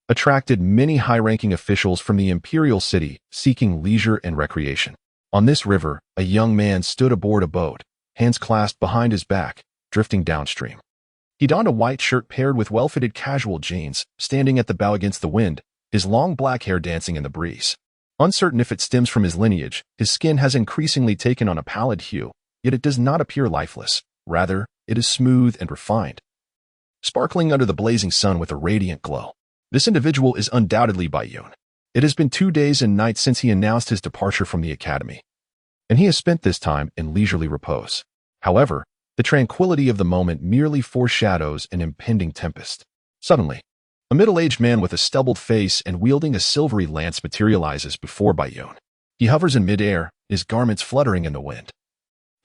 attracted many high-ranking officials from the imperial city seeking leisure and recreation. On this river, a young man stood aboard a boat, hands clasped behind his back, drifting downstream. He donned a white shirt paired with well-fitted casual jeans, standing at the bow against the wind, his long black hair dancing in the breeze. Uncertain if it stems from his lineage, his skin has increasingly taken on a pallid hue, yet it does not appear lifeless. Rather, it is smooth and refined, sparkling under the blazing sun with a radiant glow. This individual is undoubtedly Bai Yun. It has been 2 days and nights since he announced his departure from the academy, and he has spent this time in leisurely repose. However, the tranquility of the moment merely foreshadows an impending tempest. Suddenly, a middle-aged man with a stubbled face and wielding a silvery lance materializes before Bai Yun. He hovers in midair, his garments fluttering in the wind.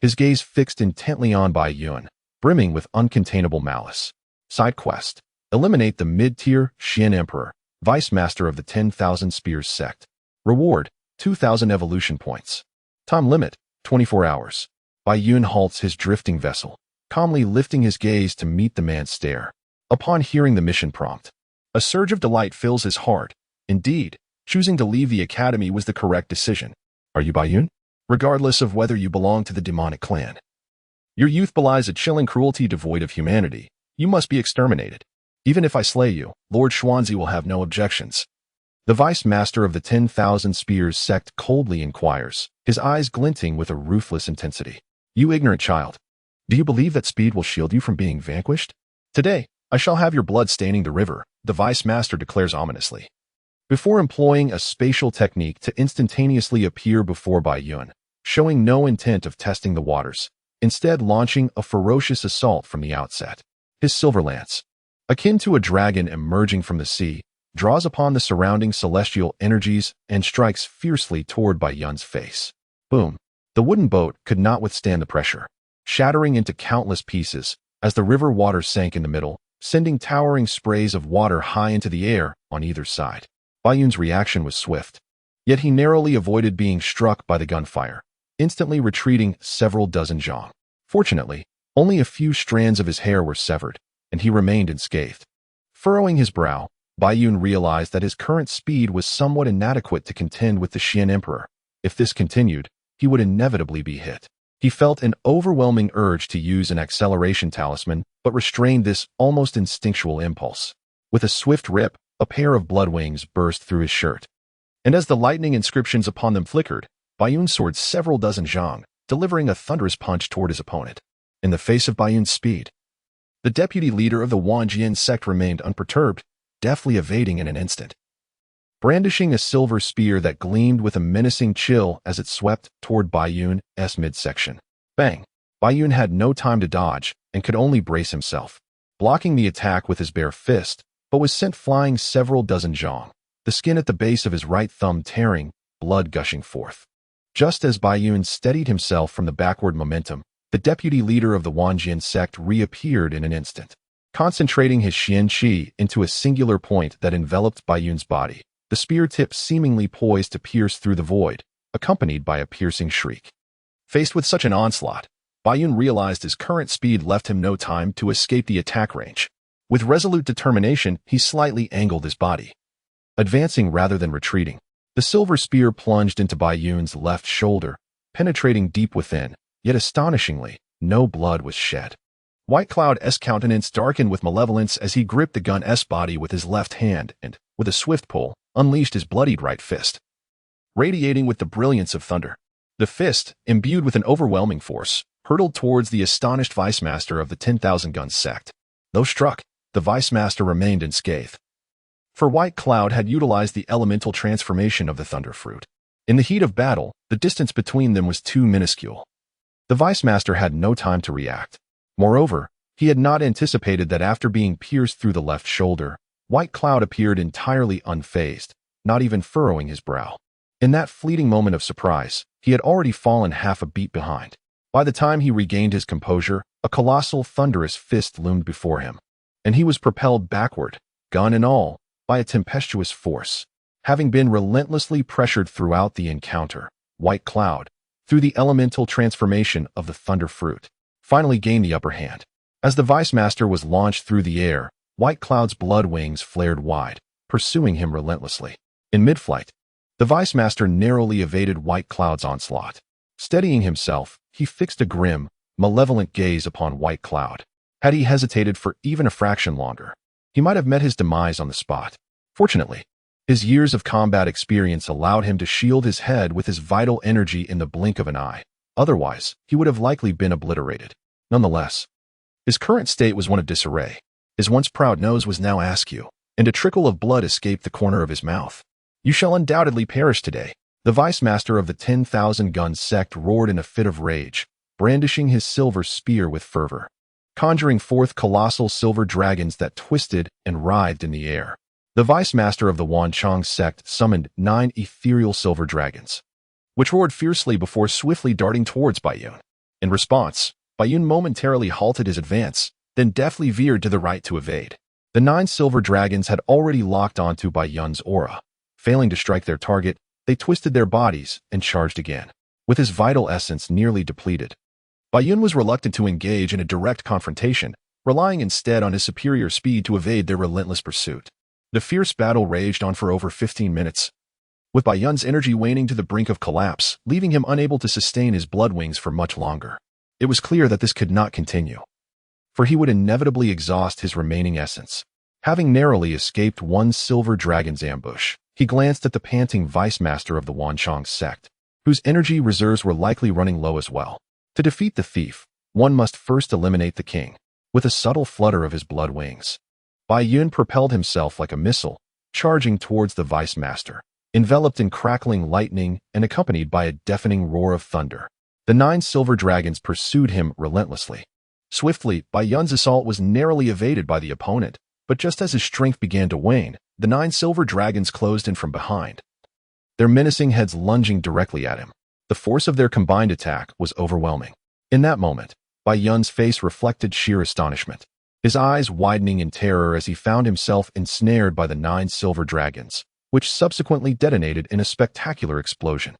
his gaze fixed intently on Bai Yun, brimming with uncontainable malice. Side quest: eliminate the mid-tier Xian Emperor, Vice Master of the 10,000 Spears sect. Reward: 2,000 evolution points. Time limit: 24 hours. Bai Yun halts his drifting vessel, calmly lifting his gaze to meet the man's stare. Upon hearing the mission prompt, a surge of delight fills his heart. Indeed, choosing to leave the academy was the correct decision. Are you Bai Yun? Regardless of whether you belong to the demonic clan. Your youth belies a chilling cruelty devoid of humanity. You must be exterminated. Even if I slay you, Lord Xuanzi will have no objections. The Vice Master of the 10,000 Spears sect coldly inquires, his eyes glinting with a ruthless intensity. You ignorant child. Do you believe that speed will shield you from being vanquished? Today, I shall have your blood staining the river, the Vice Master declares ominously. Before employing a spatial technique to instantaneously appear before Bai Yun, showing no intent of testing the waters, instead launching a ferocious assault from the outset. His silver lance, akin to a dragon emerging from the sea, draws upon the surrounding celestial energies and strikes fiercely toward Bai Yun's face. Boom! The wooden boat could not withstand the pressure, shattering into countless pieces as the river water sank in the middle, sending towering sprays of water high into the air on either side. Bai Yun's reaction was swift, yet he narrowly avoided being struck by the gunfire, instantly retreating several dozen zhang. Fortunately, only a few strands of his hair were severed, and he remained unscathed. Furrowing his brow, Bai Yun realized that his current speed was somewhat inadequate to contend with the Xian Emperor. If this continued, he would inevitably be hit. He felt an overwhelming urge to use an acceleration talisman, but restrained this almost instinctual impulse. With a swift rip, a pair of blood wings burst through his shirt. And as the lightning inscriptions upon them flickered, Bai Yun soared several dozen zhang, delivering a thunderous punch toward his opponent. In the face of Bai Yun's speed, the deputy leader of the Wanjian sect remained unperturbed, deftly evading in an instant, brandishing a silver spear that gleamed with a menacing chill as it swept toward Bai Yun's midsection. Bang! Bai Yun had no time to dodge and could only brace himself, blocking the attack with his bare fist, but was sent flying several dozen zhang, the skin at the base of his right thumb tearing, blood gushing forth. Just as Bai Yun steadied himself from the backward momentum, the deputy leader of the Wanjian sect reappeared in an instant, concentrating his xianxia into a singular point that enveloped Bai Yun's body, the spear tip seemingly poised to pierce through the void, accompanied by a piercing shriek. Faced with such an onslaught, Bai Yun realized his current speed left him no time to escape the attack range. With resolute determination, he slightly angled his body, advancing rather than retreating. The silver spear plunged into Bai Yun's left shoulder, penetrating deep within, yet astonishingly, no blood was shed. White Cloud's countenance darkened with malevolence as he gripped the gun's body with his left hand and, with a swift pull, unleashed his bloodied right fist, radiating with the brilliance of thunder. The fist, imbued with an overwhelming force, hurtled towards the astonished Vice Master of the 10,000 Gun sect. Though struck, the Vice Master remained unscathed, for White Cloud had utilized the elemental transformation of the Thunder Fruit. In the heat of battle, the distance between them was too minuscule. The Vice Master had no time to react. Moreover, he had not anticipated that after being pierced through the left shoulder, White Cloud appeared entirely unfazed, not even furrowing his brow. In that fleeting moment of surprise, he had already fallen half a beat behind. By the time he regained his composure, a colossal thunderous fist loomed before him, and he was propelled backward, gun and all, by a tempestuous force. Having been relentlessly pressured throughout the encounter, White Cloud, through the elemental transformation of the Thunder Fruit, finally gained the upper hand. As the Vice Master was launched through the air, White Cloud's blood wings flared wide, pursuing him relentlessly. In mid-flight, the Vice Master narrowly evaded White Cloud's onslaught. Steadying himself, he fixed a grim, malevolent gaze upon White Cloud. Had he hesitated for even a fraction longer, he might have met his demise on the spot. Fortunately, his years of combat experience allowed him to shield his head with his vital energy in the blink of an eye. Otherwise, he would have likely been obliterated. Nonetheless, his current state was one of disarray. His once proud nose was now askew, and a trickle of blood escaped the corner of his mouth. You shall undoubtedly perish today. The Vice Master of the 10,000 Gun sect roared in a fit of rage, brandishing his silver spear with fervor, conjuring forth colossal silver dragons that twisted and writhed in the air. The Vice Master of the Wanchang sect summoned 9 ethereal silver dragons, which roared fiercely before swiftly darting towards Bai Yun. In response, Yun momentarily halted his advance, then deftly veered to the right to evade. The 9 silver dragons had already locked onto Yun's aura. Failing to strike their target, they twisted their bodies and charged again. With his vital essence nearly depleted, Yun was reluctant to engage in a direct confrontation, relying instead on his superior speed to evade their relentless pursuit. The fierce battle raged on for over 15 minutes, with Yun's energy waning to the brink of collapse, leaving him unable to sustain his blood wings for much longer. It was clear that this could not continue, for he would inevitably exhaust his remaining essence. Having narrowly escaped one silver dragon's ambush, he glanced at the panting vice-master of the Wanchang sect, whose energy reserves were likely running low as well. To defeat the thief, one must first eliminate the king. With a subtle flutter of his blood wings, Yun propelled himself like a missile, charging towards the vice-master, enveloped in crackling lightning and accompanied by a deafening roar of thunder. The 9 silver dragons pursued him relentlessly. Swiftly, Yun's assault was narrowly evaded by the opponent, but just as his strength began to wane, the 9 silver dragons closed in from behind, their menacing heads lunging directly at him. The force of their combined attack was overwhelming. In that moment, Yun's face reflected sheer astonishment, his eyes widening in terror as he found himself ensnared by the 9 silver dragons, which subsequently detonated in a spectacular explosion.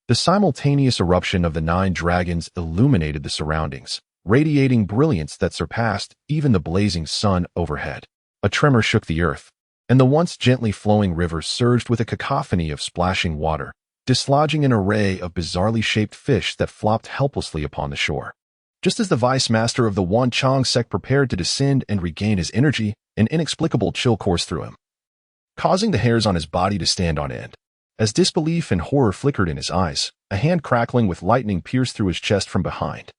The simultaneous eruption of the 9 dragons illuminated the surroundings, radiating brilliance that surpassed even the blazing sun overhead. A tremor shook the earth, and the once gently flowing river surged with a cacophony of splashing water, dislodging an array of bizarrely shaped fish that flopped helplessly upon the shore. Just as the vice-master of the Wanchang sect prepared to descend and regain his energy, an inexplicable chill coursed through him, causing the hairs on his body to stand on end. As disbelief and horror flickered in his eyes, a hand crackling with lightning pierced through his chest from behind.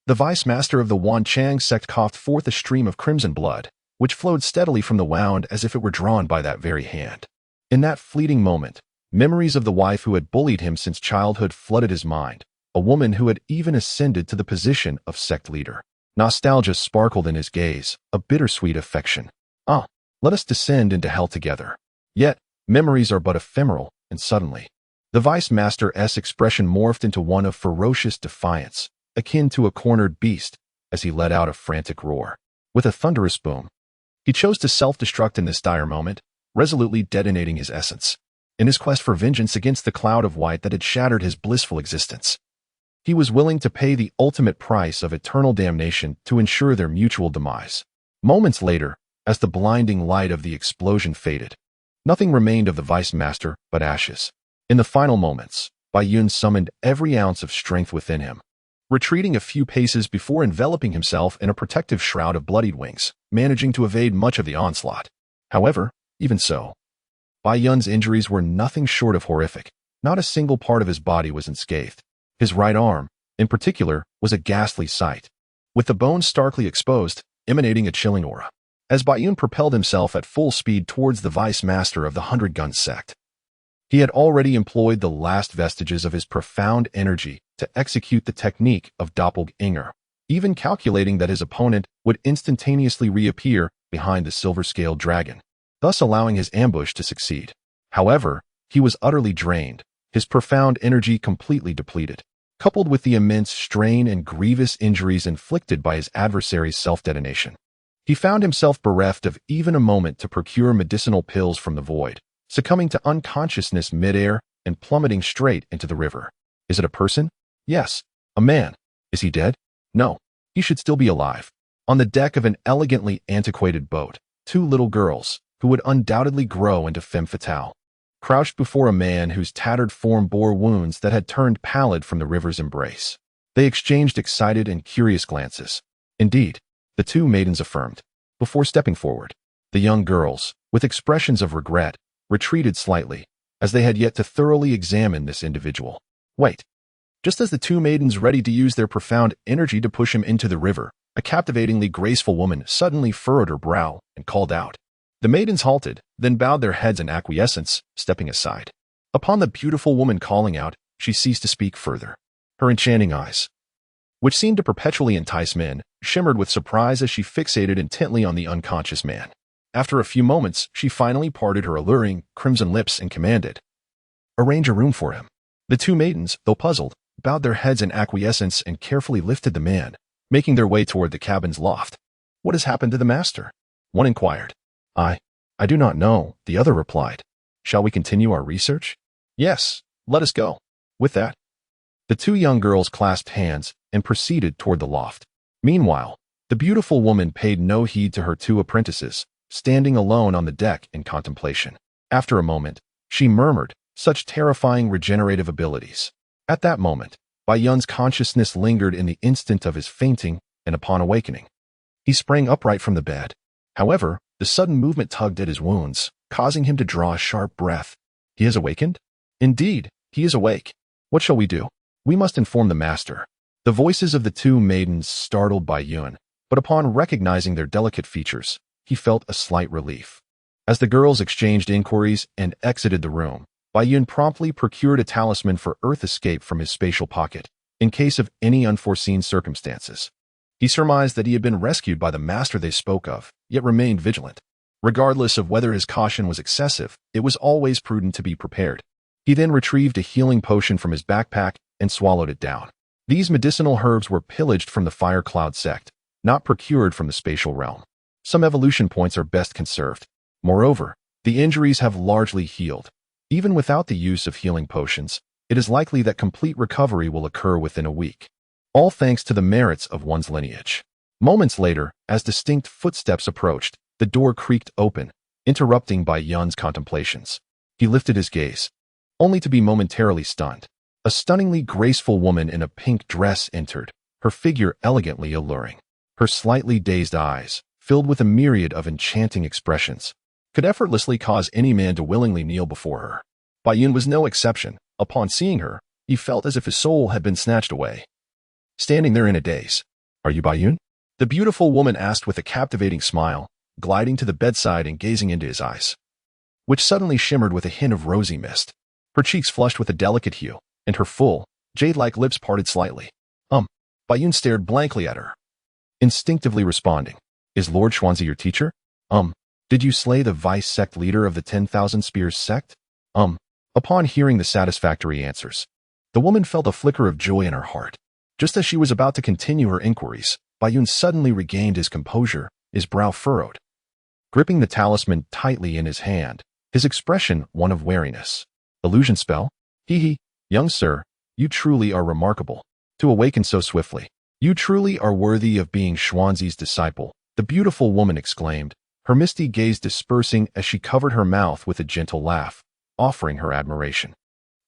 The vice-master of the Wanchang sect coughed forth a stream of crimson blood, which flowed steadily from the wound as if it were drawn by that very hand. In that fleeting moment, memories of the wife who had bullied him since childhood flooded his mind, a woman who had even ascended to the position of sect leader. Nostalgia sparkled in his gaze, a bittersweet affection. Ah, let us descend into hell together. Yet, memories are but ephemeral, and suddenly, the vice-master's expression morphed into one of ferocious defiance, akin to a cornered beast, as he let out a frantic roar. With a thunderous boom, he chose to self-destruct in this dire moment, resolutely detonating his essence, in his quest for vengeance against the cloud of white that had shattered his blissful existence. He was willing to pay the ultimate price of eternal damnation to ensure their mutual demise. Moments later, as the blinding light of the explosion faded, nothing remained of the vice-master but ashes. In the final moments, Yun summoned every ounce of strength within him, retreating a few paces before enveloping himself in a protective shroud of bloodied wings, managing to evade much of the onslaught. However, even so, Yun's injuries were nothing short of horrific. Not a single part of his body was unscathed. His right arm, in particular, was a ghastly sight, with the bones starkly exposed, emanating a chilling aura. As Yun propelled himself at full speed towards the vice-master of the 100-gun sect, he had already employed the last vestiges of his profound energy to execute the technique of doppelganger, even calculating that his opponent would instantaneously reappear behind the silver-scaled dragon, thus allowing his ambush to succeed. However, he was utterly drained, his profound energy completely depleted. Coupled with the immense strain and grievous injuries inflicted by his adversary's self-detonation, he found himself bereft of even a moment to procure medicinal pills from the void, succumbing to unconsciousness mid-air and plummeting straight into the river. Is it a person? Yes. A man. Is he dead? No. He should still be alive. On the deck of an elegantly antiquated boat, 2 little girls, who would undoubtedly grow into femme fatale, crouched before a man whose tattered form bore wounds that had turned pallid from the river's embrace. They exchanged excited and curious glances. Indeed, the 2 maidens affirmed. Before stepping forward, the young girls, with expressions of regret, retreated slightly, as they had yet to thoroughly examine this individual. Wait. Just as the 2 maidens readied to use their profound energy to push him into the river, a captivatingly graceful woman suddenly furrowed her brow and called out. The maidens halted, then bowed their heads in acquiescence, stepping aside. Upon the beautiful woman calling out, she ceased to speak further. Her enchanting eyes, which seemed to perpetually entice men, shimmered with surprise as she fixated intently on the unconscious man. After a few moments, she finally parted her alluring, crimson lips and commanded, "Arrange a room for him." The 2 maidens, though puzzled, bowed their heads in acquiescence and carefully lifted the man, making their way toward the cabin's loft. What has happened to the master? One inquired. I do not know, the other replied. Shall we continue our research? Yes, let us go. With that, the two young girls clasped hands and proceeded toward the loft. Meanwhile, the beautiful woman paid no heed to her two apprentices, standing alone on the deck in contemplation. After a moment, she murmured, such terrifying regenerative abilities. At that moment, Bai Yun's consciousness lingered in the instant of his fainting, and upon awakening, he sprang upright from the bed. However, the sudden movement tugged at his wounds, causing him to draw a sharp breath. He has awakened? Indeed, he is awake. What shall we do? We must inform the master. The voices of the two maidens startled Bai Yun, but upon recognizing their delicate features, he felt a slight relief. As the girls exchanged inquiries and exited the room, Bai Yun promptly procured a talisman for Earth escape from his spatial pocket, in case of any unforeseen circumstances. He surmised that he had been rescued by the master they spoke of, yet remained vigilant. Regardless of whether his caution was excessive, it was always prudent to be prepared. He then retrieved a healing potion from his backpack and swallowed it down. These medicinal herbs were pillaged from the Fire Cloud sect, not procured from the spatial realm. Some evolution points are best conserved. Moreover, the injuries have largely healed. Even without the use of healing potions, it is likely that complete recovery will occur within a week. All thanks to the merits of one's lineage. Moments later, as distinct footsteps approached, the door creaked open, interrupting Bai Yun's contemplations. He lifted his gaze, only to be momentarily stunned. A stunningly graceful woman in a pink dress entered, her figure elegantly alluring. Her slightly dazed eyes, filled with a myriad of enchanting expressions, could effortlessly cause any man to willingly kneel before her. Bai Yun was no exception. Upon seeing her, he felt as if his soul had been snatched away. Standing there in a daze. Are you Bai Yun? The beautiful woman asked with a captivating smile, gliding to the bedside and gazing into his eyes, which suddenly shimmered with a hint of rosy mist. Her cheeks flushed with a delicate hue, and her full, jade-like lips parted slightly. Bai Yun stared blankly at her, instinctively responding. Is Lord Xianxia your teacher? Did you slay the vice sect leader of the 10,000 Spears sect? Upon hearing the satisfactory answers, the woman felt a flicker of joy in her heart. Just as she was about to continue her inquiries, Bai Yun suddenly regained his composure, his brow furrowed. Gripping the talisman tightly in his hand, his expression one of wariness. Illusion spell? Hee, young sir, you truly are remarkable. To awaken so swiftly. You truly are worthy of being Xuanzi's disciple, the beautiful woman exclaimed, her misty gaze dispersing as she covered her mouth with a gentle laugh, offering her admiration.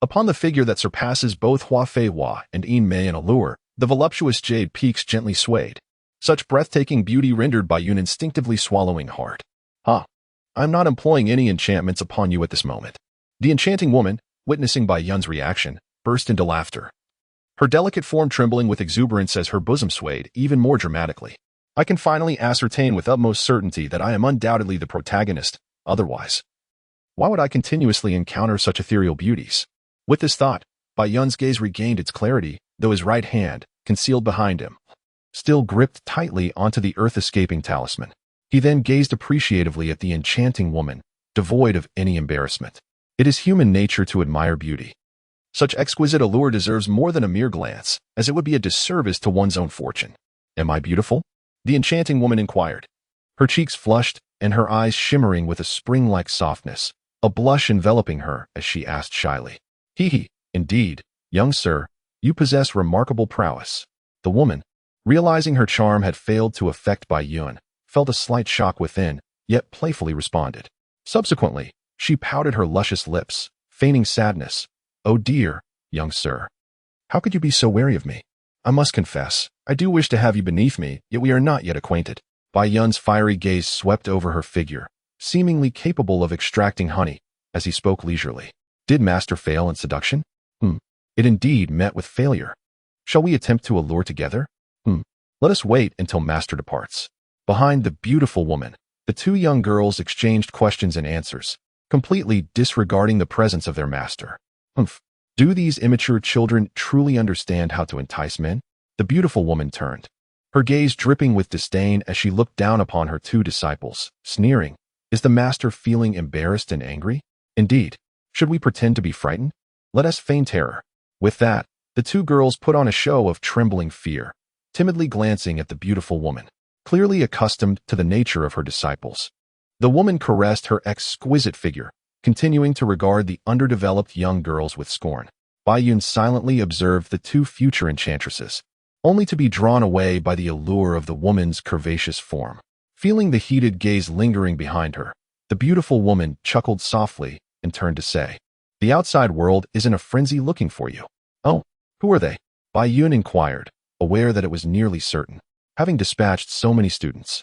Upon the figure that surpasses both Hua Fei Hua and Yin Mei in allure, the voluptuous jade peaks gently swayed. Such breathtaking beauty rendered Bai Yun instinctively swallowing hard. I'm not employing any enchantments upon you at this moment. The enchanting woman, witnessing Bai Yun's reaction, burst into laughter, her delicate form trembling with exuberance as her bosom swayed even more dramatically. I can finally ascertain with utmost certainty that I am undoubtedly the protagonist. Otherwise, why would I continuously encounter such ethereal beauties? With this thought, Bai Yun's gaze regained its clarity, though his right hand, concealed behind him, still gripped tightly onto the earth-escaping talisman. He then gazed appreciatively at the enchanting woman, devoid of any embarrassment. It is human nature to admire beauty. Such exquisite allure deserves more than a mere glance, as it would be a disservice to one's own fortune. Am I beautiful? The enchanting woman inquired, her cheeks flushed and her eyes shimmering with a spring-like softness, a blush enveloping her as she asked shyly. Indeed, young sir, you possess remarkable prowess. The woman, realizing her charm had failed to affect Bai Yun, felt a slight shock within, yet playfully responded. Subsequently, she pouted her luscious lips, feigning sadness. Oh dear, young sir. How could you be so wary of me? I must confess, I do wish to have you beneath me, yet we are not yet acquainted. Bai Yun's fiery gaze swept over her figure, seemingly capable of extracting honey, as he spoke leisurely. Did master fail in seduction? It indeed met with failure. Shall we attempt to allure together? Let us wait until master departs. Behind the beautiful woman, the two young girls exchanged questions and answers, completely disregarding the presence of their master. Do these immature children truly understand how to entice men? The beautiful woman turned, her gaze dripping with disdain as she looked down upon her two disciples, sneering. Is the master feeling embarrassed and angry? Indeed. Should we pretend to be frightened? Let us feign terror. With that, The two girls put on a show of trembling fear, timidly glancing at the beautiful woman, clearly accustomed to the nature of her disciples. The woman caressed her exquisite figure, continuing to regard the underdeveloped young girls with scorn. Bai Yun silently observed the two future enchantresses, only to be drawn away by the allure of the woman's curvaceous form. Feeling the heated gaze lingering behind her, the beautiful woman chuckled softly and turned to say, "The outside world is in a frenzy looking for you." "Oh, who are they?" Bai Yun inquired, aware that it was nearly certain, having dispatched so many students.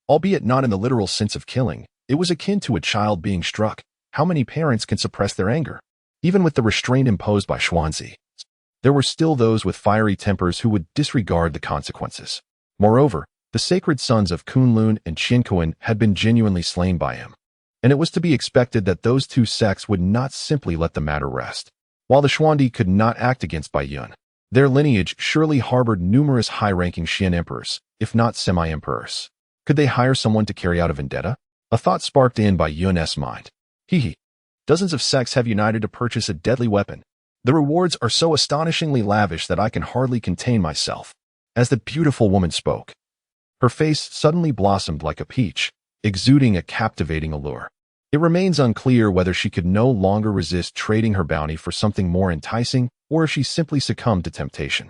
Albeit not in the literal sense of killing, it was akin to a child being struck. How many parents can suppress their anger? Even with the restraint imposed by Xuanzi, there were still those with fiery tempers who would disregard the consequences. Moreover, the sacred sons of Kunlun and Qianquan had been genuinely slain by him, and it was to be expected that those two sects would not simply let the matter rest. While the Xuandi could not act against Bai Yun, their lineage surely harbored numerous high-ranking Xian emperors, if not semi-emperors. Could they hire someone to carry out a vendetta? A thought sparked in Bai Yun's mind. Hee. Dozens of sects have united to purchase a deadly weapon. The rewards are so astonishingly lavish that I can hardly contain myself. As the beautiful woman spoke, her face suddenly blossomed like a peach, exuding a captivating allure. It remains unclear whether she could no longer resist trading her bounty for something more enticing, or if she simply succumbed to temptation.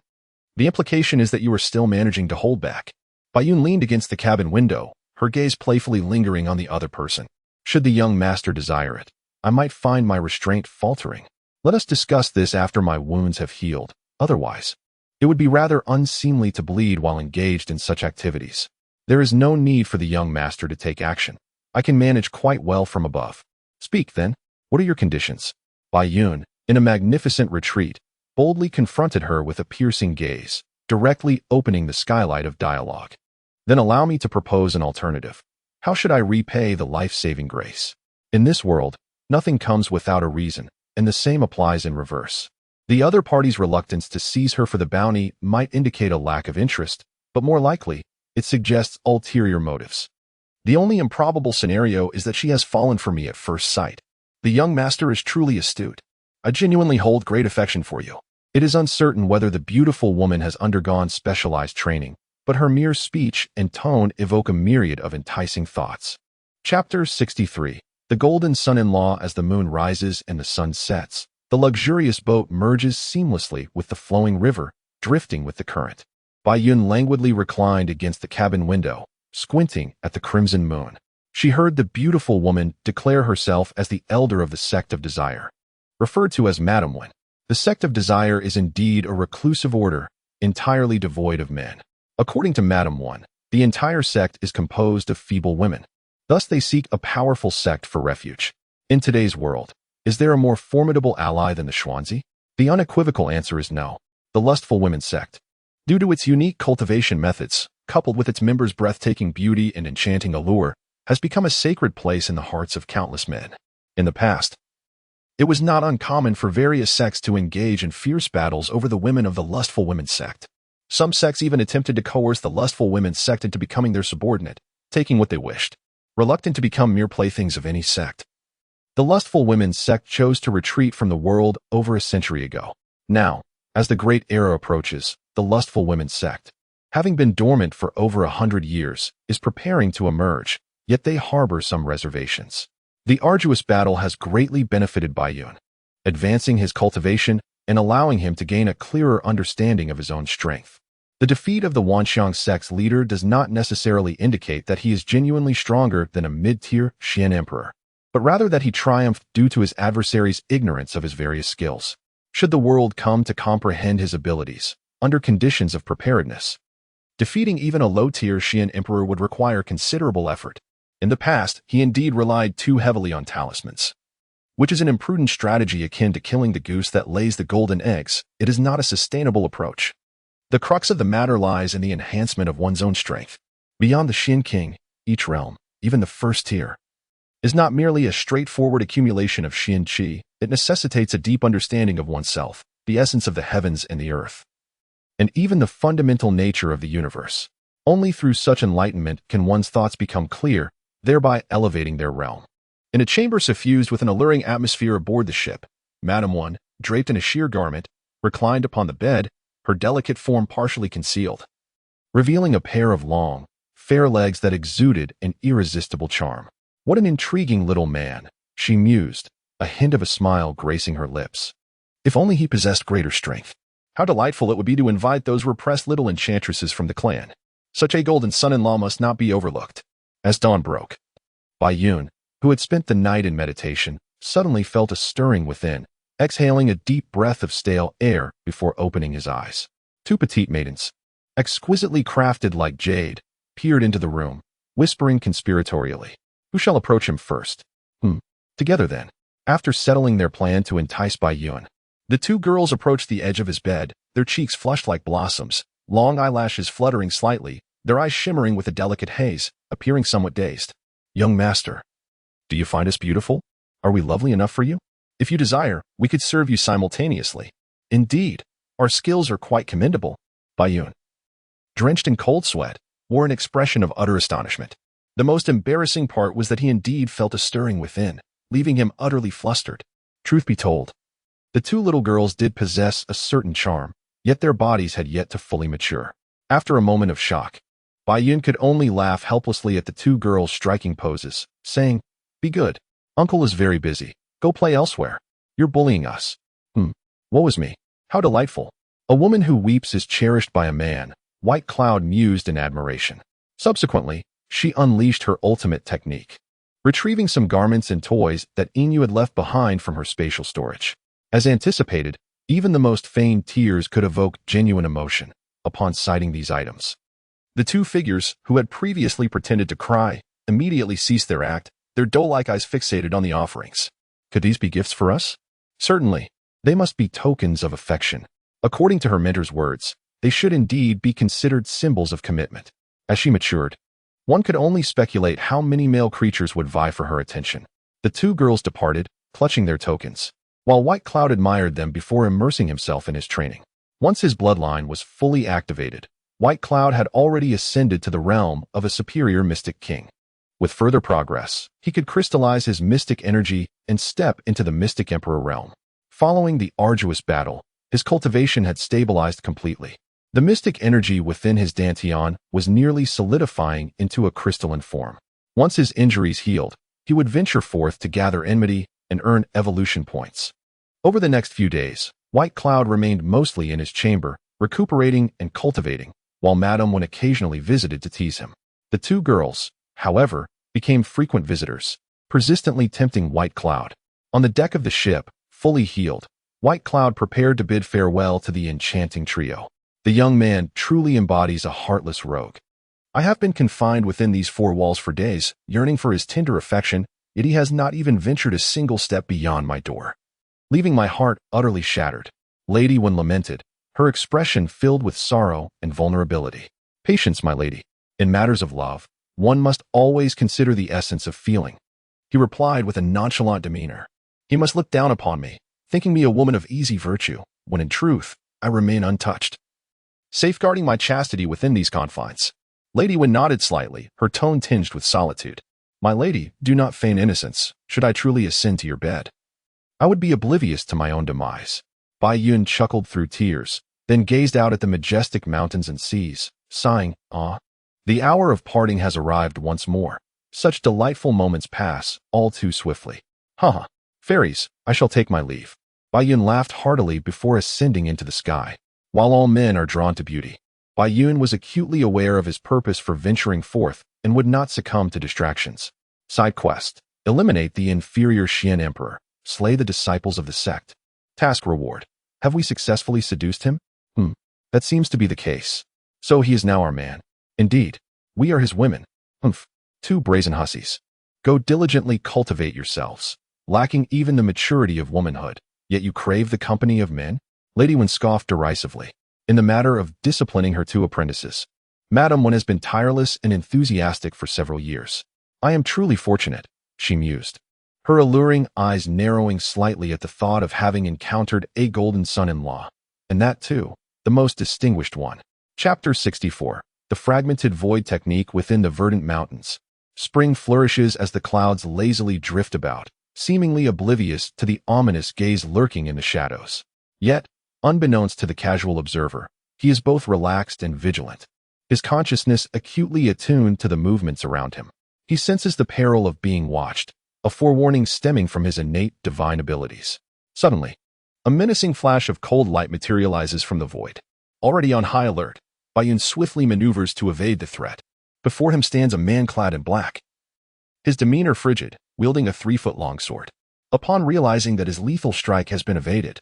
The implication is that you are still managing to hold back. Bai Yun leaned against the cabin window, her gaze playfully lingering on the other person. Should the young master desire it, I might find my restraint faltering. Let us discuss this after my wounds have healed. Otherwise, it would be rather unseemly to bleed while engaged in such activities. There is no need for the young master to take action. I can manage quite well from above. Speak, then. What are your conditions? Bai Yun, in a magnificent retreat, boldly confronted her with a piercing gaze, directly opening the skylight of dialogue. Then allow me to propose an alternative. How should I repay the life-saving grace? In this world, nothing comes without a reason, and the same applies in reverse. The other party's reluctance to seize her for the bounty might indicate a lack of interest, but more likely, it suggests ulterior motives. The only improbable scenario is that she has fallen for me at first sight. The young master is truly astute. I genuinely hold great affection for you. It is uncertain whether the beautiful woman has undergone specialized training, but her mere speech and tone evoke a myriad of enticing thoughts. Chapter 63. The golden son-in-law. As the moon rises and the sun sets, the luxurious boat merges seamlessly with the flowing river, drifting with the current. Bai Yun languidly reclined against the cabin window, squinting at the crimson moon. She heard the beautiful woman declare herself as the elder of the sect of desire, referred to as Madam Wen. The sect of desire is indeed a reclusive order, entirely devoid of men. According to Madam Wen, the entire sect is composed of feeble women. Thus they seek a powerful sect for refuge. In today's world, is there a more formidable ally than the Xuanzi? The unequivocal answer is no. The lustful women sect, due to its unique cultivation methods, coupled with its members' breathtaking beauty and enchanting allure, has become a sacred place in the hearts of countless men. In the past, it was not uncommon for various sects to engage in fierce battles over the women of the lustful women sect. Some sects even attempted to coerce the lustful women sect into becoming their subordinate, taking what they wished, reluctant to become mere playthings of any sect. The lustful women sect chose to retreat from the world over a century ago. Now, as the great era approaches, the lustful women sect, having been dormant for over 100 years, is preparing to emerge, yet they harbor some reservations. The arduous battle has greatly benefited Bai Yun, advancing his cultivation and allowing him to gain a clearer understanding of his own strength. The defeat of the Wanxiang sect's leader does not necessarily indicate that he is genuinely stronger than a mid-tier Xian emperor, but rather that he triumphed due to his adversary's ignorance of his various skills. Should the world come to comprehend his abilities, under conditions of preparedness, defeating even a low-tier Xian emperor would require considerable effort. In the past, he indeed relied too heavily on talismans, which is an imprudent strategy akin to killing the goose that lays the golden eggs. It is not a sustainable approach. The crux of the matter lies in the enhancement of one's own strength. Beyond the Xin King, each realm, even the first tier, is not merely a straightforward accumulation of Xin Qi. It necessitates a deep understanding of oneself, the essence of the heavens and the earth, and even the fundamental nature of the universe. Only through such enlightenment can one's thoughts become clear, thereby elevating their realm. In a chamber suffused with an alluring atmosphere aboard the ship, Madam Wen, draped in a sheer garment, reclined upon the bed, her delicate form partially concealed, revealing a pair of long, fair legs that exuded an irresistible charm. What an intriguing little man, she mused, a hint of a smile gracing her lips. If only he possessed greater strength. How delightful it would be to invite those repressed little enchantresses from the clan. Such a golden son-in-law must not be overlooked. As dawn broke, Bai Yun, who had spent the night in meditation, suddenly felt a stirring within, exhaling a deep breath of stale air before opening his eyes. Two petite maidens, exquisitely crafted like jade, peered into the room, whispering conspiratorially. Who shall approach him first? Together then. After settling their plan to entice Bai Yun, the two girls approached the edge of his bed, their cheeks flushed like blossoms, long eyelashes fluttering slightly, their eyes shimmering with a delicate haze, appearing somewhat dazed. Young master, do you find us beautiful? Are we lovely enough for you? If you desire, we could serve you simultaneously. Indeed, our skills are quite commendable. Bai Yun, drenched in cold sweat, wore an expression of utter astonishment. The most embarrassing part was that he indeed felt a stirring within, leaving him utterly flustered. Truth be told, the two little girls did possess a certain charm, yet their bodies had yet to fully mature. After a moment of shock, Bai Yun could only laugh helplessly at the two girls' striking poses, saying, "Be good. Uncle is very busy. Go play elsewhere. You're bullying us." Woe is me. How delightful. A woman who weeps is cherished by a man, White Cloud mused in admiration. Subsequently, she unleashed her ultimate technique, retrieving some garments and toys that Inu had left behind from her spatial storage. As anticipated, even the most feigned tears could evoke genuine emotion upon sighting these items. The two figures, who had previously pretended to cry, immediately ceased their act, their doe-like eyes fixated on the offerings. Could these be gifts for us? Certainly. They must be tokens of affection. According to her mentor's words, they should indeed be considered symbols of commitment. As she matured, one could only speculate how many male creatures would vie for her attention. The two girls departed, clutching their tokens, while White Cloud admired them before immersing himself in his training. Once his bloodline was fully activated, White Cloud had already ascended to the realm of a superior mystic king. With further progress, he could crystallize his mystic energy and step into the mystic emperor realm. Following the arduous battle, his cultivation had stabilized completely. The mystic energy within his dantian was nearly solidifying into a crystalline form. Once his injuries healed, he would venture forth to gather enmity and earn evolution points. Over the next few days, White Cloud remained mostly in his chamber, recuperating and cultivating, while Madame Wen occasionally visited to tease him. The two girls, however, became frequent visitors, persistently tempting White Cloud. On the deck of the ship, fully healed, White Cloud prepared to bid farewell to the enchanting trio. The young man truly embodies a heartless rogue. I have been confined within these four walls for days, yearning for his tender affection, yet he has not even ventured a single step beyond my door, leaving my heart utterly shattered. Lady Wen lamented, her expression filled with sorrow and vulnerability. Patience, my lady. In matters of love, one must always consider the essence of feeling. He replied with a nonchalant demeanor. He must look down upon me, thinking me a woman of easy virtue, when in truth, I remain untouched, safeguarding my chastity within these confines. Lady Wen nodded slightly, her tone tinged with solitude. My lady, do not feign innocence, should I truly ascend to your bed. I would be oblivious to my own demise. Bai Yun chuckled through tears, then gazed out at the majestic mountains and seas, sighing, "Ah, the hour of parting has arrived once more. Such delightful moments pass all too swiftly. Ha! Fairies, I shall take my leave." Bai Yun laughed heartily before ascending into the sky. While all men are drawn to beauty, Bai Yun was acutely aware of his purpose for venturing forth and would not succumb to distractions. Side quest: eliminate the inferior Xian emperor, slay the disciples of the sect. Task reward: have we successfully seduced him? That seems to be the case. So he is now our man. Indeed, we are his women. Two brazen hussies. Go diligently cultivate yourselves, lacking even the maturity of womanhood, yet you crave the company of men? Lady Wen scoffed derisively. In the matter of disciplining her two apprentices, Madame Wen has been tireless and enthusiastic for several years. I am truly fortunate, she mused, her alluring eyes narrowing slightly at the thought of having encountered a golden son-in-law, and that too, the most distinguished one. Chapter 64. The Fragmented Void Technique within the Verdant Mountains. Spring flourishes as the clouds lazily drift about, seemingly oblivious to the ominous gaze lurking in the shadows. Yet, Unbeknownst to the casual observer, he is both relaxed and vigilant, his consciousness acutely attuned to the movements around him. He senses the peril of being watched, a forewarning stemming from his innate divine abilities. Suddenly, a menacing flash of cold light materializes from the void. Already on high alert, Bayun swiftly maneuvers to evade the threat. Before him stands a man clad in black, his demeanor frigid, wielding a 3-foot-long sword. Upon realizing that his lethal strike has been evaded,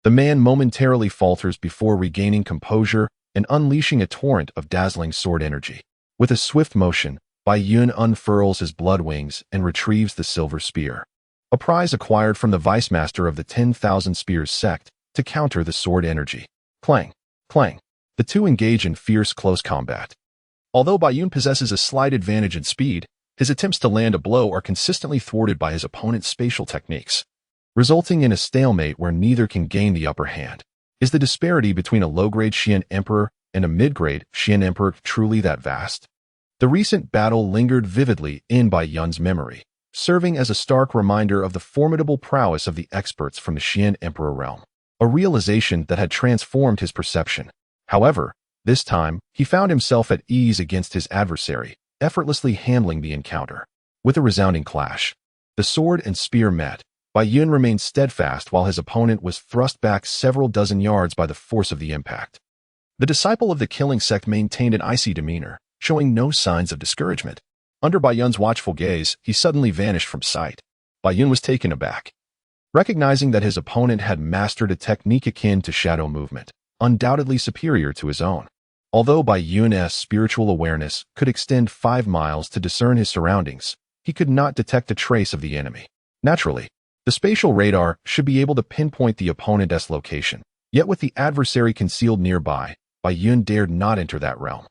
the man momentarily falters before regaining composure and unleashing a torrent of dazzling sword energy. With a swift motion, Bayun unfurls his blood wings and retrieves the silver spear, a prize acquired from the vice master of the 10,000 Spears sect to counter the sword energy. Clang, clang. The two engage in fierce close combat. Although Bayun possesses a slight advantage in speed, his attempts to land a blow are consistently thwarted by his opponent's spatial techniques, resulting in a stalemate where neither can gain the upper hand. Is the disparity between a low-grade Xian Emperor and a mid-grade Xian Emperor truly that vast? The recent battle lingered vividly in Bayun's memory, serving as a stark reminder of the formidable prowess of the experts from the Xian Emperor realm, a realization that had transformed his perception. However, this time, he found himself at ease against his adversary, effortlessly handling the encounter. With a resounding clash, the sword and spear met. Bayun remained steadfast while his opponent was thrust back several dozen yards by the force of the impact. The disciple of the killing sect maintained an icy demeanor, showing no signs of discouragement. Under Bayun's watchful gaze, he suddenly vanished from sight. Bayun was taken aback, recognizing that his opponent had mastered a technique akin to shadow movement, undoubtedly superior to his own. Although Bayun's spiritual awareness could extend 5 miles to discern his surroundings, he could not detect a trace of the enemy. Naturally, the spatial radar should be able to pinpoint the opponent's location. Yet with the adversary concealed nearby, Bayun dared not enter that realm.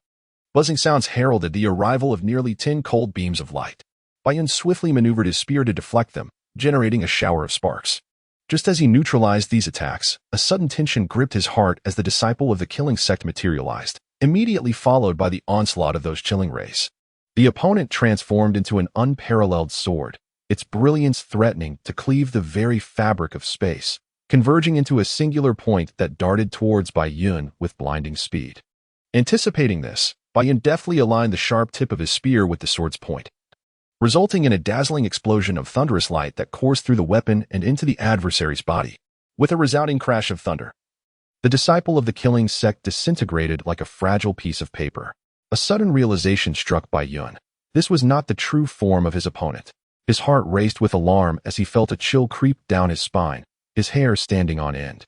Buzzing sounds heralded the arrival of nearly 10 cold beams of light. Bayun swiftly maneuvered his spear to deflect them, generating a shower of sparks. Just as he neutralized these attacks, a sudden tension gripped his heart as the disciple of the killing sect materialized, immediately followed by the onslaught of those chilling rays. The opponent transformed into an unparalleled sword, its brilliance threatening to cleave the very fabric of space, converging into a singular point that darted towards Bayun with blinding speed. Anticipating this, Bayun deftly aligned the sharp tip of his spear with the sword's point, resulting in a dazzling explosion of thunderous light that coursed through the weapon and into the adversary's body. With a resounding crash of thunder, the disciple of the killing sect disintegrated like a fragile piece of paper. A sudden realization struck Bayun. This was not the true form of his opponent. His heart raced with alarm as he felt a chill creep down his spine, his hair standing on end.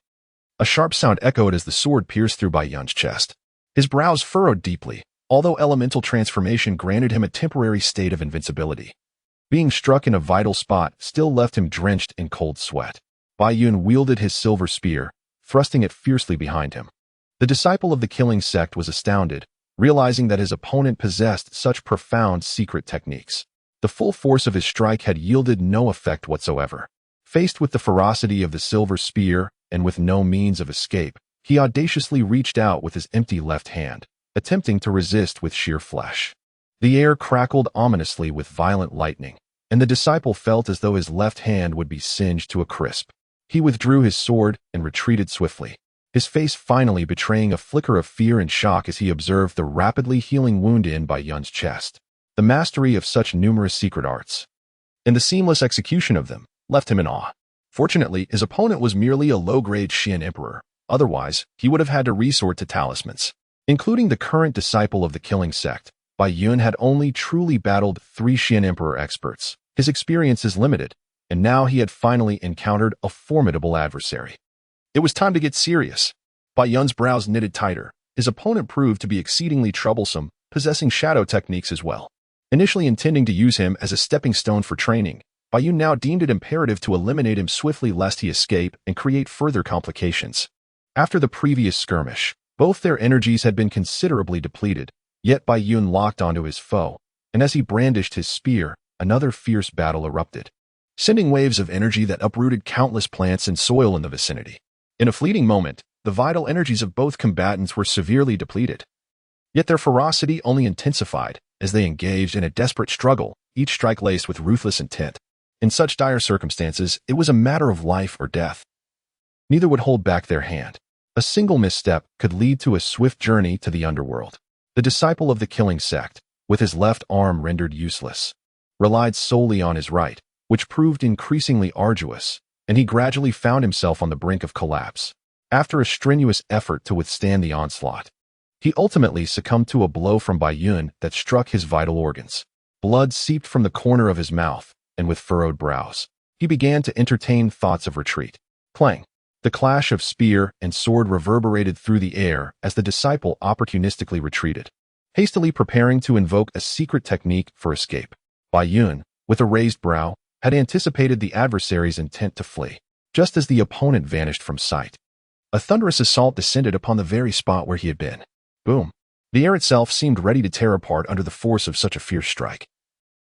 A sharp sound echoed as the sword pierced through Bayun's chest. His brows furrowed deeply, although elemental transformation granted him a temporary state of invincibility. Being struck in a vital spot still left him drenched in cold sweat. Bayun wielded his silver spear, thrusting it fiercely behind him. The disciple of the killing sect was astounded, realizing that his opponent possessed such profound secret techniques. The full force of his strike had yielded no effect whatsoever. Faced with the ferocity of the silver spear and with no means of escape, he audaciously reached out with his empty left hand, attempting to resist with sheer flesh. The air crackled ominously with violent lightning, and the disciple felt as though his left hand would be singed to a crisp. He withdrew his sword and retreated swiftly, his face finally betraying a flicker of fear and shock as he observed the rapidly healing wound in Bayun's chest. The mastery of such numerous secret arts, and the seamless execution of them, left him in awe. Fortunately, his opponent was merely a low-grade Xian Emperor. Otherwise, he would have had to resort to talismans. Including the current disciple of the killing sect, Bayun had only truly battled 3 Xian Emperor experts. His experience is limited, and now he had finally encountered a formidable adversary. It was time to get serious. Bayun's brows knitted tighter. His opponent proved to be exceedingly troublesome, possessing shadow techniques as well. Initially intending to use him as a stepping stone for training, Bayun now deemed it imperative to eliminate him swiftly lest he escape and create further complications. After the previous skirmish, both their energies had been considerably depleted, yet Bayun locked onto his foe, and as he brandished his spear, another fierce battle erupted, sending waves of energy that uprooted countless plants and soil in the vicinity. In a fleeting moment, the vital energies of both combatants were severely depleted. Yet their ferocity only intensified as they engaged in a desperate struggle, each strike laced with ruthless intent. In such dire circumstances, it was a matter of life or death. Neither would hold back their hand. A single misstep could lead to a swift journey to the underworld. The disciple of the killing sect, with his left arm rendered useless, relied solely on his right, which proved increasingly arduous, and he gradually found himself on the brink of collapse. After a strenuous effort to withstand the onslaught, he ultimately succumbed to a blow from Bai Yun that struck his vital organs. Blood seeped from the corner of his mouth, and with furrowed brows, he began to entertain thoughts of retreat. Clang! The clash of spear and sword reverberated through the air as the disciple opportunistically retreated, hastily preparing to invoke a secret technique for escape. Bai Yun, with a raised brow, had anticipated the adversary's intent to flee, just as the opponent vanished from sight. A thunderous assault descended upon the very spot where he had been. Boom! The air itself seemed ready to tear apart under the force of such a fierce strike,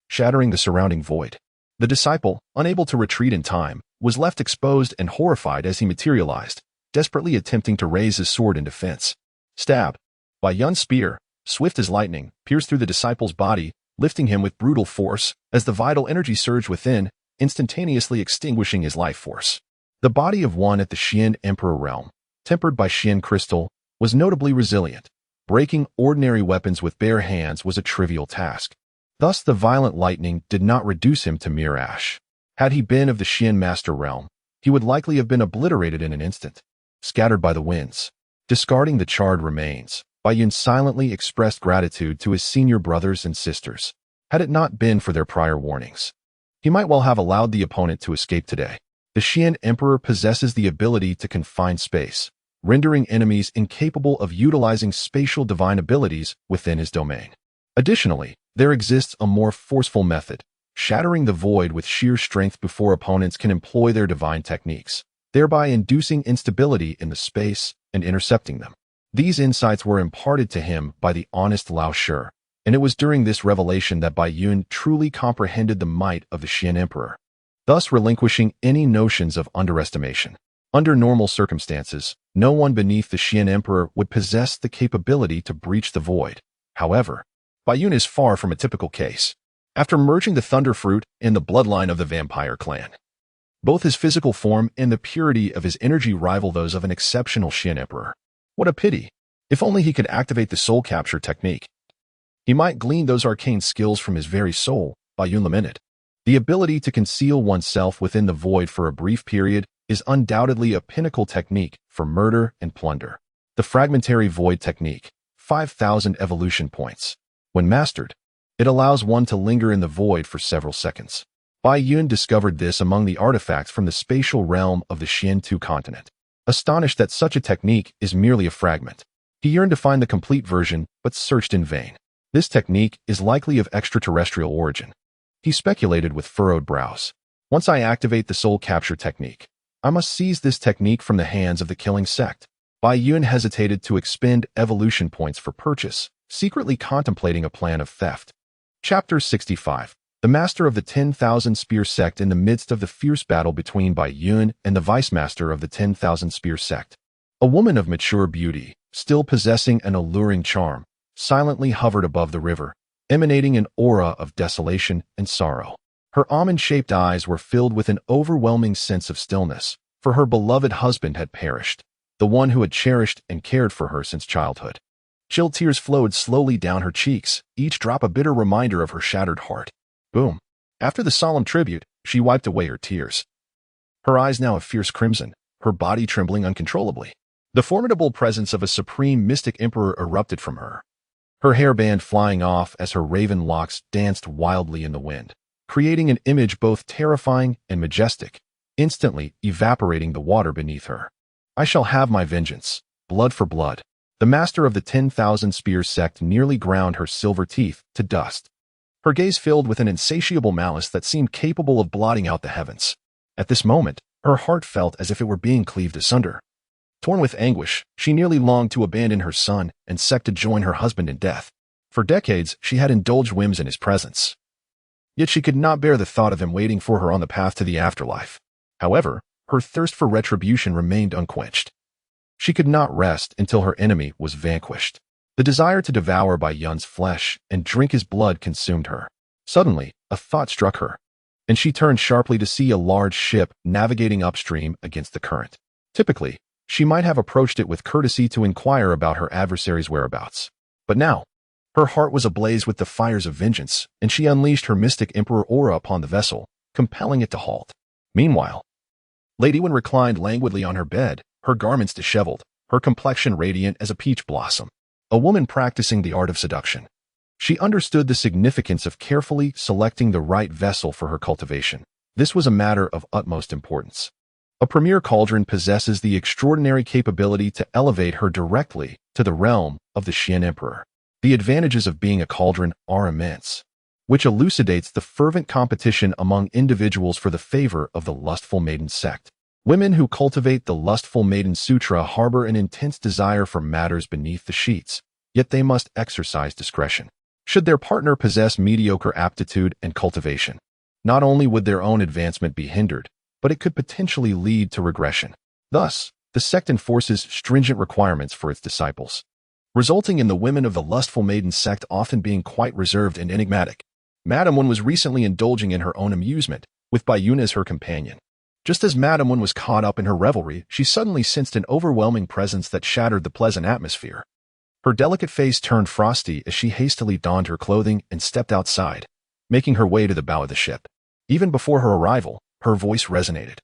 shattering the surrounding void. The disciple, unable to retreat in time, was left exposed and horrified as he materialized, desperately attempting to raise his sword in defense. Stab! Bai Yun's spear, swift as lightning, pierced through the disciple's body, lifting him with brutal force as the vital energy surged within, instantaneously extinguishing his life force. The body of one at the Xian Emperor realm, tempered by Xian crystal, was notably resilient. Breaking ordinary weapons with bare hands was a trivial task. Thus the violent lightning did not reduce him to mere ash. Had he been of the Xian Master realm, he would likely have been obliterated in an instant, scattered by the winds. Discarding the charred remains, Bai Yun silently expressed gratitude to his senior brothers and sisters. Had it not been for their prior warnings, he might well have allowed the opponent to escape today. The Xian Emperor possesses the ability to confine space, rendering enemies incapable of utilizing spatial divine abilities within his domain. Additionally, there exists a more forceful method, shattering the void with sheer strength before opponents can employ their divine techniques, thereby inducing instability in the space and intercepting them. These insights were imparted to him by the honest Lao Shi, and it was during this revelation that Bai Yun truly comprehended the might of the Xian Emperor, thus relinquishing any notions of underestimation. Under normal circumstances, no one beneath the Xian Emperor would possess the capability to breach the void. However, Bai Yun is far from a typical case. After merging the Thunder Fruit in the bloodline of the vampire clan, both his physical form and the purity of his energy rival those of an exceptional Xian Emperor. What a pity! If only he could activate the soul capture technique, he might glean those arcane skills from his very soul, Bai Yun lamented. The ability to conceal oneself within the void for a brief period is undoubtedly a pinnacle technique for murder and plunder. The fragmentary void technique, 5,000 evolution points. When mastered, it allows one to linger in the void for several seconds. Bai Yun discovered this among the artifacts from the spatial realm of the Xian continent. Astonished that such a technique is merely a fragment, he yearned to find the complete version, but searched in vain. This technique is likely of extraterrestrial origin, he speculated with furrowed brows. Once I activate the soul capture technique, I must seize this technique from the hands of the killing sect. Bai Yun hesitated to expend evolution points for purchase, secretly contemplating a plan of theft. Chapter 65. The master of the 10,000 Spear sect in the midst of the fierce battle between Bai Yun and the vice master of the 10,000 Spear sect. A woman of mature beauty, still possessing an alluring charm, silently hovered above the river, emanating an aura of desolation and sorrow. Her almond-shaped eyes were filled with an overwhelming sense of stillness, for her beloved husband had perished, the one who had cherished and cared for her since childhood. Chill tears flowed slowly down her cheeks, each drop a bitter reminder of her shattered heart. Boom. After the solemn tribute, she wiped away her tears, her eyes now a fierce crimson, her body trembling uncontrollably. The formidable presence of a supreme mystic emperor erupted from her, her hairband flying off as her raven locks danced wildly in the wind, creating an image both terrifying and majestic, instantly evaporating the water beneath her. I shall have my vengeance, blood for blood. The master of the 10,000 Spears sect nearly ground her silver teeth to dust, her gaze filled with an insatiable malice that seemed capable of blotting out the heavens. At this moment, her heart felt as if it were being cleaved asunder. Torn with anguish, she nearly longed to abandon her son and sect to join her husband in death. For decades, she had indulged whims in his presence. Yet she could not bear the thought of him waiting for her on the path to the afterlife. However, her thirst for retribution remained unquenched. She could not rest until her enemy was vanquished. The desire to devour Bai Yun's flesh and drink his blood consumed her. Suddenly, a thought struck her, and she turned sharply to see a large ship navigating upstream against the current. Typically, She might have approached it with courtesy to inquire about her adversary's whereabouts. But now, her heart was ablaze with the fires of vengeance, and she unleashed her mystic emperor aura upon the vessel, compelling it to halt. Meanwhile, Lady Wen reclined languidly on her bed, her garments disheveled, her complexion radiant as a peach blossom. A woman practicing the art of seduction. She understood the significance of carefully selecting the right vessel for her cultivation. This was a matter of utmost importance. A premier cauldron possesses the extraordinary capability to elevate her directly to the realm of the Xian Emperor. The advantages of being a cauldron are immense, which elucidates the fervent competition among individuals for the favor of the lustful maiden sect. Women who cultivate the lustful maiden sutra harbor an intense desire for matters beneath the sheets, yet they must exercise discretion. Should their partner possess mediocre aptitude and cultivation, not only would their own advancement be hindered, but it could potentially lead to regression. Thus, the sect enforces stringent requirements for its disciples, resulting in the women of the lustful maiden sect often being quite reserved and enigmatic. Madame Wen was recently indulging in her own amusement, with Baiyun as her companion. Just as Madame Wen was caught up in her revelry, she suddenly sensed an overwhelming presence that shattered the pleasant atmosphere. Her delicate face turned frosty as she hastily donned her clothing and stepped outside, making her way to the bow of the ship. Even before her arrival, her voice resonated.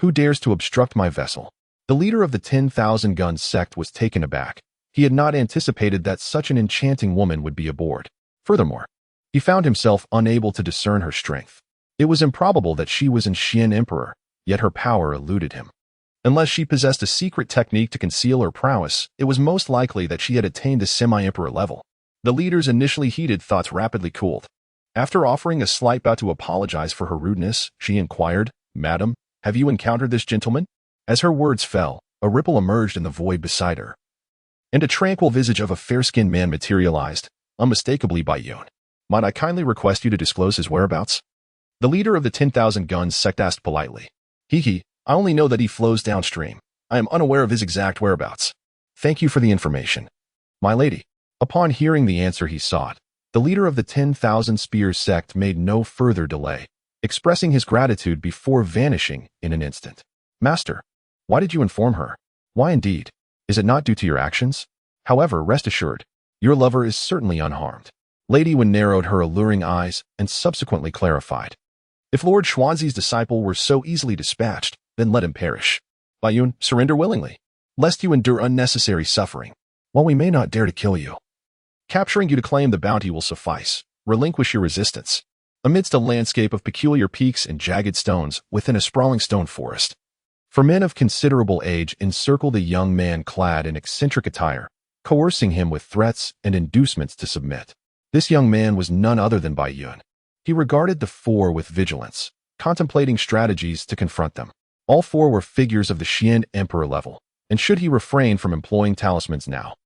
"Who dares to obstruct my vessel?" The leader of the 10,000 gun sect was taken aback. He had not anticipated that such an enchanting woman would be aboard. Furthermore, he found himself unable to discern her strength. It was improbable that she was an Xian Emperor, yet her power eluded him. Unless she possessed a secret technique to conceal her prowess, it was most likely that she had attained the semi-emperor level. The leader's initially heated thoughts rapidly cooled. After offering a slight bow to apologize for her rudeness, she inquired, "Madam, have you encountered this gentleman?" As her words fell, a ripple emerged in the void beside her, and a tranquil visage of a fair-skinned man materialized, unmistakably Baiyun. "Might I kindly request you to disclose his whereabouts?" The leader of the 10,000 guns sect asked politely. "I only know that he flows downstream. I am unaware of his exact whereabouts." "Thank you for the information, my lady." Upon hearing the answer he sought, the leader of the 10,000 spears sect made no further delay, expressing his gratitude before vanishing in an instant. "Master, why did you inform her?" "Why indeed? Is it not due to your actions? However, rest assured, your lover is certainly unharmed." Lady Wen narrowed her alluring eyes and subsequently clarified. "If Lord Xuanzi's disciple were so easily dispatched, then let him perish. Baiyun, surrender willingly, lest you endure unnecessary suffering. While we may not dare to kill you, capturing you to claim the bounty will suffice. Relinquish your resistance." Amidst a landscape of peculiar peaks and jagged stones within a sprawling stone forest, for men of considerable age encircled a young man clad in eccentric attire, coercing him with threats and inducements to submit. This young man was none other than Baiyun. He regarded the four with vigilance, contemplating strategies to confront them. All four were figures of the Xian Emperor level, and should he refrain from employing talismans now,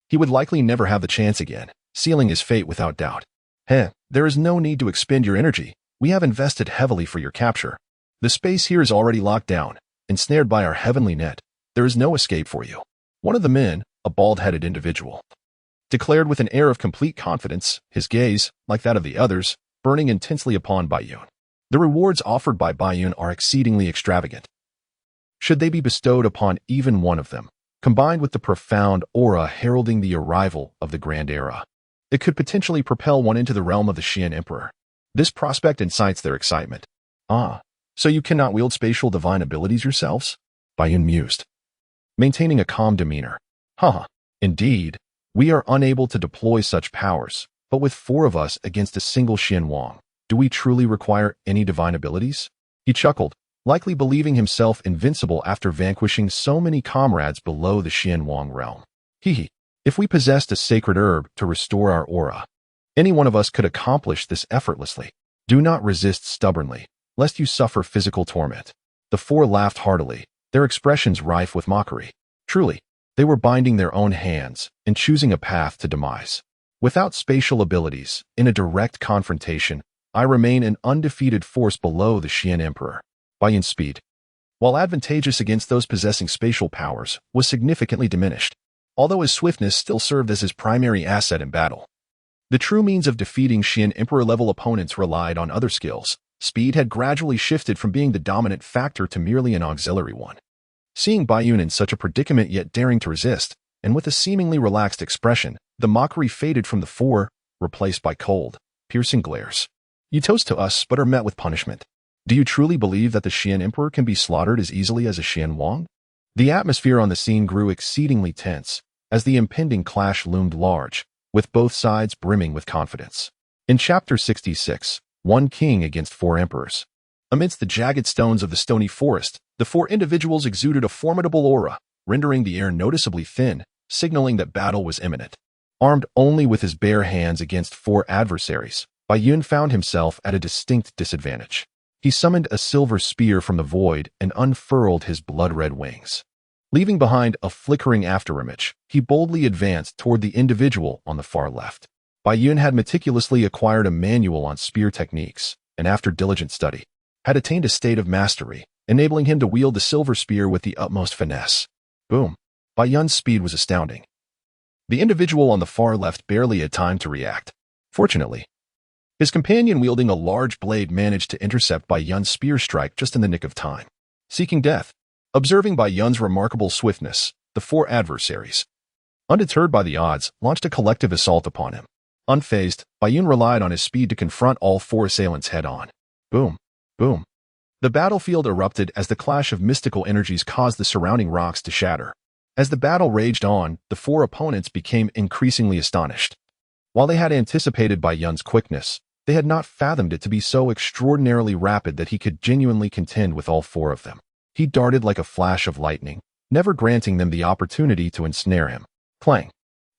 he would likely never have the chance again, sealing his fate without doubt. There is no need to expend your energy. We have invested heavily for your capture. The space here is already locked down, ensnared by our heavenly net. There is no escape for you." One of the men, a bald-headed individual, declared with an air of complete confidence, his gaze, like that of the others, burning intensely upon Baiyun. The rewards offered by Baiyun are exceedingly extravagant. Should they be bestowed upon even one of them, combined with the profound aura heralding the arrival of the Grand Era, it could potentially propel one into the realm of the Xian Emperor. This prospect incites their excitement. "Ah, so you cannot wield spatial divine abilities yourselves?" Baiyun mused, maintaining a calm demeanor. Indeed, we are unable to deploy such powers, but with four of us against a single Xian Wang, do we truly require any divine abilities?" He chuckled, likely believing himself invincible after vanquishing so many comrades below the Xian Wang realm. If we possessed a sacred herb to restore our aura, any one of us could accomplish this effortlessly. Do not resist stubbornly, lest you suffer physical torment." The four laughed heartily, their expressions rife with mockery. Truly, they were binding their own hands and choosing a path to demise. Without spatial abilities, in a direct confrontation, I remain an undefeated force below the Xian Emperor. Baiyun's speed, while advantageous against those possessing spatial powers, was significantly diminished, although his swiftness still served as his primary asset in battle. The true means of defeating Xian Emperor-level opponents relied on other skills. Speed had gradually shifted from being the dominant factor to merely an auxiliary one. Seeing Bai Yun in such a predicament yet daring to resist, and with a seemingly relaxed expression, the mockery faded from the four, replaced by cold, piercing glares. You toast to us but are met with punishment. Do you truly believe that the Xian Emperor can be slaughtered as easily as a Xian Wang? The atmosphere on the scene grew exceedingly tense, as the impending clash loomed large, with both sides brimming with confidence. In Chapter 66, One King Against Four Emperors. Amidst the jagged stones of the stony forest, the four individuals exuded a formidable aura, rendering the air noticeably thin, signaling that battle was imminent. Armed only with his bare hands against four adversaries, Bai Yun found himself at a distinct disadvantage. He summoned a silver spear from the void and unfurled his blood-red wings. Leaving behind a flickering afterimage, he boldly advanced toward the individual on the far left. Bai Yun had meticulously acquired a manual on spear techniques, and after diligent study, had attained a state of mastery, enabling him to wield the silver spear with the utmost finesse. Boom! Bai Yun's speed was astounding. The individual on the far left barely had time to react. Fortunately, his companion wielding a large blade managed to intercept Bai Yun's spear strike just in the nick of time. Seeking death. Observing Bai Yun's remarkable swiftness, the four adversaries, undeterred by the odds, launched a collective assault upon him. Unfazed, Bai Yun relied on his speed to confront all four assailants head-on. Boom! Boom! The battlefield erupted as the clash of mystical energies caused the surrounding rocks to shatter. As the battle raged on, the four opponents became increasingly astonished. While they had anticipated Bai Yun's quickness, they had not fathomed it to be so extraordinarily rapid that he could genuinely contend with all four of them. He darted like a flash of lightning, never granting them the opportunity to ensnare him. Clang!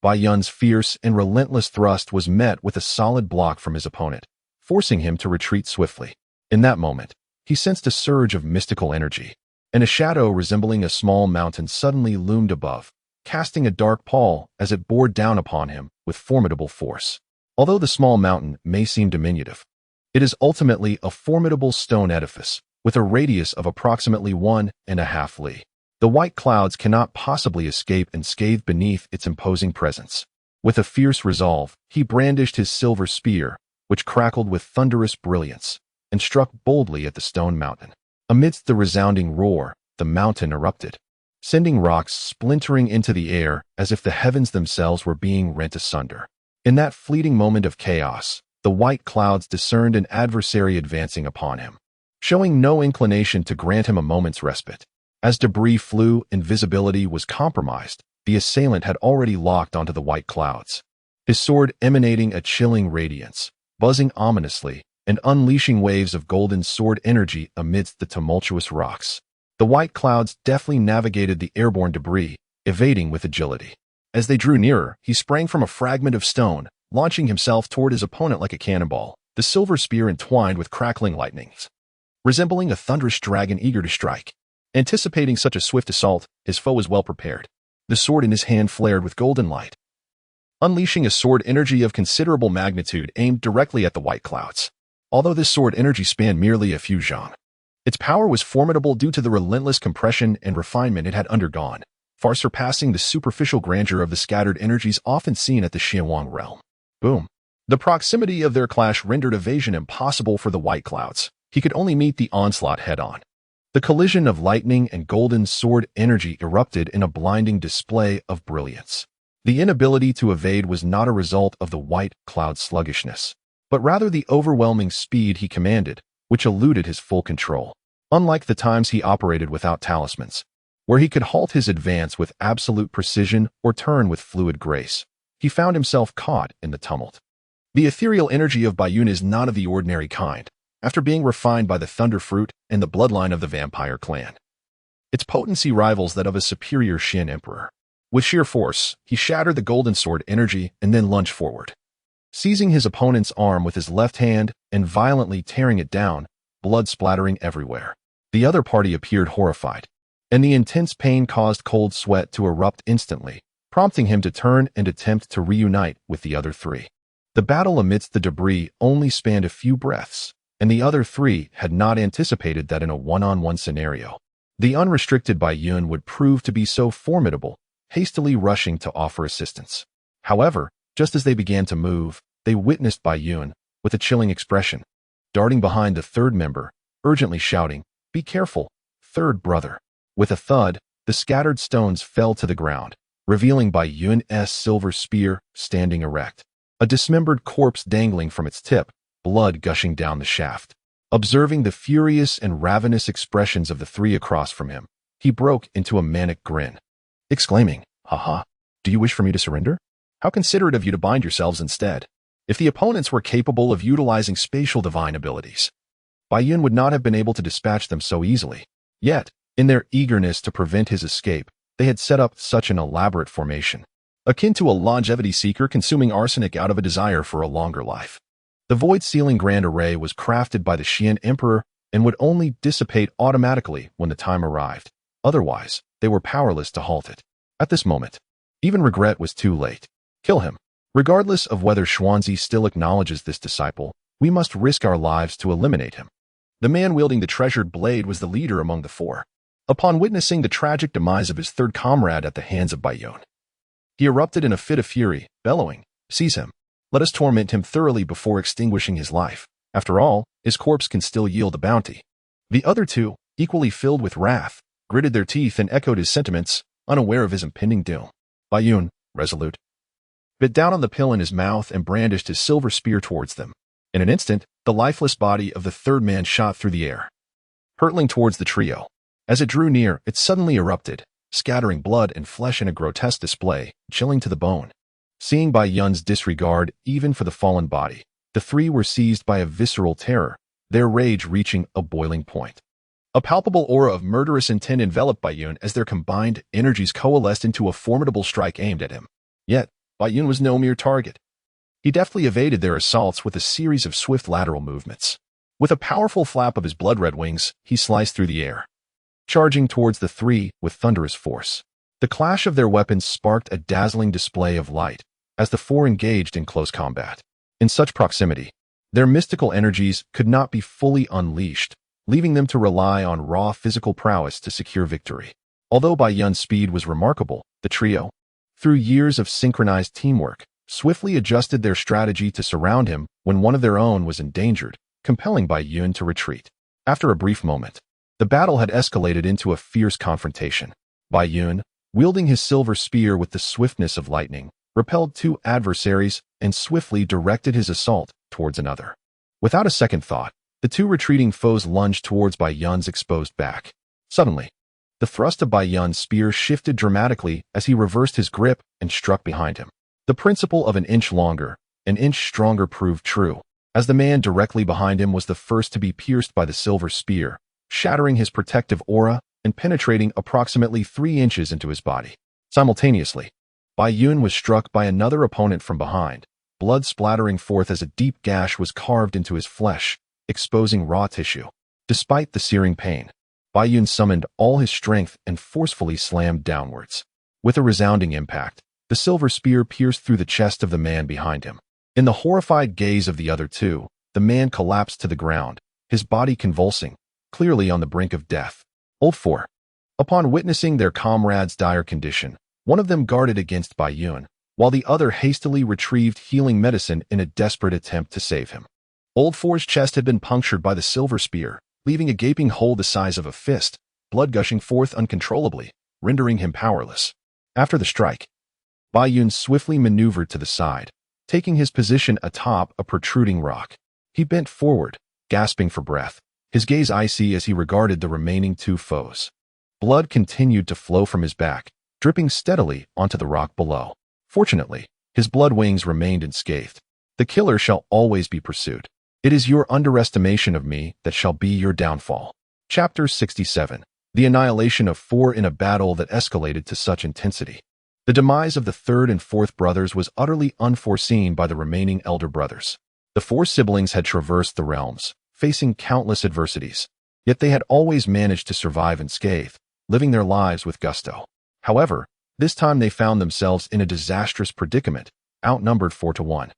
Bai Yun's fierce and relentless thrust was met with a solid block from his opponent, forcing him to retreat swiftly. In that moment, he sensed a surge of mystical energy, and a shadow resembling a small mountain suddenly loomed above, casting a dark pall as it bore down upon him with formidable force. Although the small mountain may seem diminutive, it is ultimately a formidable stone edifice, with a radius of approximately 1.5 li. The white clouds cannot possibly escape unscathed beneath its imposing presence. With a fierce resolve, he brandished his silver spear, which crackled with thunderous brilliance, and struck boldly at the stone mountain. Amidst the resounding roar, the mountain erupted, sending rocks splintering into the air as if the heavens themselves were being rent asunder. In that fleeting moment of chaos, the white clouds discerned an adversary advancing upon him, showing no inclination to grant him a moment's respite. As debris flew and visibility was compromised, the assailant had already locked onto the white clouds, his sword emanating a chilling radiance, buzzing ominously, and unleashing waves of golden sword energy amidst the tumultuous rocks. The white clouds deftly navigated the airborne debris, evading with agility. As they drew nearer, he sprang from a fragment of stone, launching himself toward his opponent like a cannonball, the silver spear entwined with crackling lightnings, resembling a thunderous dragon eager to strike. Anticipating such a swift assault, his foe was well prepared. The sword in his hand flared with golden light, unleashing a sword energy of considerable magnitude aimed directly at the white clouds. Although this sword energy spanned merely a few zhang, its power was formidable due to the relentless compression and refinement it had undergone, far surpassing the superficial grandeur of the scattered energies often seen at the Xianwang realm. Boom! The proximity of their clash rendered evasion impossible for the white clouds. He could only meet the onslaught head-on. The collision of lightning and golden sword energy erupted in a blinding display of brilliance. The inability to evade was not a result of the white cloud's sluggishness, but rather the overwhelming speed he commanded, which eluded his full control. Unlike the times he operated without talismans, where he could halt his advance with absolute precision or turn with fluid grace, he found himself caught in the tumult. The ethereal energy of Bai Yun is not of the ordinary kind, after being refined by the thunder fruit and the bloodline of the vampire clan. Its potency rivals that of a superior Xian emperor. With sheer force, he shattered the golden sword energy and then lunged forward, seizing his opponent's arm with his left hand and violently tearing it down, blood splattering everywhere. The other party appeared horrified, and the intense pain caused cold sweat to erupt instantly, prompting him to turn and attempt to reunite with the other three. The battle amidst the debris only spanned a few breaths, and the other three had not anticipated that in a one-on-one scenario, the unrestricted Bai Yun would prove to be so formidable, hastily rushing to offer assistance. However, just as they began to move, they witnessed Bai Yun, with a chilling expression, darting behind the third member, urgently shouting, "Be careful, third brother." With a thud, the scattered stones fell to the ground, revealing Bai Yun's silver spear standing erect. A dismembered corpse dangling from its tip, blood gushing down the shaft. Observing the furious and ravenous expressions of the three across from him, he broke into a manic grin, exclaiming, "Haha, do you wish for me to surrender? How considerate of you to bind yourselves instead." If the opponents were capable of utilizing spatial divine abilities, Bai Yun would not have been able to dispatch them so easily. Yet, in their eagerness to prevent his escape, they had set up such an elaborate formation, akin to a longevity seeker consuming arsenic out of a desire for a longer life. The void-sealing grand array was crafted by the Xian Emperor and would only dissipate automatically when the time arrived. Otherwise, they were powerless to halt it. At this moment, even regret was too late. Kill him. Regardless of whether Xuanzi still acknowledges this disciple, we must risk our lives to eliminate him. The man wielding the treasured blade was the leader among the four. Upon witnessing the tragic demise of his third comrade at the hands of Bai Yun, he erupted in a fit of fury, bellowing, "Seize him. Let us torment him thoroughly before extinguishing his life. After all, his corpse can still yield a bounty." The other two, equally filled with wrath, gritted their teeth and echoed his sentiments, unaware of his impending doom. Bai Yun, resolute, bit down on the pill in his mouth and brandished his silver spear towards them. In an instant, the lifeless body of the third man shot through the air, hurtling towards the trio. As it drew near, it suddenly erupted, scattering blood and flesh in a grotesque display, chilling to the bone. Seeing Bai Yun's disregard even for the fallen body, the three were seized by a visceral terror, their rage reaching a boiling point. A palpable aura of murderous intent enveloped Bai Yun as their combined energies coalesced into a formidable strike aimed at him. Yet, Bai Yun was no mere target. He deftly evaded their assaults with a series of swift lateral movements. With a powerful flap of his blood-red wings, he sliced through the air, charging towards the three with thunderous force. The clash of their weapons sparked a dazzling display of light as the four engaged in close combat. In such proximity, their mystical energies could not be fully unleashed, leaving them to rely on raw physical prowess to secure victory. Although Bai Yun's speed was remarkable, the trio, through years of synchronized teamwork, swiftly adjusted their strategy to surround him when one of their own was endangered, compelling Bai Yun to retreat. After a brief moment, the battle had escalated into a fierce confrontation. Bai Yun, wielding his silver spear with the swiftness of lightning, repelled two adversaries and swiftly directed his assault towards another. Without a second thought, the two retreating foes lunged towards Bai Yun's exposed back. Suddenly, the thrust of Bai Yun's spear shifted dramatically as he reversed his grip and struck behind him. The principle of an inch longer, an inch stronger proved true, as the man directly behind him was the first to be pierced by the silver spear, shattering his protective aura and penetrating approximately 3 inches into his body. Simultaneously, Bai Yun was struck by another opponent from behind, blood splattering forth as a deep gash was carved into his flesh, exposing raw tissue. Despite the searing pain, Bai Yun summoned all his strength and forcefully slammed downwards. With a resounding impact, the silver spear pierced through the chest of the man behind him. In the horrified gaze of the other two, the man collapsed to the ground, his body convulsing, clearly on the brink of death. Old Four. Upon witnessing their comrade's dire condition, one of them guarded against Bai Yun, while the other hastily retrieved healing medicine in a desperate attempt to save him. Old Four's chest had been punctured by the silver spear, leaving a gaping hole the size of a fist, blood gushing forth uncontrollably, rendering him powerless. After the strike, Bai Yun swiftly maneuvered to the side, taking his position atop a protruding rock. He bent forward, gasping for breath, his gaze icy as he regarded the remaining two foes. Blood continued to flow from his back, dripping steadily onto the rock below. Fortunately, his blood wings remained unscathed. The killer shall always be pursued. It is your underestimation of me that shall be your downfall. Chapter 67. The annihilation of four in a battle that escalated to such intensity. The demise of the third and fourth brothers was utterly unforeseen by the remaining elder brothers. The four siblings had traversed the realms, facing countless adversities, yet they had always managed to survive unscathed, living their lives with gusto. However, this time they found themselves in a disastrous predicament, outnumbered 4-1,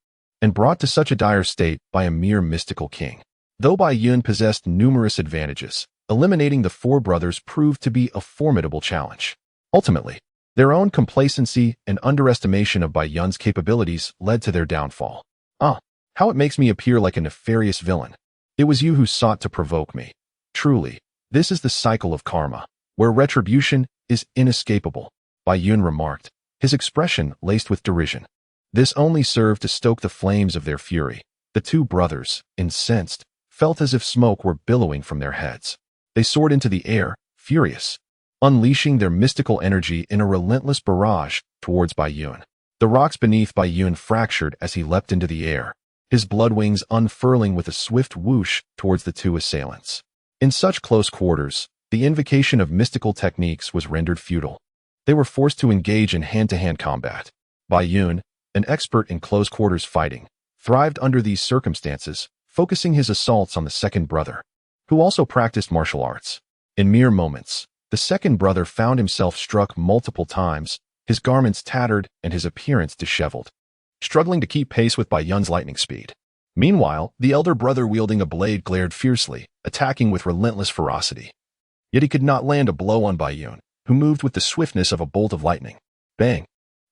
and brought to such a dire state by a mere mystical king. Though Bai Yun possessed numerous advantages, eliminating the four brothers proved to be a formidable challenge. Ultimately, their own complacency and underestimation of Bai Yun's capabilities led to their downfall. How it makes me appear like a nefarious villain. It was you who sought to provoke me. Truly, this is the cycle of karma. where retribution is inescapable, Bai Yun remarked, his expression laced with derision. This only served to stoke the flames of their fury. The two brothers, incensed, felt as if smoke were billowing from their heads. They soared into the air, furious, unleashing their mystical energy in a relentless barrage towards Bai Yun. The rocks beneath Bai Yun fractured as he leapt into the air, his blood wings unfurling with a swift whoosh towards the two assailants. In such close quarters, the invocation of mystical techniques was rendered futile. They were forced to engage in hand-to-hand combat. Bai Yun, an expert in close-quarters fighting, thrived under these circumstances, focusing his assaults on the second brother, who also practiced martial arts. In mere moments, the second brother found himself struck multiple times, his garments tattered and his appearance disheveled, struggling to keep pace with Bai Yun's lightning speed. Meanwhile, the elder brother wielding a blade glared fiercely, attacking with relentless ferocity. Yet he could not land a blow on Bai Yun, who moved with the swiftness of a bolt of lightning. Bang!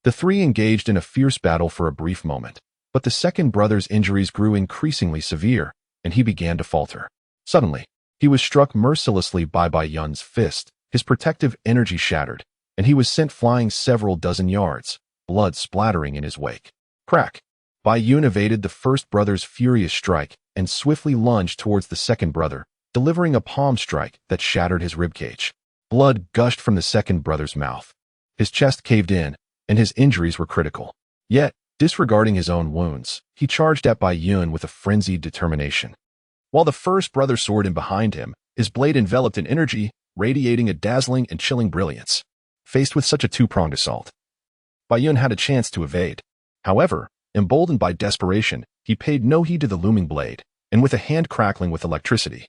The three engaged in a fierce battle for a brief moment, but the second brother's injuries grew increasingly severe, and he began to falter. Suddenly, he was struck mercilessly by Bai Yun's fist, his protective energy shattered, and he was sent flying several dozen yards, blood splattering in his wake. Crack! Bai Yun evaded the first brother's furious strike and swiftly lunged towards the second brother, delivering a palm strike that shattered his ribcage. Blood gushed from the second brother's mouth. His chest caved in, and his injuries were critical. Yet, disregarding his own wounds, he charged at Bai Yun with a frenzied determination. While the first brother soared in behind him, his blade enveloped in energy, radiating a dazzling and chilling brilliance. Faced with such a two-pronged assault, Bai Yun had a chance to evade. However, emboldened by desperation, he paid no heed to the looming blade, and with a hand crackling with electricity,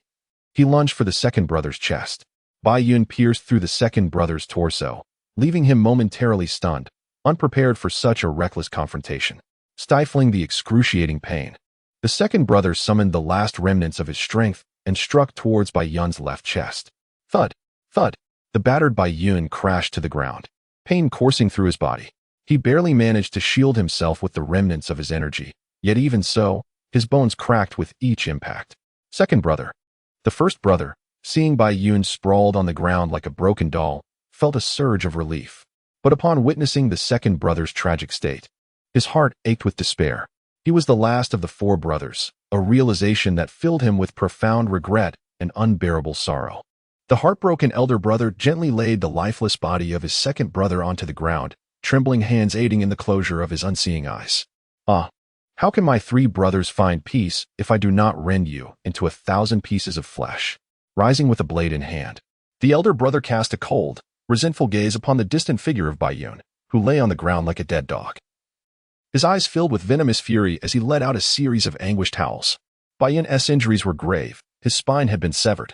he lunged for the second brother's chest. Bai Yun pierced through the second brother's torso, leaving him momentarily stunned, unprepared for such a reckless confrontation. Stifling the excruciating pain, the second brother summoned the last remnants of his strength and struck towards Bai Yun's left chest. Thud! Thud! The battered Bai Yun crashed to the ground, pain coursing through his body. He barely managed to shield himself with the remnants of his energy, yet even so, his bones cracked with each impact. Second brother. The first brother, seeing Bai Yun sprawled on the ground like a broken doll, felt a surge of relief. But upon witnessing the second brother's tragic state, his heart ached with despair. He was the last of the four brothers, a realization that filled him with profound regret and unbearable sorrow. The heartbroken elder brother gently laid the lifeless body of his second brother onto the ground, trembling hands aiding in the closure of his unseeing eyes. Ah, how can my three brothers find peace if I do not rend you into 1,000 pieces of flesh? Rising with a blade in hand, the elder brother cast a cold, resentful gaze upon the distant figure of Bai Yun, who lay on the ground like a dead dog. His eyes filled with venomous fury as he let out a series of anguished howls. Bai Yun's injuries were grave, his spine had been severed,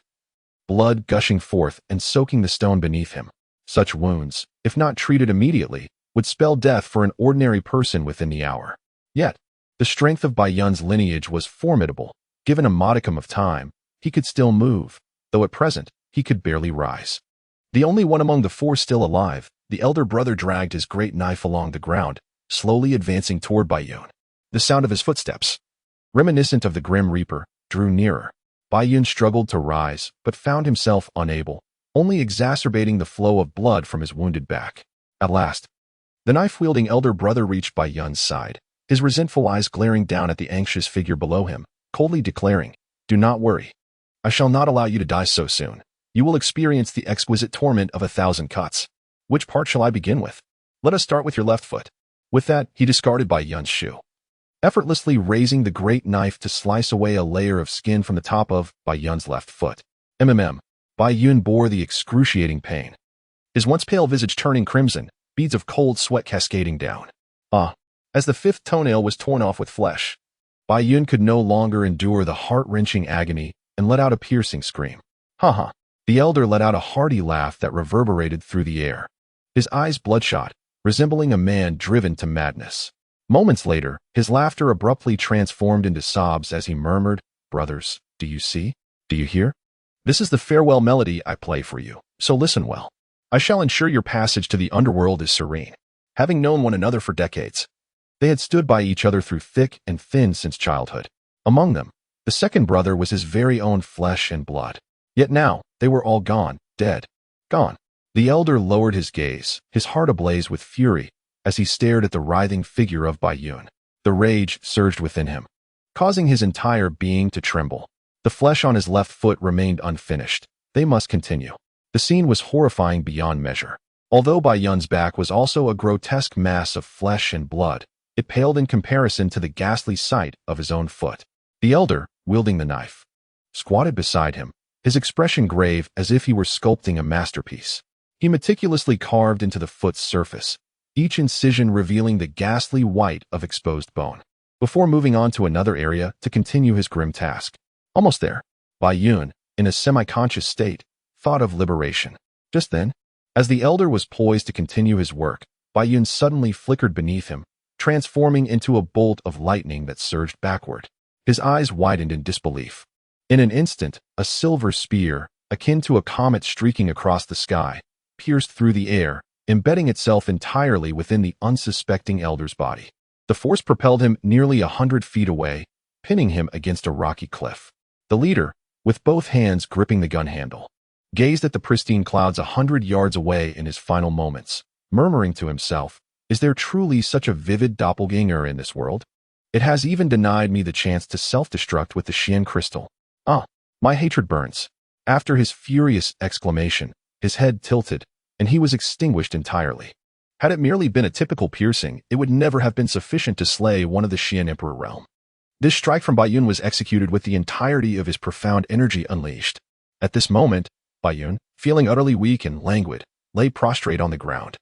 blood gushing forth and soaking the stone beneath him. Such wounds, if not treated immediately, would spell death for an ordinary person within the hour. Yet, the strength of Bai Yun's lineage was formidable. Given a modicum of time, he could still move, though at present, he could barely rise. The only one among the four still alive, the elder brother dragged his great knife along the ground, slowly advancing toward Bai Yun. The sound of his footsteps, reminiscent of the Grim Reaper, drew nearer. Bai Yun struggled to rise, but found himself unable, only exacerbating the flow of blood from his wounded back. At last, the knife-wielding elder brother reached Bai Yun's side, his resentful eyes glaring down at the anxious figure below him, coldly declaring, "Do not worry. I shall not allow you to die so soon. You will experience the exquisite torment of 1,000 cuts. Which part shall I begin with? Let us start with your left foot." With that, he discarded Bai Yun's shoe, effortlessly raising the great knife to slice away a layer of skin from the top of Bai Yun's left foot. Bai Yun bore the excruciating pain, his once pale visage turning crimson, beads of cold sweat cascading down. As the fifth toenail was torn off with flesh, Bai Yun could no longer endure the heart-wrenching agony and let out a piercing scream. Ha ha! The elder let out a hearty laugh that reverberated through the air, his eyes bloodshot, resembling a man driven to madness. Moments later, his laughter abruptly transformed into sobs as he murmured, "Brothers, do you see? Do you hear? This is the farewell melody I play for you, so listen well. I shall ensure your passage to the underworld is serene." Having known one another for decades, they had stood by each other through thick and thin since childhood. Among them, the second brother was his very own flesh and blood. Yet now, they were all gone, dead. Gone. The elder lowered his gaze, his heart ablaze with fury, as he stared at the writhing figure of Bai Yun. The rage surged within him, causing his entire being to tremble. The flesh on his left foot remained unfinished. They must continue. The scene was horrifying beyond measure. Although Bai Yun's back was also a grotesque mass of flesh and blood, it paled in comparison to the ghastly sight of his own foot. The elder, wielding the knife, squatted beside him, his expression grave as if he were sculpting a masterpiece. He meticulously carved into the foot's surface, each incision revealing the ghastly white of exposed bone, before moving on to another area to continue his grim task. Almost there, Bai Yun, in a semi-conscious state, thought of liberation. Just then, as the elder was poised to continue his work, Bai Yun suddenly flickered beneath him, transforming into a bolt of lightning that surged backward. His eyes widened in disbelief. In an instant, a silver spear, akin to a comet streaking across the sky, pierced through the air, embedding itself entirely within the unsuspecting elder's body. The force propelled him nearly 100 feet away, pinning him against a rocky cliff. The leader, with both hands gripping the gun handle, gazed at the pristine clouds 100 yards away in his final moments, murmuring to himself, "Is there truly such a vivid doppelganger in this world? It has even denied me the chance to self-destruct with the Xian crystal. Ah, my hatred burns." After his furious exclamation, his head tilted, and he was extinguished entirely. Had it merely been a typical piercing, it would never have been sufficient to slay one of the Xian Emperor realm. This strike from Bai Yun was executed with the entirety of his profound energy unleashed. At this moment, Bai Yun, feeling utterly weak and languid, lay prostrate on the ground,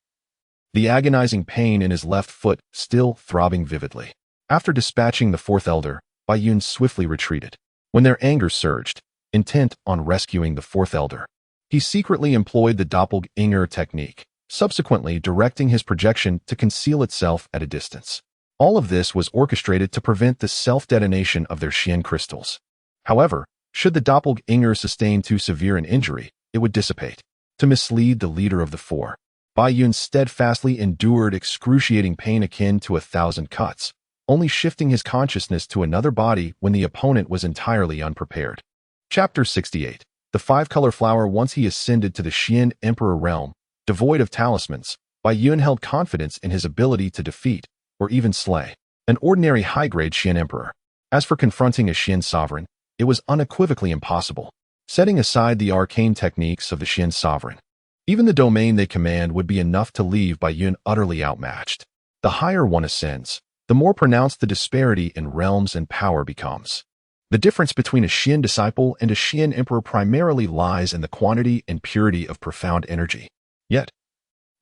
the agonizing pain in his left foot still throbbing vividly. After dispatching the fourth elder, Bai Yun swiftly retreated. When their anger surged, intent on rescuing the fourth elder, he secretly employed the doppelganger technique, subsequently directing his projection to conceal itself at a distance. All of this was orchestrated to prevent the self-detonation of their Xian crystals. However, should the doppelganger sustain too severe an injury, it would dissipate. To mislead the leader of the four, Bai Yun steadfastly endured excruciating pain akin to 1,000 cuts, only shifting his consciousness to another body when the opponent was entirely unprepared. Chapter 68. The five-color flower. Once he ascended to the Xian Emperor realm, devoid of talismans, Bai Yun held confidence in his ability to defeat, or even slay, an ordinary high-grade Xian Emperor. As for confronting a Xian sovereign, it was unequivocally impossible. Setting aside the arcane techniques of the Xian sovereign, even the domain they command would be enough to leave Bai Yun utterly outmatched. The higher one ascends, the more pronounced the disparity in realms and power becomes. The difference between a Xian disciple and a Xian emperor primarily lies in the quantity and purity of profound energy. Yet,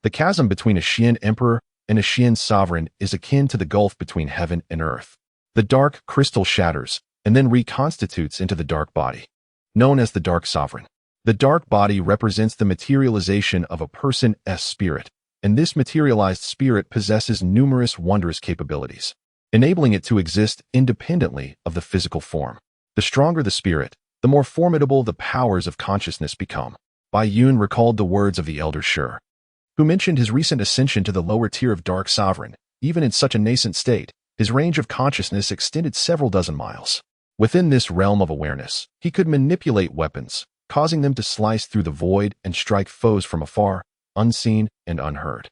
the chasm between a Xian emperor and a Xian sovereign is akin to the gulf between heaven and earth. The dark crystal shatters and then reconstitutes into the dark body, known as the dark sovereign. The dark body represents the materialization of a person's spirit, and this materialized spirit possesses numerous wondrous capabilities, enabling it to exist independently of the physical form. The stronger the spirit, the more formidable the powers of consciousness become. Bai Yun recalled the words of the elder Shi, who mentioned his recent ascension to the lower tier of Dark Sovereign. Even in such a nascent state, his range of consciousness extended several dozen miles. Within this realm of awareness, he could manipulate weapons, causing them to slice through the void and strike foes from afar, unseen and unheard.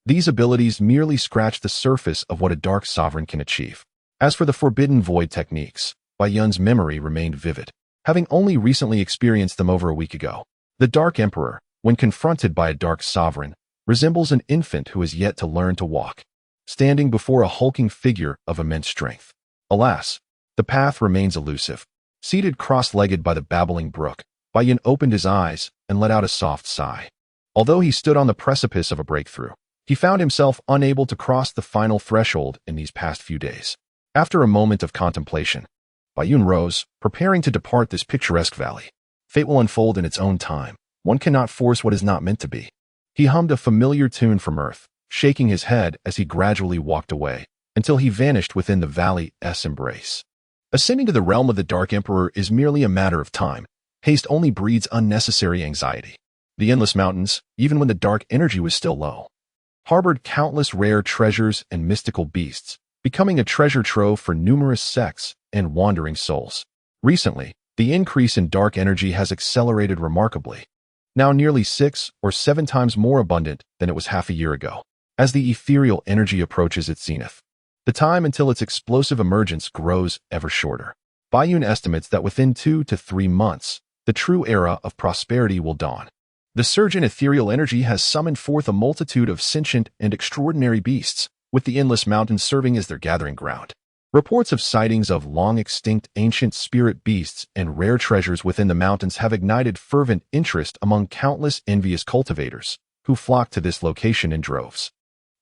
These abilities merely scratch the surface of what a Dark Sovereign can achieve. As for the Forbidden Void techniques, Bai Yun's memory remained vivid, having only recently experienced them over a week ago. The Dark Emperor, when confronted by a Dark Sovereign, resembles an infant who has yet to learn to walk, standing before a hulking figure of immense strength. Alas, the path remains elusive. Seated cross-legged by the babbling brook, Bai Yun opened his eyes and let out a soft sigh. Although he stood on the precipice of a breakthrough, he found himself unable to cross the final threshold in these past few days. After a moment of contemplation, Bai Yun rose, preparing to depart this picturesque valley. Fate will unfold in its own time. One cannot force what is not meant to be. He hummed a familiar tune from earth, shaking his head as he gradually walked away, until he vanished within the valley's embrace. Ascending to the realm of the Dark Emperor is merely a matter of time. Haste only breeds unnecessary anxiety. The endless mountains, even when the dark energy was still low, harbored countless rare treasures and mystical beasts, becoming a treasure trove for numerous sects and wandering souls. Recently, the increase in dark energy has accelerated remarkably. now nearly 6 or 7 times more abundant than it was half a year ago. As the ethereal energy approaches its zenith, the time until its explosive emergence grows ever shorter. Baiyun estimates that within 2 to 3 months, the true era of prosperity will dawn. The surge in ethereal energy has summoned forth a multitude of sentient and extraordinary beasts, with the endless mountains serving as their gathering ground. Reports of sightings of long-extinct ancient spirit beasts and rare treasures within the mountains have ignited fervent interest among countless envious cultivators, who flock to this location in droves.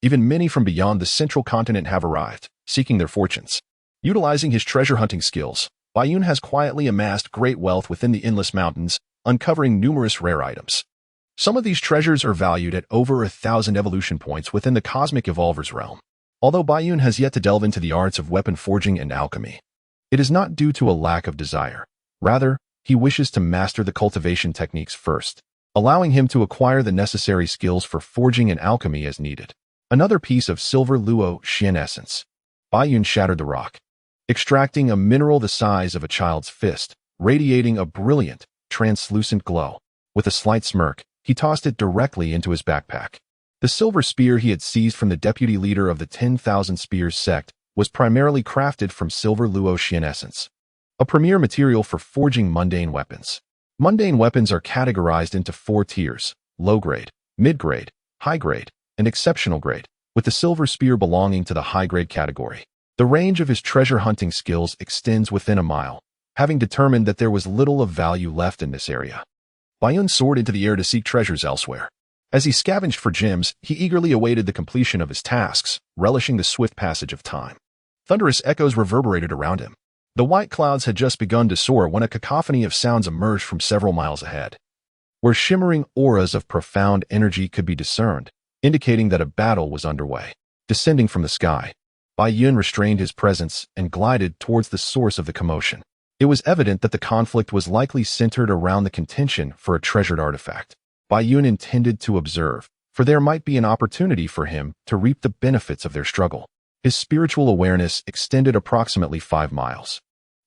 Even many from beyond the central continent have arrived, seeking their fortunes. Utilizing his treasure-hunting skills, Baiyun has quietly amassed great wealth within the endless mountains, uncovering numerous rare items. Some of these treasures are valued at over 1,000 evolution points within the cosmic evolver's realm. Although Baiyun has yet to delve into the arts of weapon forging and alchemy, it is not due to a lack of desire. Rather, he wishes to master the cultivation techniques first, allowing him to acquire the necessary skills for forging and alchemy as needed. Another piece of silver luo xian essence. Baiyun shattered the rock, extracting a mineral the size of a child's fist, radiating a brilliant, translucent glow. With a slight smirk, he tossed it directly into his backpack. The silver spear he had seized from the deputy leader of the 10,000 Spears sect was primarily crafted from silver luo xian essence, a premier material for forging mundane weapons. Mundane weapons are categorized into 4 tiers: low-grade, mid-grade, high-grade, and exceptional grade, with the silver spear belonging to the high-grade category. The range of his treasure-hunting skills extends within a mile, having determined that there was little of value left in this area. Baiyun soared into the air to seek treasures elsewhere. As he scavenged for gems, he eagerly awaited the completion of his tasks, relishing the swift passage of time. Thunderous echoes reverberated around him. The white clouds had just begun to soar when a cacophony of sounds emerged from several miles ahead, where shimmering auras of profound energy could be discerned, indicating that a battle was underway. Descending from the sky, Baiyun restrained his presence and glided towards the source of the commotion. It was evident that the conflict was likely centered around the contention for a treasured artifact. Baiyun intended to observe, for there might be an opportunity for him to reap the benefits of their struggle. His spiritual awareness extended approximately 5 miles,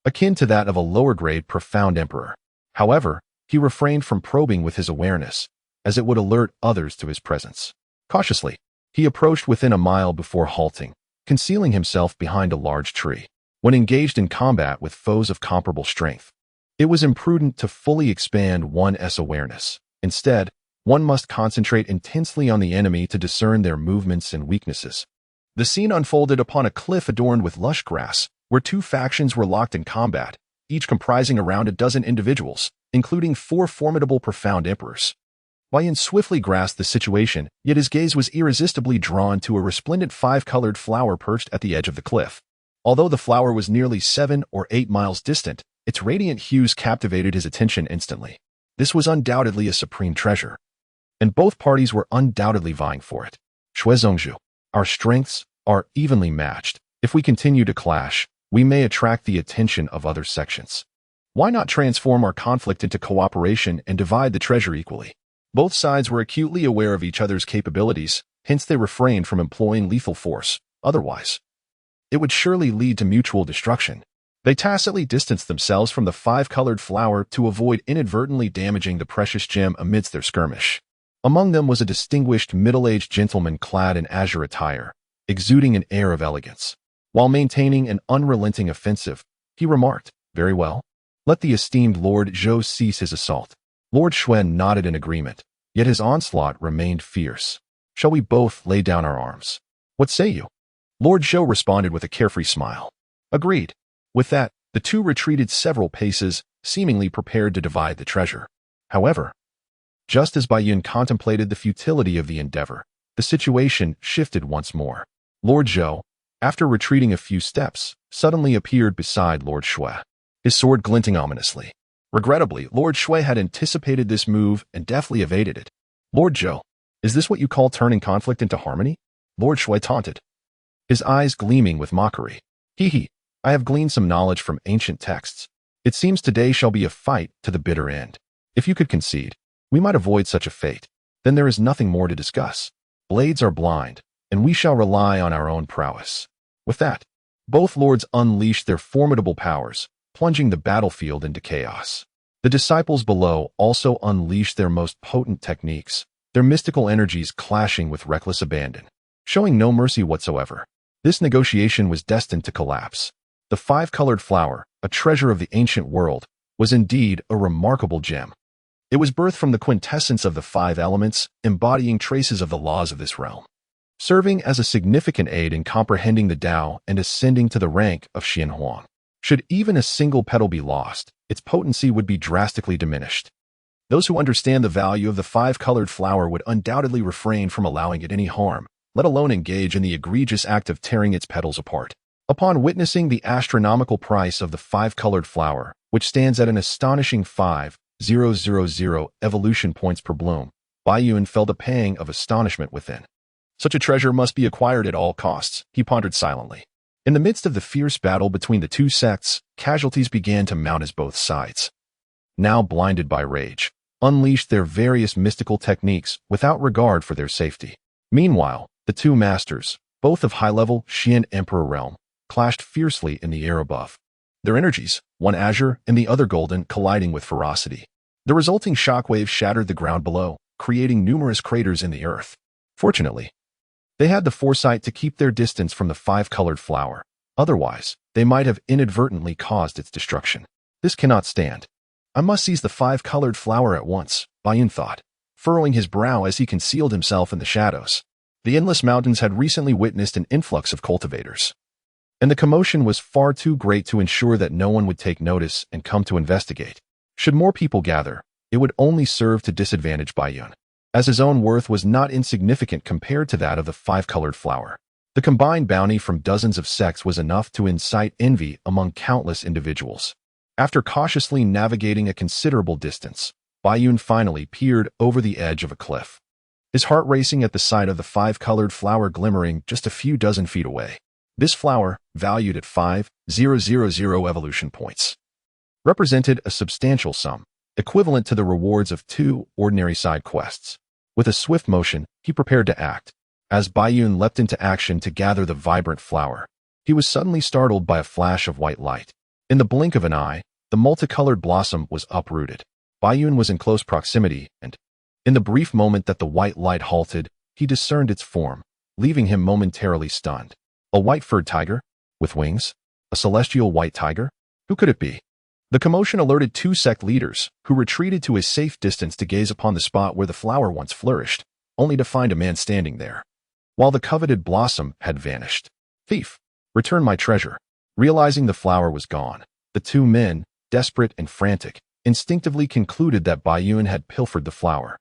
akin to that of a lower-grade profound emperor. However, he refrained from probing with his awareness, as it would alert others to his presence. Cautiously, he approached within a mile before halting, concealing himself behind a large tree. When engaged in combat with foes of comparable strength, it was imprudent to fully expand one's awareness. Instead, one must concentrate intensely on the enemy to discern their movements and weaknesses. The scene unfolded upon a cliff adorned with lush grass, where 2 factions were locked in combat, each comprising around a dozen individuals, including 4 formidable profound emperors. Baiyun swiftly grasped the situation, yet his gaze was irresistibly drawn to a resplendent 5-colored flower perched at the edge of the cliff. Although the flower was nearly 7 or 8 miles distant, its radiant hues captivated his attention instantly. This was undoubtedly a supreme treasure, and both parties were undoubtedly vying for it. Shuizongzhu, our strengths are evenly matched. If we continue to clash, we may attract the attention of other sections. Why not transform our conflict into cooperation and divide the treasure equally? Both sides were acutely aware of each other's capabilities, hence they refrained from employing lethal force. Otherwise, it would surely lead to mutual destruction. They tacitly distanced themselves from the 5-colored flower to avoid inadvertently damaging the precious gem amidst their skirmish. Among them was a distinguished middle-aged gentleman clad in azure attire, exuding an air of elegance. While maintaining an unrelenting offensive, he remarked, "Very well. Let the esteemed Lord Zhou cease his assault." Lord Xuan nodded in agreement, yet his onslaught remained fierce. "Shall we both lay down our arms? What say you?" Lord Zhou responded with a carefree smile. "Agreed." With that, the 2 retreated several paces, seemingly prepared to divide the treasure. However, just as Baiyun contemplated the futility of the endeavor, the situation shifted once more. Lord Zhou, after retreating a few steps, suddenly appeared beside Lord Shui, his sword glinting ominously. Regrettably, Lord Shui had anticipated this move and deftly evaded it. "Lord Zhou, is this what you call turning conflict into harmony?" Lord Shui taunted, his eyes gleaming with mockery. "Hee. I have gleaned some knowledge from ancient texts. It seems today shall be a fight to the bitter end. If you could concede, we might avoid such a fate. Then there is nothing more to discuss. Blades are blind, and we shall rely on our own prowess." With that, both lords unleashed their formidable powers, plunging the battlefield into chaos. The disciples below also unleashed their most potent techniques, their mystical energies clashing with reckless abandon, showing no mercy whatsoever. This negotiation was destined to collapse. The five-colored flower, a treasure of the ancient world, was indeed a remarkable gem. It was birthed from the quintessence of the five elements, embodying traces of the laws of this realm, serving as a significant aid in comprehending the Tao and ascending to the rank of xianxia. Should even a single petal be lost, its potency would be drastically diminished. Those who understand the value of the five-colored flower would undoubtedly refrain from allowing it any harm, let alone engage in the egregious act of tearing its petals apart. Upon witnessing the astronomical price of the five-colored flower, which stands at an astonishing 5,000 evolution points per bloom, Baiyun felt a pang of astonishment within. Such a treasure must be acquired at all costs, he pondered silently. In the midst of the fierce battle between the two sects, casualties began to mount as both sides, now blinded by rage, unleashed their various mystical techniques without regard for their safety. Meanwhile, the two masters, both of high-level Xian Emperor realm, clashed fiercely in the air above. Their energies, one azure and the other golden, colliding with ferocity. The resulting shockwave shattered the ground below, creating numerous craters in the earth. Fortunately, they had the foresight to keep their distance from the five-colored flower. Otherwise, they might have inadvertently caused its destruction. This cannot stand. I must seize the five-colored flower at once, Baiyun thought, furrowing his brow as he concealed himself in the shadows. The endless mountains had recently witnessed an influx of cultivators, and the commotion was far too great to ensure that no one would take notice and come to investigate. Should more people gather, it would only serve to disadvantage Baiyun, as his own worth was not insignificant compared to that of the five-colored flower. The combined bounty from dozens of sects was enough to incite envy among countless individuals. After cautiously navigating a considerable distance, Baiyun finally peered over the edge of a cliff, his heart racing at the sight of the five-colored flower glimmering just a few dozen feet away. This flower, valued at 5,000 evolution points, represented a substantial sum, equivalent to the rewards of 2 ordinary side quests. With a swift motion, he prepared to act. As Baiyun leapt into action to gather the vibrant flower, he was suddenly startled by a flash of white light. In the blink of an eye, the multicolored blossom was uprooted. Baiyun was in close proximity, and, in the brief moment that the white light halted, he discerned its form, leaving him momentarily stunned. A white-furred tiger? With wings? A celestial white tiger? Who could it be? The commotion alerted two sect leaders, who retreated to a safe distance to gaze upon the spot where the flower once flourished, only to find a man standing there, while the coveted blossom had vanished. Thief! Return my treasure. Realizing the flower was gone, the two men, desperate and frantic, instinctively concluded that Baiyun had pilfered the flower.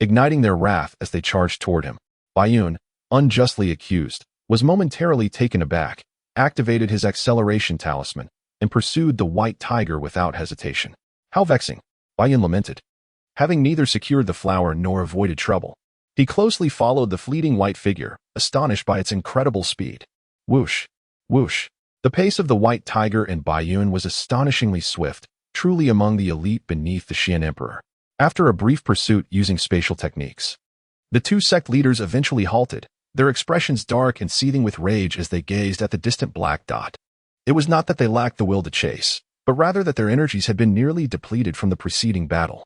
Igniting their wrath as they charged toward him, Baiyun, unjustly accused, was momentarily taken aback, activated his acceleration talisman, and pursued the white tiger without hesitation. How vexing, Baiyun lamented. Having neither secured the flower nor avoided trouble, he closely followed the fleeting white figure, astonished by its incredible speed. Whoosh, whoosh. The pace of the white tiger and Baiyun was astonishingly swift, truly among the elite beneath the Xian Emperor. After a brief pursuit using spatial techniques, the two sect leaders eventually halted, their expressions dark and seething with rage as they gazed at the distant black dot. It was not that they lacked the will to chase, but rather that their energies had been nearly depleted from the preceding battle.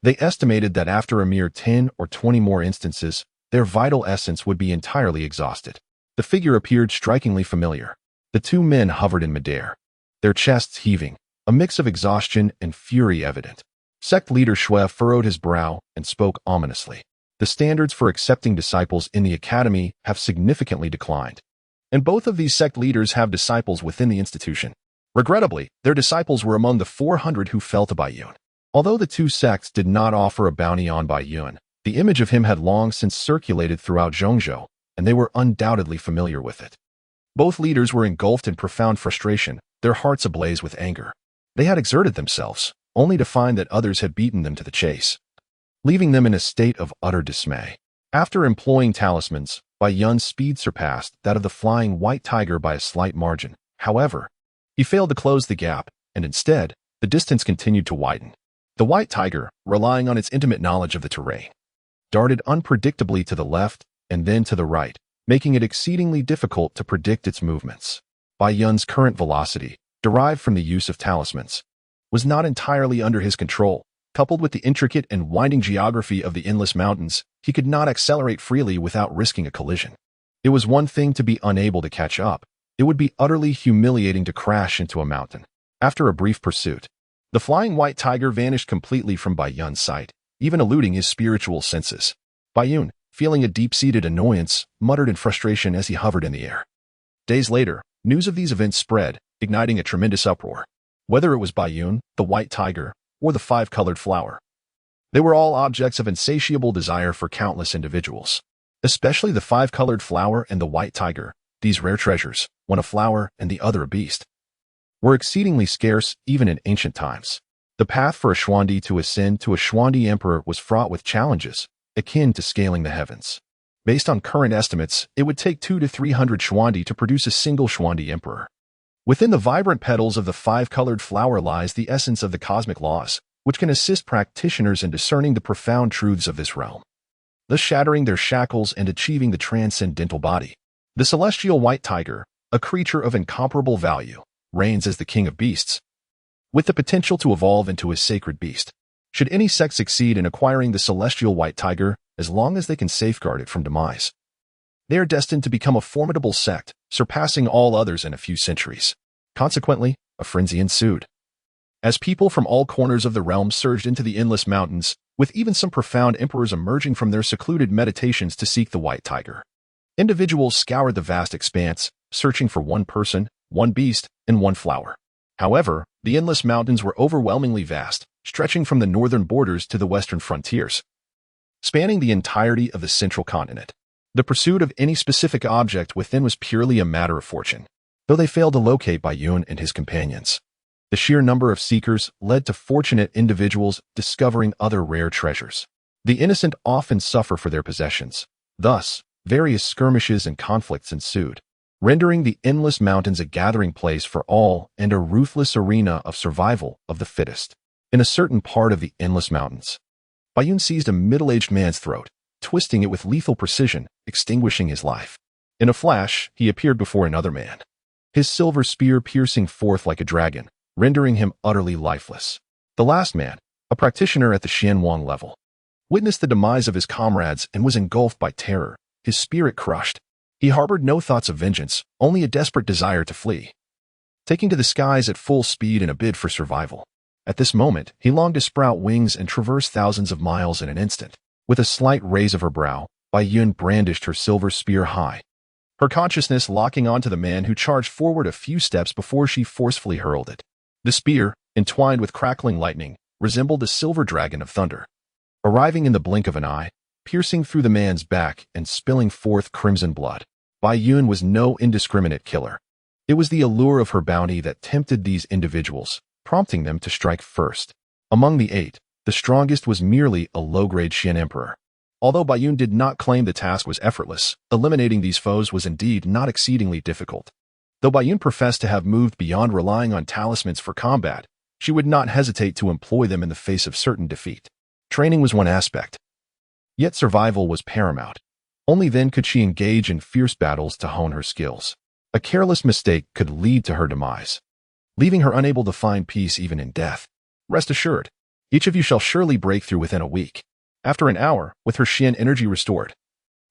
They estimated that after a mere 10 or 20 more instances, their vital essence would be entirely exhausted. The figure appeared strikingly familiar. The two men hovered in midair, their chests heaving, a mix of exhaustion and fury evident. Sect leader Shui furrowed his brow and spoke ominously. The standards for accepting disciples in the academy have significantly declined, and both of these sect leaders have disciples within the institution. Regrettably, their disciples were among the 400 who fell to Baiyun. Although the two sects did not offer a bounty on Baiyun, the image of him had long since circulated throughout Zhongzhou, and they were undoubtedly familiar with it. Both leaders were engulfed in profound frustration, their hearts ablaze with anger. They had exerted themselves, only to find that others had beaten them to the chase, leaving them in a state of utter dismay. After employing talismans, Baiyun's speed surpassed that of the flying white tiger by a slight margin. However, he failed to close the gap, and instead, the distance continued to widen. The white tiger, relying on its intimate knowledge of the terrain, darted unpredictably to the left and then to the right, making it exceedingly difficult to predict its movements. Baiyun's current velocity, derived from the use of talismans, was not entirely under his control. Coupled with the intricate and winding geography of the endless mountains, he could not accelerate freely without risking a collision. It was one thing to be unable to catch up. It would be utterly humiliating to crash into a mountain. After a brief pursuit, the flying white tiger vanished completely from Bai Yun's sight, even eluding his spiritual senses. Bai Yun, feeling a deep-seated annoyance, muttered in frustration as he hovered in the air. Days later, news of these events spread, igniting a tremendous uproar. Whether it was Bai Yun, the white tiger, or the five-colored flower, they were all objects of insatiable desire for countless individuals. Especially the five-colored flower and the white tiger, these rare treasures, one a flower and the other a beast, were exceedingly scarce even in ancient times. The path for a Xuandi to ascend to a Xuandi emperor was fraught with challenges, akin to scaling the heavens. Based on current estimates, it would take 200 to 300 Xuandi to produce a single Xuandi emperor. Within the vibrant petals of the five-colored flower lies the essence of the cosmic laws, which can assist practitioners in discerning the profound truths of this realm, thus shattering their shackles and achieving the transcendental body. The celestial white tiger, a creature of incomparable value, reigns as the king of beasts, with the potential to evolve into a sacred beast. Should any sect succeed in acquiring the celestial white tiger, as long as they can safeguard it from demise, they are destined to become a formidable sect, surpassing all others in a few centuries. Consequently, a frenzy ensued, as people from all corners of the realm surged into the endless mountains, with even some profound emperors emerging from their secluded meditations to seek the white tiger. Individuals scoured the vast expanse, searching for one person, one beast, and one flower. However, the endless mountains were overwhelmingly vast, stretching from the northern borders to the western frontiers, spanning the entirety of the central continent. The pursuit of any specific object within was purely a matter of fortune, though they failed to locate Bai Yun and his companions. The sheer number of seekers led to fortunate individuals discovering other rare treasures. The innocent often suffer for their possessions. Thus, various skirmishes and conflicts ensued, rendering the endless mountains a gathering place for all and a ruthless arena of survival of the fittest. In a certain part of the endless mountains, Bai Yun seized a middle-aged man's throat, twisting it with lethal precision, extinguishing his life. In a flash, he appeared before another man, his silver spear piercing forth like a dragon, rendering him utterly lifeless. The last man, a practitioner at the Xianxia level, witnessed the demise of his comrades and was engulfed by terror, his spirit crushed. He harbored no thoughts of vengeance, only a desperate desire to flee, taking to the skies at full speed in a bid for survival. At this moment, he longed to sprout wings and traverse thousands of miles in an instant. With a slight raise of her brow, Bai Yun brandished her silver spear high, her consciousness locking onto the man who charged forward a few steps before she forcefully hurled it. The spear, entwined with crackling lightning, resembled a silver dragon of thunder, arriving in the blink of an eye, piercing through the man's back and spilling forth crimson blood. Bai Yun was no indiscriminate killer. It was the allure of her bounty that tempted these individuals, prompting them to strike first. Among the 8, the strongest was merely a low-grade Xian emperor. Although Bai Yun did not claim the task was effortless, eliminating these foes was indeed not exceedingly difficult. Though Bai Yun professed to have moved beyond relying on talismans for combat, she would not hesitate to employ them in the face of certain defeat. Training was one aspect, yet survival was paramount. Only then could she engage in fierce battles to hone her skills. A careless mistake could lead to her demise, leaving her unable to find peace even in death. Rest assured, each of you shall surely break through within a week. After an hour, with her Xian energy restored,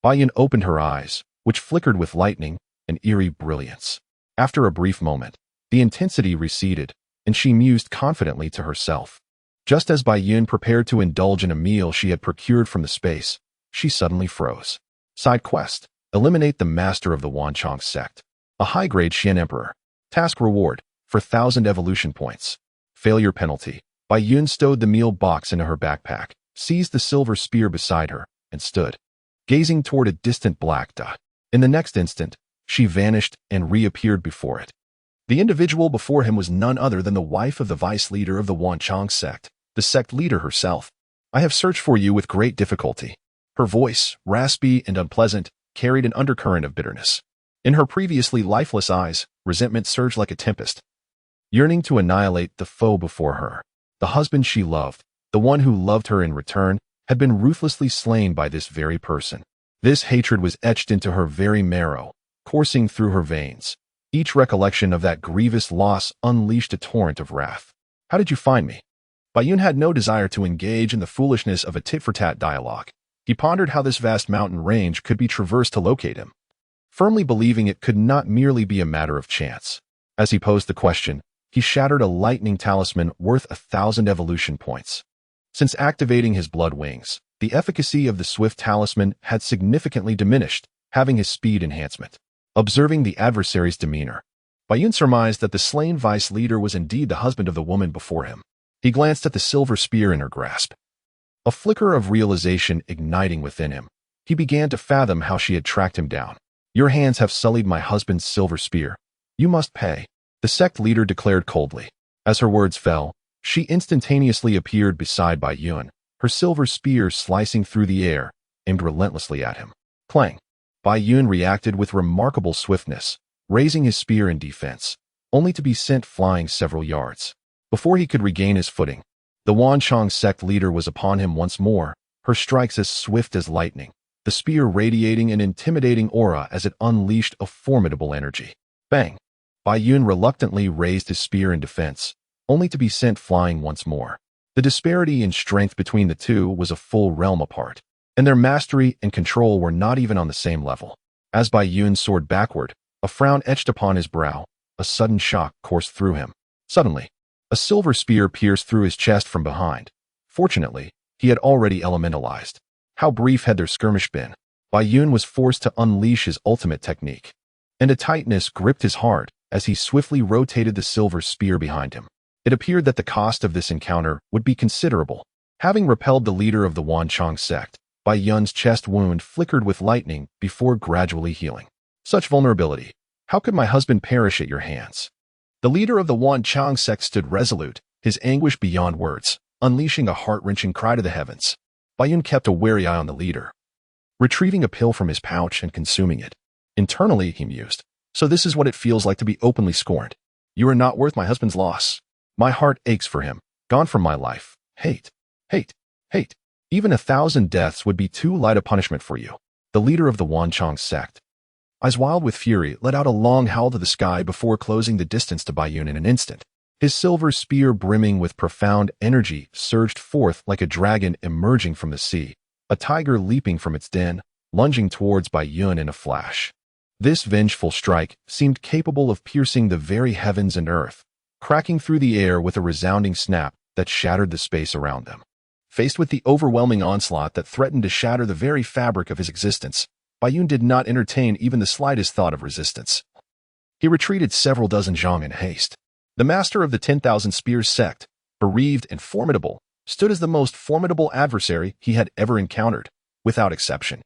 Bai Yun opened her eyes, which flickered with lightning and eerie brilliance. After a brief moment, the intensity receded, and she mused confidently to herself. Just as Bai Yun prepared to indulge in a meal she had procured from the space, she suddenly froze. Side quest: eliminate the master of the Wanchong sect. A high-grade Xian emperor. Task reward: for 1,000 evolution points. Failure penalty. Bai Yun stowed the meal box into her backpack, seized the silver spear beside her, and stood, gazing toward a distant black dot. In the next instant, she vanished and reappeared before it. The individual before him was none other than the wife of the vice leader of the Wanchong sect, the sect leader herself. I have searched for you with great difficulty. Her voice, raspy and unpleasant, carried an undercurrent of bitterness. In her previously lifeless eyes, resentment surged like a tempest, yearning to annihilate the foe before her. The husband she loved, the one who loved her in return, had been ruthlessly slain by this very person. This hatred was etched into her very marrow, coursing through her veins. Each recollection of that grievous loss unleashed a torrent of wrath. How did you find me? Bayun had no desire to engage in the foolishness of a tit-for-tat dialogue. He pondered how this vast mountain range could be traversed to locate him, firmly believing it could not merely be a matter of chance. As he posed the question, he shattered a lightning talisman worth 1,000 evolution points. Since activating his blood wings, the efficacy of the swift talisman had significantly diminished, having his speed enhancement. Observing the adversary's demeanor, Bayun surmised that the slain vice leader was indeed the husband of the woman before him. He glanced at the silver spear in her grasp. A flicker of realization igniting within him, he began to fathom how she had tracked him down. "Your hands have sullied my husband's silver spear. You must pay," the sect leader declared coldly. As her words fell, she instantaneously appeared beside Bayun, her silver spear slicing through the air, aimed relentlessly at him. Clang! Bayun reacted with remarkable swiftness, raising his spear in defense, only to be sent flying several yards. Before he could regain his footing, the Wanchong sect leader was upon him once more, her strikes as swift as lightning, the spear radiating an intimidating aura as it unleashed a formidable energy. Bang! Bayun reluctantly raised his spear in defense, only to be sent flying once more. The disparity in strength between the two was a full realm apart, and their mastery and control were not even on the same level. As Bayun soared backward, a frown etched upon his brow, a sudden shock coursed through him. Suddenly, a silver spear pierced through his chest from behind. Fortunately, he had already elementalized. How brief had their skirmish been? Bayun was forced to unleash his ultimate technique, and a tightness gripped his heart as he swiftly rotated the silver spear behind him. It appeared that the cost of this encounter would be considerable. Having repelled the leader of the Wanchong sect, Bayun's chest wound flickered with lightning before gradually healing. Such vulnerability. How could my husband perish at your hands? The leader of the Wanchong sect stood resolute, his anguish beyond words, unleashing a heart-wrenching cry to the heavens. Bayun kept a wary eye on the leader, retrieving a pill from his pouch and consuming it. Internally, he mused, so this is what it feels like to be openly scorned. You are not worth my husband's loss. My heart aches for him, gone from my life. Hate, hate, hate. Even 1,000 deaths would be too light a punishment for you. The leader of the Wanchong sect, eyes wild with fury, let out a long howl to the sky before closing the distance to Bayun in an instant. His silver spear, brimming with profound energy, surged forth like a dragon emerging from the sea, a tiger leaping from its den, lunging towards Bayun in a flash. This vengeful strike seemed capable of piercing the very heavens and earth, cracking through the air with a resounding snap that shattered the space around them. Faced with the overwhelming onslaught that threatened to shatter the very fabric of his existence, Bayun did not entertain even the slightest thought of resistance. He retreated several dozen zhang in haste. The master of the 10,000 Spears sect, bereaved and formidable, stood as the most formidable adversary he had ever encountered, without exception.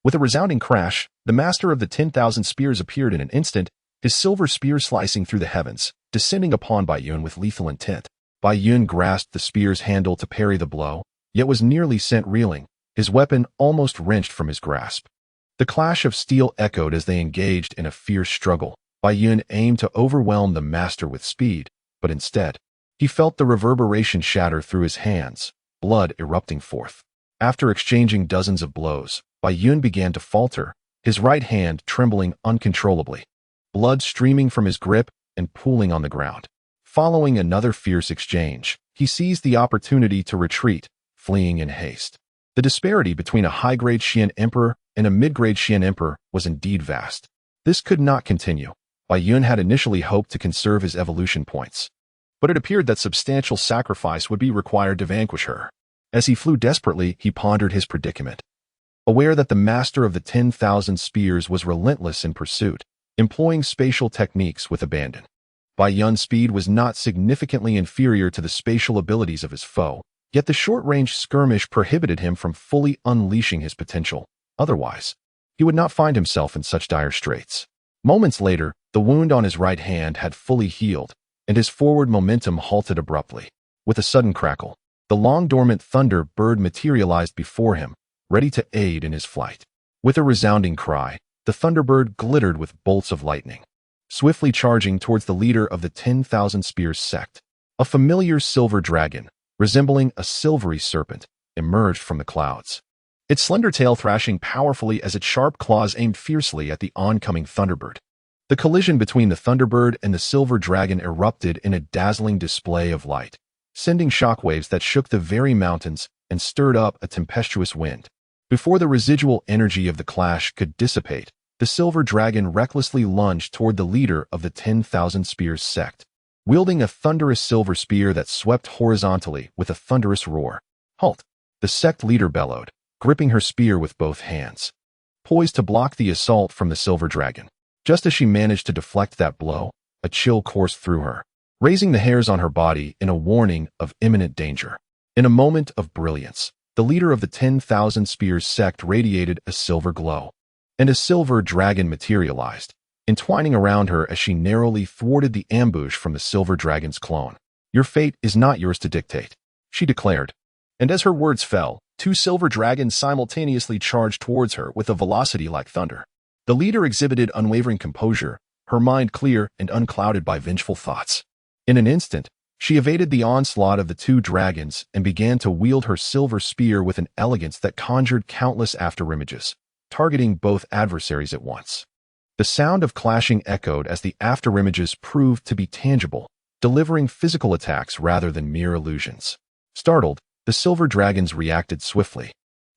With a resounding crash, the master of the 10,000 Spears appeared in an instant, his silver spear slicing through the heavens, descending upon Bayun with lethal intent. Bayun grasped the spear's handle to parry the blow, yet was nearly sent reeling, his weapon almost wrenched from his grasp. The clash of steel echoed as they engaged in a fierce struggle. Bayun aimed to overwhelm the master with speed, but instead, he felt the reverberation shatter through his hands, blood erupting forth. After exchanging dozens of blows, Bayun began to falter, his right hand trembling uncontrollably, blood streaming from his grip and pooling on the ground. Following another fierce exchange, he seized the opportunity to retreat, fleeing in haste. The disparity between a high-grade Xian Emperor and a mid-grade Xian Emperor was indeed vast. This could not continue. Bayun had initially hoped to conserve his evolution points, but it appeared that substantial sacrifice would be required to vanquish her. As he flew desperately, he pondered his predicament. Aware that the master of the 10,000 Spears was relentless in pursuit, employing spatial techniques with abandon. Bayun's speed was not significantly inferior to the spatial abilities of his foe, yet the short-range skirmish prohibited him from fully unleashing his potential. Otherwise, he would not find himself in such dire straits. Moments later, the wound on his right hand had fully healed, and his forward momentum halted abruptly. With a sudden crackle, the long-dormant thunder bird materialized before him, ready to aid in his flight. With a resounding cry, the thunderbird glittered with bolts of lightning, swiftly charging towards the leader of the 10,000 Spears sect. A familiar silver dragon, resembling a silvery serpent, emerged from the clouds, its slender tail thrashing powerfully as its sharp claws aimed fiercely at the oncoming thunderbird. The collision between the thunderbird and the silver dragon erupted in a dazzling display of light, sending shockwaves that shook the very mountains and stirred up a tempestuous wind. Before the residual energy of the clash could dissipate, the silver dragon recklessly lunged toward the leader of the 10,000 Spears sect, wielding a thunderous silver spear that swept horizontally with a thunderous roar. "Halt!" the sect leader bellowed, gripping her spear with both hands, poised to block the assault from the silver dragon. Just as she managed to deflect that blow, a chill coursed through her, raising the hairs on her body in a warning of imminent danger. In a moment of brilliance, the leader of the 10,000 Spears sect radiated a silver glow, and a silver dragon materialized, entwining around her as she narrowly thwarted the ambush from the silver dragon's clone. "Your fate is not yours to dictate," she declared. And as her words fell, two silver dragons simultaneously charged towards her with a velocity like thunder. The leader exhibited unwavering composure, her mind clear and unclouded by vengeful thoughts. In an instant, she evaded the onslaught of the two dragons and began to wield her silver spear with an elegance that conjured countless afterimages, targeting both adversaries at once. The sound of clashing echoed as the afterimages proved to be tangible, delivering physical attacks rather than mere illusions. Startled, the silver dragons reacted swiftly,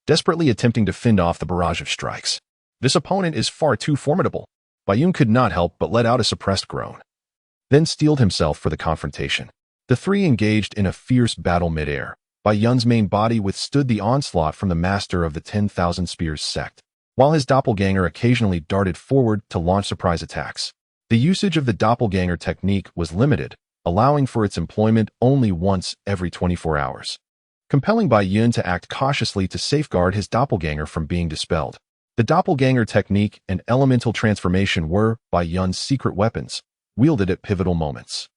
desperately attempting to fend off the barrage of strikes. "This opponent is far too formidable." Bayun could not help but let out a suppressed groan, then steeled himself for the confrontation. The three engaged in a fierce battle midair. Bayun's main body withstood the onslaught from the master of the 10,000 Spears sect, while his doppelganger occasionally darted forward to launch surprise attacks. The usage of the doppelganger technique was limited, allowing for its employment only once every 24 hours, compelling Bayun to act cautiously to safeguard his doppelganger from being dispelled. The doppelganger technique and elemental transformation were Bayun's secret weapons, wielded at pivotal moments,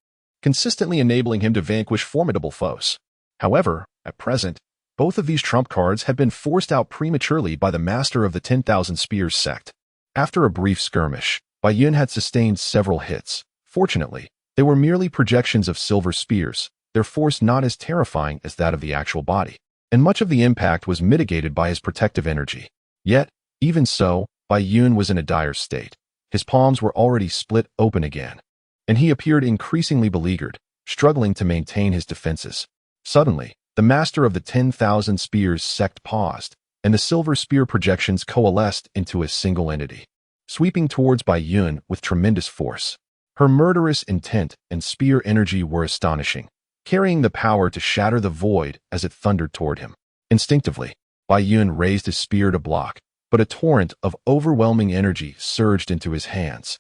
consistently enabling him to vanquish formidable foes. However, at present, both of these trump cards had been forced out prematurely by the master of the 10,000 Spears sect. After a brief skirmish, Bayun had sustained several hits. Fortunately, they were merely projections of silver spears, their force not as terrifying as that of the actual body, and much of the impact was mitigated by his protective energy. Yet, even so, Bayun was in a dire state. His palms were already split open again, and he appeared increasingly beleaguered, struggling to maintain his defenses. Suddenly, the master of the 10,000 Spears sect paused, and the silver spear projections coalesced into a single entity, sweeping towards Bayun with tremendous force. Her murderous intent and spear energy were astonishing, carrying the power to shatter the void as it thundered toward him. Instinctively, Bayun raised his spear to block, but a torrent of overwhelming energy surged into his hands,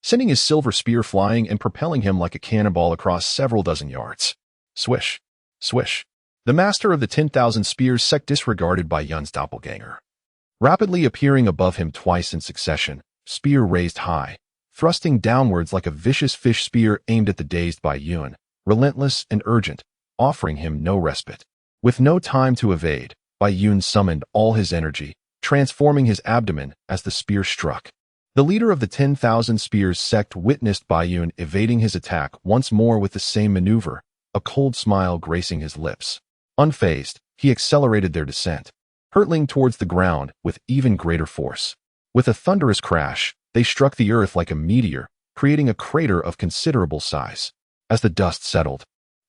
sending his silver spear flying and propelling him like a cannonball across several dozen yards. Swish, swish. The master of the 10,000 Spears sect disregarded Bayun's doppelganger, rapidly appearing above him twice in succession, spear raised high, thrusting downwards like a vicious fish spear aimed at the dazed Bayun, relentless and urgent, offering him no respite. With no time to evade, Bayun summoned all his energy, transforming his abdomen as the spear struck. The leader of the 10,000 Spears sect witnessed Bayun evading his attack once more with the same maneuver, a cold smile gracing his lips. Unfazed, he accelerated their descent, hurtling towards the ground with even greater force. With a thunderous crash, they struck the earth like a meteor, creating a crater of considerable size. As the dust settled,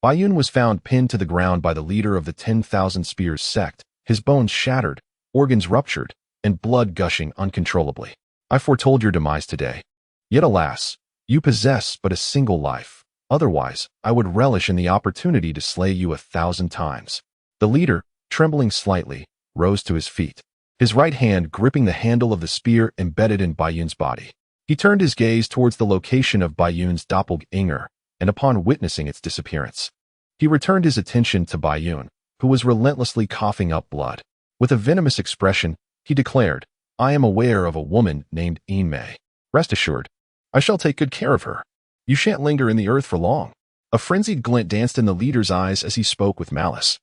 Bayun was found pinned to the ground by the leader of the 10,000 Spears sect, his bones shattered, organs ruptured, and blood gushing uncontrollably. "I foretold your demise today. Yet alas, you possess but a single life. Otherwise, I would relish in the opportunity to slay you 1,000 times." The leader, trembling slightly, rose to his feet, his right hand gripping the handle of the spear embedded in Bayun's body. He turned his gaze towards the location of Bayun's doppelganger, and upon witnessing its disappearance, he returned his attention to Bayun, who was relentlessly coughing up blood. With a venomous expression, he declared, "I am aware of a woman named Inmei. Rest assured, I shall take good care of her. You shan't linger in the earth for long." A frenzied glint danced in the leader's eyes as he spoke with malice.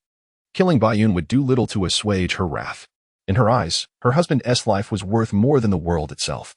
Killing Bayun would do little to assuage her wrath. In her eyes, her husband's life was worth more than the world itself,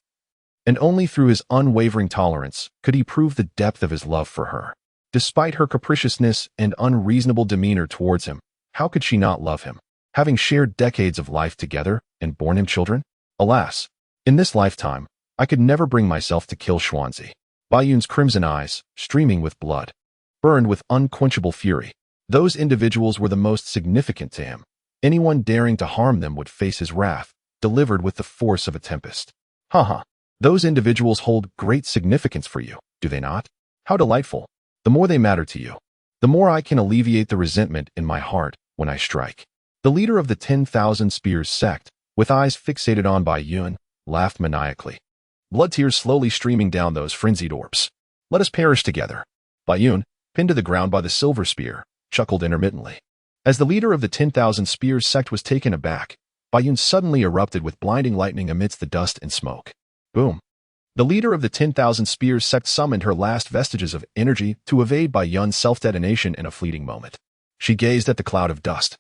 and only through his unwavering tolerance could he prove the depth of his love for her. Despite her capriciousness and unreasonable demeanor towards him, how could she not love him, having shared decades of life together and borne him children? Alas, in this lifetime, I could never bring myself to kill Xianxia. Bayun's crimson eyes, streaming with blood, burned with unquenchable fury. Those individuals were the most significant to him. Anyone daring to harm them would face his wrath, delivered with the force of a tempest. Haha, those individuals hold great significance for you, do they not? How delightful. The more they matter to you, the more I can alleviate the resentment in my heart when I strike. The leader of the 10,000 Spears sect, with eyes fixated on Bai Yun, laughed maniacally. Blood tears slowly streaming down those frenzied orbs. Let us perish together. Bai Yun, pinned to the ground by the silver spear, chuckled intermittently. As the leader of the 10,000 Spears sect was taken aback, Bai Yun suddenly erupted with blinding lightning amidst the dust and smoke. Boom. The leader of the 10,000 Spears sect summoned her last vestiges of energy to evade Bai Yun's self-detonation in a fleeting moment. She gazed at the cloud of dust,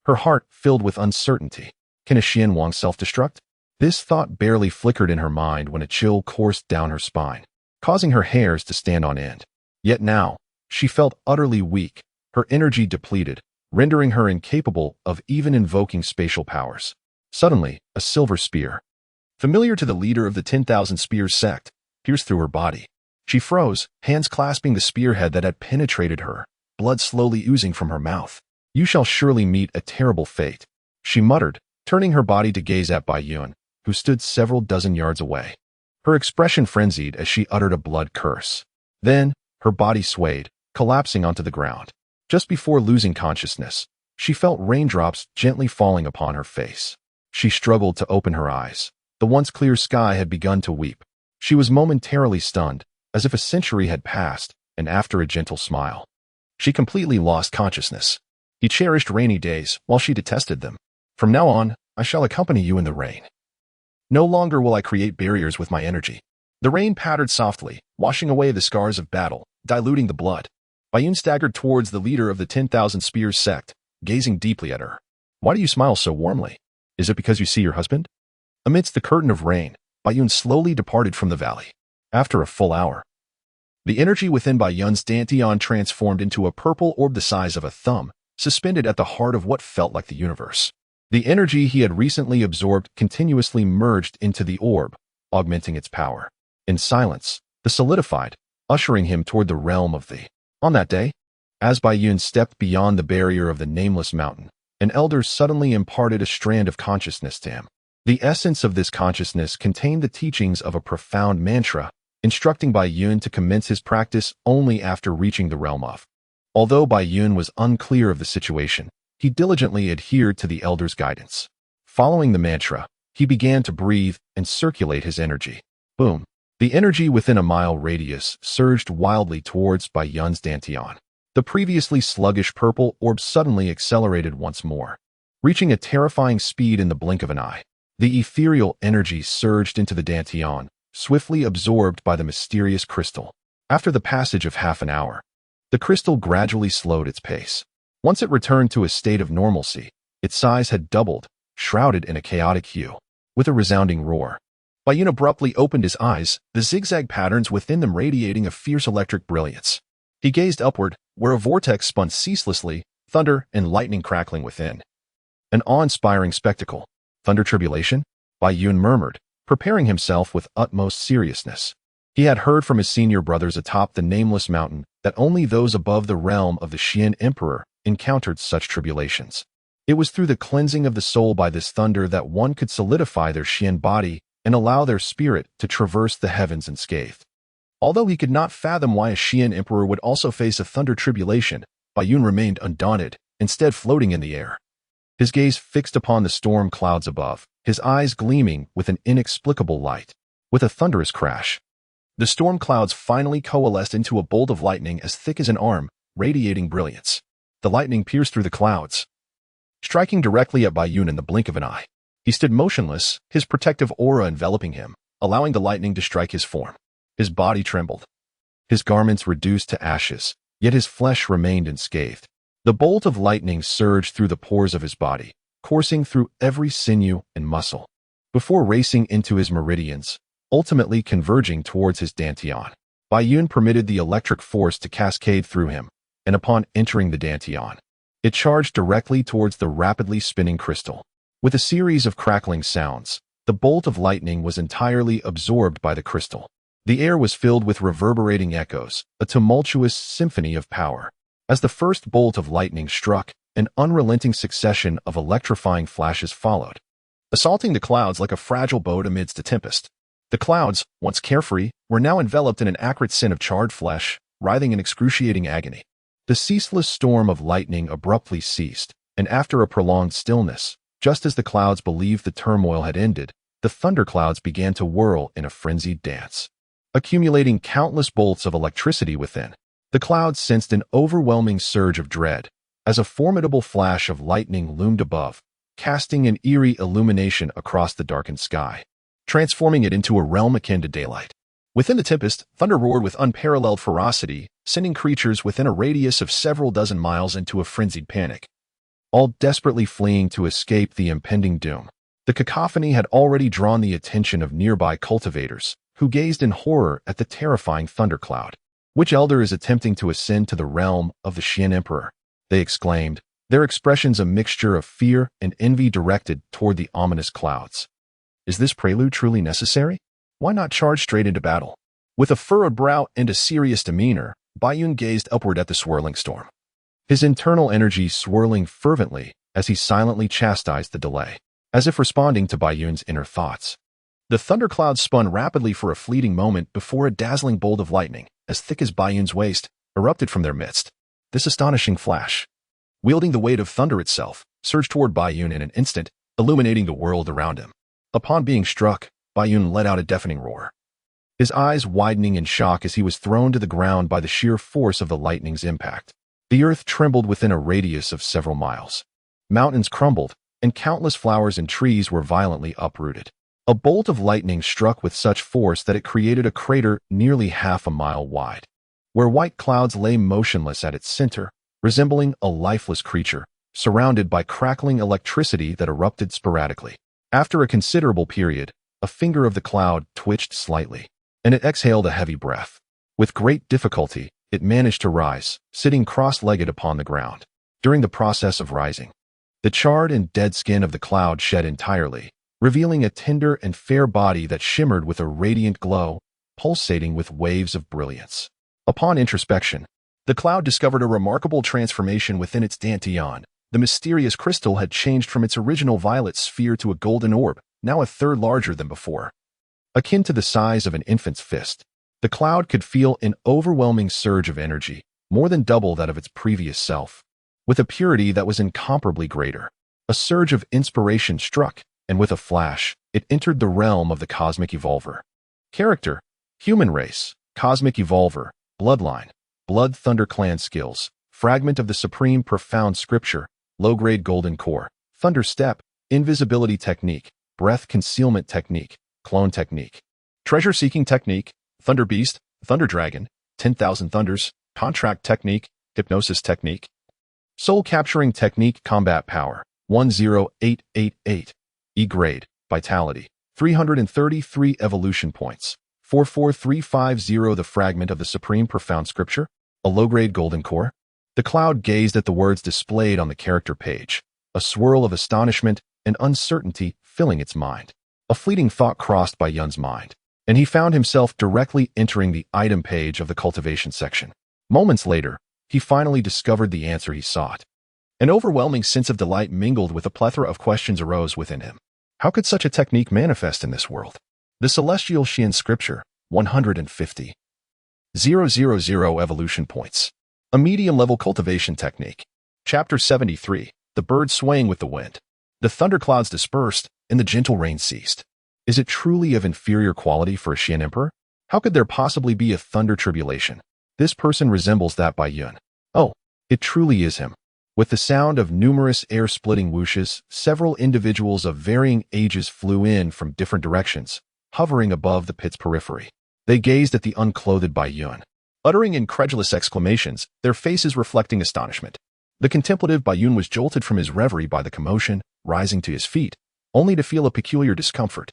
her heart filled with uncertainty. Can a Xian Wang self-destruct? This thought barely flickered in her mind when a chill coursed down her spine, causing her hairs to stand on end. Yet now, she felt utterly weak, her energy depleted, rendering her incapable of even invoking spatial powers. Suddenly, a silver spear, familiar to the leader of the 10,000 Spears sect, pierced through her body. She froze, hands clasping the spearhead that had penetrated her, blood slowly oozing from her mouth. You shall surely meet a terrible fate, she muttered, turning her body to gaze at Bai Yun, who stood several dozen yards away. Her expression frenzied as she uttered a blood curse. Then, her body swayed, collapsing onto the ground. Just before losing consciousness, she felt raindrops gently falling upon her face. She struggled to open her eyes. The once clear sky had begun to weep. She was momentarily stunned, as if a century had passed, and after a gentle smile, she completely lost consciousness. He cherished rainy days, while she detested them. From now on, I shall accompany you in the rain. No longer will I create barriers with my energy. The rain pattered softly, washing away the scars of battle, diluting the blood. Bai Yun staggered towards the leader of the 10,000 Spears sect, gazing deeply at her. Why do you smile so warmly? Is it because you see your husband? Amidst the curtain of rain, Bai Yun slowly departed from the valley. After a full hour, the energy within Bai Yun's dantian transformed into a purple orb the size of a thumb, suspended at the heart of what felt like the universe. The energy he had recently absorbed continuously merged into the orb, augmenting its power. In silence, the solidified, ushering him toward the realm of the. On that day, as Bai Yun stepped beyond the barrier of the nameless mountain, an elder suddenly imparted a strand of consciousness to him. The essence of this consciousness contained the teachings of a profound mantra, instructing Bai Yun to commence his practice only after reaching the realm of. Although Bai Yun was unclear of the situation, he diligently adhered to the elder's guidance. Following the mantra, he began to breathe and circulate his energy. Boom. The energy within a mile radius surged wildly towards Bai Yun's dantian. The previously sluggish purple orb suddenly accelerated once more, reaching a terrifying speed in the blink of an eye. The ethereal energy surged into the dantian, swiftly absorbed by the mysterious crystal. After the passage of half an hour, the crystal gradually slowed its pace. Once it returned to a state of normalcy, its size had doubled, shrouded in a chaotic hue. With a resounding roar, Bai Yun abruptly opened his eyes, the zigzag patterns within them radiating a fierce electric brilliance. He gazed upward, where a vortex spun ceaselessly, thunder and lightning crackling within. An awe-inspiring spectacle. Thunder tribulation? Bai Yun murmured, preparing himself with utmost seriousness. He had heard from his senior brothers atop the nameless mountain that only those above the realm of the Xian Emperor encountered such tribulations. It was through the cleansing of the soul by this thunder that one could solidify their Xian body and allow their spirit to traverse the heavens unscathed. Although he could not fathom why a Xian Emperor would also face a thunder tribulation, Bai Yun remained undaunted, instead floating in the air. His gaze fixed upon the storm clouds above, his eyes gleaming with an inexplicable light. With a thunderous crash, the storm clouds finally coalesced into a bolt of lightning as thick as an arm, radiating brilliance. The lightning pierced through the clouds, striking directly at Bai Yun in the blink of an eye. He stood motionless, his protective aura enveloping him, allowing the lightning to strike his form. His body trembled, his garments reduced to ashes, yet his flesh remained unscathed. The bolt of lightning surged through the pores of his body, coursing through every sinew and muscle, before racing into his meridians, ultimately converging towards his dantian. Bai Yun permitted the electric force to cascade through him, and upon entering the dantian, it charged directly towards the rapidly spinning crystal. With a series of crackling sounds, the bolt of lightning was entirely absorbed by the crystal. The air was filled with reverberating echoes, a tumultuous symphony of power. As the first bolt of lightning struck, an unrelenting succession of electrifying flashes followed, assaulting the clouds like a fragile boat amidst a tempest. The clouds, once carefree, were now enveloped in an acrid sin of charred flesh, writhing in excruciating agony. The ceaseless storm of lightning abruptly ceased, and after a prolonged stillness, just as the clouds believed the turmoil had ended, the thunderclouds began to whirl in a frenzied dance, accumulating countless bolts of electricity within. The clouds sensed an overwhelming surge of dread, as a formidable flash of lightning loomed above, casting an eerie illumination across the darkened sky, transforming it into a realm akin to daylight. Within the tempest, thunder roared with unparalleled ferocity, sending creatures within a radius of several dozen miles into a frenzied panic, all desperately fleeing to escape the impending doom. The cacophony had already drawn the attention of nearby cultivators, who gazed in horror at the terrifying thundercloud. "Which elder is attempting to ascend to the realm of the Xian Emperor?" they exclaimed, their expressions a mixture of fear and envy directed toward the ominous clouds. "Is this prelude truly necessary? Why not charge straight into battle?" With a furrowed brow and a serious demeanor, Baiyun gazed upward at the swirling storm, his internal energy swirling fervently as he silently chastised the delay, as if responding to Baiyun's inner thoughts. The thunderclouds spun rapidly for a fleeting moment before a dazzling bolt of lightning, as thick as Baiyun's waist, erupted from their midst. This astonishing flash, wielding the weight of thunder itself, surged toward Baiyun in an instant, illuminating the world around him. Upon being struck, Baiyun let out a deafening roar, his eyes widening in shock as he was thrown to the ground by the sheer force of the lightning's impact. The earth trembled within a radius of several miles. Mountains crumbled, and countless flowers and trees were violently uprooted. A bolt of lightning struck with such force that it created a crater nearly half a mile wide, where white clouds lay motionless at its center, resembling a lifeless creature, surrounded by crackling electricity that erupted sporadically. After a considerable period, a finger of the cloud twitched slightly, and it exhaled a heavy breath. With great difficulty, it managed to rise, sitting cross-legged upon the ground. During the process of rising, the charred and dead skin of the cloud shed entirely, revealing a tender and fair body that shimmered with a radiant glow, pulsating with waves of brilliance. Upon introspection, the cloud discovered a remarkable transformation within its dantian. The mysterious crystal had changed from its original violet sphere to a golden orb, now a third larger than before. Akin to the size of an infant's fist, the cloud could feel an overwhelming surge of energy, more than double that of its previous self. With a purity that was incomparably greater, a surge of inspiration struck, and with a flash, it entered the realm of the Cosmic Evolver. Character: Human race, Cosmic Evolver, Bloodline, Blood Thunder Clan skills, Fragment of the Supreme Profound Scripture, Low-grade Golden Core, Thunder Step, Invisibility Technique, Breath Concealment Technique, Clone Technique, Treasure Seeking Technique, Thunder Beast, Thunder Dragon, 10,000 Thunders, Contract Technique, Hypnosis Technique, Soul Capturing Technique. Combat Power, 10888. E-grade, Vitality, 333 Evolution Points, 44350. The Fragment of the Supreme Profound Scripture, a low-grade Golden Core. The cloud gazed at the words displayed on the character page, a swirl of astonishment and uncertainty filling its mind. A fleeting thought crossed Baiyun's mind, and he found himself directly entering the item page of the cultivation section. Moments later, he finally discovered the answer he sought. An overwhelming sense of delight mingled with a plethora of questions arose within him. How could such a technique manifest in this world? The Celestial Xian Scripture, 150. 000 Evolution Points. A medium-level cultivation technique. Chapter 73. The bird swaying with the wind. The thunderclouds dispersed, and the gentle rain ceased. Is it truly of inferior quality for a Xian Emperor? How could there possibly be a thunder tribulation? This person resembles that Baiyun. Oh, it truly is him. With the sound of numerous air-splitting whooshes, several individuals of varying ages flew in from different directions, hovering above the pit's periphery. They gazed at the unclothed Baiyun, uttering incredulous exclamations, their faces reflecting astonishment. The contemplative Baiyun was jolted from his reverie by the commotion, rising to his feet, only to feel a peculiar discomfort.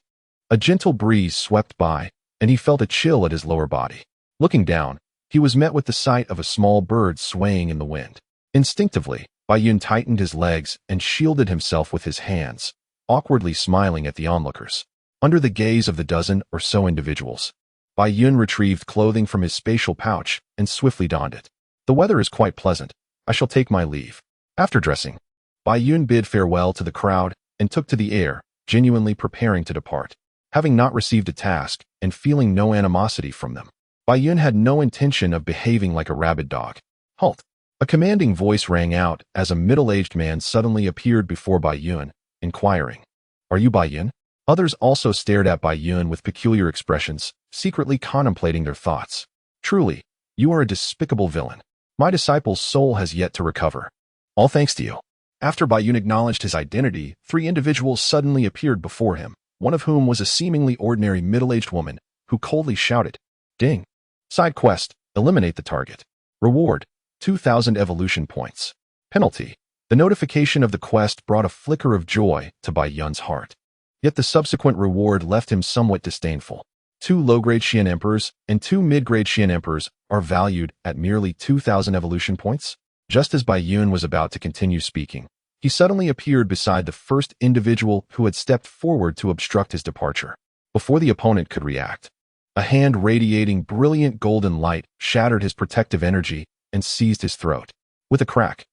A gentle breeze swept by, and he felt a chill at his lower body. Looking down, he was met with the sight of a small bird swaying in the wind. Instinctively, Baiyun tightened his legs and shielded himself with his hands, awkwardly smiling at the onlookers. Under the gaze of the dozen or so individuals, Baiyun retrieved clothing from his spatial pouch and swiftly donned it. The weather is quite pleasant, I shall take my leave. After dressing, Bai Yun bid farewell to the crowd and took to the air, genuinely preparing to depart. Having not received a task and feeling no animosity from them, Bai Yun had no intention of behaving like a rabid dog. Halt! A commanding voice rang out as a middle-aged man suddenly appeared before Bai Yun, inquiring, "Are you Bai Yun?" Others also stared at Bai Yun with peculiar expressions, secretly contemplating their thoughts. "Truly, you are a despicable villain. My disciple's soul has yet to recover. All thanks to you." After Bai Yun acknowledged his identity, 3 individuals suddenly appeared before him, one of whom was a seemingly ordinary middle-aged woman, who coldly shouted, "Ding! Side quest, eliminate the target. Reward, 2,000 evolution points. Penalty." The notification of the quest brought a flicker of joy to Bai Yun's heart. Yet the subsequent reward left him somewhat disdainful. 2 low-grade Xian Emperors and 2 mid-grade Xian Emperors are valued at merely 2,000 evolution points? Just as Bai Yun was about to continue speaking, he suddenly appeared beside the first individual who had stepped forward to obstruct his departure. Before the opponent could react, a hand radiating brilliant golden light shattered his protective energy and seized his throat. With a crack,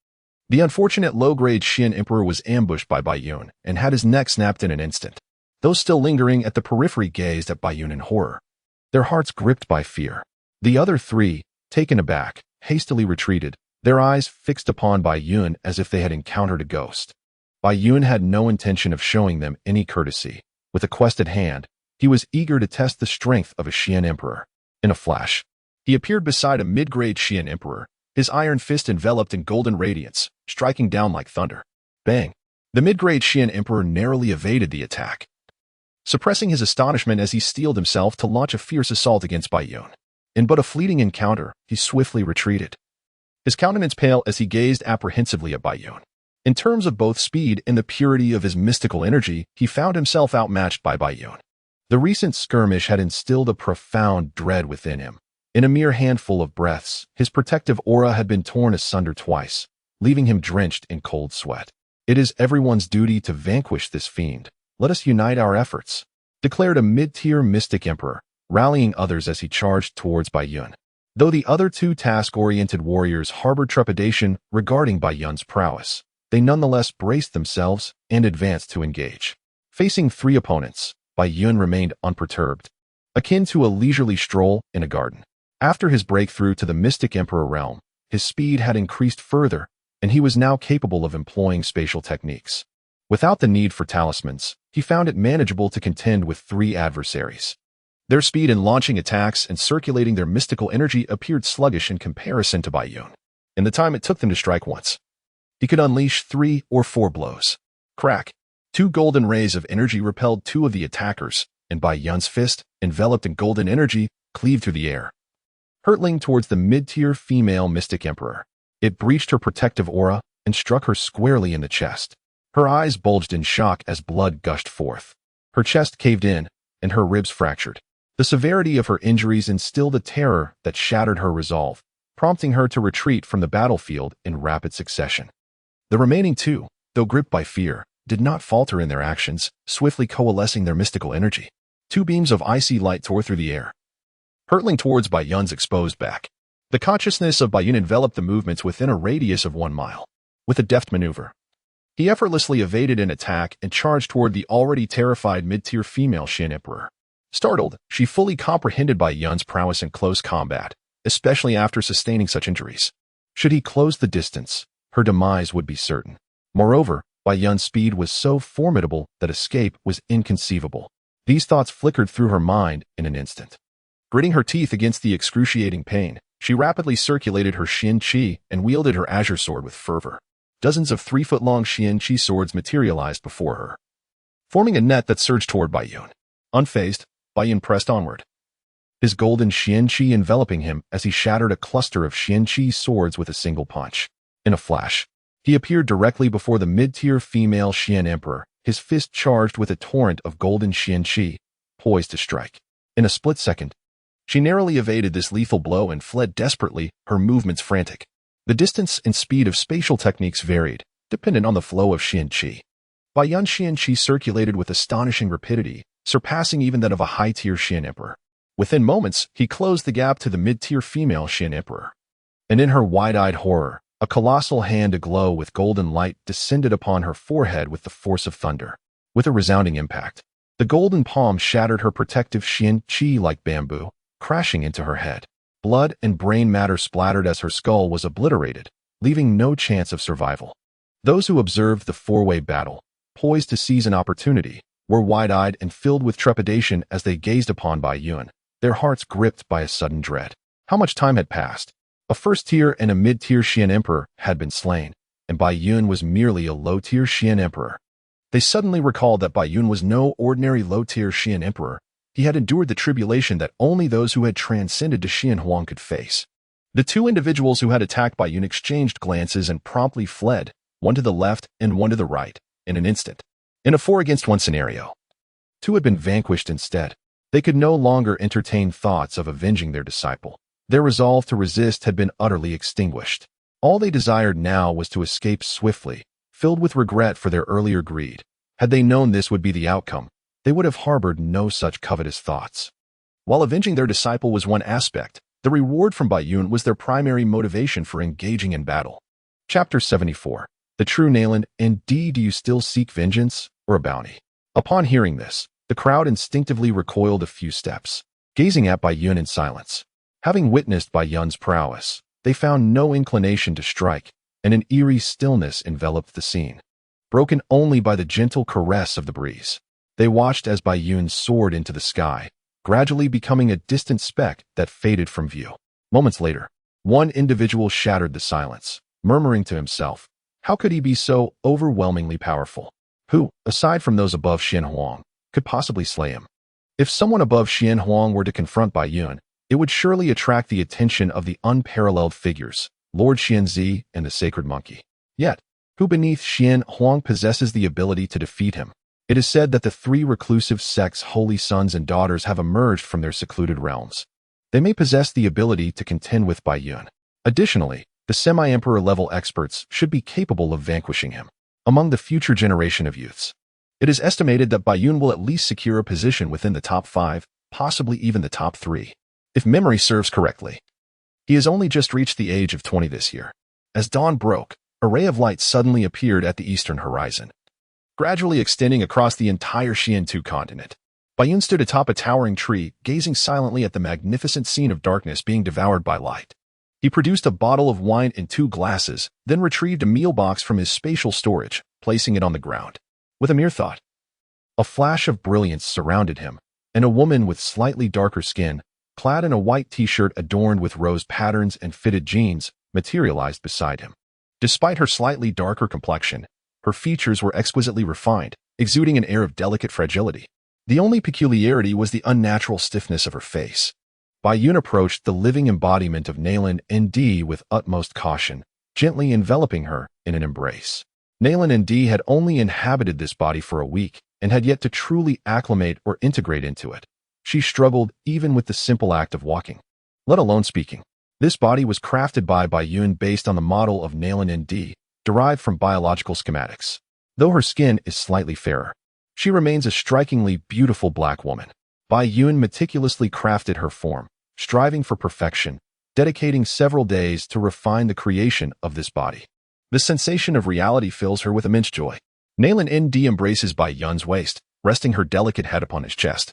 the unfortunate low-grade Xian Emperor was ambushed by Bai Yun and had his neck snapped in an instant. Those still lingering at the periphery gazed at Bai Yun in horror, their hearts gripped by fear. The other 3, taken aback, hastily retreated, their eyes fixed upon Bai Yun as if they had encountered a ghost. Bai Yun had no intention of showing them any courtesy. With a quest at hand, he was eager to test the strength of a Xian Emperor. In a flash, he appeared beside a mid-grade Xian Emperor, his iron fist enveloped in golden radiance, striking down like thunder. Bang! The mid-grade Xian Emperor narrowly evaded the attack, suppressing his astonishment as he steeled himself to launch a fierce assault against Bai Yun. In but a fleeting encounter, he swiftly retreated, his countenance pale as he gazed apprehensively at Bai Yun. In terms of both speed and the purity of his mystical energy, he found himself outmatched by Bai Yun. The recent skirmish had instilled a profound dread within him. In a mere handful of breaths, his protective aura had been torn asunder twice, leaving him drenched in cold sweat. "It is everyone's duty to vanquish this fiend. Let us unite our efforts," declared a mid-tier mystic emperor, rallying others as he charged towards Bai Yun. Though the other 2 task-oriented warriors harbored trepidation regarding Bai Yun's prowess, they nonetheless braced themselves and advanced to engage. Facing 3 opponents, Bai Yun remained unperturbed, akin to a leisurely stroll in a garden. After his breakthrough to the Mystic Emperor realm, his speed had increased further, and he was now capable of employing spatial techniques. Without the need for talismans, he found it manageable to contend with 3 adversaries. Their speed in launching attacks and circulating their mystical energy appeared sluggish in comparison to Bai Yun. In the time it took them to strike once, he could unleash 3 or 4 blows. Crack! 2 golden rays of energy repelled 2 of the attackers, and Bai Yun's fist, enveloped in golden energy, cleaved through the air, hurtling towards the mid-tier female Mystic Emperor. It breached her protective aura and struck her squarely in the chest. Her eyes bulged in shock as blood gushed forth. Her chest caved in, and her ribs fractured. The severity of her injuries instilled a terror that shattered her resolve, prompting her to retreat from the battlefield in rapid succession. The remaining 2, though gripped by fear, did not falter in their actions, swiftly coalescing their mystical energy. 2 beams of icy light tore through the air, hurtling towards Bai Yun's exposed back. The consciousness of Bai Yun enveloped the movements within a radius of 1 mile. With a deft maneuver, he effortlessly evaded an attack and charged toward the already terrified mid-tier female Xian Emperor. Startled, she fully comprehended Bai Yun's prowess in close combat, especially after sustaining such injuries. Should he close the distance, her demise would be certain. Moreover, Bai Yun's speed was so formidable that escape was inconceivable. These thoughts flickered through her mind in an instant. Gritting her teeth against the excruciating pain, she rapidly circulated her xianxia and wielded her azure sword with fervor. Dozens of 3-foot-long xianxia swords materialized before her, forming a net that surged toward Bai Yun. Unfazed, Bai Yun pressed onward, his golden xianxia enveloping him as he shattered a cluster of xianxia swords with a single punch. In a flash, he appeared directly before the mid-tier female Xian Emperor, his fist charged with a torrent of golden xianxia, poised to strike. In a split second, she narrowly evaded this lethal blow and fled desperately, her movements frantic. The distance and speed of spatial techniques varied, dependent on the flow of xianxia. Bai Yun's xianxia circulated with astonishing rapidity, surpassing even that of a high-tier Xian Emperor. Within moments, he closed the gap to the mid-tier female Xian Emperor. And in her wide-eyed horror, A colossal hand aglow with golden light descended upon her forehead with the force of thunder. With a resounding impact, the golden palm shattered her protective xianxia like bamboo, crashing into her head. Blood and brain matter splattered as her skull was obliterated, leaving no chance of survival. Those who observed the four-way battle, poised to seize an opportunity, were wide-eyed and filled with trepidation as they gazed upon Bai Yun, their hearts gripped by a sudden dread. How much time had passed? A first-tier and a mid-tier Xian emperor had been slain, and Bai Yun was merely a low-tier Xian emperor. They suddenly recalled that Bai Yun was no ordinary low-tier Xian emperor. He had endured the tribulation that only those who had transcended to Xian Huang could face. The two individuals who had attacked Bai Yun exchanged glances and promptly fled, one to the left and one to the right, in an instant. In a 4-against-1 scenario, two had been vanquished instead. They could no longer entertain thoughts of avenging their disciple. Their resolve to resist had been utterly extinguished. All they desired now was to escape swiftly, filled with regret for their earlier greed. Had they known this would be the outcome, they would have harbored no such covetous thoughts. While avenging their disciple was one aspect, the reward from Bai Yun was their primary motivation for engaging in battle. Chapter 74. The true Nayland, indeed do you still seek vengeance, or a bounty? Upon hearing this, the crowd instinctively recoiled a few steps, gazing at Bai Yun in silence. Having witnessed Bai Yun's prowess, they found no inclination to strike, and an eerie stillness enveloped the scene, broken only by the gentle caress of the breeze. They watched as Bai Yun soared into the sky, gradually becoming a distant speck that faded from view. Moments later, one individual shattered the silence, murmuring to himself, how could he be so overwhelmingly powerful? Who, aside from those above Xian Huang, could possibly slay him? If someone above Xian Huang were to confront Bai Yun, it would surely attract the attention of the unparalleled figures, Lord Xianxia and the Sacred Monkey. Yet, who beneath Xian Huang possesses the ability to defeat him? It is said that the three reclusive sects' holy sons and daughters have emerged from their secluded realms. They may possess the ability to contend with Bai Yun. Additionally, the semi-emperor level experts should be capable of vanquishing him. Among the future generation of youths, it is estimated that Bai Yun will at least secure a position within the top 5, possibly even the top 3. If memory serves correctly, he has only just reached the age of 20 this year. As dawn broke, a ray of light suddenly appeared at the eastern horizon, gradually extending across the entire Xiantu continent. Bai Yun stood atop a towering tree, gazing silently at the magnificent scene of darkness being devoured by light. He produced a bottle of wine and 2 glasses, then retrieved a meal box from his spatial storage, placing it on the ground. With a mere thought, a flash of brilliance surrounded him, and a woman with slightly darker skin, clad in a white t-shirt adorned with rose patterns and fitted jeans, materialized beside him. Despite her slightly darker complexion, her features were exquisitely refined, exuding an air of delicate fragility. The only peculiarity was the unnatural stiffness of her face. Bai Yun approached the living embodiment of Nayland Nd with utmost caution, gently enveloping her in an embrace. Nayland Nd had only inhabited this body for a week and had yet to truly acclimate or integrate into it. She struggled even with the simple act of walking, let alone speaking. This body was crafted by Bai Yun based on the model of Nayland Nd, derived from biological schematics. Though her skin is slightly fairer, she remains a strikingly beautiful black woman. Bai Yun meticulously crafted her form, striving for perfection, dedicating several days to refine the creation of this body. The sensation of reality fills her with immense joy. Nayland Nd embraces Bai Yun's waist, resting her delicate head upon his chest,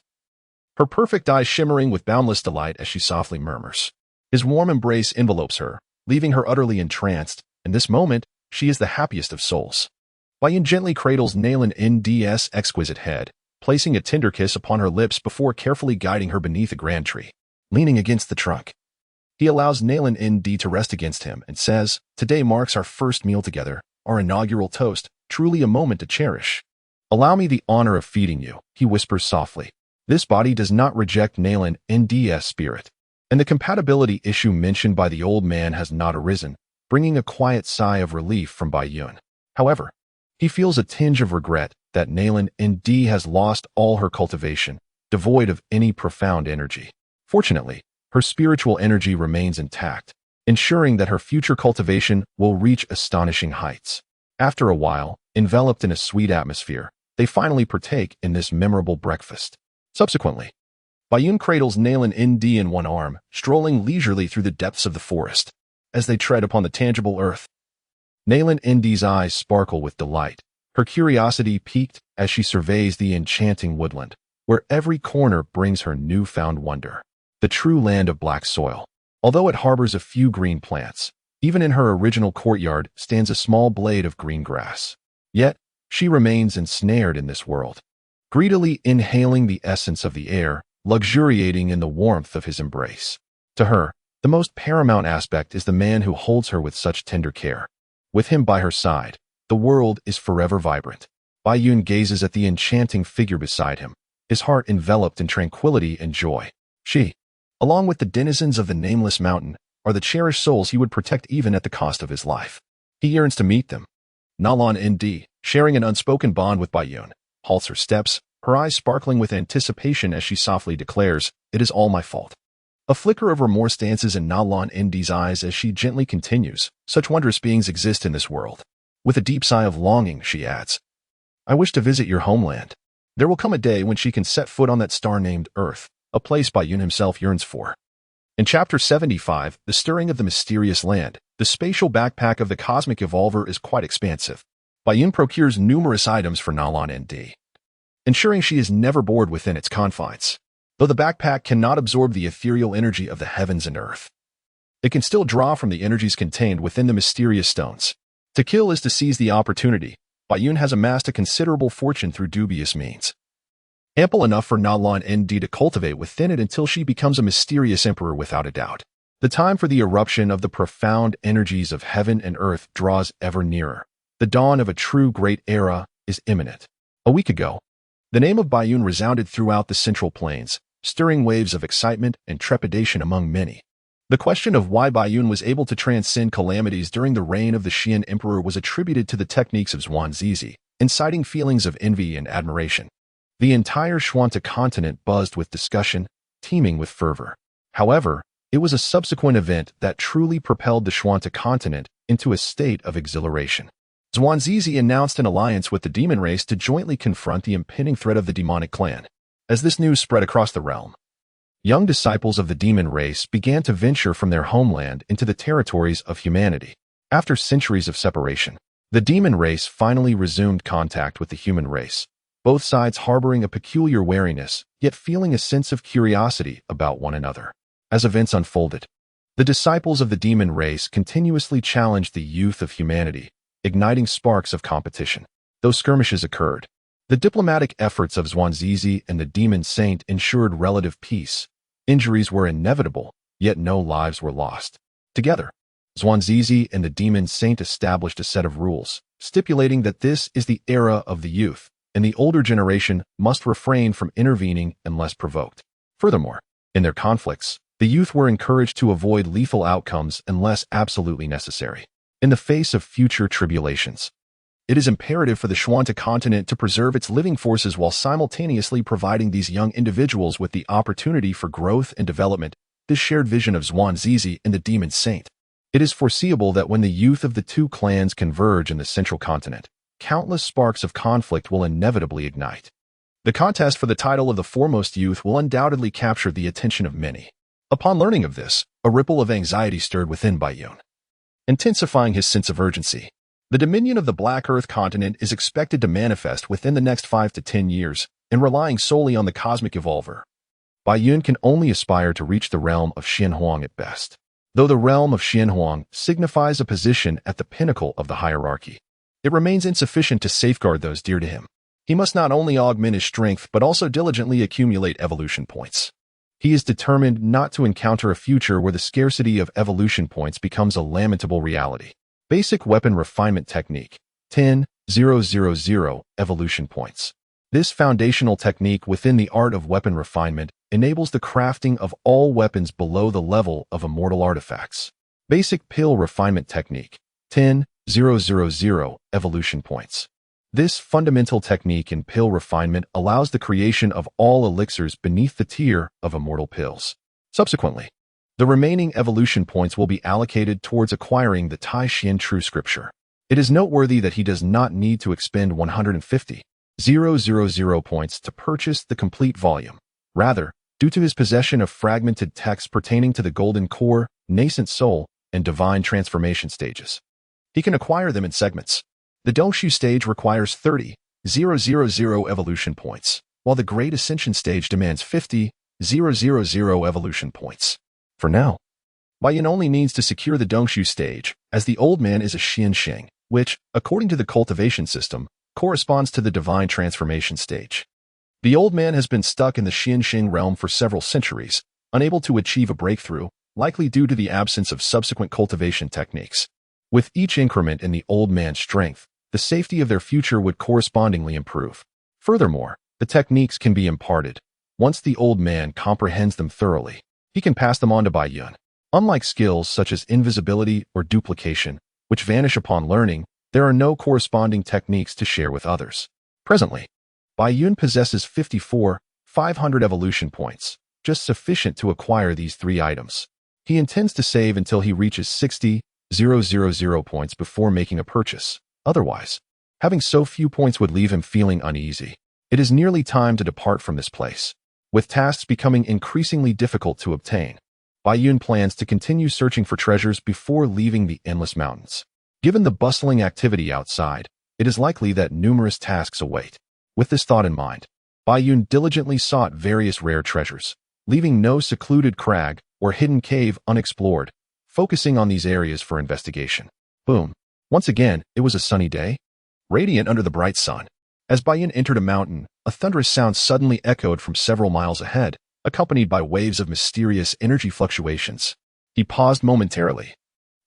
her perfect eyes shimmering with boundless delight as she softly murmurs. His warm embrace envelopes her, leaving her utterly entranced. In this moment, she is the happiest of souls. Bai Yun gently cradles Nayland Nd's exquisite head, placing a tender kiss upon her lips before carefully guiding her beneath a grand tree. Leaning against the trunk, he allows Nayland Nd to rest against him and says, "Today marks our first meal together, our inaugural toast, truly a moment to cherish. Allow me the honor of feeding you," he whispers softly. This body does not reject Nayland Nd's spirit, and the compatibility issue mentioned by the old man has not arisen, bringing a quiet sigh of relief from Bai Yun. However, he feels a tinge of regret that Nayland Nd has lost all her cultivation, devoid of any profound energy. Fortunately, her spiritual energy remains intact, ensuring that her future cultivation will reach astonishing heights. After a while, enveloped in a sweet atmosphere, they finally partake in this memorable breakfast. Subsequently, Bai Yun cradles Nayland Nd in one arm, strolling leisurely through the depths of the forest. As they tread upon the tangible earth, Nalan Indi's eyes sparkle with delight. Her curiosity piqued as she surveys the enchanting woodland, where every corner brings her newfound wonder. The true land of black soil. Although it harbors a few green plants, even in her original courtyard stands a small blade of green grass. Yet, she remains ensnared in this world, greedily inhaling the essence of the air, luxuriating in the warmth of his embrace. To her, the most paramount aspect is the man who holds her with such tender care. With him by her side, the world is forever vibrant. Bai Yun gazes at the enchanting figure beside him, his heart enveloped in tranquility and joy. She, along with the denizens of the nameless mountain, are the cherished souls he would protect even at the cost of his life. He yearns to meet them. Nalan Nd, sharing an unspoken bond with Bai Yun, halts her steps, her eyes sparkling with anticipation as she softly declares, "It is all my fault." A flicker of remorse dances in Nalan Nd's eyes as she gently continues, "Such wondrous beings exist in this world." With a deep sigh of longing, she adds, "I wish to visit your homeland. There will come a day when she can set foot on that star named Earth, a place Bai Yun himself yearns for." In Chapter 75, The Stirring of the Mysterious Land, the spatial backpack of the Cosmic Evolver is quite expansive. Bai Yun procures numerous items for Nalan Nd, ensuring she is never bored within its confines. Though the backpack cannot absorb the ethereal energy of the heavens and earth, it can still draw from the energies contained within the mysterious stones. To kill is to seize the opportunity. Bai Yun has amassed a considerable fortune through dubious means, ample enough for Nalan Nd to cultivate within it until she becomes a mysterious emperor without a doubt. The time for the eruption of the profound energies of heaven and earth draws ever nearer. The dawn of a true great era is imminent. A week ago, the name of Bai Yun resounded throughout the Central Plains, stirring waves of excitement and trepidation among many. The question of why Bai Yun was able to transcend calamities during the reign of the Xian Emperor was attributed to the techniques of Xuanzizi, inciting feelings of envy and admiration. The entire Xuanta continent buzzed with discussion, teeming with fervor. However, it was a subsequent event that truly propelled the Xuanta continent into a state of exhilaration. Xuanzizi announced an alliance with the demon race to jointly confront the impending threat of the demonic clan. As this news spread across the realm, young disciples of the demon race began to venture from their homeland into the territories of humanity. After centuries of separation, the demon race finally resumed contact with the human race, both sides harboring a peculiar wariness, yet feeling a sense of curiosity about one another. As events unfolded, the disciples of the demon race continuously challenged the youth of humanity, igniting sparks of competition. Though skirmishes occurred, the diplomatic efforts of Xuanzizi and the demon saint ensured relative peace. Injuries were inevitable, yet no lives were lost. Together, Xuanzizi and the demon saint established a set of rules, stipulating that this is the era of the youth, and the older generation must refrain from intervening unless provoked. Furthermore, in their conflicts, the youth were encouraged to avoid lethal outcomes unless absolutely necessary. In the face of future tribulations, it is imperative for the Xuanta continent to preserve its living forces while simultaneously providing these young individuals with the opportunity for growth and development. This shared vision of Xuanzizi and the demon saint. It is foreseeable that when the youth of the two clans converge in the central continent, countless sparks of conflict will inevitably ignite. The contest for the title of the foremost youth will undoubtedly capture the attention of many. Upon learning of this, a ripple of anxiety stirred within Bai Yun, intensifying his sense of urgency. The dominion of the Black Earth continent is expected to manifest within the next 5 to 10 years, and relying solely on the cosmic evolver, Bai Yun can only aspire to reach the realm of Xianhuang at best. Though the realm of Xianhuang signifies a position at the pinnacle of the hierarchy, it remains insufficient to safeguard those dear to him. He must not only augment his strength but also diligently accumulate evolution points. He is determined not to encounter a future where the scarcity of evolution points becomes a lamentable reality. Basic Weapon Refinement Technique 10,000 Evolution Points. This foundational technique within the art of weapon refinement enables the crafting of all weapons below the level of immortal artifacts. Basic Pill Refinement Technique 10,000 Evolution Points. This fundamental technique in pill refinement allows the creation of all elixirs beneath the tier of immortal pills. Subsequently, the remaining evolution points will be allocated towards acquiring the Tai Xian True Scripture. It is noteworthy that he does not need to expend 150,000 points to purchase the complete volume. Rather, due to his possession of fragmented texts pertaining to the Golden Core, Nascent Soul, and Divine Transformation stages, He can acquire them in segments. The nano-suit stage requires 30,000 evolution points, while the Great Ascension stage demands 50,000 evolution points. For now, Bai Yun only needs to secure the nano-suit stage, as the old man is a xianxia, which, according to the cultivation system, corresponds to the divine transformation stage. The old man has been stuck in the xianxia realm for several centuries, unable to achieve a breakthrough, likely due to the absence of subsequent cultivation techniques. With each increment in the old man's strength, the safety of their future would correspondingly improve. Furthermore, the techniques can be imparted. Once the old man comprehends them thoroughly, he can pass them on to Bai Yun. Unlike skills such as invisibility or duplication, which vanish upon learning, there are no corresponding techniques to share with others. Presently, Bai Yun possesses 54,500 evolution points, just sufficient to acquire these three items. He intends to save until he reaches 60,000 points before making a purchase. Otherwise, having so few points would leave him feeling uneasy. It is nearly time to depart from this place. With tasks becoming increasingly difficult to obtain, Bai Yun plans to continue searching for treasures before leaving the endless mountains. Given the bustling activity outside, it is likely that numerous tasks await. With this thought in mind, Bai Yun diligently sought various rare treasures, leaving no secluded crag or hidden cave unexplored, focusing on these areas for investigation. Boom. Once again, it was a sunny day, radiant under the bright sun. As Bai Yun entered a mountain, a thunderous sound suddenly echoed from several miles ahead, accompanied by waves of mysterious energy fluctuations. He paused momentarily,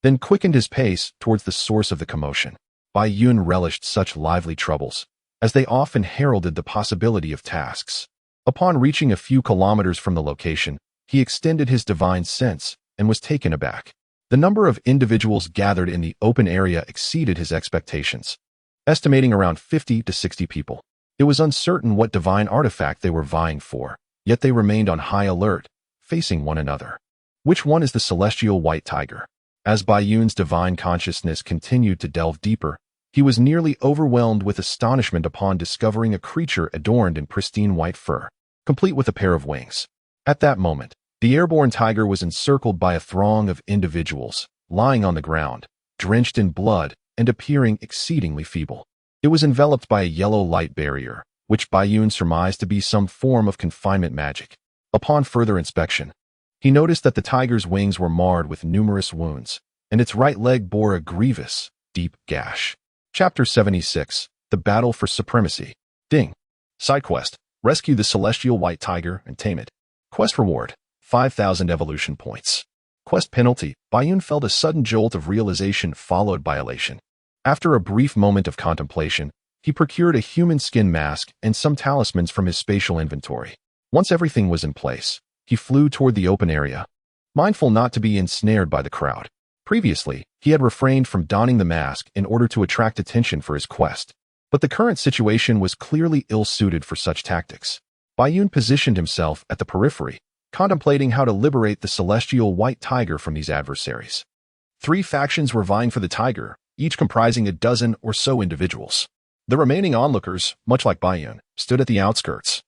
then quickened his pace towards the source of the commotion. Bai Yun relished such lively troubles, as they often heralded the possibility of tasks. Upon reaching a few kilometers from the location, he extended his divine sense and was taken aback. The number of individuals gathered in the open area exceeded his expectations, estimating around 50 to 60 people. It was uncertain what divine artifact they were vying for, yet they remained on high alert, facing one another. Which one is the celestial white tiger? As Bai Yun's divine consciousness continued to delve deeper, he was nearly overwhelmed with astonishment upon discovering a creature adorned in pristine white fur, complete with a pair of wings. At that moment, the airborne tiger was encircled by a throng of individuals, lying on the ground, drenched in blood and appearing exceedingly feeble. It was enveloped by a yellow light barrier, which Bai Yun surmised to be some form of confinement magic. Upon further inspection, he noticed that the tiger's wings were marred with numerous wounds, and its right leg bore a grievous, deep gash. Chapter 76, The Battle for Supremacy. Ding. Side quest: rescue the celestial white tiger and tame it. Quest reward: 5,000 evolution points. Quest penalty: Bai Yun felt a sudden jolt of realization followed by elation. After a brief moment of contemplation, he procured a human skin mask and some talismans from his spatial inventory. Once everything was in place, he flew toward the open area, mindful not to be ensnared by the crowd. Previously, he had refrained from donning the mask in order to attract attention for his quest, but the current situation was clearly ill-suited for such tactics. Bai Yun positioned himself at the periphery, contemplating how to liberate the celestial white tiger from these adversaries. 3 factions were vying for the tiger, each comprising a dozen or so individuals. The remaining onlookers, much like Bai Yun, stood at the outskirts,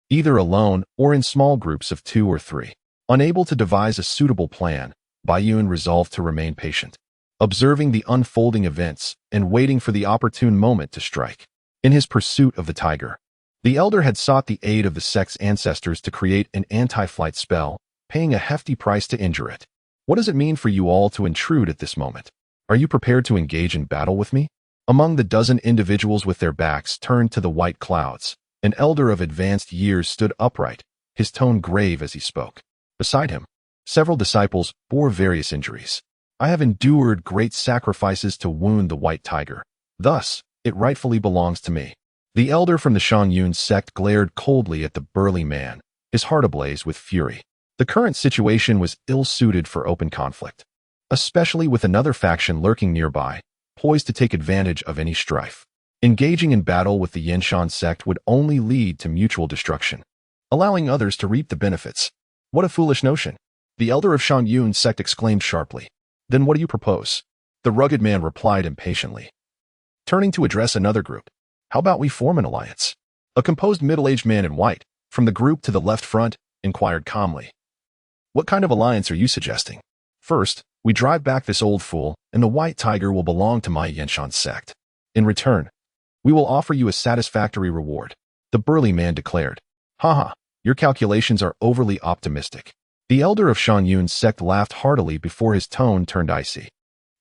either alone or in small groups of 2 or 3. Unable to devise a suitable plan, Bai Yun resolved to remain patient, observing the unfolding events and waiting for the opportune moment to strike. In his pursuit of the tiger, the elder had sought the aid of the sect's ancestors to create an anti-flight spell, paying a hefty price to injure it. What does it mean for you all to intrude at this moment? Are you prepared to engage in battle with me? Among the dozen individuals with their backs turned to the white clouds, an elder of advanced years stood upright, his tone grave as he spoke. Beside him, several disciples bore various injuries. I have endured great sacrifices to wound the white tiger. Thus, it rightfully belongs to me. The elder from the Xiangyun sect glared coldly at the burly man, his heart ablaze with fury. The current situation was ill-suited for open conflict, especially with another faction lurking nearby, poised to take advantage of any strife. Engaging in battle with the Yanshan sect would only lead to mutual destruction, allowing others to reap the benefits. What a foolish notion! The elder of Xiangyun sect exclaimed sharply. Then what do you propose? The rugged man replied impatiently. Turning to address another group, how about we form an alliance? A composed middle-aged man in white, from the group to the left front, inquired calmly. What kind of alliance are you suggesting? First, We drive back this old fool, and the white tiger will belong to my Xianxia sect. In return, we will offer you a satisfactory reward, the burly man declared. Haha, your calculations are overly optimistic. The elder of Xiangyun's sect laughed heartily before his tone turned icy.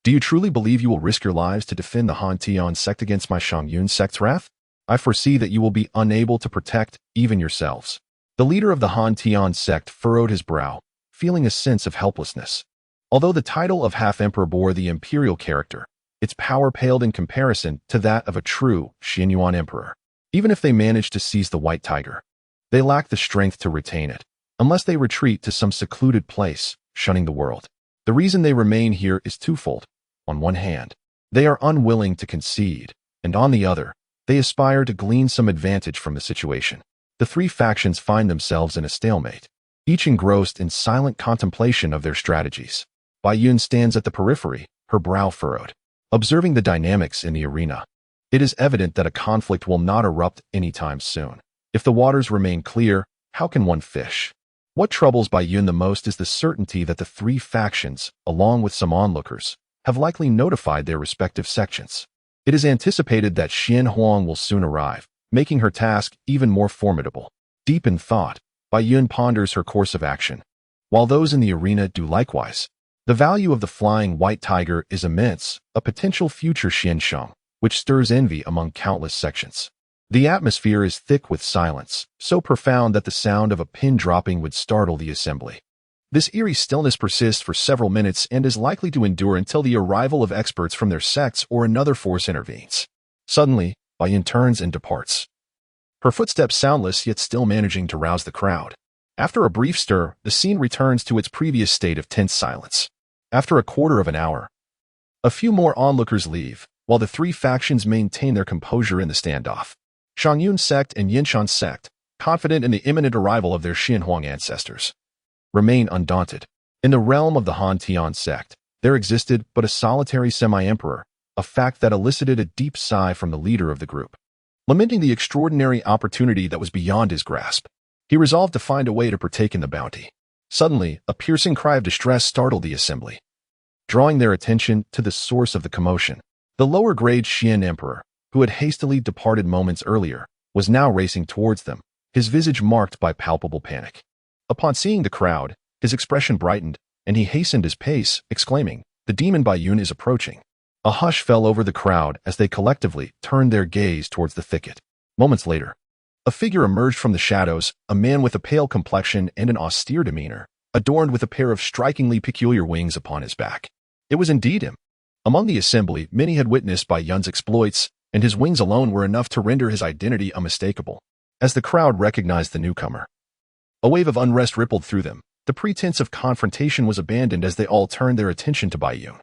Do you truly believe you will risk your lives to defend the Han Tian sect against my Xiangyun sect's wrath? I foresee that you will be unable to protect even yourselves. The leader of the Han Tian sect furrowed his brow, feeling a sense of helplessness. Although the title of half-emperor bore the imperial character, its power paled in comparison to that of a true Xianyuan emperor. Even if they managed to seize the white tiger, they lack the strength to retain it, unless they retreat to some secluded place, shunning the world. The reason they remain here is twofold. On one hand, they are unwilling to concede, and on the other, they aspire to glean some advantage from the situation. The three factions find themselves in a stalemate, each engrossed in silent contemplation of their strategies. Bai Yun stands at the periphery, her brow furrowed, observing the dynamics in the arena. It is evident that a conflict will not erupt anytime soon. If the waters remain clear, how can one fish? What troubles Bai Yun the most is the certainty that the three factions, along with some onlookers, have likely notified their respective sections. It is anticipated that Xian Huang will soon arrive, making her task even more formidable. Deep in thought, Bai Yun ponders her course of action, while those in the arena do likewise. The value of the flying white tiger is immense, a potential future xianxia, which stirs envy among countless sections. The atmosphere is thick with silence, so profound that the sound of a pin dropping would startle the assembly. This eerie stillness persists for several minutes and is likely to endure until the arrival of experts from their sects or another force intervenes. Suddenly, Bai Yun turns and departs, her footsteps soundless yet still managing to rouse the crowd. After a brief stir, the scene returns to its previous state of tense silence. After a quarter of an hour, a few more onlookers leave, while the three factions maintain their composure in the standoff. Xiangyun sect and Yinshan sect, confident in the imminent arrival of their Xianhuang ancestors, remain undaunted. In the realm of the Han Tian sect, there existed but a solitary semi-emperor, a fact that elicited a deep sigh from the leader of the group. Lamenting the extraordinary opportunity that was beyond his grasp, he resolved to find a way to partake in the bounty. Suddenly, a piercing cry of distress startled the assembly, drawing their attention to the source of the commotion. The lower-grade Xian emperor, who had hastily departed moments earlier, was now racing towards them, his visage marked by palpable panic. Upon seeing the crowd, his expression brightened, and he hastened his pace, exclaiming, "The demon Bai Yun is approaching." A hush fell over the crowd as they collectively turned their gaze towards the thicket. Moments later, a figure emerged from the shadows, a man with a pale complexion and an austere demeanor, adorned with a pair of strikingly peculiar wings upon his back. It was indeed him. Among the assembly, many had witnessed Bai Yun's exploits, and his wings alone were enough to render his identity unmistakable. As the crowd recognized the newcomer, a wave of unrest rippled through them. The pretense of confrontation was abandoned as they all turned their attention to Bai Yun,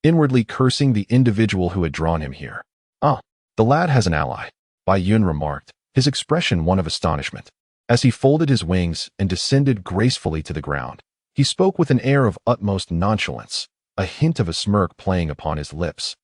inwardly cursing the individual who had drawn him here. "Ah, the lad has an ally," Bai Yun remarked, his expression one of astonishment. As he folded his wings and descended gracefully to the ground, he spoke with an air of utmost nonchalance, a hint of a smirk playing upon his lips,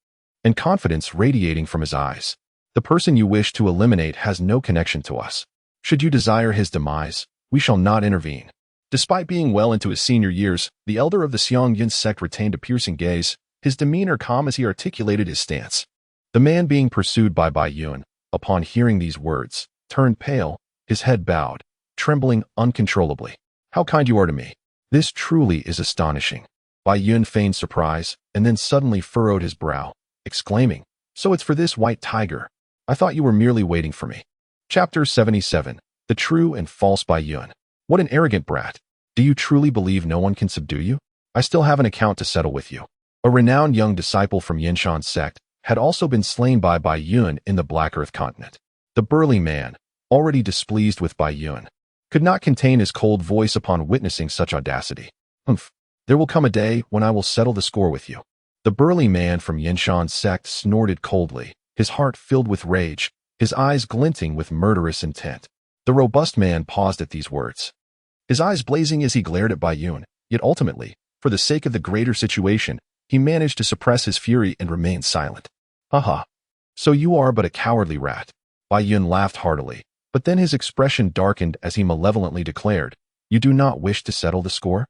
and confidence radiating from his eyes. "The person you wish to eliminate has no connection to us. Should you desire his demise, we shall not intervene." Despite being well into his senior years, the elder of the Xiangyun sect retained a piercing gaze, his demeanor calm as he articulated his stance. The man being pursued by Bai Yun, upon hearing these words, turned pale, his head bowed, trembling uncontrollably. "How kind you are to me. This truly is astonishing." Bai Yun feigned surprise, and then suddenly furrowed his brow, exclaiming, "So it's for this white tiger. I thought you were merely waiting for me." Chapter 77. The True and False Bai Yun. What an arrogant brat. Do you truly believe no one can subdue you? I still have an account to settle with you. A renowned young disciple from Yinshan's sect had also been slain by Bai Yun in the Black Earth continent. The burly man, already displeased with Bai Yun, could not contain his cold voice upon witnessing such audacity. "Humph, there will come a day when I will settle the score with you." The burly man from Yinshan's sect snorted coldly, his heart filled with rage, his eyes glinting with murderous intent. The robust man paused at these words, his eyes blazing as he glared at Bai Yun, yet ultimately, for the sake of the greater situation, he managed to suppress his fury and remain silent. "Haha, so you are but a cowardly rat." Bai Yun laughed heartily, but then his expression darkened as he malevolently declared, "You do not wish to settle the score?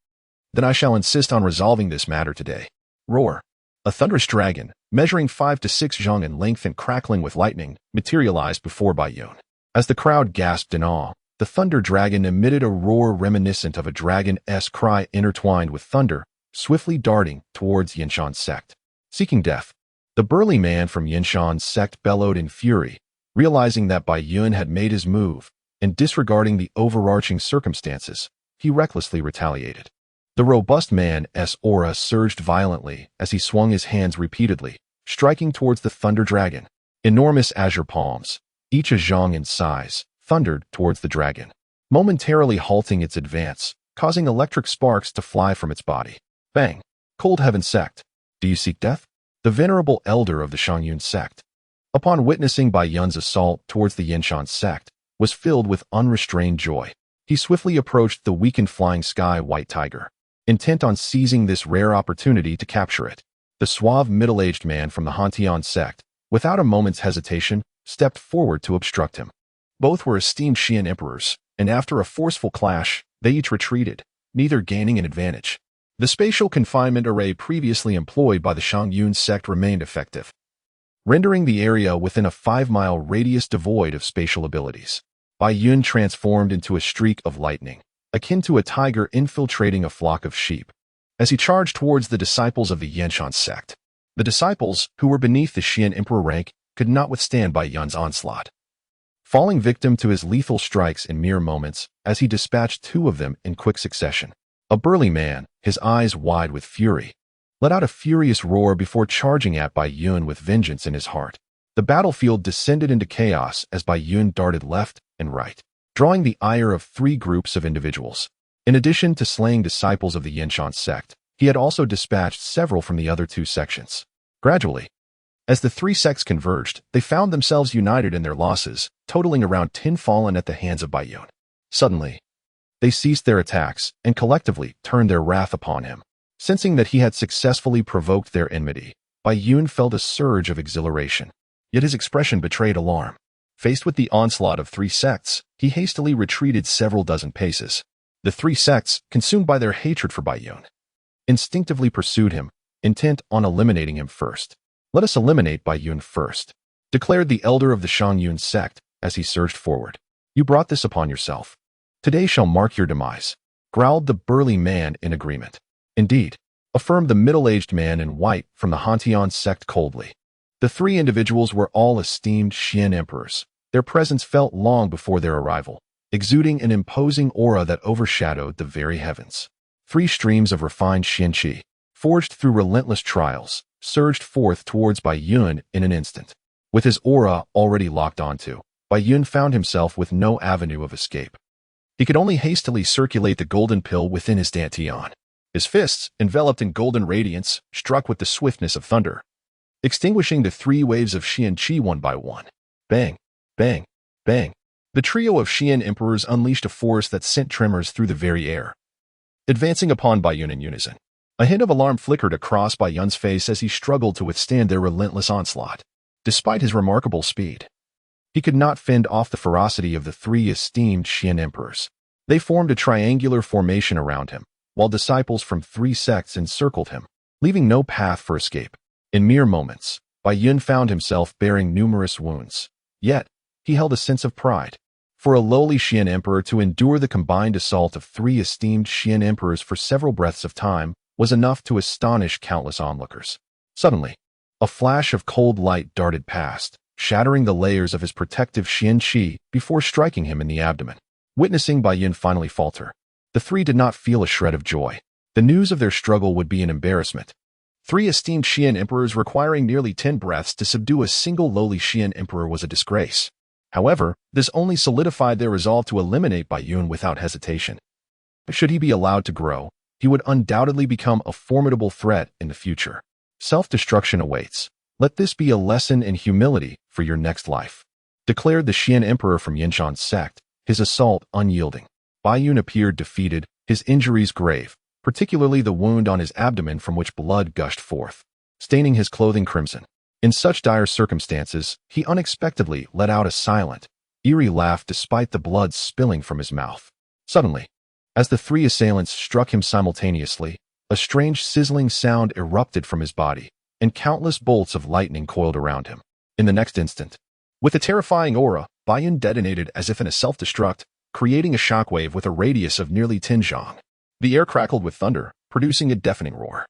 Then I shall insist on resolving this matter today. Roar. A thunderous dragon, measuring 5 to 6 zhang in length and crackling with lightning, materialized before Bai Yun. As the crowd gasped in awe, the thunder dragon emitted a roar reminiscent of a dragon's cry intertwined with thunder, swiftly darting towards Yinshan's sect. Seeking death, the burly man from Yinshan's sect bellowed in fury, realizing that Bai Yun had made his move, and disregarding the overarching circumstances, he recklessly retaliated. The robust man's aura surged violently as he swung his hands repeatedly, striking towards the thunder dragon. Enormous azure palms, each a zhang in size, thundered towards the dragon, momentarily halting its advance, causing electric sparks to fly from its body. Bang! Cold Heaven Sect. Do you seek death? The venerable elder of the Shangyun sect, upon witnessing Bai Yun's assault towards the Yinshan sect, was filled with unrestrained joy. He swiftly approached the weakened flying sky white tiger, intent on seizing this rare opportunity to capture it. The suave middle-aged man from the Hantian sect, without a moment's hesitation, stepped forward to obstruct him. Both were esteemed Xian emperors, and after a forceful clash, they each retreated, neither gaining an advantage. The spatial confinement array previously employed by the Shangyun sect remained effective, rendering the area within a 5-mile radius devoid of spatial abilities. Bai Yun transformed into a streak of lightning, akin to a tiger infiltrating a flock of sheep, as he charged towards the disciples of the Yinshan sect. The disciples, who were beneath the Xian emperor rank, could not withstand Bai Yun's onslaught, falling victim to his lethal strikes in mere moments as he dispatched 2 of them in quick succession. A burly man, his eyes wide with fury, let out a furious roar before charging at Bai Yun with vengeance in his heart. The battlefield descended into chaos as Bai Yun darted left and right, drawing the ire of 3 groups of individuals. In addition to slaying disciples of the Yinshan sect, he had also dispatched several from the other 2 sections. Gradually, as the 3 sects converged, they found themselves united in their losses, totaling around 10 fallen at the hands of Bai Yun. Suddenly, they ceased their attacks and collectively turned their wrath upon him. Sensing that he had successfully provoked their enmity, Bai Yun felt a surge of exhilaration. Yet his expression betrayed alarm. Faced with the onslaught of 3 sects, he hastily retreated several dozen paces. The 3 sects, consumed by their hatred for Bai Yun, instinctively pursued him, intent on eliminating him first. Let us eliminate Bai Yun first, declared the elder of the Shangyun sect as he surged forward. You brought this upon yourself. Today shall mark your demise, growled the burly man in agreement. Indeed, affirmed the middle-aged man in white from the Hantian sect coldly. The 3 individuals were all esteemed Xian emperors. Their presence felt long before their arrival, exuding an imposing aura that overshadowed the very heavens. 3 streams of refined xianxia, forged through relentless trials, surged forth towards Bai Yun in an instant. With his aura already locked onto, Bai Yun found himself with no avenue of escape. He could only hastily circulate the golden pill within his dantian. His fists, enveloped in golden radiance, struck with the swiftness of thunder, extinguishing the 3 waves of xianxia one by one. Bang, bang, bang. The trio of Xian emperors unleashed a force that sent tremors through the very air, advancing upon Bai Yun in unison. A hint of alarm flickered across Bai Yun's face as he struggled to withstand their relentless onslaught. Despite his remarkable speed, he could not fend off the ferocity of the 3 esteemed Xian emperors. They formed a triangular formation around him, while disciples from 3 sects encircled him, leaving no path for escape. In mere moments, Bai Yun found himself bearing numerous wounds. Yet, he held a sense of pride. For a lowly Xian emperor to endure the combined assault of 3 esteemed Xian emperors for several breaths of time was enough to astonish countless onlookers. Suddenly, a flash of cold light darted past, shattering the layers of his protective xianxia before striking him in the abdomen. Witnessing Bai Yun finally falter, the 3 did not feel a shred of joy. The news of their struggle would be an embarrassment. 3 esteemed Xian emperors requiring nearly 10 breaths to subdue a single lowly Xian emperor was a disgrace. However, this only solidified their resolve to eliminate Bai Yun without hesitation. Should he be allowed to grow, he would undoubtedly become a formidable threat in the future. Self-destruction awaits. Let this be a lesson in humility for your next life, declared the Xian emperor from Yinshan's sect, his assault unyielding. Bai Yun appeared defeated, his injuries grave, particularly the wound on his abdomen from which blood gushed forth, staining his clothing crimson. In such dire circumstances, he unexpectedly let out a silent, eerie laugh despite the blood spilling from his mouth. Suddenly, As the three assailants struck him simultaneously, a strange sizzling sound erupted from his body, and countless bolts of lightning coiled around him. In the next instant, with a terrifying aura, Baiyun detonated as if in a self-destruct, creating a shockwave with a radius of nearly 10 zhang. The air crackled with thunder, producing a deafening roar.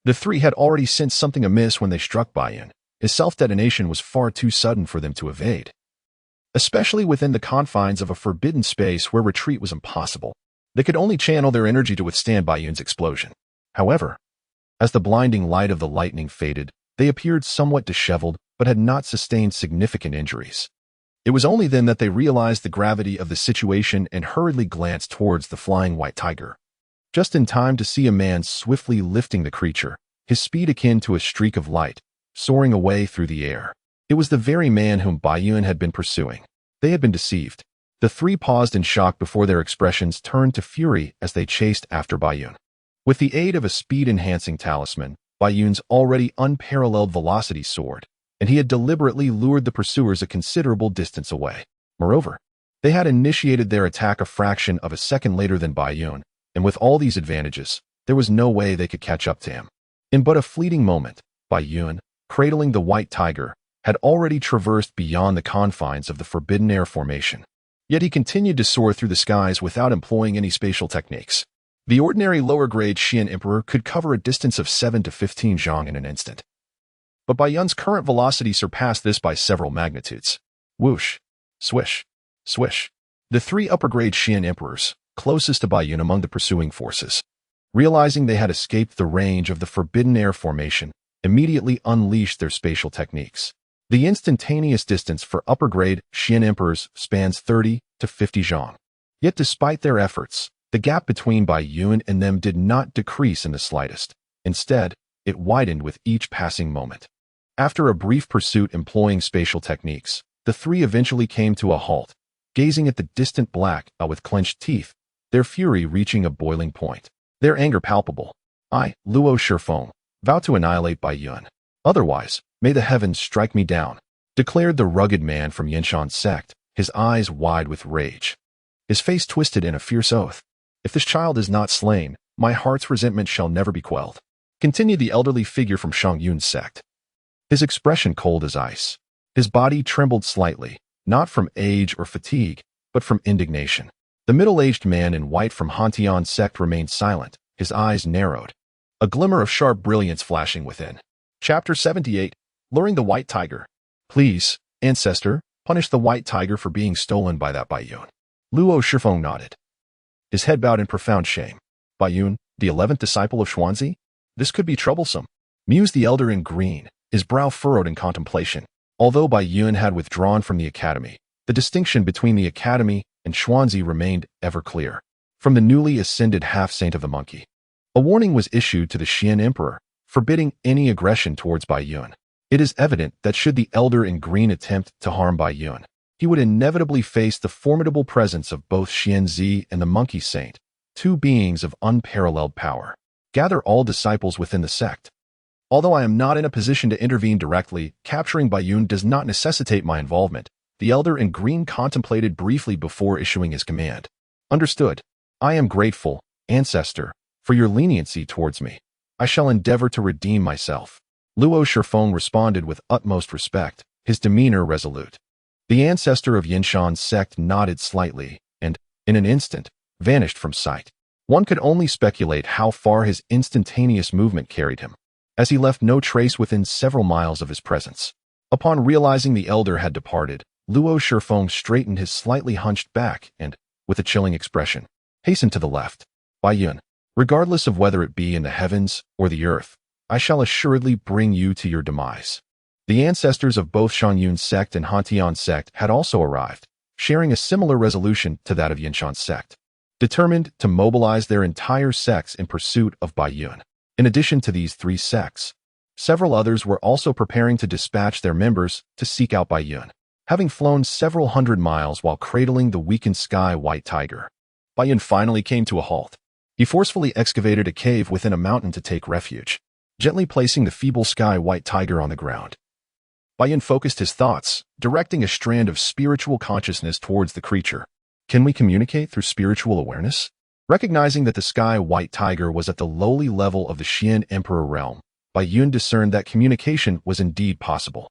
The three had already sensed something amiss when they struck Baiyun. His self-detonation was far too sudden for them to evade. Especially within the confines of a forbidden space where retreat was impossible, they could only channel their energy to withstand Baiyun's explosion. However, as the blinding light of the lightning faded, they appeared somewhat disheveled but had not sustained significant injuries. It was only then that they realized the gravity of the situation and hurriedly glanced towards the flying white tiger. Just in time to see a man swiftly lifting the creature, his speed akin to a streak of light, soaring away through the air. It was the very man whom Baiyun had been pursuing. They had been deceived. The three paused in shock before their expressions turned to fury as they chased after Baiyun. With the aid of a speed-enhancing talisman, Baiyun's already unparalleled velocity soared, and he had deliberately lured the pursuers a considerable distance away. Moreover, they had initiated their attack a fraction of a second later than Baiyun, and with all these advantages, there was no way they could catch up to him. In but a fleeting moment, Baiyun, cradling the white tiger, had already traversed beyond the confines of the forbidden air formation. Yet he continued to soar through the skies without employing any spatial techniques. The ordinary lower-grade Xian Emperor could cover a distance of 7 to 15 zhang in an instant. But Baiyun's current velocity surpassed this by several magnitudes. Whoosh, swish, swish. The three upper-grade Xian Emperors, closest to Baiyun among the pursuing forces, realizing they had escaped the range of the forbidden air formation, immediately unleashed their spatial techniques. The instantaneous distance for upper-grade Xian Emperors spans 30 to 50 zhang. Yet despite their efforts, the gap between Baiyun and them did not decrease in the slightest. Instead, it widened with each passing moment. After a brief pursuit employing spatial techniques, the three eventually came to a halt, gazing at the distant black with clenched teeth, their fury reaching a boiling point. Their anger palpable. I, Luo Shifeng, vow to annihilate Baiyun. Otherwise, may the heavens strike me down, declared the rugged man from Yinshan's sect, his eyes wide with rage. His face twisted in a fierce oath. If this child is not slain, my heart's resentment shall never be quelled, continued the elderly figure from Shangyun's sect. His expression cold as ice. His body trembled slightly, not from age or fatigue, but from indignation. The middle-aged man in white from Hantian's sect remained silent, his eyes narrowed, a glimmer of sharp brilliance flashing within. Chapter 78, Luring the White Tiger. Please, ancestor, punish the white tiger for being stolen by that Baiyun. Luo Shifeng nodded, his head bowed in profound shame. Baiyun, the 11th disciple of Xuanzi? This could be troublesome, mused the elder in green, his brow furrowed in contemplation. Although Baiyun had withdrawn from the academy, the distinction between the academy and Xuanzi remained ever clear. From the newly ascended half-saint of the monkey, a warning was issued to the Xian Emperor, forbidding any aggression towards Baiyun. It is evident that should the elder in green attempt to harm Baiyun, he would inevitably face the formidable presence of both Xianzi and the monkey saint, two beings of unparalleled power. Gather all disciples within the sect. Although I am not in a position to intervene directly, capturing Baiyun does not necessitate my involvement, the elder in green contemplated briefly before issuing his command. Understood. I am grateful, ancestor, for your leniency towards me. I shall endeavor to redeem myself. Luo Shifeng responded with utmost respect, his demeanor resolute. The ancestor of Yinshan's sect nodded slightly and, in an instant, vanished from sight. One could only speculate how far his instantaneous movement carried him, as he left no trace within several miles of his presence. Upon realizing the elder had departed, Luo Shifeng straightened his slightly hunched back and, with a chilling expression, hastened to the left. Baiyun, regardless of whether it be in the heavens or the earth, I shall assuredly bring you to your demise. The ancestors of both Shangyun's sect and Hantian's sect had also arrived, sharing a similar resolution to that of Yinshan's sect, determined to mobilize their entire sects in pursuit of Baiyun. In addition to these three sects, several others were also preparing to dispatch their members to seek out Baiyun. Having flown several hundred miles while cradling the weakened sky white tiger, Baiyun finally came to a halt. He forcefully excavated a cave within a mountain to take refuge, gently placing the feeble sky white tiger on the ground. Baiyun focused his thoughts, directing a strand of spiritual consciousness towards the creature. Can we communicate through spiritual awareness? Recognizing that the sky white tiger was at the lowly level of the Xian Emperor realm, Bai Yun discerned that communication was indeed possible.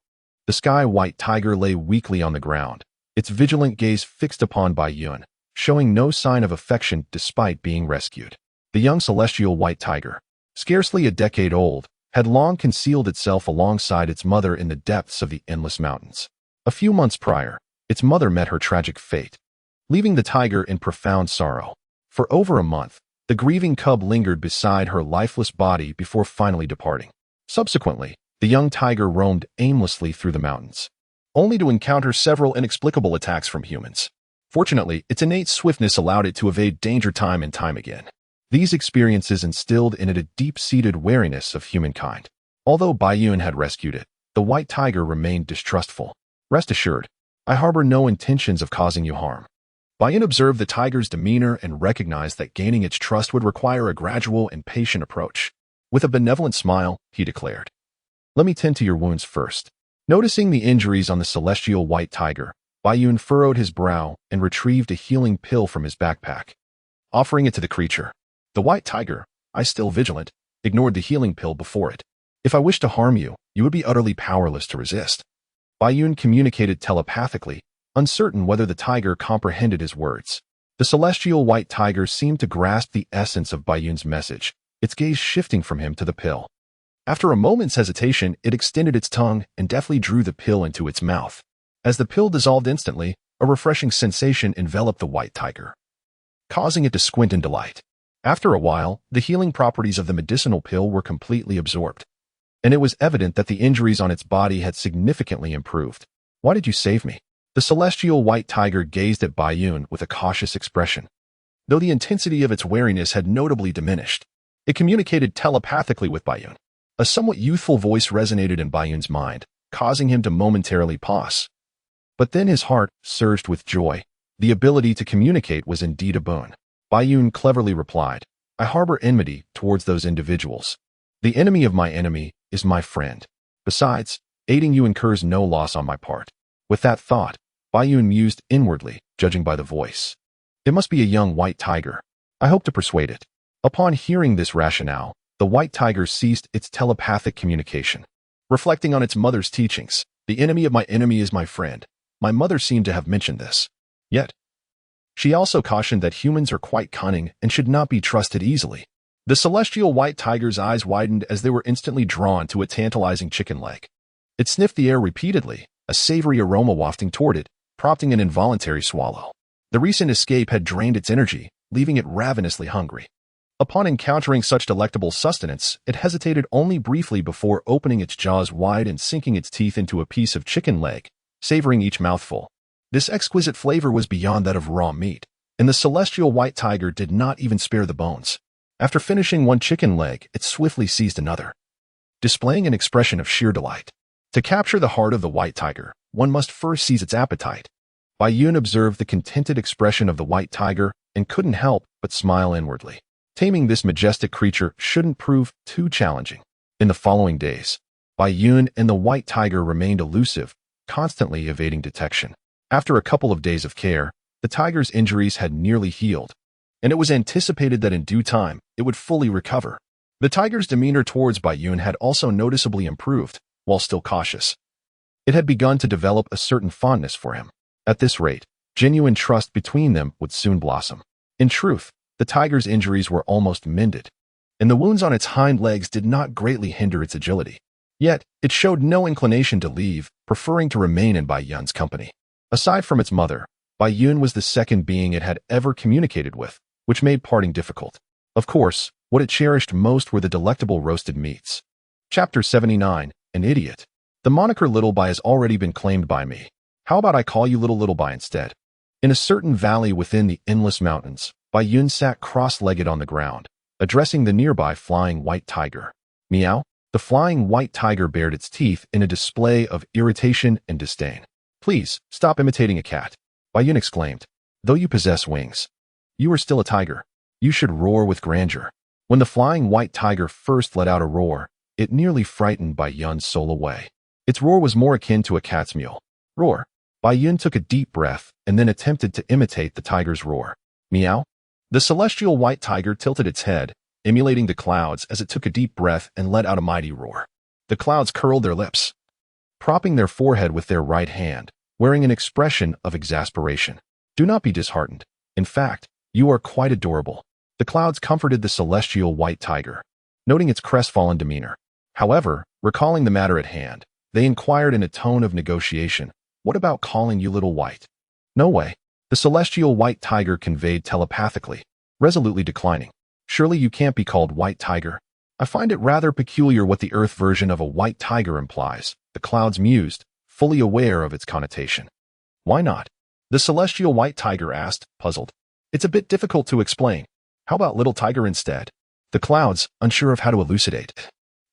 The sky white tiger lay weakly on the ground, its vigilant gaze fixed upon Bai Yun, showing no sign of affection despite being rescued. The young celestial white tiger, scarcely a decade old, had long concealed itself alongside its mother in the depths of the endless mountains. A few months prior, its mother met her tragic fate, leaving the tiger in profound sorrow. For over a month, the grieving cub lingered beside her lifeless body before finally departing. Subsequently, the young tiger roamed aimlessly through the mountains, only to encounter several inexplicable attacks from humans. Fortunately, its innate swiftness allowed it to evade danger time and time again. These experiences instilled in it a deep-seated wariness of humankind. Although Bai Yun had rescued it, the white tiger remained distrustful. "Rest assured, I harbor no intentions of causing you harm." Bai Yun observed the tiger's demeanor and recognized that gaining its trust would require a gradual and patient approach. With a benevolent smile, he declared, "Let me tend to your wounds first." Noticing the injuries on the celestial white tiger, Bai Yun furrowed his brow and retrieved a healing pill from his backpack. Offering it to the creature, the white tiger, still vigilant, ignored the healing pill before it. "If I wished to harm you, you would be utterly powerless to resist." Bai Yun communicated telepathically, uncertain whether the tiger comprehended his words. The celestial white tiger seemed to grasp the essence of Bai Yun's message, its gaze shifting from him to the pill. After a moment's hesitation, it extended its tongue and deftly drew the pill into its mouth. As the pill dissolved instantly, a refreshing sensation enveloped the white tiger, causing it to squint in delight. After a while, the healing properties of the medicinal pill were completely absorbed, and it was evident that the injuries on its body had significantly improved. "Why did you save me?" The celestial white tiger gazed at Bai Yun with a cautious expression. Though the intensity of its wariness had notably diminished, it communicated telepathically with Bai Yun. A somewhat youthful voice resonated in Bai Yun's mind, causing him to momentarily pause. But then his heart surged with joy. The ability to communicate was indeed a boon. Bai Yun cleverly replied, "I harbor enmity towards those individuals. The enemy of my enemy is my friend. Besides, aiding you incurs no loss on my part." With that thought, Bai Yun mused inwardly, judging by the voice. "It must be a young white tiger. I hope to persuade it." Upon hearing this rationale, the white tiger ceased its telepathic communication. Reflecting on its mother's teachings, "The enemy of my enemy is my friend. My mother seemed to have mentioned this. Yet, she also cautioned that humans are quite cunning and should not be trusted easily." The celestial white tiger's eyes widened as they were instantly drawn to a tantalizing chicken leg. It sniffed the air repeatedly, a savory aroma wafting toward it, prompting an involuntary swallow. The recent escape had drained its energy, leaving it ravenously hungry. Upon encountering such delectable sustenance, it hesitated only briefly before opening its jaws wide and sinking its teeth into a piece of chicken leg, savoring each mouthful. This exquisite flavor was beyond that of raw meat, and the celestial white tiger did not even spare the bones. After finishing one chicken leg, it swiftly seized another, displaying an expression of sheer delight. To capture the heart of the white tiger, one must first seize its appetite. Bai Yun observed the contented expression of the white tiger and couldn't help but smile inwardly. Taming this majestic creature shouldn't prove too challenging. In the following days, Bai Yun and the white tiger remained elusive, constantly evading detection. After a couple of days of care, the tiger's injuries had nearly healed, and it was anticipated that in due time, it would fully recover. The tiger's demeanor towards Bai Yun had also noticeably improved, while still cautious. It had begun to develop a certain fondness for him. At this rate, genuine trust between them would soon blossom. In truth, the tiger's injuries were almost mended, and the wounds on its hind legs did not greatly hinder its agility. Yet, it showed no inclination to leave, preferring to remain in Bai Yun's company. Aside from its mother, Bai Yun was the second being it had ever communicated with, which made parting difficult. Of course, what it cherished most were the delectable roasted meats. Chapter 79, An Idiot. The moniker Little Bai has already been claimed by me. How about I call you Little Bai instead? In a certain valley within the endless mountains, Bai Yun sat cross-legged on the ground, addressing the nearby flying white tiger. Meow. The flying white tiger bared its teeth in a display of irritation and disdain. "Please, stop imitating a cat," Bai Yun exclaimed. "Though you possess wings, you are still a tiger. You should roar with grandeur." When the flying white tiger first let out a roar, it nearly frightened Bai Yun's soul away. Its roar was more akin to a cat's meow. "Roar." Bai Yun took a deep breath and then attempted to imitate the tiger's roar. "Meow." The celestial white tiger tilted its head, emulating the clouds as it took a deep breath and let out a mighty roar. The clouds curled their lips, propping their forehead with their right hand, wearing an expression of exasperation. Do not be disheartened. In fact, you are quite adorable. The clouds comforted the celestial white tiger, noting its crestfallen demeanor. However, recalling the matter at hand, they inquired in a tone of negotiation, "What about calling you Little White?" "No way." The celestial white tiger conveyed telepathically, resolutely declining. "Surely you can't be called White Tiger." "I find it rather peculiar what the Earth version of a white tiger implies," the clouds mused, fully aware of its connotation. "Why not?" the celestial white tiger asked, puzzled. "It's a bit difficult to explain. How about Little Tiger instead?" The clouds, unsure of how to elucidate,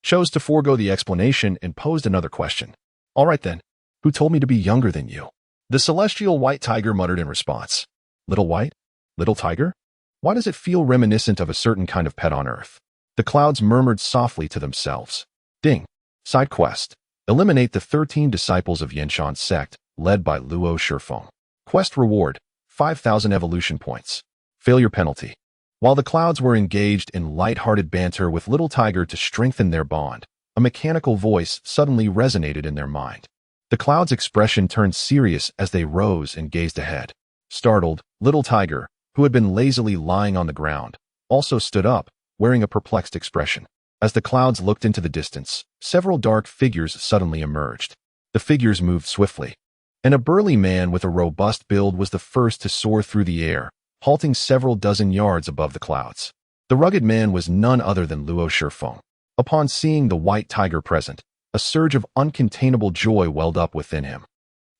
chose to forego the explanation and posed another question. "All right then, who told me to be younger than you?" The celestial white tiger muttered in response. "Little White? Little Tiger? Why does it feel reminiscent of a certain kind of pet on Earth?" The clouds murmured softly to themselves. Ding. Side quest. Eliminate the 13 disciples of Xianxia's sect, led by Luo Shifeng. Quest reward, 5,000 evolution points. Failure penalty. While the clouds were engaged in light-hearted banter with Little Tiger to strengthen their bond, a mechanical voice suddenly resonated in their mind. The clouds' expression turned serious as they rose and gazed ahead. Startled, Little Tiger, who had been lazily lying on the ground, also stood up, wearing a perplexed expression. As the clouds looked into the distance, several dark figures suddenly emerged. The figures moved swiftly, and a burly man with a robust build was the first to soar through the air, halting several dozen yards above the clouds. The rugged man was none other than Luo Shifeng. Upon seeing the white tiger present, a surge of uncontainable joy welled up within him,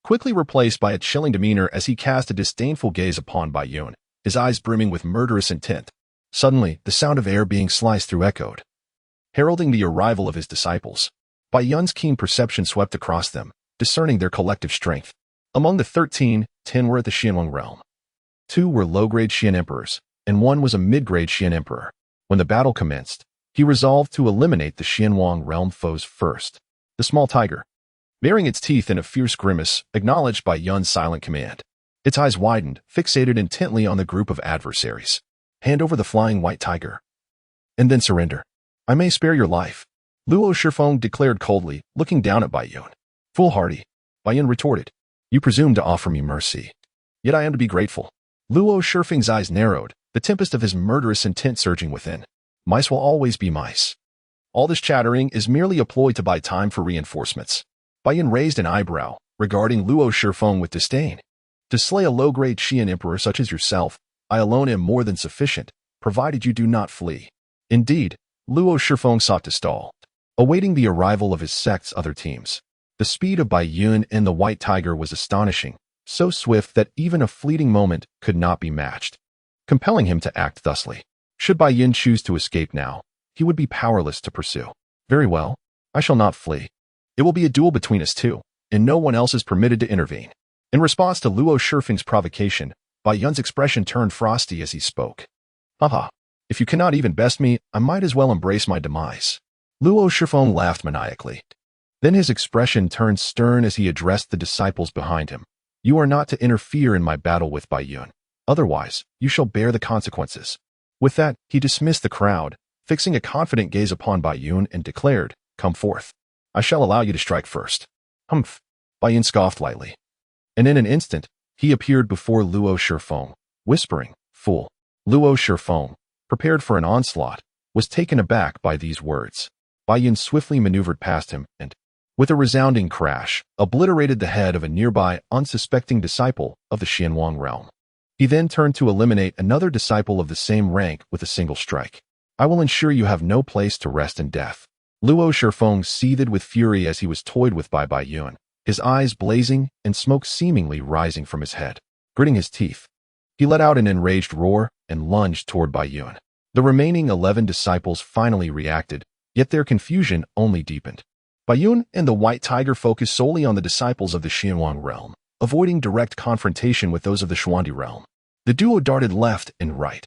quickly replaced by a chilling demeanor as he cast a disdainful gaze upon Bai Yun, his eyes brimming with murderous intent. Suddenly, the sound of air being sliced through echoed, heralding the arrival of his disciples. Bai Yun's keen perception swept across them, discerning their collective strength. Among the 13, 10 were at the Xianwang realm. 2 were low-grade Xian emperors, and 1 was a mid-grade Xian emperor. When the battle commenced, he resolved to eliminate the Xianwang realm foes first. The small tiger, baring its teeth in a fierce grimace, acknowledged Bai Yun's silent command. Its eyes widened, fixated intently on the group of adversaries. "Hand over the flying white tiger, and then surrender. I may spare your life," Luo Shifeng declared coldly, looking down at Bai Yun. "Foolhardy," Bai Yun retorted. "You presume to offer me mercy. Yet I am to be grateful." Luo Shifeng's eyes narrowed, the tempest of his murderous intent surging within. Mice will always be mice. All this chattering is merely a ploy to buy time for reinforcements. Bai Yun raised an eyebrow, regarding Luo Shifeng with disdain. "To slay a low-grade Xian emperor such as yourself, I alone am more than sufficient, provided you do not flee." Indeed, Luo Shifeng sought to stall, awaiting the arrival of his sect's other teams. The speed of Bai Yun and the white tiger was astonishing, so swift that even a fleeting moment could not be matched, compelling him to act thusly. Should Bai Yun choose to escape now, he would be powerless to pursue. "Very well, I shall not flee. It will be a duel between us two, and no one else is permitted to intervene." In response to Luo Shifeng's provocation, Bai Yun's expression turned frosty as he spoke. "Haha, if you cannot even best me, I might as well embrace my demise." Luo Shifeng laughed maniacally. Then his expression turned stern as he addressed the disciples behind him. "You are not to interfere in my battle with Bai Yun. Otherwise, you shall bear the consequences." With that, he dismissed the crowd, fixing a confident gaze upon Bai Yun and declared, "Come forth. I shall allow you to strike first." "Humph," Bai Yun scoffed lightly. And in an instant, he appeared before Luo Shifeng, whispering, "Fool." Luo Shifeng, prepared for an onslaught, was taken aback by these words. Bai Yun swiftly maneuvered past him and, with a resounding crash, obliterated the head of a nearby unsuspecting disciple of the Xianwang realm. He then turned to eliminate another disciple of the same rank with a single strike. "I will ensure you have no place to rest in death." Luo Shifeng seethed with fury as he was toyed with by Bai Yun, his eyes blazing and smoke seemingly rising from his head. Gritting his teeth, he let out an enraged roar and lunged toward Bai Yun. The remaining 11 disciples finally reacted, yet their confusion only deepened. Bai Yun and the white tiger focused solely on the disciples of the Xianwang realm, avoiding direct confrontation with those of the Xuandi realm. The duo darted left and right,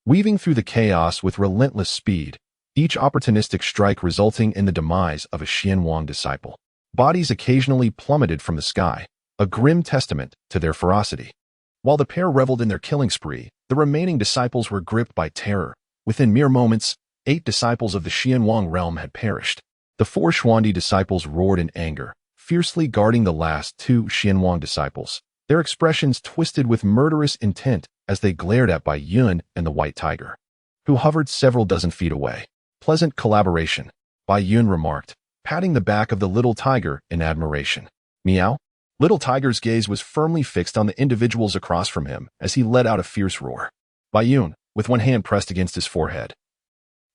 weaving through the chaos with relentless speed, each opportunistic strike resulting in the demise of a Xianwang disciple. Bodies occasionally plummeted from the sky, a grim testament to their ferocity. While the pair reveled in their killing spree, the remaining disciples were gripped by terror. Within mere moments, 8 disciples of the Xianwang realm had perished. The 4 Xuandi disciples roared in anger, fiercely guarding the last 2 Xianwang disciples, their expressions twisted with murderous intent as they glared at Bai Yun and the white tiger, who hovered several dozen feet away. Pleasant collaboration, Bai Yun remarked, patting the back of the little tiger in admiration. Meow? Little tiger's gaze was firmly fixed on the individuals across from him as he let out a fierce roar. Bai Yun, with one hand pressed against his forehead,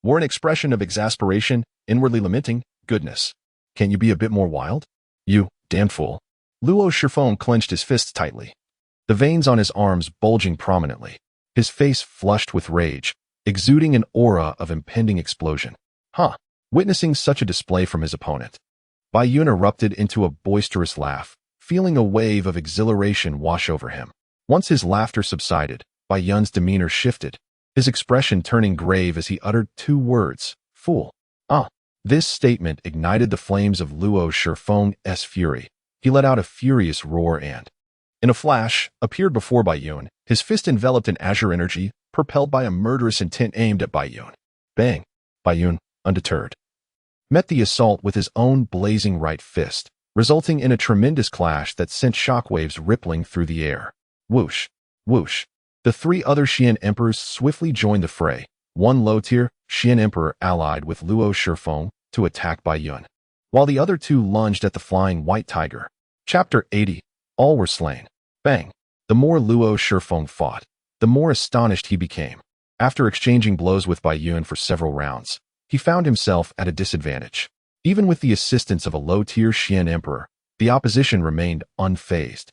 wore an expression of exasperation, inwardly lamenting, "Goodness. Can't you be a bit more wild? You, damned fool." Luo Shifeng clenched his fists tightly, the veins on his arms bulging prominently, his face flushed with rage, exuding an aura of impending explosion. Witnessing such a display from his opponent, Bai Yun erupted into a boisterous laugh, feeling a wave of exhilaration wash over him. Once his laughter subsided, Bai Yun's demeanor shifted, his expression turning grave as he uttered 2 words, "Fool." This statement ignited the flames of Luo Shifeng's fury. He let out a furious roar and, in a flash, appeared before Bai Yun, his fist enveloped in azure energy, propelled by a murderous intent aimed at Bai Yun. Bang! Bai Yun, undeterred, met the assault with his own blazing right fist, resulting in a tremendous clash that sent shockwaves rippling through the air. Whoosh! Whoosh! The 3 other Xian emperors swiftly joined the fray, one low-tier Xian emperor allied with Luo Shifeng to attack Bai Yun, while the other 2 lunged at the flying white tiger. Chapter 80. All were slain. Bang! The more Luo Shifeng fought, the more astonished he became. After exchanging blows with Bai Yun for several rounds, he found himself at a disadvantage. Even with the assistance of a low-tier Xian emperor, the opposition remained unfazed,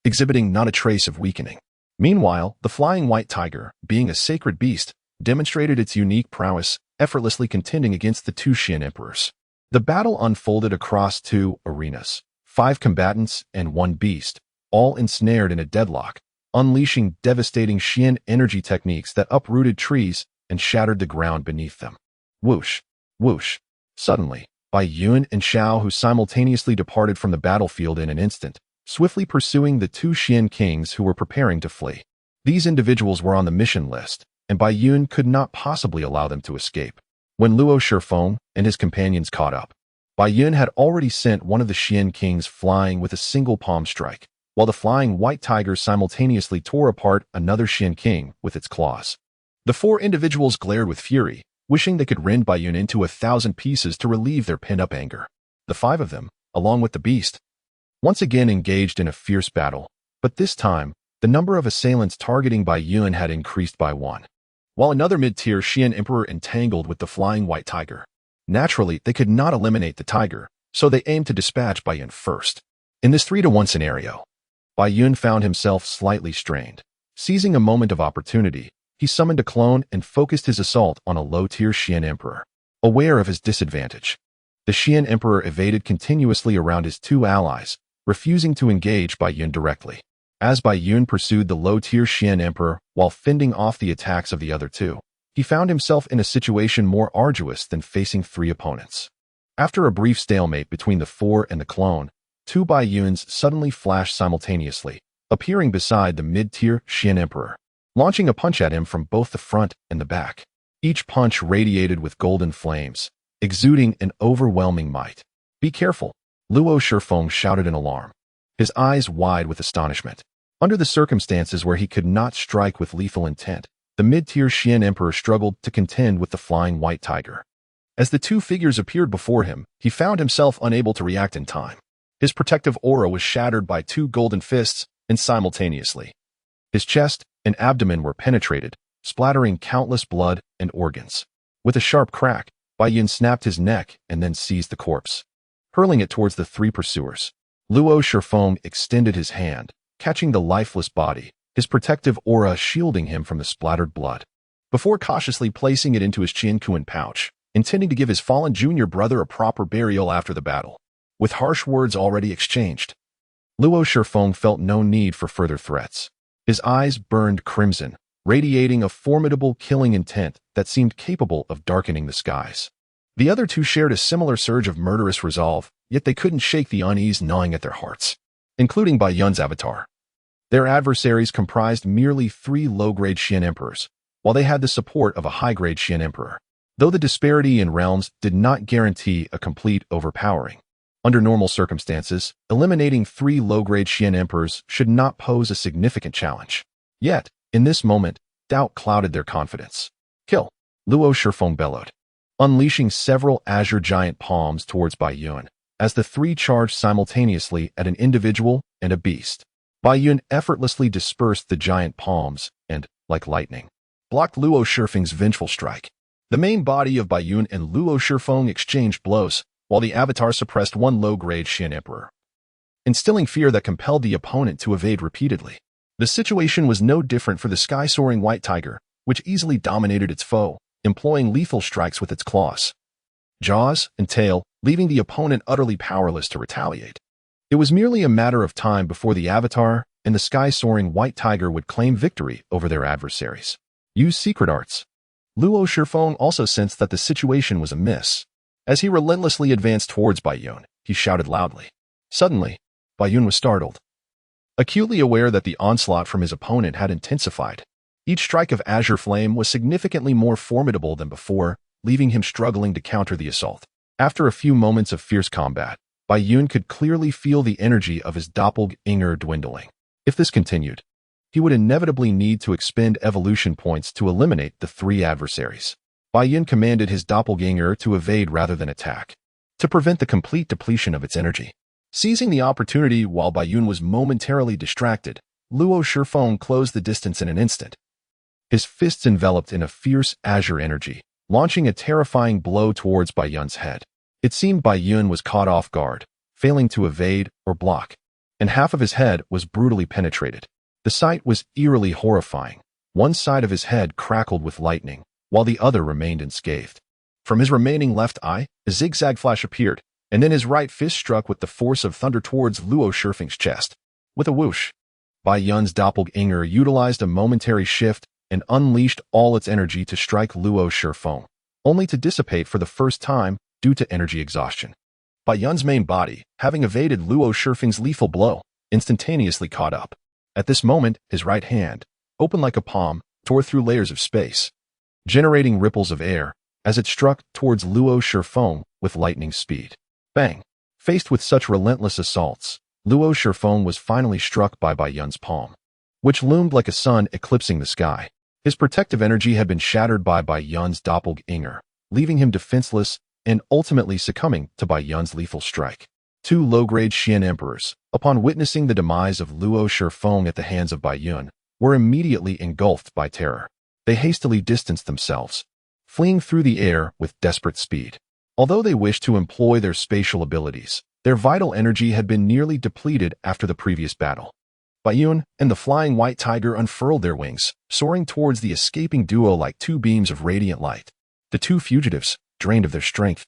exhibiting not a trace of weakening. Meanwhile, the flying white tiger, being a sacred beast, demonstrated its unique prowess, effortlessly contending against the 2 Xian emperors. The battle unfolded across 2 arenas, 5 combatants and 1 beast, all ensnared in a deadlock, unleashing devastating Xian energy techniques that uprooted trees and shattered the ground beneath them. Whoosh! Whoosh! Suddenly, Bai Yun and Xiao, who simultaneously departed from the battlefield in an instant, swiftly pursuing the 2 Xian kings who were preparing to flee. These individuals were on the mission list, and Bai Yun could not possibly allow them to escape. When Luo Shifeng and his companions caught up, Bai Yun had already sent one of the Xian kings flying with a single palm strike, while the flying white tiger simultaneously tore apart another Xian king with its claws. The 4 individuals glared with fury, wishing they could rend Bai Yun into 1,000 pieces to relieve their pent-up anger. The 5 of them, along with the beast, once again engaged in a fierce battle, but this time, the number of assailants targeting Bai Yun had increased by 1. While another mid-tier Xian emperor entangled with the flying white tiger. Naturally, they could not eliminate the tiger, so they aimed to dispatch Bai Yun first. In this 3-to-1 scenario, Bai Yun found himself slightly strained. Seizing a moment of opportunity, he summoned a clone and focused his assault on a low-tier Xian emperor. Aware of his disadvantage, the Xian emperor evaded continuously around his 2 allies, refusing to engage Bai Yun directly. As Bai Yun pursued the low-tier Xian emperor while fending off the attacks of the other 2, he found himself in a situation more arduous than facing 3 opponents. After a brief stalemate between the 4 and the clone, 2 Bai Yuns suddenly flashed simultaneously, appearing beside the mid-tier Xian emperor, launching a punch at him from both the front and the back. Each punch radiated with golden flames, exuding an overwhelming might. "Be careful," Luo Shifeng shouted in alarm, his eyes wide with astonishment. Under the circumstances where he could not strike with lethal intent, the mid-tier Xian emperor struggled to contend with the flying white tiger. As the 2 figures appeared before him, he found himself unable to react in time. His protective aura was shattered by 2 golden fists, and simultaneously, his chest and abdomen were penetrated, splattering countless blood and organs. With a sharp crack, Bai Yun snapped his neck and then seized the corpse, hurling it towards the 3 pursuers. Luo Shifeng extended his hand, catching the lifeless body, his protective aura shielding him from the splattered blood, before cautiously placing it into his Qianquan pouch, intending to give his fallen junior brother a proper burial after the battle. With harsh words already exchanged, Luo Shifeng felt no need for further threats. His eyes burned crimson, radiating a formidable killing intent that seemed capable of darkening the skies. The other 2 shared a similar surge of murderous resolve, yet they couldn't shake the unease gnawing at their hearts, including Bai Yun's avatar. Their adversaries comprised merely 3 low-grade Xian emperors, while they had the support of a high-grade Xian emperor. Though the disparity in realms did not guarantee a complete overpowering. Under normal circumstances, eliminating 3 low-grade Xian emperors should not pose a significant challenge. Yet, in this moment, doubt clouded their confidence. Kill! Luo Shifeng bellowed, unleashing several azure giant palms towards Bai Yun, as the 3 charged simultaneously at an individual and a beast. Bai Yun effortlessly dispersed the giant palms and, like lightning, blocked Luo Shifeng's vengeful strike. The main body of Bai Yun and Luo Shifeng exchanged blows, while the avatar suppressed 1 low-grade Xian emperor, instilling fear that compelled the opponent to evade repeatedly. The situation was no different for the sky-soaring white tiger, which easily dominated its foe, employing lethal strikes with its claws, jaws, and tail, leaving the opponent utterly powerless to retaliate. It was merely a matter of time before the avatar and the sky-soaring white tiger would claim victory over their adversaries. Use secret arts. Luo Shifeng also sensed that the situation was amiss. As he relentlessly advanced towards Bai Yun, he shouted loudly. Suddenly, Bai Yun was startled, acutely aware that the onslaught from his opponent had intensified. Each strike of azure flame was significantly more formidable than before, leaving him struggling to counter the assault. After a few moments of fierce combat, Bai Yun could clearly feel the energy of his doppelganger dwindling. If this continued, he would inevitably need to expend evolution points to eliminate the 3 adversaries. Bai Yun commanded his doppelganger to evade rather than attack, to prevent the complete depletion of its energy. Seizing the opportunity while Bai Yun was momentarily distracted, Luo Shifeng closed the distance in an instant. His fists enveloped in a fierce azure energy, launching a terrifying blow towards Bai Yun's head. It seemed Bai Yun was caught off guard, failing to evade or block, and half of his head was brutally penetrated. The sight was eerily horrifying. One side of his head crackled with lightning, while the other remained unscathed. From his remaining left eye, a zigzag flash appeared, and then his right fist struck with the force of thunder towards Luo Shifeng's chest. With a whoosh, Bai Yun's doppelganger utilized a momentary shift and unleashed all its energy to strike Luo Shifeng, only to dissipate for the first time due to energy exhaustion. Bai Yun's main body, having evaded Luo Shifeng's lethal blow, instantaneously caught up. At this moment, his right hand, open like a palm, tore through layers of space, generating ripples of air as it struck towards Luo Shifeng with lightning speed. Bang! Faced with such relentless assaults, Luo Shifeng was finally struck by Bai Yun's palm, which loomed like a sun eclipsing the sky. His protective energy had been shattered by Bai Yun's doppelganger, leaving him defenseless and ultimately succumbing to Bai Yun's lethal strike. 2 low-grade Xian emperors, upon witnessing the demise of Luo Shifeng at the hands of Bai Yun, were immediately engulfed by terror. They hastily distanced themselves, fleeing through the air with desperate speed. Although they wished to employ their spatial abilities, their vital energy had been nearly depleted after the previous battle. Bai Yun and the flying white tiger unfurled their wings, soaring towards the escaping duo like 2 beams of radiant light. The 2 fugitives, drained of their strength,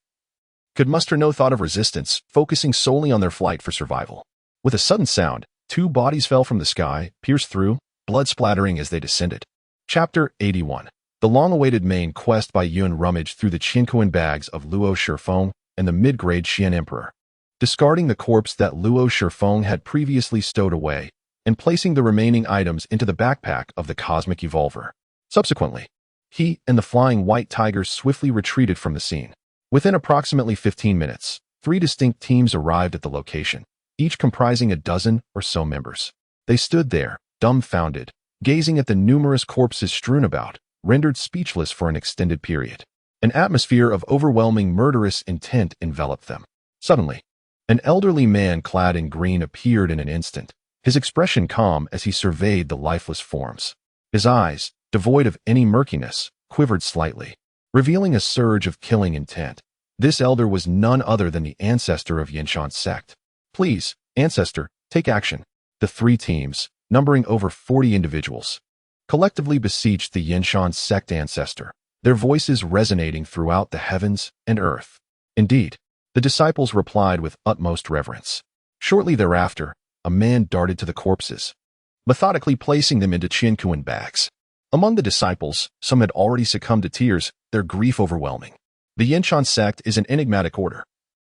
could muster no thought of resistance, focusing solely on their flight for survival. With a sudden sound, 2 bodies fell from the sky, pierced through, blood splattering as they descended. Chapter 81. The long-awaited main quest. Bai Yun rummaged through the xianxia bags of Luo Shifeng and the mid-grade Xian Emperor, discarding the corpse that Luo Shifeng had previously stowed away, and placing the remaining items into the backpack of the Cosmic Evolver. Subsequently, he and the flying white tiger swiftly retreated from the scene. Within approximately 15 minutes, 3 distinct teams arrived at the location, each comprising a dozen or so members. They stood there, dumbfounded, gazing at the numerous corpses strewn about, rendered speechless for an extended period. An atmosphere of overwhelming murderous intent enveloped them. Suddenly, an elderly man clad in green appeared in an instant, his expression calm as he surveyed the lifeless forms. His eyes, devoid of any murkiness, quivered slightly, revealing a surge of killing intent. This elder was none other than the ancestor of Xianxia's sect. Please, ancestor, take action. The 3 teams, numbering over 40 individuals, collectively beseeched the Xianxia's sect ancestor, their voices resonating throughout the heavens and earth. Indeed, the disciples replied with utmost reverence. Shortly thereafter, a man darted to the corpses, methodically placing them into xianxia bags. Among the disciples, some had already succumbed to tears, their grief overwhelming. The Xianxia sect is an enigmatic order,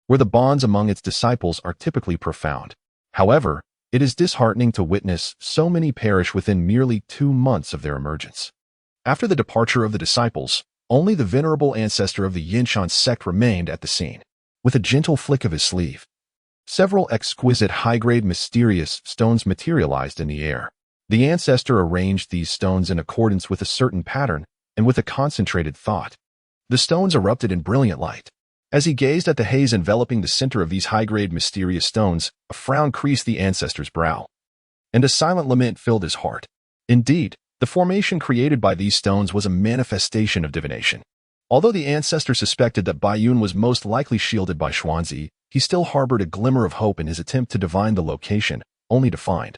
where the bonds among its disciples are typically profound. However, It is disheartening to witness so many perish within merely 2 months of their emergence. After the departure of the disciples, only the venerable ancestor of the Yinshan sect remained at the scene. With a gentle flick of his sleeve, several exquisite high-grade mysterious stones materialized in the air. The ancestor arranged these stones in accordance with a certain pattern and with a concentrated thought. The stones erupted in brilliant light. As he gazed at the haze enveloping the center of these high-grade mysterious stones, a frown creased the ancestor's brow, and a silent lament filled his heart. Indeed, the formation created by these stones was a manifestation of divination. Although the ancestor suspected that Baiyun was most likely shielded by Xuanzi, he still harbored a glimmer of hope in his attempt to divine the location, only to find,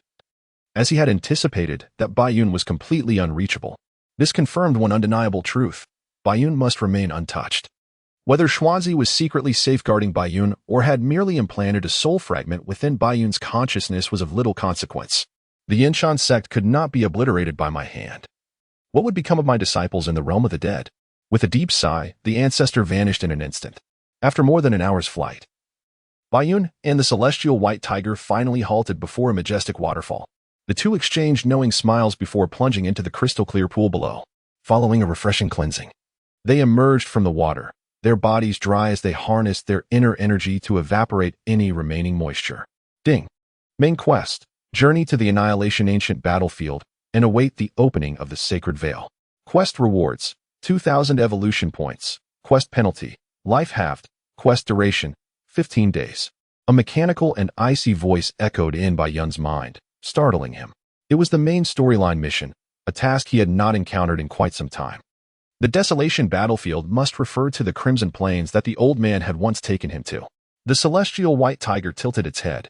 as he had anticipated, that Baiyun was completely unreachable. This confirmed one undeniable truth: Baiyun must remain untouched. Whether Xuanzi was secretly safeguarding Baiyun or had merely implanted a soul fragment within Baiyun's consciousness was of little consequence. The Yinshan sect could not be obliterated by my hand. What would become of my disciples in the realm of the dead? With a deep sigh, the ancestor vanished in an instant. After more than an hour's flight, Baiyun and the celestial white tiger finally halted before a majestic waterfall. The two exchanged knowing smiles before plunging into the crystal-clear pool below. Following a refreshing cleansing, they emerged from the water, their bodies dry as they harnessed their inner energy to evaporate any remaining moisture. Ding. Main quest: journey to the Annihilation Ancient Battlefield and await the opening of the Sacred Veil. Quest rewards: 2,000 evolution points. Quest penalty: life halved. Quest duration: 15 days. A mechanical and icy voice echoed in Baiyun's mind, startling him. It was the main storyline mission, a task he had not encountered in quite some time. The Desolation Battlefield must refer to the Crimson Plains that the old man had once taken him to. The celestial white tiger tilted its head,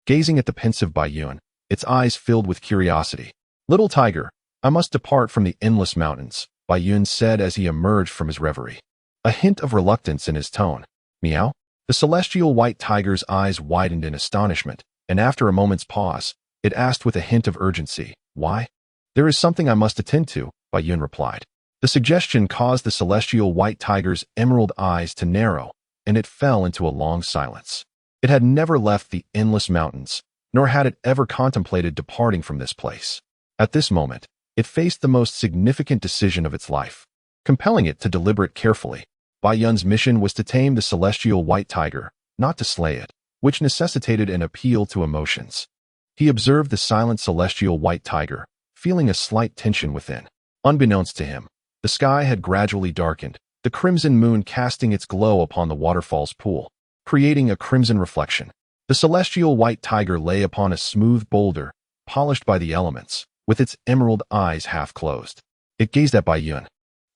gazing at the pensive Baiyun, its eyes filled with curiosity. "Little tiger, I must depart from the endless mountains," Baiyun said as he emerged from his reverie. A hint of reluctance in his tone. "Meow?" The celestial white tiger's eyes widened in astonishment, and after a moment's pause, it asked with a hint of urgency, "Why?" "There is something I must attend to," Baiyun replied. The suggestion caused the celestial white tiger's emerald eyes to narrow, and it fell into a long silence. It had never left the endless mountains, nor had it ever contemplated departing from this place. At this moment, it faced the most significant decision of its life, compelling it to deliberate carefully. Baiyun's mission was to tame the celestial white tiger, not to slay it, which necessitated an appeal to emotions. He observed the silent celestial white tiger, feeling a slight tension within. Unbeknownst to him, the sky had gradually darkened, the crimson moon casting its glow upon the waterfall's pool, creating a crimson reflection. The celestial white tiger lay upon a smooth boulder, polished by the elements, with its emerald eyes half closed. It gazed at Baiyun,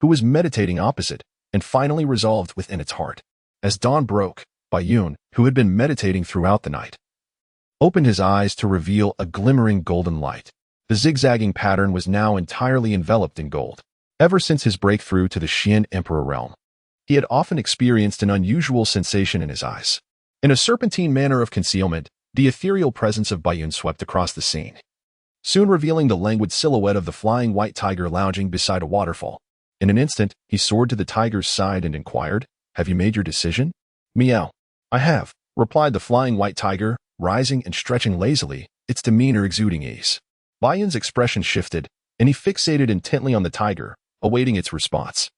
who was meditating opposite, and finally resolved within its heart. As dawn broke, Baiyun, who had been meditating throughout the night, opened his eyes to reveal a glimmering golden light. The zigzagging pattern was now entirely enveloped in gold. Ever since his breakthrough to the Xian Emperor realm, he had often experienced an unusual sensation in his eyes. In a serpentine manner of concealment, the ethereal presence of Baiyun swept across the scene, soon revealing the languid silhouette of the flying white tiger lounging beside a waterfall. In an instant, he soared to the tiger's side and inquired, "Have you made your decision?" "Meow." "I have," replied the flying white tiger, rising and stretching lazily, its demeanor exuding ease. Baiyun's expression shifted, and he fixated intently on the tiger, awaiting its response.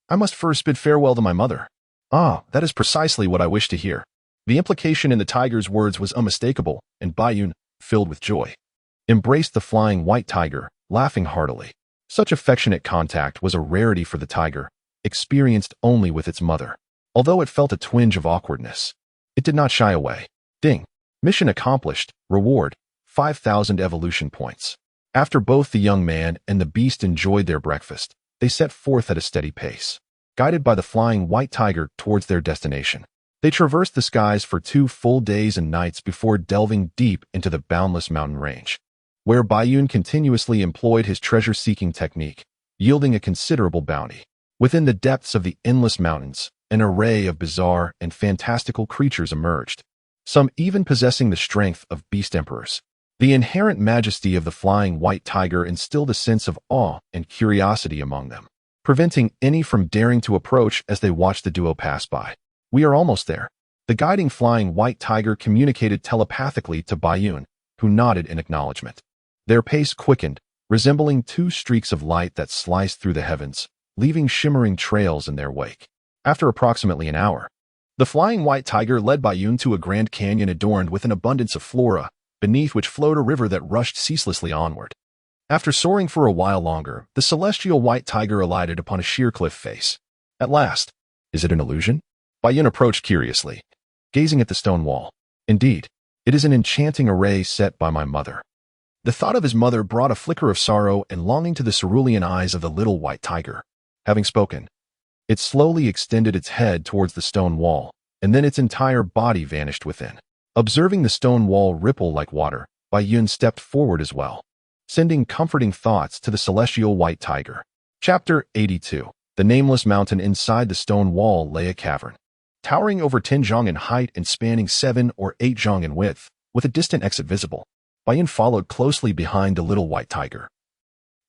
"I must first bid farewell to my mother." "Ah, that is precisely what I wish to hear." The implication in the tiger's words was unmistakable, and Baiyun, filled with joy, embraced the flying white tiger, laughing heartily. Such affectionate contact was a rarity for the tiger, experienced only with its mother. Although it felt a twinge of awkwardness, it did not shy away. Ding. Mission accomplished. Reward: 5,000 evolution points. After both the young man and the beast enjoyed their breakfast, they set forth at a steady pace, guided by the flying white tiger towards their destination. They traversed the skies for 2 full days and nights before delving deep into the boundless mountain range, where Baiyun continuously employed his treasure-seeking technique, yielding a considerable bounty. Within the depths of the endless mountains, an array of bizarre and fantastical creatures emerged, some even possessing the strength of beast emperors. The inherent majesty of the flying white tiger instilled a sense of awe and curiosity among them, preventing any from daring to approach as they watched the duo pass by. "We are almost there." The guiding flying white tiger communicated telepathically to Baiyun, who nodded in acknowledgement. Their pace quickened, resembling two streaks of light that sliced through the heavens, leaving shimmering trails in their wake. After approximately an hour, the flying white tiger led Bayun to a grand canyon adorned with an abundance of flora, beneath which flowed a river that rushed ceaselessly onward. After soaring for a while longer, the celestial white tiger alighted upon a sheer cliff face. At last, is it an illusion? Bayun approached curiously, gazing at the stone wall. Indeed, it is an enchanting array set by my mother. The thought of his mother brought a flicker of sorrow and longing to the cerulean eyes of the little white tiger. Having spoken, it slowly extended its head towards the stone wall, and then its entire body vanished within. Observing the stone wall ripple like water, Bayun stepped forward as well, sending comforting thoughts to the celestial white tiger. Chapter 82. The nameless mountain inside the stone wall lay a cavern, towering over 10 zhang in height and spanning 7 or 8 zhang in width, with a distant exit visible. Bayun followed closely behind the little white tiger.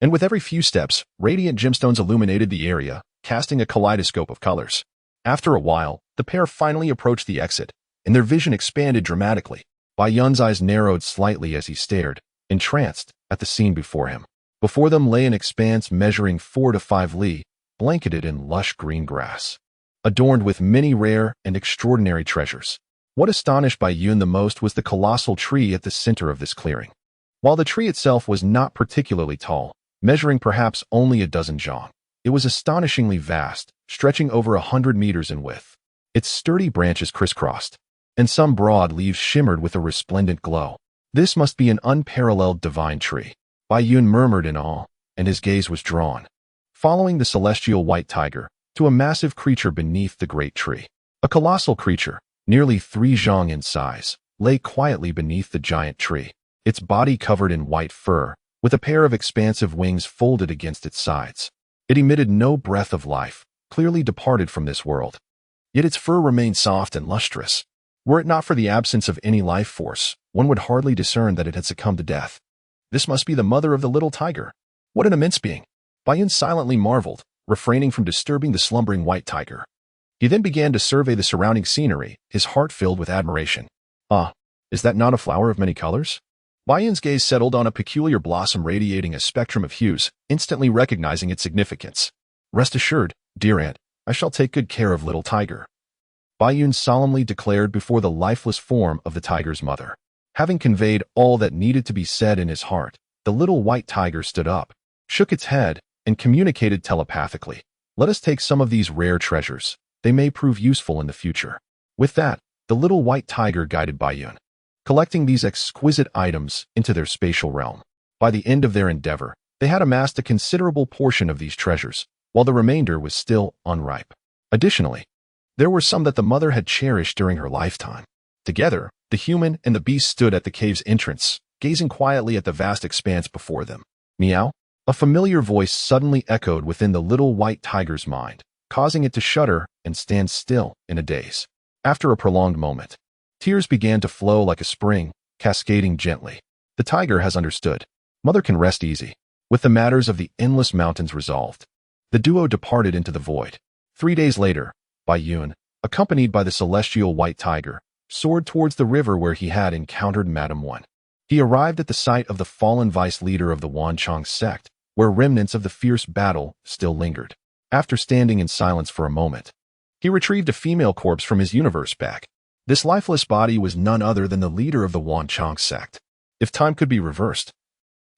And with every few steps, radiant gemstones illuminated the area, casting a kaleidoscope of colors. After a while, the pair finally approached the exit, and their vision expanded dramatically. Bayun's eyes narrowed slightly as he stared, entranced, at the scene before him. Before them lay an expanse measuring 4 to 5 li, blanketed in lush green grass, adorned with many rare and extraordinary treasures. What astonished Bayun the most was the colossal tree at the center of this clearing. While the tree itself was not particularly tall, measuring perhaps only a dozen zhang, it was astonishingly vast, stretching over 100 meters in width. Its sturdy branches crisscrossed, and some broad leaves shimmered with a resplendent glow. This must be an unparalleled divine tree, Bayun murmured in awe, and his gaze was drawn, following the celestial white tiger, to a massive creature beneath the great tree. A colossal creature, nearly 3 zhang in size, lay quietly beneath the giant tree, its body covered in white fur, with a pair of expansive wings folded against its sides. It emitted no breath of life, clearly departed from this world. Yet its fur remained soft and lustrous. Were it not for the absence of any life force, one would hardly discern that it had succumbed to death. This must be the mother of the little tiger. What an immense being! Bayun silently marveled, refraining from disturbing the slumbering white tiger. He then began to survey the surrounding scenery, his heart filled with admiration. Ah, is that not a flower of many colors? Bayun's gaze settled on a peculiar blossom radiating a spectrum of hues, instantly recognizing its significance. Rest assured, dear aunt, I shall take good care of little tiger, Bayun solemnly declared before the lifeless form of the tiger's mother. Having conveyed all that needed to be said in his heart, the little white tiger stood up, shook its head, and communicated telepathically. Let us take some of these rare treasures. They may prove useful in the future. With that, the little white tiger guided Bayun, collecting these exquisite items into their spatial realm. By the end of their endeavor, they had amassed a considerable portion of these treasures, while the remainder was still unripe. Additionally, there were some that the mother had cherished during her lifetime. Together, the human and the beast stood at the cave's entrance, gazing quietly at the vast expanse before them. Meow! A familiar voice suddenly echoed within the little white tiger's mind, causing it to shudder and stand still in a daze. After a prolonged moment, tears began to flow like a spring, cascading gently. The tiger has understood. Mother can rest easy, with the matters of the endless mountains resolved. The duo departed into the void. 3 days later, Bayun, accompanied by the celestial white tiger, soared towards the river where he had encountered Madame Wan. He arrived at the site of the fallen vice leader of the Wanchang sect, where remnants of the fierce battle still lingered. After standing in silence for a moment, he retrieved a female corpse from his universe bag. This lifeless body was none other than the leader of the Wanchang sect. If time could be reversed,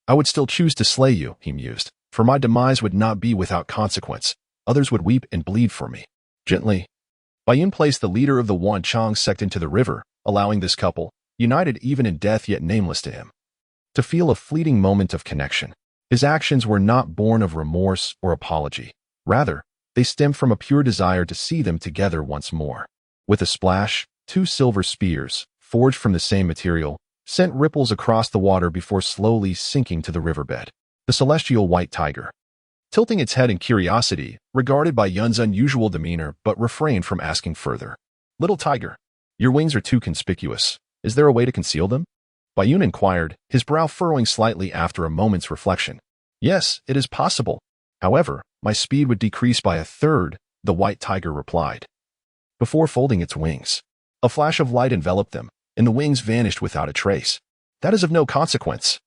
I would still choose to slay you, he mused, for my demise would not be without consequence. Others would weep and bleed for me. Gently, Bayun placed the leader of the Wanchang sect into the river, allowing this couple, united even in death yet nameless to him, to feel a fleeting moment of connection. His actions were not born of remorse or apology. Rather, they stemmed from a pure desire to see them together once more. With a splash, 2 silver spears, forged from the same material, sent ripples across the water before slowly sinking to the riverbed. The celestial white tiger, tilting its head in curiosity, regarded Bayun's unusual demeanor but refrained from asking further. Little tiger, your wings are too conspicuous. Is there a way to conceal them? Bayun inquired, his brow furrowing slightly after a moment's reflection. Yes, it is possible. However, my speed would decrease by 1/3, the white tiger replied. Before folding its wings, a flash of light enveloped them, and the wings vanished without a trace. That is of no consequence.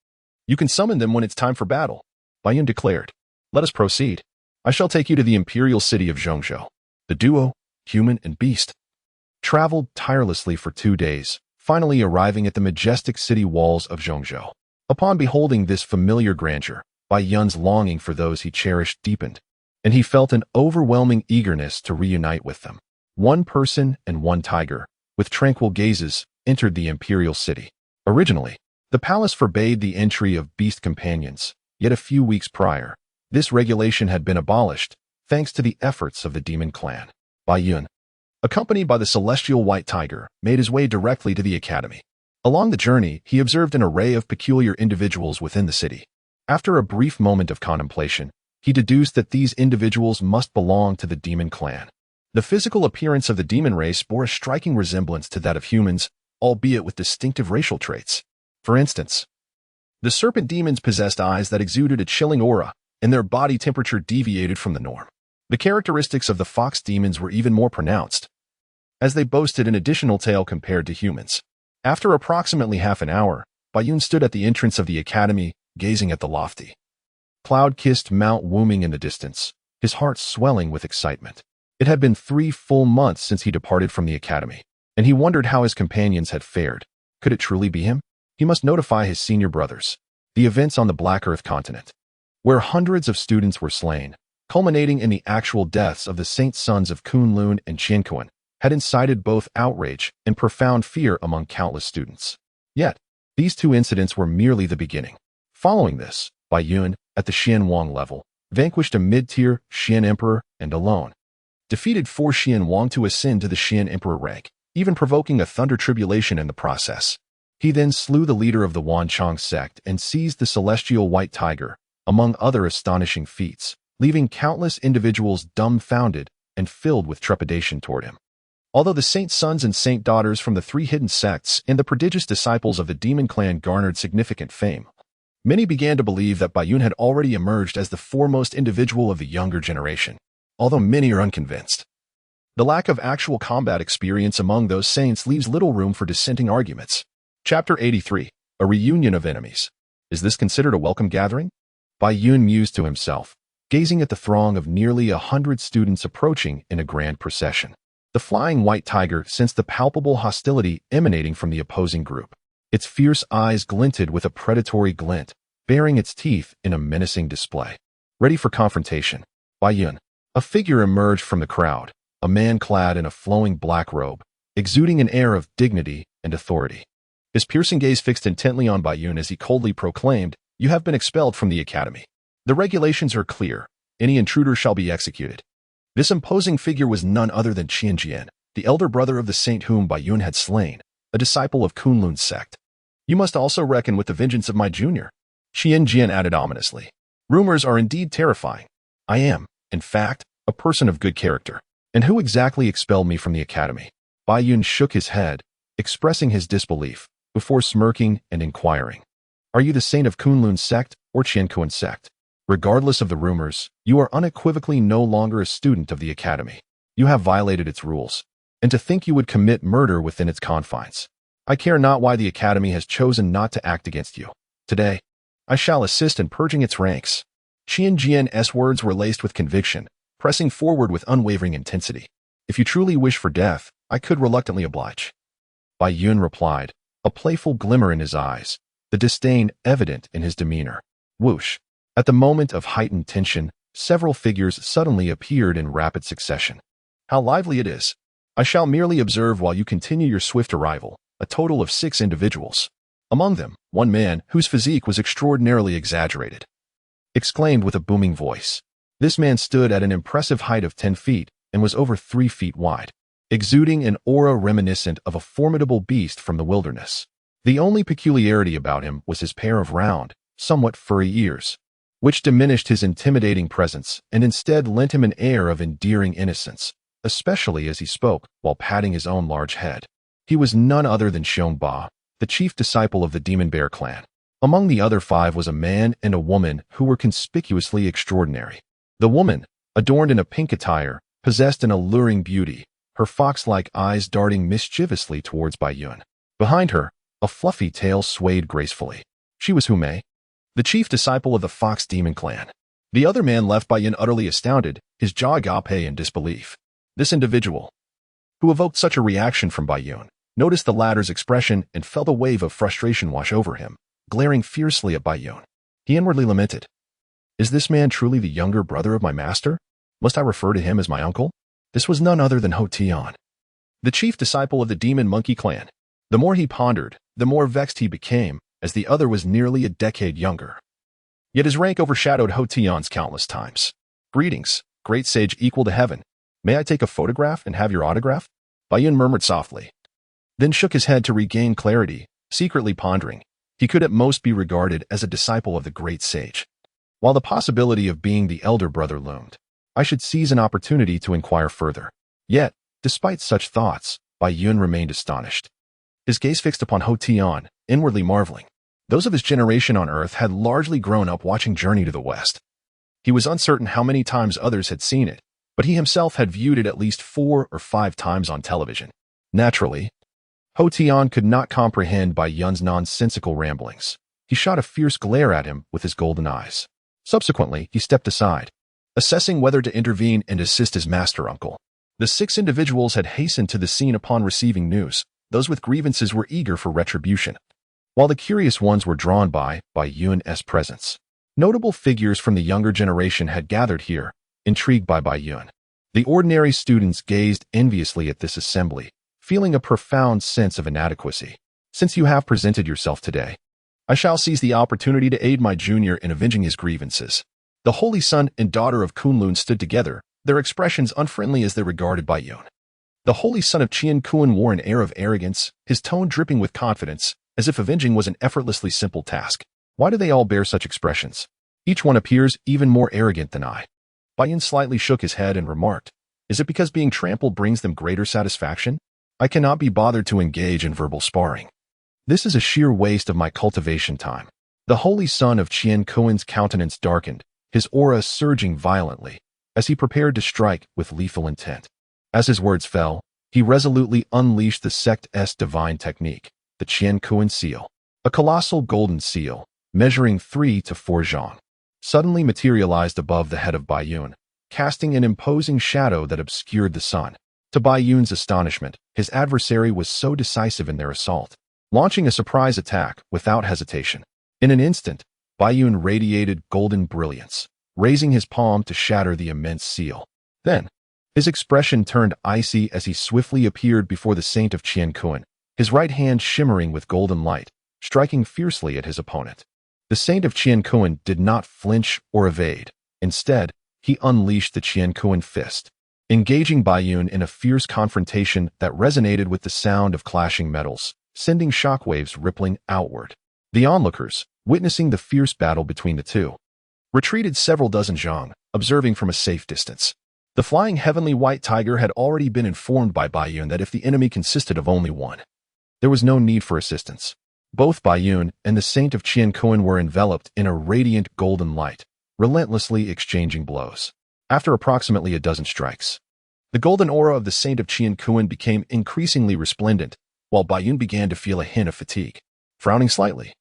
You can summon them when it's time for battle, Baiyun declared. Let us proceed. I shall take you to the imperial city of Zhongzhou. The duo, human and beast, traveled tirelessly for 2 days, finally arriving at the majestic city walls of Zhongzhou. Upon beholding this familiar grandeur, Baiyun's longing for those he cherished deepened, and he felt an overwhelming eagerness to reunite with them. One person and one tiger, with tranquil gazes, entered the imperial city. Originally, the palace forbade the entry of beast companions, yet a few weeks prior, this regulation had been abolished, thanks to the efforts of the demon clan. Baiyun, accompanied by the celestial white tiger, made his way directly to the academy. Along the journey, he observed an array of peculiar individuals within the city. After a brief moment of contemplation, he deduced that these individuals must belong to the demon clan. The physical appearance of the demon race bore a striking resemblance to that of humans, albeit with distinctive racial traits. For instance, the serpent demons possessed eyes that exuded a chilling aura, and their body temperature deviated from the norm. The characteristics of the fox demons were even more pronounced, as they boasted an additional tail compared to humans. After approximately half an hour, Baiyun stood at the entrance of the academy, gazing at the lofty, cloud-kissed Mount Wuming in the distance, his heart swelling with excitement. It had been 3 full months since he departed from the academy, and he wondered how his companions had fared. Could it truly be him? He must notify his senior brothers. The events on the Black Earth continent, where hundreds of students were slain, culminating in the actual deaths of the saint sons of Kunlun and Qianxia, had incited both outrage and profound fear among countless students. Yet, these 2 incidents were merely the beginning. Following this, Baiyun, at the Xian Wang level, vanquished a mid-tier Xian Emperor and alone defeated 4 Xian Wang to ascend to the Xian Emperor rank, even provoking a thunder tribulation in the process. He then slew the leader of the Wanchong sect and seized the celestial white tiger, among other astonishing feats, leaving countless individuals dumbfounded and filled with trepidation toward him. Although the saint sons and saint daughters from the 3 hidden sects and the prodigious disciples of the demon clan garnered significant fame, many began to believe that Baiyun had already emerged as the foremost individual of the younger generation, although many are unconvinced. The lack of actual combat experience among those saints leaves little room for dissenting arguments. Chapter 83. A Reunion of Enemies. Is this considered a welcome gathering? Baiyun mused to himself, gazing at the throng of nearly 100 students approaching in a grand procession. The flying white tiger sensed the palpable hostility emanating from the opposing group. Its fierce eyes glinted with a predatory glint, baring its teeth in a menacing display. Ready for confrontation, Baiyun. A figure emerged from the crowd, a man clad in a flowing black robe, exuding an air of dignity and authority. His piercing gaze fixed intently on Baiyun as he coldly proclaimed, "You have been expelled from the academy. The regulations are clear. Any intruder shall be executed." This imposing figure was none other than Xianxia, the elder brother of the saint whom Baiyun had slain, a disciple of Kunlun's sect. "You must also reckon with the vengeance of my junior," Xianxia added ominously. "Rumors are indeed terrifying. I am, in fact, a person of good character. And who exactly expelled me from the academy?" Baiyun shook his head, expressing his disbelief, before smirking and inquiring, "Are you the saint of Kunlun's sect or Qianxia sect? Regardless of the rumors, you are unequivocally no longer a student of the academy. You have violated its rules, and to think you would commit murder within its confines. I care not why the academy has chosen not to act against you. Today, I shall assist in purging its ranks." Xianxia's words were laced with conviction, pressing forward with unwavering intensity. "If you truly wish for death, I could reluctantly oblige." Baiyun replied, a playful glimmer in his eyes, the disdain evident in his demeanor. Whoosh! At the moment of heightened tension, several figures suddenly appeared in rapid succession. "How lively it is! I shall merely observe while you continue your swift arrival, a total of 6 individuals. Among them, one man, whose physique was extraordinarily exaggerated, exclaimed with a booming voice. This man stood at an impressive height of 10 feet and was over 3 feet wide, exuding an aura reminiscent of a formidable beast from the wilderness. The only peculiarity about him was his pair of round, somewhat furry ears, which diminished his intimidating presence and instead lent him an air of endearing innocence, especially as he spoke while patting his own large head. He was none other than Xiongba, the chief disciple of the Demon Bear clan. Among the other 5 was a man and a woman who were conspicuously extraordinary. The woman, adorned in a pink attire, possessed an alluring beauty, her fox-like eyes darting mischievously towards Baiyun. Behind her, A fluffy tail swayed gracefully. She was Hume, the chief disciple of the Fox Demon clan. The other man left Bai Yun utterly astounded, his jaw agape in disbelief. This individual, who evoked such a reaction from Bai Yun, noticed the latter's expression and felt a wave of frustration wash over him, glaring fiercely at Bai Yun. He inwardly lamented, "Is this man truly the younger brother of my master? Must I refer to him as my uncle?" This was none other than Ho Tian, the chief disciple of the Demon Monkey clan. The more he pondered, the more vexed he became, as the other was nearly a decade younger. Yet his rank overshadowed Ho Tian's countless times. "Greetings, great sage equal to heaven. May I take a photograph and have your autograph?" Bai Yun murmured softly, then shook his head to regain clarity, secretly pondering. He could at most be regarded as a disciple of the great sage. While the possibility of being the elder brother loomed, I should seize an opportunity to inquire further. Yet, despite such thoughts, Bai Yun remained astonished. His gaze fixed upon Ho Tian, inwardly marveling. Those of his generation on Earth had largely grown up watching Journey to the West. He was uncertain how many times others had seen it, but he himself had viewed it at least 4 or 5 times on television. Naturally, Ho Tian could not comprehend Bai Yun's nonsensical ramblings. He shot a fierce glare at him with his golden eyes. Subsequently, he stepped aside, assessing whether to intervene and assist his master uncle. The 6 individuals had hastened to the scene upon receiving news. Those with grievances were eager for retribution, while the curious ones were drawn by Yun's presence. Notable figures from the younger generation had gathered here, intrigued by Bai Yun. The ordinary students gazed enviously at this assembly, feeling a profound sense of inadequacy. "Since you have presented yourself today, I shall seize the opportunity to aid my junior in avenging his grievances." The holy son and daughter of Kunlun stood together, their expressions unfriendly as they regarded Bai Yun. The holy son of Qian Kun wore an air of arrogance, his tone dripping with confidence, as if avenging was an effortlessly simple task. Why do they all bear such expressions? Each one appears even more arrogant than I. Bai Yun slightly shook his head and remarked, "Is it because being trampled brings them greater satisfaction? I cannot be bothered to engage in verbal sparring. This is a sheer waste of my cultivation time." The holy son of Qian Kun's countenance darkened, his aura surging violently, as he prepared to strike with lethal intent. As his words fell, he resolutely unleashed the sect's divine technique, the Qian Kun seal. A colossal golden seal, measuring 3 to 4 zhang, suddenly materialized above the head of Bai Yun, casting an imposing shadow that obscured the sun. To Bai Yun's astonishment, his adversary was so decisive in their assault, launching a surprise attack without hesitation. In an instant, Bai Yun radiated golden brilliance, raising his palm to shatter the immense seal. Then, his expression turned icy as he swiftly appeared before the saint of Qian Kun, his right hand shimmering with golden light, striking fiercely at his opponent. The saint of Qian Kun did not flinch or evade. Instead, he unleashed the Qian Kun fist, engaging Bai Yun in a fierce confrontation that resonated with the sound of clashing metals, sending shockwaves rippling outward. The onlookers, witnessing the fierce battle between the two, retreated several dozen zhang, observing from a safe distance. The flying heavenly white tiger had already been informed by Bai Yun that if the enemy consisted of only one, there was no need for assistance. Both Bai Yun and the saint of Qian Kun were enveloped in a radiant golden light, relentlessly exchanging blows. After approximately a dozen strikes, the golden aura of the saint of Qian Kun became increasingly resplendent, while Bai Yun began to feel a hint of fatigue. Frowning slightly,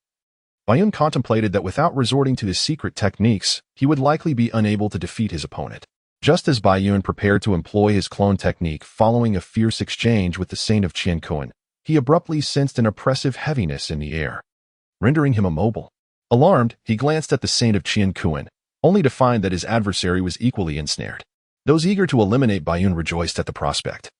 Bai Yun contemplated that without resorting to his secret techniques, he would likely be unable to defeat his opponent. Just as Bai Yun prepared to employ his clone technique following a fierce exchange with the saint of Qian Kun, he abruptly sensed an oppressive heaviness in the air, rendering him immobile. Alarmed, he glanced at the saint of Qian Kun, only to find that his adversary was equally ensnared. Those eager to eliminate Bai Yun rejoiced at the prospect,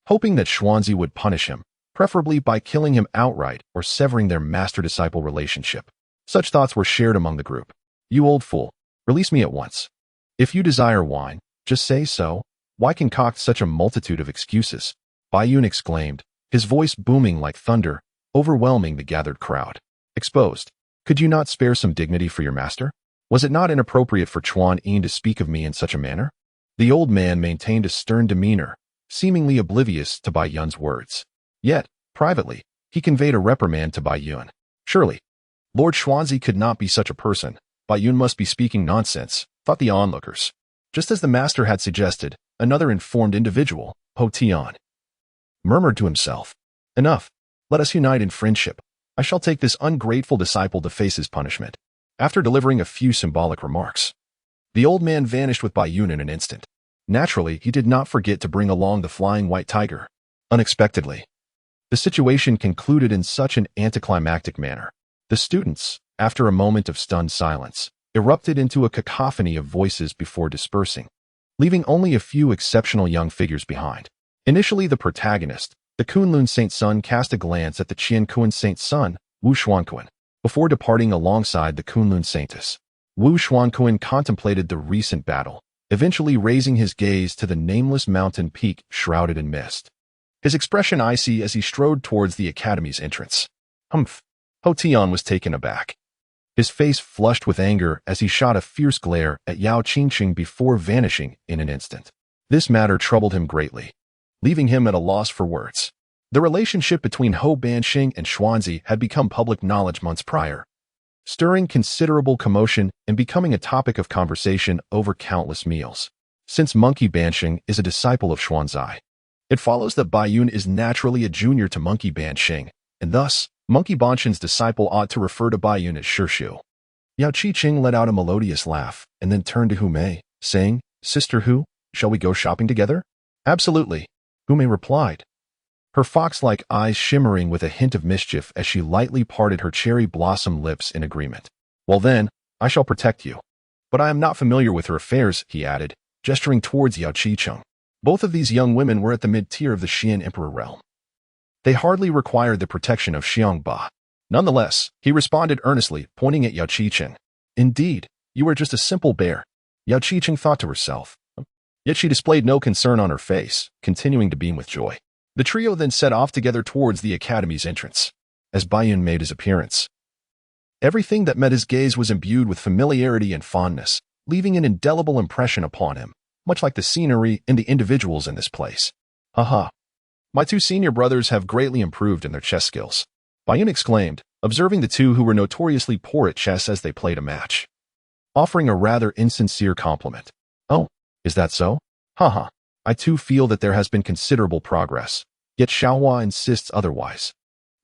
hoping that Xuanzi would punish him, preferably by killing him outright or severing their master-disciple relationship. Such thoughts were shared among the group. "You old fool, release me at once. If you desire wine, just say so. Why concoct such a multitude of excuses?" Bai Yun exclaimed, his voice booming like thunder, overwhelming the gathered crowd. "Exposed. Could you not spare some dignity for your master? Was it not inappropriate for Chuan Yin to speak of me in such a manner?" The old man maintained a stern demeanor, seemingly oblivious to Bai Yun's words. Yet, privately, he conveyed a reprimand to Bai Yun. Surely, Lord Xuanzi could not be such a person. Bai Yun must be speaking nonsense, thought the onlookers. Just as the master had suggested, another informed individual, Ho Tian, murmured to himself, "Enough. Let us unite in friendship. I shall take this ungrateful disciple to face his punishment. After delivering a few symbolic remarks, the old man vanished with Baiyun in an instant. Naturally, he did not forget to bring along the flying white tiger. Unexpectedly, the situation concluded in such an anticlimactic manner. The students, after a moment of stunned silence, erupted into a cacophony of voices before dispersing, leaving only a few exceptional young figures behind. Initially, the protagonist, the Kunlun Saint Sun, cast a glance at the Qianquan Saint Sun, Wu Xuanquan, before departing alongside the Kunlun Saintess. Wu Xuanquan contemplated the recent battle, eventually raising his gaze to the nameless mountain peak shrouded in mist. His expression icy as he strode towards the academy's entrance. Humph! Ho Tian was taken aback. His face flushed with anger as he shot a fierce glare at Yao Qingqing before vanishing in an instant. This matter troubled him greatly, leaving him at a loss for words. The relationship between Ho Banxing and Xuanzi had become public knowledge months prior, stirring considerable commotion and becoming a topic of conversation over countless meals. Since Monkey Banxing is a disciple of Xuanzi, it follows that Baiyun is naturally a junior to Monkey Banxing, and thus, Monkey Banxing's disciple ought to refer to Baiyun as Shishu. Yao Qingqing let out a melodious laugh and then turned to Hu Mei, saying, "Sister Hu, shall we go shopping together?" "Absolutely," Hu Mei replied, her fox-like eyes shimmering with a hint of mischief as she lightly parted her cherry blossom lips in agreement. "Well then, I shall protect you. But I am not familiar with her affairs," he added, gesturing towards Yao Qingqing. Both of these young women were at the mid-tier of the Xian Emperor realm. They hardly required the protection of Xiangba. Nonetheless, he responded earnestly, pointing at Yao Qingqing. "Indeed, you are just a simple bear," Yao Qingqing thought to herself. Yet she displayed no concern on her face, continuing to beam with joy. The trio then set off together towards the academy's entrance. As Baiyun made his appearance, everything that met his gaze was imbued with familiarity and fondness, leaving an indelible impression upon him, much like the scenery and the individuals in this place. "Haha! My two senior brothers have greatly improved in their chess skills," Baiyun exclaimed, observing the two who were notoriously poor at chess as they played a match, offering a rather insincere compliment. "Oh, is that so? Haha! I too feel that there has been considerable progress, yet Xiaohua insists otherwise."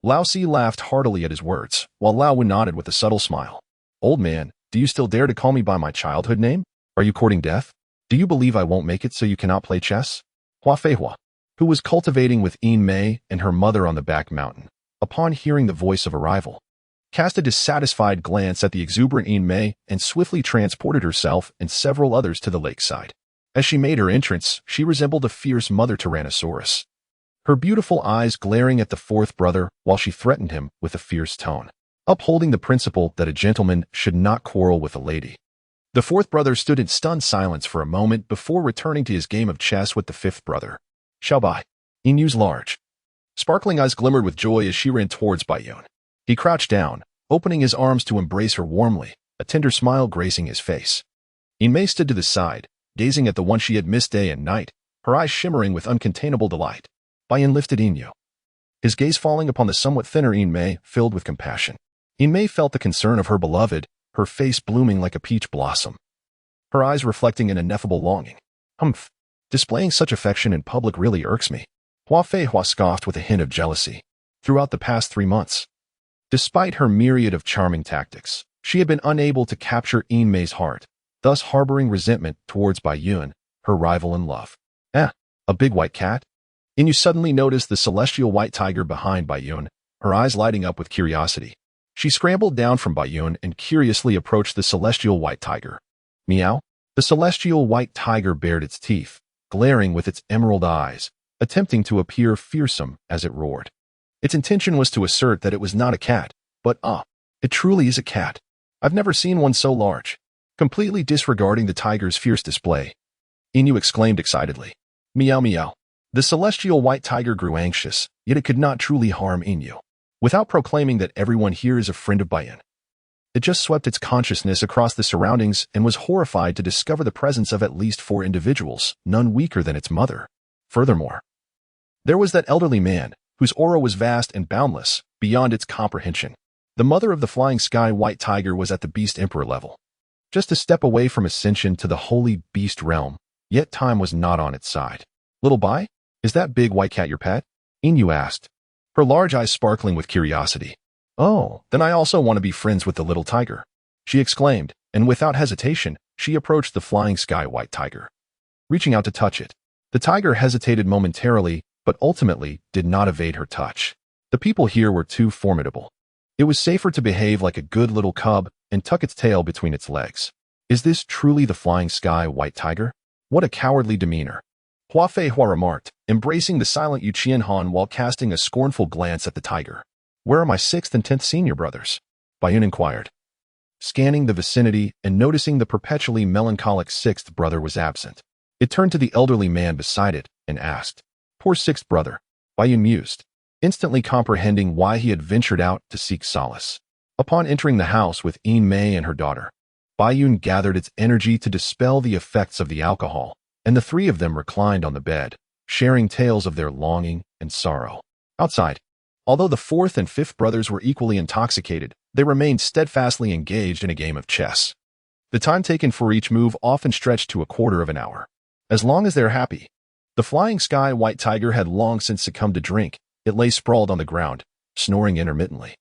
Lao Si laughed heartily at his words, while Lao Wen nodded with a subtle smile. "Old man, do you still dare to call me by my childhood name? Are you courting death? Do you believe I won't make it so you cannot play chess?" Hua Feihua, who was cultivating with Yin Mei and her mother on the back mountain, upon hearing the voice of arrival, cast a dissatisfied glance at the exuberant Yin Mei and swiftly transported herself and several others to the lakeside. As she made her entrance, she resembled a fierce mother Tyrannosaurus, her beautiful eyes glaring at the fourth brother while she threatened him with a fierce tone, upholding the principle that a gentleman should not quarrel with a lady. The fourth brother stood in stunned silence for a moment before returning to his game of chess with the fifth brother. "Xiaobai." Inyu's large, sparkling eyes glimmered with joy as she ran towards Baiyun. He crouched down, opening his arms to embrace her warmly, a tender smile gracing his face. Yin Mei stood to the side, gazing at the one she had missed day and night, her eyes shimmering with uncontainable delight. Baiyun lifted Inyu, his gaze falling upon the somewhat thinner Yin Mei, filled with compassion. Yin Mei felt the concern of her beloved, her face blooming like a peach blossom, her eyes reflecting an ineffable longing. "Humph! Displaying such affection in public really irks me," Hua Feihua scoffed with a hint of jealousy. Throughout the past 3 months, despite her myriad of charming tactics, she had been unable to capture Yin Mei's heart, thus harboring resentment towards Baiyun, her rival in love. "Eh, a big white cat?" Inyu suddenly noticed the celestial white tiger behind Baiyun, her eyes lighting up with curiosity. She scrambled down from Baiyun and curiously approached the celestial white tiger. "Meow." The celestial white tiger bared its teeth, glaring with its emerald eyes, attempting to appear fearsome as it roared. Its intention was to assert that it was not a cat, but it truly is a cat. I've never seen one so large. Completely disregarding the tiger's fierce display, Inyu exclaimed excitedly. "Meow meow." The celestial white tiger grew anxious, yet it could not truly harm Inyu. Without proclaiming that everyone here is a friend of Baiyun, it just swept its consciousness across the surroundings and was horrified to discover the presence of at least 4 individuals, none weaker than its mother. Furthermore, there was that elderly man, whose aura was vast and boundless, beyond its comprehension. The mother of the flying sky white tiger was at the beast emperor level, just a step away from ascension to the holy beast realm, yet time was not on its side. "Little Bai, is that big white cat your pet?" Inyu asked, her large eyes sparkling with curiosity. "Oh, then I also want to be friends with the little tiger," she exclaimed, and without hesitation, she approached the flying sky white tiger. Reaching out to touch it, the tiger hesitated momentarily, but ultimately did not evade her touch. The people here were too formidable. It was safer to behave like a good little cub and tuck its tail between its legs. Is this truly the flying sky white tiger? What a cowardly demeanor. Hua Fei Hua remarked, embracing the silent Yu Qianhan while casting a scornful glance at the tiger. "Where are my 6th and 10th senior brothers?" Baiyun inquired. Scanning the vicinity and noticing the perpetually melancholic 6th brother was absent, it turned to the elderly man beside it and asked, "Poor 6th brother," Baiyun mused, instantly comprehending why he had ventured out to seek solace. Upon entering the house with Yin Mei and her daughter, Baiyun gathered its energy to dispel the effects of the alcohol, and the three of them reclined on the bed, sharing tales of their longing and sorrow. Outside, although the 4th and 5th brothers were equally intoxicated, they remained steadfastly engaged in a game of chess. The time taken for each move often stretched to a quarter of an hour. As long as they're happy. The flying sky white tiger had long since succumbed to drink. It lay sprawled on the ground, snoring intermittently.